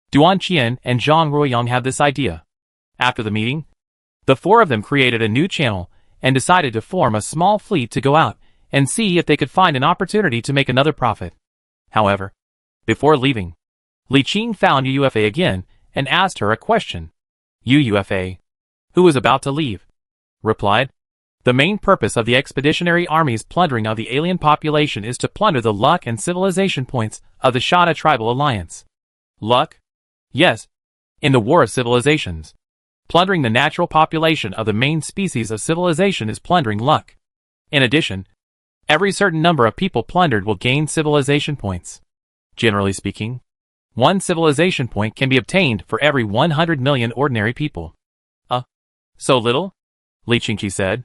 Duan Qian and Zhang Ruoyang have this idea. After the meeting, the four of them created a new channel and decided to form a small fleet to go out and see if they could find an opportunity to make another profit. However, before leaving, Li Qing found Ufa again and asked her a question. Ufa, who was about to leave, replied, "The main purpose of the expeditionary army's plundering of the alien population is to plunder the luck and civilization points of the Shada tribal alliance." Luck? Yes. In the War of Civilizations, plundering the natural population of the main species of civilization is plundering luck. In addition, every certain number of people plundered will gain civilization points. Generally speaking, one civilization point can be obtained for every 100 million ordinary people. So little? Li Qingqi said.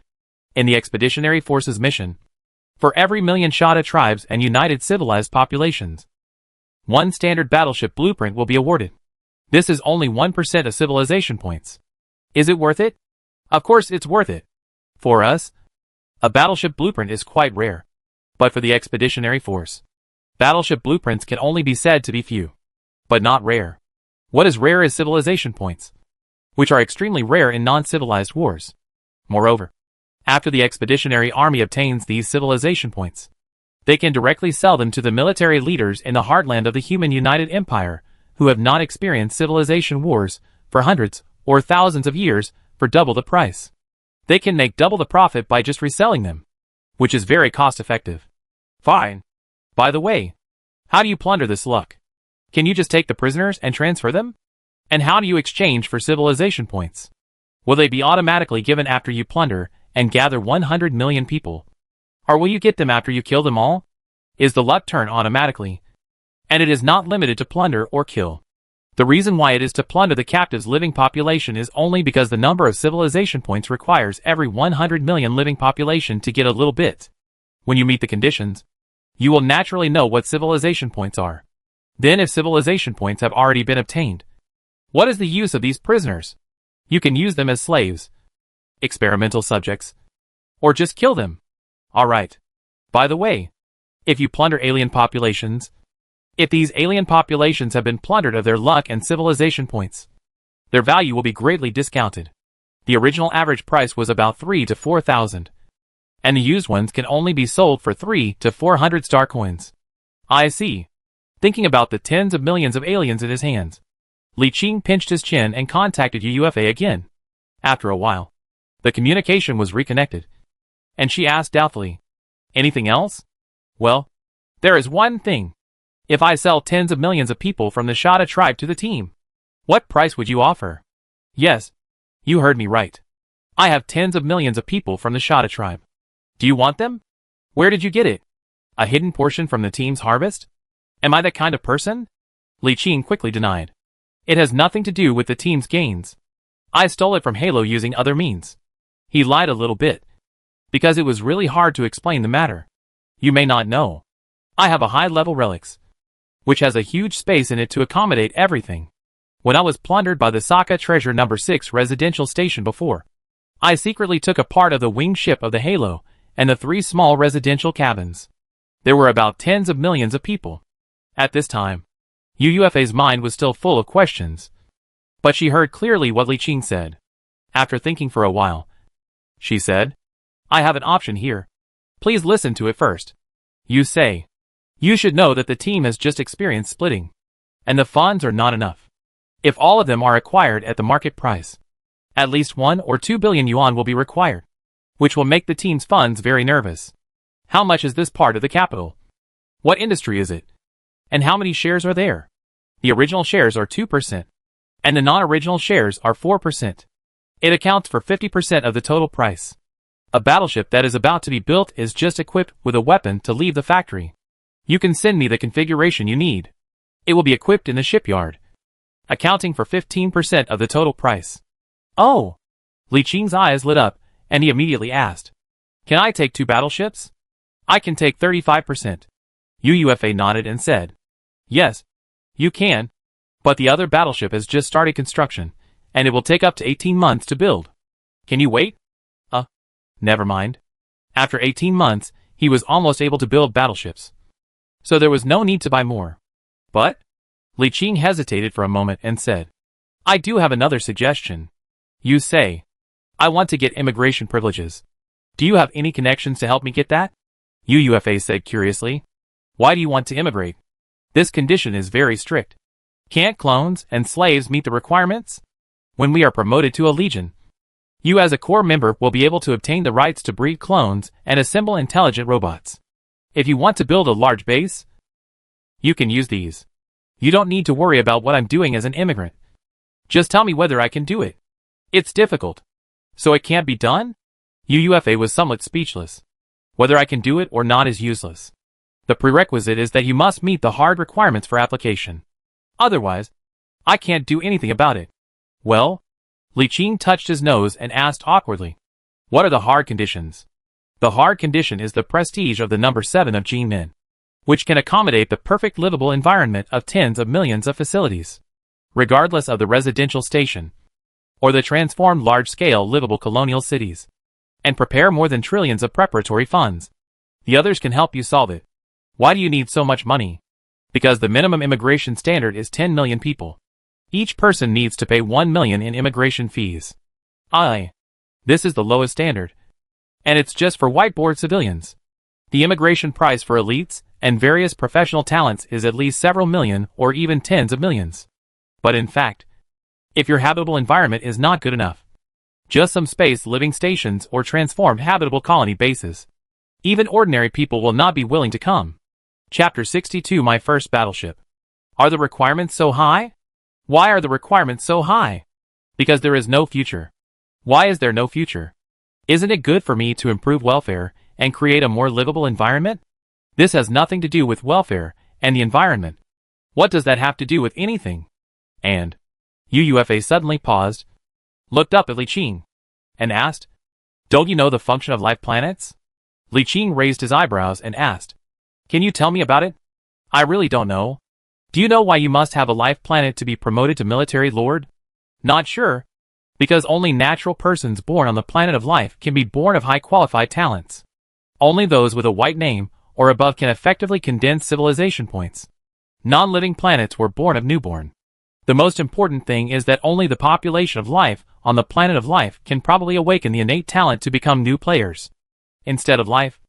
In the Expeditionary Forces mission, for every million Shada tribes and united civilized populations, one standard battleship blueprint will be awarded. This is only 1% of civilization points. Is it worth it? Of course it's worth it. For us, a battleship blueprint is quite rare. But for the expeditionary force, battleship blueprints can only be said to be few, but not rare. What is rare is civilization points, which are extremely rare in non-civilized wars. Moreover, after the expeditionary army obtains these civilization points, they can directly sell them to the military leaders in the heartland of the human United Empire who have not experienced civilization wars for hundreds or thousands of years for double the price. They can make double the profit by just reselling them, which is very cost-effective. Fine. By the way, how do you plunder this luck? Can you just take the prisoners and transfer them? And how do you exchange for civilization points? Will they be automatically given after you plunder and gather 100 million people? Or will you get them after you kill them all? Is the luck turn automatically? And it is not limited to plunder or kill. The reason why it is to plunder the captive's living population is only because the number of civilization points requires every 100 million living population to get a little bit. When you meet the conditions, you will naturally know what civilization points are. Then if civilization points have already been obtained, what is the use of these prisoners? You can use them as slaves, experimental subjects, or just kill them. Alright. By the way, if you plunder alien populations, if these alien populations have been plundered of their luck and civilization points, their value will be greatly discounted. The original average price was about 3 to 4,000, and the used ones can only be sold for 3 to 400 star coins. I see. Thinking about the tens of millions of aliens in his hands, Li Qing pinched his chin and contacted Ufa again. After a while, the communication was reconnected, and she asked doubtfully, "Anything else?" "Well, there is one thing. If I sell tens of millions of people from the Shada tribe to the team, what price would you offer?" "Yes, you heard me right. I have tens of millions of people from the Shada tribe. Do you want them? Where did you get it? A hidden portion from the team's harvest? Am I that kind of person?" Li Qing quickly denied. "It has nothing to do with the team's gains. I stole it from Halo using other means." He lied a little bit, because it was really hard to explain the matter. "You may not know. I have a high-level relics, which has a huge space in it to accommodate everything. When I was plundered by the Saka Treasure No. 6 residential station before, I secretly took a part of the winged ship of the Halo and the 3 small residential cabins. There were about tens of millions of people. At this time, Ufa's mind was still full of questions, but she heard clearly what Li Qing said. After thinking for a while, she said, "I have an option here. Please listen to it first. You say, you should know that the team has just experienced splitting, and the funds are not enough. If all of them are acquired at the market price, at least 1 or 2 billion yuan will be required, which will make the team's funds very nervous. How much is this part of the capital? What industry is it? And how many shares are there? The original shares are 2%, and the non-original shares are 4%. It accounts for 50% of the total price. A battleship that is about to be built is just equipped with a weapon to leave the factory. You can send me the configuration you need. It will be equipped in the shipyard. accounting for 15% of the total price. Oh! Li Qing's eyes lit up, and he immediately asked, "Can I take 2 battleships?" "I can take 35%. UUFA nodded and said, "Yes, you can, but the other battleship has just started construction, and it will take up to 18 months to build. Can you wait?" Never mind. After 18 months, he was almost able to build battleships. So there was no need to buy more. But? Li Qing hesitated for a moment and said, "I do have another suggestion." "You say." "I want to get immigration privileges. Do you have any connections to help me get that?" UUFA said curiously. "Why do you want to immigrate? This condition is very strict. Can't clones and slaves meet the requirements? When we are promoted to a legion, you as a core member will be able to obtain the rights to breed clones and assemble intelligent robots. If you want to build a large base, you can use these. You don't need to worry about what I'm doing as an immigrant. Just tell me whether I can do it." "It's difficult. So it can't be done?" UUFA was somewhat speechless. Whether I can do it or not is useless. The prerequisite is that you must meet the hard requirements for application. Otherwise, I can't do anything about it. "Well?" Li Qing touched his nose and asked awkwardly, "What are the hard conditions?" "The hard condition is the prestige of the number 7 of Gene Men, which can accommodate the perfect livable environment of tens of millions of facilities, regardless of the residential station, or the transformed large-scale livable colonial cities, and prepare more than trillions of preparatory funds. The others can help you solve it." "Why do you need so much money?" "Because the minimum immigration standard is 10 million people. Each person needs to pay 1 million in immigration fees. This is the lowest standard. And it's just for white-board civilians. The immigration price for elites and various professional talents is at least several million or even tens of millions. But in fact, if your habitable environment is not good enough, just some space living stations or transformed habitable colony bases, even ordinary people will not be willing to come." Chapter 62 My First Battleship. Are the requirements so high? Why are the requirements so high? Because there is no future. Why is there no future? Isn't it good for me to improve welfare and create a more livable environment? This has nothing to do with welfare and the environment. What does that have to do with anything? And UUFA suddenly paused, looked up at Li Qing, and asked, "Don't you know the function of life planets?" Li Qing raised his eyebrows and asked, "Can you tell me about it?" "I really don't know." "Do you know why you must have a life planet to be promoted to military lord?" "Not sure. Because only natural persons born on the planet of life can be born of high qualified talents. Only those with a white name or above can effectively condense civilization points. Non-living planets were born of newborn. The most important thing is that only the population of life on the planet of life can probably awaken the innate talent to become new players. Instead of life,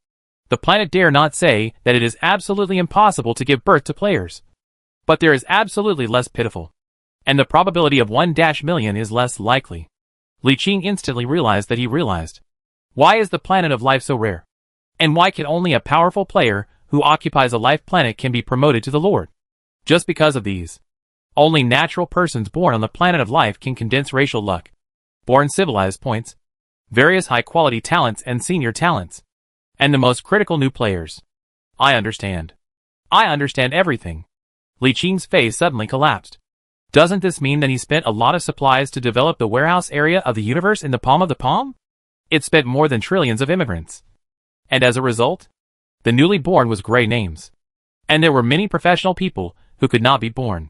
the planet dare not say that it is absolutely impossible to give birth to players. But there is absolutely less pitiful. And the probability of 1-million is less likely." Li Qing instantly realized that he realized. Why is the planet of life so rare? And why can only a powerful player who occupies a life planet can be promoted to the Lord? Just because of these. Only natural persons born on the planet of life can condense racial luck, born civilized points, various high-quality talents and senior talents, and the most critical new players. I understand. I understand everything. Li Qing's face suddenly collapsed. Doesn't this mean that he spent a lot of supplies to develop the warehouse area of the universe in the palm of the palm? It spent more than trillions of immigrants. And as a result, the newly born was gray names. And there were many professional people who could not be born.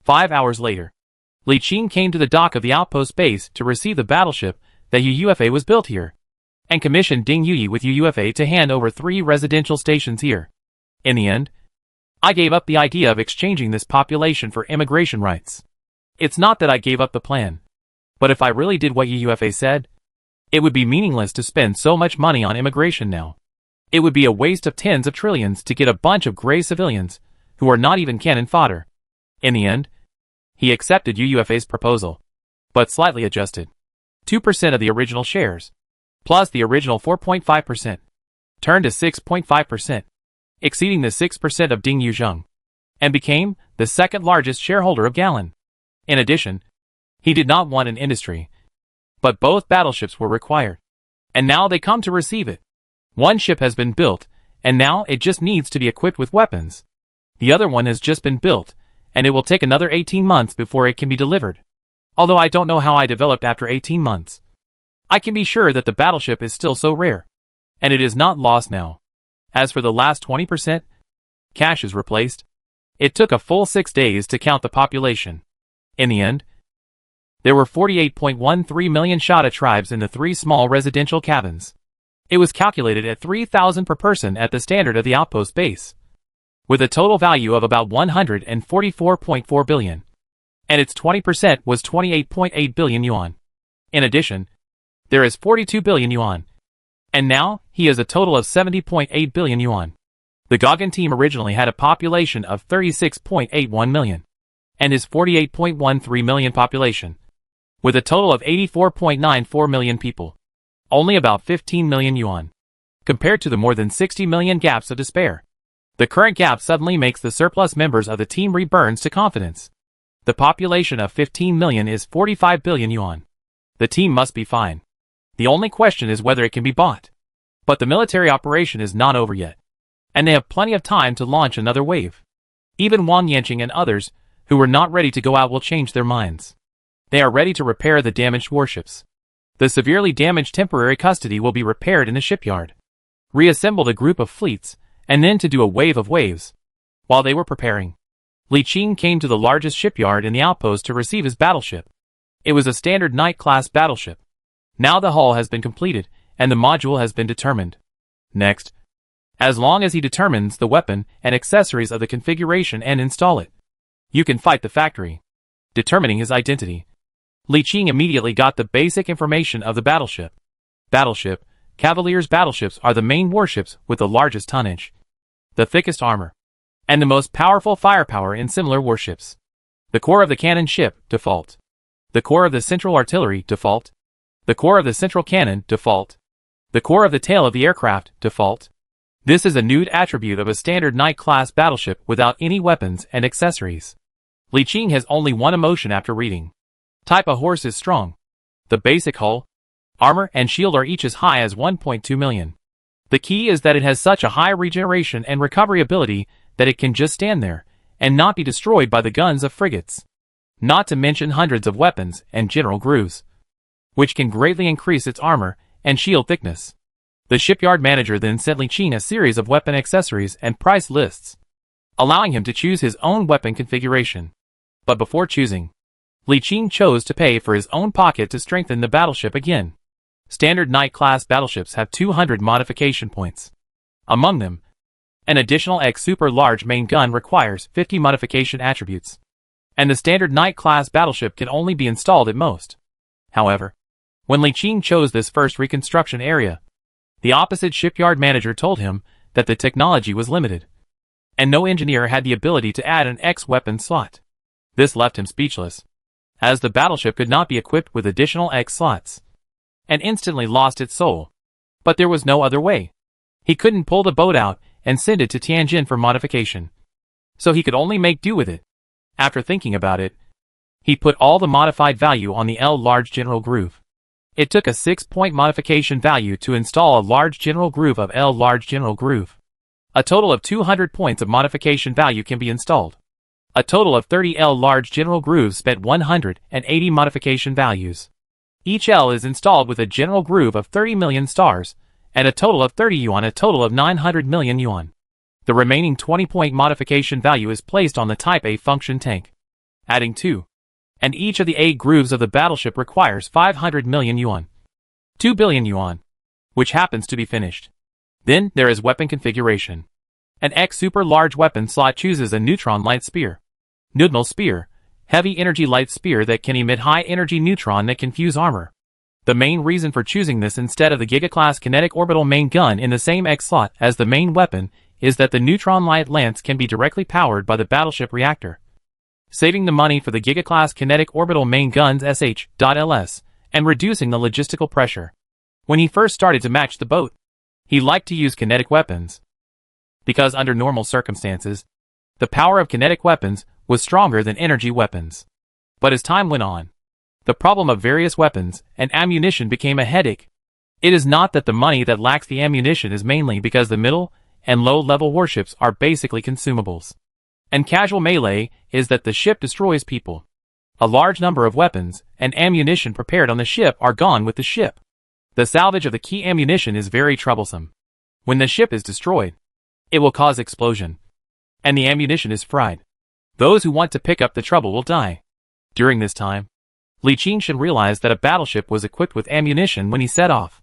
5 hours later, Li Qing came to the dock of the outpost base to receive the battleship that UUFA was built here, and commissioned Ding Yuyi with UUFA to hand over 3 residential stations here. In the end, I gave up the idea of exchanging this population for immigration rights. It's not that I gave up the plan. But if I really did what UUFA said, it would be meaningless to spend so much money on immigration now. It would be a waste of tens of trillions to get a bunch of gray civilians who are not even cannon fodder. In the end, he accepted UUFA's proposal, but slightly adjusted. 2% of the original shares, plus the original 4.5%, turned to 6.5%. Exceeding the 6% of Ding Yuzheng, and became the second largest shareholder of Gallon. In addition, he did not want an industry, but both battleships were required, and now they come to receive it. One ship has been built, and now it just needs to be equipped with weapons. The other one has just been built, and it will take another 18 months before it can be delivered. Although I don't know how I developed after 18 months. I can be sure that the battleship is still so rare. And it is not lost now. As for the last 20%, cash is replaced. It took a full 6 days to count the population. In the end, there were 48.13 million Shada tribes in the 3 small residential cabins. It was calculated at 3,000 per person at the standard of the outpost base, with a total value of about 144.4 billion. And its 20% was 28.8 billion yuan. In addition, there is 42 billion yuan. And now, he has a total of 70.8 billion yuan. The Gogan team originally had a population of 36.81 million. And his 48.13 million population, with a total of 84.94 million people. Only about 15 million yuan. Compared to the more than 60 million gaps of despair. The current gap suddenly makes the surplus members of the team reburns to confidence. The population of 15 million is 45 billion yuan. The team must be fine. The only question is whether it can be bought. But the military operation is not over yet. And they have plenty of time to launch another wave. Even Wang Yanqing and others, who were not ready to go out, will change their minds. They are ready to repair the damaged warships. The severely damaged temporary custody will be repaired in the shipyard. Reassemble the group of fleets, and then to do a wave of waves. While they were preparing, Li Qing came to the largest shipyard in the outpost to receive his battleship. It was a standard Knight-class battleship. Now the hull has been completed, and the module has been determined. Next, as long as he determines the weapon and accessories of the configuration and install it, you can fight the factory. Determining his identity, Li Qing immediately got the basic information of the battleship. Battleship, Cavaliers battleships are the main warships with the largest tonnage, the thickest armor, and the most powerful firepower in similar warships. The core of the cannon ship, default. The core of the central artillery, default. The core of the central cannon, default. The core of the tail of the aircraft, default. This is a nude attribute of a standard Knight-class battleship without any weapons and accessories. Li Qing has only one emotion after reading. Type a horse is strong. The basic hull, armor, and shield are each as high as 1.2 million. The key is that it has such a high regeneration and recovery ability that it can just stand there and not be destroyed by the guns of frigates. Not to mention hundreds of weapons and general grooves, which can greatly increase its armor and shield thickness. The shipyard manager then sent Li Qing a series of weapon accessories and price lists, allowing him to choose his own weapon configuration. But before choosing, Li Qing chose to pay for his own pocket to strengthen the battleship again. Standard Knight-class battleships have 200 modification points. Among them, an additional X super large main gun requires 50 modification attributes. And the standard Knight-class battleship can only be installed at most. However, when Li Qing chose this first reconstruction area, the opposite shipyard manager told him that the technology was limited, and no engineer had the ability to add an X weapon slot. This left him speechless, as the battleship could not be equipped with additional X slots, and instantly lost its soul. But there was no other way. He couldn't pull the boat out and send it to Tianjin for modification, so he could only make do with it. After thinking about it, he put all the modified value on the L large general groove. It took a 6-point modification value to install a large general groove of L large general groove. A total of 200 points of modification value can be installed. A total of 30 L large general grooves spent 180 modification values. Each L is installed with a general groove of 30 million stars, and a total of 30 yuan, a total of 900 million yuan. The remaining 20-point modification value is placed on the Type A function tank, adding 2. And each of the 8 grooves of the battleship requires 500 million yuan. 2 billion yuan, which happens to be finished. Then there is weapon configuration. An X super large weapon slot chooses a neutron light spear, Nudmal spear, heavy energy light spear that can emit high energy neutron that can fuse armor. The main reason for choosing this instead of the Giga-class kinetic orbital main gun in the same X slot as the main weapon is that the neutron light lance can be directly powered by the battleship reactor, saving the money for the Giga-class kinetic orbital main guns SH.LS, and reducing the logistical pressure. When he first started to match the boat, he liked to use kinetic weapons, because under normal circumstances, the power of kinetic weapons was stronger than energy weapons. But as time went on, the problem of various weapons and ammunition became a headache. It is not that the money that lacks the ammunition is mainly because the middle and low-level warships are basically consumables. And casual melee is that the ship destroys people. A large number of weapons and ammunition prepared on the ship are gone with the ship. The salvage of the key ammunition is very troublesome. When the ship is destroyed, it will cause explosion, and the ammunition is fried. Those who want to pick up the trouble will die. During this time, Li Qingshan realized that a battleship was equipped with ammunition when he set off.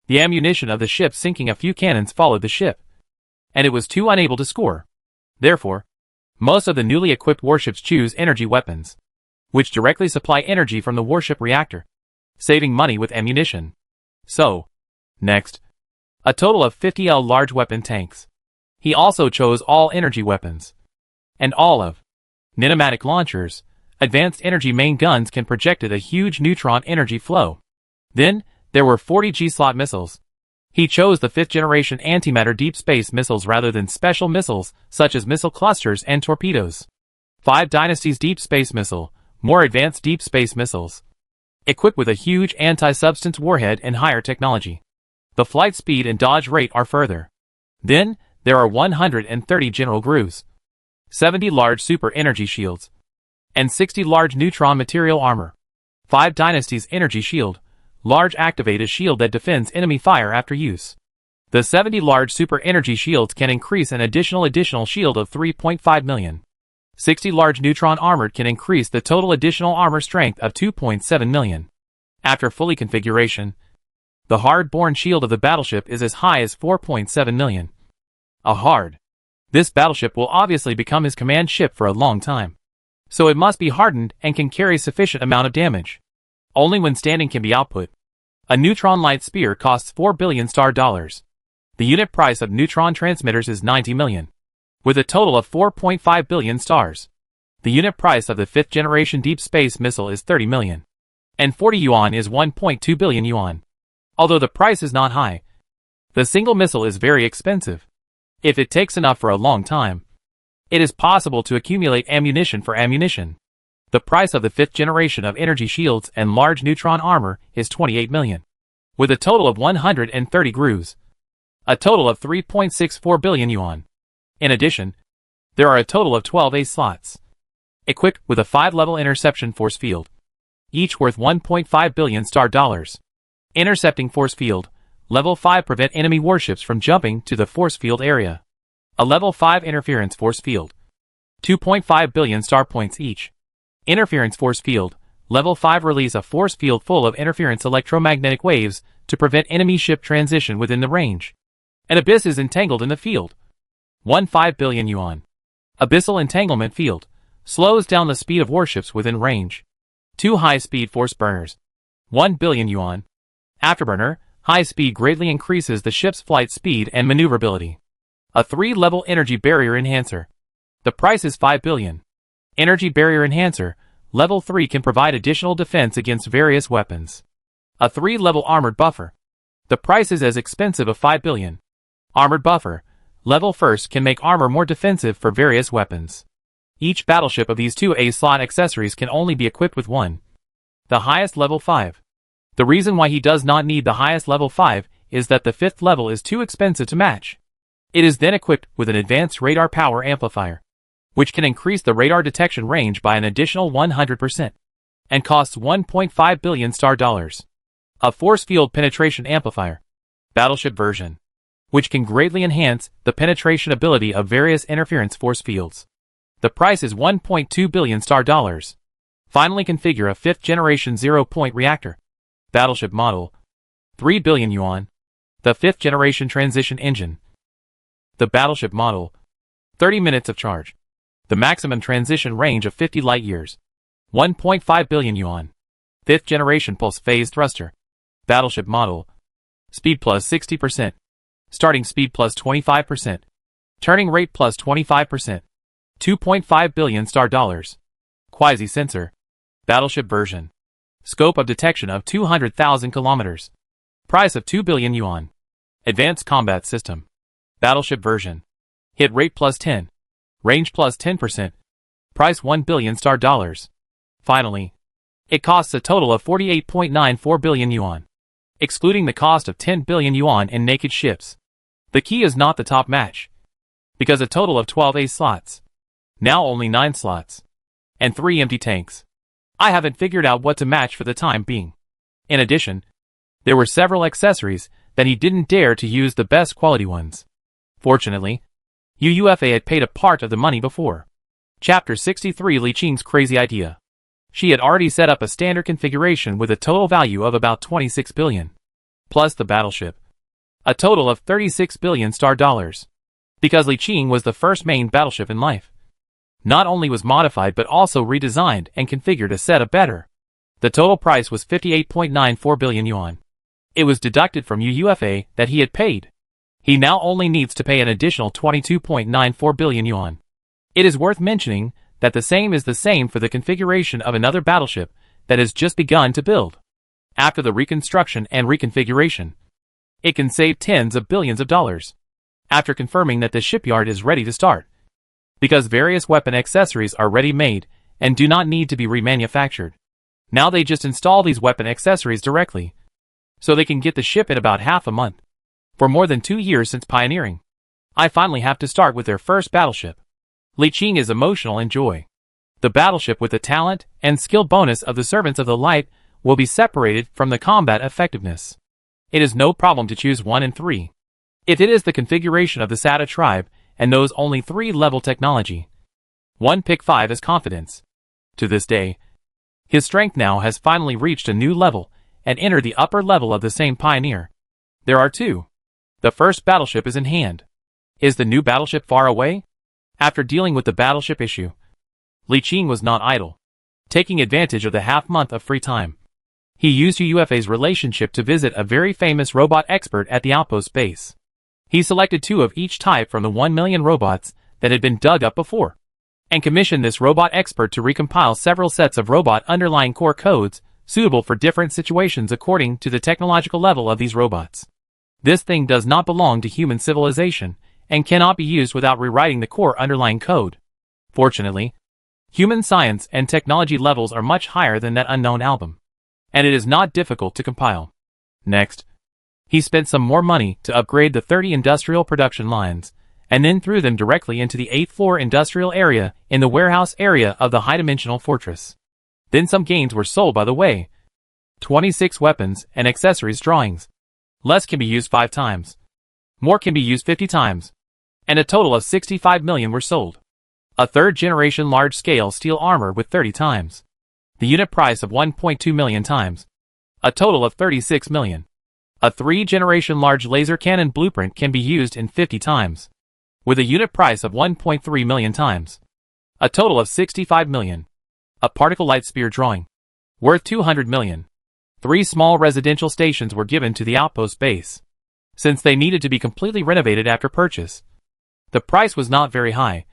The ammunition of the ship sinking a few cannons followed the ship, and it was too unable to score. Therefore, most of the newly equipped warships choose energy weapons, which directly supply energy from the warship reactor, saving money with ammunition. So, next, a total of 50 large weapon tanks. He also chose all energy weapons, and all of pneumatic launchers. Advanced energy main guns can project a huge neutron energy flow. Then, there were 40 G-slot missiles. He chose the 5th generation antimatter deep space missiles rather than special missiles such as missile clusters and torpedoes. 5 Dynasties deep space missile, more advanced deep space missiles, equipped with a huge anti-substance warhead and higher technology. The flight speed and dodge rate are further. Then, there are 130 general grooves, 70 large super energy shields, and 60 large neutron material armor. 5 Dynasties energy shield, large activated shield that defends enemy fire after use. The 70 large super energy shields can increase an additional shield of 3.5 million. 60 large neutron armored can increase the total additional armor strength of 2.7 million. After fully configuration, the hard-borne shield of the battleship is as high as 4.7 million. This battleship will obviously become his command ship for a long time. So it must be hardened and can carry sufficient amount of damage. Only when standing can be output. A neutron light spear costs 4 billion star dollars. The unit price of neutron transmitters is 90 million. With a total of 4.5 billion stars. The unit price of the 5th generation deep space missile is 30 million. And 40 yuan is 1.2 billion yuan. Although the price is not high, the single missile is very expensive. If it takes enough for a long time, it is possible to accumulate ammunition for ammunition. The price of the 5th generation of energy shields and large neutron armor is 28 million. With a total of 130 grooves. A total of 3.64 billion yuan. In addition, there are a total of 12 ace slots, equipped with a 5-level interception force field, each worth 1.5 billion star dollars. Intercepting force field, level 5 prevent enemy warships from jumping to the force field area. A level 5 interference force field, 2.5 billion star points each. Interference force field, level 5 release a force field full of interference electromagnetic waves to prevent enemy ship transition within the range. An abyss is entangled in the field. 1.5 billion yuan. Abyssal entanglement field, slows down the speed of warships within range. 2 high-speed force burners. 1 billion yuan. Afterburner, high speed greatly increases the ship's flight speed and maneuverability. A 3-level energy barrier enhancer. The price is 5 billion. Energy barrier enhancer, level 3 can provide additional defense against various weapons. A 3-level armored buffer. The price is as expensive of 5 billion. Armored buffer, level 1st can make armor more defensive for various weapons. Each battleship of these 2 A-slot accessories can only be equipped with one. The highest level 5. The reason why he does not need the highest level 5 is that the 5th level is too expensive to match. It is then equipped with an advanced radar power amplifier, which can increase the radar detection range by an additional 100%, and costs 1.5 billion star dollars. A force field penetration amplifier, battleship version, which can greatly enhance the penetration ability of various interference force fields. The price is 1.2 billion star dollars. Finally configure a 5th generation 0-point reactor. Battleship model, 3 billion yuan. The 5th generation transition engine. The battleship model, 30 minutes of charge. The maximum transition range of 50 light years. 1.5 billion yuan. 5th generation pulse phase thruster. Battleship model, speed plus 60%. Starting speed plus 25%. Turning rate plus 25%. 2.5 billion star dollars. Quasi-sensor. Battleship version. Scope of detection of 200,000 kilometers. Price of 2 billion yuan. Advanced combat system. Battleship version. Hit rate plus 10. Range plus 10%. Price 1 billion star dollars. Finally, it costs a total of 48.94 billion yuan. Excluding the cost of 10 billion yuan in naked ships. The key is not the top match, because a total of 12 ace slots, Now only 9 slots. And 3 empty tanks. I haven't figured out what to match for the time being. In addition, there were several accessories that he didn't dare to use the best quality ones. Fortunately, UUFA had paid a part of the money before. Chapter 63 Li Qing's crazy idea. She had already set up a standard configuration with a total value of about 26 billion. Plus the battleship. A total of 36 billion star dollars. Because Li Qing was the first main battleship in life. Not only was modified but also redesigned and configured a set of better. The total price was 58.94 billion yuan. It was deducted from UUFA that he had paid. He now only needs to pay an additional 22.94 billion yuan. It is worth mentioning that the same is the same for the configuration of another battleship that has just begun to build. After the reconstruction and reconfiguration, it can save tens of billions of dollars. After confirming that the shipyard is ready to start. Because various weapon accessories are ready-made and do not need to be remanufactured. Now they just install these weapon accessories directly, so they can get the ship in about half a month. For more than 2 years since pioneering, I finally have to start with their first battleship. Li Qing is emotional in joy. The battleship with the talent and skill bonus of the Servants of the Light will be separated from the combat effectiveness. It is no problem to choose 1 and 3. If it is the configuration of the Sata tribe and knows only 3-level technology. 1 pick 5 as confidence. To this day, his strength now has finally reached a new level and entered the upper level of the same pioneer. There are 2. The first battleship is in hand. Is the new battleship far away? After dealing with the battleship issue, Li Qing was not idle. Taking advantage of the half-month of free time, he used UUFA's relationship to visit a very famous robot expert at the outpost base. He selected 2 of each type from the 1 million robots that had been dug up before, and commissioned this robot expert to recompile several sets of robot underlying core codes suitable for different situations according to the technological level of these robots. This thing does not belong to human civilization and cannot be used without rewriting the core underlying code. Fortunately, human science and technology levels are much higher than that unknown album, and it is not difficult to compile. Next, he spent some more money to upgrade the 30 industrial production lines, and then threw them directly into the 8th floor industrial area in the warehouse area of the high-dimensional fortress. Then some gains were sold by the way. 26 weapons and accessories drawings. Less can be used 5 times. More can be used 50 times. And a total of 65 million were sold. A 3rd-generation large-scale steel armor with 30 times. The unit price of 1.2 million times. A total of 36 million. A 3rd-generation large laser cannon blueprint can be used in 50 times. With a unit price of 1.3 million times. A total of 65 million. A particle light spear drawing. Worth 200 million. 3 small residential stations were given to the outpost base, since they needed to be completely renovated after purchase. The price was not very high.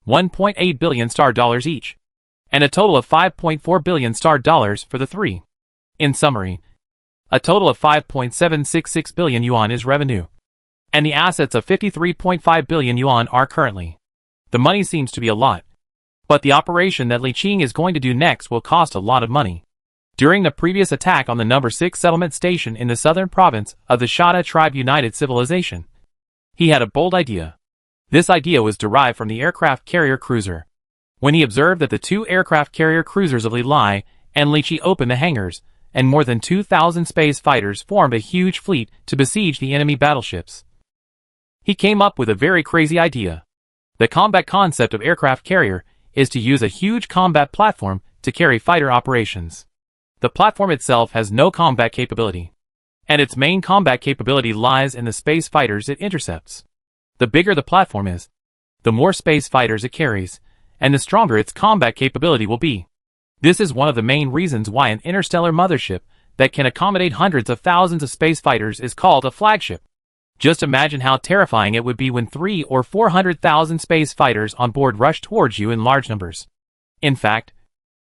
1.8 billion star dollars each. And a total of 5.4 billion star dollars for the 3. In summary, a total of 5.766 billion yuan is revenue. And the assets of 53.5 billion yuan are currently. The money seems to be a lot. But the operation that Li Qing is going to do next will cost a lot of money. During the previous attack on the number 6 settlement station in the southern province of the Shada Tribe United Civilization, he had a bold idea. This idea was derived from the aircraft carrier cruiser. When he observed that the 2 aircraft carrier cruisers of Li Lai and Li Qi opened the hangars, and more than 2,000 space fighters formed a huge fleet to besiege the enemy battleships. He came up with a very crazy idea. The combat concept of aircraft carrier is to use a huge combat platform to carry fighter operations. The platform itself has no combat capability, and its main combat capability lies in the space fighters it intercepts. The bigger the platform is, the more space fighters it carries, and the stronger its combat capability will be. This is one of the main reasons why an interstellar mothership that can accommodate hundreds of thousands of space fighters is called a flagship. Just imagine how terrifying it would be when 300,000 or 400,000 space fighters on board rush towards you in large numbers. In fact,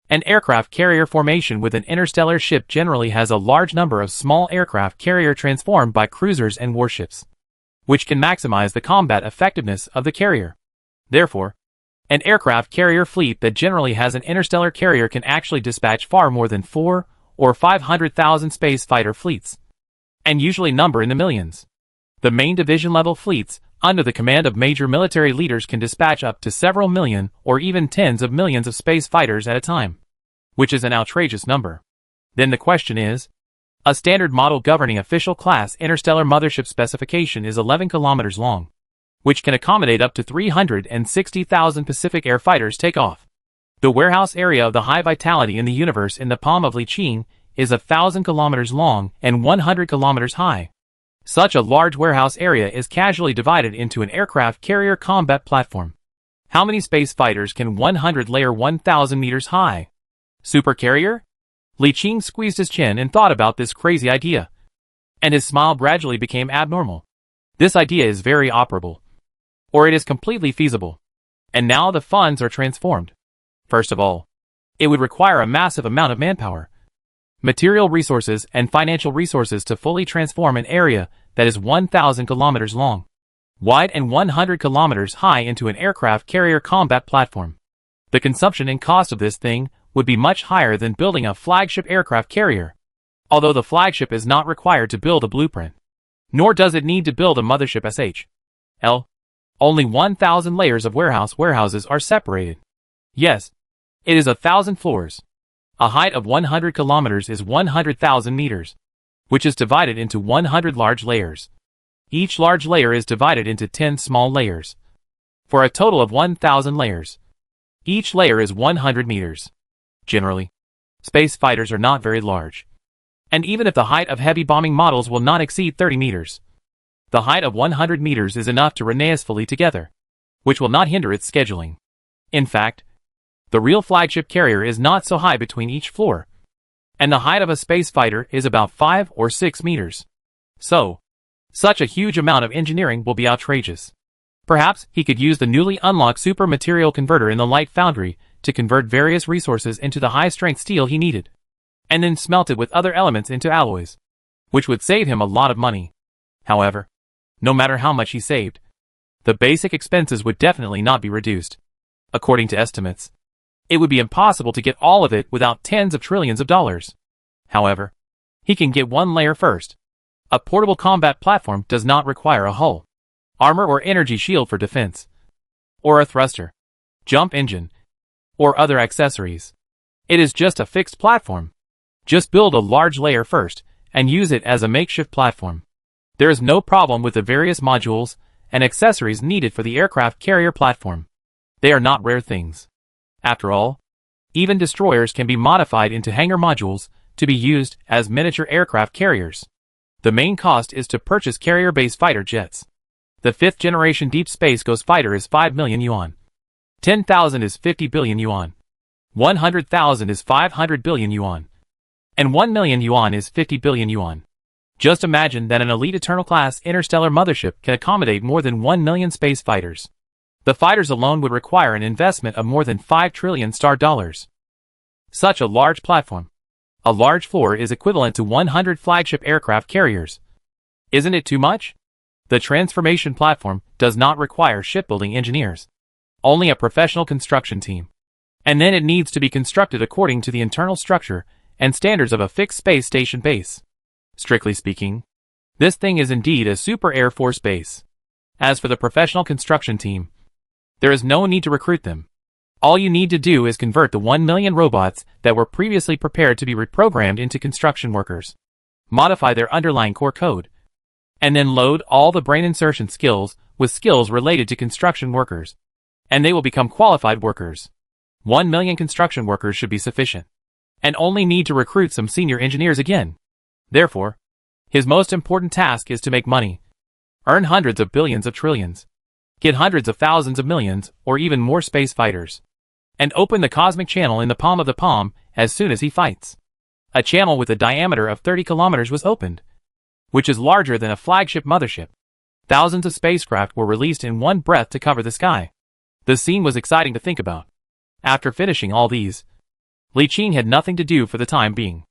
an aircraft carrier formation with an interstellar ship generally has a large number of small aircraft carrier transformed by cruisers and warships, which can maximize the combat effectiveness of the carrier. Therefore, an aircraft carrier fleet that generally has an interstellar carrier can actually dispatch far more than 400,000 or 500,000 space fighter fleets, and usually number in the millions. The main division-level fleets under the command of major military leaders, can dispatch up to several million or even tens of millions of space fighters at a time, which is an outrageous number. Then the question is, a standard model governing official class interstellar mothership specification is 11 kilometers long, which can accommodate up to 360,000 Pacific Air fighters take off. The warehouse area of the high vitality in the universe in the palm of Li Qing is 1,000 kilometers long and 100 kilometers high. Such a large warehouse area is casually divided into an aircraft carrier combat platform. How many space fighters can 100 layer 1,000 meters high? Supercarrier? Li Qing squeezed his chin and thought about this crazy idea, and his smile gradually became abnormal. This idea is very operable, or it is completely feasible, and now the funds are transformed. First of all, it would require a massive amount of manpower, material resources, and financial resources to fully transform an area that is 1,000 kilometers long, wide, and 100 kilometers high into an aircraft carrier combat platform. The consumption and cost of this thing would be much higher than building a flagship aircraft carrier, although the flagship is not required to build a blueprint, nor does it need to build a mothership SHL. Only 1,000 layers of warehouses are separated. Yes, it is 1,000 floors. A height of 100 kilometers is 100,000 meters, which is divided into 100 large layers. Each large layer is divided into 10 small layers, for a total of 1,000 layers. Each layer is 100 meters. Generally, space fighters are not very large, and even if the height of heavy bombing models will not exceed 30 meters, the height of 100 meters is enough to renaissance fully together, which will not hinder its scheduling. In fact, the real flagship carrier is not so high between each floor, and the height of a space fighter is about 5 or 6 meters. So, such a huge amount of engineering will be outrageous. Perhaps he could use the newly unlocked super material converter in the light foundry to convert various resources into the high-strength steel he needed, and then smelt it with other elements into alloys, which would save him a lot of money. However, no matter how much he saved, the basic expenses would definitely not be reduced. According to estimates, it would be impossible to get all of it without tens of trillions of dollars. However, he can get one layer first. A portable combat platform does not require a hull, armor or energy shield for defense, or a thruster, jump engine, or other accessories. It is just a fixed platform. Just build a large layer first, and use it as a makeshift platform. There is no problem with the various modules and accessories needed for the aircraft carrier platform. They are not rare things. After all, even destroyers can be modified into hangar modules to be used as miniature aircraft carriers. The main cost is to purchase carrier-based fighter jets. The 5th generation Deep Space Ghost fighter is 5 million yuan. 10,000 is 50 billion yuan. 100,000 is 500 billion yuan. And 1 million yuan is 50 billion yuan. Just imagine that an elite Eternal class interstellar mothership can accommodate more than 1 million space fighters. The fighters alone would require an investment of more than 5 trillion star dollars. Such a large platform, a large floor, is equivalent to 100 flagship aircraft carriers. Isn't it too much? The transformation platform does not require shipbuilding engineers, only a professional construction team. And then it needs to be constructed according to the internal structure and standards of a fixed space station base. Strictly speaking, this thing is indeed a super Air Force base. As for the professional construction team, there is no need to recruit them. All you need to do is convert the 1 million robots that were previously prepared to be reprogrammed into construction workers, modify their underlying core code, and then load all the brain insertion skills with skills related to construction workers, and they will become qualified workers. 1 million construction workers should be sufficient, and only need to recruit some senior engineers again. Therefore, his most important task is to make money, earn hundreds of billions of trillions, get hundreds of thousands of millions or even more space fighters, and open the cosmic channel in the palm of the palm as soon as he fights. A channel with a diameter of 30 kilometers was opened, which is larger than a flagship mothership. Thousands of spacecraft were released in one breath to cover the sky. The scene was exciting to think about. After finishing all these, Li Qing had nothing to do for the time being,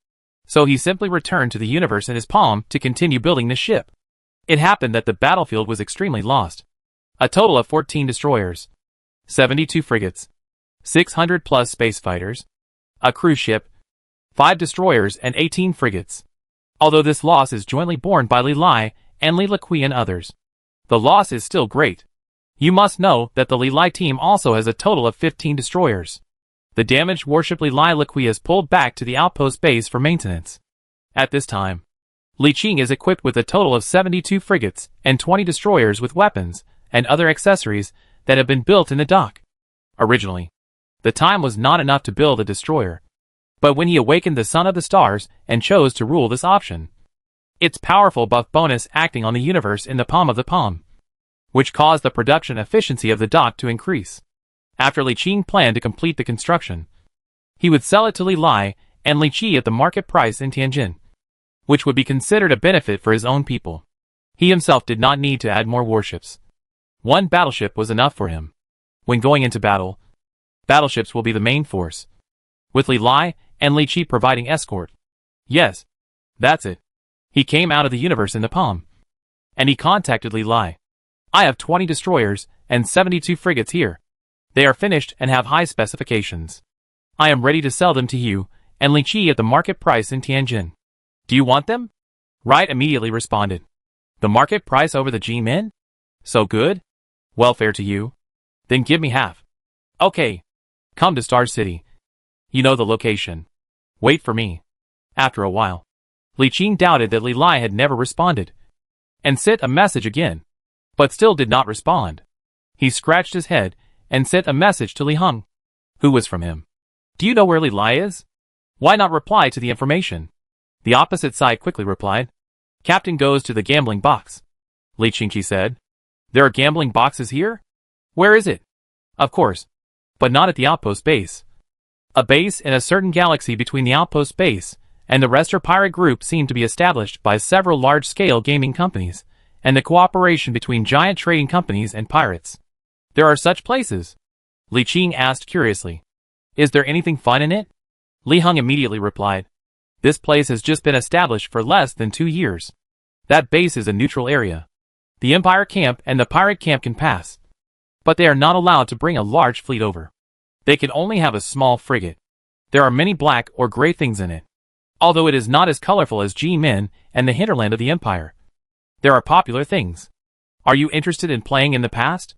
so he simply returned to the universe in his palm to continue building the ship. It happened that the battlefield was extremely lost. A total of 14 destroyers, 72 frigates, 600 plus space fighters, a cruise ship, 5 destroyers and 18 frigates. Although this loss is jointly borne by Li Lai and Li Liqui and others, The loss is still great. You must know that the Li Lai team also has a total of 15 destroyers. The damaged warship Li Lai Liqui is pulled back to the outpost base for maintenance. At this time, Li Qing is equipped with a total of 72 frigates and 20 destroyers with weapons and other accessories that have been built in the dock. Originally, the time was not enough to build a destroyer, but when he awakened the Son of the Stars and chose to rule this option, its powerful buff bonus acting on the universe in the palm of the palm, which caused the production efficiency of the dock to increase. After Li Qing planned to complete the construction, he would sell it to Li Lai and Li Qi at the market price in Tianjin, which would be considered a benefit for his own people. He himself did not need to add more warships. One battleship was enough for him. When going into battle, battleships will be the main force, with Li Lai and Li Qi providing escort. Yes, that's it. He came out of the universe in the palm, and he contacted Li Lai. I have 20 destroyers and 72 frigates here. They are finished and have high specifications. I am ready to sell them to you and Li Qi at the market price in Tianjin. Do you want them? Wright immediately responded. The market price over the G-Min? So good? Well, fair to you. Then give me half. Okay. Come to Star City. You know the location. Wait for me. After a while, Li Qing doubted that Li Lai had never responded, and sent a message again, but still did not respond. He scratched his head and sent a message to Li Heng, who was from him. Do you know where Li Lai is? Why not reply to the information? The opposite side quickly replied. Captain goes to the gambling box. Li Qingqi said. There are gambling boxes here? Where is it? Of course, but not at the outpost base. A base in a certain galaxy between the outpost base and the Rester pirate group seemed to be established by several large-scale gaming companies, and the cooperation between giant trading companies and pirates. There are such places? Li Qing asked curiously. Is there anything fun in it? Li Heng immediately replied. This place has just been established for less than 2 years. That base is a neutral area. The Empire camp and the pirate camp can pass, but they are not allowed to bring a large fleet over. They can only have a small frigate. There are many black or gray things in it, although it is not as colorful as G-Min and the hinterland of the Empire. There are popular things. Are you interested in playing in the past?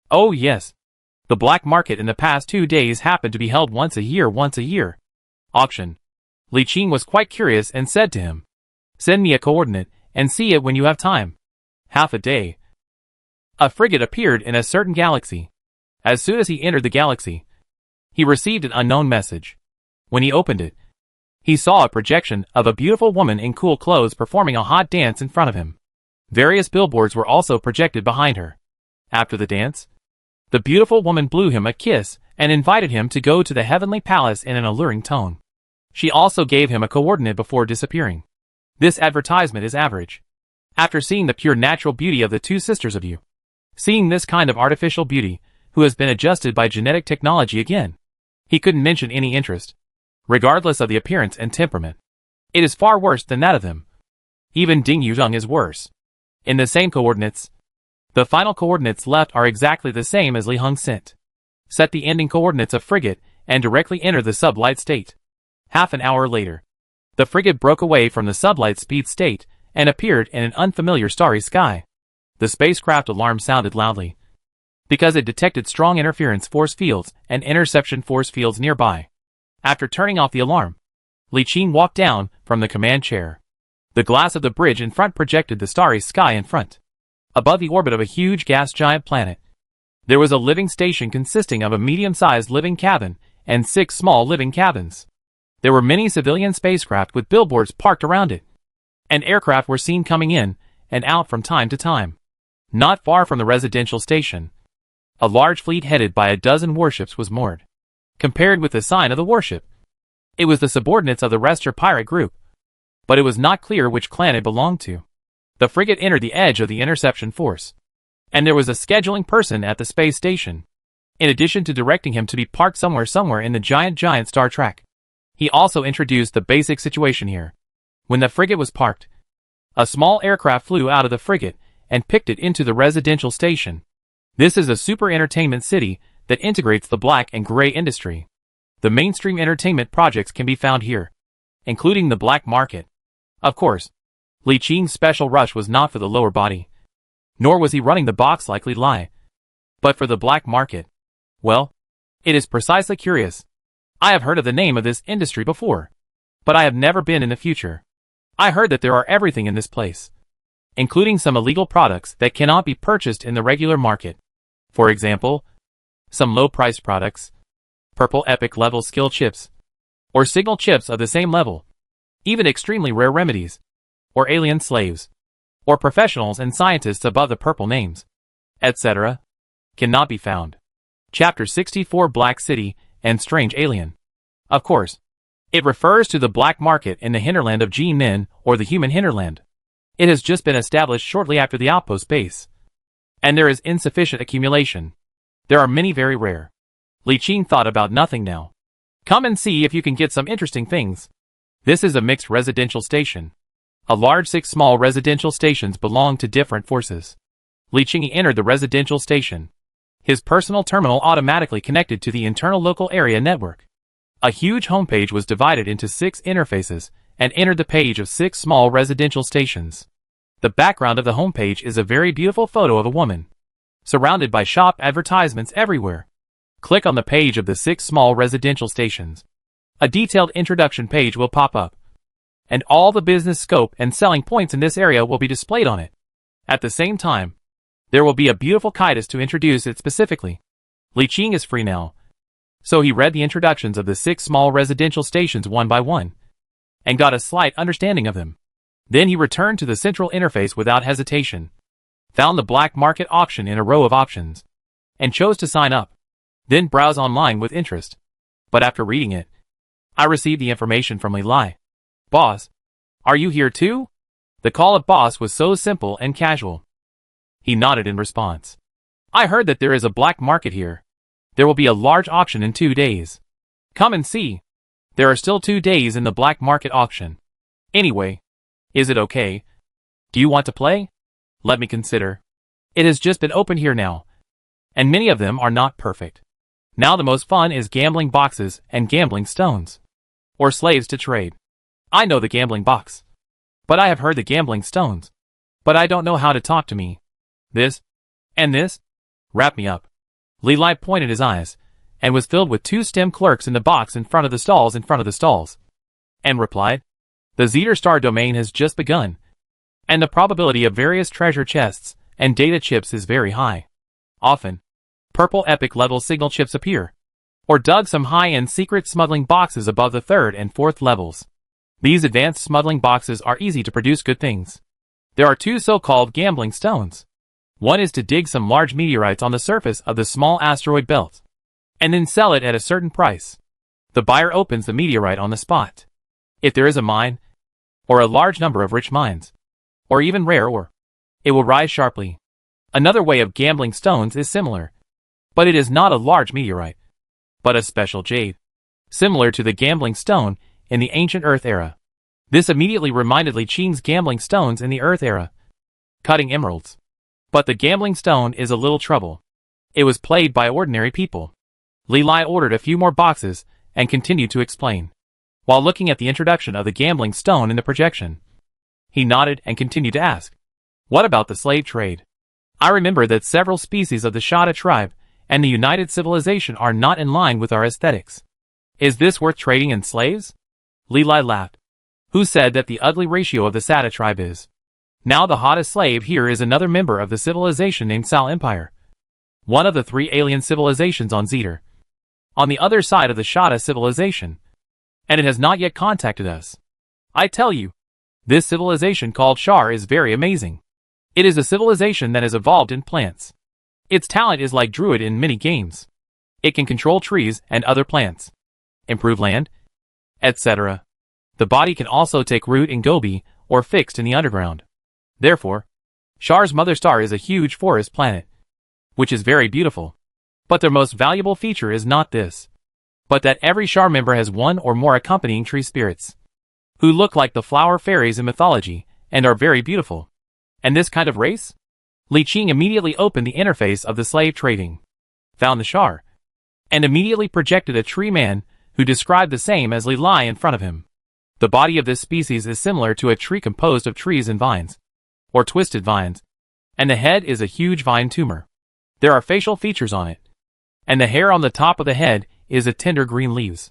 Oh yes. The black market in the past 2 days happened to be held once a year. Auction. Li Qing was quite curious and said to him, send me a coordinate and see it when you have time. Half a day. A frigate appeared in a certain galaxy. As soon as he entered the galaxy, he received an unknown message. When he opened it, he saw a projection of a beautiful woman in cool clothes performing a hot dance in front of him. Various billboards were also projected behind her. After the dance, the beautiful woman blew him a kiss and invited him to go to the heavenly palace in an alluring tone. She also gave him a coordinate before disappearing. This advertisement is average. After seeing the pure natural beauty of the two sisters of you, seeing this kind of artificial beauty, who has been adjusted by genetic technology again, he couldn't mention any interest, regardless of the appearance and temperament. It is far worse than that of them. Even Ding Yuzheng is worse. In the same coordinates, the final coordinates left are exactly the same as Li Heng sent. Set the ending coordinates of frigate and directly enter the sublight state. Half an hour later, the frigate broke away from the sublight speed state and appeared in an unfamiliar starry sky. The spacecraft alarm sounded loudly, because it detected strong interference force fields and interception force fields nearby. After turning off the alarm, Li Qing walked down from the command chair. The glass of the bridge in front projected the starry sky in front. Above the orbit of a huge gas giant planet, there was a living station consisting of a medium-sized living cabin and 6 small living cabins. There were many civilian spacecraft with billboards parked around it, and aircraft were seen coming in and out from time to time. Not far from the residential station, a large fleet headed by a dozen warships was moored. Compared with the sign of the warship, it was the subordinates of the Rester pirate group, but it was not clear which clan it belonged to. The frigate entered the edge of the interception force, and there was a scheduling person at the space station, in addition to directing him to be parked somewhere in the giant Star Trek. He also introduced the basic situation here. When the frigate was parked, a small aircraft flew out of the frigate and picked it into the residential station. This is a super entertainment city that integrates the black and gray industry. The mainstream entertainment projects can be found here, including the black market. Of course, Li Qing's special rush was not for the lower body. Nor was he running the box like Li Lai. But for the black market. Well, it is precisely curious. I have heard of the name of this industry before. But I have never been in the future. I heard that there are everything in this place, including some illegal products that cannot be purchased in the regular market. For example, some low-priced products, purple epic level skill chips, or signal chips of the same level, even extremely rare remedies, or alien slaves, or professionals and scientists above the purple names, etc., cannot be found. Chapter 64 Black City and Strange Alien. Of course, it refers to the black market in the hinterland of Ji Min, or the human hinterland. It has just been established shortly after the outpost base, and there is insufficient accumulation. There are many very rare. Li Qing thought about nothing now. Come and see if you can get some interesting things. This is a mixed residential station. A large 6 small residential stations belong to different forces. Li Qing entered the residential station. His personal terminal automatically connected to the internal local area network. A huge homepage was divided into 6 interfaces and entered the page of 6 small residential stations. The background of the homepage is a very beautiful photo of a woman, surrounded by shop advertisements everywhere. Click on the page of the 6 small residential stations. A detailed introduction page will pop up, and all the business scope and selling points in this area will be displayed on it. At the same time, there will be a beautiful kitus to introduce it specifically. Li Qing is free now, so he read the introductions of the 6 small residential stations one by one, and got a slight understanding of them. Then he returned to the central interface without hesitation, found the black market auction in a row of options, and chose to sign up, then browse online with interest. But after reading it, I received the information from Li Lai. Boss, are you here too? The call of boss was so simple and casual. He nodded in response. I heard that there is a black market here. There will be a large auction in 2 days. Come and see. There are still 2 days in the black market auction. Anyway, is it okay? Do you want to play? Let me consider. It has just been opened here now, and many of them are not perfect. Now the most fun is gambling boxes and gambling stones, or slaves to trade. I know the gambling box, but I have heard the gambling stones. But I don't know how to talk to me. This, and this, wrap me up. Li Lai pointed his eyes, and was filled with 2 STEM clerks in the box in front of the stalls, and replied, the Zeter Star domain has just begun, and the probability of various treasure chests and data chips is very high. Often, purple epic level signal chips appear, or dug some high-end secret smuggling boxes above the 3rd and 4th levels. These advanced smuggling boxes are easy to produce good things. There are 2 so-called gambling stones. One is to dig some large meteorites on the surface of the small asteroid belt, and then sell it at a certain price. The buyer opens the meteorite on the spot. If there is a mine, or a large number of rich mines, or even rare ore, it will rise sharply. Another way of gambling stones is similar, but it is not a large meteorite, but a special jade, similar to the gambling stone in the ancient Earth era. This immediately reminded Li Qing's gambling stones in the Earth era, cutting emeralds. But the gambling stone is a little trouble. It was played by ordinary people. Li Lai ordered a few more boxes and continued to explain, while looking at the introduction of the gambling stone in the projection. He nodded and continued to ask, what about the slave trade? I remember that several species of the Shada tribe and the United Civilization are not in line with our aesthetics. Is this worth trading in slaves? Li Lai laughed. Who said that the ugly ratio of the Sada tribe is? Now the hottest slave here is another member of the civilization named Sal Empire, one of the 3 alien civilizations on Zeter, on the other side of the Shada civilization, and it has not yet contacted us. I tell you, this civilization called Shar is very amazing. It is a civilization that has evolved in plants. Its talent is like Druid in many games. It can control trees and other plants, improve land, etc. The body can also take root in Gobi or fixed in the underground. Therefore, Shar's mother star is a huge forest planet, which is very beautiful. But their most valuable feature is not this, but that every Shar member has 1 or more accompanying tree spirits, who look like the flower fairies in mythology and are very beautiful. And this kind of race? Li Qing immediately opened the interface of the slave trading, found the Shar, and immediately projected a tree man who described the same as Li Lai in front of him. The body of this species is similar to a tree composed of trees and vines, or twisted vines, and the head is a huge vine tumor. There are facial features on it, and the hair on the top of the head is a tender green leaves.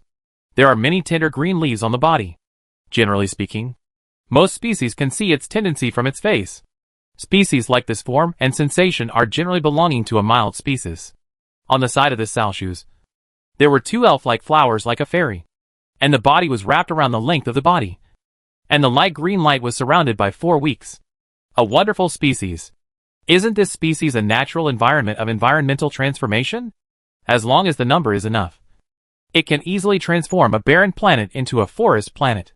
There are many tender green leaves on the body. Generally speaking, most species can see its tendency from its face. Species like this form and sensation are generally belonging to a mild species. On the side of this Salshoes, there were 2 elf-like flowers like a fairy, and the body was wrapped around the length of the body, and the light green light was surrounded by 4 weeks. A wonderful species. Isn't this species a natural environment of environmental transformation? As long as the number is enough, it can easily transform a barren planet into a forest planet.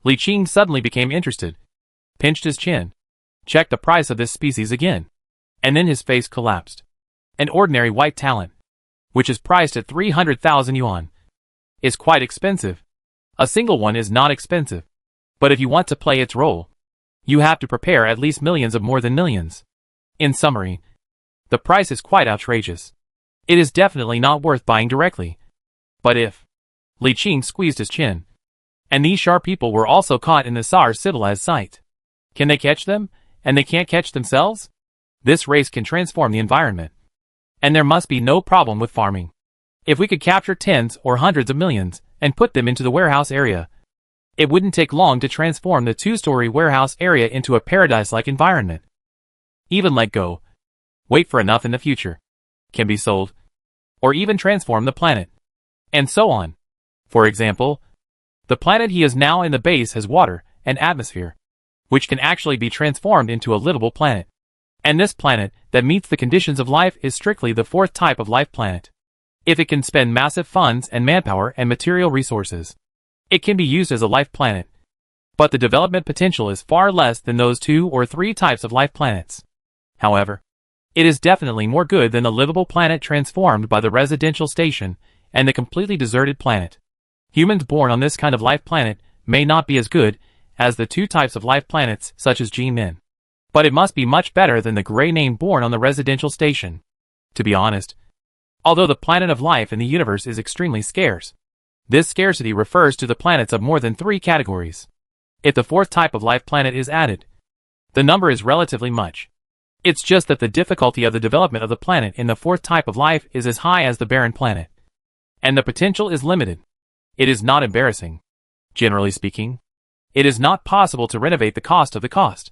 Li Qing suddenly became interested, pinched his chin, checked the price of this species again, and then his face collapsed. An ordinary white talent, which is priced at 300,000 yuan, is quite expensive. A single one is not expensive, but if you want to play its role, you have to prepare at least millions of more than millions. In summary, the price is quite outrageous. It is definitely not worth buying directly. But if Li Qing squeezed his chin, and these sharp people were also caught in the SARS civilized sight, can they catch them, and they can't catch themselves? This race can transform the environment, and there must be no problem with farming. If we could capture tens or hundreds of millions and put them into the warehouse area, it wouldn't take long to transform the 2-story warehouse area into a paradise-like environment. Even let go, wait for enough in the future, can be sold, or even transform the planet, and so on. For example, the planet he is now in the base has water and atmosphere, which can actually be transformed into a livable planet. And this planet that meets the conditions of life is strictly the 4th type of life planet. If it can spend massive funds and manpower and material resources, it can be used as a life planet. But the development potential is far less than those 2 or 3 types of life planets. However, it is definitely more good than the livable planet transformed by the residential station and the completely deserted planet. Humans born on this kind of life planet may not be as good as the 2 types of life planets such as G-Men, but it must be much better than the gray name born on the residential station. To be honest, although the planet of life in the universe is extremely scarce, this scarcity refers to the planets of more than 3 categories. If the 4th type of life planet is added, the number is relatively much. It's just that the difficulty of the development of the planet in the 4th type of life is as high as the barren planet, and the potential is limited. It is not embarrassing. Generally speaking, it is not possible to renovate the cost of the cost.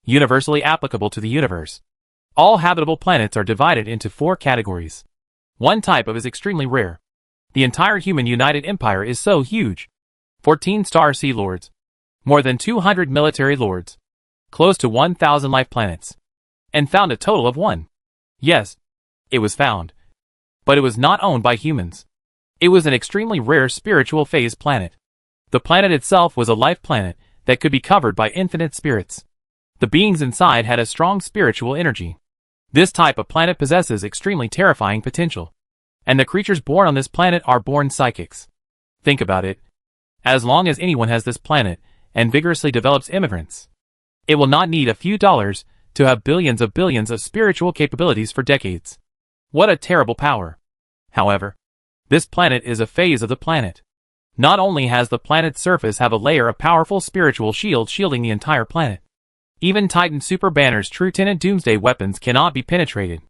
Universally applicable to the universe. All habitable planets are divided into 4 categories. One type of is extremely rare. The entire human United Empire is so huge. 14 star sea lords, more than 200 military lords, close to 1,000 life planets, and found a total of 1. Yes, it was found. But it was not owned by humans. It was an extremely rare spiritual phase planet. The planet itself was a life planet that could be covered by infinite spirits. The beings inside had a strong spiritual energy. This type of planet possesses extremely terrifying potential, and the creatures born on this planet are born psychics. Think about it. As long as anyone has this planet and vigorously develops immigrants, it will not need a few dollars to have billions of spiritual capabilities for decades. What a terrible power. However, this planet is a phase of the planet. Not only has the planet's surface have a layer of powerful spiritual shield shielding the entire planet, even Titan Super Banner's True Tenant Doomsday weapons cannot be penetrated.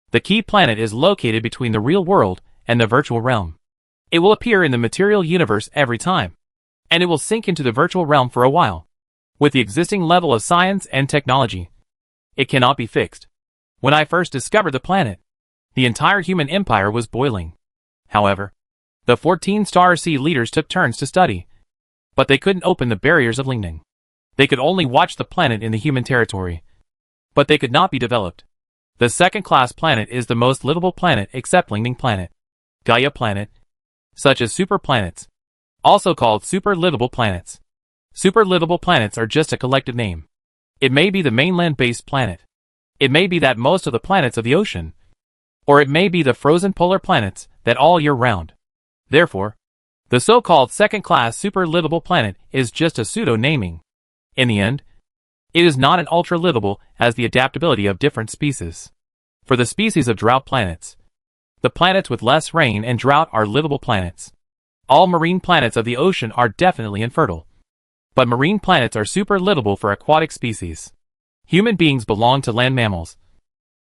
The key planet is located between the real world and the virtual realm. It will appear in the material universe every time, and it will sink into the virtual realm for a while. With the existing level of science and technology, it cannot be fixed. When I first discovered the planet, the entire human empire was boiling. However, the 14 star sea leaders took turns to study, but they couldn't open the barriers of Lingning. They could only watch the planet in the human territory, but they could not be developed. The second-class planet is the most livable planet except Lingning planet, Gaia planet, such as super planets, also called super livable planets. Super livable planets are just a collective name. It may be the mainland-based planet. It may be that most of the planets of the ocean, or it may be the frozen polar planets that all year round. Therefore, the so-called second-class super livable planet is just a pseudo-naming. In the end, it is not an ultra-livable as the adaptability of different species. For the species of drought planets, the planets with less rain and drought are livable planets. All marine planets of the ocean are definitely infertile. But marine planets are super livable for aquatic species. Human beings belong to land mammals,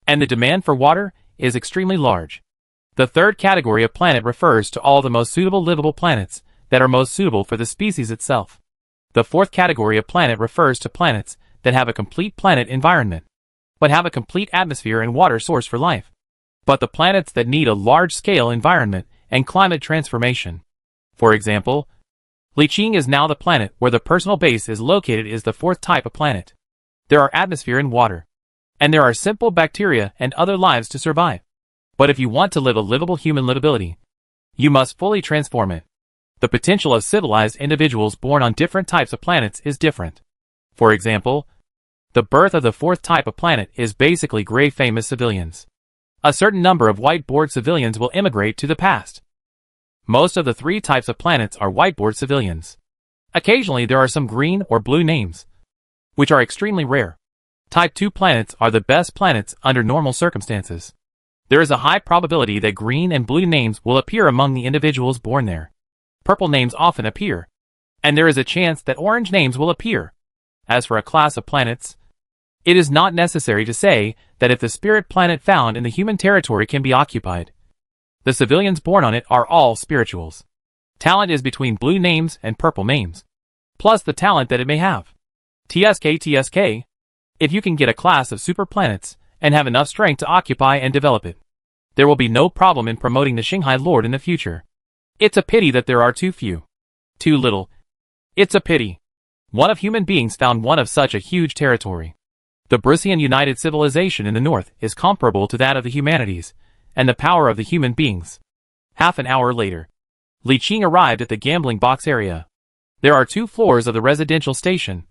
and the demand for water is extremely large. The third category of planet refers to all the most suitable livable planets that are most suitable for the species itself. The fourth category of planet refers to planets that have a complete planet environment, but have a complete atmosphere and water source for life. But the planets that need a large-scale environment and climate transformation. For example, Liqing is now the planet where the personal base is located is the fourth type of planet. There are atmosphere and water, and there are simple bacteria and other lives to survive. But if you want to live a livable human livability, you must fully transform it. The potential of civilized individuals born on different types of planets is different. For example, the birth of the fourth type of planet is basically gray famous civilians. A certain number of white-board civilians will immigrate to the past. Most of the three types of planets are white-board civilians. Occasionally there are some green or blue names, which are extremely rare. Type 2 planets are the best planets under normal circumstances. There is a high probability that green and blue names will appear among the individuals born there. Purple names often appear, and there is a chance that orange names will appear. As for a class of planets, it is not necessary to say that if the spirit planet found in the human territory can be occupied, the civilians born on it are all spirituals. Talent is between blue names and purple names, plus the talent that it may have. TSK, if you can get a class of super planets and have enough strength to occupy and develop it, there will be no problem in promoting the Shanghai Lord in the future. It's a pity that there are too few. Too little. It's a pity. One of human beings found one of such a huge territory. The Brucian United Civilization in the north is comparable to that of the humanities, and the power of the human beings. Half an hour later, Liqing arrived at the gambling box area. There are 2 floors of the residential station,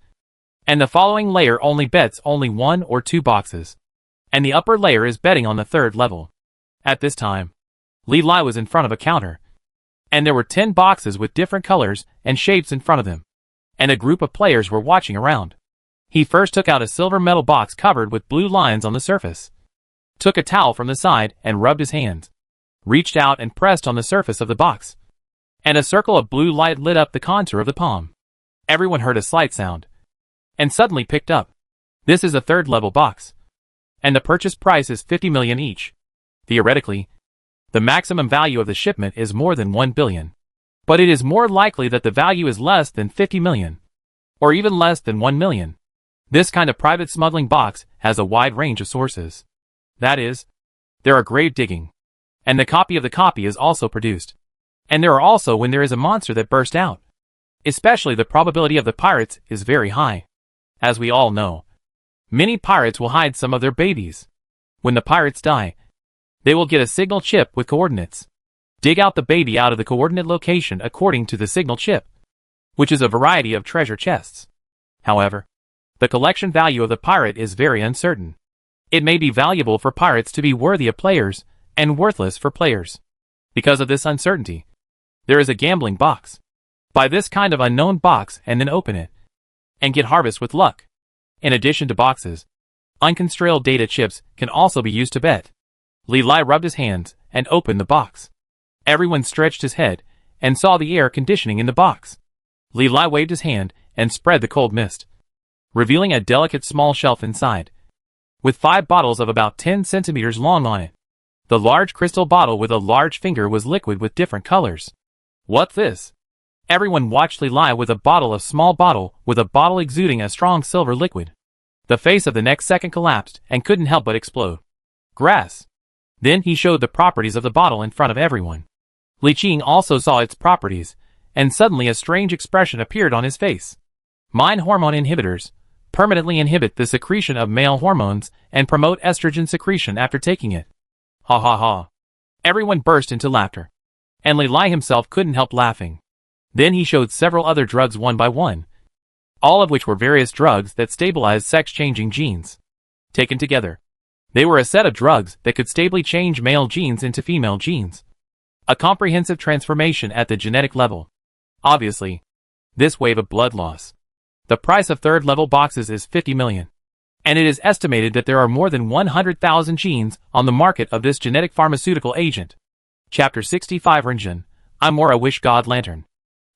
and the following layer only bets only 1 or 2 boxes, and the upper layer is betting on the 3rd level. At this time, Li Lai was in front of a counter, and there were 10 boxes with different colors and shapes in front of him, and a group of players were watching around. He first took out a silver metal box covered with blue lines on the surface, took a towel from the side and rubbed his hands, reached out and pressed on the surface of the box, and a circle of blue light lit up the contour of the palm. Everyone heard a slight sound, and suddenly picked up. This is a 3rd level box, and the purchase price is 50 million each. Theoretically, the maximum value of the shipment is more than 1 billion. But it is more likely that the value is less than 50 million, or even less than 1 million. This kind of private smuggling box has a wide range of sources. That is, there are grave digging, and the copy of the copy is also produced. And there are also when there is a monster that burst out. Especially the probability of the pirates is very high. As we all know, many pirates will hide some of their babies. When the pirates die, they will get a signal chip with coordinates. Dig out the baby out of the coordinate location according to the signal chip, which is a variety of treasure chests. However, the collection value of the pirate is very uncertain. It may be valuable for pirates to be worthy of players, and worthless for players. Because of this uncertainty, there is a gambling box. Buy this kind of unknown box and then open it, and get harvest with luck. In addition to boxes, unconstrained data chips can also be used to bet. Li Lai rubbed his hands and opened the box. Everyone stretched his head and saw the air conditioning in the box. Li Lai waved his hand and spread the cold mist, revealing a delicate small shelf inside, with 5 bottles of about 10 centimeters long on it. The large crystal bottle with a large finger was liquid with different colors. What's this? Everyone watched Li Lai with a small bottle with a bottle exuding a strong silver liquid. The face of the next second collapsed and couldn't help but explode. Grass. Then he showed the properties of the bottle in front of everyone. Liqing also saw its properties, and suddenly a strange expression appeared on his face. Mind hormone inhibitors permanently inhibit the secretion of male hormones and promote estrogen secretion after taking it. Ha ha ha. Everyone burst into laughter, and Li Lai himself couldn't help laughing. Then he showed several other drugs one by one, all of which were various drugs that stabilized sex-changing genes. Taken together, they were a set of drugs that could stably change male genes into female genes. A comprehensive transformation at the genetic level. Obviously, this wave of blood loss. The price of 3rd level boxes is 50 million. And it is estimated that there are more than 100,000 genes on the market of this genetic pharmaceutical agent. Chapter 65 Rinjin, Imora Wish God Lantern.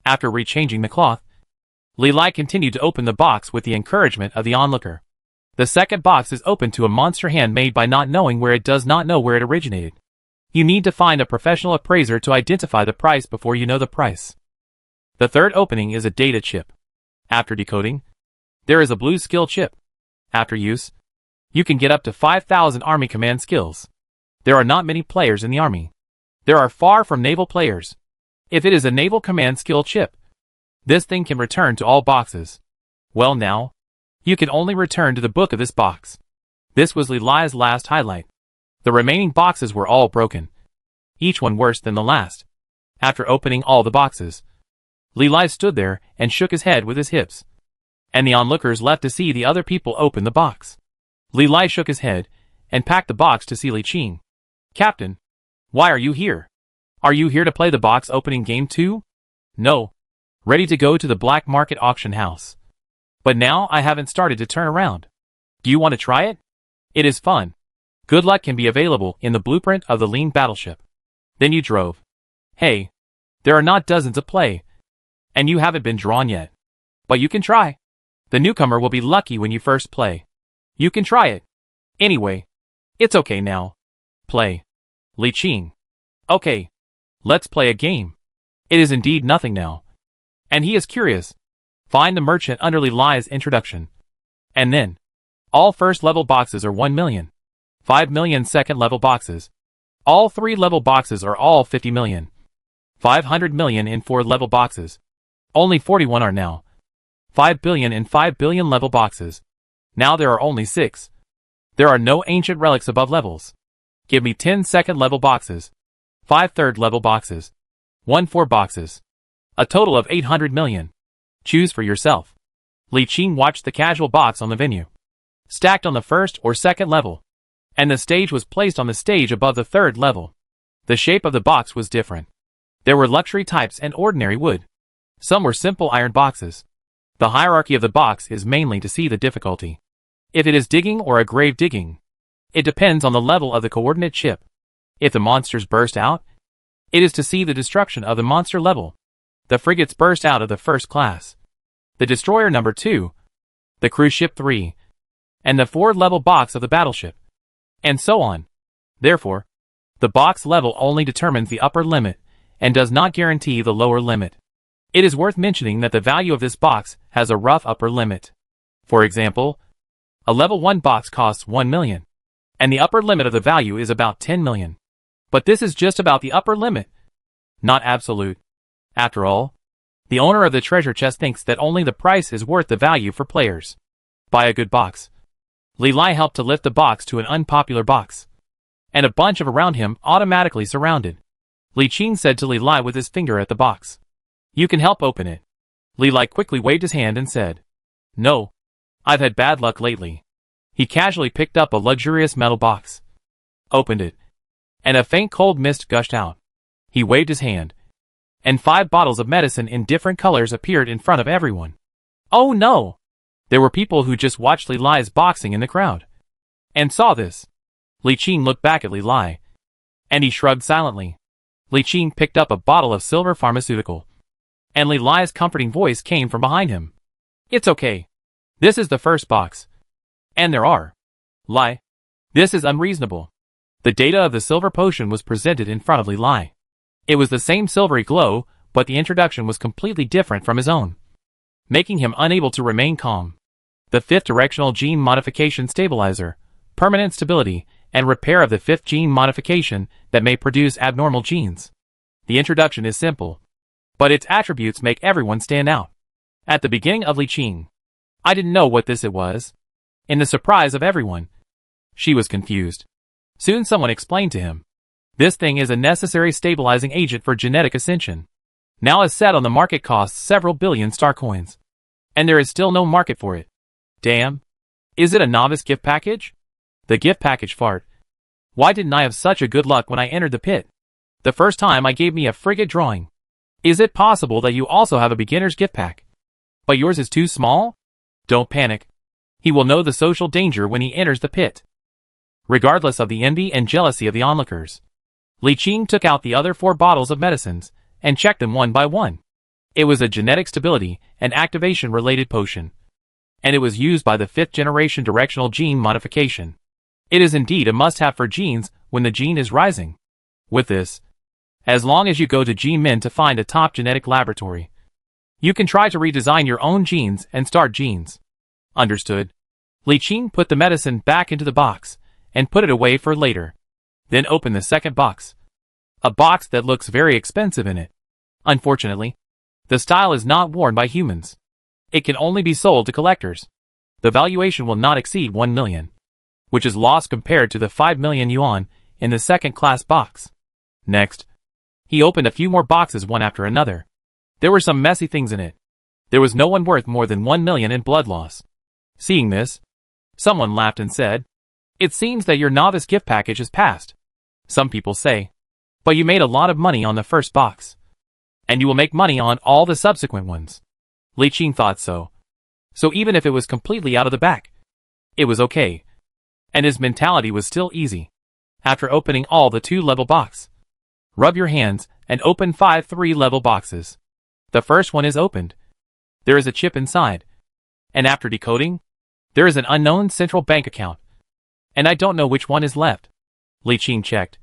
After rechanging the cloth, Li Lai continued to open the box with the encouragement of the onlooker. The second box is open to a monster hand made by not knowing where it does not know where it originated. You need to find a professional appraiser to identify the price before you know the price. The third opening is a data chip. After decoding, there is a blue skill chip. After use, you can get up to 5,000 Army command skills. There are not many players in the Army. There are far from naval players. If it is a naval command skill chip, this thing can return to all boxes. Well now, you can only return to the book of this box. This was Li Lai's last highlight. The remaining boxes were all broken, each one worse than the last. After opening all the boxes, Li Lai stood there and shook his head with his hips. And the onlookers left to see the other people open the box. Li Lai shook his head and packed the box to see Li Qing. Captain, why are you here? Are you here to play the box opening game too? No. Ready to go to the black market auction house. But now I haven't started to turn around. Do you want to try it? It is fun. Good luck can be available in the blueprint of the lean battleship. Then you drove. Hey, there are not dozens of play. And you haven't been drawn yet. But you can try. The newcomer will be lucky when you first play. You can try it. Anyway, it's okay now. Play. Li Qing. Okay. Let's play a game. It is indeed nothing now. And he is curious. Find the merchant under Li Lai's introduction. And then, all first level boxes are 1 million. 5 million second level boxes. All 3 level boxes are all 50 million. 500 million in 4 level boxes. Only 41 are now. 5 billion in 5 billion level boxes. Now there are only 6. There are no ancient relics above levels. Give me 10 second level boxes. 5 third level boxes. 1 4 boxes. A total of 800 million. Choose for yourself. Li Qing watched the casual box on the venue, stacked on the first or second level, and the stage was placed on the stage above the third level. The shape of the box was different. There were luxury types and ordinary wood. Some were simple iron boxes. The hierarchy of the box is mainly to see the difficulty. If it is digging or a grave digging, it depends on the level of the coordinate chip. If the monsters burst out, it is to see the destruction of the monster level. The frigates burst out of the first class, the destroyer number 2, the cruise ship 3, and the 4 level box of the battleship, and so on. Therefore, the box level only determines the upper limit and does not guarantee the lower limit. It is worth mentioning that the value of this box has a rough upper limit. For example, a level 1 box costs 1 million, and the upper limit of the value is about 10 million. But this is just about the upper limit, not absolute. After all, the owner of the treasure chest thinks that only the price is worth the value for players. Buy a good box. Li Lai helped to lift the box to an unpopular box, and a bunch of around him automatically surrounded. Li Qing said to Li Lai with his finger at the box, "You can help open it." Li Lai quickly waved his hand and said, "No, I've had bad luck lately." He casually picked up a luxurious metal box, opened it, and a faint cold mist gushed out. He waved his hand, and 5 bottles of medicine in different colors appeared in front of everyone. Oh no! There were people who just watched Li Lai's boxing in the crowd, and saw this. Li Qing looked back at Li Lai, and he shrugged silently. Li Qing picked up a bottle of silver pharmaceutical, and Li Lai's comforting voice came from behind him. "It's okay. This is the first box. And there are. Lai. This is unreasonable." The data of the silver potion was presented in front of Li Lai. It was the same silvery glow, but the introduction was completely different from his own, making him unable to remain calm. The 5th directional gene modification stabilizer, permanent stability, and repair of the 5th gene modification that may produce abnormal genes. The introduction is simple, but its attributes make everyone stand out. At the beginning of Li Qing, I didn't know what this it was. In the surprise of everyone, she was confused. Soon someone explained to him. This thing is a necessary stabilizing agent for genetic ascension. Now as set on the market costs several billion star coins. And there is still no market for it. Damn. Is it a novice gift package? The gift package fart. Why didn't I have such a good luck when I entered the pit? The first time I gave me a frigate drawing. Is it possible that you also have a beginner's gift pack? But yours is too small? Don't panic. He will know the social danger when he enters the pit. Regardless of the envy and jealousy of the onlookers, Li Qing took out the other 4 bottles of medicines and checked them one by one. It was a genetic stability and activation related potion, and it was used by the 5th generation directional gene modification. It is indeed a must-have for genes when the gene is rising. With this, as long as you go to GeneMin to find a top genetic laboratory, you can try to redesign your own genes and start genes. Understood? Li Qing put the medicine back into the box and put it away for later. Then opened the second box. A box that looks very expensive in it. Unfortunately, the style is not worn by humans. It can only be sold to collectors. The valuation will not exceed 1 million, which is lost compared to the 5 million yuan in the second-class box. Next, he opened a few more boxes one after another. There were some messy things in it. There was no one worth more than 1 million in blood loss. Seeing this, someone laughed and said, "It seems that your novice gift package is passed." Some people say, "But you made a lot of money on the first box, and you will make money on all the subsequent ones." Li Qing thought so. So even if it was completely out of the back, it was okay. And his mentality was still easy. After opening all the 2-level box, rub your hands and open 5 3-level boxes. The first one is opened. There is a chip inside. And after decoding, there is an unknown central bank account. And I don't know which one is left. Li Qing checked.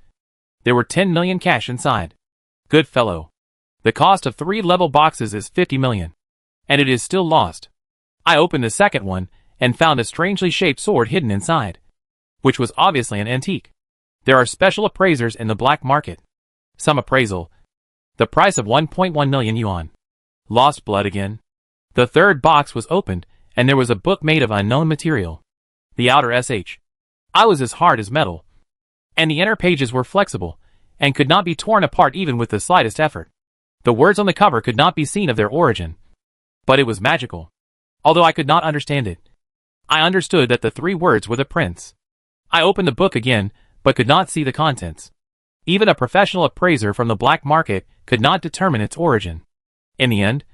There were 10 million cash inside. Good fellow. The cost of 3-level boxes is 50 million. And it is still lost. I opened the second one and found a strangely shaped sword hidden inside, which was obviously an antique. There are special appraisers in the black market. Some appraisal. The price of 1.1 million yuan. Lost blood again. The third box was opened, and there was a book made of unknown material. The outer I was as hard as metal. And the inner pages were flexible, and could not be torn apart even with the slightest effort. The words on the cover could not be seen of their origin. But it was magical. Although I could not understand it, I understood that the 3 words were the prince. I opened the book again, but could not see the contents. Even a professional appraiser from the black market could not determine its origin. In the end,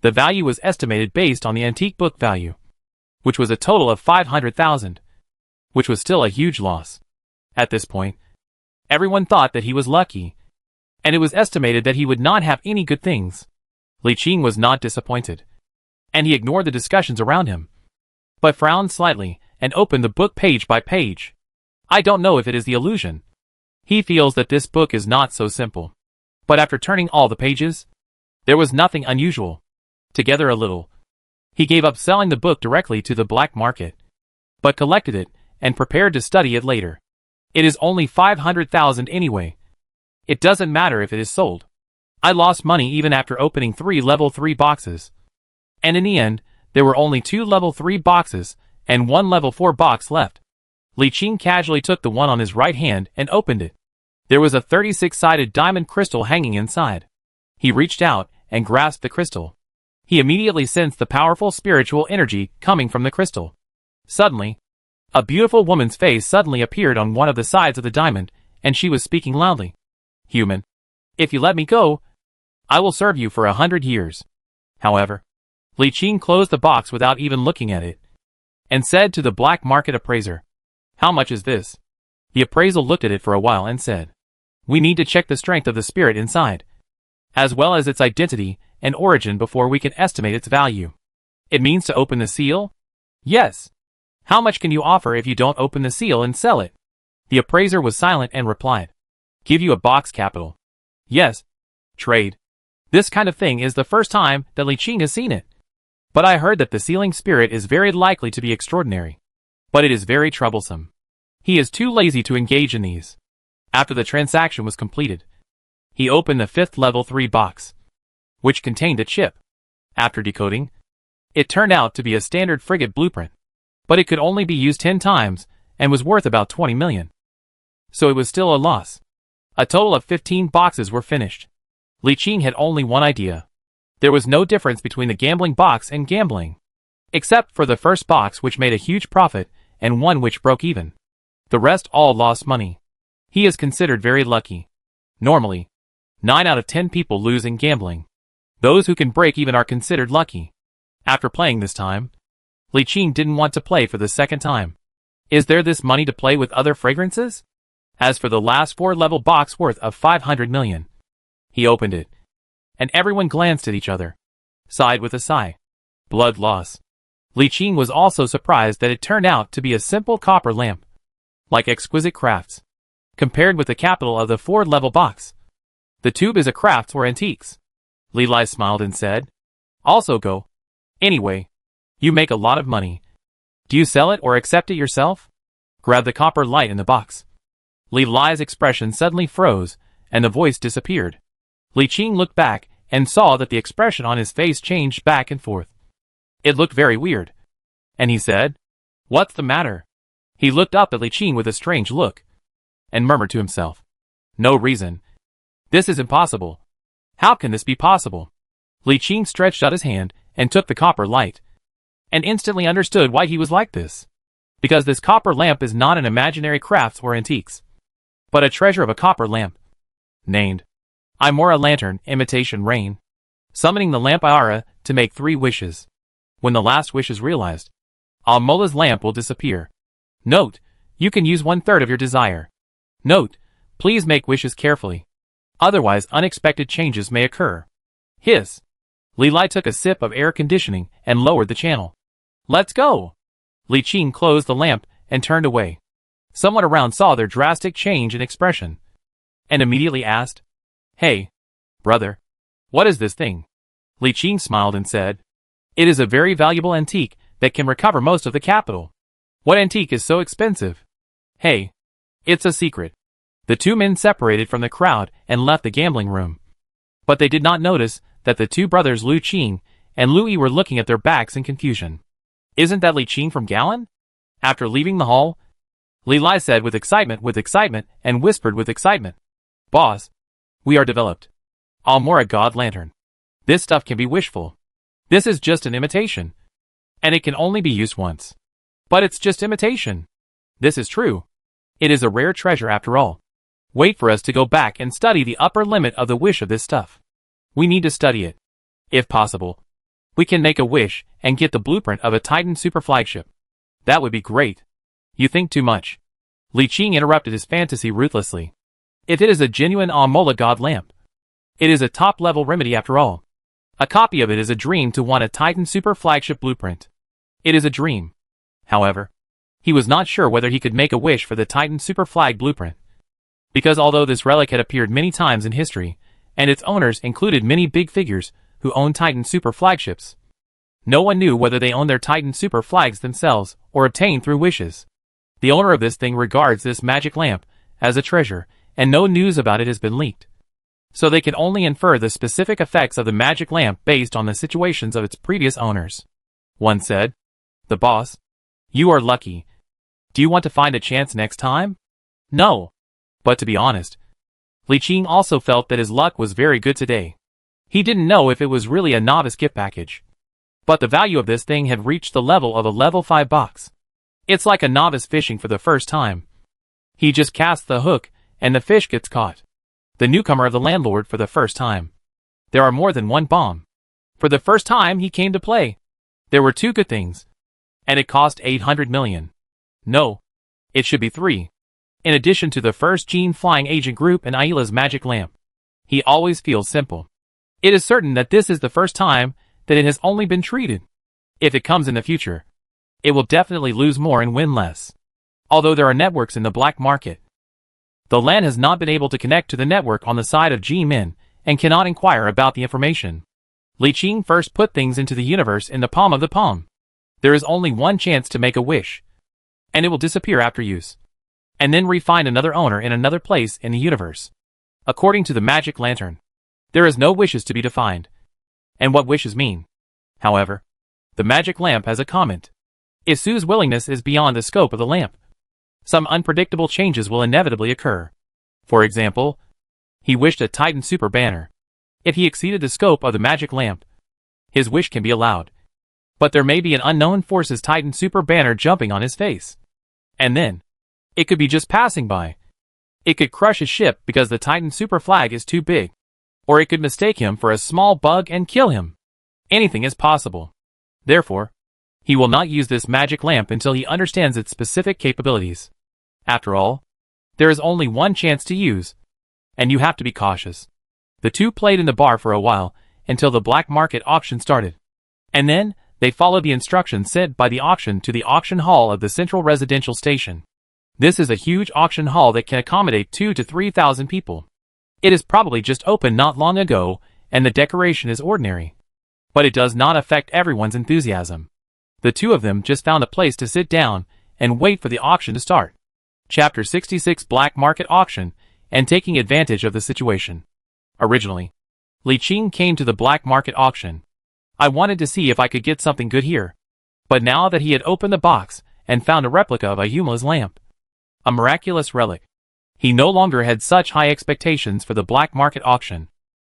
the value was estimated based on the antique book value, which was a total of 500,000, which was still a huge loss. At this point, everyone thought that he was lucky, and it was estimated that he would not have any good things. Li Qing was not disappointed, and he ignored the discussions around him, but frowned slightly and opened the book page by page. I don't know if it is the illusion. He feels that this book is not so simple. But after turning all the pages, there was nothing unusual. Together a little, he gave up selling the book directly to the black market, but collected it and prepared to study it later. It is only 500,000 anyway. It doesn't matter if it is sold. I lost money even after opening 3 level 3 boxes. And in the end, there were only 2 level 3 boxes and 1 level 4 box left. Li Qing casually took the one on his right hand and opened it. There was a 36-sided diamond crystal hanging inside. He reached out and grasped the crystal. He immediately sensed the powerful spiritual energy coming from the crystal. Suddenly, a beautiful woman's face suddenly appeared on one of the sides of the diamond, and she was speaking loudly. "Human, if you let me go, I will serve you for 100 years. However, Li Qing closed the box without even looking at it, and said to the black market appraiser, "How much is this?" The appraisal looked at it for a while and said, "We need to check the strength of the spirit inside, as well as its identity and origin before we can estimate its value." "It means to open the seal?" "Yes." "How much can you offer if you don't open the seal and sell it?" The appraiser was silent and replied, "Give you a box capital." "Yes." "Trade." This kind of thing is the first time that Li Qing has seen it. But I heard that the sealing spirit is very likely to be extraordinary. But it is very troublesome. He is too lazy to engage in these. After the transaction was completed, he opened the 5th level 3 box, which contained a chip. After decoding, it turned out to be a standard frigate blueprint, but it could only be used 10 times and was worth about 20 million. So it was still a loss. A total of 15 boxes were finished. Li Qing had only one idea. There was no difference between the gambling box and gambling, except for the first box which made a huge profit and one which broke even. The rest all lost money. He is considered very lucky. Normally, 9 out of 10 people lose in gambling. Those who can break even are considered lucky. After playing this time, Li Qing didn't want to play for the second time. Is there this money to play with other fragrances? As for the last 4-level box worth of 500 million, he opened it, and everyone glanced at each other, sighed with a sigh. Blood loss. Li Qing was also surprised that it turned out to be a simple copper lamp, like exquisite crafts. Compared with the capital of the Ford-level box, the tube is a crafts or antiques. Li Lai smiled and said, "Also go. Anyway, you make a lot of money. Do you sell it or accept it yourself? Grab the copper light in the box." Li Lai's expression suddenly froze, and the voice disappeared. Li Qing looked back and saw that the expression on his face changed back and forth. It looked very weird. And he said, "What's the matter?" He looked up at Li Qing with a strange look, and murmured to himself, "No reason. This is impossible. How can this be possible?" Li Qing stretched out his hand and took the copper light, and instantly understood why he was like this. Because this copper lamp is not an imaginary crafts or antiques, but a treasure of a copper lamp, named Imora Lantern Imitation Rain, summoning the lamp Iara to make 3 wishes. When the last wish is realized, Amola's lamp will disappear. Note: you can use 1/3 of your desire. Note: please make wishes carefully. Otherwise unexpected changes may occur. Hiss. Li Lai took a sip of air conditioning and lowered the channel. "Let's go!" Li Qing closed the lamp and turned away. Someone around saw their drastic change in expression, and immediately asked, "Hey, brother, what is this thing?" Li Qing smiled and said, "It is a very valuable antique that can recover most of the capital." "What antique is so expensive?" "Hey, it's a secret." The 2 men separated from the crowd and left the gambling room. But they did not notice that the 2 brothers Lu Qing and Lu Yi were looking at their backs in confusion. "Isn't that Li Qing from Galan?" After leaving the hall, Li Lai said with excitement, and whispered with excitement, "Boss, we are developed Almora God Lantern. This stuff can be wishful. This is just an imitation, and it can only be used once. But it's just imitation. This is true. It is a rare treasure after all. Wait for us to go back and study the upper limit of the wish of this stuff. We need to study it. If possible, we can make a wish and get the blueprint of a Titan super flagship. That would be great." "You think too much." Li Qing interrupted his fantasy ruthlessly. "If it is a genuine Amola God lamp, it is a top-level remedy after all. A copy of it is a dream to want a Titan super flagship blueprint. It is a dream." However, he was not sure whether he could make a wish for the Titan super flag blueprint. Because although this relic had appeared many times in history, and its owners included many big figures who owned Titan super flagships, no one knew whether they owned their Titan super flags themselves or obtained through wishes. The owner of this thing regards this magic lamp as a treasure, and no news about it has been leaked. So they can only infer the specific effects of the magic lamp based on the situations of its previous owners. One said, "The boss, you are lucky. Do you want to find a chance next time?" "No." But to be honest, Li Qing also felt that his luck was very good today. He didn't know if it was really a novice gift package, but the value of this thing had reached the level of a level 5 box. It's like a novice fishing for the first time. He just casts the hook, and the fish gets caught. The newcomer of the landlord for the first time. There are more than one bomb. For the first time he came to play. There were 2 good things. And it cost 800 million. No. It should be 3. In addition to the first Gene Flying Agent Group and Aila's magic lamp. He always feels simple. It is certain that this is the first time that it has only been treated. If it comes in the future, it will definitely lose more and win less. Although there are networks in the black market, the LAN has not been able to connect to the network on the side of G-Min and cannot inquire about the information. Li Qing first put things into the universe in the palm of the palm. There is only one chance to make a wish, and it will disappear after use, and then re-find another owner in another place in the universe. According to the magic lantern, there is no wishes to be defined. And what wishes mean? However, the magic lamp has a comment. If Su's willingness is beyond the scope of the lamp, some unpredictable changes will inevitably occur. For example, he wished a Titan super banner. If he exceeded the scope of the magic lamp, his wish can be allowed. But there may be an unknown force's Titan super banner jumping on his face. And then, it could be just passing by. It could crush his ship because the Titan super flag is too big. Or it could mistake him for a small bug and kill him. Anything is possible. Therefore, he will not use this magic lamp until he understands its specific capabilities. After all, there is only one chance to use, and you have to be cautious. The two played in the bar for a while, until the black market auction started. And then, they followed the instructions sent by the auction to the auction hall of the central residential station. This is a huge auction hall that can accommodate 2,000 to 3,000 people. It is probably just opened not long ago, and the decoration is ordinary. But it does not affect everyone's enthusiasm. The two of them just found a place to sit down and wait for the auction to start. Chapter 66 Black Market Auction, and taking advantage of the situation. Originally, Li Qing came to the black market auction. I wanted to see if I could get something good here. But now that he had opened the box and found a replica of a Humla's lamp, a miraculous relic, he no longer had such high expectations for the black market auction.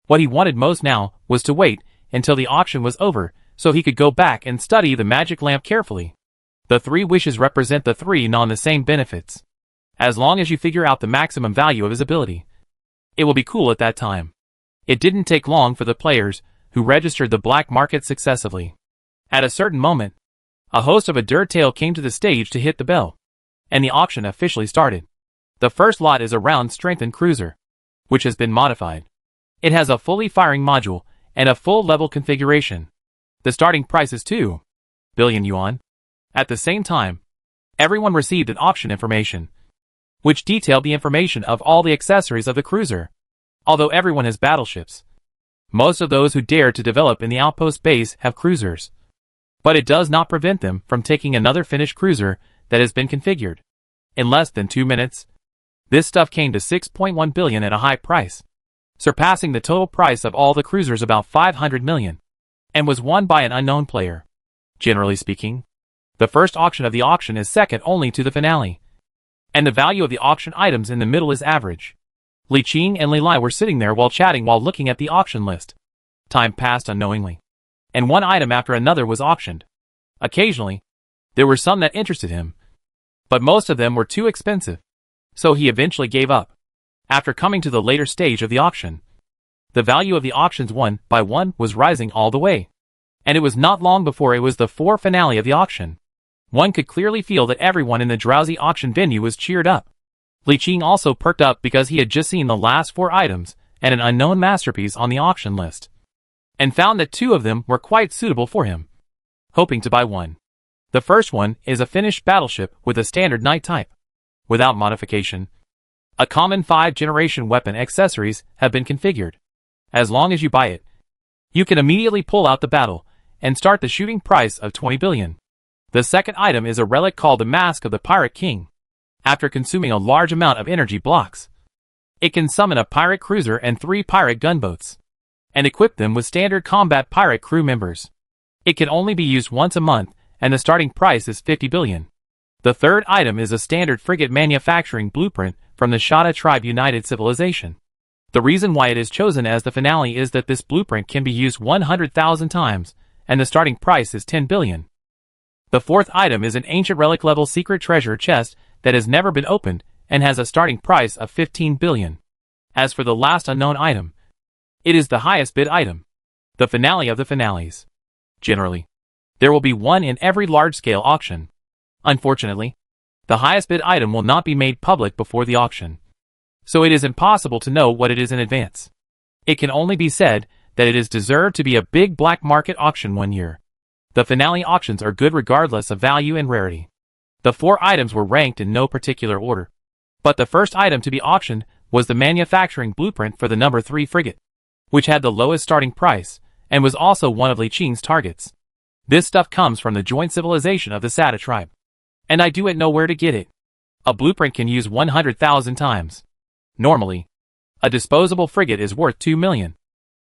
What he wanted most now was to wait until the auction was over so he could go back and study the magic lamp carefully. The three wishes represent the three non-the-same benefits. As long as you figure out the maximum value of his ability, it will be cool at that time. It didn't take long for the players who registered the black market successively. At a certain moment, a host of a Dirtail came to the stage to hit the bell, and the auction officially started. The first lot is a round strengthened cruiser, which has been modified. It has a fully firing module and a full level configuration. The starting price is 2 billion yuan. At the same time, everyone received an auction information, which detailed the information of all the accessories of the cruiser. Although everyone has battleships, most of those who dare to develop in the outpost base have cruisers. But it does not prevent them from taking another finished cruiser that has been configured. In less than 2 minutes, this stuff came to 6.1 billion at a high price, surpassing the total price of all the cruisers about 500 million, and was won by an unknown player. Generally speaking, the first auction of the auction is second only to the finale, and the value of the auction items in the middle is average. Li Qing and Li Lai were sitting there while chatting while looking at the auction list. Time passed unknowingly, and one item after another was auctioned. Occasionally, there were some that interested him, but most of them were too expensive, so he eventually gave up. After coming to the later stage of the auction, the value of the auctions one by one was rising all the way, and it was not long before it was the finale of the auction. One could clearly feel that everyone in the drowsy auction venue was cheered up. Li Qing also perked up because he had just seen the last 4 items and an unknown masterpiece on the auction list, and found that 2 of them were quite suitable for him, hoping to buy one. The first one is a finished battleship with a standard knight type, without modification. A common 5th-generation weapon accessories have been configured. As long as you buy it, you can immediately pull out the battle and start the shooting price of 20 billion. The second item is a relic called the Mask of the Pirate King. After consuming a large amount of energy blocks, it can summon a pirate cruiser and 3 pirate gunboats, and equip them with standard combat pirate crew members. It can only be used once a month, and the starting price is 50 billion. The third item is a standard frigate manufacturing blueprint from the Shada Tribe United Civilization. The reason why it is chosen as the finale is that this blueprint can be used 100,000 times, and the starting price is 10 billion. The fourth item is an ancient relic level secret treasure chest that has never been opened and has a starting price of 15 billion. As for the last unknown item, it is the highest bid item, the finale of the finales. Generally, there will be one in every large-scale auction. Unfortunately, the highest bid item will not be made public before the auction, so it is impossible to know what it is in advance. It can only be said that it is deserved to be a big black market auction one year. The finale auctions are good regardless of value and rarity. The 4 items were ranked in no particular order, but the first item to be auctioned was the manufacturing blueprint for the number 3 frigate, which had the lowest starting price, and was also one of Li Qing's targets. This stuff comes from the joint civilization of the Shada tribe, and I do know where to get it. A blueprint can use 100,000 times. Normally, a disposable frigate is worth 2 million,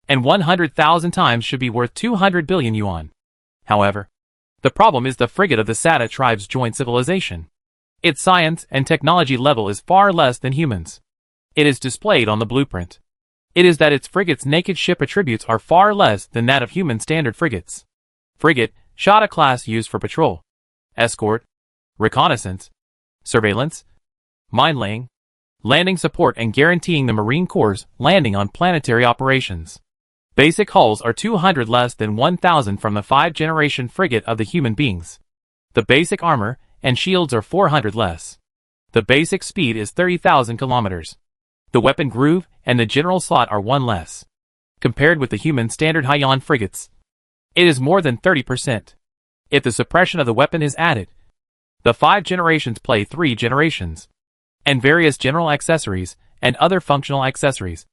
and 100,000 times should be worth 200 billion yuan. However, the problem is the frigate of the Shada tribe's joint civilization. Its science and technology level is far less than humans. It is displayed on the blueprint. It is that its frigate's naked ship attributes are far less than that of human standard frigates. Frigate, Shada class used for patrol, escort, reconnaissance, surveillance, mine-laying, landing support and guaranteeing the Marine Corps' landing on planetary operations. Basic hulls are 200 less than 1,000 from the 5th-generation frigate of the human beings. The basic armor and shields are 400 less. The basic speed is 30,000 kilometers. The weapon groove and the general slot are 1 less. Compared with the human standard Haiyan frigates, it is more than 30%. if the suppression of the weapon is added. The 5 generations play 3 generations, and various general accessories, and other functional accessories.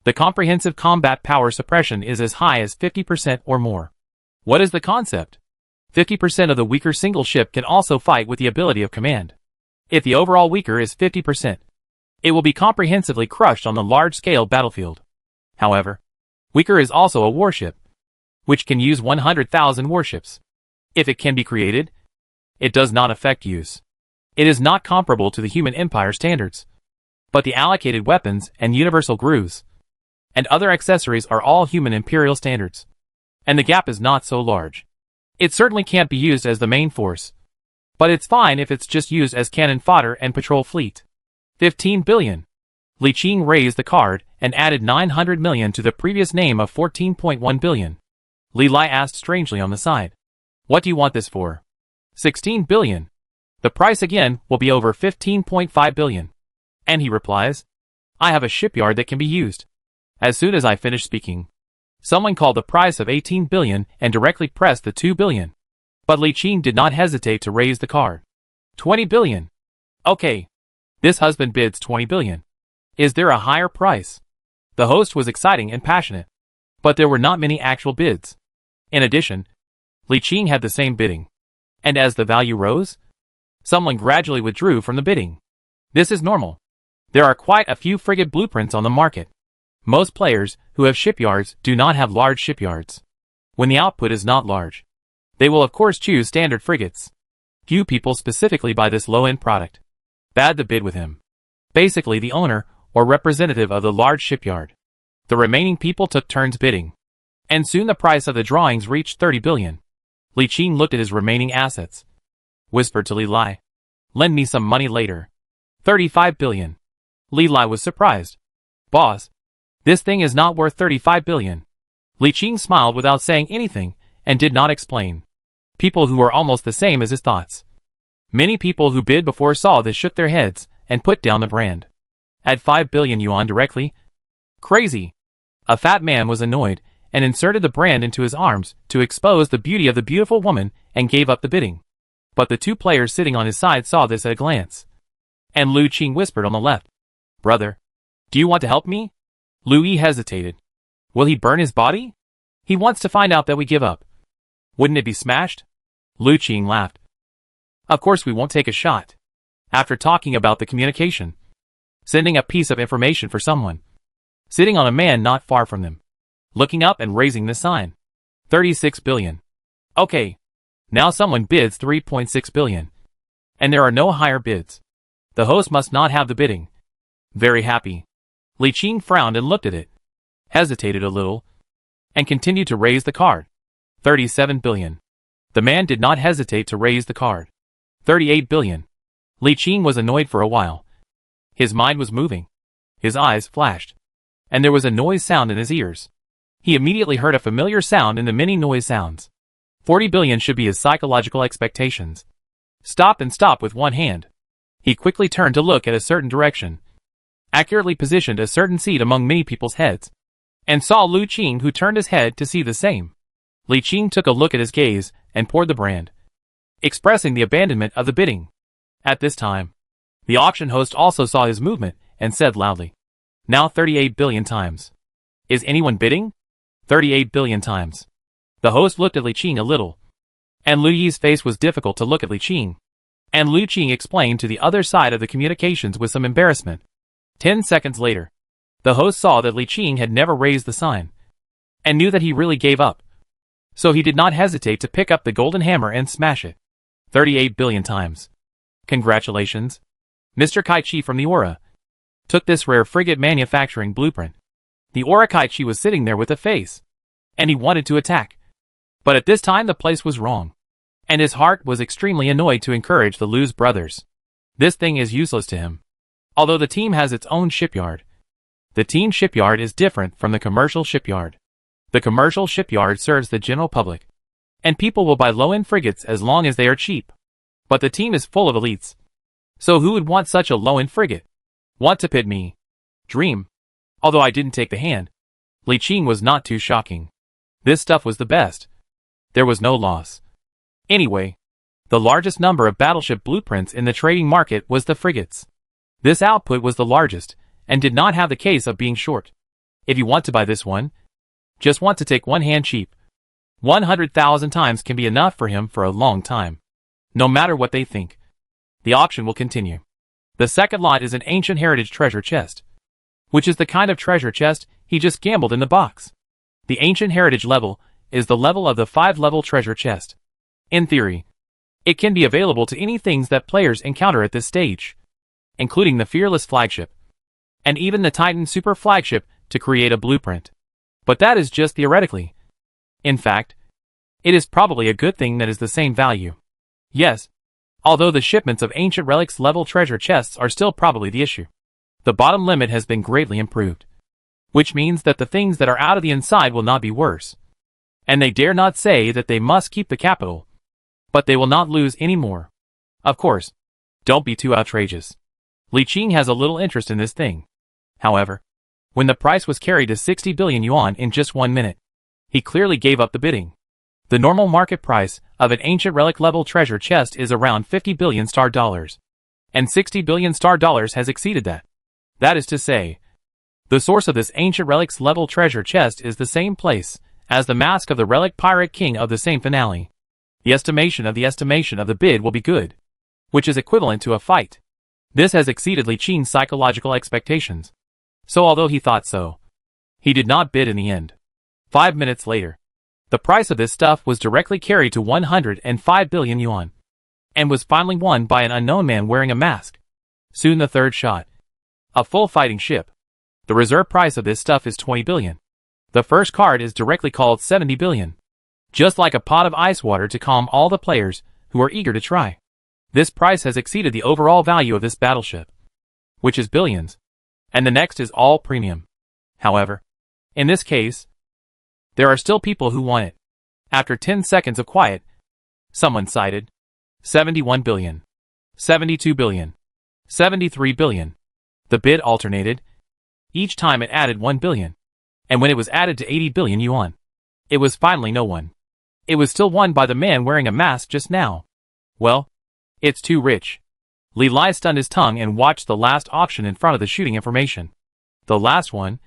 The comprehensive combat power suppression is as high as 50% or more. What is the concept? 50% of the weaker single ship can also fight with the ability of command. If the overall weaker is 50%, it will be comprehensively crushed on the large-scale battlefield. However, weaker is also a warship, which can use 100,000 warships. If it can be created, it does not affect use. It is not comparable to the human empire standards. But the allocated weapons and universal grooves and other accessories are all human imperial standards. And the gap is not so large. It certainly can't be used as the main force. But it's fine if it's just used as cannon fodder and patrol fleet. 15 billion. Li Qing raised the card and added 900 million to the previous name of 14.1 billion. Li Lai asked strangely on the side. What do you want this for? 16 billion. The price again will be over 15.5 billion. And he replies, I have a shipyard that can be used. As soon as I finished speaking, someone called the price of 18 billion and directly pressed the 2 billion. But Li Qing did not hesitate to raise the card. 20 billion. Okay. This husband bids 20 billion. Is there a higher price? The host was exciting and passionate, but there were not many actual bids. In addition, Li Qing had the same bidding. And as the value rose, someone gradually withdrew from the bidding. This is normal. There are quite a few frigate blueprints on the market. Most players who have shipyards do not have large shipyards. When the output is not large, they will of course choose standard frigates. Few people specifically buy this low-end product. Bad the bid with him. Basically the owner or representative of the large shipyard. The remaining people took turns bidding. And soon the price of the drawings reached 30 billion. Li Qing looked at his remaining assets. Whispered to Li Lai. Lend me some money later. 35 billion. Li Lai was surprised. Boss, this thing is not worth 35 billion. Li Qing smiled without saying anything and did not explain. People who were almost the same as his thoughts. Many people who bid before saw this shook their heads and put down the brand. At 5 billion yuan directly? Crazy. A fat man was annoyed and inserted the brand into his arms to expose the beauty of the beautiful woman and gave up the bidding. But the 2 players sitting on his side saw this at a glance. And Li Qing whispered on the left. Brother, do you want to help me? Lu Yi hesitated. Will he burn his body? He wants to find out that we give up. Wouldn't it be smashed? Lu Qing laughed. Of course we won't take a shot. After talking about the communication, sending a piece of information for someone, sitting on a man not far from them, looking up and raising the sign. 36 billion. Okay. Now someone bids 3.6 billion. And there are no higher bids. The host must not have the bidding. Very happy. Li Qing frowned and looked at it, hesitated a little, and continued to raise the card. 37 billion. The man did not hesitate to raise the card. 38 billion. Li Qing was annoyed for a while. His mind was moving. His eyes flashed. And there was a noise sound in his ears. He immediately heard a familiar sound in the many noise sounds. 40 billion should be his psychological expectations. Stop and stop with one hand. He quickly turned to look at a certain direction. Accurately positioned a certain seat among many people's heads. And saw Lu Qing, who turned his head to see the same. Li Qing took a look at his gaze and poured the brand, expressing the abandonment of the bidding. At this time, the auction host also saw his movement and said loudly, Now 38 billion times. Is anyone bidding? 38 billion times. The host looked at Li Qing a little. And Lu Yi's face was difficult to look at Li Qing. And Lu Qing explained to the other side of the communications with some embarrassment. 10 seconds later, the host saw that Li Qing had never raised the sign, and knew that he really gave up. So he did not hesitate to pick up the golden hammer and smash it. 38 billion times. Congratulations. Mr. Kaichi from the Aura took this rare frigate manufacturing blueprint. The Aura Kaichi was sitting there with a face, and he wanted to attack. But at this time the place was wrong, and his heart was extremely annoyed to encourage the Lu's brothers. This thing is useless to him. Although the team has its own shipyard, the team shipyard is different from the commercial shipyard. The commercial shipyard serves the general public, and people will buy low-end frigates as long as they are cheap. But the team is full of elites. So who would want such a low-end frigate? Want to pit me? Dream. Although I didn't take the hand, Li Qing was not too shocking. This stuff was the best. There was no loss. Anyway, the largest number of battleship blueprints in the trading market was the frigates. This output was the largest, and did not have the case of being short. If you want to buy this one, just want to take one hand cheap. 100,000 times can be enough for him for a long time. No matter what they think. The auction will continue. The second lot is an ancient heritage treasure chest, which is the kind of treasure chest he just gambled in the box. The ancient heritage level is the level of the 5-level treasure chest. In theory, it can be available to any things that players encounter at this stage, including the Fearless flagship, and even the Titan super flagship to create a blueprint. But that is just theoretically. In fact, it is probably a good thing that is the same value. Yes, although the shipments of ancient relics level treasure chests are still probably the issue. The bottom limit has been greatly improved, which means that the things that are out of the inside will not be worse. And they dare not say that they must keep the capital, but they will not lose any more. Of course, don't be too outrageous. Li Qing has a little interest in this thing. However, when the price was carried to 60 billion yuan in just 1 minute, he clearly gave up the bidding. The normal market price of an ancient relic level treasure chest is around 50 billion star dollars. And 60 billion star dollars has exceeded that. That is to say, the source of this ancient relics level treasure chest is the same place as the mask of the relic pirate king of the same finale. The estimation of the bid will be good, which is equivalent to a fight. This has exceeded Li Qing's psychological expectations. So although he thought so, he did not bid in the end. 5 minutes later, the price of this stuff was directly carried to 105 billion yuan, and was finally won by an unknown man wearing a mask. Soon the third shot. A full fighting ship. The reserve price of this stuff is 20 billion. The first card is directly called 70 billion. Just like a pot of ice water to calm all the players who are eager to try. This price has exceeded the overall value of this battleship, which is billions, and the next is all premium. However, in this case, there are still people who want it. After 10 seconds of quiet, someone cited 71 billion, 72 billion, 73 billion. The bid alternated. Each time it added 1 billion. And when it was added to 80 billion yuan, it was finally no one. It was still won by the man wearing a mask just now. Well, it's too rich. Li Lai stunned his tongue and watched the last auction in front of the shooting information. The last one?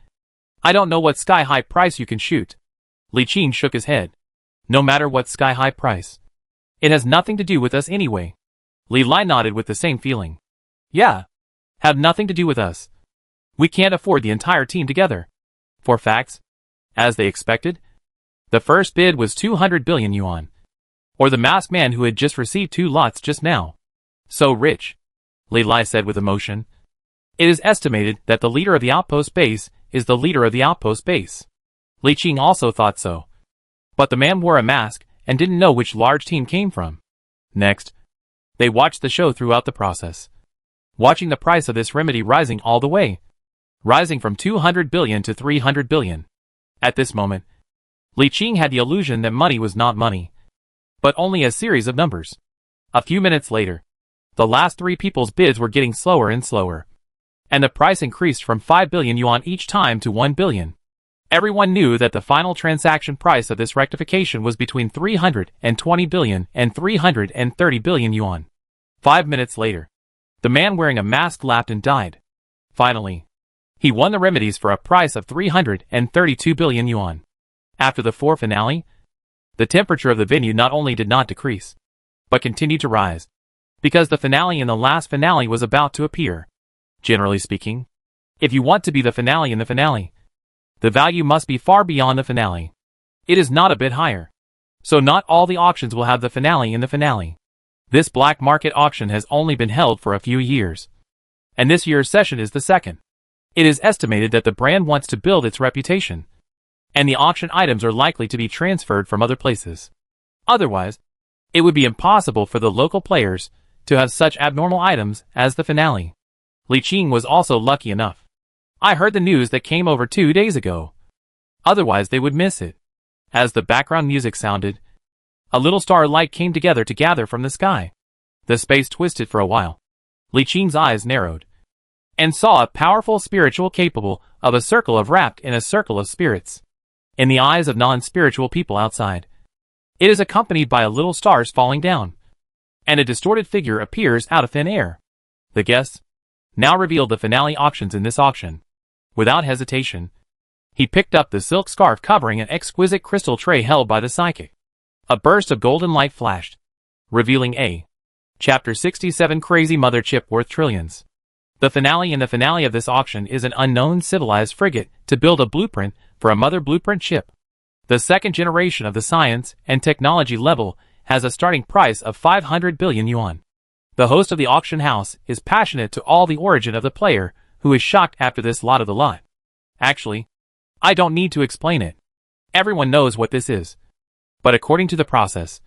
I don't know what sky-high price you can shoot. Li Qing shook his head. No matter what sky-high price. It has nothing to do with us anyway. Li Lai nodded with the same feeling. Yeah. Have nothing to do with us. We can't afford the entire team together. For facts, as they expected, the first bid was 200 billion yuan. Or the masked man who had just received 2 lots just now. So rich, Li Lai said with emotion. It is estimated that the leader of the outpost base is the leader of the outpost base. Li Qing also thought so. But the man wore a mask and didn't know which large team came from. Next, they watched the show throughout the process. Watching the price of this remedy rising all the way. Rising from 200 billion to 300 billion. At this moment, Li Qing had the illusion that money was not money, but only a series of numbers. A few minutes later, the last 3 people's bids were getting slower and slower. And the price increased from 5 billion yuan each time to 1 billion. Everyone knew that the final transaction price of this rectification was between 320 billion and 330 billion yuan. 5 minutes later, the man wearing a mask laughed and died. Finally, he won the remedies for a price of 332 billion yuan. After the 4th finale, the temperature of the venue not only did not decrease, but continued to rise, because the finale in the last finale was about to appear. Generally speaking, if you want to be the finale in the finale, the value must be far beyond the finale. It is not a bit higher. So not all the auctions will have the finale in the finale. This black market auction has only been held for a few years, and this year's session is the second. It is estimated that the brand wants to build its reputation, and the auction items are likely to be transferred from other places. Otherwise, it would be impossible for the local players to have such abnormal items as the finale. Li Qing was also lucky enough. I heard the news that came over 2 days ago. Otherwise they would miss it. As the background music sounded, a little star light came together to gather from the sky. The space twisted for a while. Li Qing's eyes narrowed, and saw a powerful spiritual capable of a circle of wrapped in a circle of spirits. In the eyes of non-spiritual people outside, It is accompanied by a little stars falling down, and a distorted figure appears out of thin air. The guests now revealed the finale options in this auction. Without hesitation, he picked up the silk scarf covering an exquisite crystal tray held by the psychic. A burst of golden light flashed, revealing a Chapter 67 Crazy Mother Chip Worth Trillions. The finale in the finale of this auction is an unknown civilized frigate to build a blueprint for a mother blueprint ship. The second generation of the science and technology level has a starting price of 500 billion yuan. The host of the auction house is passionate to all the origin of the player, who is shocked after this lot of the lot. Actually, I don't need to explain it. Everyone knows what this is. But according to the process,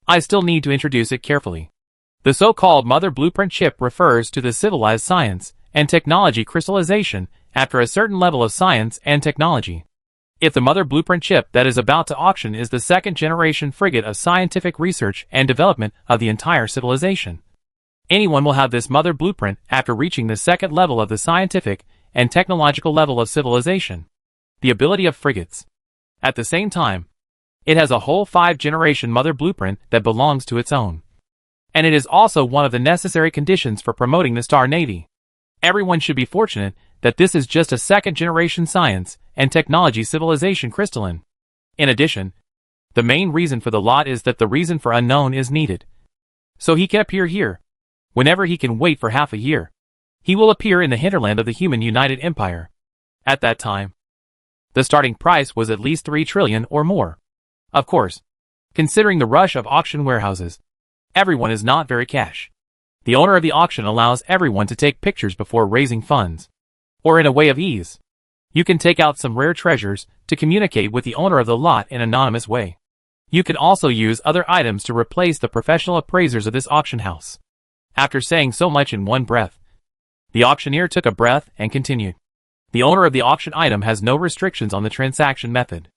I still need to introduce it carefully. The so-called mother blueprint chip refers to the civilized science and technology crystallization after a certain level of science and technology. If the mother blueprint chip that is about to auction is the second generation frigate of scientific research and development of the entire civilization, anyone will have this mother blueprint after reaching the second level of the scientific and technological level of civilization. The ability of frigates. At the same time, it has a whole 5-generation mother blueprint that belongs to its own. And it is also one of the necessary conditions for promoting the Star Navy. Everyone should be fortunate that this is just a second-generation science and technology civilization crystalline. In addition, the main reason for the lot is that the reason for unknown is needed. So he can appear here. Whenever he can wait for half a year, he will appear in the hinterland of the human United Empire. At that time, the starting price was at least 3 trillion or more. Of course, considering the rush of auction warehouses, everyone is not very cash. The owner of the auction allows everyone to take pictures before raising funds. Or in a way of ease, you can take out some rare treasures to communicate with the owner of the lot in an anonymous way. You can also use other items to replace the professional appraisers of this auction house. After saying so much in one breath, the auctioneer took a breath and continued. The owner of the auction item has no restrictions on the transaction method.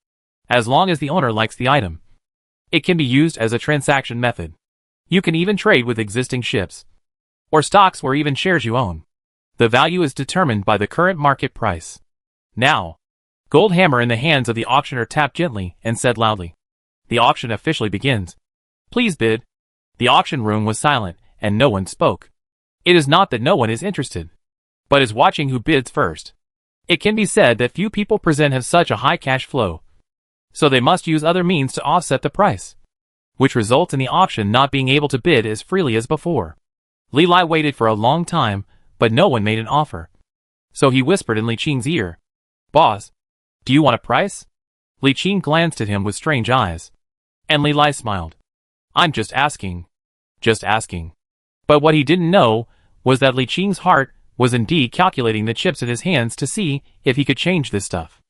As long as the owner likes the item, it can be used as a transaction method. You can even trade with existing ships, or stocks or even shares you own. The value is determined by the current market price. Now, gold hammer in the hands of the auctioneer tapped gently and said loudly, "The auction officially begins. Please bid." The auction room was silent, and no one spoke. It is not that no one is interested, but is watching who bids first. It can be said that few people present have such a high cash flow, so they must use other means to offset the price, which results in the auction not being able to bid as freely as before. Li Lai waited for a long time, but no one made an offer. So he whispered in Li Qing's ear, "Boss, do you want a price?" Li Qing glanced at him with strange eyes, and Li Lai smiled. "I'm just asking. Just asking." But what he didn't know was that Li Qing's heart was indeed calculating the chips in his hands to see if he could change this stuff.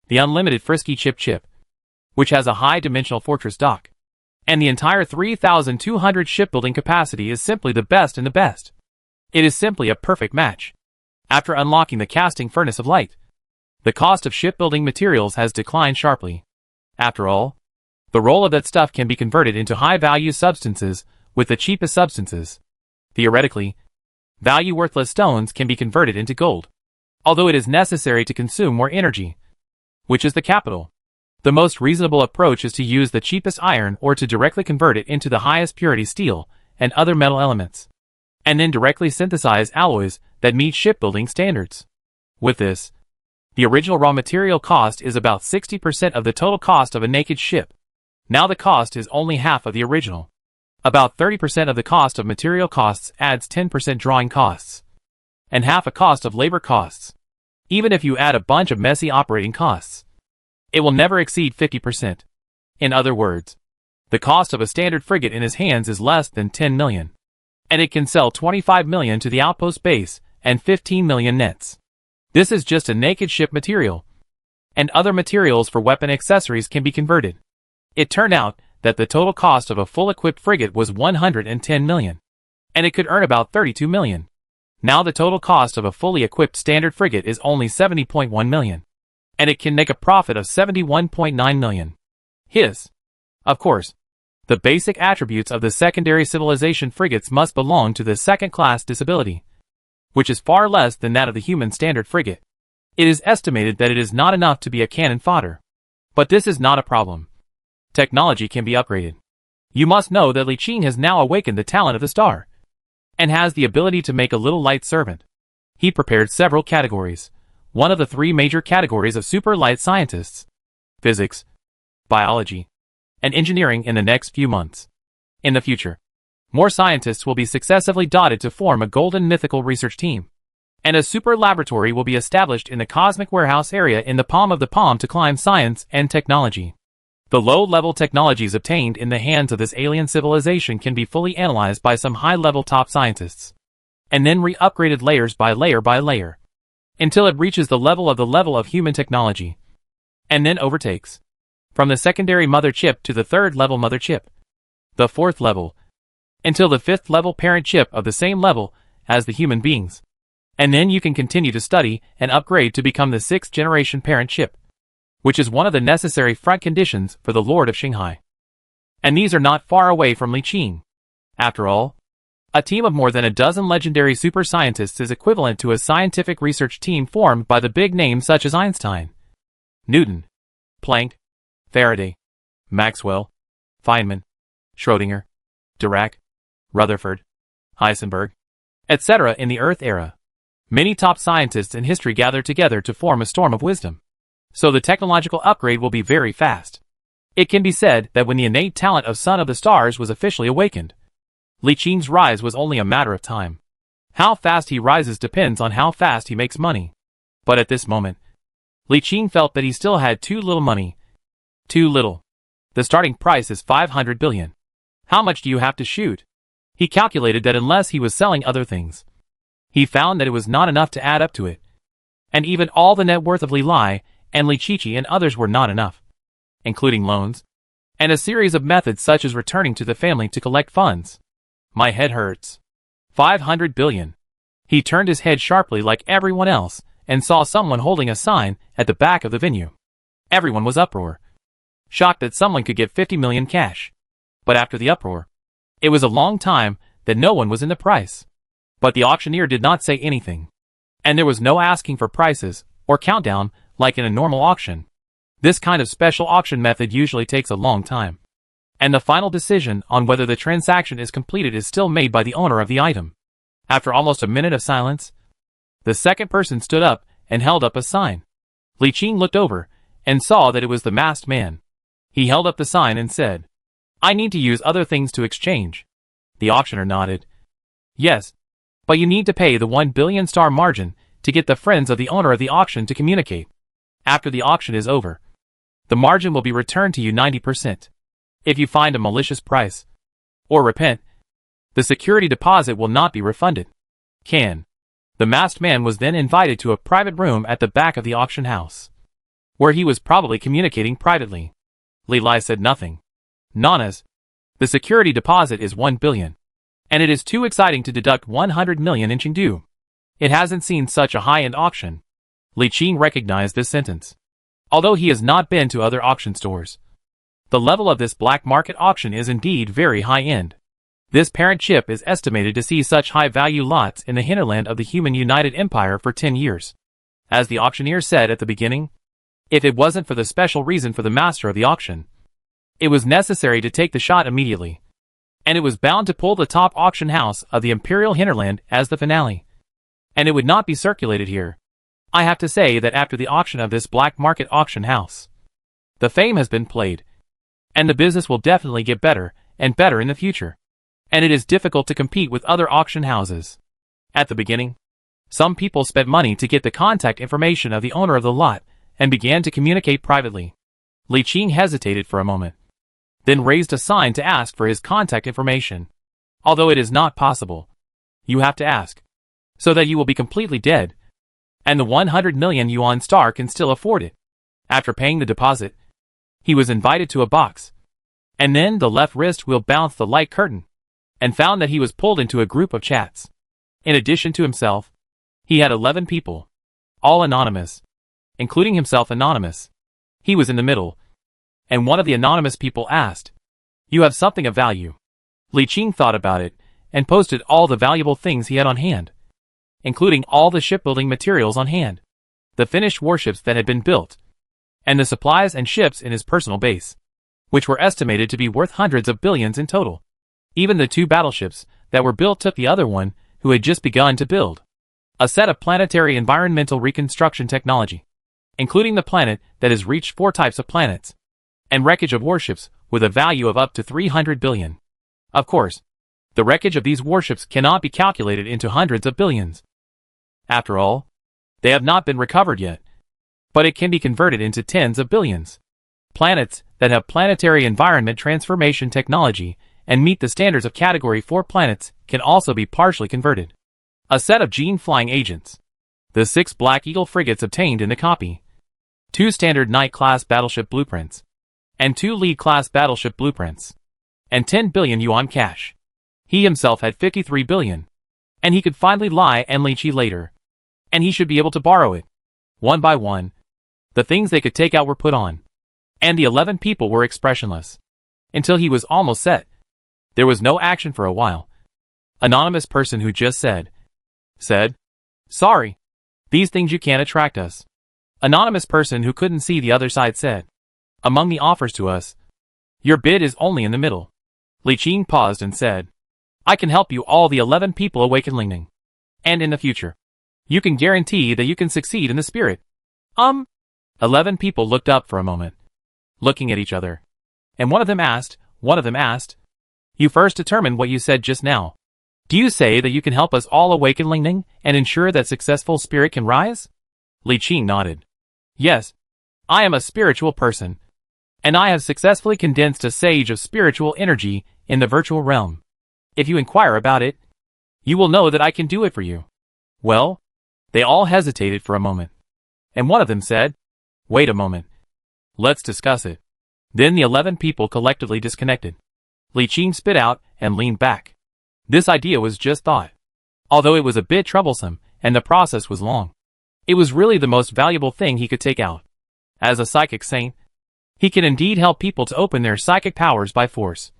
The unlimited frisky chip, which has a high-dimensional fortress dock, and the entire 3,200 shipbuilding capacity is simply the best in the best. It is simply a perfect match. After unlocking the casting furnace of light, the cost of shipbuilding materials has declined sharply. After all, the roll of that stuff can be converted into high-value substances with the cheapest substances. Theoretically, value-worthless stones can be converted into gold, although it is necessary to consume more energy, which is the capital. The most reasonable approach is to use the cheapest iron or to directly convert it into the highest purity steel and other metal elements, and then directly synthesize alloys that meet shipbuilding standards. With this, the original raw material cost is about 60% of the total cost of a naked ship. Now the cost is only half of the original. About 30% of the cost of material costs adds 10% drawing costs, and half a cost of labor costs. Even if you add a bunch of messy operating costs, it will never exceed 50%. In other words, the cost of a standard frigate in his hands is less than 10 million. And it can sell 25 million to the outpost base and 15 million nets. This is just a naked ship material, and other materials for weapon accessories can be converted. It turned out that the total cost of a full-equipped frigate was 110 million, and it could earn about 32 million. Now the total cost of a fully equipped standard frigate is only 70.1 million, and it can make a profit of 71.9 million. Of course, the basic attributes of the secondary civilization frigates must belong to the second-class disability, which is far less than that of the human standard frigate. It is estimated that it is not enough to be a cannon fodder. But this is not a problem. Technology can be upgraded. You must know that Li Qing has now awakened the talent of the star, and has the ability to make a little light servant. He prepared several categories, one of the three major categories of super light scientists: physics, biology, and engineering in the next few months. In the future, more scientists will be successively dotted to form a golden mythical research team, and a super laboratory will be established in the cosmic warehouse area in the palm of the palm to climb science and technology. The low-level technologies obtained in the hands of this alien civilization can be fully analyzed by some high-level top scientists, and then re-upgraded layers by layer, until it reaches the level of human technology, and then overtakes, from the secondary mother chip to the third-level mother chip, the fourth level, until the fifth-level parent chip of the same level as the human beings. And then you can continue to study and upgrade to become the sixth-generation parent chip, which is one of the necessary front conditions for the Lord of Shanghai. And these are not far away from Li Qing. After all, a team of more than a dozen legendary super scientists is equivalent to a scientific research team formed by the big names such as Einstein, Newton, Planck, Faraday, Maxwell, Feynman, Schrödinger, Dirac, Rutherford, Heisenberg, etc. in the Earth era. Many top scientists in history gather together to form a storm of wisdom. So the technological upgrade will be very fast. It can be said that when the innate talent of Son of the Stars was officially awakened, Li Qing's rise was only a matter of time. How fast he rises depends on how fast he makes money. But at this moment, Li Qing felt that he still had too little money. Too little. The starting price is 500 billion. How much do you have to shoot? He calculated that unless he was selling other things, he found that it was not enough to add up to it. And even all the net worth of Li Lai and Li Qiqi and others were not enough, including loans, and a series of methods such as returning to the family to collect funds. My head hurts. 500 billion. He turned his head sharply like everyone else, and saw someone holding a sign at the back of the venue. Everyone was uproar, shocked that someone could get 50 million cash. But after the uproar, it was a long time that no one was in the price. But the auctioneer did not say anything, and there was no asking for prices or countdown like in a normal auction. This kind of special auction method usually takes a long time, and the final decision on whether the transaction is completed is still made by the owner of the item. After almost a minute of silence, the second person stood up and held up a sign. Li Qing looked over and saw that it was the masked man. He held up the sign and said, "I need to use other things to exchange." The auctioneer nodded. "Yes, but you need to pay the 1 billion star margin to get the friends of the owner of the auction to communicate. After the auction is over, the margin will be returned to you 90%. If you find a malicious price, or repent, the security deposit will not be refunded." The masked man was then invited to a private room at the back of the auction house, where he was probably communicating privately. Li Lai said nothing. "Nanas, the security deposit is 1 billion, and it is too exciting to deduct 100 million in Chengdu. It hasn't seen such a high-end auction." Li Qing recognized this sentence, although he has not been to other auction stores. The level of this black market auction is indeed very high-end. This parent chip is estimated to see such high-value lots in the hinterland of the human United Empire for 10 years. As the auctioneer said at the beginning, if it wasn't for the special reason for the master of the auction, it was necessary to take the shot immediately, and it was bound to pull the top auction house of the Imperial Hinterland as the finale, and it would not be circulated here. I have to say that after the auction of this black market auction house, the fame has been played, and the business will definitely get better and better in the future, and it is difficult to compete with other auction houses. At the beginning, some people spent money to get the contact information of the owner of the lot and began to communicate privately. Li Qing hesitated for a moment, then raised a sign to ask for his contact information. Although it is not possible, you have to ask, so that you will be completely dead, and the 100 million yuan star can still afford it. After paying the deposit, he was invited to a box, and then the left wrist wheel bounced the light curtain, and found that he was pulled into a group of chats. In addition to himself, he had 11 people, all anonymous, including himself anonymous. He was in the middle, and one of the anonymous people asked, "You have something of value?" Li Qing thought about it, and posted all the valuable things he had on hand, including all the shipbuilding materials on hand, the finished warships that had been built, and the supplies and ships in his personal base. which were estimated to be worth hundreds of billions in total. Even the two battleships that were built took the other one, who had just begun to build. A set of planetary environmental reconstruction technology, including the planet that has reached 4 types of planets, and wreckage of warships with a value of up to 300 billion. Of course, the wreckage of these warships cannot be calculated into hundreds of billions. After all, they have not been recovered yet, but it can be converted into tens of billions. Planets that have planetary environment transformation technology and meet the standards of Category 4 planets can also be partially converted. A set of gene-flying agents. The 6 Black Eagle frigates obtained in the copy. 2 standard Knight-class battleship blueprints. And 2 Lead-class battleship blueprints. And 10 billion yuan cash. He himself had 53 billion. And he could finally lie and Li Qi later. And he should be able to borrow it. One by one, the things they could take out were put on. And the 11 people were expressionless. Until he was almost set. There was no action for a while. Anonymous person who just said, sorry. These things you can't attract us. Anonymous person who couldn't see the other side said, among the offers to us, your bid is only in the middle. Li Qing paused and said, I can help you all the 11 people awakening. And in the future, you can guarantee that you can succeed in the spirit. 11 people looked up for a moment, looking at each other. And one of them asked, you first determine what you said just now. Do you say that you can help us all awakening and ensure that successful spirit can rise? Li Qing nodded. Yes, I am a spiritual person. And I have successfully condensed a sage of spiritual energy in the virtual realm. If you inquire about it, you will know that I can do it for you. Well, they all hesitated for a moment. And one of them said, wait a moment. Let's discuss it. Then the 11 people collectively disconnected. Li Qing spit out and leaned back. This idea was just thought. Although it was a bit troublesome, and the process was long, it was really the most valuable thing he could take out. As a psychic saint, he can indeed help people to open their psychic powers by force.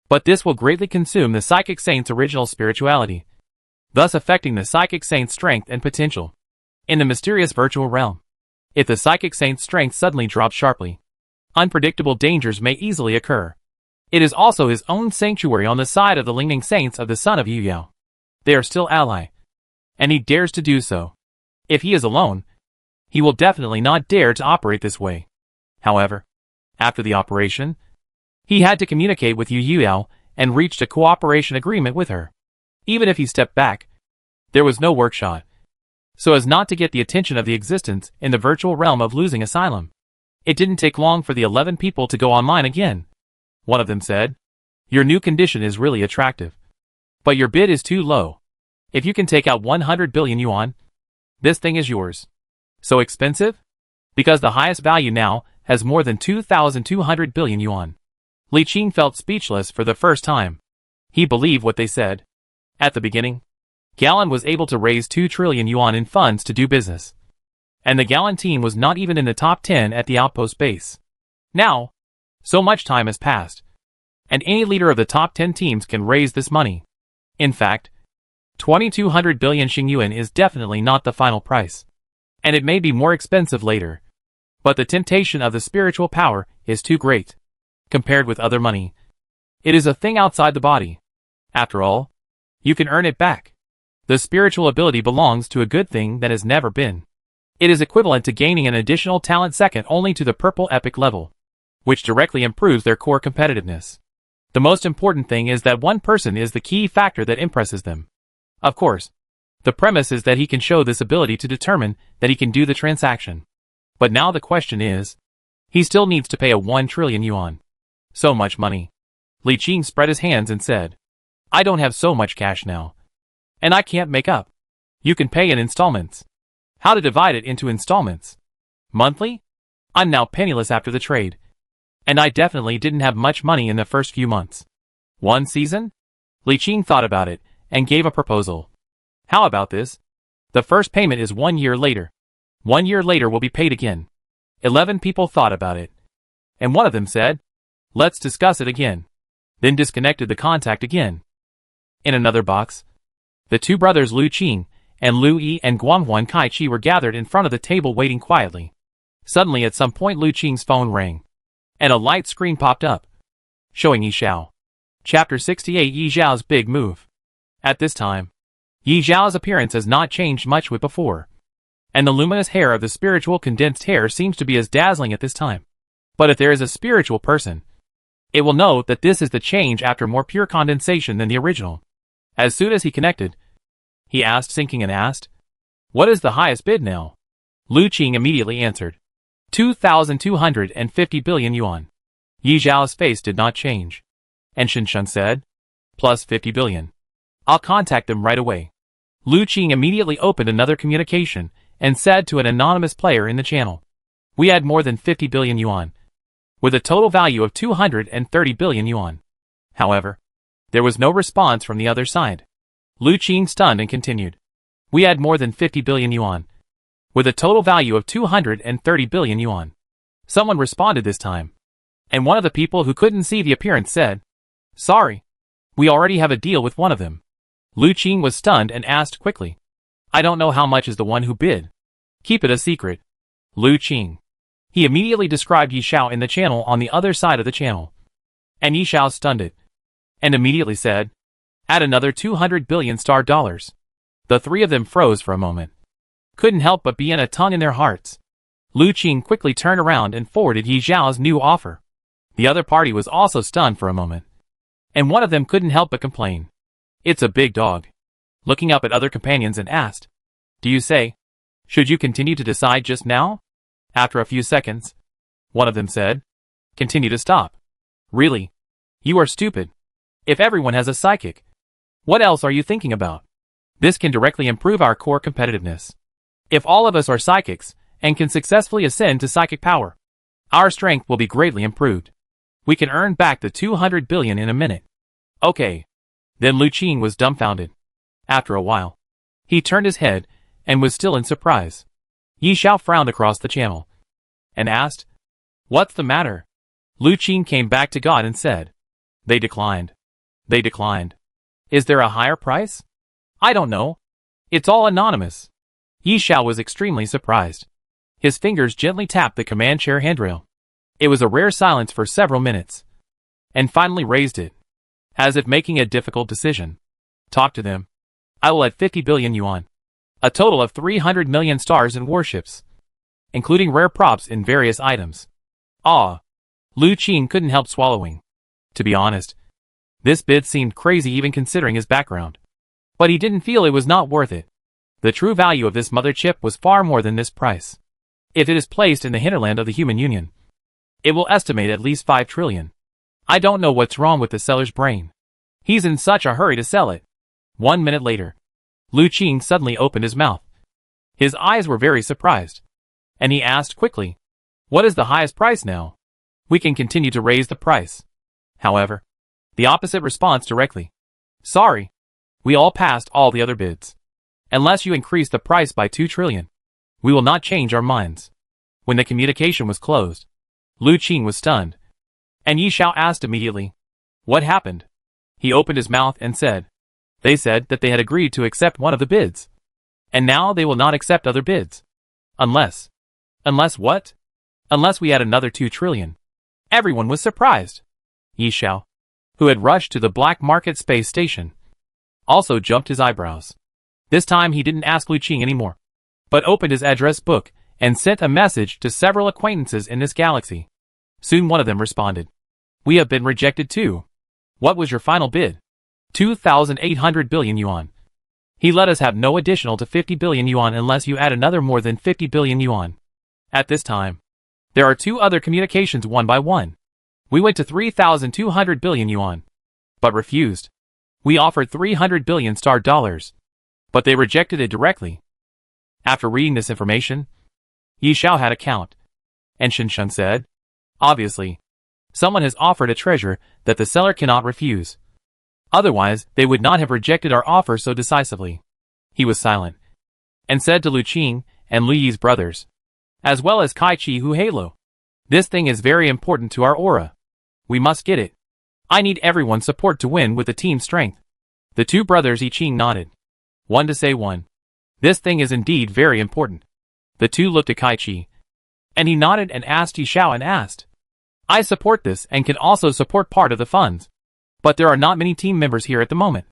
But this will greatly consume the psychic saint's original spirituality, thus affecting the psychic saint's strength and potential. In the mysterious virtual realm, if the psychic saint's strength suddenly drops sharply, unpredictable dangers may easily occur. It is also his own sanctuary on the side of the Lingning Saints of the Son of Yu Yao. They are still ally, and he dares to do so. If he is alone, he will definitely not dare to operate this way. However, after the operation, he had to communicate with Yu Yao and reached a cooperation agreement with her. Even if he stepped back, there was no workshop, so as not to get the attention of the existence in the virtual realm of losing asylum. It didn't take long for the 11 people to go online again. One of them said, your new condition is really attractive. But your bid is too low. If you can take out 100 billion yuan, this thing is yours. So expensive? Because the highest value now has more than 2,200 billion yuan. Li Qing felt speechless for the first time. He believed what they said. At the beginning, Gallon was able to raise 2 trillion yuan in funds to do business. And the Gallon team was not even in the top 10 at the outpost base. Now, so much time has passed, and any leader of the top 10 teams can raise this money. In fact, 2,200 billion Xingyuan is definitely not the final price, and it may be more expensive later. But the temptation of the spiritual power is too great. Compared with other money, it is a thing outside the body. After all, you can earn it back. The spiritual ability belongs to a good thing that has never been. It is equivalent to gaining an additional talent second only to the purple epic level, which directly improves their core competitiveness. The most important thing is that one person is the key factor that impresses them. Of course, the premise is that he can show this ability to determine that he can do the transaction. But now the question is, he still needs to pay a 1 trillion yuan. So much money. Li Qing spread his hands and said, I don't have so much cash now. And I can't make up. You can pay in installments. How to divide it into installments? Monthly? I'm now penniless after the trade. And I definitely didn't have much money in the first few months. 1 season? Li Qing thought about it and gave a proposal. How about this? The first payment is 1 year later. 1 year later will be paid again. 11 people thought about it. And one of them said, let's discuss it again. Then disconnected the contact again. In another box, the 2 brothers Lu Qing and Lu Yi and Guanghuan Kai Chi were gathered in front of the table waiting quietly. Suddenly at some point Lu Qing's phone rang. and a light screen popped up, showing Yi Xiao. Chapter 68 Yi Xiao's Big Move. At this time, Yi Xiao's appearance has not changed much with before, and the luminous hair of the spiritual condensed hair seems to be as dazzling at this time. But if there is a spiritual person, it will know that this is the change after more pure condensation than the original. As soon as he connected, he asked, sinking and asked, "What is the highest bid now?" Lu Qing immediately answered, 2,250 billion yuan. Yi Xiao's face did not change, and Shen Shun said, "Plus 50 billion. I'll contact them right away." Lu Qing immediately opened another communication and said to an anonymous player in the channel, "We had more than 50 billion yuan, with a total value of 230 billion yuan. However, there was no response from the other side. Lu Qing stunned and continued, "We had more than 50 billion yuan, with a total value of 230 billion yuan. Someone responded this time, and one of the people who couldn't see the appearance said, "Sorry, we already have a deal with one of them." Lu Qing was stunned and asked quickly, "I don't know how much is the one who bid. Keep it a secret." Lu Qing. He immediately described Yi Xiao in the channel on the other side of the channel, and Yi Xiao stunned it, and immediately said, "Add another 200 billion star dollars." The three of them froze for a moment, couldn't help but be in a tongue in their hearts. Lu Qing quickly turned around and forwarded Yi Xiao's new offer. The other party was also stunned for a moment, and one of them couldn't help but complain, "It's a big dog," looking up at other companions and asked, "Do you say, should you continue to decide just now?" After a few seconds, one of them said, "Continue to stop. Really? You are stupid. If everyone has a psychic, what else are you thinking about? This can directly improve our core competitiveness. If all of us are psychics and can successfully ascend to psychic power, our strength will be greatly improved. We can earn back the 200 billion in a minute." Okay. Then Lu Qing was dumbfounded. After a while, he turned his head and was still in surprise. Yi Xiao frowned across the channel and asked, "What's the matter?" Lu Qing came back to God and said, "They declined. They declined. Is there a higher price? I don't know. It's all anonymous." Yi Xiao was extremely surprised. His fingers gently tapped the command chair handrail. It was a rare silence for several minutes, and finally raised it, as if making a difficult decision. "Talk to them. I will add 50 billion yuan. A total of 300 million stars and warships, including rare props in various items." Ah! Lu Qing couldn't help swallowing. To be honest, this bid seemed crazy even considering his background. But he didn't feel it was not worth it. The true value of this mother chip was far more than this price. If it is placed in the hinterland of the human union, it will estimate at least 5 trillion. I don't know what's wrong with the seller's brain. He's in such a hurry to sell it. 1 minute later, Lu Qing suddenly opened his mouth. His eyes were very surprised, and he asked quickly, "What is the highest price now? We can continue to raise the price." However, the opposite response directly, "Sorry, we all passed all the other bids. Unless you increase the price by 2 trillion, we will not change our minds." When the communication was closed, Lu Qing was stunned, and Yi Xiao asked immediately, "What happened?" He opened his mouth and said, "They said that they had agreed to accept one of the bids, and now they will not accept other bids. Unless what? Unless we add another 2 trillion. Everyone was surprised. Yi Xiao, who had rushed to the black market space station, also jumped his eyebrows. This time he didn't ask Lu Qing anymore, but opened his address book and sent a message to several acquaintances in this galaxy. Soon one of them responded, "We have been rejected too. What was your final bid?" 2,800 billion yuan. He let us have no additional to 50 billion yuan unless you add another more than 50 billion yuan. At this time, there are 2 other communications one by one. We went to 3,200 billion yuan, but refused. We offered 300 billion star dollars, but they rejected it directly. After reading this information, Yi Xiao had a count, and Shen Shun said, "Obviously, someone has offered a treasure that the seller cannot refuse. Otherwise, they would not have rejected our offer so decisively." He was silent, and said to Lu Qing and Lu Yi's brothers, as well as Kai Chi Hu Halo, "This thing is very important to our aura. We must get it. I need everyone's support to win with the team's strength." The 2 brothers I Ching nodded. One to say one. This thing is indeed very important. The 2 looked at Kai Chi, and he nodded and asked Yi Xiao and asked, I support this and can also support part of the funds. But there are not many team members here at the moment.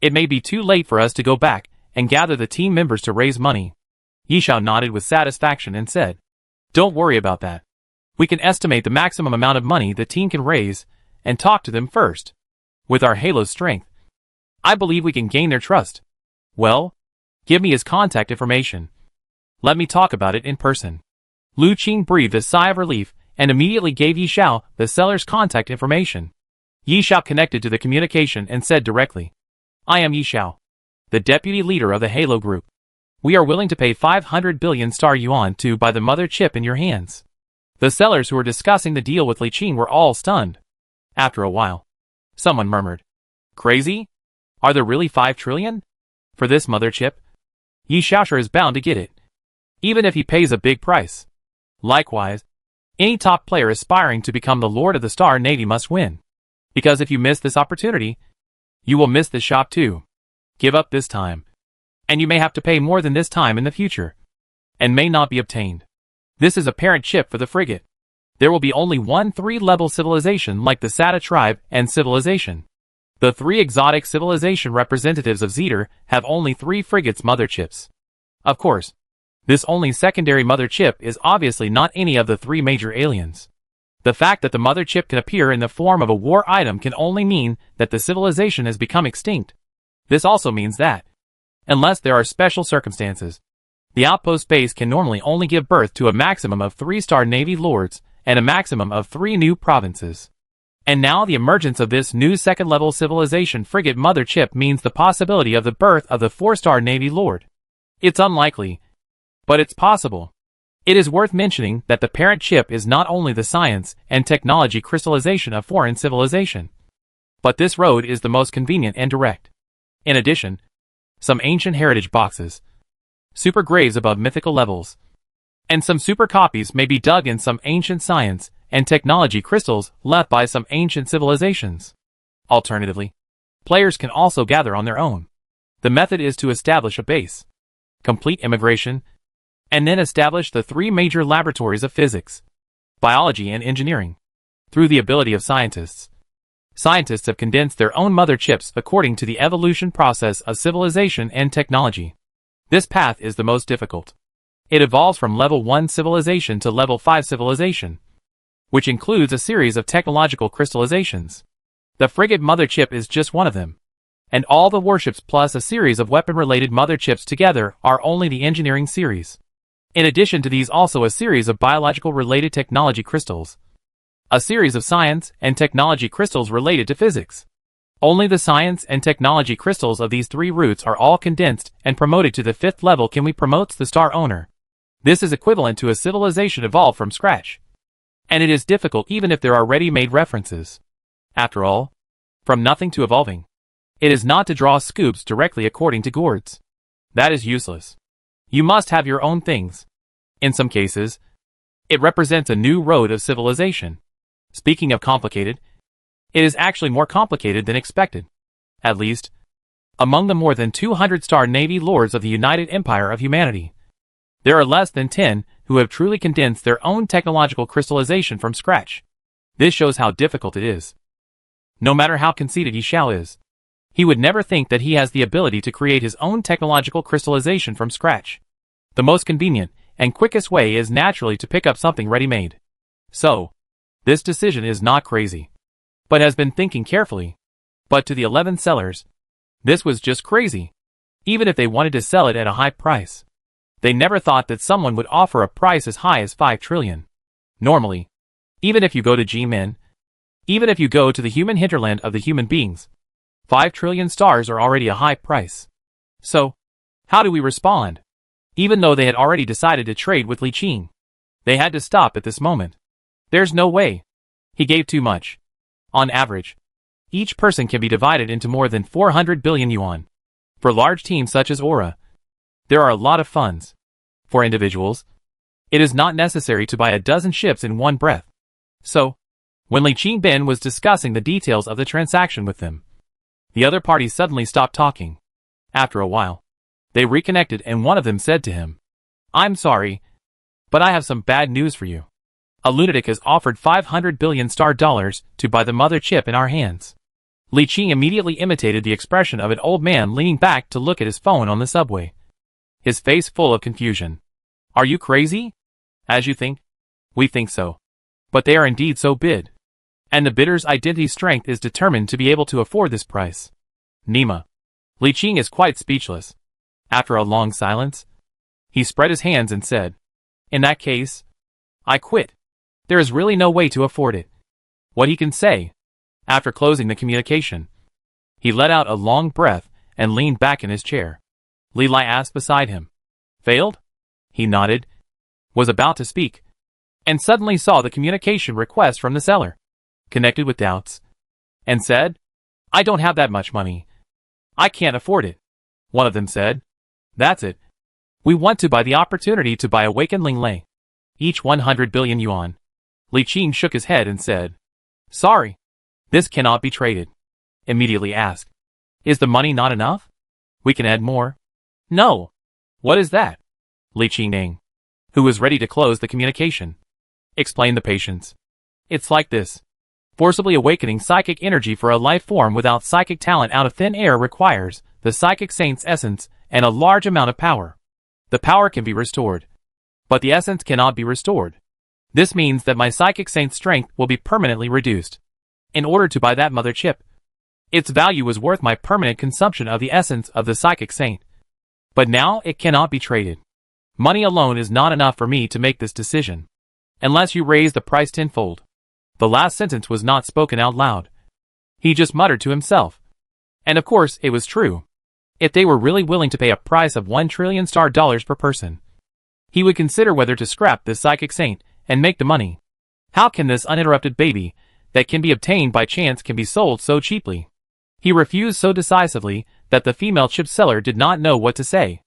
It may be too late for us to go back and gather the team members to raise money. Yishao nodded with satisfaction and said, "Don't worry about that. We can estimate the maximum amount of money the team can raise and talk to them first. With our Halo's strength, I believe we can gain their trust. Well, give me his contact information. Let me talk about it in person." Lu Qing breathed a sigh of relief and immediately gave Yishao the seller's contact information. Yishao connected to the communication and said directly, "I am Yishao, the deputy leader of the Halo Group. We are willing to pay 500 billion star yuan to buy the mother chip in your hands." The sellers who were discussing the deal with Li Qing were all stunned. After a while, someone murmured, "Crazy? Are there really 5 trillion? For this mother chip? Yishao is bound to get it, even if he pays a big price." Likewise, any top player aspiring to become the Lord of the Star Navy must win. Because if you miss this opportunity, you will miss the shop too. Give up this time, and you may have to pay more than this time in the future, and may not be obtained. This is a parent chip for the frigate. There will be only one 3-level civilization like the Sata tribe and civilization. The 3 exotic civilization representatives of Zeter have only 3 frigates mother chips. Of course, this only secondary mother chip is obviously not any of the 3 major aliens. The fact that the mother chip can appear in the form of a war item can only mean that the civilization has become extinct. This also means that, unless there are special circumstances, the outpost base can normally only give birth to a maximum of 3-star Navy lords and a maximum of 3 new provinces. And now the emergence of this new second-level civilization frigate mother chip means the possibility of the birth of the 4-star Navy lord. It's unlikely, but it's possible. It is worth mentioning that the parent chip is not only the science and technology crystallization of foreign civilization, but this road is the most convenient and direct. In addition, some ancient heritage boxes, super graves above mythical levels, and some super copies may be dug in some ancient science and technology crystals left by some ancient civilizations. Alternatively, players can also gather on their own. The method is to establish a base, complete immigration, and then establish the 3 major laboratories of physics, biology and engineering. Through the ability of scientists have condensed their own mother chips according to the evolution process of civilization and technology. This path is the most difficult. It evolves from level 1 civilization to level 5 civilization, which includes a series of technological crystallizations. The frigate mother chip is just one of them, and all the warships plus a series of weapon-related mother chips together are only the engineering series. In addition to these, also a series of biological-related technology crystals, a series of science and technology crystals related to physics. Only the science and technology crystals of these 3 roots are all condensed and promoted to the 5th level can we promotes the star owner. This is equivalent to a civilization evolved from scratch. And it is difficult even if there are ready-made references. After all, from nothing to evolving, it is not to draw scoops directly according to gourds. That is useless. You must have your own things. In some cases, it represents a new road of civilization. Speaking of complicated, it is actually more complicated than expected. At least, among the more than 200-star Navy lords of the United Empire of Humanity, there are less than 10 who have truly condensed their own technological crystallization from scratch. This shows how difficult it is. No matter how conceited Yishao is, he would never think that he has the ability to create his own technological crystallization from scratch. The most convenient and quickest way is naturally to pick up something ready-made. So, this decision is not crazy, but has been thinking carefully. But to the 11 sellers, this was just crazy. Even if they wanted to sell it at a high price, they never thought that someone would offer a price as high as 5 trillion. Normally, even if you go to G-Min, even if you go to the human hinterland of the human beings, 5 trillion stars are already a high price. So, how do we respond? Even though they had already decided to trade with Li Qing, they had to stop at this moment. There's no way. He gave too much. On average, each person can be divided into more than 400 billion yuan. For large teams such as Aura, there are a lot of funds. For individuals, it is not necessary to buy a dozen ships in one breath. So, when Li Qing was discussing the details of the transaction with them, the other parties suddenly stopped talking. After a while, they reconnected and one of them said to him, "I'm sorry, but I have some bad news for you. A lunatic has offered 500 billion star dollars to buy the mother chip in our hands. Li Qing immediately imitated the expression of an old man leaning back to look at his phone on the subway. His face full of confusion. Are you crazy? As you think? We think so. But they are indeed so bid. And the bidder's identity strength is determined to be able to afford this price. Nima. Li Qing is quite speechless. After a long silence, he spread his hands and said, in that case, I quit. There is really no way to afford it. What he can say. After closing the communication, he let out a long breath and leaned back in his chair. Li Lai asked beside him. Failed? He nodded, was about to speak, and suddenly saw the communication request from the seller, connected with doubts, and said, I don't have that much money. I can't afford it. One of them said, that's it. We want to buy the opportunity to buy Awaken Ling Lei. Each 100 billion yuan. Li Qing shook his head and said, sorry. This cannot be traded. Immediately asked, is the money not enough? We can add more. No. What is that? Li Qing, who was ready to close the communication, explained the patience. It's like this. Forcibly awakening psychic energy for a life form without psychic talent out of thin air requires the psychic saint's essence and a large amount of power. The power can be restored, but the essence cannot be restored. This means that my psychic saint's strength will be permanently reduced. In order to buy that mother chip, its value was worth my permanent consumption of the essence of the psychic saint. But now it cannot be traded. Money alone is not enough for me to make this decision. Unless you raise the price tenfold. The last sentence was not spoken out loud. He just muttered to himself. And of course it was true. If they were really willing to pay a price of 1 trillion star dollars per person, he would consider whether to scrap this psychic saint and make the money. How can this uninterrupted baby that can be obtained by chance can be sold so cheaply? He refused so decisively that the female chip seller did not know what to say.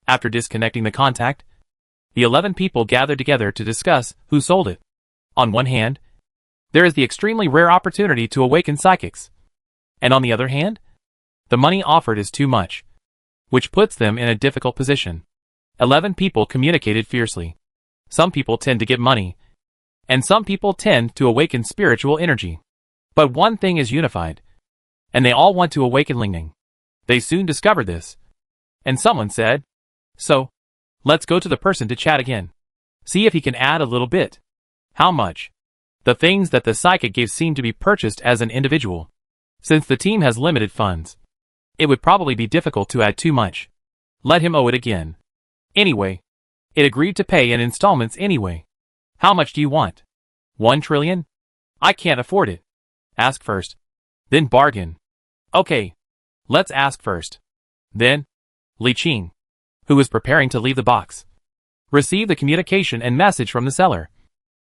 After disconnecting the contact, the 11 people gathered together to discuss who sold it. On one hand, there is the extremely rare opportunity to awaken psychics. And on the other hand, the money offered is too much, which puts them in a difficult position. 11 people communicated fiercely. Some people tend to get money, and some people tend to awaken spiritual energy. But one thing is unified, and they all want to awaken Lingning. They soon discovered this. And someone said, so, let's go to the person to chat again. See if he can add a little bit. How much? The things that the psychic gave seem to be purchased as an individual. Since the team has limited funds, it would probably be difficult to add too much. Let him owe it again. Anyway, it agreed to pay in installments anyway. How much do you want? 1 trillion? I can't afford it. Ask first. Then bargain. Okay. Let's ask first. Then, Li Qing, who was preparing to leave the box, received the communication and message from the seller.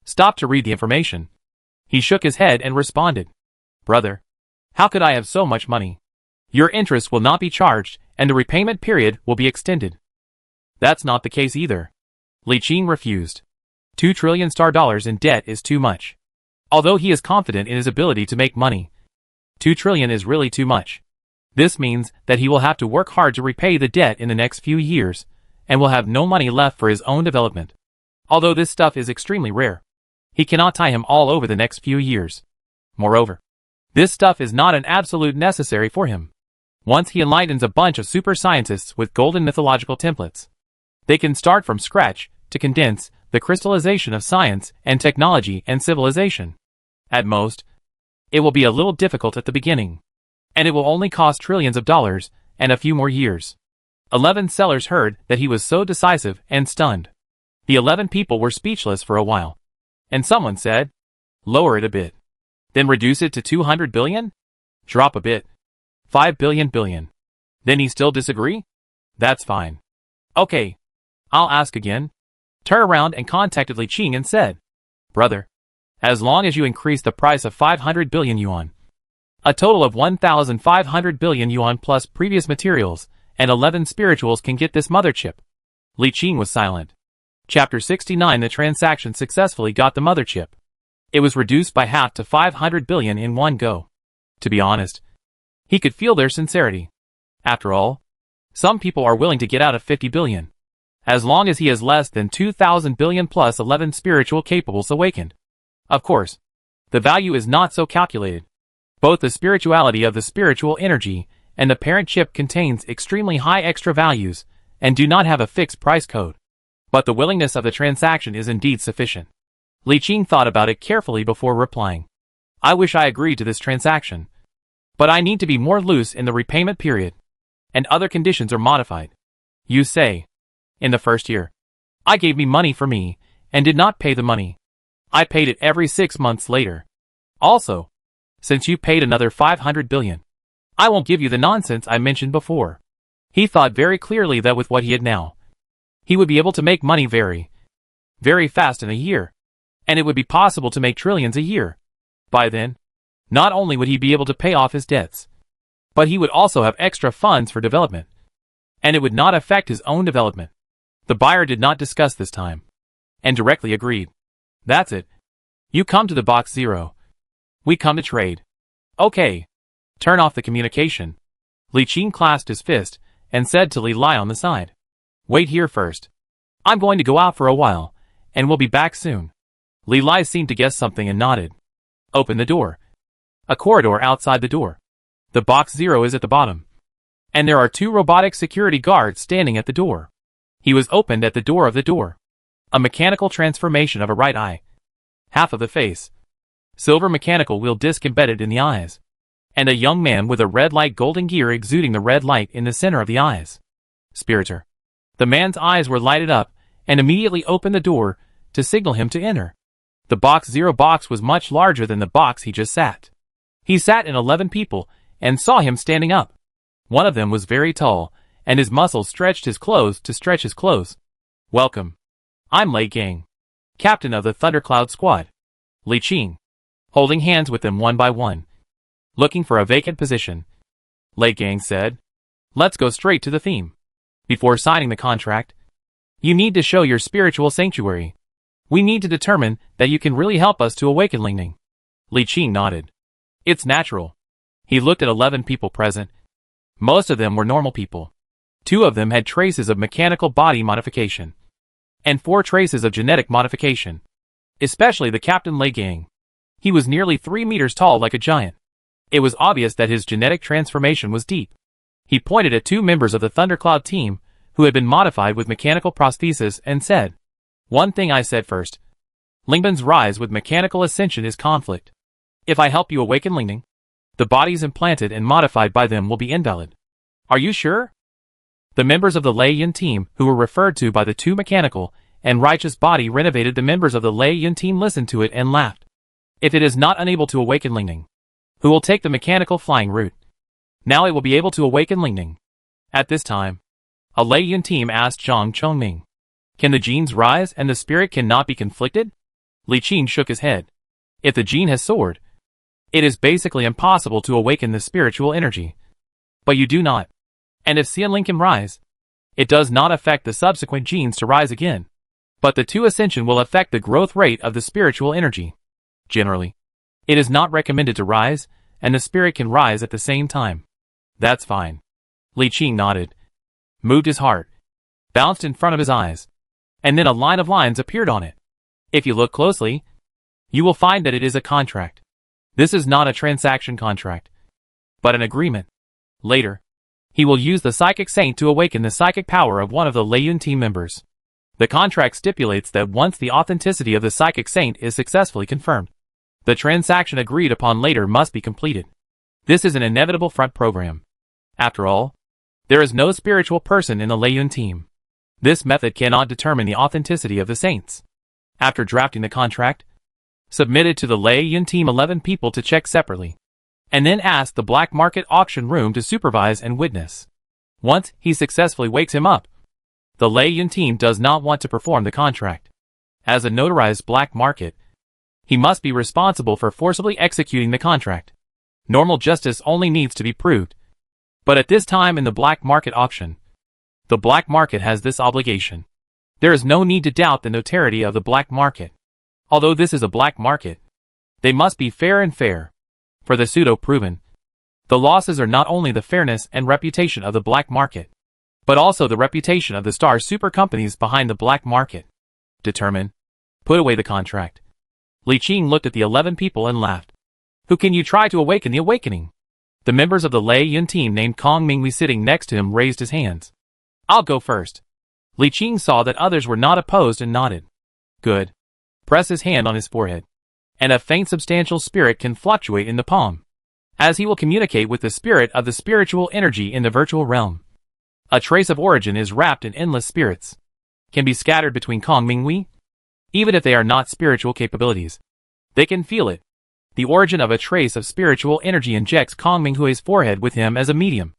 Stopped to read the information. He shook his head and responded. Brother, how could I have so much money? Your interest will not be charged, and the repayment period will be extended. That's not the case either. Li Qing refused. 2 trillion star dollars in debt is too much. Although he is confident in his ability to make money, 2 trillion is really too much. This means that he will have to work hard to repay the debt in the next few years, and will have no money left for his own development. Although this stuff is extremely rare, he cannot tie him all over the next few years. Moreover, this stuff is not an absolute necessary for him. Once he enlightens a bunch of super scientists with golden mythological templates, they can start from scratch to condense the crystallization of science and technology and civilization. At most, it will be a little difficult at the beginning, and it will only cost trillions of dollars and a few more years. 11 sellers heard that he was so decisive and stunned. The 11 people were speechless for a while, and someone said, lower it a bit. Then reduce it to 200 billion? Drop a bit. 5 billion. Then he still disagree? That's fine. Okay. I'll ask again. Turned around and contacted Li Qing and said, brother, as long as you increase the price of 500 billion yuan, a total of 1,500 billion yuan plus previous materials, and 11 spirituals can get this mother chip. Li Qing was silent. Chapter 69. The transaction successfully got the mother chip. It was reduced by half to 500 billion in one go. To be honest, he could feel their sincerity. After all, some people are willing to get out of 50 billion. as long as he has less than 2,000 billion plus 11 spiritual capables awakened. Of course, the value is not so calculated. Both the spirituality of the spiritual energy and the parent chip contains extremely high extra values and do not have a fixed price code. But the willingness of the transaction is indeed sufficient. Li Qing thought about it carefully before replying. I wish I agreed to this transaction. But I need to be more loose in the repayment period. And other conditions are modified. You say. In the first year. I gave me money for me, and did not pay the money. I paid it every 6 months later. Also, since you paid another 500 billion, I won't give you the nonsense I mentioned before. He thought very clearly that with what he had now, he would be able to make money very, very fast in a year. And it would be possible to make trillions a year. By then, not only would he be able to pay off his debts, but he would also have extra funds for development. And it would not affect his own development. The buyer did not discuss this time, and directly agreed. That's it. You come to the box 0. We come to trade. Okay. Turn off the communication. Li Qing clasped his fist and said to Li Lai on the side. Wait here first. I'm going to go out for a while, and we'll be back soon. Li Lai seemed to guess something and nodded. Open the door. A corridor outside the door. The box 0 is at the bottom. And there are 2 robotic security guards standing at the door. He was opened at the door of the door. A mechanical transformation of a right eye. Half of the face. Silver mechanical wheel disc embedded in the eyes. And a young man with a red light golden gear exuding the red light in the center of the eyes. Spiritor. The man's eyes were lighted up, and immediately opened the door, to signal him to enter. The box 0 box was much larger than the box he just sat. He sat in 11 people, and saw him standing up. One of them was very tall, and his muscles stretched his clothes to stretch his clothes. Welcome. I'm Lei Gang, captain of the Thundercloud squad. Li Qing. Holding hands with them one by one. Looking for a vacant position. Lei Gang said. Let's go straight to the theme. Before signing the contract, you need to show your spiritual sanctuary. We need to determine that you can really help us to awaken Ling Ning. Li Qing nodded. It's natural. He looked at 11 people present. Most of them were normal people. 2 of them had traces of mechanical body modification. And 4 traces of genetic modification. Especially the Captain Lei Gang. He was nearly 3 meters tall like a giant. It was obvious that his genetic transformation was deep. He pointed at 2 members of the Thundercloud team, who had been modified with mechanical prosthesis, and said, One thing I said first. Lingbin's rise with mechanical ascension is conflict. If I help you awaken Lingning, the bodies implanted and modified by them will be invalid. Are you sure? The members of the Lei Yin team, who were referred to by the 2 mechanical and righteous body renovated the members of the Lei Yin team listened to it and laughed. If it is not unable to awaken Lingning, who will take the mechanical flying route? Now it will be able to awaken Lingning. At this time, a Lei Yin team asked Zhang Chongming. Can the genes rise and the spirit cannot be conflicted? Li Qing shook his head. If the gene has soared, it is basically impossible to awaken the spiritual energy. But you do not. And if Xianling can rise, it does not affect the subsequent genes to rise again. But the 2 ascension will affect the growth rate of the spiritual energy. Generally, it is not recommended to rise, and the spirit can rise at the same time. That's fine. Li Qing nodded, moved his heart, bounced in front of his eyes, and then a line of lines appeared on it. If you look closely, you will find that it is a contract. This is not a transaction contract, but an agreement. Later, he will use the Psychic Saint to awaken the psychic power of one of the Lei Yun team members. The contract stipulates that once the authenticity of the Psychic Saint is successfully confirmed, the transaction agreed upon later must be completed. This is an inevitable front program. After all, there is no spiritual person in the Lei Yun team. This method cannot determine the authenticity of the saints. After drafting the contract, submitted to the Lei Yun team 11 people to check separately, and then asked the black market auction room to supervise and witness. Once he successfully wakes him up, the Lei Yun team does not want to perform the contract. As a notarized black market, he must be responsible for forcibly executing the contract. Normal justice only needs to be proved. But at this time in the black market auction, the black market has this obligation. There is no need to doubt the notoriety of the black market. Although this is a black market, they must be fair and fair. For the pseudo-proven, the losses are not only the fairness and reputation of the black market, but also the reputation of the star super companies behind the black market. Determined. Put away the contract. Li Qing looked at the 11 people and laughed. Who can you try to awaken the awakening? The members of the Lei Yun team named Kong Mingwei sitting next to him raised his hands. I'll go first. Li Qing saw that others were not opposed and nodded. Good. Press his hand on his forehead. And a faint substantial spirit can fluctuate in the palm, as he will communicate with the spirit of the spiritual energy in the virtual realm. A trace of origin is wrapped in endless spirits, can be scattered between Kong Mingwei. Even if they are not spiritual capabilities, they can feel it. The origin of a trace of spiritual energy injects Kong Minghui's forehead with him as a medium.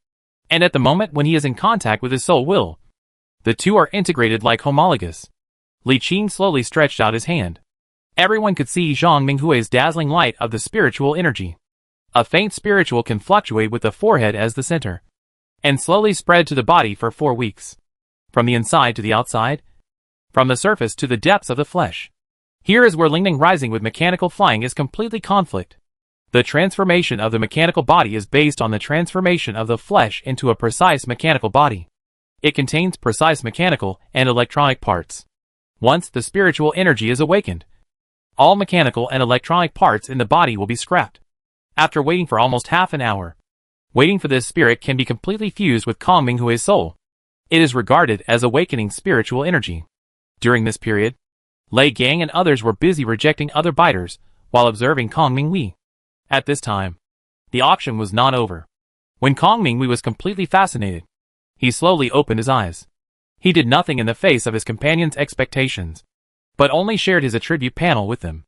And at the moment when he is in contact with his soul will, the two are integrated like homologous. Li Qing slowly stretched out his hand. Everyone could see Zhang Minghui's dazzling light of the spiritual energy. A faint spiritual can fluctuate with the forehead as the center, and slowly spread to the body for 4 weeks. From the inside to the outside, from the surface to the depths of the flesh. Here is where Lingning rising with mechanical flying is completely conflict. The transformation of the mechanical body is based on the transformation of the flesh into a precise mechanical body. It contains precise mechanical and electronic parts. Once the spiritual energy is awakened, all mechanical and electronic parts in the body will be scrapped. After waiting for almost half an hour, waiting for this spirit can be completely fused with Kong Minghui's soul. It is regarded as awakening spiritual energy. During this period, Lei Gang and others were busy rejecting other biters while observing Kong Mingwei. At this time, the auction was not over. When Kong Mingwei was completely fascinated, he slowly opened his eyes. He did nothing in the face of his companions' expectations, but only shared his attribute panel with them.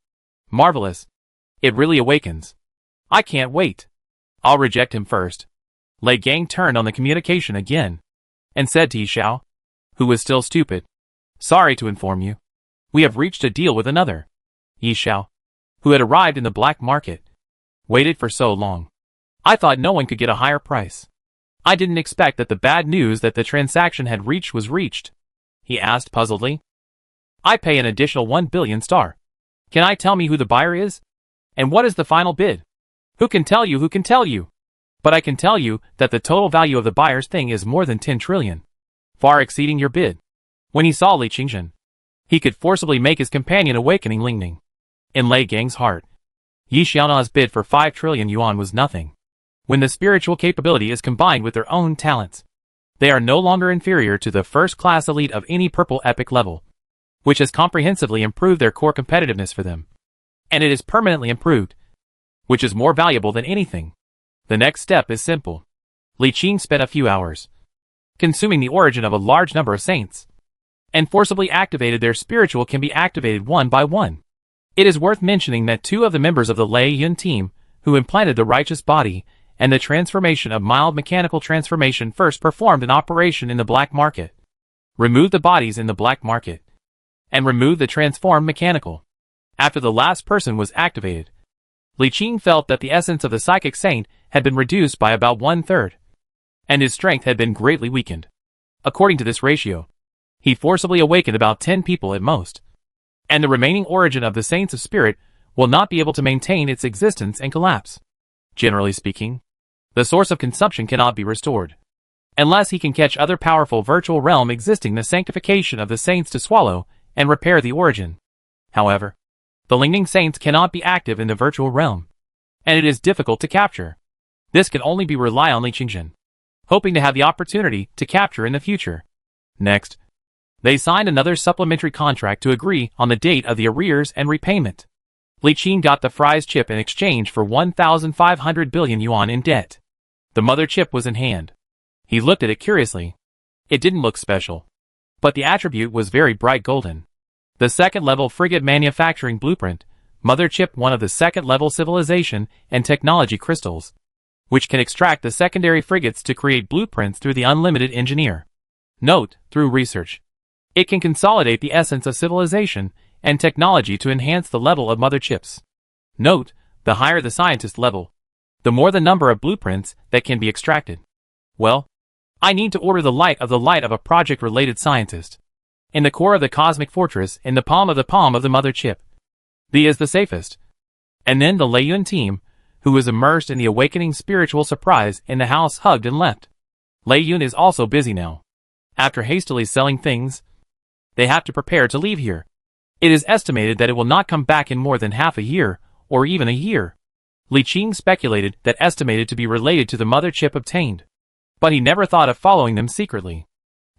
Marvelous. It really awakens. I can't wait. I'll reject him first. Lei Gang turned on the communication again, and said to Yishao, who was still stupid, sorry to inform you, we have reached a deal with another. Yishao, who had arrived in the black market, waited for so long. I thought no one could get a higher price. I didn't expect that the bad news that the transaction had reached was reached. He asked puzzledly. I pay an additional 1 billion star. Can I tell me who the buyer is? And what is the final bid? Who can tell you? Who can tell you? But I can tell you that the total value of the buyer's thing is more than 10 trillion. Far exceeding your bid. When he saw Li Qingzhen, he could forcibly make his companion awakening Lingning. In Lei Gang's heart, Yi Xiaona's bid for 5 trillion yuan was nothing. When the spiritual capability is combined with their own talents, they are no longer inferior to the first-class elite of any purple epic level, which has comprehensively improved their core competitiveness for them. And it is permanently improved, which is more valuable than anything. The next step is simple. Li Qing spent a few hours consuming the origin of a large number of saints, and forcibly activated their spiritual can be activated one by one. It is worth mentioning that 2 of the members of the Lei Yun team, who implanted the righteous body and the transformation of mild mechanical transformation first performed an operation in the black market, removed the bodies in the black market, and removed the transformed mechanical. After the last person was activated, Li Qing felt that the essence of the psychic saint had been reduced by about 1/3, and his strength had been greatly weakened. According to this ratio, he forcibly awakened about 10 people at most, and the remaining origin of the saints of spirit will not be able to maintain its existence and collapse. Generally speaking, the source of consumption cannot be restored, unless he can catch other powerful virtual realm existing the sanctification of the saints to swallow and repair the origin. However, the Lingning saints cannot be active in the virtual realm, and it is difficult to capture. This can only be rely on Li Qingzhen, hoping to have the opportunity to capture in the future. Next, they signed another supplementary contract to agree on the date of the arrears and repayment. Li Qing got the Fry's chip in exchange for 1,500 billion yuan in debt. The mother chip was in hand. He looked at it curiously. It didn't look special, but the attribute was very bright golden. The second-level frigate manufacturing blueprint, mother chip, one of the second-level civilization and technology crystals, which can extract the secondary frigates to create blueprints through the unlimited engineer. Note, through research, it can consolidate the essence of civilization and technology to enhance the level of mother chips. Note, the higher the scientist level, the more the number of blueprints that can be extracted. Well, I need to order the light of a project-related scientist. In the core of the cosmic fortress, in the palm of the mother chip. The is the safest. And then the Lei Yun team, who was immersed in the awakening spiritual surprise in the house, hugged and left. Lei Yun is also busy now. After hastily selling things, they have to prepare to leave here. It is estimated that it will not come back in more than half a year, or even a year. Li Qing speculated that estimated to be related to the mother chip obtained. But he never thought of following them secretly.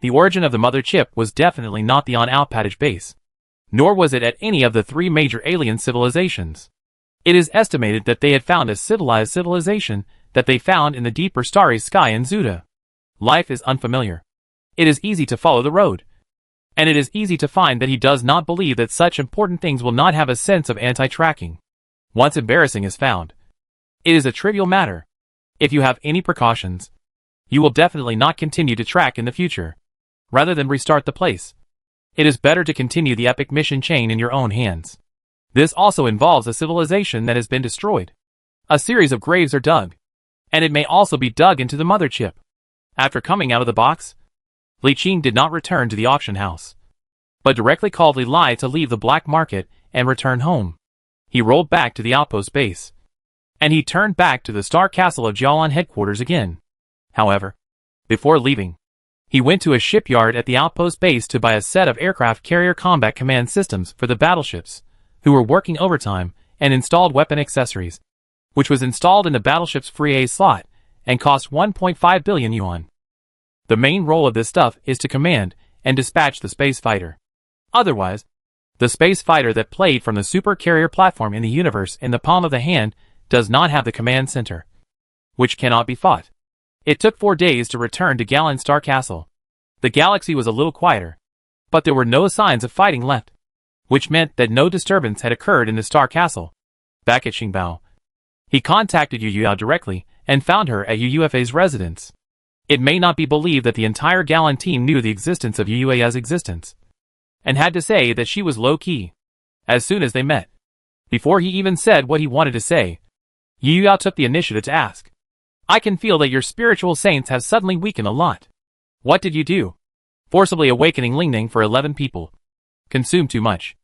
The origin of the mother chip was definitely not the on Outpattage base. Nor was it at any of the 3 major alien civilizations. It is estimated that they had found a civilized civilization that they found in the deeper starry sky in Zuda. Life is unfamiliar. It is easy to follow the road. And it is easy to find that he does not believe that such important things will not have a sense of anti-tracking. Once embarrassing is found, it is a trivial matter. If you have any precautions, you will definitely not continue to track in the future. Rather than restart the place, it is better to continue the epic mission chain in your own hands. This also involves a civilization that has been destroyed. A series of graves are dug. And it may also be dug into the mother chip. After coming out of the box, Li Qing did not return to the auction house, but directly called Li Lai to leave the black market and return home. He rolled back to the outpost base. And he turned back to the Star Castle of Jialan headquarters again. However, before leaving, he went to a shipyard at the outpost base to buy a set of aircraft carrier combat command systems for the battleships, who were working overtime, and installed weapon accessories, which was installed in the battleship's free A slot, and cost 1.5 billion yuan. The main role of this stuff is to command and dispatch the space fighter. Otherwise, the space fighter that played from the super carrier platform in the universe in the palm of the hand does not have the command center, which cannot be fought. It took 4 days to return to Galan Star Castle. The galaxy was a little quieter, but there were no signs of fighting left, which meant that no disturbance had occurred in the Star Castle. Back at Xingbao, he contacted Yu Yao directly and found her at UUFA's residence. It may not be believed that the entire Galan team knew the existence of UUA's existence, and had to say that she was low-key. As soon as they met, before he even said what he wanted to say, Yu Yao took the initiative to ask, "I can feel that your spiritual saints have suddenly weakened a lot. What did you do?" "Forcibly awakening Lingning for 11 people. Consumed too much."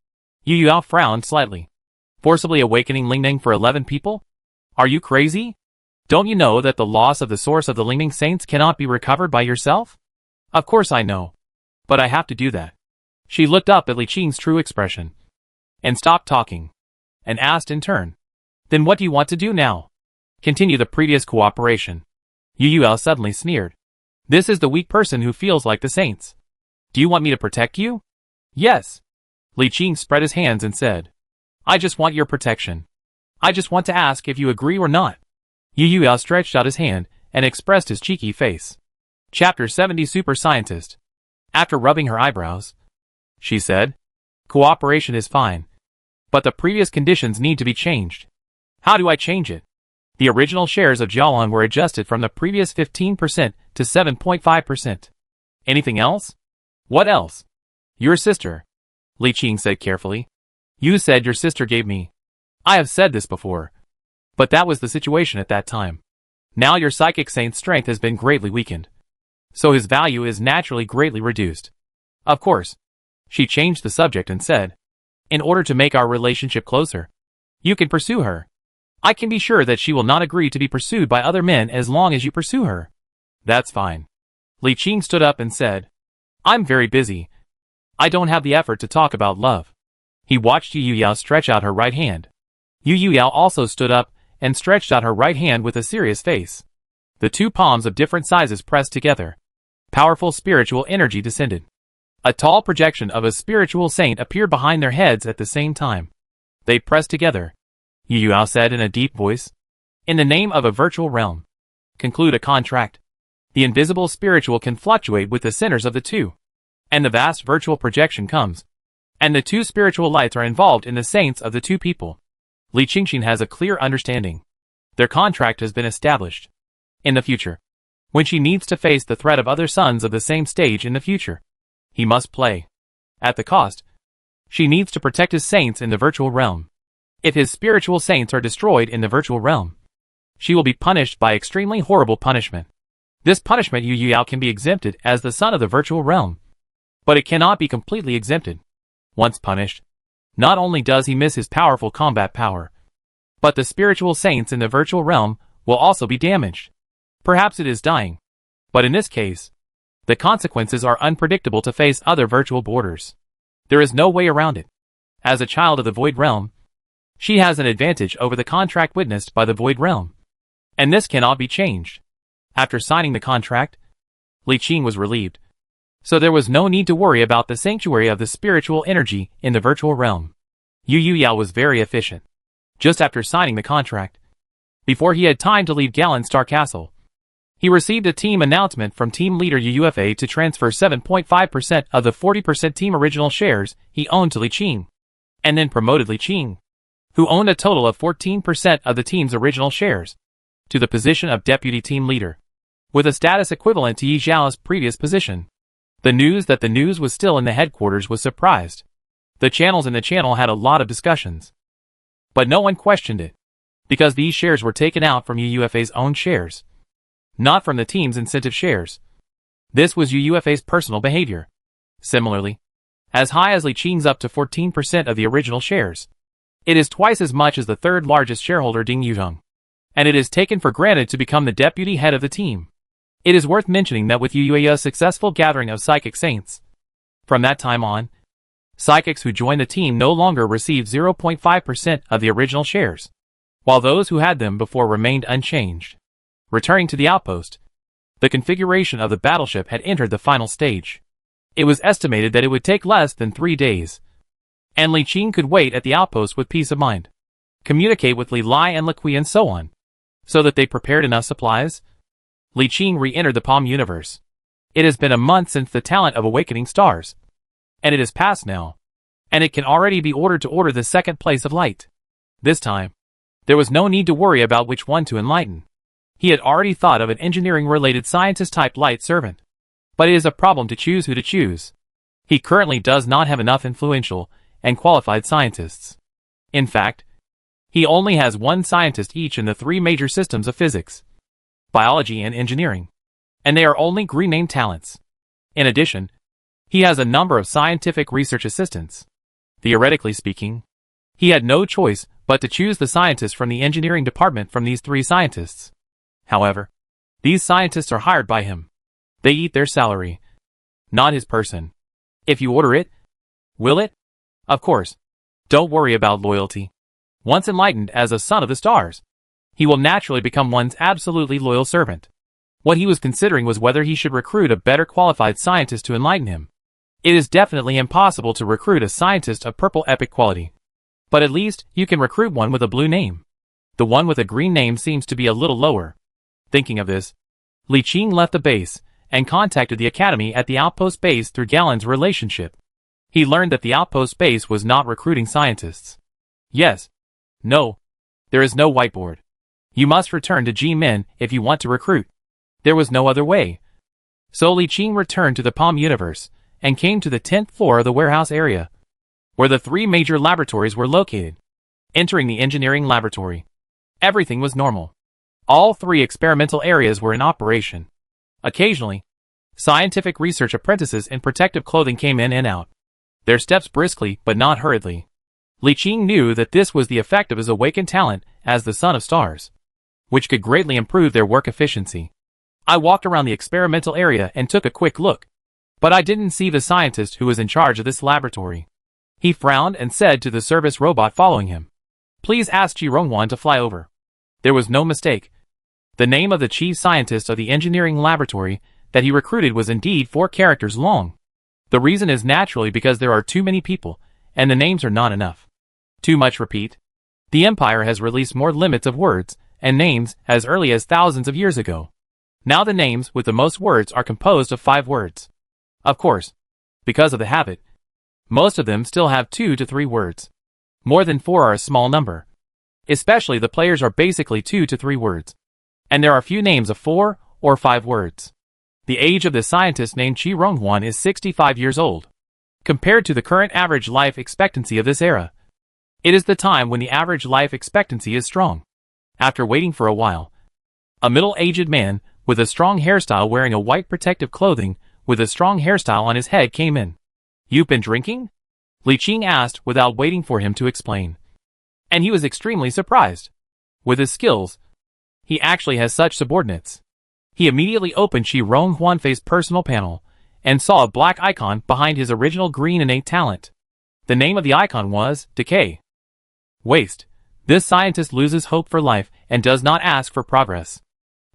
Yu Yao frowned slightly. "Forcibly awakening Lingning for 11 people? Are you crazy? Don't you know that the loss of the source of the Lingning saints cannot be recovered by yourself?" "Of course I know. But I have to do that." She looked up at Li Qing's true expression, and stopped talking, and asked in turn, "Then what do you want to do now?" "Continue the previous cooperation." Yu Yao suddenly sneered. "This is the weak person who feels like the saints. Do you want me to protect you?" "Yes." Li Qing spread his hands and said, "I just want your protection. I just want to ask if you agree or not." Yu Yao stretched out his hand and expressed his cheeky face. Chapter 70 Super Scientist. After rubbing her eyebrows, she said, "Cooperation is fine, but the previous conditions need to be changed." "How do I change it?" "The original shares of Jialan were adjusted from the previous 15% to 7.5%. "Anything else?" "What else?" "Your sister," Li Qing said carefully. "You said your sister gave me." "I have said this before. But that was the situation at that time. Now your psychic saint's strength has been greatly weakened, so his value is naturally greatly reduced. Of course." She changed the subject and said, "In order to make our relationship closer, you can pursue her. I can be sure that she will not agree to be pursued by other men as long as you pursue her." "That's fine." Li Qing stood up and said, "I'm very busy. I don't have the effort to talk about love." He watched Yu Yao stretch out her right hand. Yu Yao also stood up and stretched out her right hand with a serious face. The 2 palms of different sizes pressed together. Powerful spiritual energy descended. A tall projection of a spiritual saint appeared behind their heads at the same time. They pressed together. Yu Yao said in a deep voice, "In the name of a virtual realm, conclude a contract." The invisible spiritual can fluctuate with the centers of the 2. And the vast virtual projection comes. And the 2 spiritual lights are involved in the saints of the 2 people. Li Qingxin has a clear understanding. Their contract has been established. In the future, when she needs to face the threat of other sons of the same stage in the future, he must play. At the cost, she needs to protect his saints in the virtual realm. If his spiritual saints are destroyed in the virtual realm, she will be punished by extremely horrible punishment. This punishment Yu Yao can be exempted as the son of the virtual realm, but it cannot be completely exempted. Once punished, not only does he miss his powerful combat power, but the spiritual saints in the virtual realm will also be damaged. Perhaps it is dying. But in this case, The consequences are unpredictable to face other virtual borders. There is no way around it. As a child of the Void Realm, she has an advantage over the contract witnessed by the Void Realm. And this cannot be changed. After signing the contract, Li Qing was relieved. So there was no need to worry about the sanctuary of the spiritual energy in the virtual realm. Yu Yao was very efficient. Just after signing the contract, before he had time to leave Galan Star Castle, he received a team announcement from team leader UFA to transfer 7.5% of the 40% team original shares he owned to Li Qing, and then promoted Li Qing, who owned a total of 14% of the team's original shares, to the position of deputy team leader, with a status equivalent to Yi Zhao's previous position. The news that the news was still in the headquarters was surprised. The channels in the channel had a lot of discussions, but no one questioned it, because these shares were taken out from UFA's own shares, not from the team's incentive shares. This was UFA's personal behavior. Similarly, as high as Li Qing's up to 14% of the original shares, it is twice as much as the third largest shareholder Ding Yuzhong, and it is taken for granted to become the deputy head of the team. It is worth mentioning that with Yuya's successful gathering of psychic saints, from that time on, psychics who joined the team no longer received 0.5% of the original shares, while those who had them before remained unchanged. Returning to the outpost, the configuration of the battleship had entered the final stage. It was estimated that it would take less than 3 days, and Li Qing could wait at the outpost with peace of mind, communicate with Li Lai and Li Kui and so on, so that they prepared enough supplies. Li Qing re-entered the Palm universe. It has been a month since the talent of awakening stars, and it is past now, and it can already be ordered to order the second place of light. This time, there was no need to worry about which one to enlighten. He had already thought of an engineering-related scientist-type light servant, but it is a problem to choose who to choose. He currently does not have enough influential and qualified scientists. In fact, he only has one scientist each in the 3 major systems of physics, biology and engineering, and they are only green-name talents. In addition, he has a number of scientific research assistants. Theoretically speaking, he had no choice but to choose the scientist from the engineering department from these 3 scientists. However, these scientists are hired by him. They eat their salary, not his person. If you order it, will it? Of course. Don't worry about loyalty. Once enlightened as a son of the stars, he will naturally become one's absolutely loyal servant. What he was considering was whether he should recruit a better qualified scientist to enlighten him. It is definitely impossible to recruit a scientist of purple epic quality, but at least you can recruit one with a blue name. The one with a green name seems to be a little lower. Thinking of this, Li Qing left the base and contacted the academy at the outpost base through Galen's relationship. He learned that the outpost base was not recruiting scientists. Yes. No. There is no whiteboard. You must return to G-Min if you want to recruit. There was no other way. So Li Qing returned to the Palm universe and came to the 10th floor of the warehouse area, where the 3 major laboratories were located. Entering the engineering laboratory, everything was normal. All 3 experimental areas were in operation. Occasionally, scientific research apprentices in protective clothing came in and out, their steps briskly but not hurriedly. Li Qing knew that this was the effect of his awakened talent as the son of stars, which could greatly improve their work efficiency. I walked around the experimental area and took a quick look, but I didn't see the scientist who was in charge of this laboratory. He frowned and said to the service robot following him, "Please ask Ji Rongwan to fly over." There was no mistake. The name of the chief scientist of the engineering laboratory that he recruited was indeed 4 characters long. The reason is naturally because there are too many people, and the names are not enough. Too much repeat. The Empire has released more limits of words and names as early as thousands of years ago. Now the names with the most words are composed of 5 words. Of course, because of the habit, most of them still have 2 to 3 words. More than 4 are a small number. Especially the players are basically 2 to 3 words. And there are few names of 4 or 5 words. The age of the scientist named Qi Ronghuan is 65 years old. Compared to the current average life expectancy of this era, it is the time when the average life expectancy is strong. After waiting for a while, a middle-aged man with a strong hairstyle wearing a white protective clothing with a strong hairstyle on his head came in. "You've been drinking?" Li Qing asked without waiting for him to explain. And he was extremely surprised. With his skills, he actually has such subordinates. He immediately opened Shi Rong Huanfei's personal panel and saw a black icon behind his original green innate talent. The name of the icon was Decay. Waste. This scientist loses hope for life and does not ask for progress.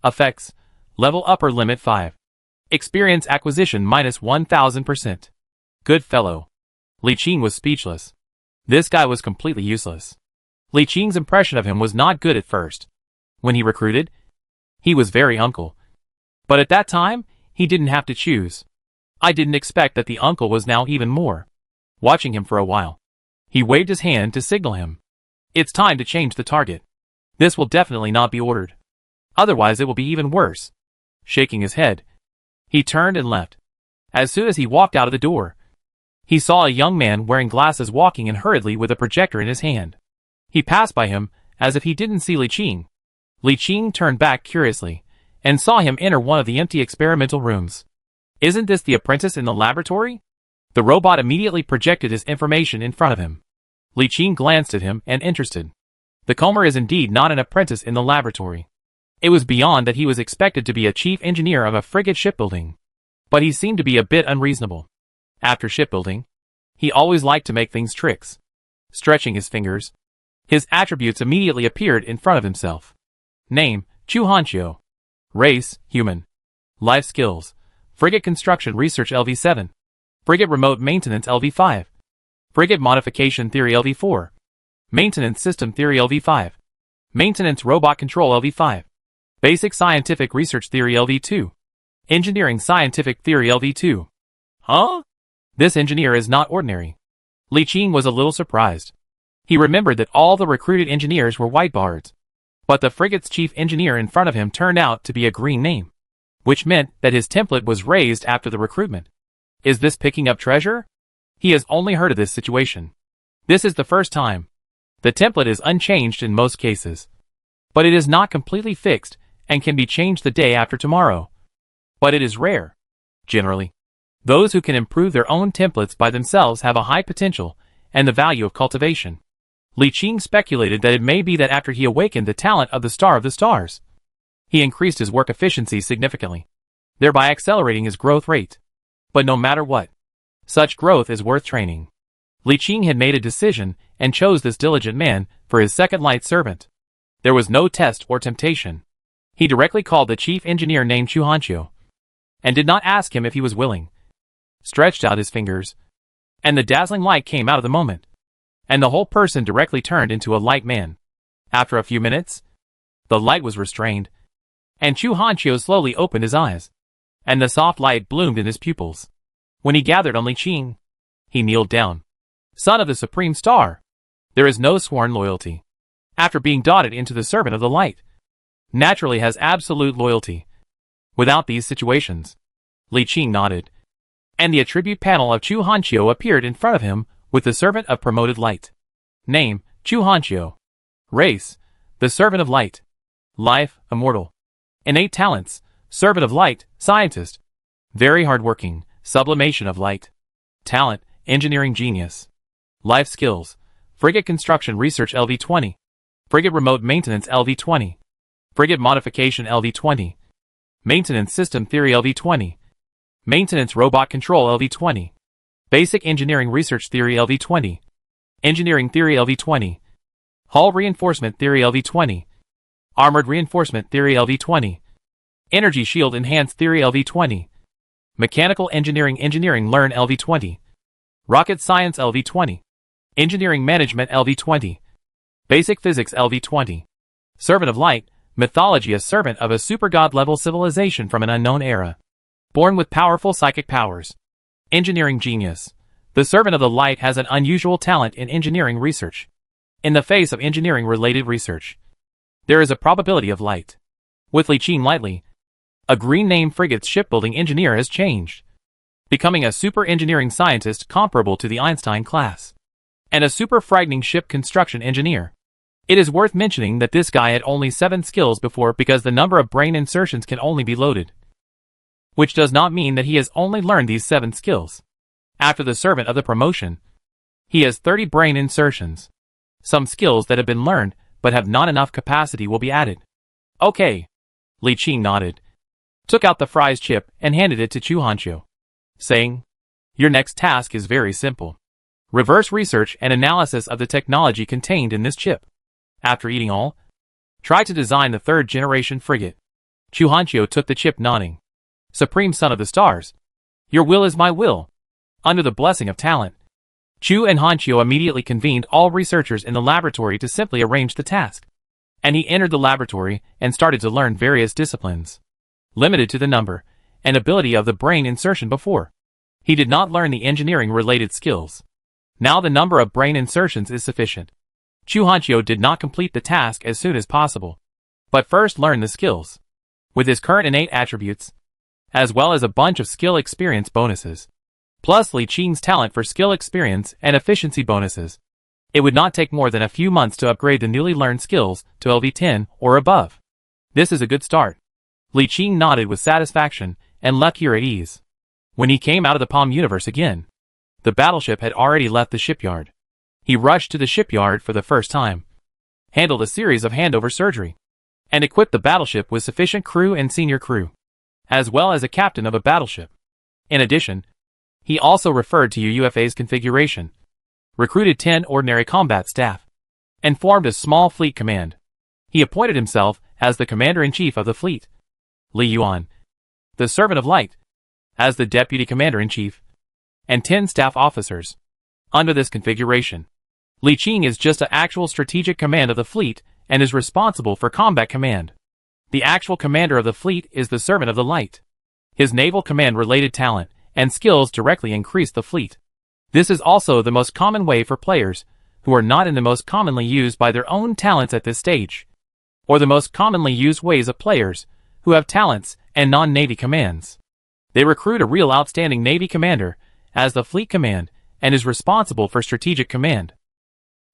Effects. Level upper limit 5. Experience acquisition minus 1000%. Good fellow. Li Qing was speechless. This guy was completely useless. Li Qing's impression of him was not good at first. When he recruited, he was very uncle. But at that time, he didn't have to choose. I didn't expect that the uncle was now even more. Watching him for a while, he waved his hand to signal him. It's time to change the target. This will definitely not be ordered. Otherwise it will be even worse. Shaking his head, he turned and left. As soon as he walked out of the door, he saw a young man wearing glasses walking in hurriedly with a projector in his hand. He passed by him as if he didn't see Li Qing. Li Qing turned back curiously and saw him enter one of the empty experimental rooms. Isn't this the apprentice in the laboratory? The robot immediately projected his information in front of him. Li Qing glanced at him and interested. The Comer is indeed not an apprentice in the laboratory. It was beyond that he was expected to be a chief engineer of a frigate shipbuilding. But he seemed to be a bit unreasonable. After shipbuilding, he always liked to make things tricks. Stretching his fingers, his attributes immediately appeared in front of himself. Name, Chu Hanqiu. Race, human. Life skills, frigate construction research LV7. Frigate remote maintenance LV5. Frigate modification theory LV4. Maintenance system theory LV5. Maintenance robot control LV5. Basic scientific research theory LV2. Engineering scientific theory LV2. Huh? This engineer is not ordinary. Li Qing was a little surprised. He remembered that all the recruited engineers were white bards. But the frigate's chief engineer in front of him turned out to be a green name, which meant that his template was raised after the recruitment. Is this picking up treasure? He has only heard of this situation. This is the first time. The template is unchanged in most cases. But it is not completely fixed and can be changed the day after tomorrow. But it is rare. Generally, those who can improve their own templates by themselves have a high potential and the value of cultivation. Li Qing speculated that it may be that after he awakened the talent of the Star of the Stars, he increased his work efficiency significantly, thereby accelerating his growth rate. But no matter what, such growth is worth training. Li Qing had made a decision and chose this diligent man for his second light servant. There was no test or temptation. He directly called the chief engineer named Chu Hanqiu, and did not ask him if he was willing. Stretched out his fingers, and the dazzling light came out of the moment, and the whole person directly turned into a light man. After a few minutes, the light was restrained, and Chu Hanqiu slowly opened his eyes, and the soft light bloomed in his pupils. When he gathered on Li Qing, he kneeled down. Son of the Supreme Star, there is no sworn loyalty. After being dotted into the servant of the light, naturally has absolute loyalty. Without these situations, Li Qing nodded, and the attribute panel of Chu Hanqiu appeared in front of him with the servant of promoted light. Name, Chu Hanqiu. Race, the servant of light. Life, immortal. Innate talents, servant of light, scientist. Very hardworking, sublimation of light. Talent, engineering genius. Life skills, frigate construction research LV20. Frigate remote maintenance LV20. Frigate modification LV20. Maintenance system theory LV20. Maintenance robot control LV20. Basic engineering research theory LV20. Engineering theory LV20. Hull reinforcement theory LV20. Armored reinforcement theory LV20. Energy shield enhanced theory LV20. Mechanical engineering learn LV20. Rocket science LV20. Engineering management LV20. Basic physics LV20. Servant of light, mythology, a servant of a super god level civilization from an unknown era. Born with powerful psychic powers. Engineering genius. The servant of the light has an unusual talent in engineering research. In the face of engineering related research, there is a probability of light. With Li Qing lightly, a green name frigate's shipbuilding engineer has changed, becoming a super engineering scientist comparable to the Einstein class, and a super frightening ship construction engineer. It is worth mentioning that this guy had only 7 skills before because the number of brain insertions can only be loaded, which does not mean that he has only learned these 7 skills. After the servant of the promotion, he has 30 brain insertions. Some skills that have been learned but have not enough capacity will be added. Okay. Li Qing nodded, took out the fries chip and handed it to Chu Hanqiu, saying, "Your next task is very simple. Reverse research and analysis of the technology contained in this chip. After eating all, try to design the third-generation frigate." Chu Hanqiu took the chip, nodding. "Supreme Son of the Stars, your will is my will." Under the blessing of talent, Chu and Hanqiu immediately convened all researchers in the laboratory to simply arrange the task. And he entered the laboratory and started to learn various disciplines, limited to the number and ability of the brain insertion before. He did not learn the engineering-related skills. Now the number of brain insertions is sufficient. Chu Hanqiu did not complete the task as soon as possible, but first learned the skills. With his current innate attributes, as well as a bunch of skill experience bonuses, plus Li Qing's talent for skill experience and efficiency bonuses, it would not take more than a few months to upgrade the newly learned skills to LV10 or above. This is a good start. Li Qing nodded with satisfaction and left here at ease. When he came out of the Palm universe again, the battleship had already left the shipyard. He rushed to the shipyard for the first time, handled a series of handover surgery, and equipped the battleship with sufficient crew and senior crew, as well as a captain of a battleship. In addition, he also referred to UFA's configuration, recruited 10 ordinary combat staff, and formed a small fleet command. He appointed himself as the commander-in-chief of the fleet, Li Yuan, the servant of light, as the deputy commander-in-chief, and 10 staff officers. Under this configuration, Li Qing is just an actual strategic command of the fleet and is responsible for combat command. The actual commander of the fleet is the servant of the light. His naval command-related talent and skills directly increase the fleet. This is also the most common way for players who are not in the most commonly used by their own talents at this stage, or the most commonly used ways of players who have talents and non-navy commands. They recruit a real outstanding navy commander as the fleet command and is responsible for strategic command.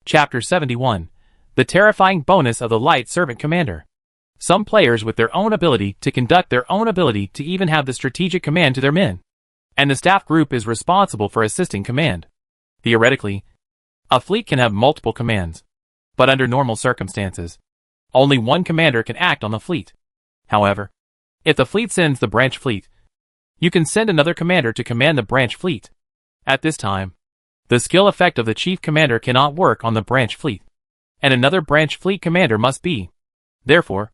Chapter 71. The terrifying bonus of the light servant commander. Some players with their own ability to conduct their own ability to even have the strategic command to their men, and the staff group is responsible for assisting command. Theoretically, a fleet can have multiple commands, but under normal circumstances, only one commander can act on the fleet. However, if the fleet sends the branch fleet, you can send another commander to command the branch fleet. At this time, the skill effect of the chief commander cannot work on the branch fleet, and another branch fleet commander must be. Therefore,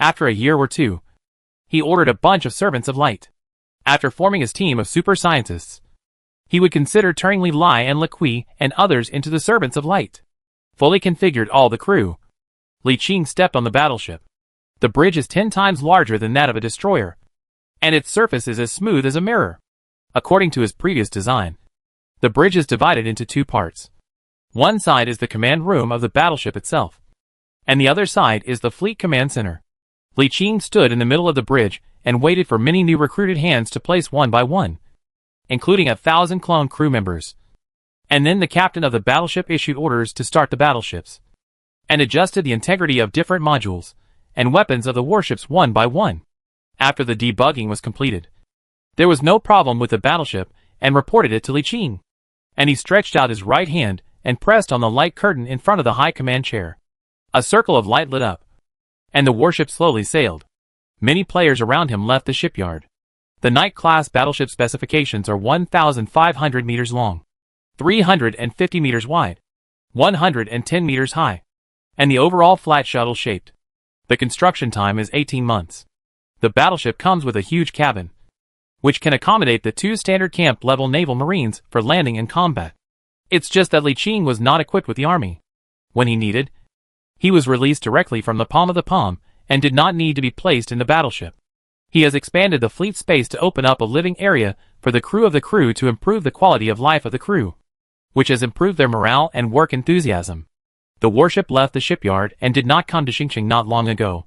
after a year or two, he ordered a bunch of servants of light. After forming his team of super scientists, he would consider turning Li Lai and Li Kui and others into the servants of light. Fully configured all the crew, Li Qing stepped on the battleship. The bridge is 10 times larger than that of a destroyer, and its surface is as smooth as a mirror. According to his previous design, the bridge is divided into 2 parts. One side is the command room of the battleship itself, and the other side is the fleet command center. Li Qing stood in the middle of the bridge and waited for many new recruited hands to place one by one, including 1,000 clone crew members. And then the captain of the battleship issued orders to start the battleships, and adjusted the integrity of different modules and weapons of the warships one by one. After the debugging was completed, there was no problem with the battleship and reported it to Li Qing, and he stretched out his right hand and pressed on the light curtain in front of the high command chair. A circle of light lit up, and the warship slowly sailed. Many players around him left the shipyard. The Knight-class battleship specifications are 1,500 meters long, 350 meters wide, 110 meters high, and the overall flat shuttle-shaped. The construction time is 18 months. The battleship comes with a huge cabin, which can accommodate the 2 standard camp-level naval marines for landing and combat. It's just that Li Qing was not equipped with the army. When he needed, he was released directly from the palm of the palm and did not need to be placed in the battleship. He has expanded the fleet space to open up a living area for the crew of the crew to improve the quality of life of the crew, which has improved their morale and work enthusiasm. The warship left the shipyard and did not come to Xingqing not long ago,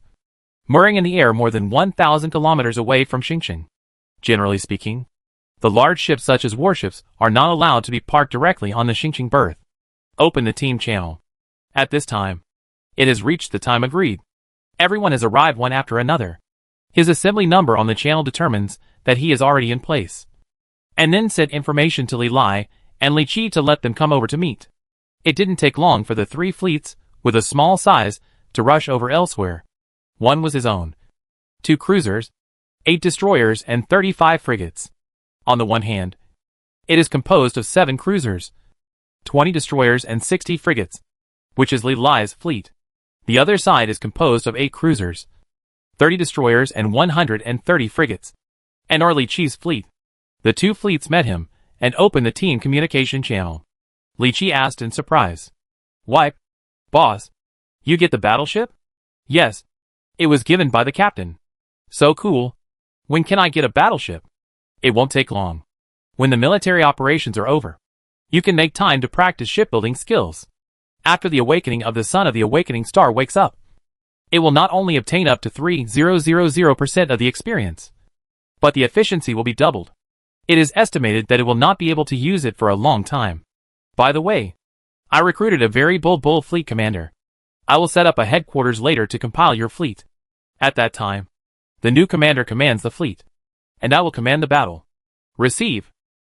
mooring in the air more than 1,000 kilometers away from Xingqing. Generally speaking, the large ships such as warships are not allowed to be parked directly on the Xingqing berth. Open the team channel. At this time, it has reached the time agreed. Everyone has arrived one after another. His assembly number on the channel determines that he is already in place, and then sent information to Li Lai and Li Qi to let them come over to meet. It didn't take long for the 3 fleets, with a small size, to rush over elsewhere. One was his own. 2 cruisers, 8 destroyers and 35 frigates. On the one hand, it is composed of 7 cruisers, 20 destroyers and 60 frigates, which is Li Lai's fleet. The other side is composed of 8 cruisers, 30 destroyers and 130 frigates, and Li Qi's fleet. The two fleets met him and opened the team communication channel. Li Qi asked in surprise. "Why, boss, you get the battleship?" "Yes. It was given by the captain." "So cool. When can I get a battleship?" "It won't take long. When the military operations are over, you can make time to practice shipbuilding skills. After the awakening of the sun of the awakening star wakes up, it will not only obtain up to 3,000% of the experience, but the efficiency will be doubled. It is estimated that it will not be able to use it for a long time. By the way, I recruited a very bold fleet commander. I will set up a headquarters later to compile your fleet. At that time, the new commander commands the fleet, and I will command the battle." "Receive.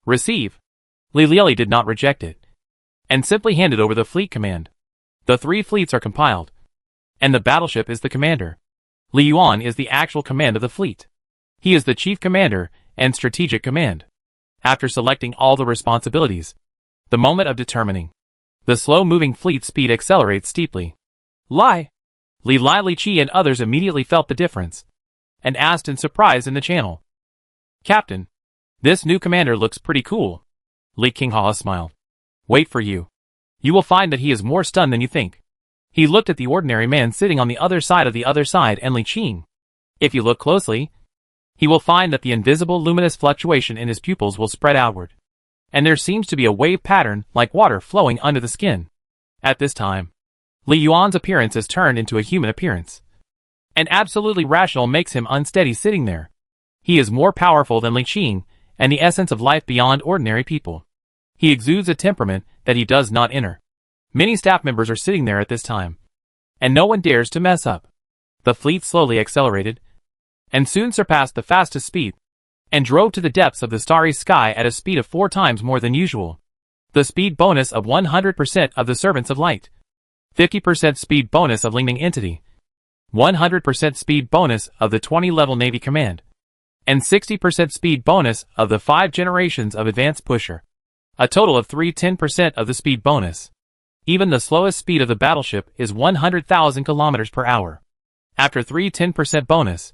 Receive." Li Lieli did not reject it, and simply handed over the fleet command. The 3 fleets are compiled, and the battleship is the commander. Li Yuan is the actual command of the fleet. He is the chief commander and strategic command. After selecting all the responsibilities, the moment of determining the slow-moving fleet speed accelerates steeply. Li Qi and others immediately felt the difference, and asked in surprise in the channel. "Captain, this new commander looks pretty cool." Li Qinghe smiled. "Wait for you. You will find that he is more stunned than you think." He looked at the ordinary man sitting on the other side and Li Qing. If you look closely, he will find that the invisible luminous fluctuation in his pupils will spread outward, and there seems to be a wave pattern like water flowing under the skin. At this time, Li Yuan's appearance has turned into a human appearance, and absolutely rational makes him unsteady sitting there. He is more powerful than Li Qing and the essence of life beyond ordinary people. He exudes a temperament that he does not enter. Many staff members are sitting there at this time, and no one dares to mess up. The fleet slowly accelerated, and soon surpassed the fastest speed, and drove to the depths of the starry sky at a speed of 4 times more than usual. The speed bonus of 100% of the Servants of Light, 50% speed bonus of Lingming Entity, 100% speed bonus of the 20-level Navy Command, and 60% speed bonus of the 5 generations of Advanced Pusher. A total of 310% of the speed bonus. Even the slowest speed of the battleship is 100,000 kilometers per hour. After 310% bonus,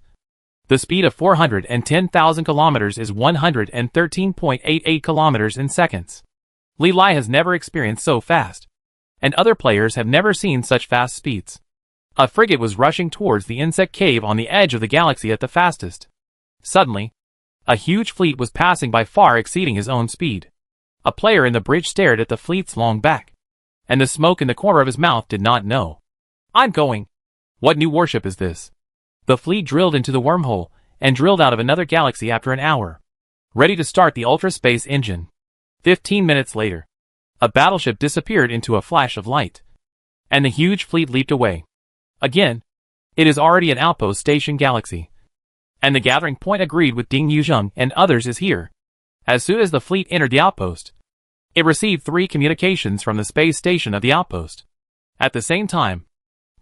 the speed of 410,000 kilometers is 113.88 kilometers in seconds. Li Lai has never experienced so fast, and other players have never seen such fast speeds. A frigate was rushing towards the insect cave on the edge of the galaxy at the fastest. Suddenly, a huge fleet was passing by, far exceeding his own speed. A player in the bridge stared at the fleet's long back, and the smoke in the corner of his mouth did not know. "I'm going. What new warship is this?" The fleet drilled into the wormhole, and drilled out of another galaxy after an hour, ready to start the ultra space engine. 15 minutes later, a battleship disappeared into a flash of light, and the huge fleet leaped away. Again, it is already an outpost station galaxy, and the gathering point agreed with Ding Yuzheng and others is here. As soon as the fleet entered the outpost, it received 3 communications from the space station of the outpost. At the same time,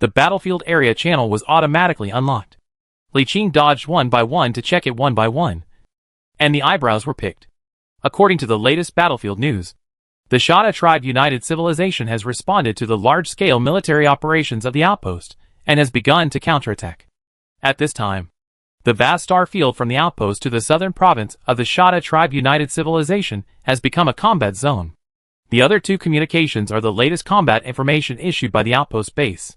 the battlefield area channel was automatically unlocked. Li Qing dodged one by one to check it one by one, and the eyebrows were picked. According to the latest battlefield news, the Shada Tribe United Civilization has responded to the large-scale military operations of the outpost, and has begun to counterattack. At this time, the vast star field from the outpost to the southern province of the Shada Tribe United Civilization has become a combat zone. The other 2 communications are the latest combat information issued by the outpost base.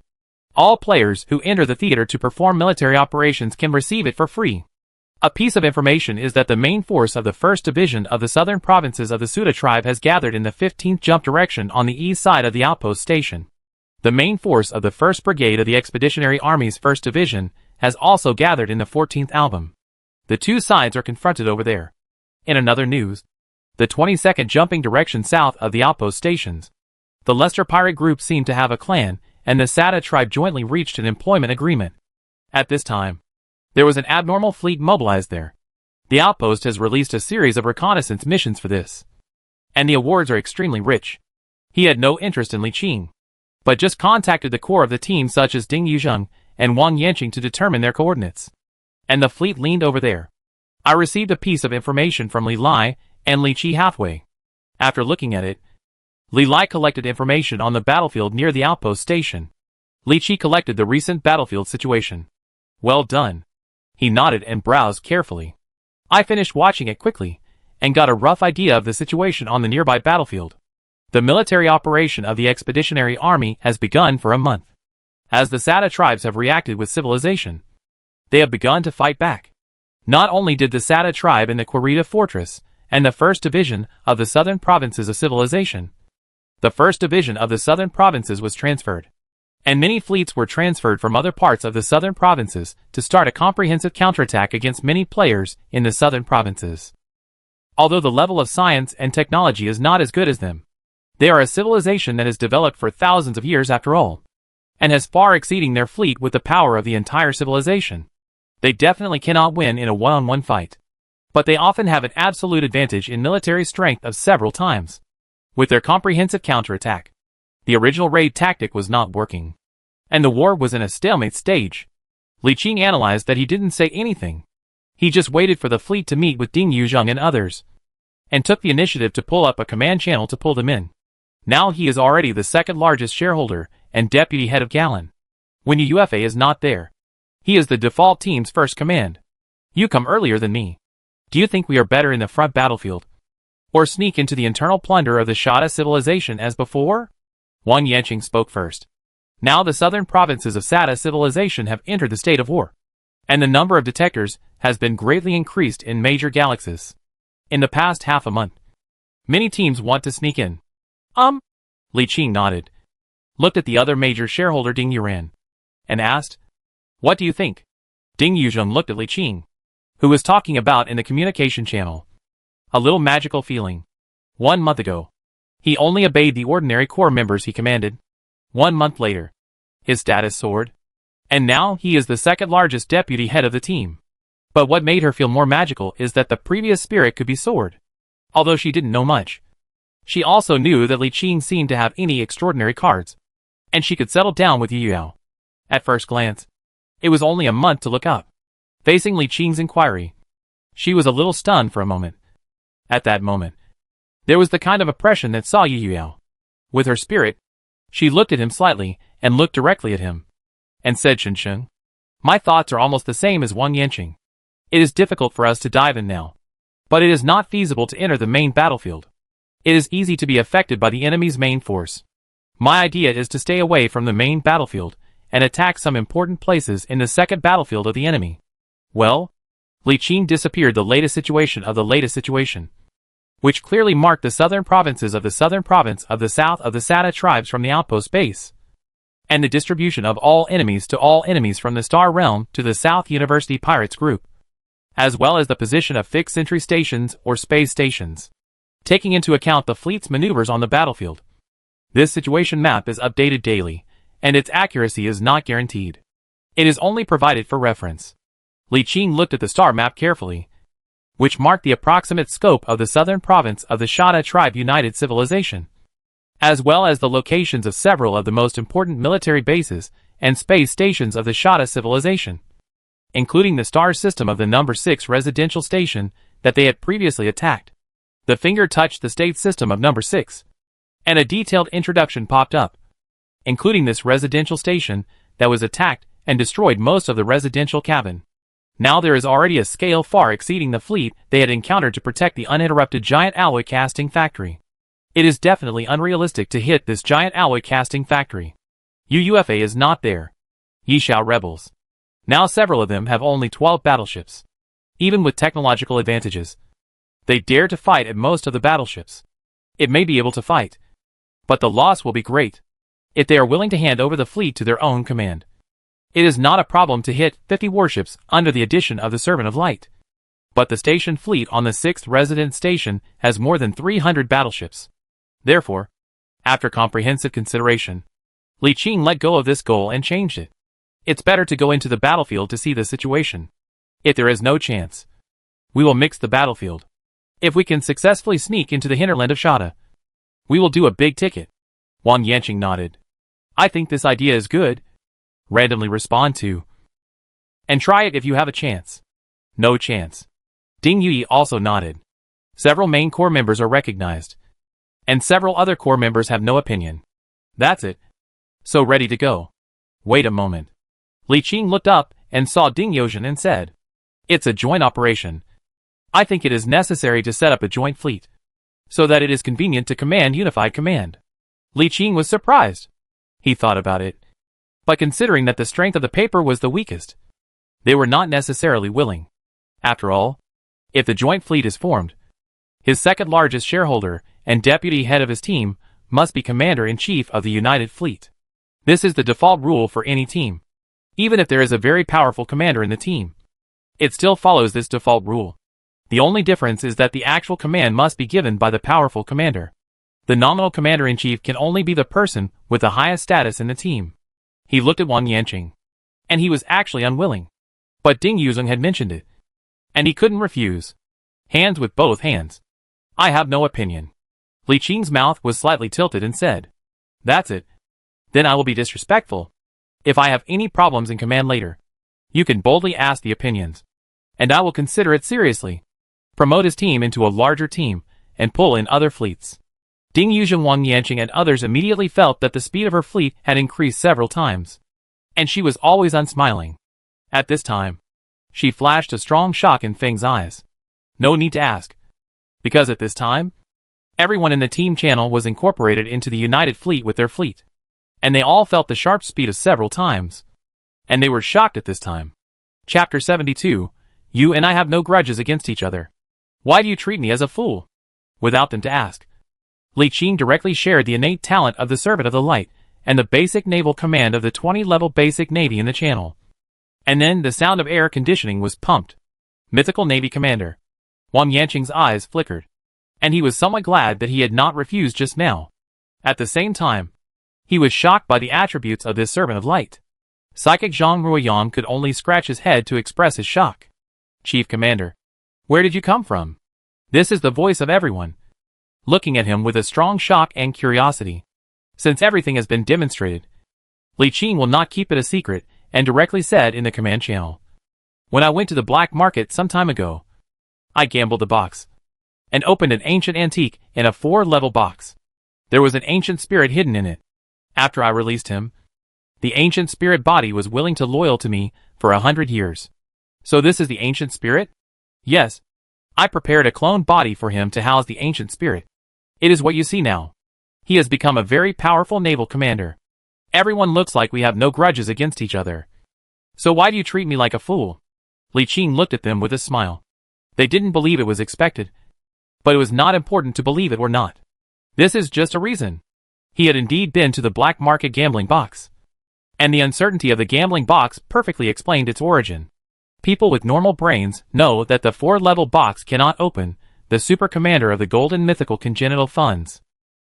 All players who enter the theater to perform military operations can receive it for free. A piece of information is that the main force of the 1st Division of the southern provinces of the Suda tribe has gathered in the 15th jump direction on the east side of the outpost station. The main force of the 1st Brigade of the Expeditionary Army's 1st Division has also gathered in the 14th album. The 2 sides are confronted over there. In another news, the 22nd jumping direction south of the outpost stations, the Lester pirate group seemed to have a clan, and the Sada tribe jointly reached an employment agreement. At this time, there was an abnormal fleet mobilized there. The outpost has released a series of reconnaissance missions for this, and the awards are extremely rich. He had no interest in Li Qing, but just contacted the core of the team such as Ding Yuzheng and Wang Yanqing to determine their coordinates. And the fleet leaned over there. I received a piece of information from Li Lai and Li Qi halfway. After looking at it, Li Lai collected information on the battlefield near the outpost station. Li Qi collected the recent battlefield situation. Well done. He nodded and browsed carefully. I finished watching it quickly, and got a rough idea of the situation on the nearby battlefield. The military operation of the Expeditionary Army has begun for a month. As the Sada tribes have reacted with civilization, they have begun to fight back. Not only did the Sada tribe in the Querida Fortress and the 1st Division of the Southern Provinces of Civilization, the 1st Division of the Southern Provinces was transferred, and many fleets were transferred from other parts of the Southern Provinces to start a comprehensive counterattack against many players in the Southern Provinces. Although the level of science and technology is not as good as them, they are a civilization that has developed for thousands of years after all, and has far exceeding their fleet with the power of the entire civilization. They definitely cannot win in a one-on-one fight, but they often have an absolute advantage in military strength of several times. With their comprehensive counterattack, the original raid tactic was not working, and the war was in a stalemate stage. Li Qing analyzed that he didn't say anything. He just waited for the fleet to meet with Ding Yuzheng and others, and took the initiative to pull up a command channel to pull them in. Now he is already the second largest shareholder and deputy head of Gallon. When UFA is not there, he is the default team's first command. You come earlier than me. Do you think we are better in the front battlefield, or sneak into the internal plunder of the Shada civilization as before? Wang Yanqing spoke first. Now the southern provinces of Sada civilization have entered the state of war, and the number of detectors has been greatly increased in major galaxies. In the past half a month, many teams want to sneak in. Li Qing nodded, looked at the other major shareholder Ding Yuran, and asked, "What do you think?" Ding Yuzheng looked at Li Qing, who was talking about in the communication channel. A little magical feeling. 1 month ago, he only obeyed the ordinary corps members he commanded. 1 month later, his status soared, and now he is the second largest deputy head of the team. But what made her feel more magical is that the previous spirit could be soared. Although she didn't know much, she also knew that Li Qing seemed to have any extraordinary cards, and she could settle down with Yu Yao. At first glance, it was only a month to look up. Facing Li Qing's inquiry, she was a little stunned for a moment. At that moment, there was the kind of oppression that saw Yu Yao. With her spirit, she looked at him slightly and looked directly at him, and said, "Shensheng, my thoughts are almost the same as Wang Yanqing. It is difficult for us to dive in now, but it is not feasible to enter the main battlefield. It is easy to be affected by the enemy's main force. My idea is to stay away from the main battlefield and attack some important places in the second battlefield of the enemy." Well, Li Qing disappeared the latest situation of the latest situation, which clearly marked the southern provinces of the southern province of the south of the Sada tribes from the outpost base, and the distribution of all enemies to all enemies from the Star Realm to the South University Pirates group, as well as the position of fixed sentry stations or space stations, taking into account the fleet's maneuvers on the battlefield. This situation map is updated daily, and its accuracy is not guaranteed. It is only provided for reference. Li Qing looked at the star map carefully, which marked the approximate scope of the southern province of the Shada tribe United Civilization, as well as the locations of several of the most important military bases and space stations of the Shada civilization, including the star system of the number 6 residential station that they had previously attacked. The finger touched the state system of number 6, and a detailed introduction popped up, including this residential station that was attacked and destroyed most of the residential cabin. Now there is already a scale far exceeding the fleet they had encountered to protect the uninterrupted giant alloy casting factory. It is definitely unrealistic to hit this giant alloy casting factory. UUFA is not there. Yishao rebels. Now several of them have only 12 battleships. Even with technological advantages, they dare to fight at most of the battleships. It may be able to fight, but the loss will be great if they are willing to hand over the fleet to their own command. It is not a problem to hit 50 warships under the addition of the Servant of Light, but the station fleet on the 6th resident station has more than 300 battleships. Therefore, after comprehensive consideration, Li Qing let go of this goal and changed it. It's better to go into the battlefield to see the situation. If there is no chance, we will mix the battlefield. If we can successfully sneak into the hinterland of Shada, we will do a big ticket. Wang Yanqing nodded. I think this idea is good. Randomly respond to And try it if you have a chance. No chance. Ding Yui also nodded. Several main core members are recognized. And several other core members have no opinion. That's it. So ready to go. Wait a moment. Li Qing looked up and saw Ding Yozhen and said, "It's a joint operation. I think it is necessary to set up a joint fleet, so that it is convenient to command unified command." Li Qing was surprised. He thought about it. But considering that the strength of the paper was the weakest, they were not necessarily willing. After all, if the joint fleet is formed, his second largest shareholder and deputy head of his team must be commander-in-chief of the United Fleet. This is the default rule for any team. Even if there is a very powerful commander in the team, it still follows this default rule. The only difference is that the actual command must be given by the powerful commander. The nominal commander-in-chief can only be the person with the highest status in the team. He looked at Wang Yanqing, and he was actually unwilling. But Ding Yuzheng had mentioned it, and he couldn't refuse. Hands with both hands. I have no opinion. Li Qing's mouth was slightly tilted and said, "That's it. Then I will be disrespectful. If I have any problems in command later, you can boldly ask the opinions, and I will consider it seriously. Promote his team into a larger team, and pull in other fleets." Ding Yuzheng, Wang Yanqing, and others immediately felt that the speed of her fleet had increased several times, and she was always unsmiling. At this time, she flashed a strong shock in Feng's eyes. No need to ask, because at this time, everyone in the team channel was incorporated into the United Fleet with their fleet, and they all felt the sharp speed of several times, and they were shocked at this time. Chapter 72, You and I have no grudges against each other. Why do you treat me as a fool? Without them to ask, Li Qing directly shared the innate talent of the Servant of the Light and the basic naval command of the 20-level basic navy in the channel. And then the sound of air conditioning was pumped. Mythical Navy Commander. Wang Yanqing's eyes flickered, and he was somewhat glad that he had not refused just now. At the same time, he was shocked by the attributes of this Servant of Light. Psychic Zhang Ruoyang could only scratch his head to express his shock. Chief Commander, where did you come from? This is the voice of everyone, looking at him with a strong shock and curiosity. Since everything has been demonstrated, Li Qing will not keep it a secret and directly said in the command channel, "When I went to the black market some time ago, I gambled the box and opened an ancient antique in a 4-level box. There was an ancient spirit hidden in it. After I released him, the ancient spirit body was willing to loyal to me for 100 years. So this is the ancient spirit? Yes. I prepared a clone body for him to house the ancient spirit. It is what you see now. He has become a very powerful naval commander. Everyone looks like we have no grudges against each other. So why do you treat me like a fool?" Li Qing looked at them with a smile. They didn't believe it was expected, but it was not important to believe it or not. This is just a reason. He had indeed been to the black market gambling box, and the uncertainty of the gambling box perfectly explained its origin. People with normal brains know that the 4-level box cannot open the super commander of the golden mythical congenital funds.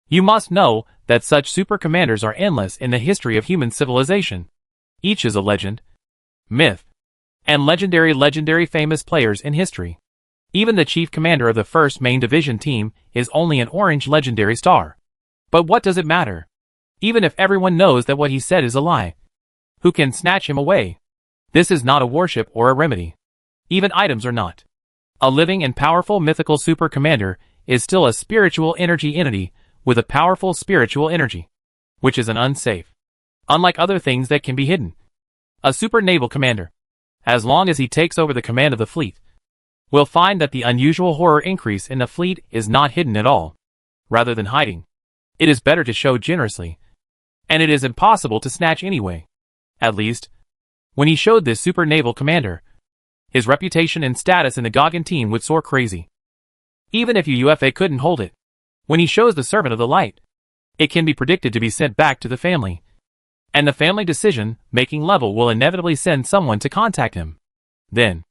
You must know that such super commanders are endless in the history of human civilization. Each is a legend, myth, and legendary famous players in history. Even the chief commander of the 1st Main Division team is only an orange legendary star. But what does it matter? Even if everyone knows that what he said is a lie, who can snatch him away? This is not a warship or a remedy. Even items are not. A living and powerful mythical super commander is still a spiritual energy entity with a powerful spiritual energy, which is an unsafe. Unlike other things that can be hidden. A super naval commander, as long as he takes over the command of the fleet, will find that the unusual horror increase in the fleet is not hidden at all. Rather than hiding, it is better to show generously, and it is impossible to snatch anyway. At least, when he showed this super naval commander, his reputation and status in the Gaugan team would soar crazy. Even if UFA couldn't hold it, when he shows the Servant of the Light, it can be predicted to be sent back to the family, and the family decision-making level will inevitably send someone to contact him. Then,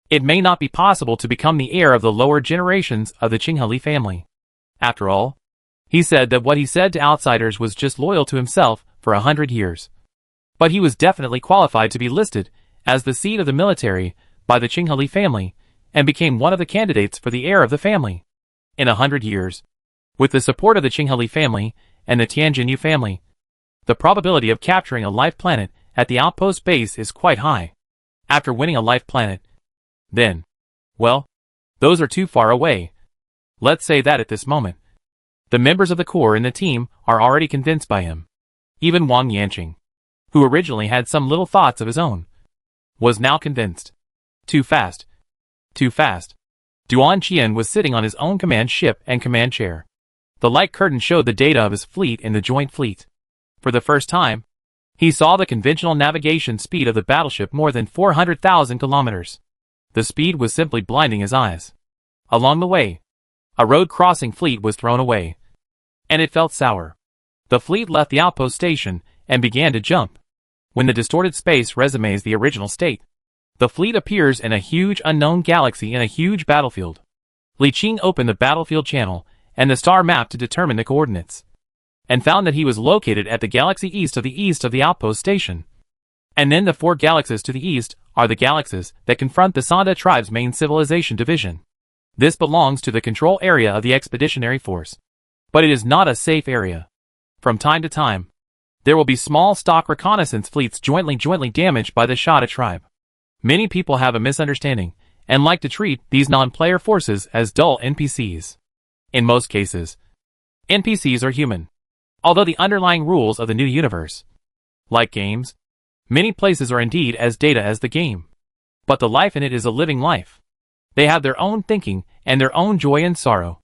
it may not be possible to become the heir of the lower generations of the Qingheli family. After all, he said that what he said to outsiders was just loyal to himself for 100 years. But he was definitely qualified to be listed as the seed of the military by the Qingheli family, and became one of the candidates for the heir of the family. In 100 years, with the support of the Qingheli family and the Tianjinyu family, the probability of capturing a life planet at the outpost base is quite high. after winning a life planet. Then, well, those are too far away. Let's say that at this moment, the members of the core in the team are already convinced by him. Even Wang Yanqing, who originally had some little thoughts of his own, was now convinced. Too fast. Too fast. Duan Qian was sitting on his own command ship and command chair. The light curtain showed the data of his fleet in the joint fleet. For the first time, he saw the conventional navigation speed of the battleship more than 400,000 kilometers. The speed was simply blinding his eyes. Along the way, a road-crossing fleet was thrown away, and it felt sour. The fleet left the outpost station and began to jump. When the distorted space resumes the original state, the fleet appears in a huge unknown galaxy in a huge battlefield. Li Qing opened the battlefield channel and the star map to determine the coordinates, and found that he was located at the galaxy east of the outpost station. And then the 4 galaxies to the east are the galaxies that confront the Sanda tribe's main civilization division. This belongs to the control area of the expeditionary force. But it is not a safe area. From time to time, there will be small stock reconnaissance fleets jointly damaged by the Shada tribe. Many people have a misunderstanding and like to treat these non-player forces as dull NPCs. In most cases, NPCs are human. Although the underlying rules of the new universe, like games, many places are indeed as data as the game. But the life in it is a living life. They have their own thinking and their own joy and sorrow.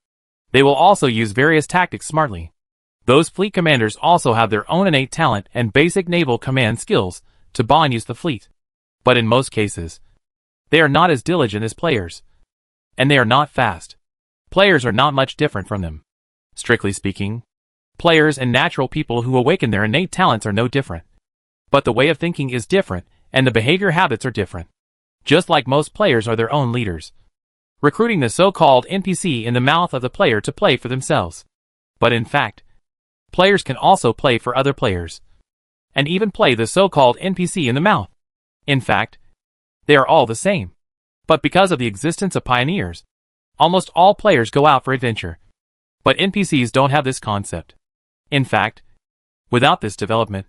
They will also use various tactics smartly. Those fleet commanders also have their own innate talent and basic naval command skills to bond use the fleet. But in most cases, they are not as diligent as players. And they are not fast. Players are not much different from them. Strictly speaking, players and natural people who awaken their innate talents are no different. But the way of thinking is different, and the behavior habits are different. Just like most players are their own leaders, recruiting the so-called NPC in the mouth of the player to play for themselves. But in fact, players can also play for other players, and even play the so-called NPC in the mouth. In fact, they are all the same. But because of the existence of pioneers, almost all players go out for adventure. But NPCs don't have this concept. In fact, without this development,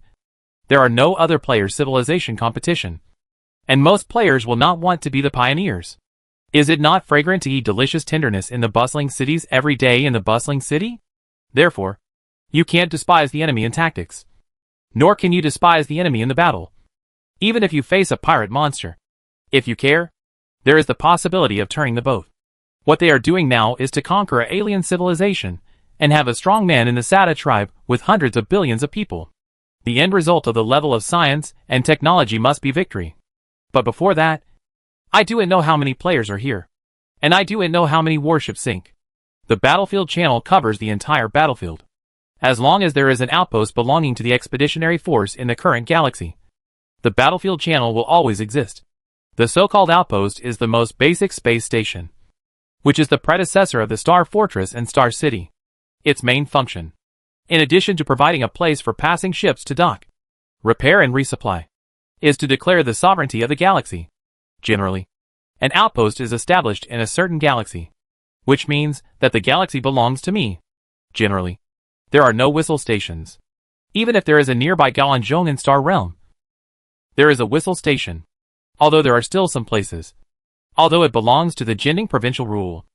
there are no other player civilization competition. And most players will not want to be the pioneers. Is it not fragrant to eat delicious tenderness in the bustling cities every day in the bustling city? Therefore, you can't despise the enemy in tactics. Nor can you despise the enemy in the battle. Even if you face a pirate monster. If you care, there is the possibility of turning the both. What they are doing now is to conquer an alien civilization and have a strong man in the Sada tribe with hundreds of billions of people. The end result of the level of science and technology must be victory. But before that, I do know how many players are here. And I do know how many warships sink. The battlefield channel covers the entire battlefield. As long as there is an outpost belonging to the expeditionary force in the current galaxy, the battlefield channel will always exist. The so-called outpost is the most basic space station, which is the predecessor of the Star Fortress and Star City. Its main function, in addition to providing a place for passing ships to dock, repair and resupply, is to declare the sovereignty of the galaxy. Generally, an outpost is established in a certain galaxy, which means that the galaxy belongs to me. Generally, there are no whistle stations. Even if there is a nearby Galanzhong Star Realm, there is a whistle station. Although there are still some places, although it belongs to the Jinding provincial rule,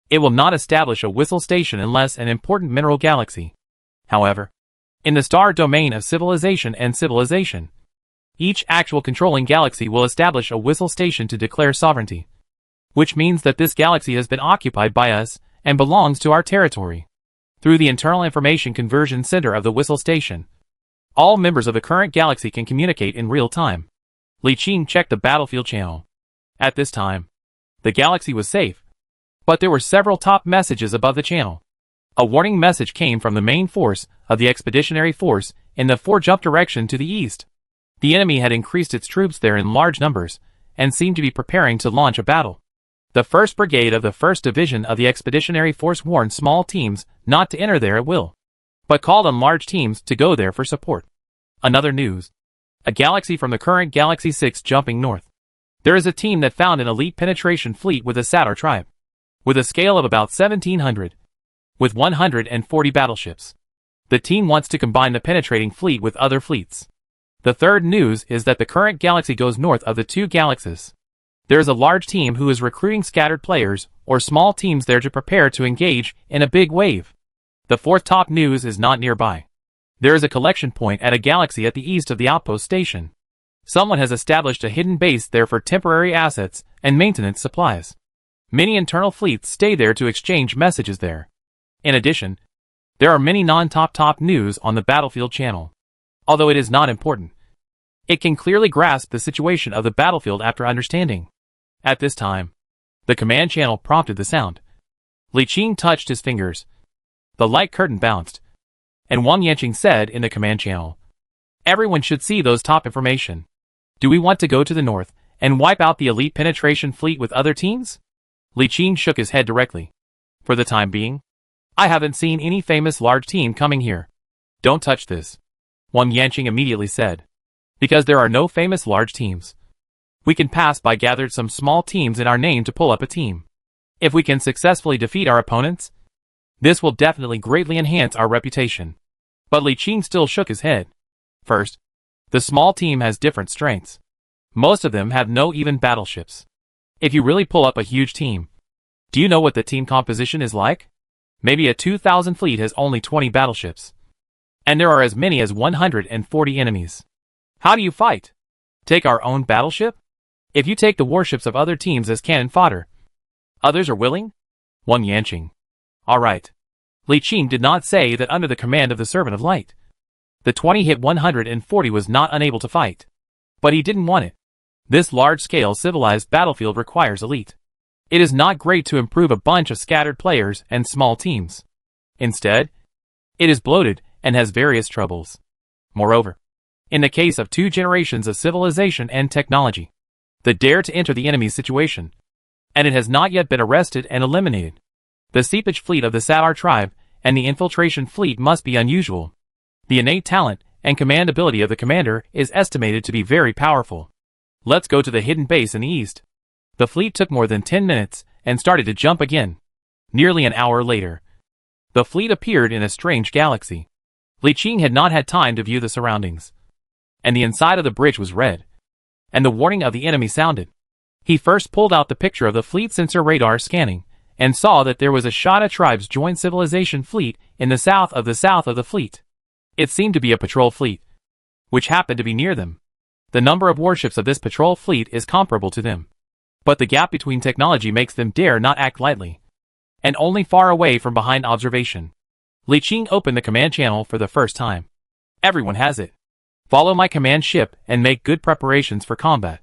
it will not establish a whistle station unless an important mineral galaxy. However, in the star domain of civilization and civilization, each actual controlling galaxy will establish a whistle station to declare sovereignty, which means that this galaxy has been occupied by us and belongs to our territory. Through the internal information conversion center of the whistle station, all members of the current galaxy can communicate in real time. Li Qing checked the battlefield channel. At this time, the galaxy was safe, but there were several top messages above the channel. A warning message came from the main force of the expeditionary force in the 4-jump direction to the east. The enemy had increased its troops there in large numbers and seemed to be preparing to launch a battle. The 1st Brigade of the 1st Division of the Expeditionary Force warned small teams not to enter there at will, but called on large teams to go there for support. Another news. A galaxy from the current Galaxy 6 jumping north. There is a team that found an elite penetration fleet with a Satar tribe, with a scale of about 1700, with 140 battleships. The team wants to combine the penetrating fleet with other fleets. The third news is that the current galaxy goes north of the two galaxies. There is a large team who is recruiting scattered players, or small teams there to prepare to engage in a big wave. The fourth top news is not nearby. There is a collection point at a galaxy at the east of the outpost station. Someone has established a hidden base there for temporary assets and maintenance supplies. Many internal fleets stay there to exchange messages there. In addition, there are many non-top news on the battlefield channel. Although it is not important, it can clearly grasp the situation of the battlefield after understanding. At this time, the command channel prompted the sound. Li Qing touched his fingers. The light curtain bounced, and Wang Yanqing said in the command channel, "Everyone should see those top information. Do we want to go to the north and wipe out the elite penetration fleet with other teams?" Li Qing shook his head directly. "For the time being, I haven't seen any famous large team coming here. Don't touch this," Wang Yanqing immediately said. "Because there are no famous large teams. We can pass by gathered some small teams in our name to pull up a team. If we can successfully defeat our opponents, this will definitely greatly enhance our reputation." But Li Qing still shook his head. First, the small team has different strengths. Most of them have no even battleships. If you really pull up a huge team, do you know what the team composition is like? Maybe a 2,000 fleet has only 20 battleships. And there are as many as 140 enemies. How do you fight? Take our own battleship? If you take the warships of other teams as cannon fodder, others are willing? Wang Yanqing. All right. Li Qing did not say that under the command of the Servant of Light, the 20 hit 140 was not unable to fight. But he didn't want it. This large-scale civilized battlefield requires elite. It is not great to improve a bunch of scattered players and small teams. Instead, it is bloated and has various troubles. Moreover, in the case of 2 generations of civilization and technology, that dare to enter the enemy's situation, and it has not yet been arrested and eliminated. The seepage fleet of the Savar tribe and the infiltration fleet must be unusual. The innate talent and command ability of the commander is estimated to be very powerful. Let's go to the hidden base in the east. The fleet took more than 10 minutes and started to jump again. Nearly an hour later, the fleet appeared in a strange galaxy. Li Qing had not had time to view the surroundings, and the inside of the bridge was red, and the warning of the enemy sounded. He first pulled out the picture of the fleet sensor radar scanning, and saw that there was a Shada tribe's joint civilization fleet in the south of the fleet. It seemed to be a patrol fleet, which happened to be near them. The number of warships of this patrol fleet is comparable to them. But the gap between technology makes them dare not act lightly, and only far away from behind observation. Li Qing opened the command channel for the first time. Everyone has it. Follow my command ship and make good preparations for combat.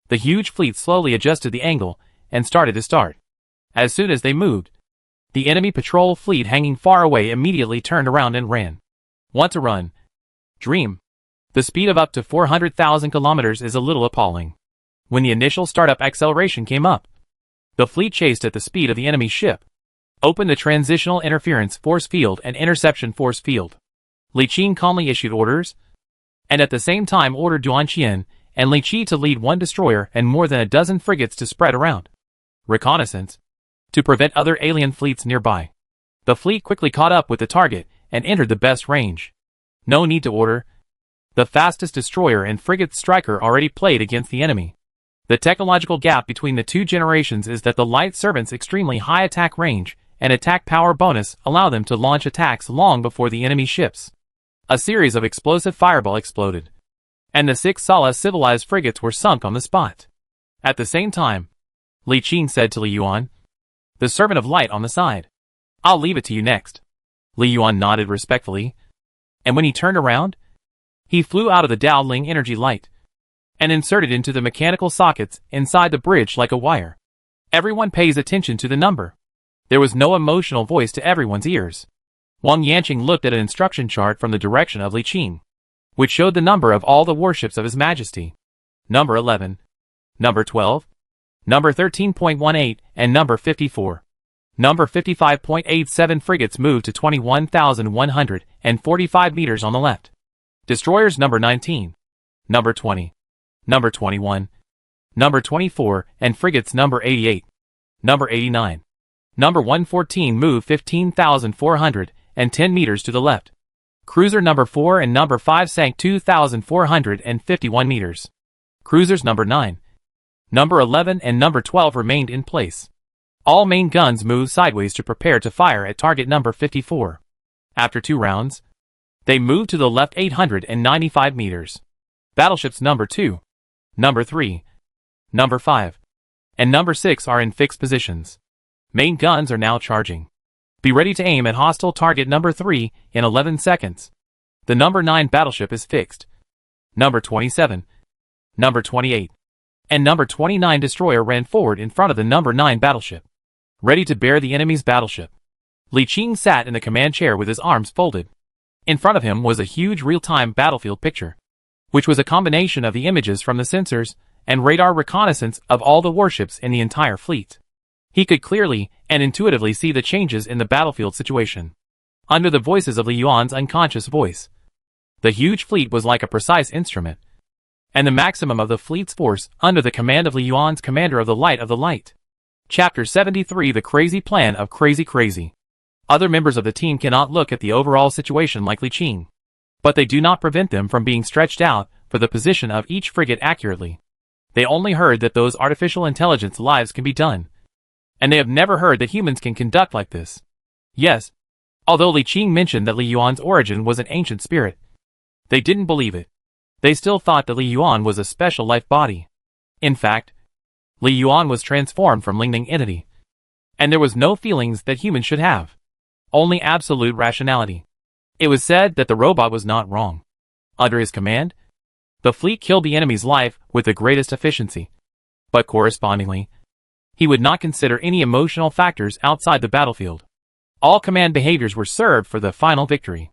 The huge fleet slowly adjusted the angle and started to start. As soon as they moved, the enemy patrol fleet hanging far away immediately turned around and ran. Want to run? Dream. The speed of up to 400,000 kilometers is a little appalling. When the initial startup acceleration came up, the fleet chased at the speed of the enemy ship. Open the transitional interference force field and interception force field. Li Qing calmly issued orders, and at the same time ordered Duan Qian and Li Qi to lead 1 destroyer and more than a dozen frigates to spread around. Reconnaissance, to prevent other alien fleets nearby. The fleet quickly caught up with the target and entered the best range. No need to order. The fastest destroyer and frigate striker already played against the enemy. The technological gap between the 2 generations is that the light servant's extremely high attack range and attack power bonus allow them to launch attacks long before the enemy ships. A series of explosive fireball exploded, and the 6 Sala civilized frigates were sunk on the spot. At the same time, Li Qing said to Li Yuan, the Servant of Light on the side, "I'll leave it to you next." Li Yuan nodded respectfully, and when he turned around, he flew out of the Dowling energy light and inserted into the mechanical sockets inside the bridge like a wire. Everyone pays attention to the number. There was no emotional voice to everyone's ears. Wang Yanqing looked at an instruction chart from the direction of Li Qing, which showed the number of all the warships of His Majesty. Number 11, number 12, number 13.18, and number 54. Number 55.87 frigates moved to 21,145 meters on the left. Destroyers number 19, number 20, number 21, number 24, and frigates number 88, number 89, number 114 moved 15,410 meters to the left. Cruiser number 4 and number 5 sank 2,451 meters. Cruisers number 9, number 11 and number 12 remained in place. All main guns moved sideways to prepare to fire at target number 54. After 2 rounds, they moved to the left 895 meters. Battleships number 2, number 3, number 5, and number 6 are in fixed positions. Main guns are now charging. Be ready to aim at hostile target number 3 in 11 seconds. The number 9 battleship is fixed. Number 27, number 28, and number 29 destroyer ran forward in front of the number 9 battleship, ready to bear the enemy's battleship. Li Qing sat in the command chair with his arms folded. In front of him was a huge real-time battlefield picture, which was a combination of the images from the sensors and radar reconnaissance of all the warships in the entire fleet. He could clearly and intuitively see the changes in the battlefield situation. Under the voices of Li Yuan's unconscious voice, the huge fleet was like a precise instrument, and the maximum of the fleet's force under the command of Li Yuan's commander of the light. Chapter 73: The Crazy Plan of Crazy. Other members of the team cannot look at the overall situation like Li Qing, but they do not prevent them from being stretched out for the position of each frigate accurately. They only heard that those artificial intelligence lives can be done, and they have never heard that humans can conduct like this. Yes, although Li Qing mentioned that Li Yuan's origin was an ancient spirit, they didn't believe it. They still thought that Li Yuan was a special life body. In fact, Li Yuan was transformed from Lingning entity, and there was no feelings that humans should have, only absolute rationality. It was said that the robot was not wrong. Under his command, the fleet killed the enemy's life with the greatest efficiency, but correspondingly, he would not consider any emotional factors outside the battlefield. All command behaviors were served for the final victory.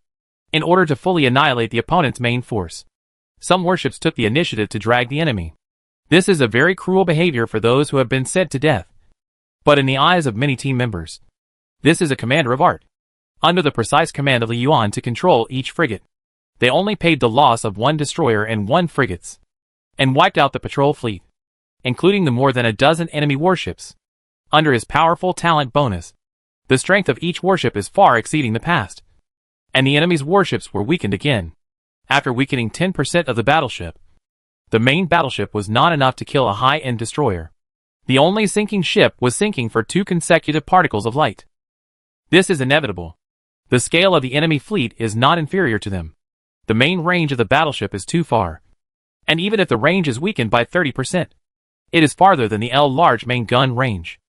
In order to fully annihilate the opponent's main force, some warships took the initiative to drag the enemy. This is a very cruel behavior for those who have been sent to death. But in the eyes of many team members, this is a commander of art. Under the precise command of Li Yuan to control each frigate, they only paid the loss of 1 destroyer and 1 frigates, and wiped out the patrol fleet, including the more than a dozen enemy warships. Under his powerful talent bonus, the strength of each warship is far exceeding the past, and the enemy's warships were weakened again. After weakening 10% of the battleship, the main battleship was not enough to kill a high-end destroyer. The only sinking ship was sinking for 2 consecutive particles of light. This is inevitable. The scale of the enemy fleet is not inferior to them. The main range of the battleship is too far, and even if the range is weakened by 30%, it is farther than the large main gun range.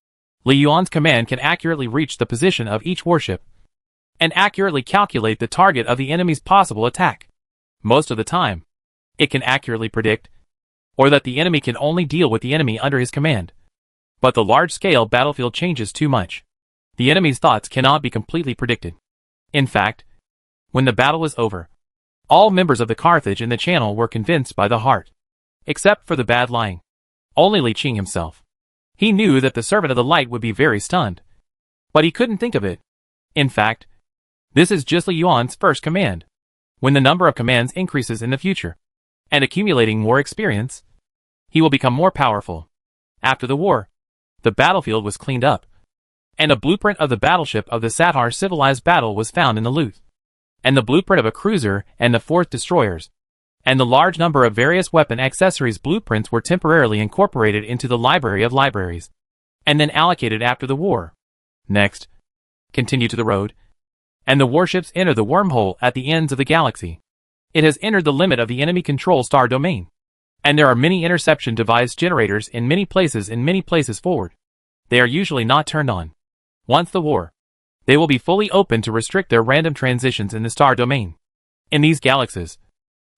Li Yuan's command can accurately reach the position of each warship, and accurately calculate the target of the enemy's possible attack. Most of the time, it can accurately predict, or that the enemy can only deal with the enemy under his command. But the large-scale battlefield changes too much. The enemy's thoughts cannot be completely predicted. In fact, when the battle was over, all members of the Carthage in the channel were convinced by the heart, except for the bad lying. Only Li Qing himself. He knew that the Servant of the Light would be very stunned, but he couldn't think of it. In fact, this is just Li Yuan's first command. When the number of commands increases in the future, and accumulating more experience, he will become more powerful. After the war, the battlefield was cleaned up, and a blueprint of the battleship of the Satar civilized battle was found in the loot, and the blueprint of a cruiser and the 4th destroyers, and the large number of various weapon accessories blueprints were temporarily incorporated into the library of libraries, and then allocated after the war. Next, continue to the road, and the warships enter the wormhole at the ends of the galaxy. It has entered the limit of the enemy control star domain, and there are many interception device generators in many places forward. They are usually not turned on. Once the war, they will be fully open to restrict their random transitions in the star domain. In these galaxies,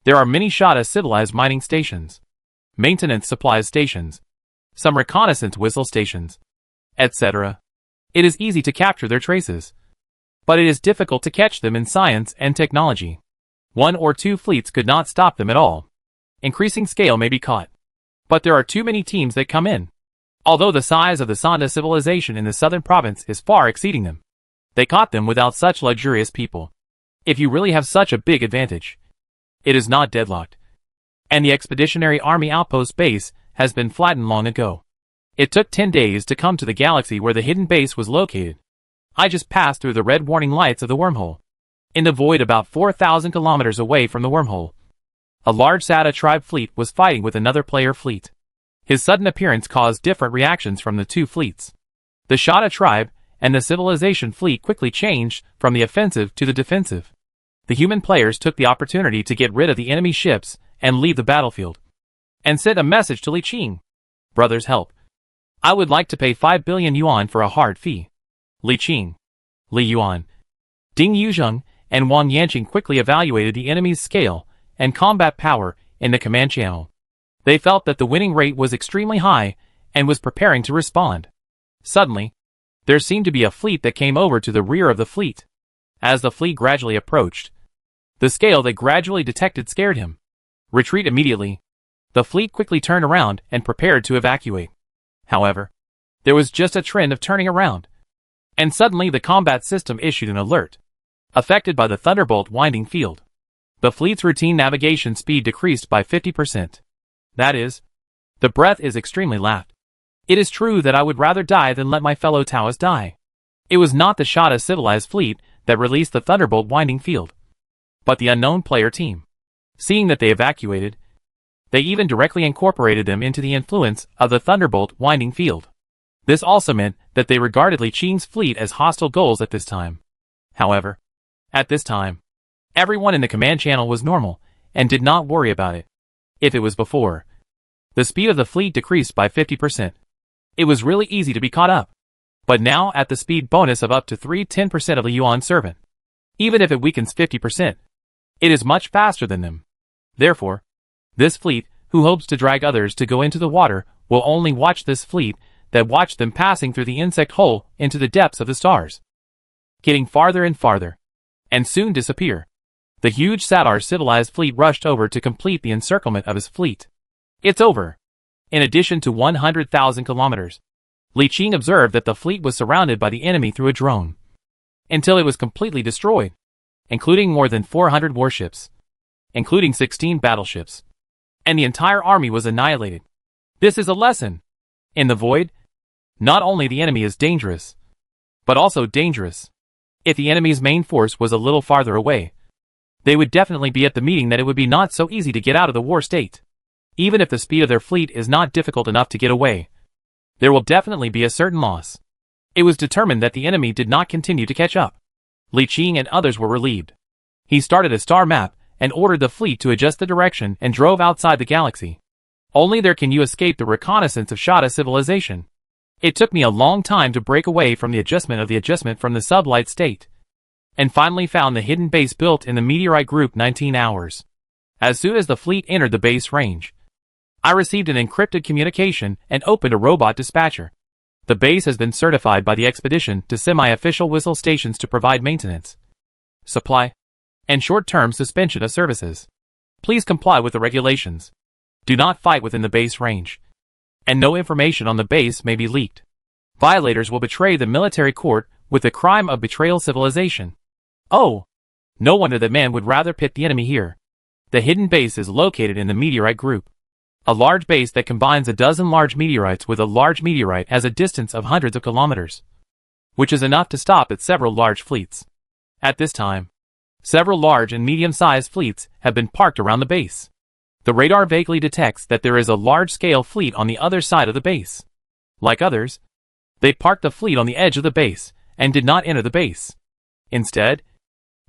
there are many Shada civilized mining stations, maintenance supplies stations, some reconnaissance whistle stations, etc. It is easy to capture their traces, but it is difficult to catch them in science and technology. 1 or 2 fleets could not stop them at all. Increasing scale may be caught, but there are too many teams that come in. Although the size of the Sonda civilization in the southern province is far exceeding them, they caught them without such luxurious people. If you really have such a big advantage, it is not deadlocked, and the Expeditionary Army Outpost base has been flattened long ago. It took 10 days to come to the galaxy where the hidden base was located. I just passed through the red warning lights of the wormhole. In the void about 4,000 kilometers away from the wormhole, a large Sada tribe fleet was fighting with another player fleet. His sudden appearance caused different reactions from the two fleets. The Shada tribe and the civilization fleet quickly changed from the offensive to the defensive. The human players took the opportunity to get rid of the enemy ships and leave the battlefield, and sent a message to Li Qing. Brothers, help. I would like to pay 5 billion yuan for a hard fee. Li Qing, Li Yuan, Ding Yuzheng, and Wang Yanqing quickly evaluated the enemy's scale and combat power in the command channel. They felt that the winning rate was extremely high and was preparing to respond. Suddenly, there seemed to be a fleet that came over to the rear of the fleet. As the fleet gradually approached, the scale they gradually detected scared him. Retreat immediately. The fleet quickly turned around and prepared to evacuate. However, there was just a trend of turning around, and suddenly the combat system issued an alert. Affected by the Thunderbolt winding field, the fleet's routine navigation speed decreased by 50%. That is, the breath is extremely laughed. It is true that I would rather die than let my fellow Taoists die. It was not the Shada civilized fleet that released the Thunderbolt winding field, but the unknown player team. Seeing that they evacuated, they even directly incorporated them into the influence of the Thunderbolt winding field. This also meant that they regarded Li Qing's fleet as hostile goals at this time. However, at this time, everyone in the command channel was normal and did not worry about it. If it was before, the speed of the fleet decreased by 50%. It was really easy to be caught up. But now at the speed bonus of up to 310% of the Yuan servant, even if it weakens 50%, it is much faster than them. Therefore, this fleet, who hopes to drag others to go into the water, will only watch this fleet that watched them passing through the insect hole into the depths of the stars, getting farther and farther, and soon disappear. The huge Sadar civilized fleet rushed over to complete the encirclement of his fleet. It's over. In addition to 100,000 kilometers, Li Qing observed that the fleet was surrounded by the enemy through a drone, until it was completely destroyed, including more than 400 warships, including 16 battleships, and the entire army was annihilated. This is a lesson. In the void, not only the enemy is dangerous, but also dangerous. If the enemy's main force was a little farther away, they would definitely be at the meeting that it would be not so easy to get out of the war state. Even if the speed of their fleet is not difficult enough to get away, there will definitely be a certain loss. It was determined that the enemy did not continue to catch up. Li Qing and others were relieved. He started a star map and ordered the fleet to adjust the direction and drove outside the galaxy. Only there can you escape the reconnaissance of Shada civilization. It took me a long time to break away from the adjustment from the sublight state, and finally found the hidden base built in the meteorite group 19 hours. As soon as the fleet entered the base range, I received an encrypted communication and opened a robot dispatcher. The base has been certified by the expedition to semi-official whistle stations to provide maintenance, supply, and short-term suspension of services. Please comply with the regulations. Do not fight within the base range, and no information on the base may be leaked. Violators will betray the military court with the crime of betrayal civilization. Oh! No wonder that man would rather pit the enemy here. The hidden base is located in the meteorite group. A large base that combines a dozen large meteorites with a large meteorite has a distance of hundreds of kilometers, which is enough to stop at several large fleets. At this time, several large and medium-sized fleets have been parked around the base. The radar vaguely detects that there is a large-scale fleet on the other side of the base. Like others, they parked the fleet on the edge of the base and did not enter the base. Instead,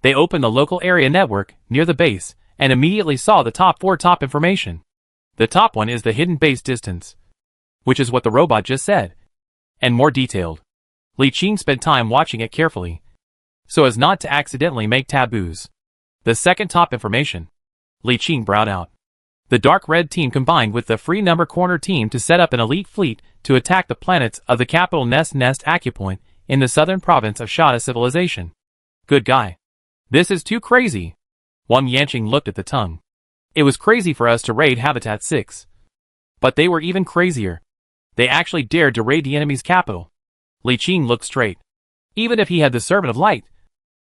they opened the local area network near the base and immediately saw the top 4 information. The top one is the hidden base distance, which is what the robot just said, and more detailed. Li Qing spent time watching it carefully, so as not to accidentally make taboos. The second top information, Li Qing brought out. The dark red team combined with the free number corner team to set up an elite fleet to attack the planets of the capital Nest Acupoint in the southern province of Shada civilization. Good guy. This is too crazy. Wang Yanqing looked at the tongue. It was crazy for us to raid Habitat 6. But they were even crazier. They actually dared to raid the enemy's capital. Li Qing looked straight. Even if he had the Servant of Light,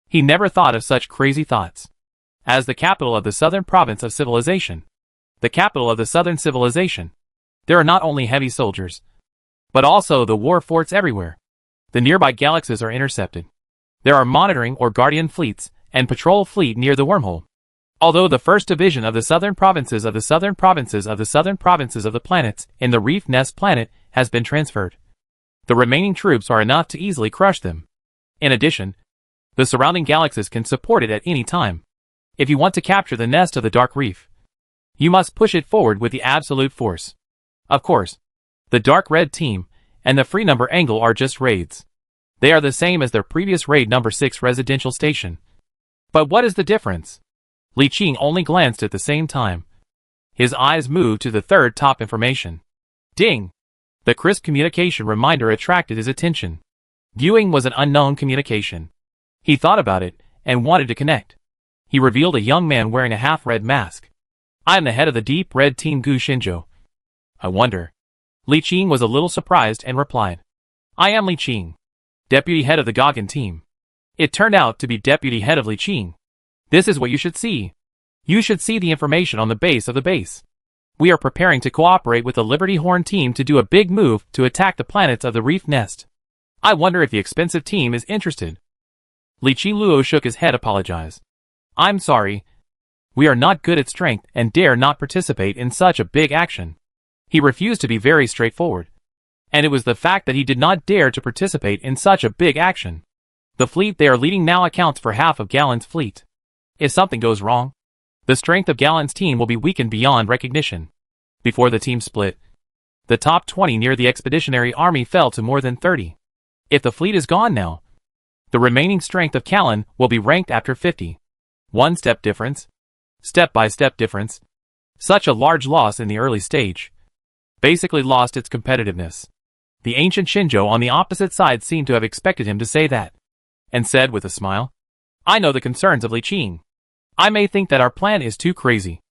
he never thought of such crazy thoughts. As the capital of the southern province of civilization, the capital of the southern civilization, there are not only heavy soldiers, but also the war forts everywhere. The nearby galaxies are intercepted. There are monitoring or guardian fleets and patrol fleet near the wormhole. Although the first division of the southern provinces of the southern provinces of the southern provinces of the planets in the Reef Nest planet has been transferred, the remaining troops are enough to easily crush them. In addition, the surrounding galaxies can support it at any time. If you want to capture the nest of the Dark Reef, you must push it forward with the absolute force. Of course, the Dark Red Team and the Free Number Angle are just raids. They are the same as their previous raid number 6 residential station. But what is the difference? Li Qing only glanced at the same time. His eyes moved to the third top information. Ding! The crisp communication reminder attracted his attention. Viewing was an unknown communication. He thought about it and wanted to connect. He revealed a young man wearing a half-red mask. I am the head of the Deep Red Team Gu Shinjo. I wonder. Li Qing was a little surprised and replied. I am Li Qing, deputy head of the Goggin team. It turned out to be deputy head of Li Qing. This is what you should see. You should see the information on the base of the base. We are preparing to cooperate with the Liberty Horn team to do a big move to attack the planets of the Reef Nest. I wonder if the expensive team is interested. Li Qiluo shook his head, apologized. I'm sorry. We are not good at strength and dare not participate in such a big action. He refused to be very straightforward. And it was the fact that he did not dare to participate in such a big action. The fleet they are leading now accounts for half of Galen's fleet. If something goes wrong, the strength of Galen's team will be weakened beyond recognition. Before the team split, the top 20 near the expeditionary army fell to more than 30. If the fleet is gone now, the remaining strength of Galen will be ranked after 50. One-step difference. Step-by-step difference. Such a large loss in the early stage basically lost its competitiveness. The ancient Shinjo on the opposite side seemed to have expected him to say that, and said with a smile, I know the concerns of Li Qing. I may think that our plan is too crazy.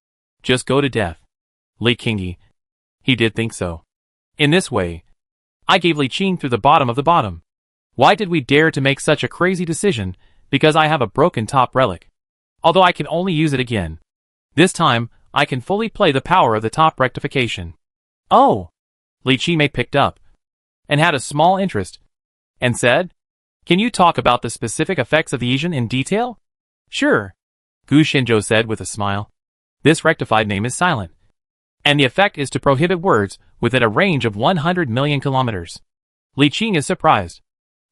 Just go to death. Li Qingyi. He did think so. In this way, I gave Li Qing through the bottom of the bottom. Why did we dare to make such a crazy decision? Because I have a broken top relic. Although I can only use it again. This time, I can fully play the power of the top rectification. Oh! Li Qingmei picked up, and had a small interest, and said, Can you talk about the specific effects of the Asian in detail? Sure, Gu Shinjo said with a smile. This rectified name is silent, and the effect is to prohibit words within a range of 100 million kilometers. Li Qing is surprised.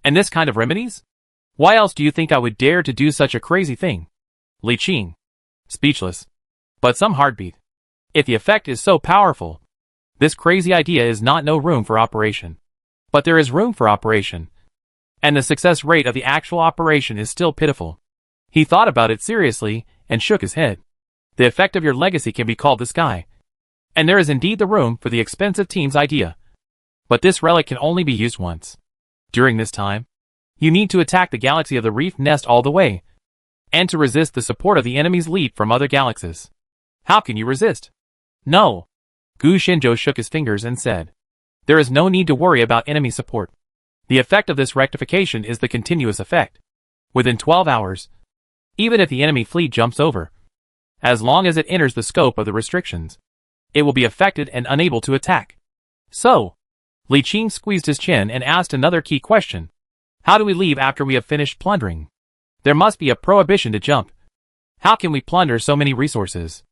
And this kind of remedies? Why else do you think I would dare to do such a crazy thing? Li Qing. Speechless. But some heartbeat. If the effect is so powerful, this crazy idea is not no room for operation. But there is room for operation. And the success rate of the actual operation is still pitiful. He thought about it seriously and shook his head. The effect of your legacy can be called the sky. And there is indeed the room for the expensive team's idea. But this relic can only be used once. During this time, you need to attack the galaxy of the Reef Nest all the way, and to resist the support of the enemy's leap from other galaxies. How can you resist? No. Gu Shinjo shook his fingers and said, There is no need to worry about enemy support. The effect of this rectification is the continuous effect. Within 12 hours, even if the enemy fleet jumps over, as long as it enters the scope of the restrictions, it will be affected and unable to attack. So, Li Qing squeezed his chin and asked another key question. How do we leave after we have finished plundering? There must be a prohibition to jump. How can we plunder so many resources?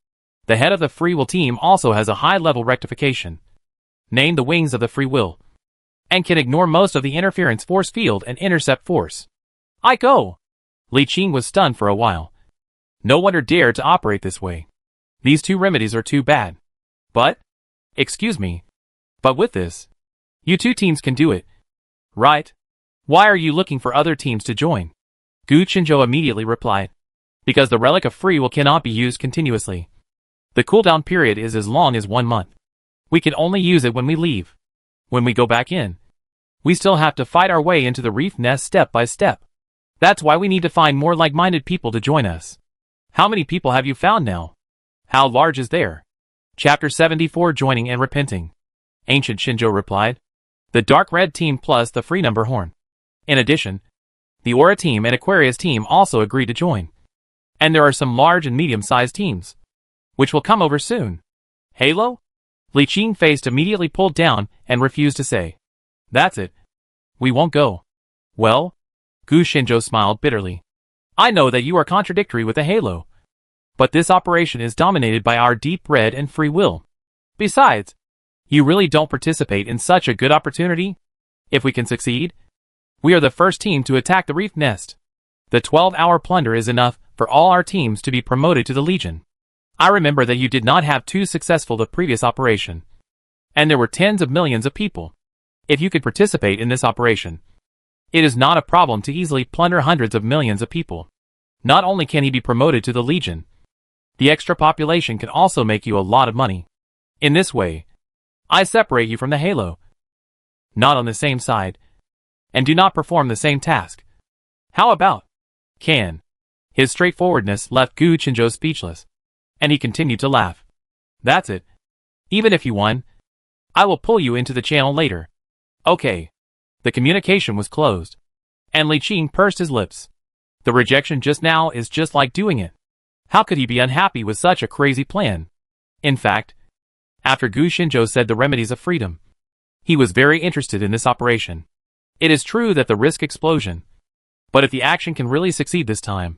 The head of the Free Will team also has a high-level rectification, named the Wings of the Free Will, and can ignore most of the interference force field and intercept force. I go! Li Qing was stunned for a while. No wonder dared to operate this way. These two remedies are too bad. But? Excuse me. But with this, you two teams can do it. Right? Why are you looking for other teams to join? Gu Shinjo immediately replied. Because the Relic of Free Will cannot be used continuously. The cooldown period is as long as 1 month. We can only use it when we leave. When we go back in, we still have to fight our way into the Reef Nest step by step. That's why we need to find more like-minded people to join us. How many people have you found now? How large is there? Chapter 74 Joining and Repenting. Ancient Shinjo replied. The Dark Red team plus the Free Number Horn. In addition, the Aura team and Aquarius team also agreed to join. And there are some large and medium-sized teams, which will come over soon. Halo? Li Qing faced immediately pulled down and refused to say. That's it. We won't go. Well? Gu Shinjo smiled bitterly. I know that you are contradictory with the Halo, but this operation is dominated by our deep red and free will. Besides, you really don't participate in such a good opportunity? If we can succeed, we are the first team to attack the reef nest. The 12-hour plunder is enough for all our teams to be promoted to the Legion. I remember that you did not have too successful the previous operation, and there were tens of millions of people. If you could participate in this operation, it is not a problem to easily plunder hundreds of millions of people. Not only can he be promoted to the Legion, the extra population can also make you a lot of money. In this way, I separate you from the Halo. Not on the same side, and do not perform the same task. How about? Can. His straightforwardness left Gu Qinzhou speechless, and he continued to laugh. That's it. Even if you won, I will pull you into the channel later. Okay. The communication was closed, and Li Qing pursed his lips. The rejection just now is just like doing it. How could he be unhappy with such a crazy plan? In fact, after Gu Qinzhou said the remedies of freedom, he was very interested in this operation. It is true that the risk explosion, but if the action can really succeed this time,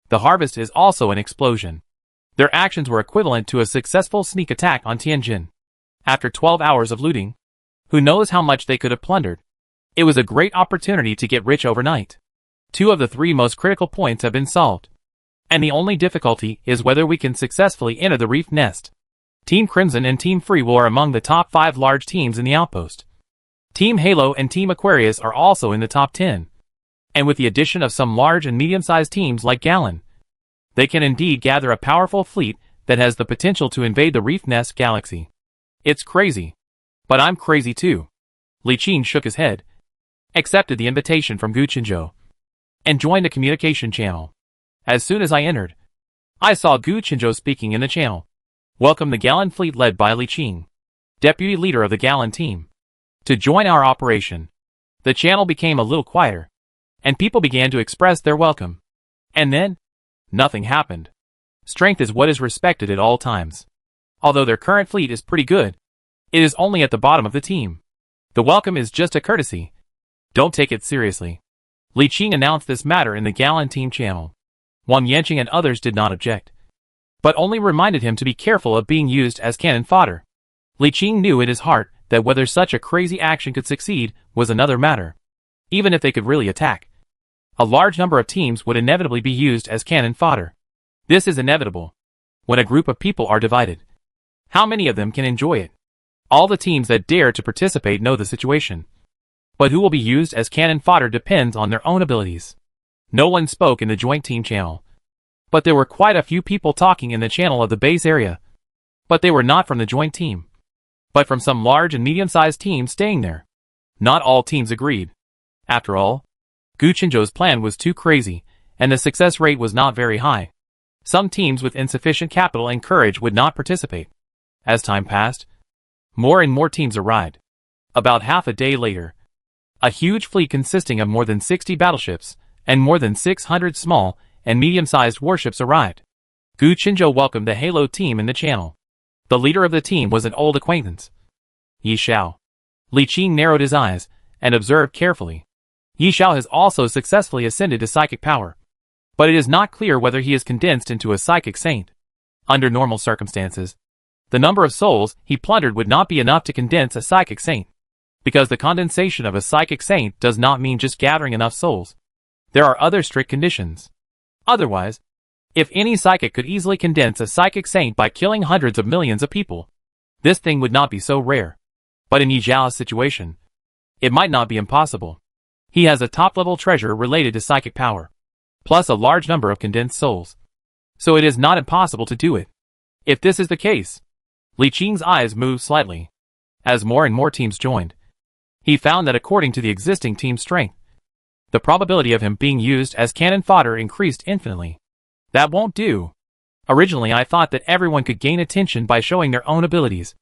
the harvest is also an explosion. Their actions were equivalent to a successful sneak attack on Tianjin. After 12 hours of looting, who knows how much they could have plundered? It was a great opportunity to get rich overnight. 2 of the 3 most critical points have been solved, and the only difficulty is whether we can successfully enter the reef nest. Team Crimson and Team Free Will are among the top 5 large teams in the outpost. Team Halo and Team Aquarius are also in the top 10. And with the addition of some large and medium-sized teams like Gallon, they can indeed gather a powerful fleet that has the potential to invade the reef nest galaxy. It's crazy. But I'm crazy too. Li Qing shook his head, accepted the invitation from Gu Qinzhou, and joined a communication channel. As soon as I entered, I saw Gu Qinzhou speaking in the channel. Welcome the Gallon fleet led by Li Qing, deputy leader of the Gallon team, to join our operation. The channel became a little quieter, and people began to express their welcome. And then, nothing happened. Strength is what is respected at all times. Although their current fleet is pretty good, it is only at the bottom of the team. The welcome is just a courtesy. Don't take it seriously. Li Qing announced this matter in the Gallon team channel. Wang Yanqing and others did not object, but only reminded him to be careful of being used as cannon fodder. Li Qing knew in his heart that whether such a crazy action could succeed was another matter. Even if they could really attack, a large number of teams would inevitably be used as cannon fodder. This is inevitable. When a group of people are divided, how many of them can enjoy it? All the teams that dare to participate know the situation. But who will be used as cannon fodder depends on their own abilities. No one spoke in the joint team channel, but there were quite a few people talking in the channel of the base area. But they were not from the joint team, but from some large and medium-sized teams staying there. Not all teams agreed. After all, Gu Qinzhou's plan was too crazy, and the success rate was not very high. Some teams with insufficient capital and courage would not participate. As time passed, more and more teams arrived. About half a day later, a huge fleet consisting of more than 60 battleships and more than 600 small and medium-sized warships arrived. Gu Qinzhou welcomed the Halo team in the channel. The leader of the team was an old acquaintance, Yi Xiao. Li Qing narrowed his eyes and observed carefully. Yi Xiao has also successfully ascended to psychic power, but it is not clear whether he is condensed into a psychic saint. Under normal circumstances, the number of souls he plundered would not be enough to condense a psychic saint, because the condensation of a psychic saint does not mean just gathering enough souls. There are other strict conditions. Otherwise, if any psychic could easily condense a psychic saint by killing hundreds of millions of people, this thing would not be so rare. But in Yi Xiao's situation, it might not be impossible. He has a top-level treasure related to psychic power, plus a large number of condensed souls. So it is not impossible to do it. If this is the case, Li Qing's eyes moved slightly. As more and more teams joined, he found that according to the existing team strength, the probability of him being used as cannon fodder increased infinitely. That won't do. Originally I thought that everyone could gain attention by showing their own abilities,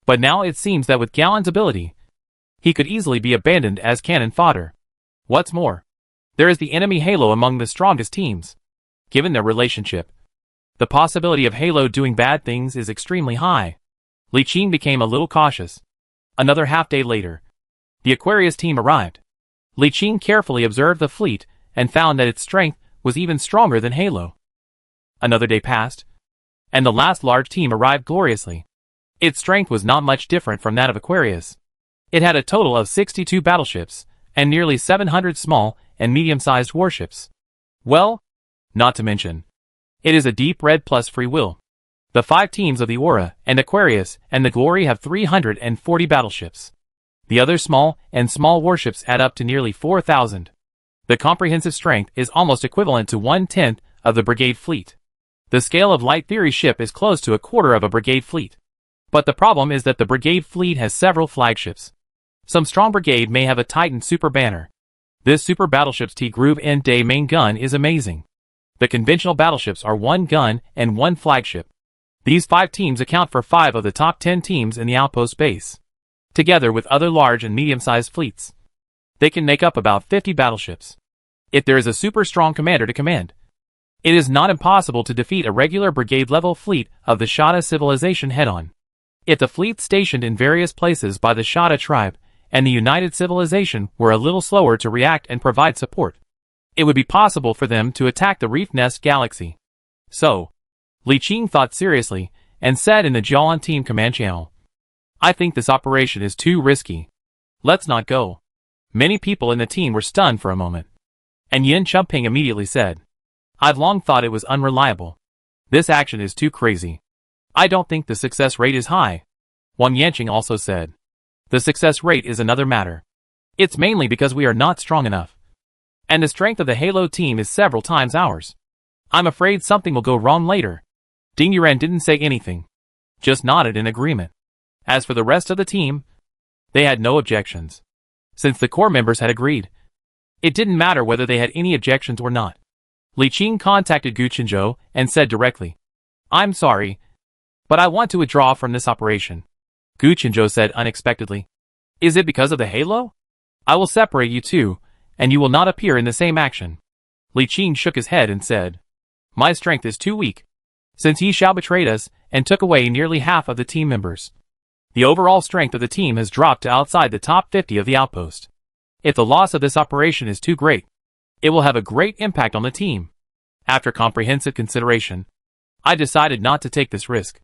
but now it seems that with Gallon's ability, he could easily be abandoned as cannon fodder. What's more, there is the enemy Halo among the strongest teams. Given their relationship, the possibility of Halo doing bad things is extremely high. Li Qing became a little cautious. Another half-day later, the Aquarius team arrived. Li Qing carefully observed the fleet and found that its strength was even stronger than Halo. Another day passed, and the last large team arrived gloriously. Its strength was not much different from that of Aquarius. It had a total of 62 battleships, and nearly 700 small and medium-sized warships. Well, not to mention, it is a deep red plus free will. The 5 teams of the Aura and Aquarius and the Glory have 340 battleships. The other small and small warships add up to nearly 4,000. The comprehensive strength is almost equivalent to 1/10 of the brigade fleet. The scale of light theory ship is close to a quarter of a brigade fleet. But the problem is that the brigade fleet has several flagships. Some strong brigade may have a Titan super banner. This super battleship's T-Groove End-Day main gun is amazing. The conventional battleships are 1 gun and 1 flagship. These 5 teams account for 5 of the top 10 teams in the outpost base. Together with other large and medium-sized fleets, they can make up about 50 battleships. If there is a super strong commander to command, it is not impossible to defeat a regular brigade-level fleet of the Shada civilization head-on. If the fleets stationed in various places by the Shada tribe and the United Civilization were a little slower to react and provide support, it would be possible for them to attack the Reef Nest Galaxy. So, Li Qing thought seriously and said in the Jialan team command channel, "I think this operation is too risky. Let's not go." Many people in the team were stunned for a moment. And Yin Chumping immediately said, "I've long thought it was unreliable. This action is too crazy. I don't think the success rate is high." Wang Yanqing also said, "The success rate is another matter. It's mainly because we are not strong enough. And the strength of the Halo team is several times ours. I'm afraid something will go wrong later." Ding Yuan didn't say anything, just nodded in agreement. As for the rest of the team, they had no objections. Since the core members had agreed, it didn't matter whether they had any objections or not. Li Qing contacted Gu Qinzhou and said directly, "I'm sorry, but I want to withdraw from this operation." Gu Qinzhou said unexpectedly, "Is it because of the Halo? I will separate you two, and you will not appear in the same action." Li Qing shook his head and said, "My strength is too weak, since He Xiao betrayed us and took away nearly half of the team members. The overall strength of the team has dropped to outside the top 50 of the outpost. If the loss of this operation is too great, it will have a great impact on the team. After comprehensive consideration, I decided not to take this risk."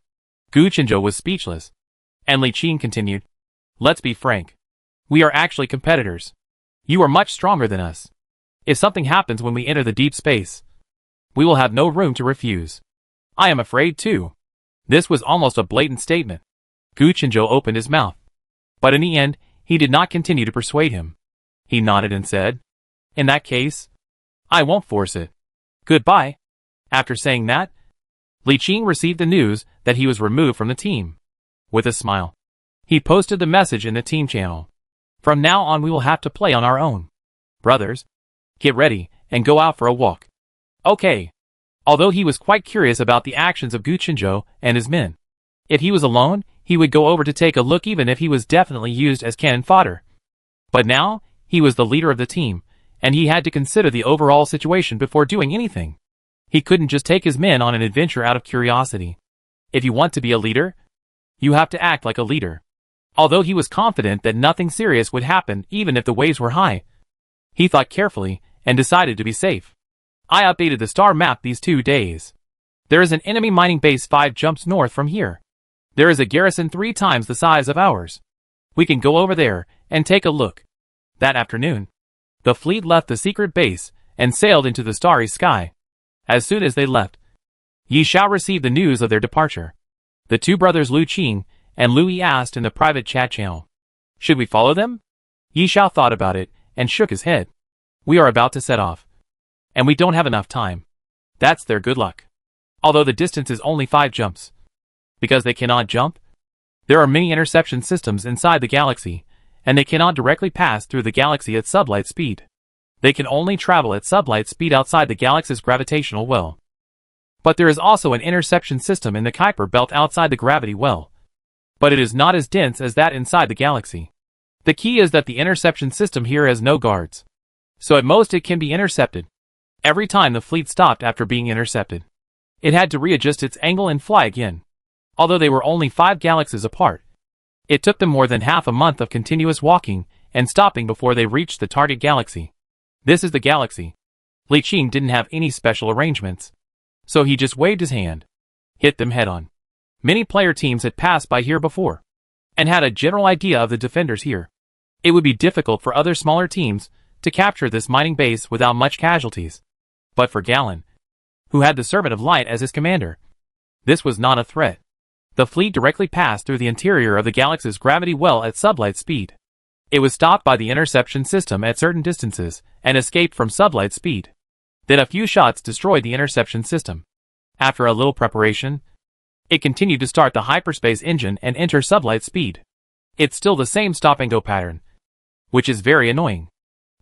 Gu Qinzhou was speechless, and Li Qing continued, "Let's be frank. We are actually competitors. You are much stronger than us. If something happens when we enter the deep space, we will have no room to refuse. I am afraid too." This was almost a blatant statement. Gu Qinzhou opened his mouth, but in the end, he did not continue to persuade him. He nodded and said, "In that case, I won't force it. Goodbye." After saying that, Li Qing received the news that he was removed from the team. With a smile, he posted the message in the team channel. "From now on we will have to play on our own. Brothers, get ready and go out for a walk." Okay. Although he was quite curious about the actions of Gu Qinzhou and his men. If he was alone, he would go over to take a look even if he was definitely used as cannon fodder. But now, he was the leader of the team, and he had to consider the overall situation before doing anything. He couldn't just take his men on an adventure out of curiosity. If you want to be a leader, you have to act like a leader. Although he was confident that nothing serious would happen even if the waves were high, he thought carefully and decided to be safe. "I updated the star map these 2 days. There is an enemy mining base 5 jumps north from here. There is a garrison 3 times the size of ours. We can go over there and take a look." That afternoon, the fleet left the secret base and sailed into the starry sky. As soon as they left, Yi Xiao received the news of their departure. The 2 brothers Lu Qing and Lu Yi asked in the private chat channel, "Should we follow them?" Yi Xiao thought about it and shook his head. "We are about to set off, and we don't have enough time. That's their good luck. Although the distance is only 5 jumps. Because they cannot jump, there are many interception systems inside the galaxy, and they cannot directly pass through the galaxy at sublight speed. They can only travel at sublight speed outside the galaxy's gravitational well. But there is also an interception system in the Kuiper belt outside the gravity well. But it is not as dense as that inside the galaxy. The key is that the interception system here has no guards. So at most it can be intercepted. Every time the fleet stopped after being intercepted, it had to readjust its angle and fly again. Although they were only 5 galaxies apart, it took them more than half a month of continuous walking and stopping before they reached the target galaxy. This is the galaxy. Li Qing didn't have any special arrangements, so he just waved his hand, hit them head-on. Many player teams had passed by here before, and had a general idea of the defenders here. It would be difficult for other smaller teams to capture this mining base without much casualties. But for Galen, who had the Servant of Light as his commander, this was not a threat. The fleet directly passed through the interior of the galaxy's gravity well at sublight speed. It was stopped by the interception system at certain distances and escaped from sublight speed. Then a few shots destroyed the interception system. After a little preparation, it continued to start the hyperspace engine and enter sublight speed. It's still the same stop-and-go pattern, which is very annoying.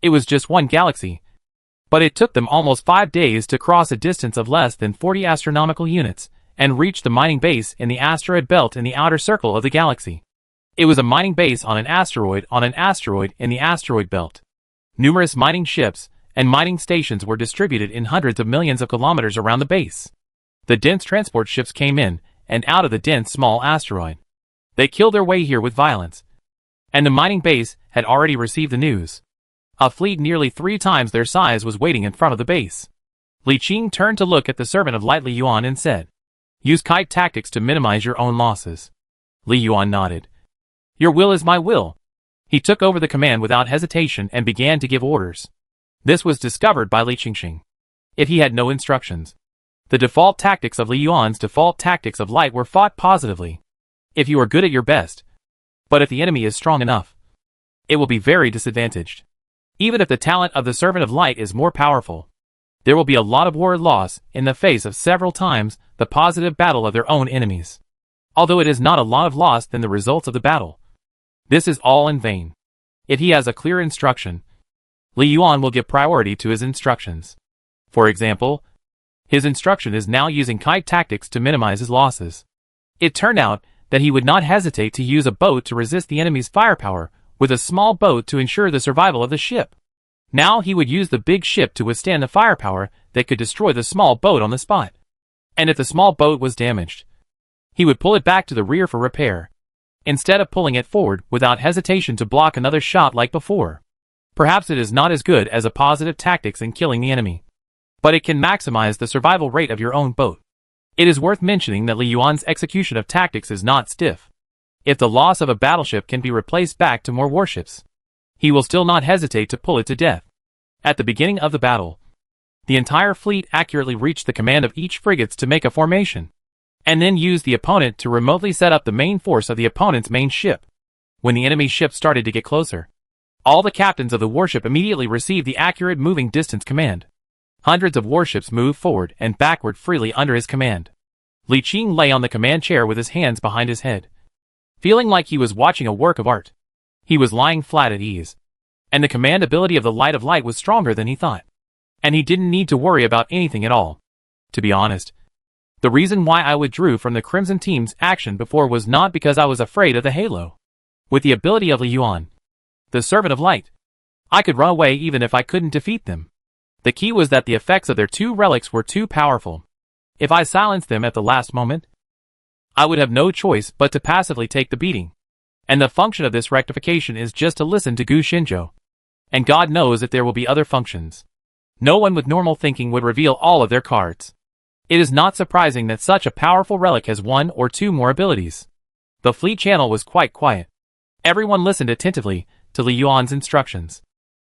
It was just one galaxy, but it took them almost 5 days to cross a distance of less than 40 astronomical units and reach the mining base in the asteroid belt in the outer circle of the galaxy. It was a mining base on an asteroid in the asteroid belt. Numerous mining ships and mining stations were distributed in hundreds of millions of kilometers around the base. The dense transport ships came in and out of the dense small asteroid. They killed their way here with violence, and the mining base had already received the news. A fleet nearly 3 times their size was waiting in front of the base. Li Qing turned to look at the Servant of Light Li Yuan and said, "Use kite tactics to minimize your own losses." Li Yuan nodded. "Your will is my will." He took over the command without hesitation and began to give orders. This was discovered by Li Qingxing. If he had no instructions, the default tactics of Li Yuan's default tactics of light were fought positively. If you are good at your best, but if the enemy is strong enough, it will be very disadvantaged. Even if the talent of the Servant of Light is more powerful, there will be a lot of war loss in the face of several times the positive battle of their own enemies. Although it is not a lot of loss than the results of the battle, this is all in vain. If he has a clear instruction, Li Yuan will give priority to his instructions. For example, his instruction is now using kite tactics to minimize his losses. It turned out that he would not hesitate to use a boat to resist the enemy's firepower with a small boat to ensure the survival of the ship. Now he would use the big ship to withstand the firepower that could destroy the small boat on the spot. And if the small boat was damaged, he would pull it back to the rear for repair, instead of pulling it forward without hesitation to block another shot like before. Perhaps it is not as good as a positive tactics in killing the enemy, but it can maximize the survival rate of your own boat. It is worth mentioning that Li Yuan's execution of tactics is not stiff. If the loss of a battleship can be replaced back to more warships, he will still not hesitate to pull it to death. At the beginning of the battle, the entire fleet accurately reached the command of each frigates to make a formation, and then used the opponent to remotely set up the main force of the opponent's main ship. When the enemy ship started to get closer, all the captains of the warship immediately received the accurate moving distance command. Hundreds of warships moved forward and backward freely under his command. Li Qing lay on the command chair with his hands behind his head, feeling like he was watching a work of art. He was lying flat at ease, and the command ability of the Light of Light was stronger than he thought, and he didn't need to worry about anything at all. To be honest, the reason why I withdrew from the Crimson Team's action before was not because I was afraid of the Halo. With the ability of Li Yuan, the Servant of Light, I could run away even if I couldn't defeat them. The key was that the effects of their 2 relics were too powerful. If I silenced them at the last moment, I would have no choice but to passively take the beating. And the function of this rectification is just to listen to Gu Shinzhou. And God knows if there will be other functions. No one with normal thinking would reveal all of their cards. It is not surprising that such a powerful relic has 1 or 2 more abilities. The fleet channel was quite quiet. Everyone listened attentively to Li Yuan's instructions.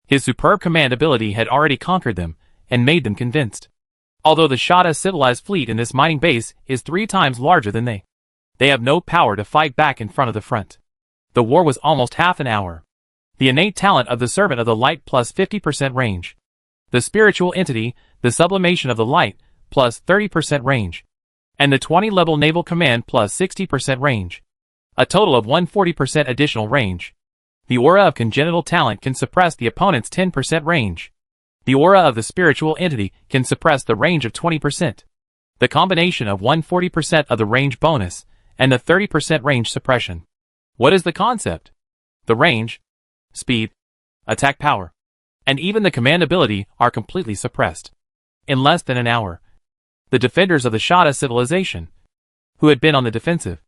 His superb command ability had already conquered them and made them convinced. Although the Shada's civilized fleet in this mining base is 3 times larger than they have no power to fight back in front of the front. The war was almost half an hour. The innate talent of the Servant of the Light plus 50% range. The spiritual entity, the sublimation of the light, plus 30% range. And the 20-level naval command plus 60% range. A total of 140% additional range. The aura of congenital talent can suppress the opponent's 10% range. The aura of the spiritual entity can suppress the range of 20%. The combination of 140% of the range bonus and the 30% range suppression. What is the concept? The range, speed, attack power, and even the command ability are completely suppressed. In less than an hour, the defenders of the Shada civilization, who had been on the defensive,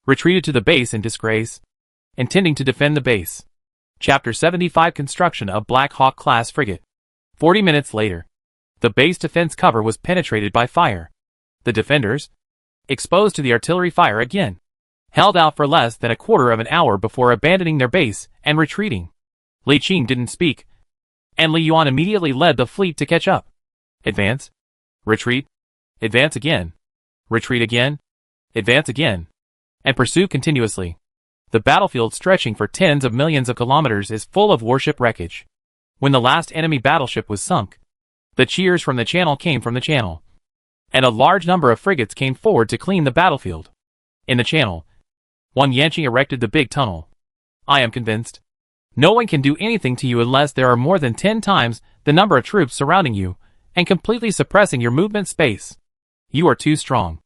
retreated to the base in disgrace, intending to defend the base. Chapter 75 Construction of Black Hawk Class Frigate. 40 minutes later, The base defense cover was penetrated by fire. The defenders, exposed to the artillery fire again, held out for less than a quarter of an hour before abandoning their base and retreating. Li Qing didn't speak, and Li Yuan immediately led the fleet to catch up. Advance. Retreat. Advance again. Retreat again. Advance again. And pursue continuously. The battlefield, stretching for tens of millions of kilometers, is full of warship wreckage. When the last enemy battleship was sunk, the cheers from the channel came from the channel, and a large number of frigates came forward to clean the battlefield. In the channel, Wang Yanqing erected the big tunnel. I am convinced no one can do anything to you unless there are more than 10 times the number of troops surrounding you and completely suppressing your movement space. You are too strong.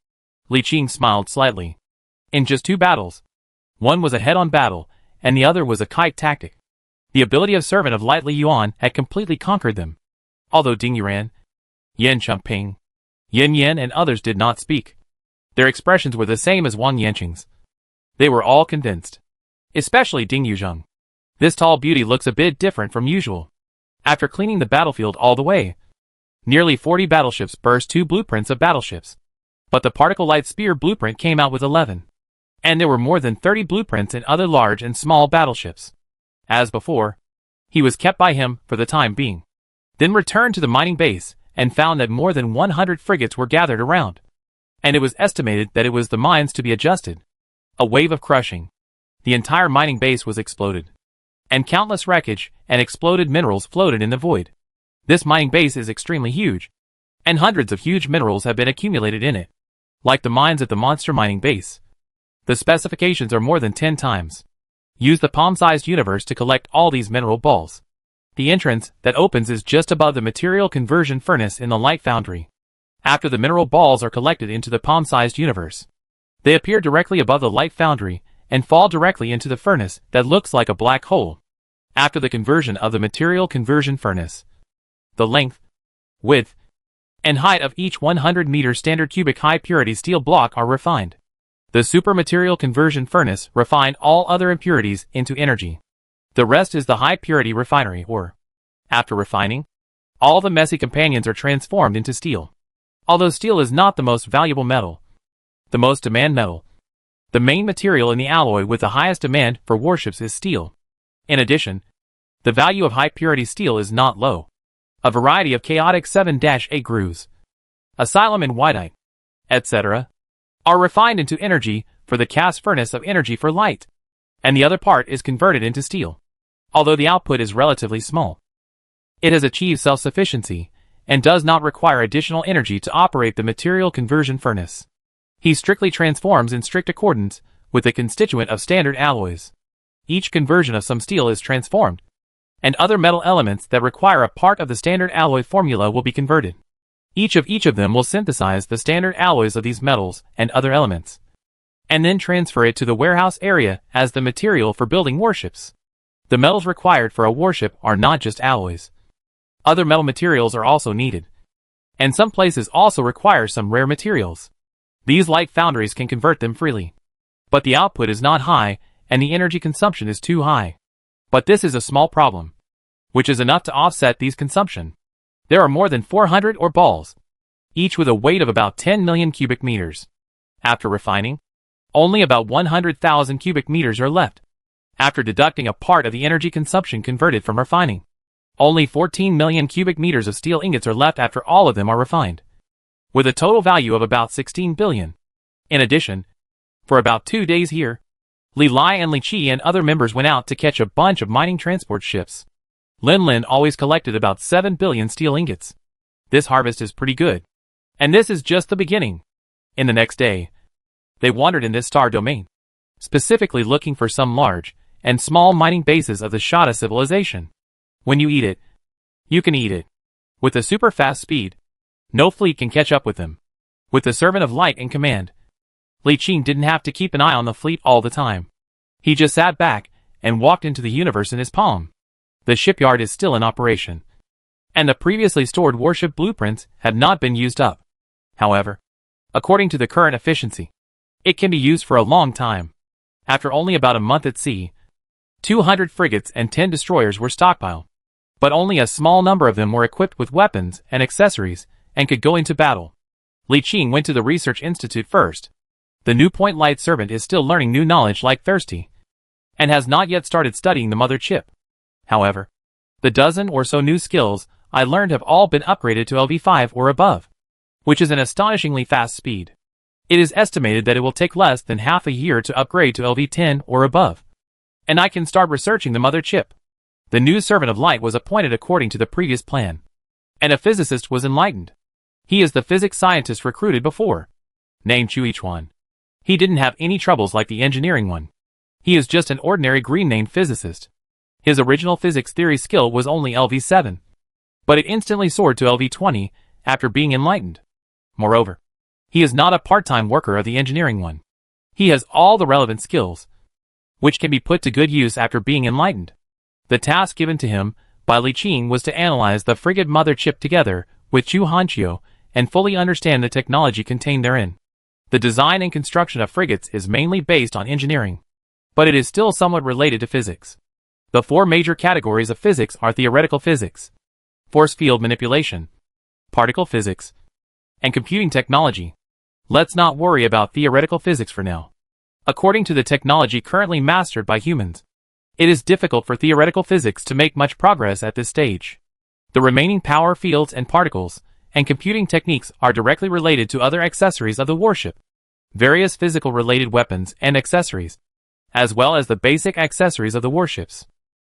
Li Qing smiled slightly. In just 2 battles, one was a head-on battle, and the other was a kite tactic. The ability of Servant of Light Li Yuan had completely conquered them. Although Ding Yuran, Yan Chumping, Yin Yan and others did not speak, their expressions were the same as Wang Yanqing's. They were all convinced. Especially Ding Yuzheng. This tall beauty looks a bit different from usual. After cleaning the battlefield all the way, nearly 40 battleships burst 2 blueprints of battleships. But the particle light spear blueprint came out with 11. And there were more than 30 blueprints in other large and small battleships. As before, he was kept by him for the time being. Then returned to the mining base and found that more than 100 frigates were gathered around. And it was estimated that it was the mines to be adjusted. A wave of crushing. The entire mining base was exploded. And countless wreckage and exploded minerals floated in the void. This mining base is extremely huge, and hundreds of huge minerals have been accumulated in it. Like the mines at the monster mining base, the specifications are more than 10 times. Use the palm-sized universe to collect all these mineral balls. The entrance that opens is just above the material conversion furnace in the light foundry. After the mineral balls are collected into the palm-sized universe, they appear directly above the light foundry and fall directly into the furnace that looks like a black hole. After the conversion of the material conversion furnace, the length, width, and height of each 100-meter standard cubic high-purity steel block are refined. The supermaterial conversion furnace refined all other impurities into energy. The rest is the high-purity refinery, or, after refining, all the messy companions are transformed into steel. Although steel is not the most valuable metal, the most demand metal, the main material in the alloy with the highest demand for warships is steel. In addition, the value of high-purity steel is not low. A variety of chaotic 7-A grooves, asylum and whiteite, etc., are refined into energy for the cast furnace of energy for light, and the other part is converted into steel. Although the output is relatively small, it has achieved self-sufficiency and does not require additional energy to operate the material conversion furnace. He strictly transforms in strict accordance with the constituent of standard alloys. Each conversion of some steel is transformed, and other metal elements that require a part of the standard alloy formula will be converted. Each of them will synthesize the standard alloys of these metals and other elements, and then transfer it to the warehouse area as the material for building warships. The metals required for a warship are not just alloys. Other metal materials are also needed, and some places also require some rare materials. These light foundries can convert them freely, but the output is not high and the energy consumption is too high. But this is a small problem, which is enough to offset these consumption. There are more than 400 ore balls, each with a weight of about 10 million cubic meters. After refining, only about 100,000 cubic meters are left. After deducting a part of the energy consumption converted from refining, only 14 million cubic meters of steel ingots are left after all of them are refined, with a total value of about 16 billion. In addition, for about 2 days here, Li Lai and Li Qi and other members went out to catch a bunch of mining transport ships. Lin Lin always collected about 7 billion steel ingots. This harvest is pretty good. And this is just the beginning. In the next day, they wandered in this star domain, specifically looking for some large and small mining bases of the Shada civilization. When you eat it, you can eat it. With a super fast speed, no fleet can catch up with them. With the Servant of Light in command, Li Qing didn't have to keep an eye on the fleet all the time. He just sat back and walked into the universe in his palm. The shipyard is still in operation, and the previously stored warship blueprints have not been used up. However, according to the current efficiency, it can be used for a long time. After only about a month at sea, 200 frigates and 10 destroyers were stockpiled. but only a small number of them were equipped with weapons and accessories and could go into battle. Li Qing went to the research institute first. The new Point Light servant is still learning new knowledge like Thirsty, and has not yet started studying the mother chip. However, the dozen or so new skills I learned have all been upgraded to LV5 or above, which is an astonishingly fast speed. It is estimated that it will take less than half a year to upgrade to LV10 or above, and I can start researching the mother chip. The new Servant of Light was appointed according to the previous plan, and a physicist was enlightened. He is the physics scientist recruited before, named Chu Yichuan. He didn't have any troubles like the engineering one. He is just an ordinary green-named physicist. His original physics theory skill was only LV7, but it instantly soared to LV20 after being enlightened. Moreover, he is not a part-time worker of the engineering one. He has all the relevant skills, which can be put to good use after being enlightened. The task given to him by Li Qing was to analyze the frigate mother chip together with Chu Hanqiu and fully understand the technology contained therein. The design and construction of frigates is mainly based on engineering, but it is still somewhat related to physics. The four major categories of physics are theoretical physics, force field manipulation, particle physics, and computing technology. Let's not worry about theoretical physics for now. According to the technology currently mastered by humans, it is difficult for theoretical physics to make much progress at this stage. The remaining power fields and particles and computing techniques are directly related to other accessories of the warship, various physical-related weapons and accessories, as well as the basic accessories of the warships.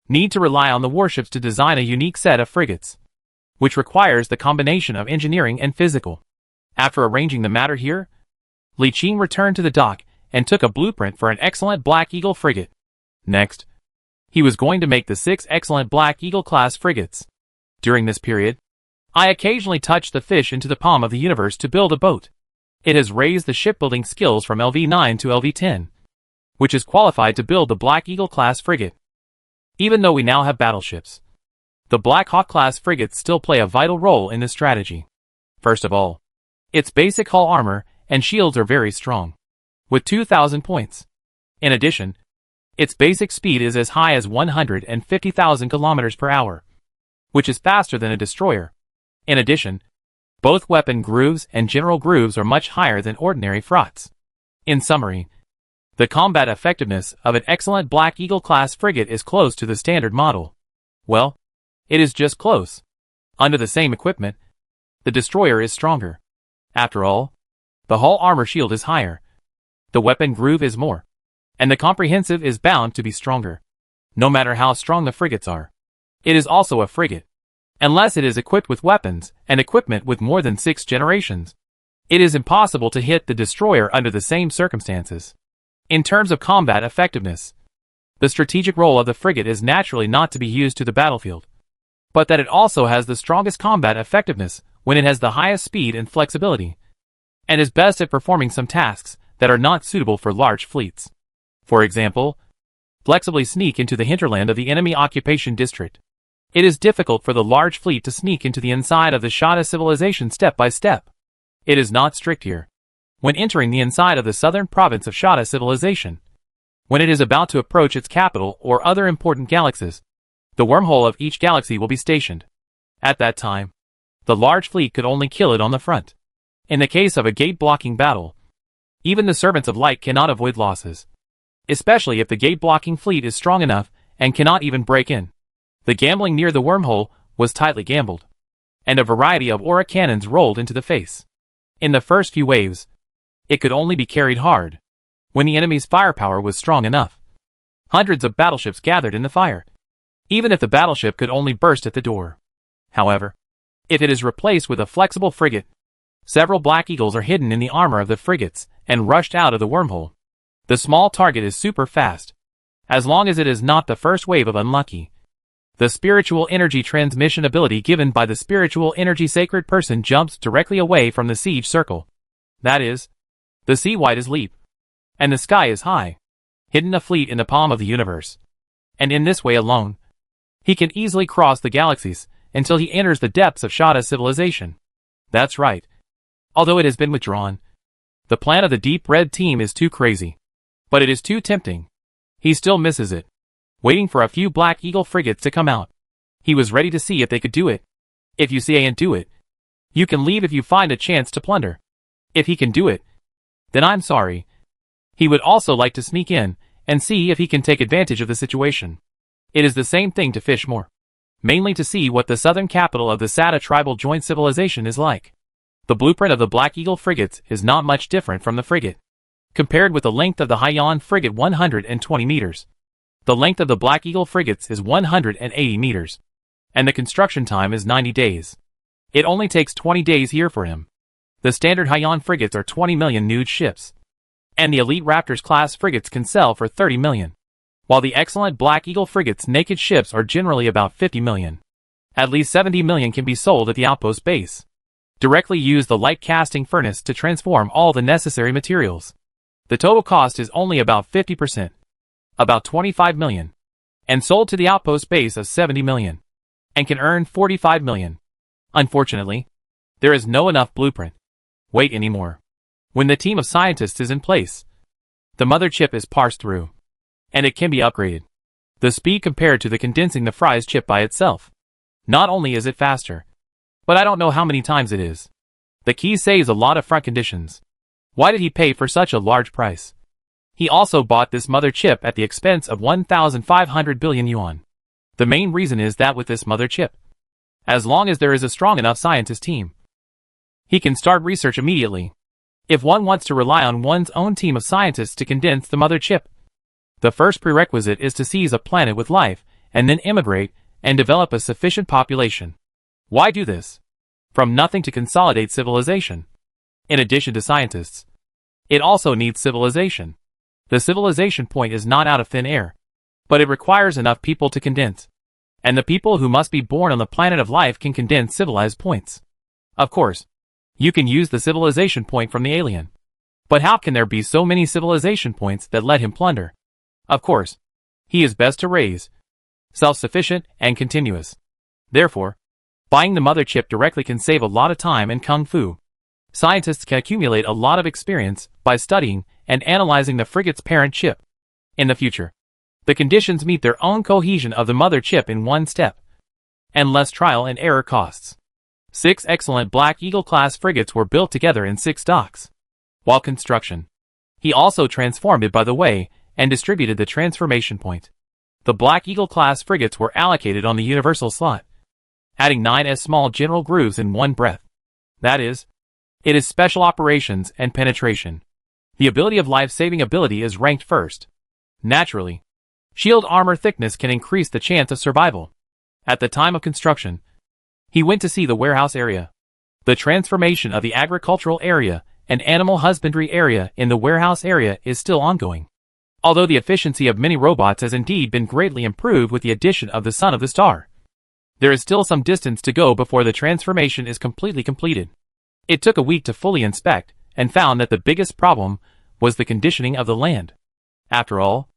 Need to rely on the warships to design a unique set of frigates, which requires the combination of engineering and physical. After arranging the matter here, Li Qing returned to the dock and took a blueprint for an excellent Black Eagle frigate. Next, he was going to make the 6 excellent Black Eagle-class frigates. During this period, I occasionally touched the fish into the palm of the universe to build a boat. It has raised the shipbuilding skills from LV9 to LV10, which is qualified to build the Black Eagle-class frigate. Even though we now have battleships, the Black Hawk-class frigates still play a vital role in this strategy. First of all, its basic hull armor and shields are very strong, with 2,000 points. In addition, its basic speed is as high as 150,000 kilometers per hour, which is faster than a destroyer. In addition, both weapon grooves and general grooves are much higher than ordinary fraughts. In summary, the combat effectiveness of an excellent Black Eagle-class frigate is close to the standard model. Well, it is just close. Under the same equipment, the destroyer is stronger. After all, the hull armor shield is higher, the weapon groove is more, and the comprehensive is bound to be stronger. No matter how strong the frigates are, it is also a frigate. Unless it is equipped with weapons and equipment with more than 6 generations, it is impossible to hit the destroyer under the same circumstances. In terms of combat effectiveness, the strategic role of the frigate is naturally not to be used to the battlefield, but that it also has the strongest combat effectiveness when it has the highest speed and flexibility, and is best at performing some tasks that are not suitable for large fleets. For example, flexibly sneak into the hinterland of the enemy occupation district. It is difficult for the large fleet to sneak into the inside of the Shada civilization step by step. It is not strict here. When entering the inside of the southern province of Shada civilization, when it is about to approach its capital or other important galaxies, the wormhole of each galaxy will be stationed. At that time, the large fleet could only kill it on the front. In the case of a gate-blocking battle, even the Servants of Light cannot avoid losses, especially if the gate-blocking fleet is strong enough and cannot even break in. The gambling near the wormhole was tightly gambled, and a variety of aura cannons rolled into the face. In the first few waves, it could only be carried hard when the enemy's firepower was strong enough. Hundreds of battleships gathered in the fire, even if the battleship could only burst at the door. However, if it is replaced with a flexible frigate, several Black Eagles are hidden in the armor of the frigates and rushed out of the wormhole. The small target is super fast, as long as it is not the first wave of unlucky. The spiritual energy transmission ability given by the spiritual energy sacred person jumps directly away from the siege circle. That is, the sea wide is leap, and the sky is high, hidden a fleet in the palm of the universe. And in this way alone, he can easily cross the galaxies until he enters the depths of Shada civilization. That's right. Although it has been withdrawn, the plan of the Deep Red team is too crazy. But it is too tempting. He still misses it, waiting for a few Black Eagle frigates to come out. He was ready to see if they could do it. If you see and do it, you can leave if you find a chance to plunder. If he can do it, then I'm sorry. He would also like to sneak in and see if he can take advantage of the situation. It is the same thing to fish more. Mainly to see what the southern capital of the Sada tribal joint civilization is like. The blueprint of the Black Eagle frigates is not much different from the frigate. Compared with the length of the Haiyan frigate 120 meters. The length of the Black Eagle frigates is 180 meters. And the construction time is 90 days. It only takes 20 days here for him. The standard Haiyan frigates are 20 million nude ships. And the elite Raptors class frigates can sell for 30 million. While the excellent Black Eagle frigates naked ships are generally about 50 million. At least 70 million can be sold at the outpost base. Directly use the light casting furnace to transform all the necessary materials. The total cost is only about 50%. About 25 million. And sold to the outpost base of 70 million. And can earn 45 million. Unfortunately, there is no enough blueprint weight anymore. When the team of scientists is in place, the mother chip is parsed through. And it can be upgraded. The speed compared to the condensing the fries chip by itself. Not only is it faster, but I don't know how many times it is. The key saves a lot of front conditions. Why did he pay for such a large price? He also bought this mother chip at the expense of 1,500 billion yuan. The main reason is that with this mother chip, as long as there is a strong enough scientist team, he can start research immediately. If one wants to rely on one's own team of scientists to condense the mother chip, the first prerequisite is to seize a planet with life, and then immigrate, and develop a sufficient population. Why do this? From nothing to consolidate civilization. In addition to scientists, it also needs civilization. The civilization point is not out of thin air, but it requires enough people to condense. And the people who must be born on the planet of life can condense civilized points. Of course, you can use the civilization point from the alien. But how can there be so many civilization points that let him plunder? Of course, he is best to raise self-sufficient and continuous. Therefore, buying the mother chip directly can save a lot of time and kung fu. Scientists can accumulate a lot of experience by studying and analyzing the frigate's parent chip. In the future, the conditions meet their own cohesion of the mother chip in one step, and less trial and error costs. 6 excellent Black Eagle-class frigates were built together in 6 docks. While construction, he also transformed it by the way, and distributed the transformation point. The Black Eagle-class frigates were allocated on the universal slot, adding 9 as small general grooves in one breath. That is, it is special operations and penetration. The ability of life-saving ability is ranked first. Naturally, shield armor thickness can increase the chance of survival. At the time of construction, he went to see the warehouse area. The transformation of the agricultural area and animal husbandry area in the warehouse area is still ongoing. Although the efficiency of many robots has indeed been greatly improved with the addition of the Son of the Star, there is still some distance to go before the transformation is completely completed. It took a week to fully inspect, and found that the biggest problem was the conditioning of the land. After all,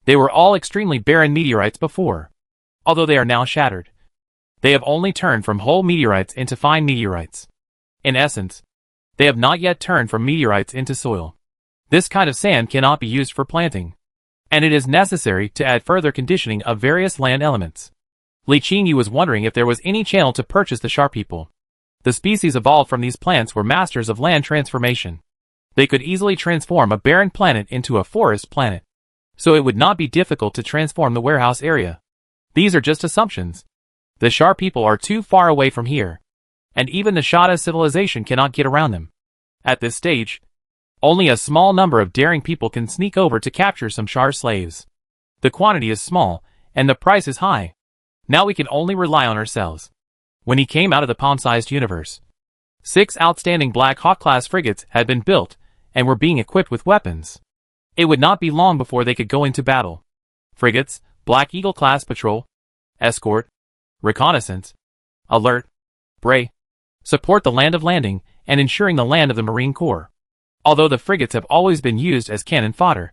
they were all extremely barren meteorites before. Although they are now shattered, they have only turned from whole meteorites into fine meteorites. In essence, they have not yet turned from meteorites into soil. This kind of sand cannot be used for planting, and it is necessary to add further conditioning of various land elements. Li Qingyu was wondering if there was any channel to purchase the sharp people. The species evolved from these plants were masters of land transformation. They could easily transform a barren planet into a forest planet, so it would not be difficult to transform the warehouse area. These are just assumptions. The sharp people are too far away from here, and even the Shada civilization cannot get around them. At this stage, only a small number of daring people can sneak over to capture some Shar slaves. The quantity is small, and the price is high. Now we can only rely on ourselves. When he came out of the palm-sized universe, 6 outstanding Black Hawk-class frigates had been built, and were being equipped with weapons. It would not be long before they could go into battle. Frigates, Black Eagle-class patrol, escort, reconnaissance, alert, bray, support the land of landing, and ensuring the land of the Marine Corps. Although the frigates have always been used as cannon fodder,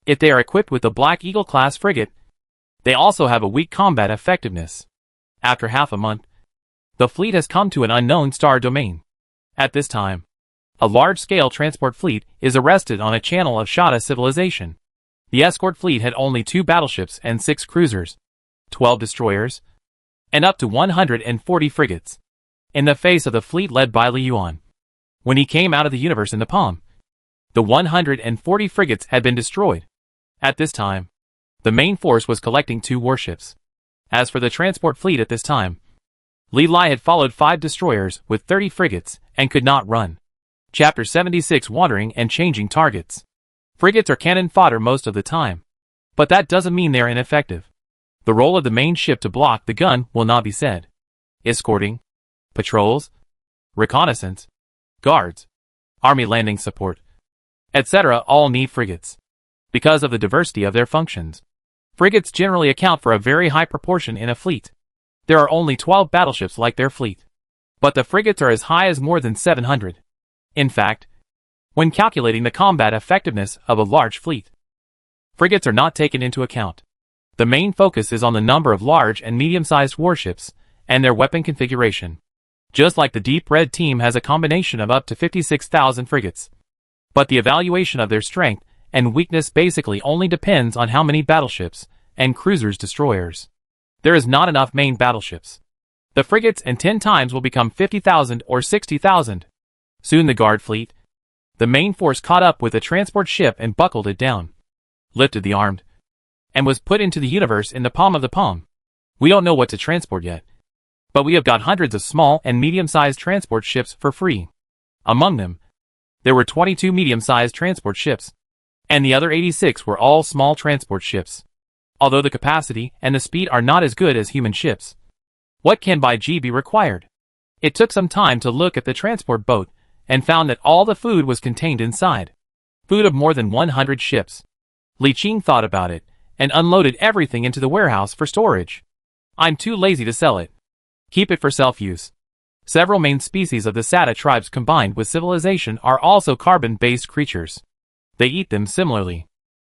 if they are equipped with the Black Eagle-class frigate, they also have a weak combat effectiveness. After half a month, the fleet has come to an unknown star domain. At this time, a large-scale transport fleet is arrested on a channel of Shada civilization. The escort fleet had only 2 battleships and 6 cruisers, 12 destroyers, and up to 140 frigates, in the face of the fleet led by Li Yuan. When he came out of the universe in the palm, the 140 frigates had been destroyed. At this time, the main force was collecting 2 warships. As for the transport fleet at this time, Li Lai had followed 5 destroyers with 30 frigates and could not run. Chapter 76 Wandering and Changing Targets. Frigates are cannon fodder most of the time, but that doesn't mean they are ineffective. The role of the main ship to block the gun will not be said. Escorting, patrols, reconnaissance, guards, army landing support, etc. all need frigates. Because of the diversity of their functions, frigates generally account for a very high proportion in a fleet. There are only 12 battleships like their fleet, but the frigates are as high as more than 700. In fact, when calculating the combat effectiveness of a large fleet, frigates are not taken into account. The main focus is on the number of large and medium-sized warships and their weapon configuration. Just like the Deep Red team has a combination of up to 56,000 frigates. But the evaluation of their strength and weakness basically only depends on how many battleships and cruisers-destroyers. There is not enough main battleships. The frigates in 10 times will become 50,000 or 60,000. Soon the guard fleet, the main force, caught up with the transport ship and buckled it down, lifted the armed, and was put into the universe in the palm of the palm. We don't know what to transport yet, but we have got hundreds of small and medium-sized transport ships for free. Among them, there were 22 medium-sized transport ships, and the other 86 were all small transport ships. Although the capacity and the speed are not as good as human ships, what can by G be required? It took some time to look at the transport boat and found that all the food was contained inside. Food of more than 100 ships. Li Qing thought about it and unloaded everything into the warehouse for storage. I'm too lazy to sell it. Keep it for self-use. Several main species of the Sata tribes combined with civilization are also carbon-based creatures. They eat them similarly.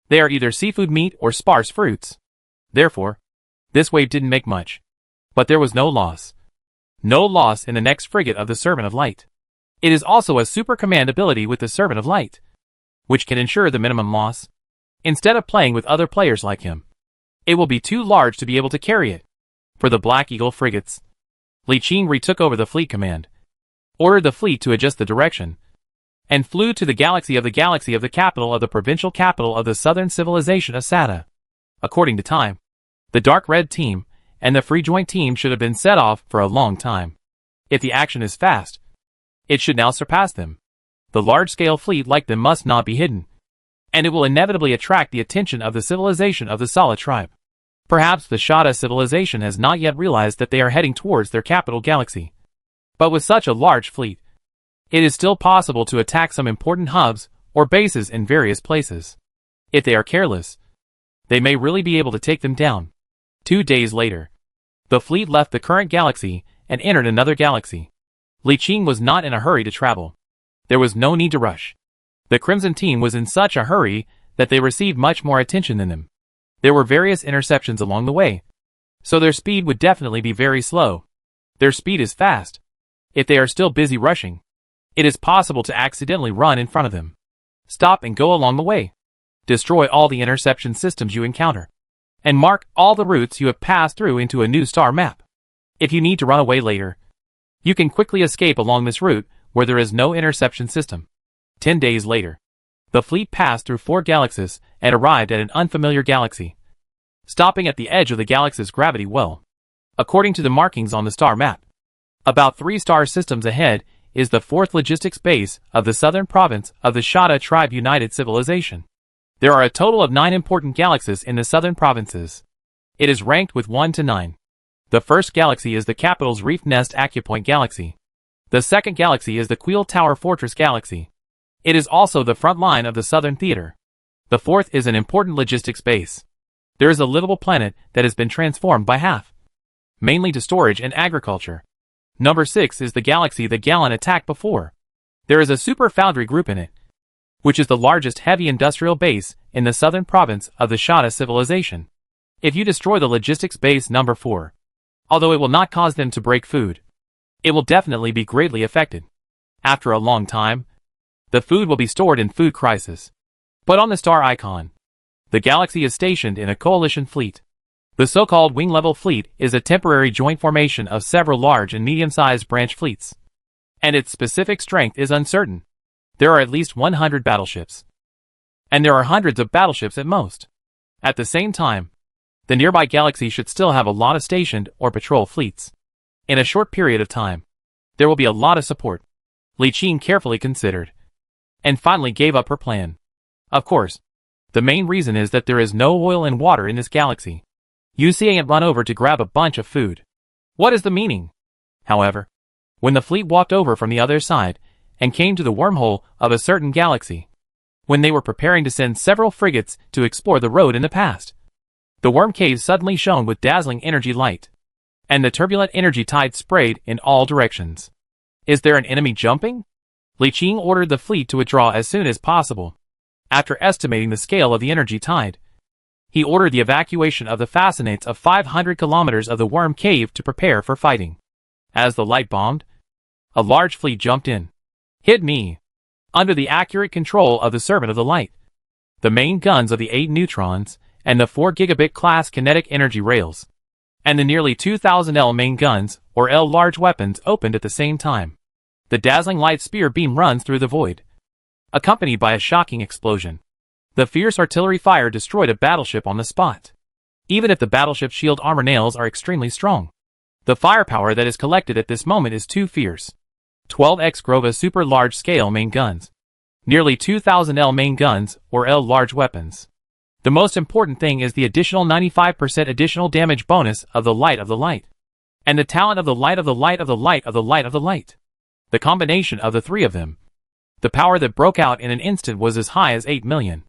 They are either seafood, meat, or sparse fruits. Therefore, this wave didn't make much. But there was no loss. No loss in the next frigate of the Servant of Light. It is also a super command ability with the Servant of Light, which can ensure the minimum loss. Instead of playing with other players like him, it will be too large to be able to carry it. For the Black Eagle frigates, Li Qing retook over the fleet command, ordered the fleet to adjust the direction, and flew to the galaxy of the capital of the provincial capital of the southern civilization of Sata. According to time, the Dark Red team and the Free Joint team should have been set off for a long time. If the action is fast, it should now surpass them. The large-scale fleet like them must not be hidden, and it will inevitably attract the attention of the civilization of the Sala tribe. Perhaps the Shada civilization has not yet realized that they are heading towards their capital galaxy. But with such a large fleet, it is still possible to attack some important hubs or bases in various places. If they are careless, they may really be able to take them down. 2 days later, the fleet left the current galaxy and entered another galaxy. Li Qing was not in a hurry to travel. There was no need to rush. The Crimson team was in such a hurry that they received much more attention than them. There were various interceptions along the way, so their speed would definitely be very slow. Their speed is fast. If they are still busy rushing, it is possible to accidentally run in front of them. Stop and go along the way. Destroy all the interception systems you encounter, and mark all the routes you have passed through into a new star map. If you need to run away later, you can quickly escape along this route where there is no interception system. 10 days later, the fleet passed through 4 galaxies and arrived at an unfamiliar galaxy, stopping at the edge of the galaxy's gravity well. According to the markings on the star map, about 3 star systems ahead is the 4th logistics base of the southern province of the Shada Tribe United Civilization. There are a total of 9 important galaxies in the southern provinces. It is ranked with 1 to 9. The first galaxy is the capital's Reef Nest Acupoint Galaxy. The second galaxy is the Queel Tower Fortress Galaxy. It is also the front line of the Southern Theater. The fourth is an important logistics base. There is a livable planet that has been transformed by half, mainly to storage and agriculture. Number 6 is the galaxy that Galen attacked before. There is a super foundry group in it, which is the largest heavy industrial base in the southern province of the Shada civilization. If you destroy the logistics base number 4, although it will not cause them to break food, it will definitely be greatly affected. After a long time, the food will be stored in food crisis. But on the star icon, the galaxy is stationed in a coalition fleet. The so-called wing-level fleet is a temporary joint formation of several large and medium-sized branch fleets, and its specific strength is uncertain. There are at least 100 battleships, and there are hundreds of battleships at most. At the same time, the nearby galaxy should still have a lot of stationed or patrol fleets. In a short period of time, there will be a lot of support. Li Qing carefully considered, and finally gave up her plan. Of course, the main reason is that there is no oil and water in this galaxy. You see it run over to grab a bunch of food. What is the meaning? However, when the fleet walked over from the other side and came to the wormhole of a certain galaxy, when they were preparing to send several frigates to explore the road in the past, the worm cave suddenly shone with dazzling energy light, and the turbulent energy tide sprayed in all directions. Is there an enemy jumping? Li Qing ordered the fleet to withdraw as soon as possible. After estimating the scale of the energy tide, he ordered the evacuation of the fascinates of 500 kilometers of the worm cave to prepare for fighting. As the light bombed, a large fleet jumped in. Hit me! Under the accurate control of the Servant of the Light, the main guns of the 8 neutrons and the 4 gigabit class kinetic energy rails, and the nearly 2000 L main guns, or L large weapons, opened at the same time. The dazzling light spear beam runs through the void, accompanied by a shocking explosion. The fierce artillery fire destroyed a battleship on the spot. Even if the battleship's shield armor nails are extremely strong, the firepower that is collected at this moment is too fierce. 12x Grova super large scale main guns, nearly 2000 L main guns, or L large weapons. The most important thing is the additional 95% additional damage bonus of the light of the light, and the talent of the light of the light of the light of the light of the light. The combination of the three of them, the power that broke out in an instant was as high as 8 million.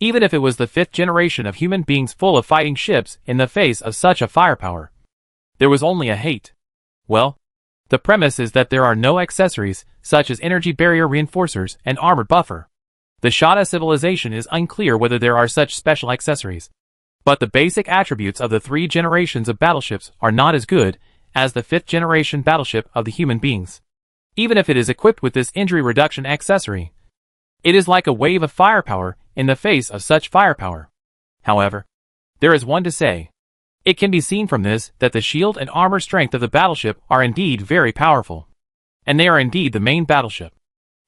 Even if it was the 5th generation of human beings full of fighting ships in the face of such a firepower, there was only a hate. Well, the premise is that there are no accessories, such as energy barrier reinforcers and armored buffer. The Shada civilization is unclear whether there are such special accessories, but the basic attributes of the 3 generations of battleships are not as good as the 5th generation battleship of the human beings. Even if it is equipped with this injury reduction accessory, it is like a wave of firepower in the face of such firepower. However, there is one to say. It can be seen from this that the shield and armor strength of the battleship are indeed very powerful, and they are indeed the main battleship.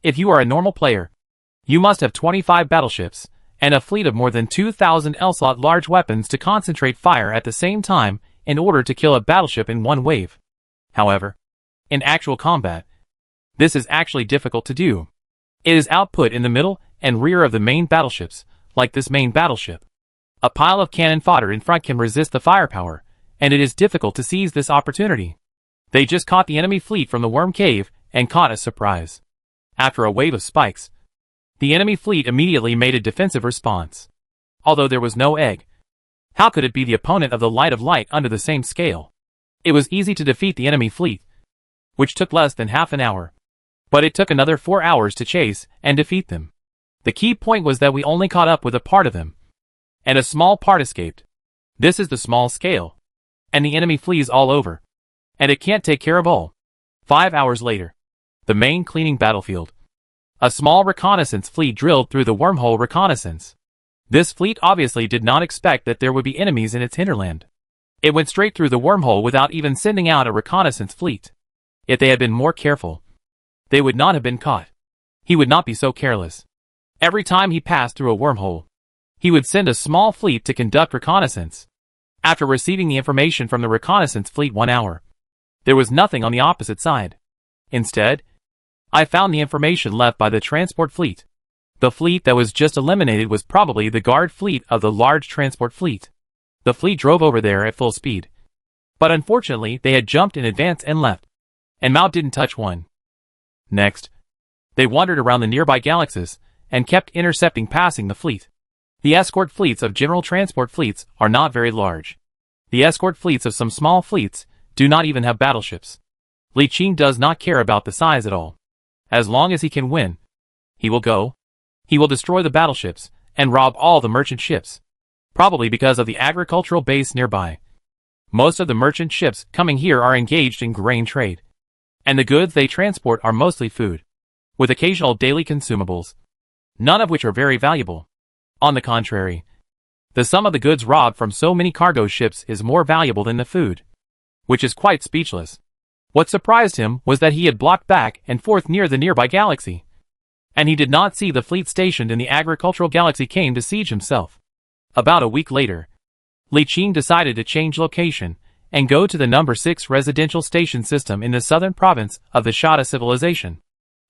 If you are a normal player, you must have 25 battleships, and a fleet of more than 2,000 L-slot large weapons to concentrate fire at the same time in order to kill a battleship in one wave. However, in actual combat, this is actually difficult to do. It is output in the middle and rear of the main battleships, like this main battleship. A pile of cannon fodder in front can resist the firepower, and it is difficult to seize this opportunity. They just caught the enemy fleet from the worm cave and caught a surprise. After a wave of spikes, the enemy fleet immediately made a defensive response. Although there was no egg, how could it be the opponent of the light of light under the same scale? It was easy to defeat the enemy fleet, which took less than half an hour. But it took another 4 hours to chase and defeat them. The key point was that we only caught up with a part of them, and a small part escaped. This is the small scale, and the enemy flees all over, and it can't take care of all. 5 hours later, the main cleaning battlefield. A small reconnaissance fleet drilled through the wormhole reconnaissance. This fleet obviously did not expect that there would be enemies in its hinterland. It went straight through the wormhole without even sending out a reconnaissance fleet. If they had been more careful, they would not have been caught. He would not be so careless. Every time he passed through a wormhole, he would send a small fleet to conduct reconnaissance. After receiving the information from the reconnaissance fleet 1 hour, there was nothing on the opposite side. Instead, I found the information left by the transport fleet. The fleet that was just eliminated was probably the guard fleet of the large transport fleet. The fleet drove over there at full speed. But unfortunately, they had jumped in advance and left, and Mao didn't touch one. Next, they wandered around the nearby galaxies and kept intercepting passing the fleet. The escort fleets of general transport fleets are not very large. The escort fleets of some small fleets do not even have battleships. Li Qing does not care about the size at all. As long as he can win, he will go. He will destroy the battleships and rob all the merchant ships, probably because of the agricultural base nearby. Most of the merchant ships coming here are engaged in grain trade, and the goods they transport are mostly food, with occasional daily consumables, none of which are very valuable. On the contrary, The sum of the goods robbed from so many cargo ships is more valuable than the food, which is quite speechless. What surprised him was that he had blocked back and forth near the nearby galaxy, and he did not see the fleet stationed in the agricultural galaxy came to siege himself. About a week later, Li Qing decided to change location and go to the number 6 residential station system in the southern province of the Shada civilization.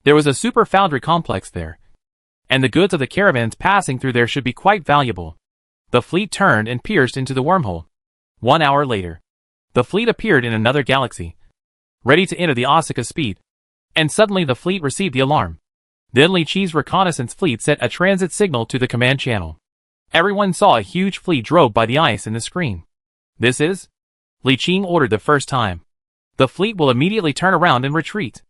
There was a super foundry complex there, and the goods of the caravans passing through there should be quite valuable. The fleet turned and pierced into the wormhole. 1 hour later, the fleet appeared in another galaxy, ready to enter the Osaka speed, and suddenly the fleet received the alarm. Then Li Qi's reconnaissance fleet sent a transit signal to the command channel. Everyone saw a huge fleet drove by the ice in the screen. This is? Li Qing ordered the first time. The fleet will immediately turn around and retreat.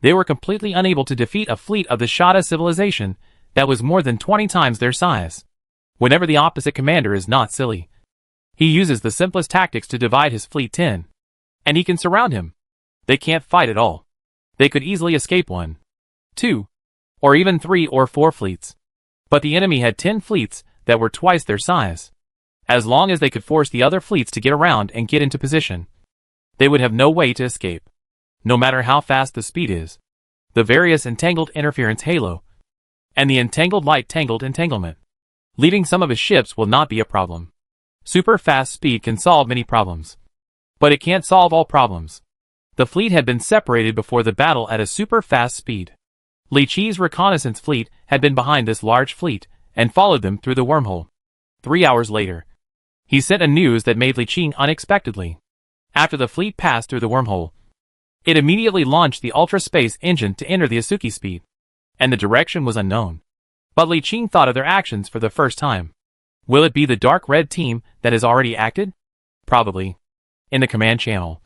They were completely unable to defeat a fleet of the Shada civilization that was more than 20 times their size. Whenever the opposite commander is not silly, he uses the simplest tactics to divide his fleet 10, and he can surround him. They can't fight at all. They could easily escape 1, 2, or even 3 or 4 fleets. But the enemy had 10 fleets that were twice their size. As long as they could force the other fleets to get around and get into position, they would have no way to escape. No matter how fast the speed is, the various entangled interference halo, and the entangled light tangled entanglement, leaving some of his ships will not be a problem. Super fast speed can solve many problems, but it can't solve all problems. The fleet had been separated before the battle at a super fast speed. Li Qi's reconnaissance fleet had been behind this large fleet and followed them through the wormhole. 3 hours later, he sent a news that made Li Qing unexpectedly. After the fleet passed through the wormhole, it immediately launched the ultra space engine to enter the Asuki speed, and the direction was unknown. But Li Qing thought of their actions for the first time. Will it be the dark red team that has already acted? Probably. In the command channel,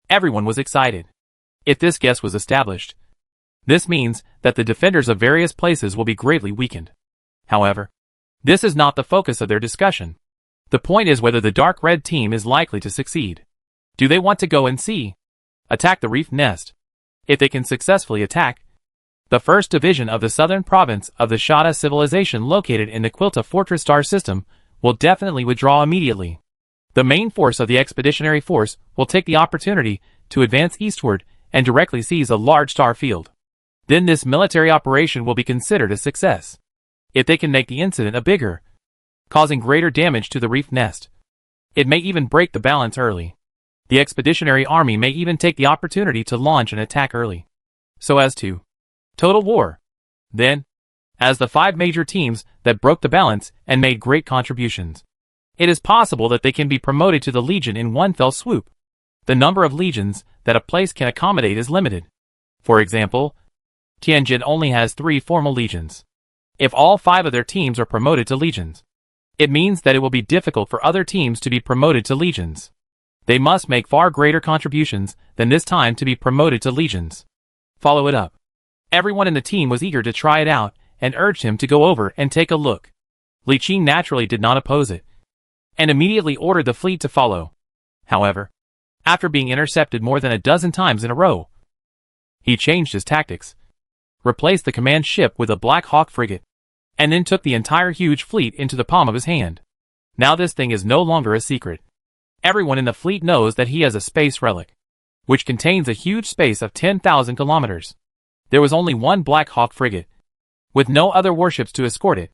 everyone was excited. If this guess was established, this means that the defenders of various places will be greatly weakened. However, this is not the focus of their discussion. The point is whether the dark red team is likely to succeed. Do they want to go and attack the reef nest? If they can successfully attack the first division of the southern province of the Shada civilization located in the Quilta Fortress star system, will definitely withdraw immediately. The main force of the expeditionary force will take the opportunity to advance eastward and directly seize a large star field. Then this military operation will be considered a success. If they can make the incident a bigger, causing greater damage to the reef nest, it may even break the balance early. The expeditionary army may even take the opportunity to launch an attack early, so as to total war. Then, as the 5 major teams that broke the balance and made great contributions, it is possible that they can be promoted to the legion in one fell swoop. The number of legions that a place can accommodate is limited. For example, Tianjin only has 3 formal legions. If all 5 of their teams are promoted to legions, it means that it will be difficult for other teams to be promoted to legions. They must make far greater contributions than this time to be promoted to legions. Follow it up. Everyone in the team was eager to try it out and urged him to go over and take a look. Li Qing naturally did not oppose it, and immediately ordered the fleet to follow. However, after being intercepted more than a dozen times in a row, he changed his tactics, replaced the command ship with a Black Hawk frigate, and then took the entire huge fleet into the palm of his hand. Now this thing is no longer a secret. Everyone in the fleet knows that he has a space relic, which contains a huge space of 10,000 kilometers. There was only one Black Hawk frigate, with no other warships to escort it,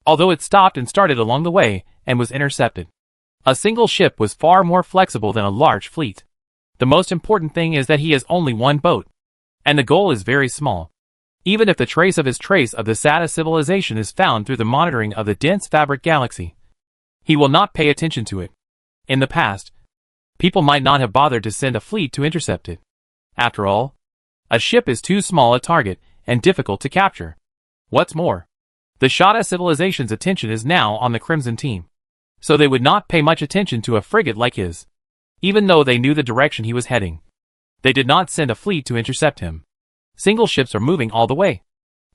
although it stopped and started along the way and was intercepted. A single ship was far more flexible than a large fleet. The most important thing is that he has only one boat, and the goal is very small. Even if the trace of the Sada civilization is found through the monitoring of the dense fabric galaxy, he will not pay attention to it. In the past, people might not have bothered to send a fleet to intercept it. After all, a ship is too small a target and difficult to capture. What's more, the Shada civilization's attention is now on the Crimson team, so they would not pay much attention to a frigate like his. Even though they knew the direction he was heading, they did not send a fleet to intercept him. Single ships are moving all the way,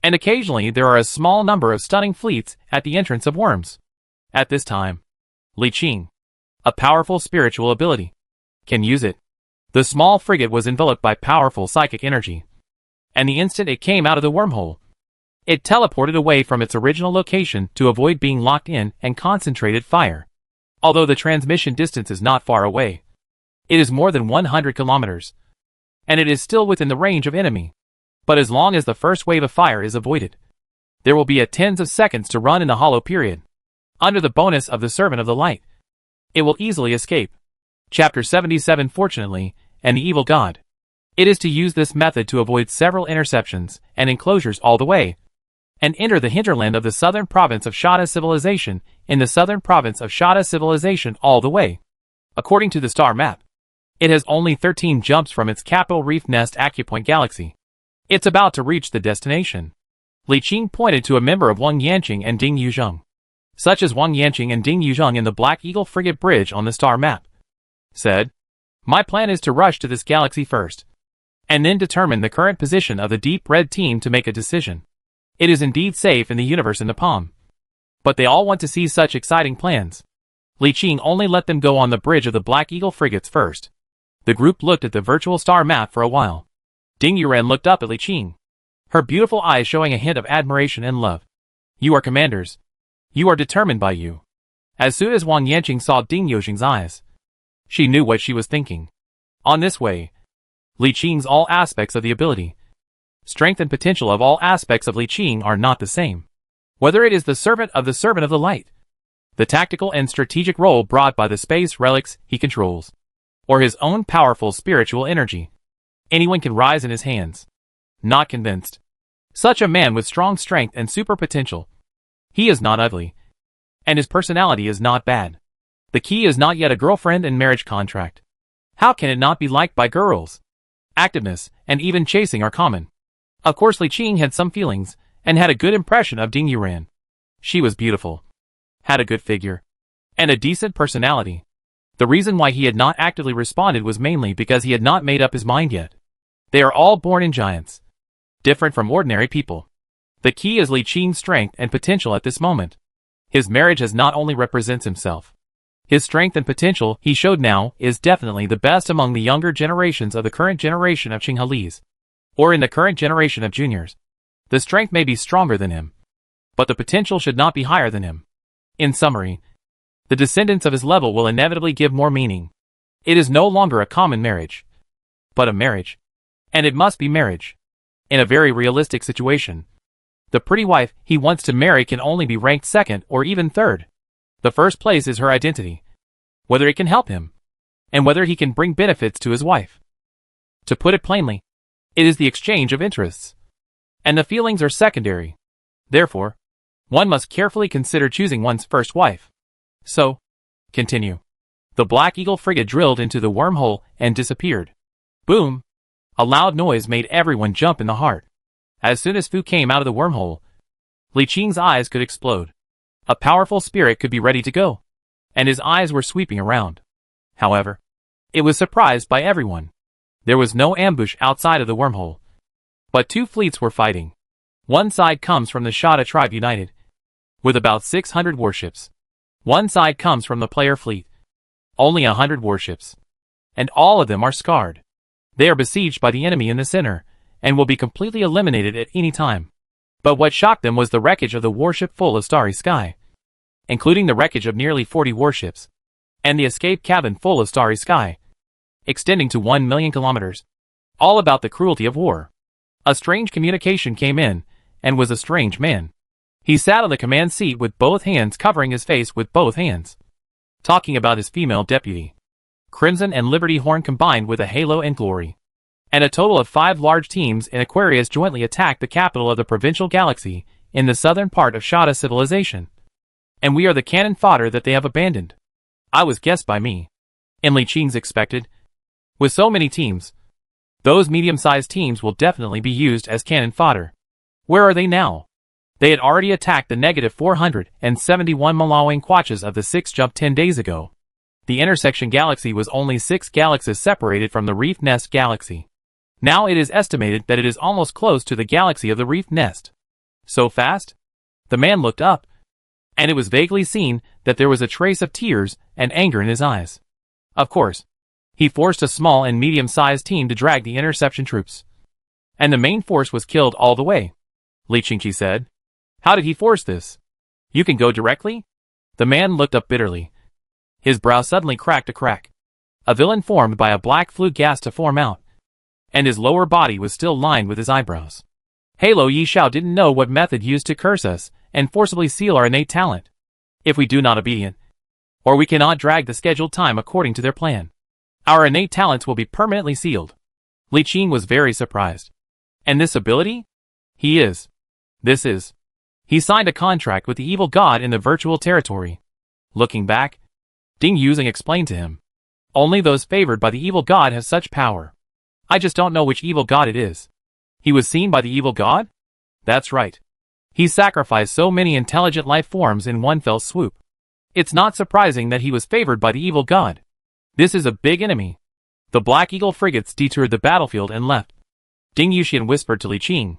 and occasionally there are a small number of stunning fleets at the entrance of worms. At this time, Li Qing, a powerful spiritual ability, can use it. The small frigate was enveloped by powerful psychic energy, and the instant it came out of the wormhole, It teleported away from its original location to avoid being locked in and concentrated fire. Although the transmission distance is not far away, it is more than 100 kilometers, and it is still within the range of enemy. But as long as the first wave of fire is avoided, there will be a tens of seconds to run in the hollow period. Under the bonus of the Servant of the Light, it will easily escape. Chapter 77 Fortunately, and the Evil God. It is to use this method to avoid several interceptions and enclosures all the way, and enter the hinterland of the southern province of Shada civilization in the southern province of Shada civilization all the way. According to the star map, it has only 13 jumps from its capital Reef Nest Acupoint Galaxy. It's about to reach the destination. Li Qing pointed to a member of Wang Yanqing and Ding Yuzheng, such as Wang Yanqing and Ding Yuzheng in the Black Eagle frigate bridge on the star map, said, "My plan is to rush to this galaxy first, and then determine the current position of the Deep Red team to make a decision. It is indeed safe in the universe in the palm. But they all want to see such exciting plans." Li Qing only let them go on the bridge of the Black Eagle frigates first. The group looked at the virtual star map for a while. Ding Yuren looked up at Li Qing, her beautiful eyes showing a hint of admiration and love. "You are commanders. You are determined by you." As soon as Wang Yanqing saw Ding Yuzheng's eyes, she knew what she was thinking. On this way, Li Qing's all aspects of the ability, strength and potential of all aspects of Li Qing are not the same. Whether it is the Servant of the Light, the tactical and strategic role brought by the space relics he controls, or his own powerful spiritual energy, anyone can rise in his hands. Not convinced. Such a man with strong strength and super potential. He is not ugly, and his personality is not bad. The key is not yet a girlfriend and marriage contract. How can it not be liked by girls? Activeness, and even chasing are common. Of course Li Qing had some feelings, and had a good impression of Ding Yuren. She was beautiful, had a good figure, and a decent personality. The reason why he had not actively responded was mainly because he had not made up his mind yet. They are all born in giants, different from ordinary people. The key is Li Qing's strength and potential at this moment. His marriage has not only represents himself. His strength and potential he showed now is definitely the best among the younger generations of the current generation of Qinghalis, or in the current generation of juniors. The strength may be stronger than him, but the potential should not be higher than him. In summary, the descendants of his level will inevitably give more meaning. It is no longer a common marriage, but a marriage. And it must be marriage. In a very realistic situation, the pretty wife he wants to marry can only be ranked second or even third. The first place is her identity, whether it can help him, and whether he can bring benefits to his wife. To put it plainly, it is the exchange of interests, and the feelings are secondary. Therefore, one must carefully consider choosing one's first wife. So, continue. The Black Eagle frigate drilled into the wormhole and disappeared. Boom! A loud noise made everyone jump in the heart. As soon as Fu came out of the wormhole, Li Qing's eyes could explode. A powerful spirit could be ready to go, and his eyes were sweeping around. However, it was surprised by everyone. There was no ambush outside of the wormhole, but two fleets were fighting. One side comes from the Shada tribe united, with about 600 warships. One side comes from the player fleet, only 100 warships, and all of them are scarred. They are besieged by the enemy in the center, and will be completely eliminated at any time. But what shocked them was the wreckage of the warship full of starry sky, including the wreckage of nearly 40 warships, and the escape cabin full of starry sky, extending to 1 million kilometers. All about the cruelty of war. A strange communication came in, and was a strange man. He sat on the command seat with both hands covering his face with both hands, talking about his female deputy. Crimson and Liberty Horn combined with a halo and glory. And a total of 5 large teams in Aquarius jointly attacked the capital of the provincial galaxy in the southern part of Shada civilization. And we are the cannon fodder that they have abandoned. I was guessed by me. And Li Qing's expected. With so many teams, those medium-sized teams will definitely be used as cannon fodder. Where are they now? They had already attacked the negative 471 Malawang Quatches of the 6 jump 10 days ago. The intersection galaxy was only 6 galaxies separated from the Reef Nest galaxy. Now it is estimated that it is almost close to the galaxy of the Reef Nest. So fast? The man looked up, and it was vaguely seen that there was a trace of tears and anger in his eyes. Of course, he forced a small and medium-sized team to drag the interception troops, and the main force was killed all the way. Li Qingqi said. How did he force this? You can go directly? The man looked up bitterly. His brow suddenly cracked a crack. A villain formed by a black flue gas to form out. And his lower body was still lined with his eyebrows. Halo Yi Xiao didn't know what method used to curse us and forcibly seal our innate talent. If we do not obedient, or we cannot drag the scheduled time according to their plan, our innate talents will be permanently sealed. Li Qing was very surprised. And this ability? He signed a contract with the evil god in the virtual territory. Looking back, Ding Yuzheng explained to him. Only those favored by the evil god have such power. I just don't know which evil god it is. He was seen by the evil god? That's right. He sacrificed so many intelligent life forms in one fell swoop. It's not surprising that he was favored by the evil god. This is a big enemy. The Black Eagle frigates detoured the battlefield and left. Ding Yuxian whispered to Li Qing.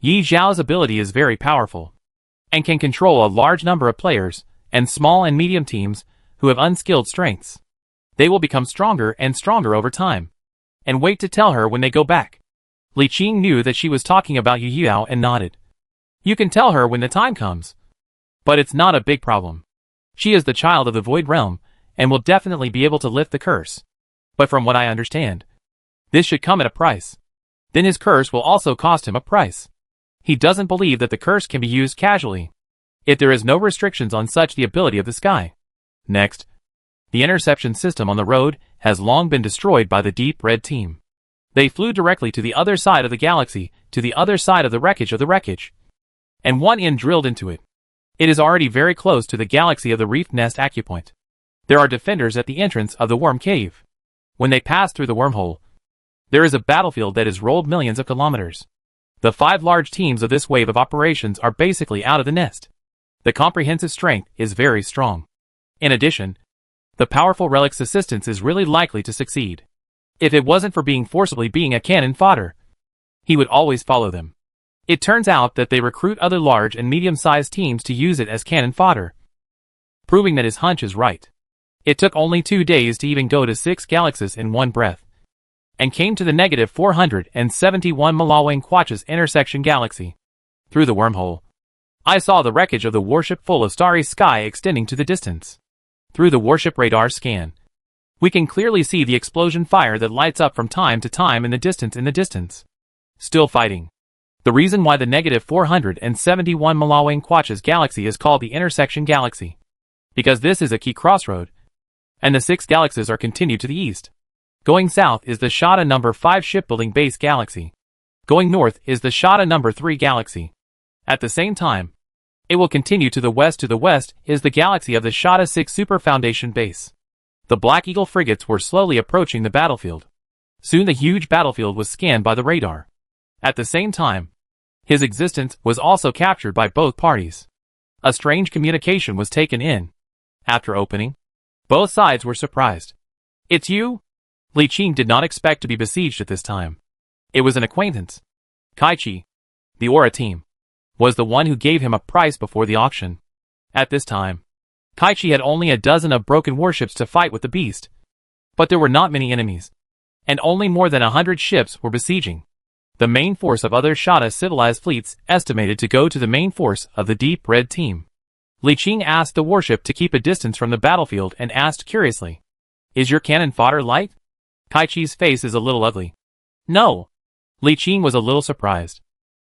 Yi Zhao's ability is very powerful, and can control a large number of players, and small and medium teams, who have unskilled strengths. They will become stronger and stronger over time. And wait to tell her when they go back. Li Qing knew that she was talking about Yu Yao and nodded. You can tell her when the time comes. But it's not a big problem. She is the child of the Void Realm, and will definitely be able to lift the curse. But from what I understand, this should come at a price. Then his curse will also cost him a price. He doesn't believe that the curse can be used casually, if there is no restrictions on such the ability of the sky. Next, the interception system on the road has long been destroyed by the Deep Red team. They flew directly to the other side of the galaxy, to the other side of the wreckage, and one end drilled into it. It is already very close to the galaxy of the Reef Nest Acupoint. There are defenders at the entrance of the Worm Cave. When they pass through the wormhole, there is a battlefield that is rolled millions of kilometers. The 5 large teams of this wave of operations are basically out of the nest. The comprehensive strength is very strong. In addition, the powerful Relic's assistance is really likely to succeed. If it wasn't for being forcibly being a cannon fodder, he would always follow them. It turns out that they recruit other large and medium-sized teams to use it as cannon fodder, proving that his hunch is right. It took only 2 days to even go to 6 galaxies in one breath, and came to the negative 471 Malawang Quatch's intersection galaxy. Through the wormhole, I saw the wreckage of the warship full of starry sky extending to the distance. Through the warship radar scan, we can clearly see the explosion fire that lights up from time to time in the distance. Still fighting. The reason why the negative 471 Malawang Quatch's galaxy is called the intersection galaxy, because this is a key crossroad, and the 6 galaxies are continued to the east. Going south is the Shada number 5 shipbuilding base galaxy. Going north is the Shada number 3 galaxy. At the same time, it will continue to the west. To the west is the galaxy of the Shada 6 Super Foundation base. The Black Eagle frigates were slowly approaching the battlefield. Soon the huge battlefield was scanned by the radar. At the same time, his existence was also captured by both parties. A strange communication was taken in. After opening, both sides were surprised. It's you? Li Qing did not expect to be besieged at this time. It was an acquaintance. Kaichi, the Aura team, was the one who gave him a price before the auction. At this time, Kaichi had only a dozen of broken warships to fight with the beast. But there were not many enemies, and only more than 100 ships were besieging. The main force of other Shada civilized fleets estimated to go to the main force of the Deep Red team. Li Qing asked the warship to keep a distance from the battlefield and asked curiously, Is your cannon fodder light? Kaichi's face is a little ugly. No. Li Qing was a little surprised.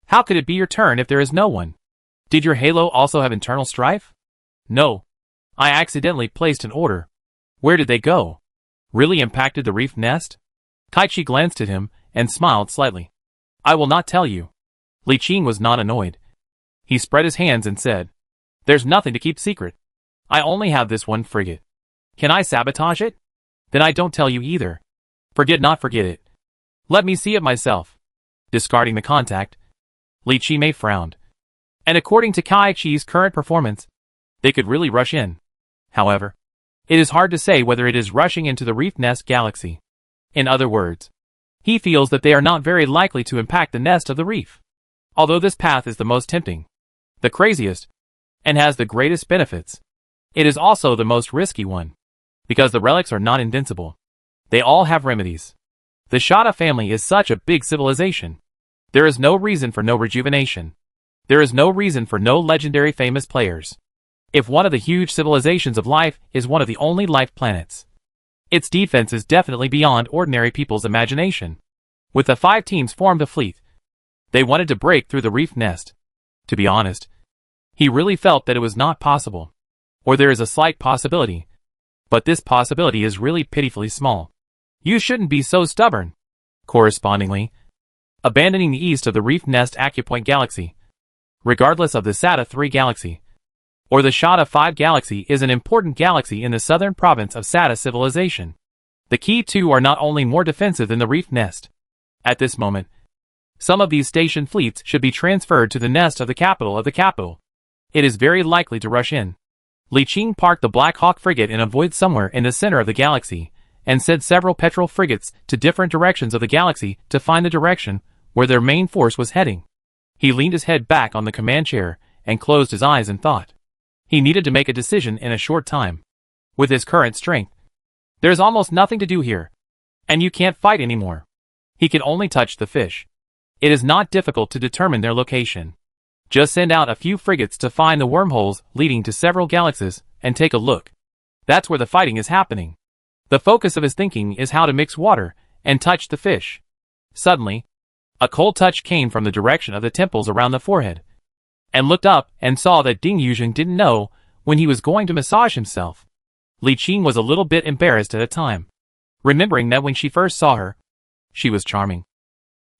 How could it be your turn if there is no one? Did your halo also have internal strife? No. I accidentally placed an order. Where did they go? Really impacted the reef nest? Kaichi glanced at him and smiled slightly. I will not tell you. Li Qing was not annoyed. He spread his hands and said, There's nothing to keep secret. I only have this one frigate. Can I sabotage it? Then I don't tell you either. Forget it. Let me see it myself. Discarding the contact, Li Qimei frowned. And according to Kaichi's current performance, they could really rush in. However, it is hard to say whether it is rushing into the Reef Nest galaxy. In other words, he feels that they are not very likely to impact the nest of the reef. Although this path is the most tempting, the craziest, and has the greatest benefits, it is also the most risky one. Because the relics are not invincible. They all have remedies. The Shada family is such a big civilization. There is no reason for no rejuvenation. There is no reason for no legendary famous players. If one of the huge civilizations of life is one of the only life planets, its defense is definitely beyond ordinary people's imagination. With the 5 teams formed a fleet, they wanted to break through the reef nest. To be honest, he really felt that it was not possible. Or there is a slight possibility. But this possibility is really pitifully small. You shouldn't be so stubborn. Correspondingly, abandoning the east of the reef nest acupoint galaxy, regardless of the Sata 3 galaxy, or the Shada 5 galaxy, is an important galaxy in the southern province of Sata civilization. The key two are not only more defensive than the reef nest. At this moment, some of these station fleets should be transferred to the nest of the capital of the capital. It is very likely to rush in. Li Qing parked the Black Hawk frigate in a void somewhere in the center of the galaxy, and sent several petrol frigates to different directions of the galaxy to find the direction where their main force was heading. He leaned his head back on the command chair and closed his eyes in thought. He needed to make a decision in a short time. With his current strength, there's almost nothing to do here. And you can't fight anymore. He can only touch the fish. It is not difficult to determine their location. Just send out a few frigates to find the wormholes leading to several galaxies and take a look. That's where the fighting is happening. The focus of his thinking is how to mix water and touch the fish. Suddenly, a cold touch came from the direction of the temples around the forehead, and looked up and saw that Ding Yuzhen didn't know when he was going to massage himself. Li Qing was a little bit embarrassed at the time, remembering that when she first saw her, she was charming,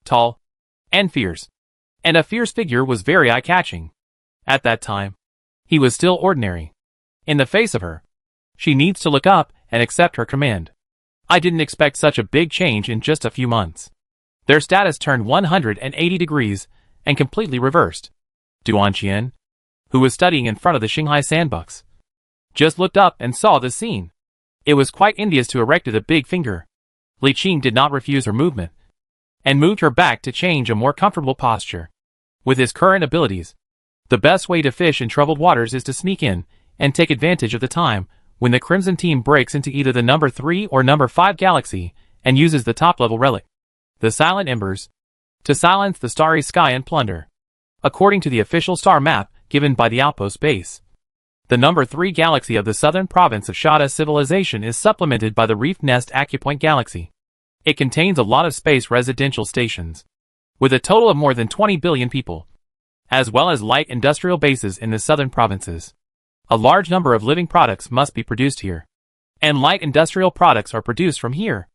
tall, and fierce, and a fierce figure was very eye-catching. At that time, he was still ordinary. In the face of her, she needs to look up and accept her command. I didn't expect such a big change in just a few months. Their status turned 180 degrees and completely reversed. Duan Qian, who was studying in front of the Shanghai sandbox, just looked up and saw the scene. It was quite envious to erected a big finger. Li Qing did not refuse her movement, and moved her back to change a more comfortable posture. With his current abilities, the best way to fish in troubled waters is to sneak in and take advantage of the time when the Crimson Team breaks into either the number 3 or number 5 galaxy and uses the top-level relic, the Silent Embers, to silence the starry sky and plunder. According to the official star map given by the outpost base, the number 3 galaxy of the southern province of Shada civilization is supplemented by the Reef Nest Acupoint galaxy. It contains a lot of space residential stations, with a total of more than 20 billion people, as well as light industrial bases in the southern provinces. A large number of living products must be produced here, and light industrial products are produced from here,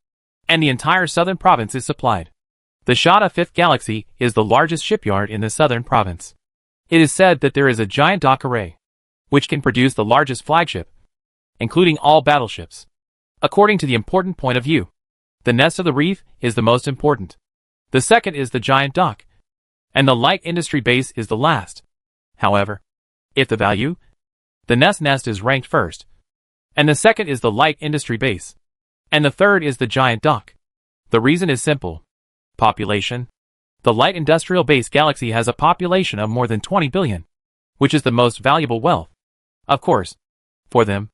and the entire southern province is supplied. The Shada 5th galaxy is the largest shipyard in the southern province. It is said that there is a giant dock array, which can produce the largest flagship, including all battleships. According to the important point of view, the nest of the reef is the most important. The second is the giant dock, and the light industry base is the last. However, if the value, the nest is ranked first, and the second is the light industry base, and the third is the giant dock. The reason is simple. Population. The light industrial base galaxy has a population of more than 20 billion, which is the most valuable wealth. Of course, for them,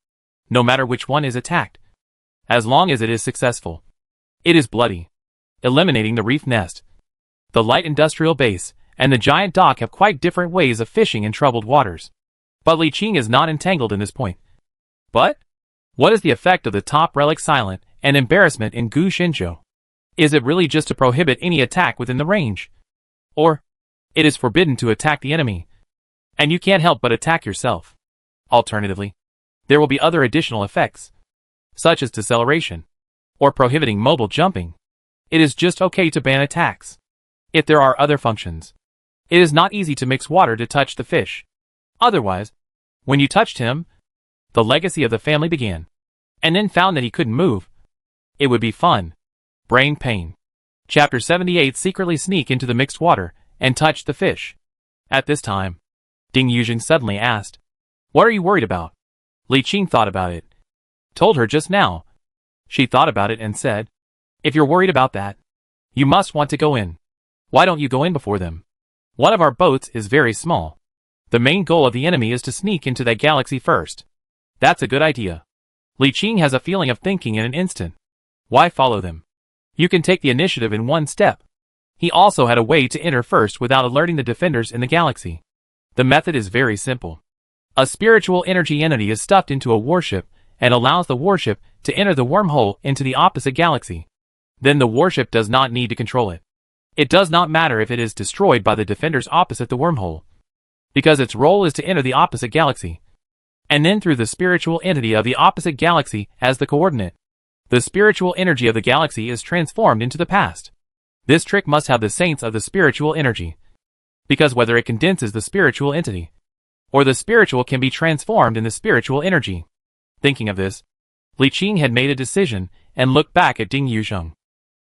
no matter which one is attacked, as long as it is successful, it is bloody. Eliminating the reef nest, the light industrial base, and the giant dock have quite different ways of fishing in troubled waters. But Li Qing is not entangled in this point. But what is the effect of the top relic silent and embarrassment in Gu Shinzhou? Is it really just to prohibit any attack within the range? Or, it is forbidden to attack the enemy, and you can't help but attack yourself. Alternatively, there will be other additional effects, such as deceleration, or prohibiting mobile jumping. It is just okay to ban attacks. If there are other functions, it is not easy to mix water to touch the fish. Otherwise, when you touched him, the legacy of the family began, and then found that he couldn't move. It would be fun. Brain pain. Chapter 78. Secretly sneak into the mixed water and touch the fish. At this time, Ding Yuzhen suddenly asked, "What are you worried about?" Li Qing thought about it. Told her just now. She thought about it and said, "If you're worried about that, you must want to go in. Why don't you go in before them? One of our boats is very small. The main goal of the enemy is to sneak into that galaxy first. That's a good idea." Li Qing has a feeling of thinking in an instant. Why follow them? You can take the initiative in one step. He also had a way to enter first without alerting the defenders in the galaxy. The method is very simple. A spiritual energy entity is stuffed into a warship and allows the warship to enter the wormhole into the opposite galaxy. Then the warship does not need to control it. It does not matter if it is destroyed by the defenders opposite the wormhole, because its role is to enter the opposite galaxy, and then through the spiritual entity of the opposite galaxy as the coordinate. The spiritual energy of the galaxy is transformed into the past. This trick must have the saints of the spiritual energy, because whether it condenses the spiritual entity, or the spiritual can be transformed in the spiritual energy. Thinking of this, Li Qing had made a decision and looked back at Ding Yuzheng.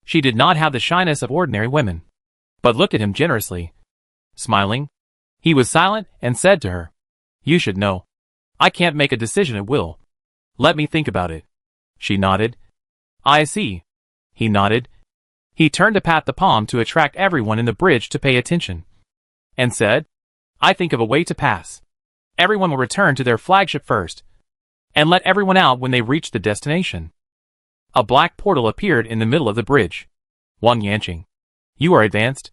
She did not have the shyness of ordinary women, but looked at him generously. Smiling, he was silent and said to her, "You should know. I can't make a decision at will. Let me think about it." She nodded. "I see." He nodded. He turned to pat the palm to attract everyone in the bridge to pay attention, and said, "I think of a way to pass. Everyone will return to their flagship first, and let everyone out when they reach the destination." A black portal appeared in the middle of the bridge. "Wang Yanqing, you are advanced.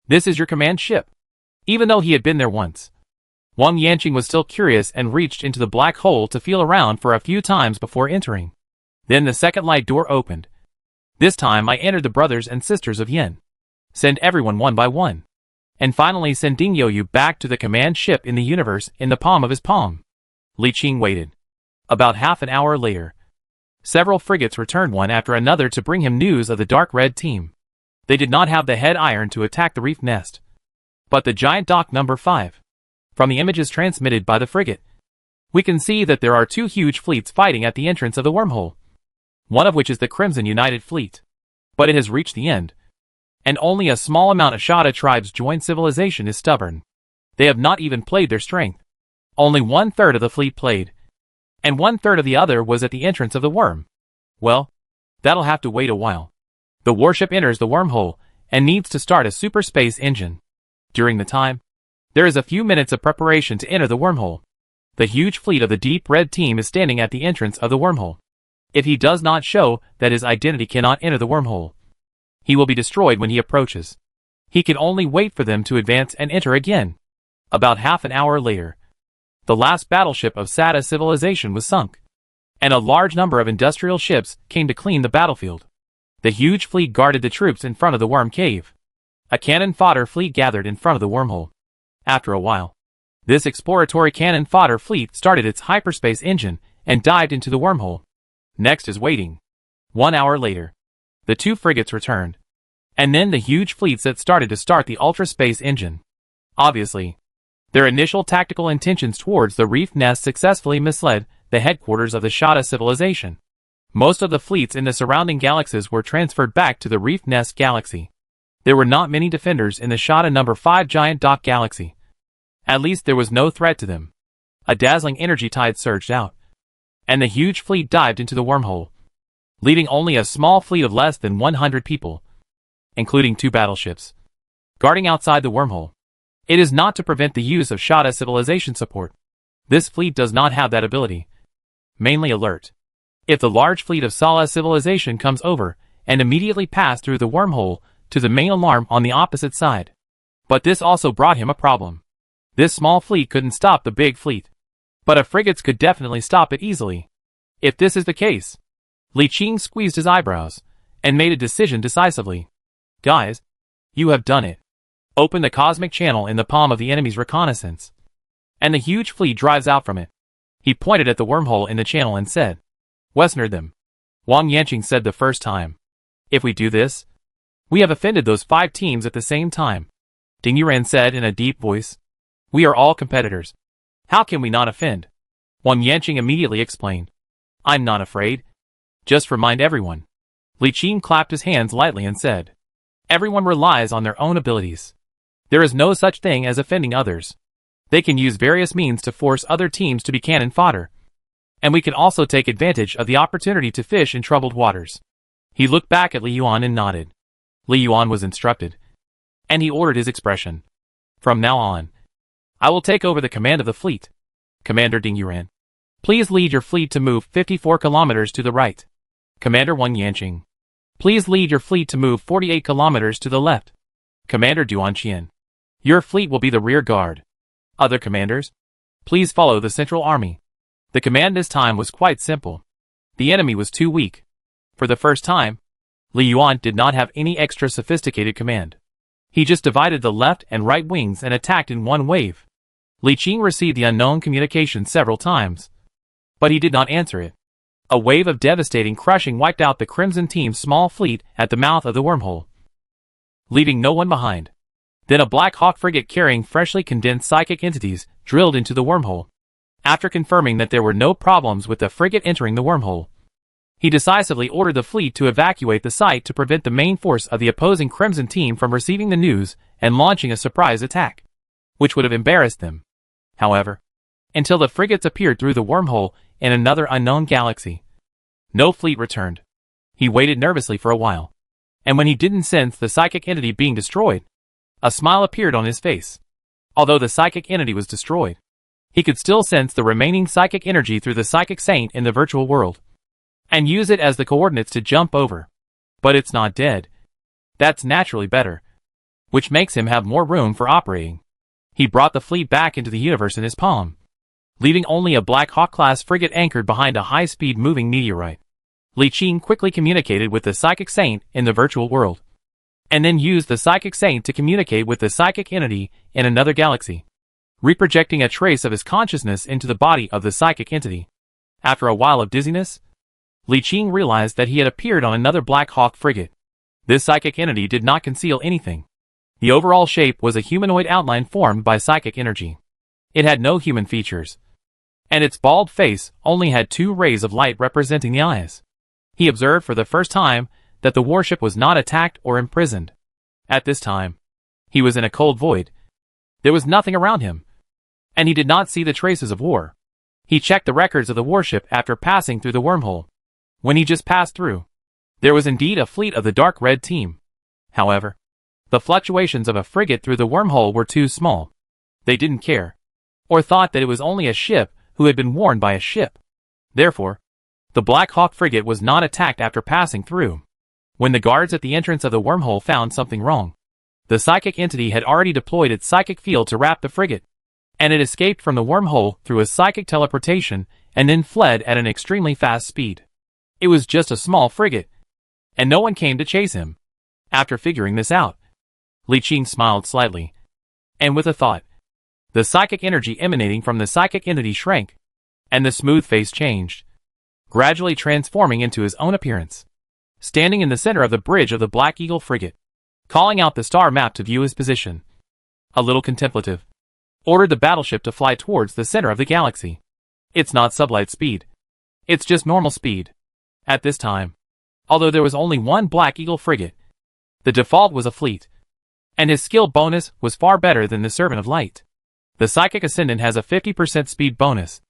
This is your command ship." Even though he had been there once, Wang Yanqing was still curious and reached into the black hole to feel around for a few times before entering. Then the second light door opened. "This time I entered the brothers and sisters of Yin. Send everyone one by one. And finally send Ding Youyu back to the command ship in the universe in the palm of his palm." Li Qing waited. About half an hour later, several frigates returned one after another to bring him news of the dark red team. They did not have the head iron to attack the reef nest, but the giant dock number 5. From the images transmitted by the frigate, we can see that there are 2 huge fleets fighting at the entrance of the wormhole, one of which is the Crimson United Fleet. But it has reached the end, and only a small amount of Shada tribe's joined civilization is stubborn. They have not even played their strength. Only 1/3 of the fleet played, and 1/3 of the other was at the entrance of the worm. Well, that'll have to wait a while. The warship enters the wormhole and needs to start a super space engine. During the time, there is a few minutes of preparation to enter the wormhole. The huge fleet of the deep red team is standing at the entrance of the wormhole. If he does not show that his identity cannot enter the wormhole, he will be destroyed when he approaches. He can only wait for them to advance and enter again. About half an hour later, the last battleship of Sada civilization was sunk, and a large number of industrial ships came to clean the battlefield. The huge fleet guarded the troops in front of the worm cave. A cannon fodder fleet gathered in front of the wormhole. After a while, this exploratory cannon fodder fleet started its hyperspace engine and dived into the wormhole. Next is waiting. 1 hour later, the 2 frigates returned, and then the huge fleets that started to start the ultra space engine. Obviously, their initial tactical intentions towards the reef nest successfully misled the headquarters of the Shada civilization. Most of the fleets in the surrounding galaxies were transferred back to the reef nest galaxy. There were not many defenders in the Shada number 5 giant dock galaxy. At least there was no threat to them. A dazzling energy tide surged out, and the huge fleet dived into the wormhole, leaving only a small fleet of less than 100 people, including 2 battleships, guarding outside the wormhole. It is not to prevent the use of Shada civilization support. This fleet does not have that ability. Mainly alert. If the large fleet of Sala civilization comes over and immediately pass through the wormhole to the main alarm on the opposite side. But this also brought him a problem. This small fleet couldn't stop the big fleet, but a frigates could definitely stop it easily. If this is the case, Li Qing squeezed his eyebrows and made a decision decisively. "Guys, you have done it. Open the cosmic channel in the palm of the enemy's reconnaissance." And the huge fleet drives out from it. He pointed at the wormhole in the channel and said, "Westner them." Wang Yanqing said the first time, "If we do this, we have offended those 5 teams at the same time." Ding Yuran said in a deep voice, "We are all competitors. How can we not offend?" Wang Yanqing immediately explained, "I'm not afraid. Just remind everyone." Li Qing clapped his hands lightly and said, "Everyone relies on their own abilities. There is no such thing as offending others. They can use various means to force other teams to be cannon fodder. And we can also take advantage of the opportunity to fish in troubled waters." He looked back at Li Yuan and nodded. Li Yuan was instructed, and he ordered his expression. "From now on, I will take over the command of the fleet. Commander Ding Yuran, please lead your fleet to move 54 kilometers to the right. Commander Wang Yanqing, please lead your fleet to move 48 kilometers to the left. Commander Duan Qian, your fleet will be the rear guard. Other commanders, please follow the Central Army. The command this time was quite simple. The enemy was too weak. For the first time, Li Yuan did not have any extra sophisticated command. He just divided the left and right wings and attacked in one wave. Li Qing received the unknown communication several times, but he did not answer it. A wave of devastating crushing wiped out the Crimson Team's small fleet at the mouth of the wormhole, leaving no one behind. Then a Black Hawk frigate carrying freshly condensed psychic entities drilled into the wormhole. After confirming that there were no problems with the frigate entering the wormhole, he decisively ordered the fleet to evacuate the site to prevent the main force of the opposing Crimson Team from receiving the news and launching a surprise attack, which would have embarrassed them. However, until the frigates appeared through the wormhole in another unknown galaxy, no fleet returned. He waited nervously for a while, and when he didn't sense the psychic entity being destroyed, a smile appeared on his face. Although the psychic entity was destroyed, he could still sense the remaining psychic energy through the psychic saint in the virtual world, and use it as the coordinates to jump over. But it's not dead. That's naturally better, which makes him have more room for operating. He brought the fleet back into the universe in his palm, leaving only a Black Hawk-class frigate anchored behind a high-speed moving meteorite. Li Qing quickly communicated with the psychic saint in the virtual world, and then used the psychic saint to communicate with the psychic entity in another galaxy, reprojecting a trace of his consciousness into the body of the psychic entity. After a while of dizziness, Li Qing realized that he had appeared on another Black Hawk frigate. This psychic entity did not conceal anything. The overall shape was a humanoid outline formed by psychic energy. It had no human features, and its bald face only had 2 rays of light representing the eyes. He observed for the first time that the warship was not attacked or imprisoned. At this time, he was in a cold void. There was nothing around him, and he did not see the traces of war. He checked the records of the warship after passing through the wormhole. When he just passed through, there was indeed a fleet of the Dark Red Team. However, the fluctuations of a frigate through the wormhole were too small. They didn't care, or thought that it was only a ship who had been warned by a ship. Therefore, the Black Hawk frigate was not attacked after passing through. When the guards at the entrance of the wormhole found something wrong, the psychic entity had already deployed its psychic field to wrap the frigate, and it escaped from the wormhole through a psychic teleportation and then fled at an extremely fast speed. It was just a small frigate, and no one came to chase him. After figuring this out, Li Qing smiled slightly, and with a thought, the psychic energy emanating from the psychic entity shrank, and the smooth face changed, gradually transforming into his own appearance, standing in the center of the bridge of the Black Eagle frigate, calling out the star map to view his position. A little contemplative, ordered the battleship to fly towards the center of the galaxy. It's not sublight speed. It's just normal speed. At this time, although there was only one Black Eagle frigate, the default was a fleet, and his skill bonus was far better than the Servant of Light. The Psychic Ascendant has a 50% speed bonus,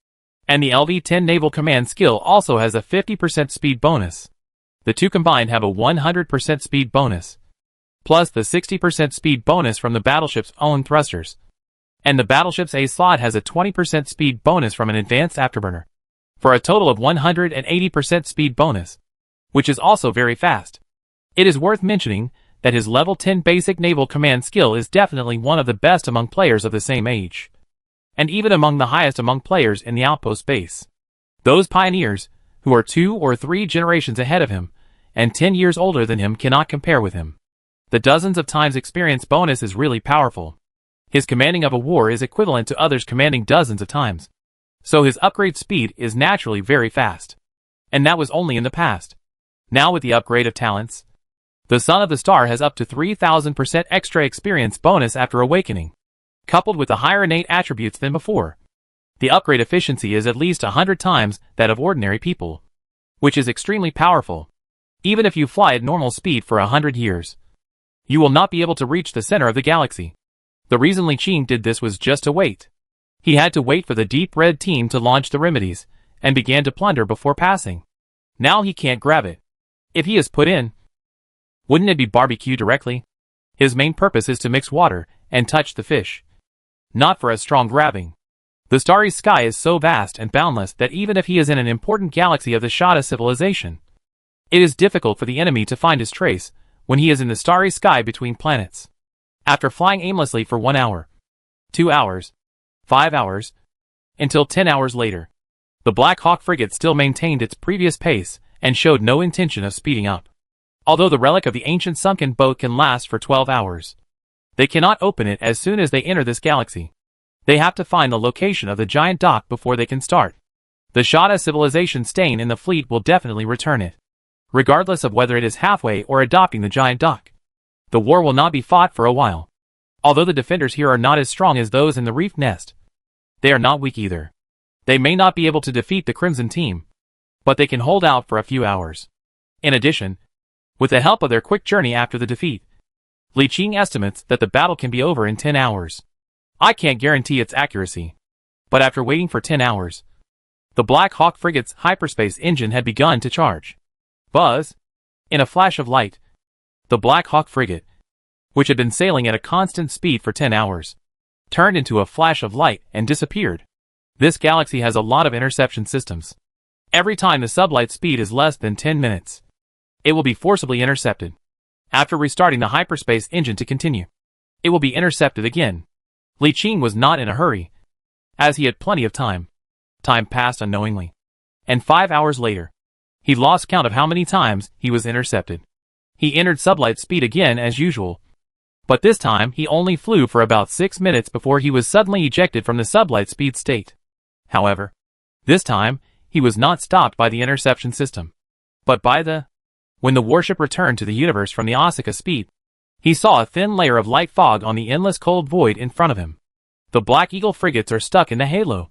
and the LV-10 Naval Command skill also has a 50% speed bonus. The two combined have a 100% speed bonus, plus the 60% speed bonus from the battleship's own thrusters. And the battleship's A slot has a 20% speed bonus from an advanced afterburner, for a total of 180% speed bonus, which is also very fast. It is worth mentioning that his level 10 basic naval command skill is definitely one of the best among players of the same age, and even among the highest among players in the outpost base. Those pioneers, who are 2 or 3 generations ahead of him, and 10 years older than him, cannot compare with him. The dozens of times experience bonus is really powerful. His commanding of a war is equivalent to others commanding dozens of times, so his upgrade speed is naturally very fast. And that was only in the past. Now with the upgrade of talents, the Son of the Star has up to 3000% extra experience bonus after awakening, coupled with the higher innate attributes than before. The upgrade efficiency is at least 100 times that of ordinary people, which is extremely powerful. Even if you fly at normal speed for 100 years, you will not be able to reach the center of the galaxy. The reason Li Qing did this was just to wait. He had to wait for the Deep Red Team to launch the remedies, and began to plunder before passing. Now he can't grab it. If he is put in, wouldn't it be barbecue directly? His main purpose is to mix water and touch the fish, not for a strong grabbing. The starry sky is so vast and boundless that even if he is in an important galaxy of the Shada civilization, it is difficult for the enemy to find his trace when he is in the starry sky between planets. After flying aimlessly for 1 hour, 2 hours, 5 hours, until 10 hours later. The Black Hawk frigate still maintained its previous pace and showed no intention of speeding up. Although the relic of the ancient sunken boat can last for 12 hours. They cannot open it as soon as they enter this galaxy. They have to find the location of the giant dock before they can start. The Shada civilization staying in the fleet will definitely return it, regardless of whether it is halfway or adopting the giant dock. The war will not be fought for a while. Although the defenders here are not as strong as those in the reef nest, they are not weak either. They may not be able to defeat the Crimson team, but they can hold out for a few hours. In addition, with the help of their quick journey after the defeat, Li Qing estimates that the battle can be over in 10 hours. I can't guarantee its accuracy, but after waiting for 10 hours, the Black Hawk frigate's hyperspace engine had begun to charge. Buzz! In a flash of light, the Black Hawk frigate, which had been sailing at a constant speed for 10 hours, turned into a flash of light and disappeared. This galaxy has a lot of interception systems. Every time the sublight speed is less than 10 minutes, it will be forcibly intercepted. After restarting the hyperspace engine to continue, it will be intercepted again. Li Qing was not in a hurry, as he had plenty of time. Time passed unknowingly, and 5 hours later, he lost count of how many times he was intercepted. He entered sublight speed again as usual, but this time he only flew for about 6 minutes before he was suddenly ejected from the sublight speed state. However, this time, he was not stopped by the interception system, but by when the warship returned to the universe from the Osaka speed, he saw a thin layer of light fog on the endless cold void in front of him. The Black Eagle frigates are stuck in the halo.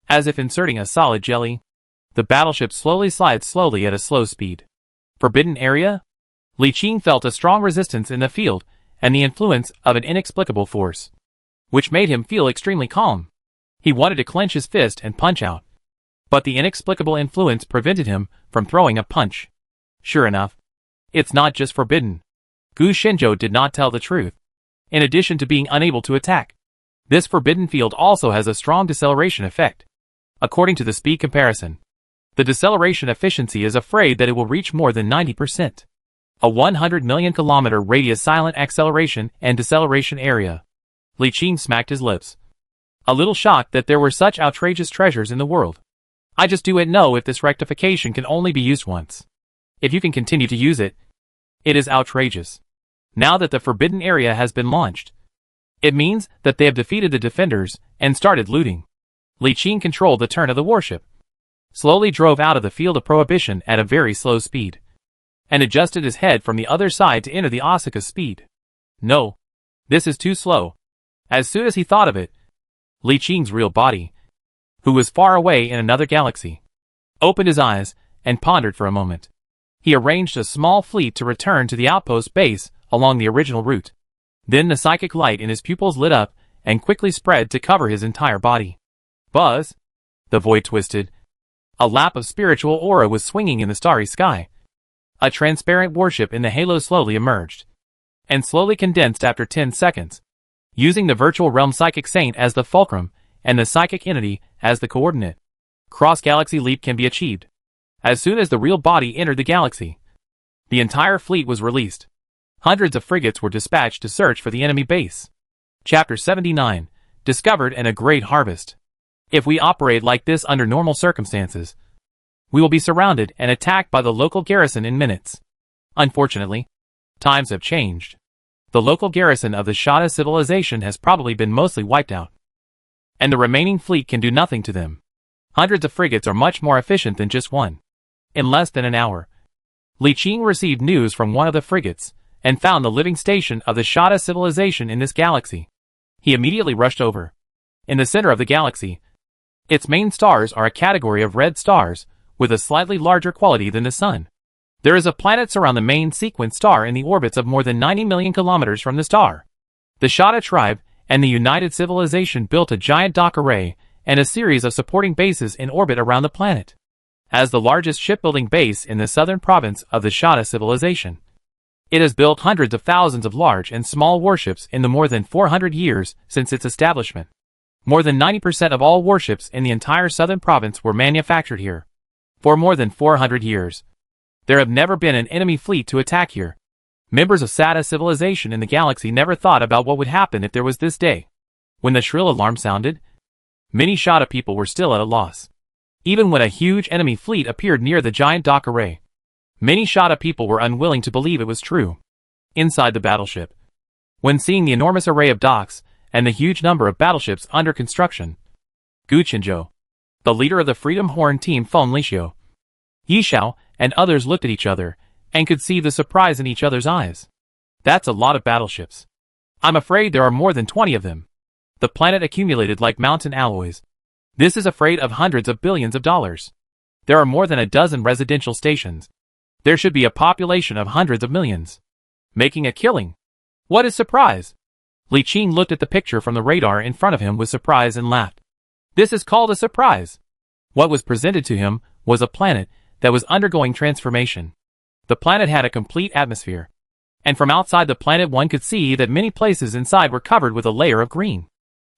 As if inserting a solid jelly, the battleship slides slowly at a slow speed. Forbidden area? Li Qing felt a strong resistance in the field and the influence of an inexplicable force, which made him feel extremely calm. He wanted to clench his fist and punch out, but the inexplicable influence prevented him from throwing a punch. Sure enough, it's not just forbidden. Gu Shenzhou did not tell the truth. In addition to being unable to attack, this forbidden field also has a strong deceleration effect. According to the speed comparison, the deceleration efficiency is afraid that it will reach more than 90%. A 100 million kilometer radius silent acceleration and deceleration area. Li Qing smacked his lips, a little shocked that there were such outrageous treasures in the world. I just do know if this rectification can only be used once. If you can continue to use it, it is outrageous. Now that the forbidden area has been launched, it means that they have defeated the defenders and started looting. Li Qing controlled the turn of the warship, slowly drove out of the field of prohibition at a very slow speed, and adjusted his head from the other side to enter the Osaka speed. No, this is too slow. As soon as he thought of it, Li Qing's real body, who was far away in another galaxy, opened his eyes and pondered for a moment. He arranged a small fleet to return to the outpost base along the original route. Then the psychic light in his pupils lit up and quickly spread to cover his entire body. Buzz! The void twisted. A lap of spiritual aura was swinging in the starry sky. A transparent warship in the halo slowly emerged, and slowly condensed after 10 seconds, using the virtual realm psychic saint as the fulcrum and the psychic entity as the coordinate. Cross-galaxy leap can be achieved. As soon as the real body entered the galaxy, the entire fleet was released. Hundreds of frigates were dispatched to search for the enemy base. Chapter 79, Discovered and a Great Harvest. If we operate like this under normal circumstances, we will be surrounded and attacked by the local garrison in minutes. Unfortunately, times have changed. The local garrison of the Shada civilization has probably been mostly wiped out, and the remaining fleet can do nothing to them. Hundreds of frigates are much more efficient than just one. In less than an hour, Li Qing received news from one of the frigates and found the living station of the Shada civilization in this galaxy. He immediately rushed over. In the center of the galaxy, its main stars are a category of red stars with a slightly larger quality than the Sun. There is a planet surround the main sequence star in the orbits of more than 90 million kilometers from the star. The Shada tribe and the United Civilization built a giant dock array and a series of supporting bases in orbit around the planet. As the largest shipbuilding base in the southern province of the Shada civilization, it has built hundreds of thousands of large and small warships in the more than 400 years since its establishment. More than 90% of all warships in the entire southern province were manufactured here. For more than 400 years, there have never been an enemy fleet to attack here. Members of Shada civilization in the galaxy never thought about what would happen if there was this day. When the shrill alarm sounded, Many Shada people were still at a loss. Even when a huge enemy fleet appeared near the giant dock array, many Shada people were unwilling to believe it was true. Inside the battleship, when seeing the enormous array of docks and the huge number of battleships under construction, Gu Qinzhou, the leader of the Freedom Horn team Feng Lixiu, Yishao, and others looked at each other and could see the surprise in each other's eyes. That's a lot of battleships. I'm afraid there are more than 20 of them. The planet accumulated like mountain alloys. This is afraid of hundreds of billions of dollars. There are more than a dozen residential stations. There should be a population of hundreds of millions. Making a killing. What is surprise? Li Qing looked at the picture from the radar in front of him with surprise and laughed. This is called a surprise. What was presented to him was a planet that was undergoing transformation. The planet had a complete atmosphere. And from outside the planet one could see that many places inside were covered with a layer of green,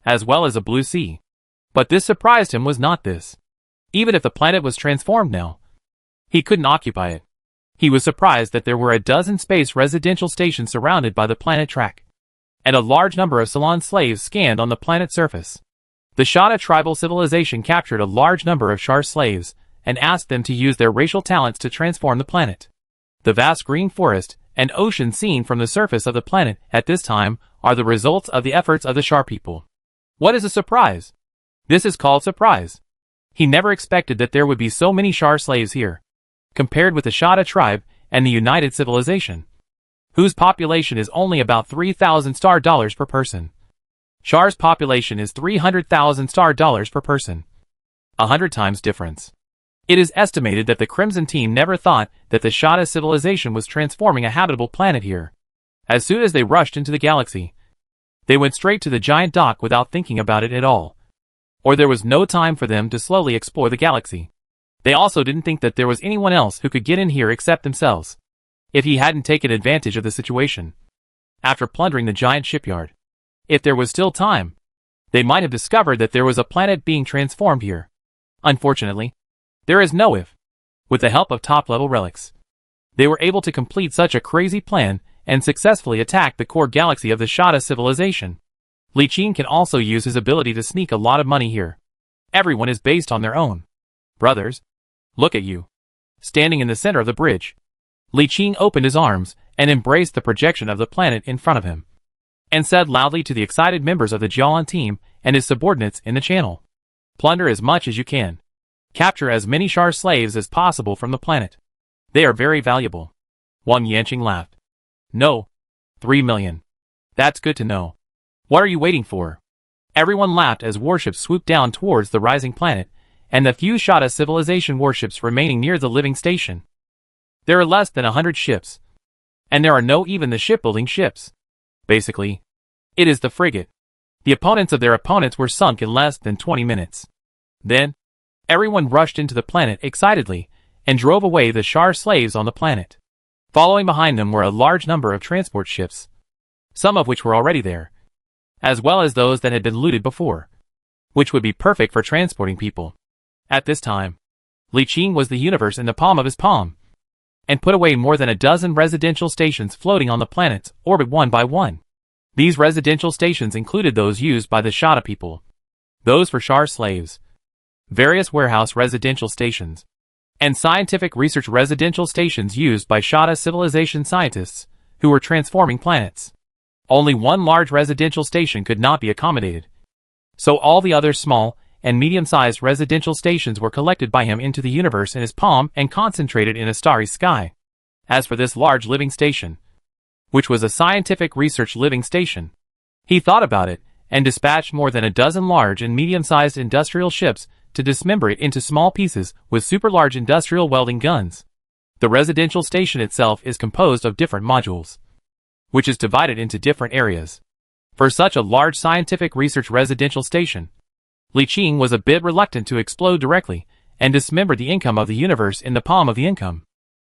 as well as a blue sea. But this surprised him was not this. Even if the planet was transformed now, he couldn't occupy it. He was surprised that there were a dozen space residential stations surrounded by the planet track, and a large number of Salon slaves scanned on the planet's surface. The Shada tribal civilization captured a large number of Shar slaves and asked them to use their racial talents to transform the planet. The vast green forest and ocean seen from the surface of the planet at this time are the results of the efforts of the Shar people. What is a surprise? This is called surprise. He never expected that there would be so many Shar slaves here, compared with the Shada tribe and the United Civilization, whose population is only about 3,000 star dollars per person. Shar's population is 300,000 star dollars per person. 100 times difference. It is estimated that the Crimson Team never thought that the Shada civilization was transforming a habitable planet here. As soon as they rushed into the galaxy, they went straight to the giant dock without thinking about it at all. Or there was no time for them to slowly explore the galaxy. They also didn't think that there was anyone else who could get in here except themselves, if he hadn't taken advantage of the situation. After plundering the giant shipyard, if there was still time, they might have discovered that there was a planet being transformed here. Unfortunately, there is no if. With the help of top-level relics, they were able to complete such a crazy plan and successfully attack the core galaxy of the Shada civilization. Li Qing can also use his ability to sneak a lot of money here. Everyone is based on their own. Brothers, look at you. Standing in the center of the bridge, Li Qing opened his arms and embraced the projection of the planet in front of him, and said loudly to the excited members of the Jialan team and his subordinates in the channel, "Plunder as much as you can. Capture as many Shar slaves as possible from the planet. They are very valuable." Wang Yanqing laughed. "No. 3 million. That's good to know. What are you waiting for?" Everyone laughed as warships swooped down towards the rising planet, and the few Shada civilization warships remaining near the living station. There are less than 100 ships, and there are no even the shipbuilding ships. Basically, it is the frigate. The opponents of their opponents were sunk in less than 20 minutes. Then, everyone rushed into the planet excitedly and drove away the Shar slaves on the planet. Following behind them were a large number of transport ships, some of which were already there, as well as those that had been looted before, which would be perfect for transporting people. At this time, Li Qing was the universe in the palm of his palm, and put away more than a dozen residential stations floating on the planet's orbit one by one. These residential stations included those used by the Shada people, those for Shar slaves, various warehouse residential stations, and scientific research residential stations used by Shada civilization scientists who were transforming planets. Only one large residential station could not be accommodated, so all the other small and medium-sized residential stations were collected by him into the universe in his palm and concentrated in a starry sky. As for this large living station, which was a scientific research living station, he thought about it and dispatched more than a dozen large and medium-sized industrial ships to dismember it into small pieces with super-large industrial welding guns. The residential station itself is composed of different modules, which is divided into different areas. For such a large scientific research residential station, Li Qing was a bit reluctant to explode directly and dismember the income of the universe in the palm of the income.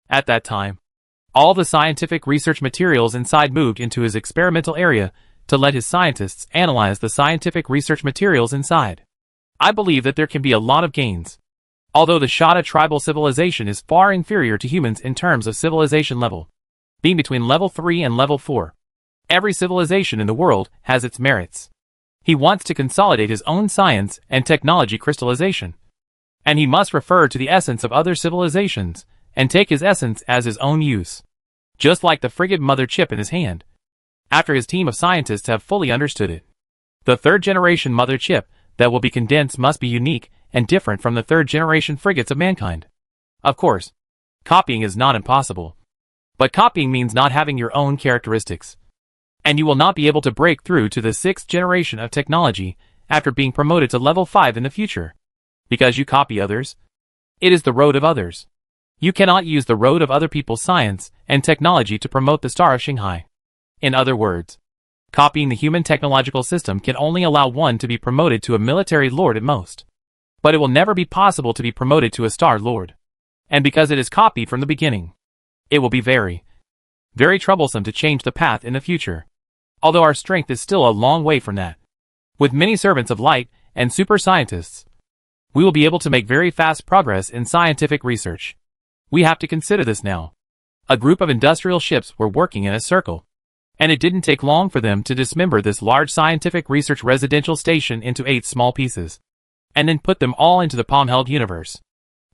At that time, all the scientific research materials inside moved into his experimental area to let his scientists analyze the scientific research materials inside. I believe that there can be a lot of gains. Although the Shada tribal civilization is far inferior to humans in terms of civilization level, being between level 3 and level 4. Every civilization in the world has its merits. He wants to consolidate his own science and technology crystallization. And he must refer to the essence of other civilizations, and take his essence as his own use. Just like the frigate mother chip in his hand. After his team of scientists have fully understood it. The third-generation mother chip that will be condensed must be unique and different from the third-generation frigates of mankind. Of course, copying is not impossible. But copying means not having your own characteristics. And you will not be able to break through to the sixth generation of technology after being promoted to level 5 in the future. Because you copy others. It is the road of others. You cannot use the road of other people's science and technology to promote the Star of Shanghai. In other words, copying the human technological system can only allow one to be promoted to a military lord at most. But it will never be possible to be promoted to a Star Lord. And because it is copied from the beginning, it will be very, very troublesome to change the path in the future. Although our strength is still a long way from that. With many servants of light and super scientists, we will be able to make very fast progress in scientific research. We have to consider this now. A group of industrial ships were working in a circle. And it didn't take long for them to dismember this large scientific research residential station into 8 small pieces. And then put them all into the palm-held universe.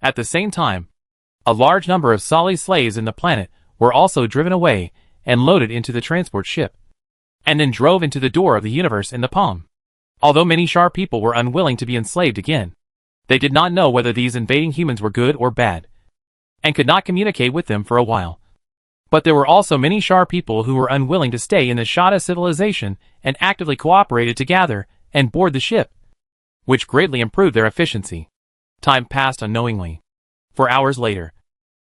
At the same time, a large number of Solly slaves in the planet were also driven away and loaded into the transport ship. And then drove into the door of the universe in the palm. Although many Shar people were unwilling to be enslaved again, they did not know whether these invading humans were good or bad, and could not communicate with them for a while. But there were also many Shar people who were unwilling to stay in the Shada civilization and actively cooperated to gather and board the ship, which greatly improved their efficiency. Time passed unknowingly. 4 hours later,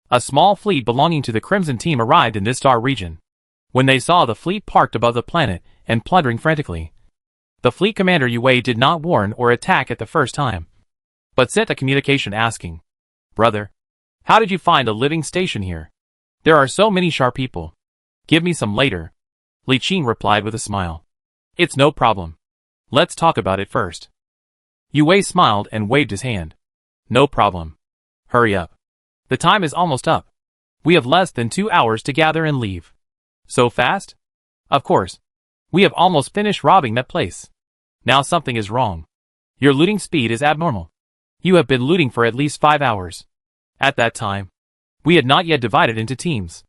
a small fleet belonging to the Crimson Team arrived in this star region. When they saw the fleet parked above the planet and plundering frantically, the fleet commander Yue did not warn or attack at the first time, but sent a communication asking, "Brother, how did you find a living station here? There are so many Shar people. Give me some later." Li Qing replied with a smile. "It's no problem. Let's talk about it first." Yue smiled and waved his hand. "No problem. Hurry up. The time is almost up. We have less than 2 hours to gather and leave." "So fast?" "Of course. We have almost finished robbing that place. Now something is wrong. Your looting speed is abnormal. You have been looting for at least 5 hours. At that time, we had not yet divided into teams."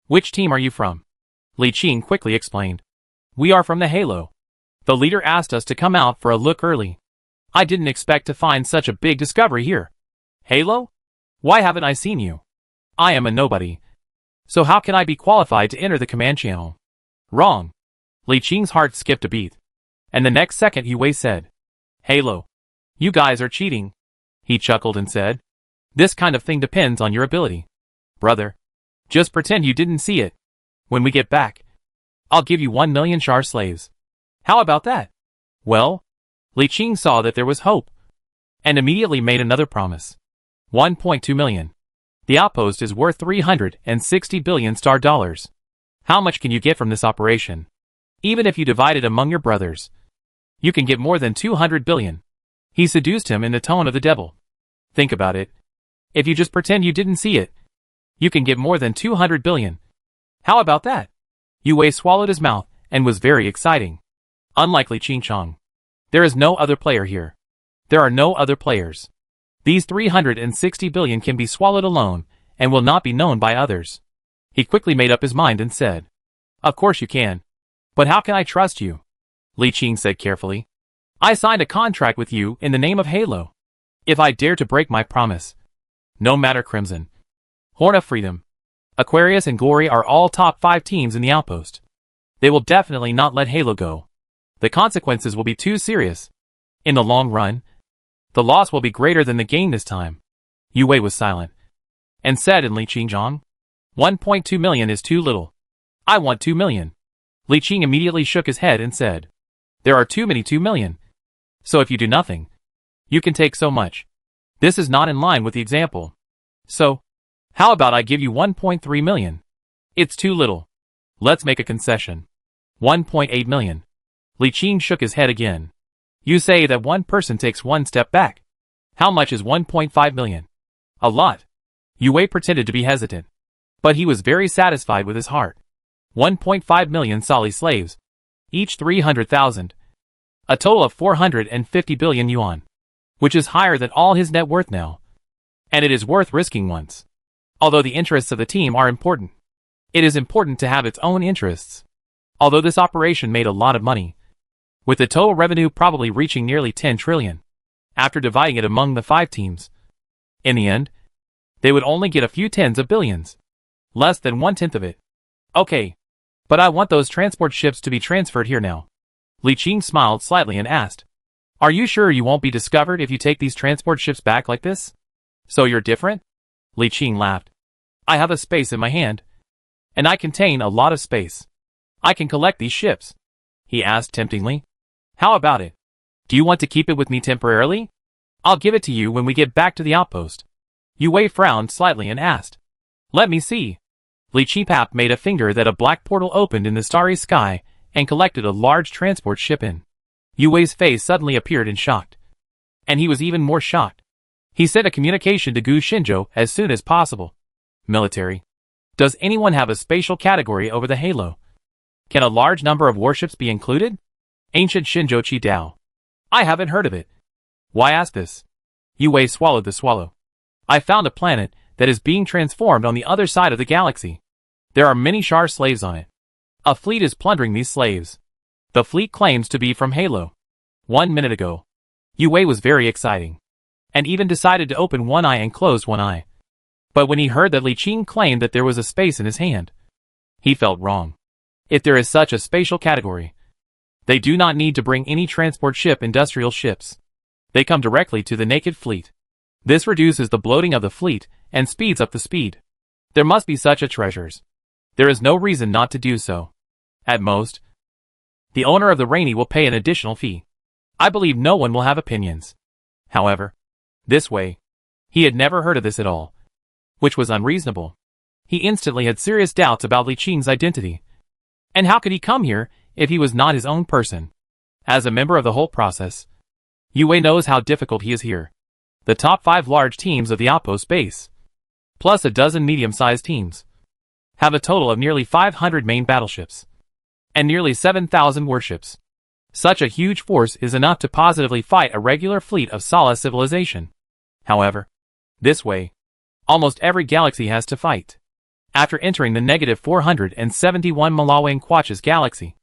"Which team are you from?" Li Qing quickly explained. "We are from the Halo. The leader asked us to come out for a look early. I didn't expect to find such a big discovery here." "Halo? Why haven't I seen you? I am a nobody. So how can I be qualified to enter the command channel?" "Wrong." Li Qing's heart skipped a beat. And the next second Yue said, "Halo. You guys are cheating." He chuckled and said, "This kind of thing depends on your ability. Brother, just pretend you didn't see it. When we get back, I'll give you 1 million Shar slaves. How about that?" Well, Li Qing saw that there was hope, and immediately made another promise. 1.2 million. The outpost is worth 360 billion star dollars. How much can you get from this operation? Even if you divide it among your brothers, you can get more than 200 billion. He seduced him in the tone of the devil. Think about it. If you just pretend you didn't see it, you can get more than 200 billion. How about that? Yue swallowed his mouth and was very exciting. Unlike Li Qingchang, there is no other player here. There are no other players. These 360 billion can be swallowed alone and will not be known by others. He quickly made up his mind and said, "Of course you can. But how can I trust you?" Li Qing said carefully. "I signed a contract with you in the name of Halo. If I dare to break my promise, no matter Crimson, Horn of Freedom, Aquarius and Glory are all top 5 teams in the outpost. They will definitely not let Halo go. The consequences will be too serious. In the long run, the loss will be greater than the gain this time." Yue was silent, and said in Li Qingzhang, 1.2 million is too little. I want 2 million. Li Qing immediately shook his head and said, "There are too many 2 million. So if you do nothing, you can take so much. This is not in line with the example. So, how about I give you 1.3 million? It's too little. Let's make a concession. 1.8 million. Li Qing shook his head again. You say that one person takes one step back. How much is 1.5 million? A lot. Yue pretended to be hesitant, but he was very satisfied with his heart. 1.5 million Solly slaves, each 300,000. A total of 450 billion yuan. Which is higher than all his net worth now. And it is worth risking once. Although the interests of the team are important. It is important to have its own interests. Although this operation made a lot of money. With the total revenue probably reaching nearly 10 trillion. After dividing it among the 5 teams. In the end, they would only get a few tens of billions. Less than 1/10 of it. Okay. But I want those transport ships to be transferred here now. Li Qing smiled slightly and asked. Are you sure you won't be discovered if you take these transport ships back like this? So you're different? Li Qing laughed. I have a space in my hand. And I contain a lot of space. I can collect these ships. He asked temptingly. How about it? Do you want to keep it with me temporarily? I'll give it to you when we get back to the outpost. Yue Wei frowned slightly and asked. Let me see. Li Qingpap made a finger that a black portal opened in the starry sky and collected a large transport ship in. Yue Wei's face suddenly appeared in shock. And he was even more shocked. He sent a communication to Gu Xinzhou as soon as possible. Military. Does anyone have a spatial category over the Halo? Can a large number of warships be included? Ancient Xinzhou Qi Dao. I haven't heard of it. Why ask this? Yue Wei swallowed the swallow. I found a planet that is being transformed on the other side of the galaxy. There are many Shar slaves on it. A fleet is plundering these slaves. The fleet claims to be from Halo. 1 minute ago. Yue Wei was very exciting. And even decided to open one eye and close one eye. But when he heard that Li Qing claimed that there was a space in his hand, he felt wrong. If there is such a spatial category, they do not need to bring any transport ship industrial ships. They come directly to the naked fleet. This reduces the bloating of the fleet and speeds up the speed. There must be such a treasures. There is no reason not to do so. At most, the owner of the Rainy will pay an additional fee. I believe no one will have opinions. However, this way, he had never heard of this at all. Which was unreasonable. He instantly had serious doubts about Li Qing's identity. And how could he come here if he was not his own person? As a member of the whole process, Yue Wei knows how difficult he is here. The top 5 large teams of the outpost base, plus a dozen medium-sized teams, have a total of nearly 500 main battleships, and nearly 7,000 warships. Such a huge force is enough to positively fight a regular fleet of Sala civilization. However, this way, almost every galaxy has to fight. After entering the negative 471 Malawang Quach's galaxy,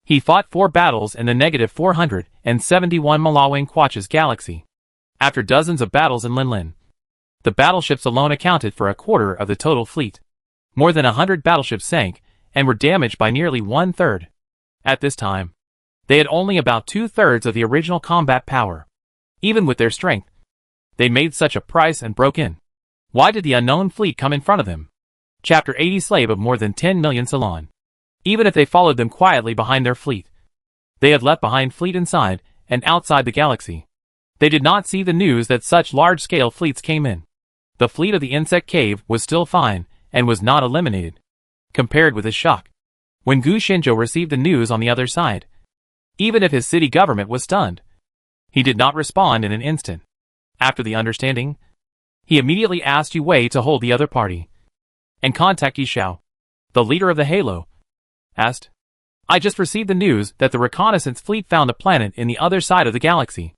he fought 4 battles in the negative 471 Malawang Quach's galaxy. After dozens of battles in Linlin, the battleships alone accounted for a quarter of the total fleet. More than 100 battleships sank and were damaged by nearly 1/3. At this time, they had only about 2/3 of the original combat power. Even with their strength, they made such a price and broke in. Why did the unknown fleet come in front of them? Chapter 80 Slave of more than 10 million Salon. Even if they followed them quietly behind their fleet, they had left behind fleet inside and outside the galaxy. They did not see the news that such large-scale fleets came in. The fleet of the insect cave was still fine and was not eliminated. Compared with his shock, when Gu Xinzhou received the news on the other side, even if his city government was stunned, he did not respond in an instant. After the understanding, he immediately asked Yue Wei to hold the other party and contact Yi Xiao, the leader of the Halo. Asked, I just received the news that the reconnaissance fleet found a planet in the other side of the galaxy.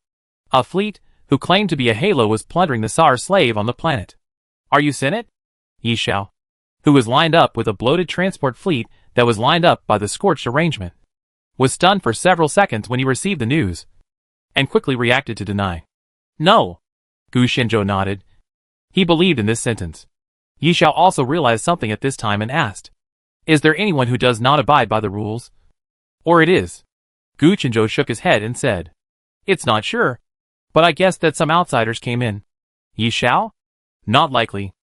A fleet who claimed to be a Halo was plundering the Sar slave on the planet. Are you seen it? Yi Xiao, who was lined up with a bloated transport fleet that was lined up by the scorched arrangement, was stunned for several seconds when he received the news, and quickly reacted to deny. No. Gu Xinzhou nodded. He believed in this sentence. Yi Xiao also realized something at this time and asked, Is there anyone who does not abide by the rules? Or it is? Gu Xinzhou shook his head and said, It's not sure, but I guess that some outsiders came in. Yi Xiao? Not likely.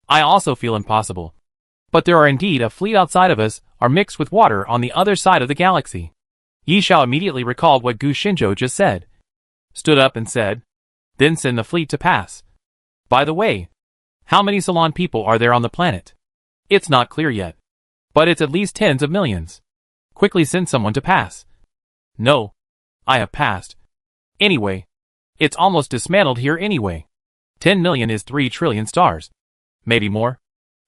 I also feel impossible. But there are indeed a fleet outside of us are mixed with water on the other side of the galaxy. Yi Xiao immediately recalled what Gu Xinzhou just said, stood up and said, Then send the fleet to pass. By the way, how many Salon people are there on the planet? It's not clear yet, but it's at least tens of millions. Quickly send someone to pass. No. I have passed. Anyway, it's almost dismantled here anyway. 10 million is 3 trillion stars. Maybe more.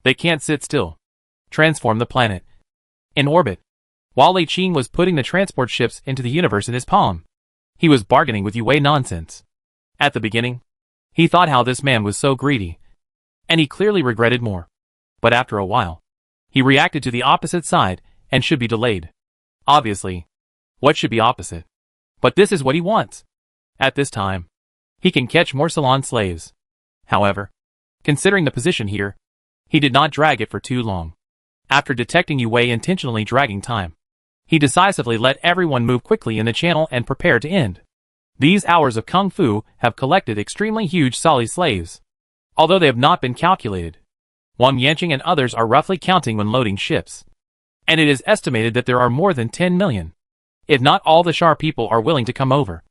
They can't sit still. Transform the planet. In orbit. While Li Qing was putting the transport ships into the universe in his palm, He was bargaining with Yue nonsense. At the beginning, he thought how this man was so greedy, and he clearly regretted more. But after a while, he reacted to the opposite side and should be delayed. Obviously, what should be opposite? But this is what he wants. At this time, he can catch more salon slaves. However, considering the position here, he did not drag it for too long. After detecting Yue intentionally dragging time, he decisively let everyone move quickly in the channel and prepare to end. These hours of kung fu have collected extremely huge Sali slaves. Although they have not been calculated, Wang Yanqing and others are roughly counting when loading ships. And it is estimated that there are more than 10 million. If not all the Shar people are willing to come over.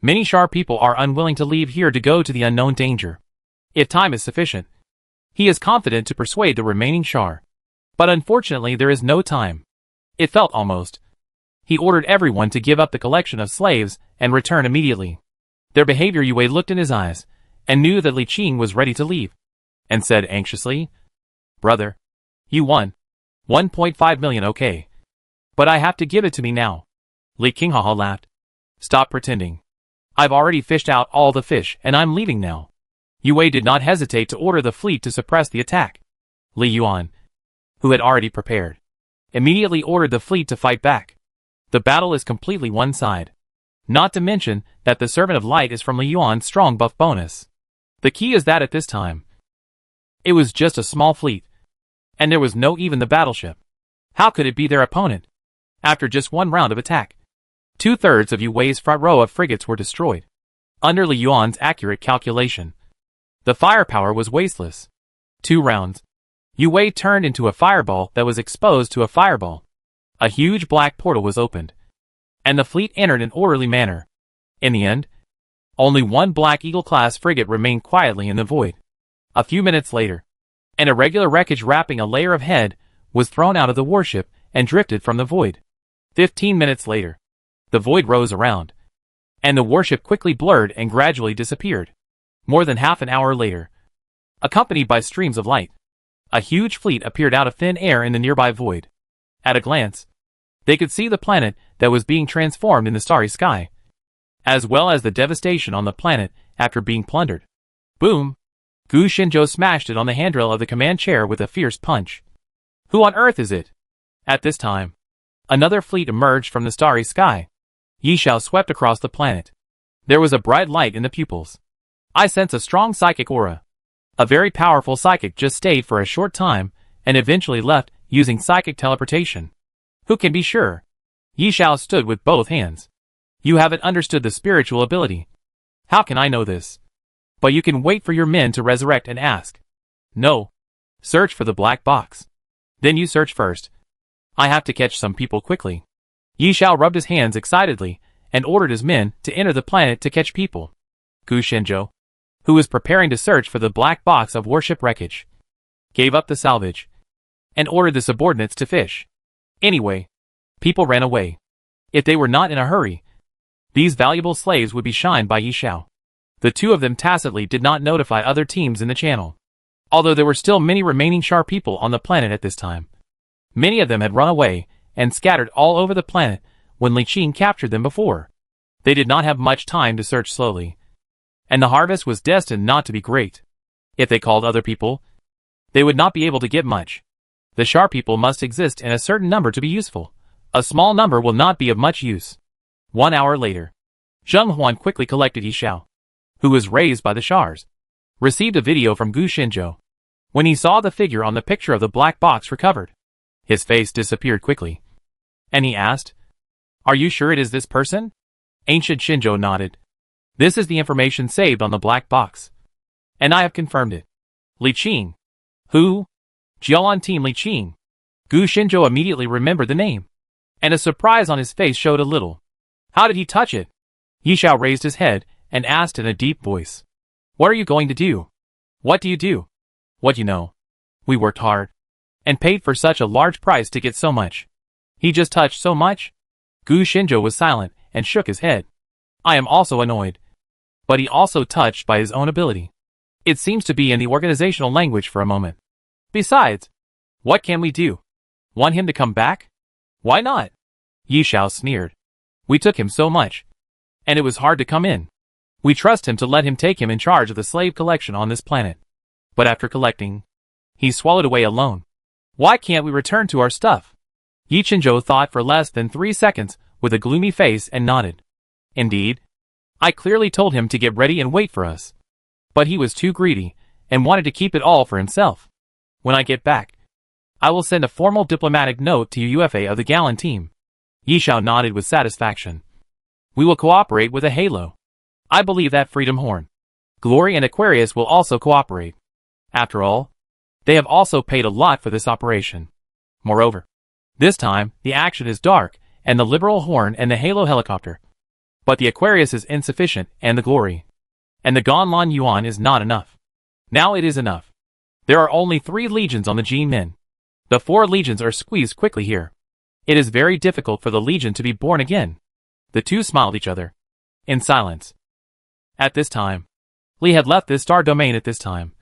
Many Shar people are unwilling to leave here to go to the unknown danger. If time is sufficient, he is confident to persuade the remaining Shar. But unfortunately there is no time. It felt almost. He ordered everyone to give up the collection of slaves and return immediately. Their behavior Yue looked in his eyes, and knew that Li Qing was ready to leave, and said anxiously, "Brother, you won. 1.5 million, okay. But I have to give it to me now." Li Qing haha laughed. "Stop pretending. I've already fished out all the fish and I'm leaving now." Yue did not hesitate to order the fleet to suppress the attack. Li Yuan, who had already prepared, immediately ordered the fleet to fight back. The battle is completely one side. Not to mention that the Servant of Light is from Li Yuan's strong buff bonus. The key is that at this time, it was just a small fleet, and there was no even the battleship. How could it be their opponent? After just one round of attack, 2/3 of Yue's front row of frigates were destroyed. Under Li Yuan's accurate calculation, the firepower was wasteless. 2 rounds. Yue turned into a fireball that was exposed to a fireball. A huge black portal was opened, and the fleet entered in orderly manner. In the end, only one Black Eagle-class frigate remained quietly in the void. A few minutes later, an irregular wreckage wrapping a layer of head was thrown out of the warship and drifted from the void. 15 minutes later, the void rose around, and the warship quickly blurred and gradually disappeared. More than half an hour later, accompanied by streams of light, a huge fleet appeared out of thin air in the nearby void. At a glance, they could see the planet that was being transformed in the starry sky, as well as the devastation on the planet after being plundered. Boom! Gu Shenzhou smashed it on the handrail of the command chair with a fierce punch. Who on earth is it? At this time, another fleet emerged from the starry sky. Yi Xiao swept across the planet. There was a bright light in the pupils. I sense a strong psychic aura. A very powerful psychic just stayed for a short time and eventually left using psychic teleportation. Who can be sure? Yi Xiao stood with both hands. You haven't understood the spiritual ability. How can I know this? But you can wait for your men to resurrect and ask. No. Search for the black box. Then you search first. I have to catch some people quickly. Yi Xiao rubbed his hands excitedly and ordered his men to enter the planet to catch people. Gu Shenzhou, who was preparing to search for the black box of warship wreckage, gave up the salvage and ordered the subordinates to fish. Anyway, people ran away. If they were not in a hurry, these valuable slaves would be shined by Yi Xiao. The two of them tacitly did not notify other teams in the channel. Although there were still many remaining Shar people on the planet at this time, many of them had run away and scattered all over the planet when Li Qing captured them before. They did not have much time to search slowly, and the harvest was destined not to be great. If they called other people, they would not be able to get much. The Shar people must exist in a certain number to be useful. A small number will not be of much use. 1 hour later, Zheng Huan quickly collected Yi Xiao, who was raised by the Shars, received a video from Gu Shenzhou. When he saw the figure on the picture of the black box recovered, his face disappeared quickly, and he asked, "Are you sure it is this person?" Ancient Shenzhou nodded. "This is the information saved on the black box, and I have confirmed it. Li Qing." "Who?" "Jialan Team Li Qing." Gu Shenzhou immediately remembered the name, and a surprise on his face showed a little. "How did he touch it?" Yi Xiao raised his head and asked in a deep voice. "What are you going to do?" "What do you do?" "What you know. We worked hard, and paid for such a large price to get so much." "He just touched so much?" Gu Shenzhou was silent and shook his head. "I am also annoyed. But he also touched by his own ability. It seems to be in the organizational language for a moment. Besides, what can we do? Want him to come back? Why not?" Yi Xiao sneered. "We took him so much. and it was hard to come in. We trust him to let him take him in charge of the slave collection on this planet. But after collecting, he swallowed away alone. Why can't we return to our stuff? Yi Chenzhou thought for less than 3 seconds with a gloomy face and nodded. Indeed, I clearly told him to get ready and wait for us. But he was too greedy and wanted to keep it all for himself. When I get back, I will send a formal diplomatic note to UFA of the Gallon team. Yi Xiao nodded with satisfaction. We will cooperate with a halo. I believe that Freedom Horn, Glory and Aquarius will also cooperate. After all, they have also paid a lot for this operation. Moreover, this time, the action is dark, and the Liberal Horn and the Halo helicopter. But the Aquarius is insufficient, and the Glory. And the Ganlan Yuan is not enough. Now it is enough. There are only 3 legions on the Jin Min. The 4 legions are squeezed quickly here. It is very difficult for the legion to be born again. The two smiled each other. In silence. At this time, Li had left this star domain at this time.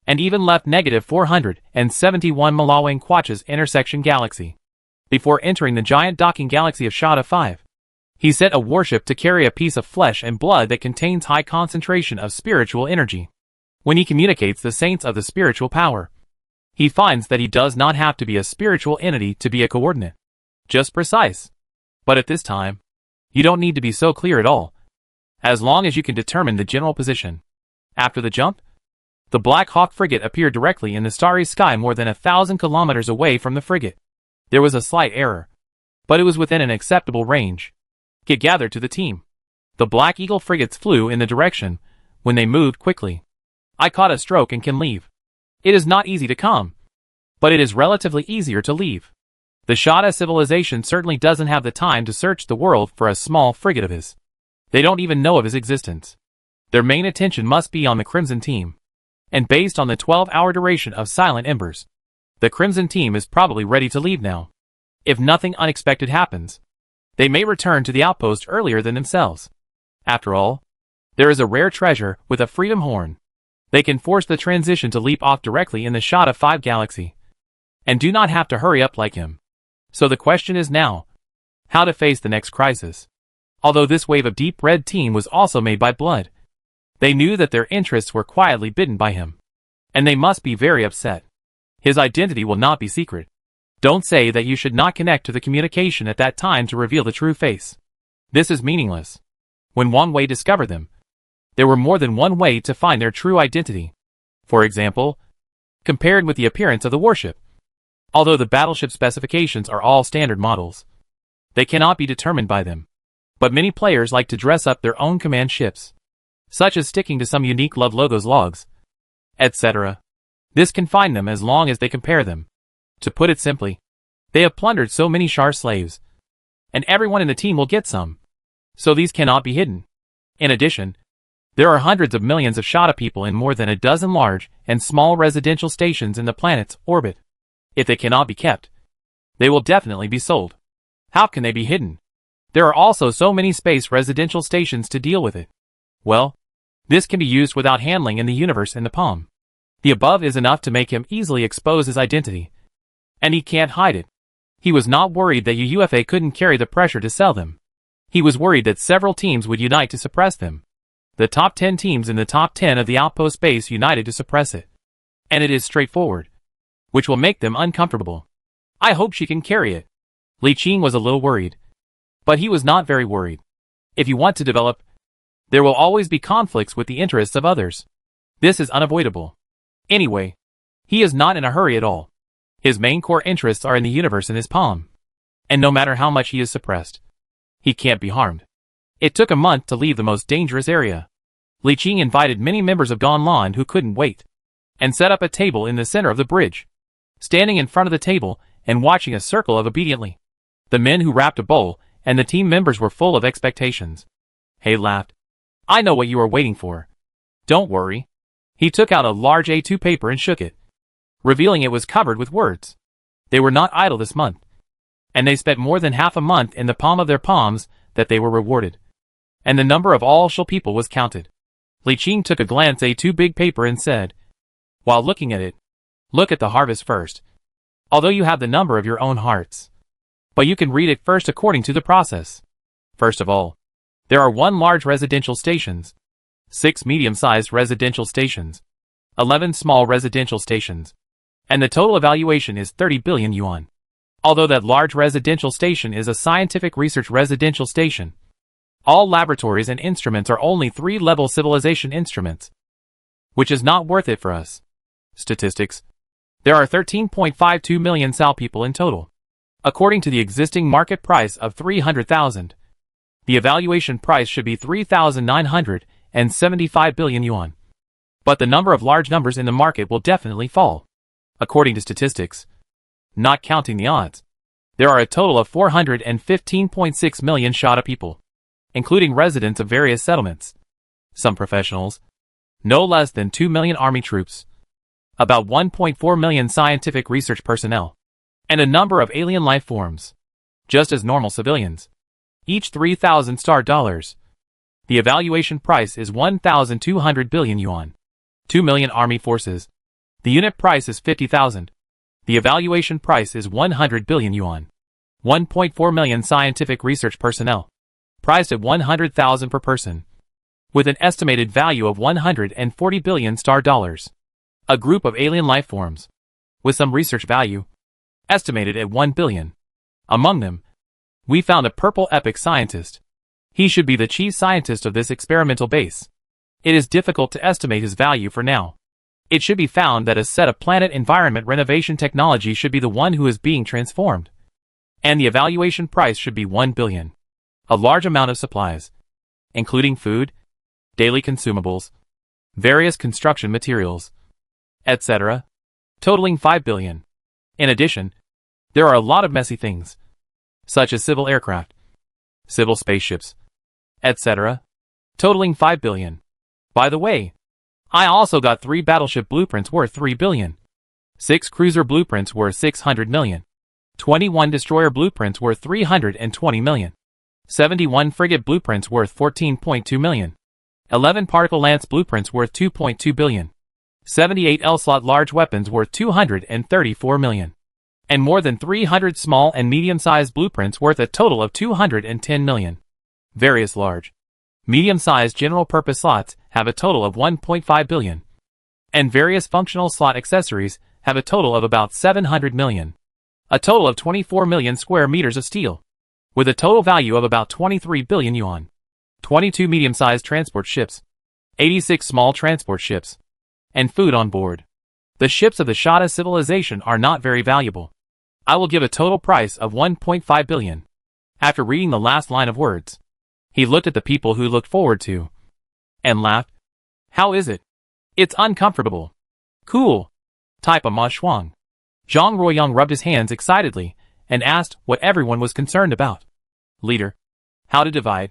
And even left -471 Malawang Quach's intersection galaxy. Before entering the giant docking galaxy of Shada 5. He sent a warship to carry a piece of flesh and blood that contains high concentration of spiritual energy. When he communicates the saints of the spiritual power, he finds that he does not have to be a spiritual entity to be a coordinate. Just precise. But at this time, you don't need to be so clear at all. As long as you can determine the general position. After the jump, the Black Hawk frigate appeared directly in the starry sky more than 1,000 kilometers away from the frigate. There was a slight error, but it was within an acceptable range. Get gathered to the team. The Black Eagle frigates flew in the direction when they moved quickly. I caught a stroke and can leave. It is not easy to come, but it is relatively easier to leave. The Shada civilization certainly doesn't have the time to search the world for a small frigate of his. They don't even know of his existence. Their main attention must be on the Crimson team. And based on the 12-hour duration of Silent Embers, the Crimson team is probably ready to leave now. If nothing unexpected happens, they may return to the outpost earlier than themselves. After all, there is a rare treasure with a Freedom Horn. They can force the transition to leap off directly in the Shada 5 galaxy. And do not have to hurry up like him. So the question is now, how to face the next crisis. Although this wave of Deep Red team was also made by blood, they knew that their interests were quietly bitten by him. And they must be very upset. His identity will not be secret. Don't say that you should not connect to the communication at that time to reveal the true face. This is meaningless. When Wang Wei discovered them, there were more than one way to find their true identity. For example, compared with the appearance of the warship. Although the battleship specifications are all standard models, they cannot be determined by them. But many players like to dress up their own command ships, such as sticking to some unique Love Logos logs, etc. This can find them as long as they compare them. To put it simply, they have plundered so many Shar slaves, and everyone in the team will get some. So these cannot be hidden. In addition, there are hundreds of millions of Shada people in more than a dozen large and small residential stations in the planet's orbit. If they cannot be kept, they will definitely be sold. How can they be hidden? There are also so many space residential stations to deal with it. Well, this can be used without handling in the universe in the palm. The above is enough to make him easily expose his identity. And he can't hide it. He was not worried that UFA couldn't carry the pressure to sell them. He was worried that several teams would unite to suppress them. The top 10 teams in the top 10 of the outpost base united to suppress it. And it is straightforward, which will make them uncomfortable. I hope she can carry it. Li Qing was a little worried. But he was not very worried. If you want to develop, there will always be conflicts with the interests of others. This is unavoidable. Anyway, he is not in a hurry at all. His main core interests are in the universe in his palm. And no matter how much he is suppressed, he can't be harmed. It took a month to leave the most dangerous area. Li Qing invited many members of Ganlan who couldn't wait, and set up a table in the center of the bridge. Standing in front of the table and watching a circle of obediently, the men who wrapped a bowl and the team members were full of expectations. He laughed. I know what you are waiting for. Don't worry. He took out a large A2 paper and shook it, revealing it was covered with words. They were not idle this month, and they spent more than half a month in the palm of their palms that they were rewarded. And the number of all Shul people was counted. Li Qing took a glance at A2 big paper and said, while looking at it, look at the harvest first. Although you have the number of your own hearts, but you can read it first according to the process. First of all, There are 1 large residential stations, 6 medium-sized residential stations, 11 small residential stations, and the total evaluation is 30 billion yuan. Although that large residential station is a scientific research residential station, all laboratories and instruments are only 3-level civilization instruments, which is not worth it for us. Statistics. There are 13.52 million Sao people in total. According to the existing market price of 300,000, the evaluation price should be 3,975 billion yuan. But the number of large numbers in the market will definitely fall. According to statistics, not counting the odds, there are a total of 415.6 million Shada people, including residents of various settlements, some professionals, no less than 2 million army troops, about 1.4 million scientific research personnel, and a number of alien life forms, just as normal civilians. Each 3,000 star dollars. The evaluation price is 1,200 billion yuan. 2 million army forces. The unit price is 50,000. The evaluation price is 100 billion yuan. 1.4 million scientific research personnel, priced at 100,000 per person, with an estimated value of 140 billion star dollars. A group of alien life forms, with some research value, estimated at 1 billion. Among them, we found a purple epic scientist. He should be the chief scientist of this experimental base. It is difficult to estimate his value for now. It should be found that a set of planet environment renovation technology should be the one who is being transformed, and the evaluation price should be 1 billion. A large amount of supplies, including food, daily consumables, various construction materials, etc., totaling 5 billion. In addition, there are a lot of messy things, such as civil aircraft, civil spaceships, etc., totaling 5 billion. By the way, I also got 3 battleship blueprints worth 3 billion, 6 cruiser blueprints worth 600 million, 21 destroyer blueprints worth 320 million, 71 frigate blueprints worth 14.2 million, 11 particle lance blueprints worth 2.2 billion, 78 L-slot large weapons worth 234 million, and more than 300 small and medium-sized blueprints worth a total of 210 million. Various large, medium-sized general-purpose slots have a total of 1.5 billion, and various functional slot accessories have a total of about 700 million. A total of 24 million square meters of steel, with a total value of about 23 billion yuan. 22 medium-sized transport ships, 86 small transport ships, and food on board. The ships of the Shada civilization are not very valuable. I will give a total price of 1.5 billion. After reading the last line of words, he looked at the people who looked forward to, and laughed. How is it? It's uncomfortable. Cool. Type of Ma Shuang. Zhang Ruoyang rubbed his hands excitedly, and asked what everyone was concerned about. Leader. How to divide.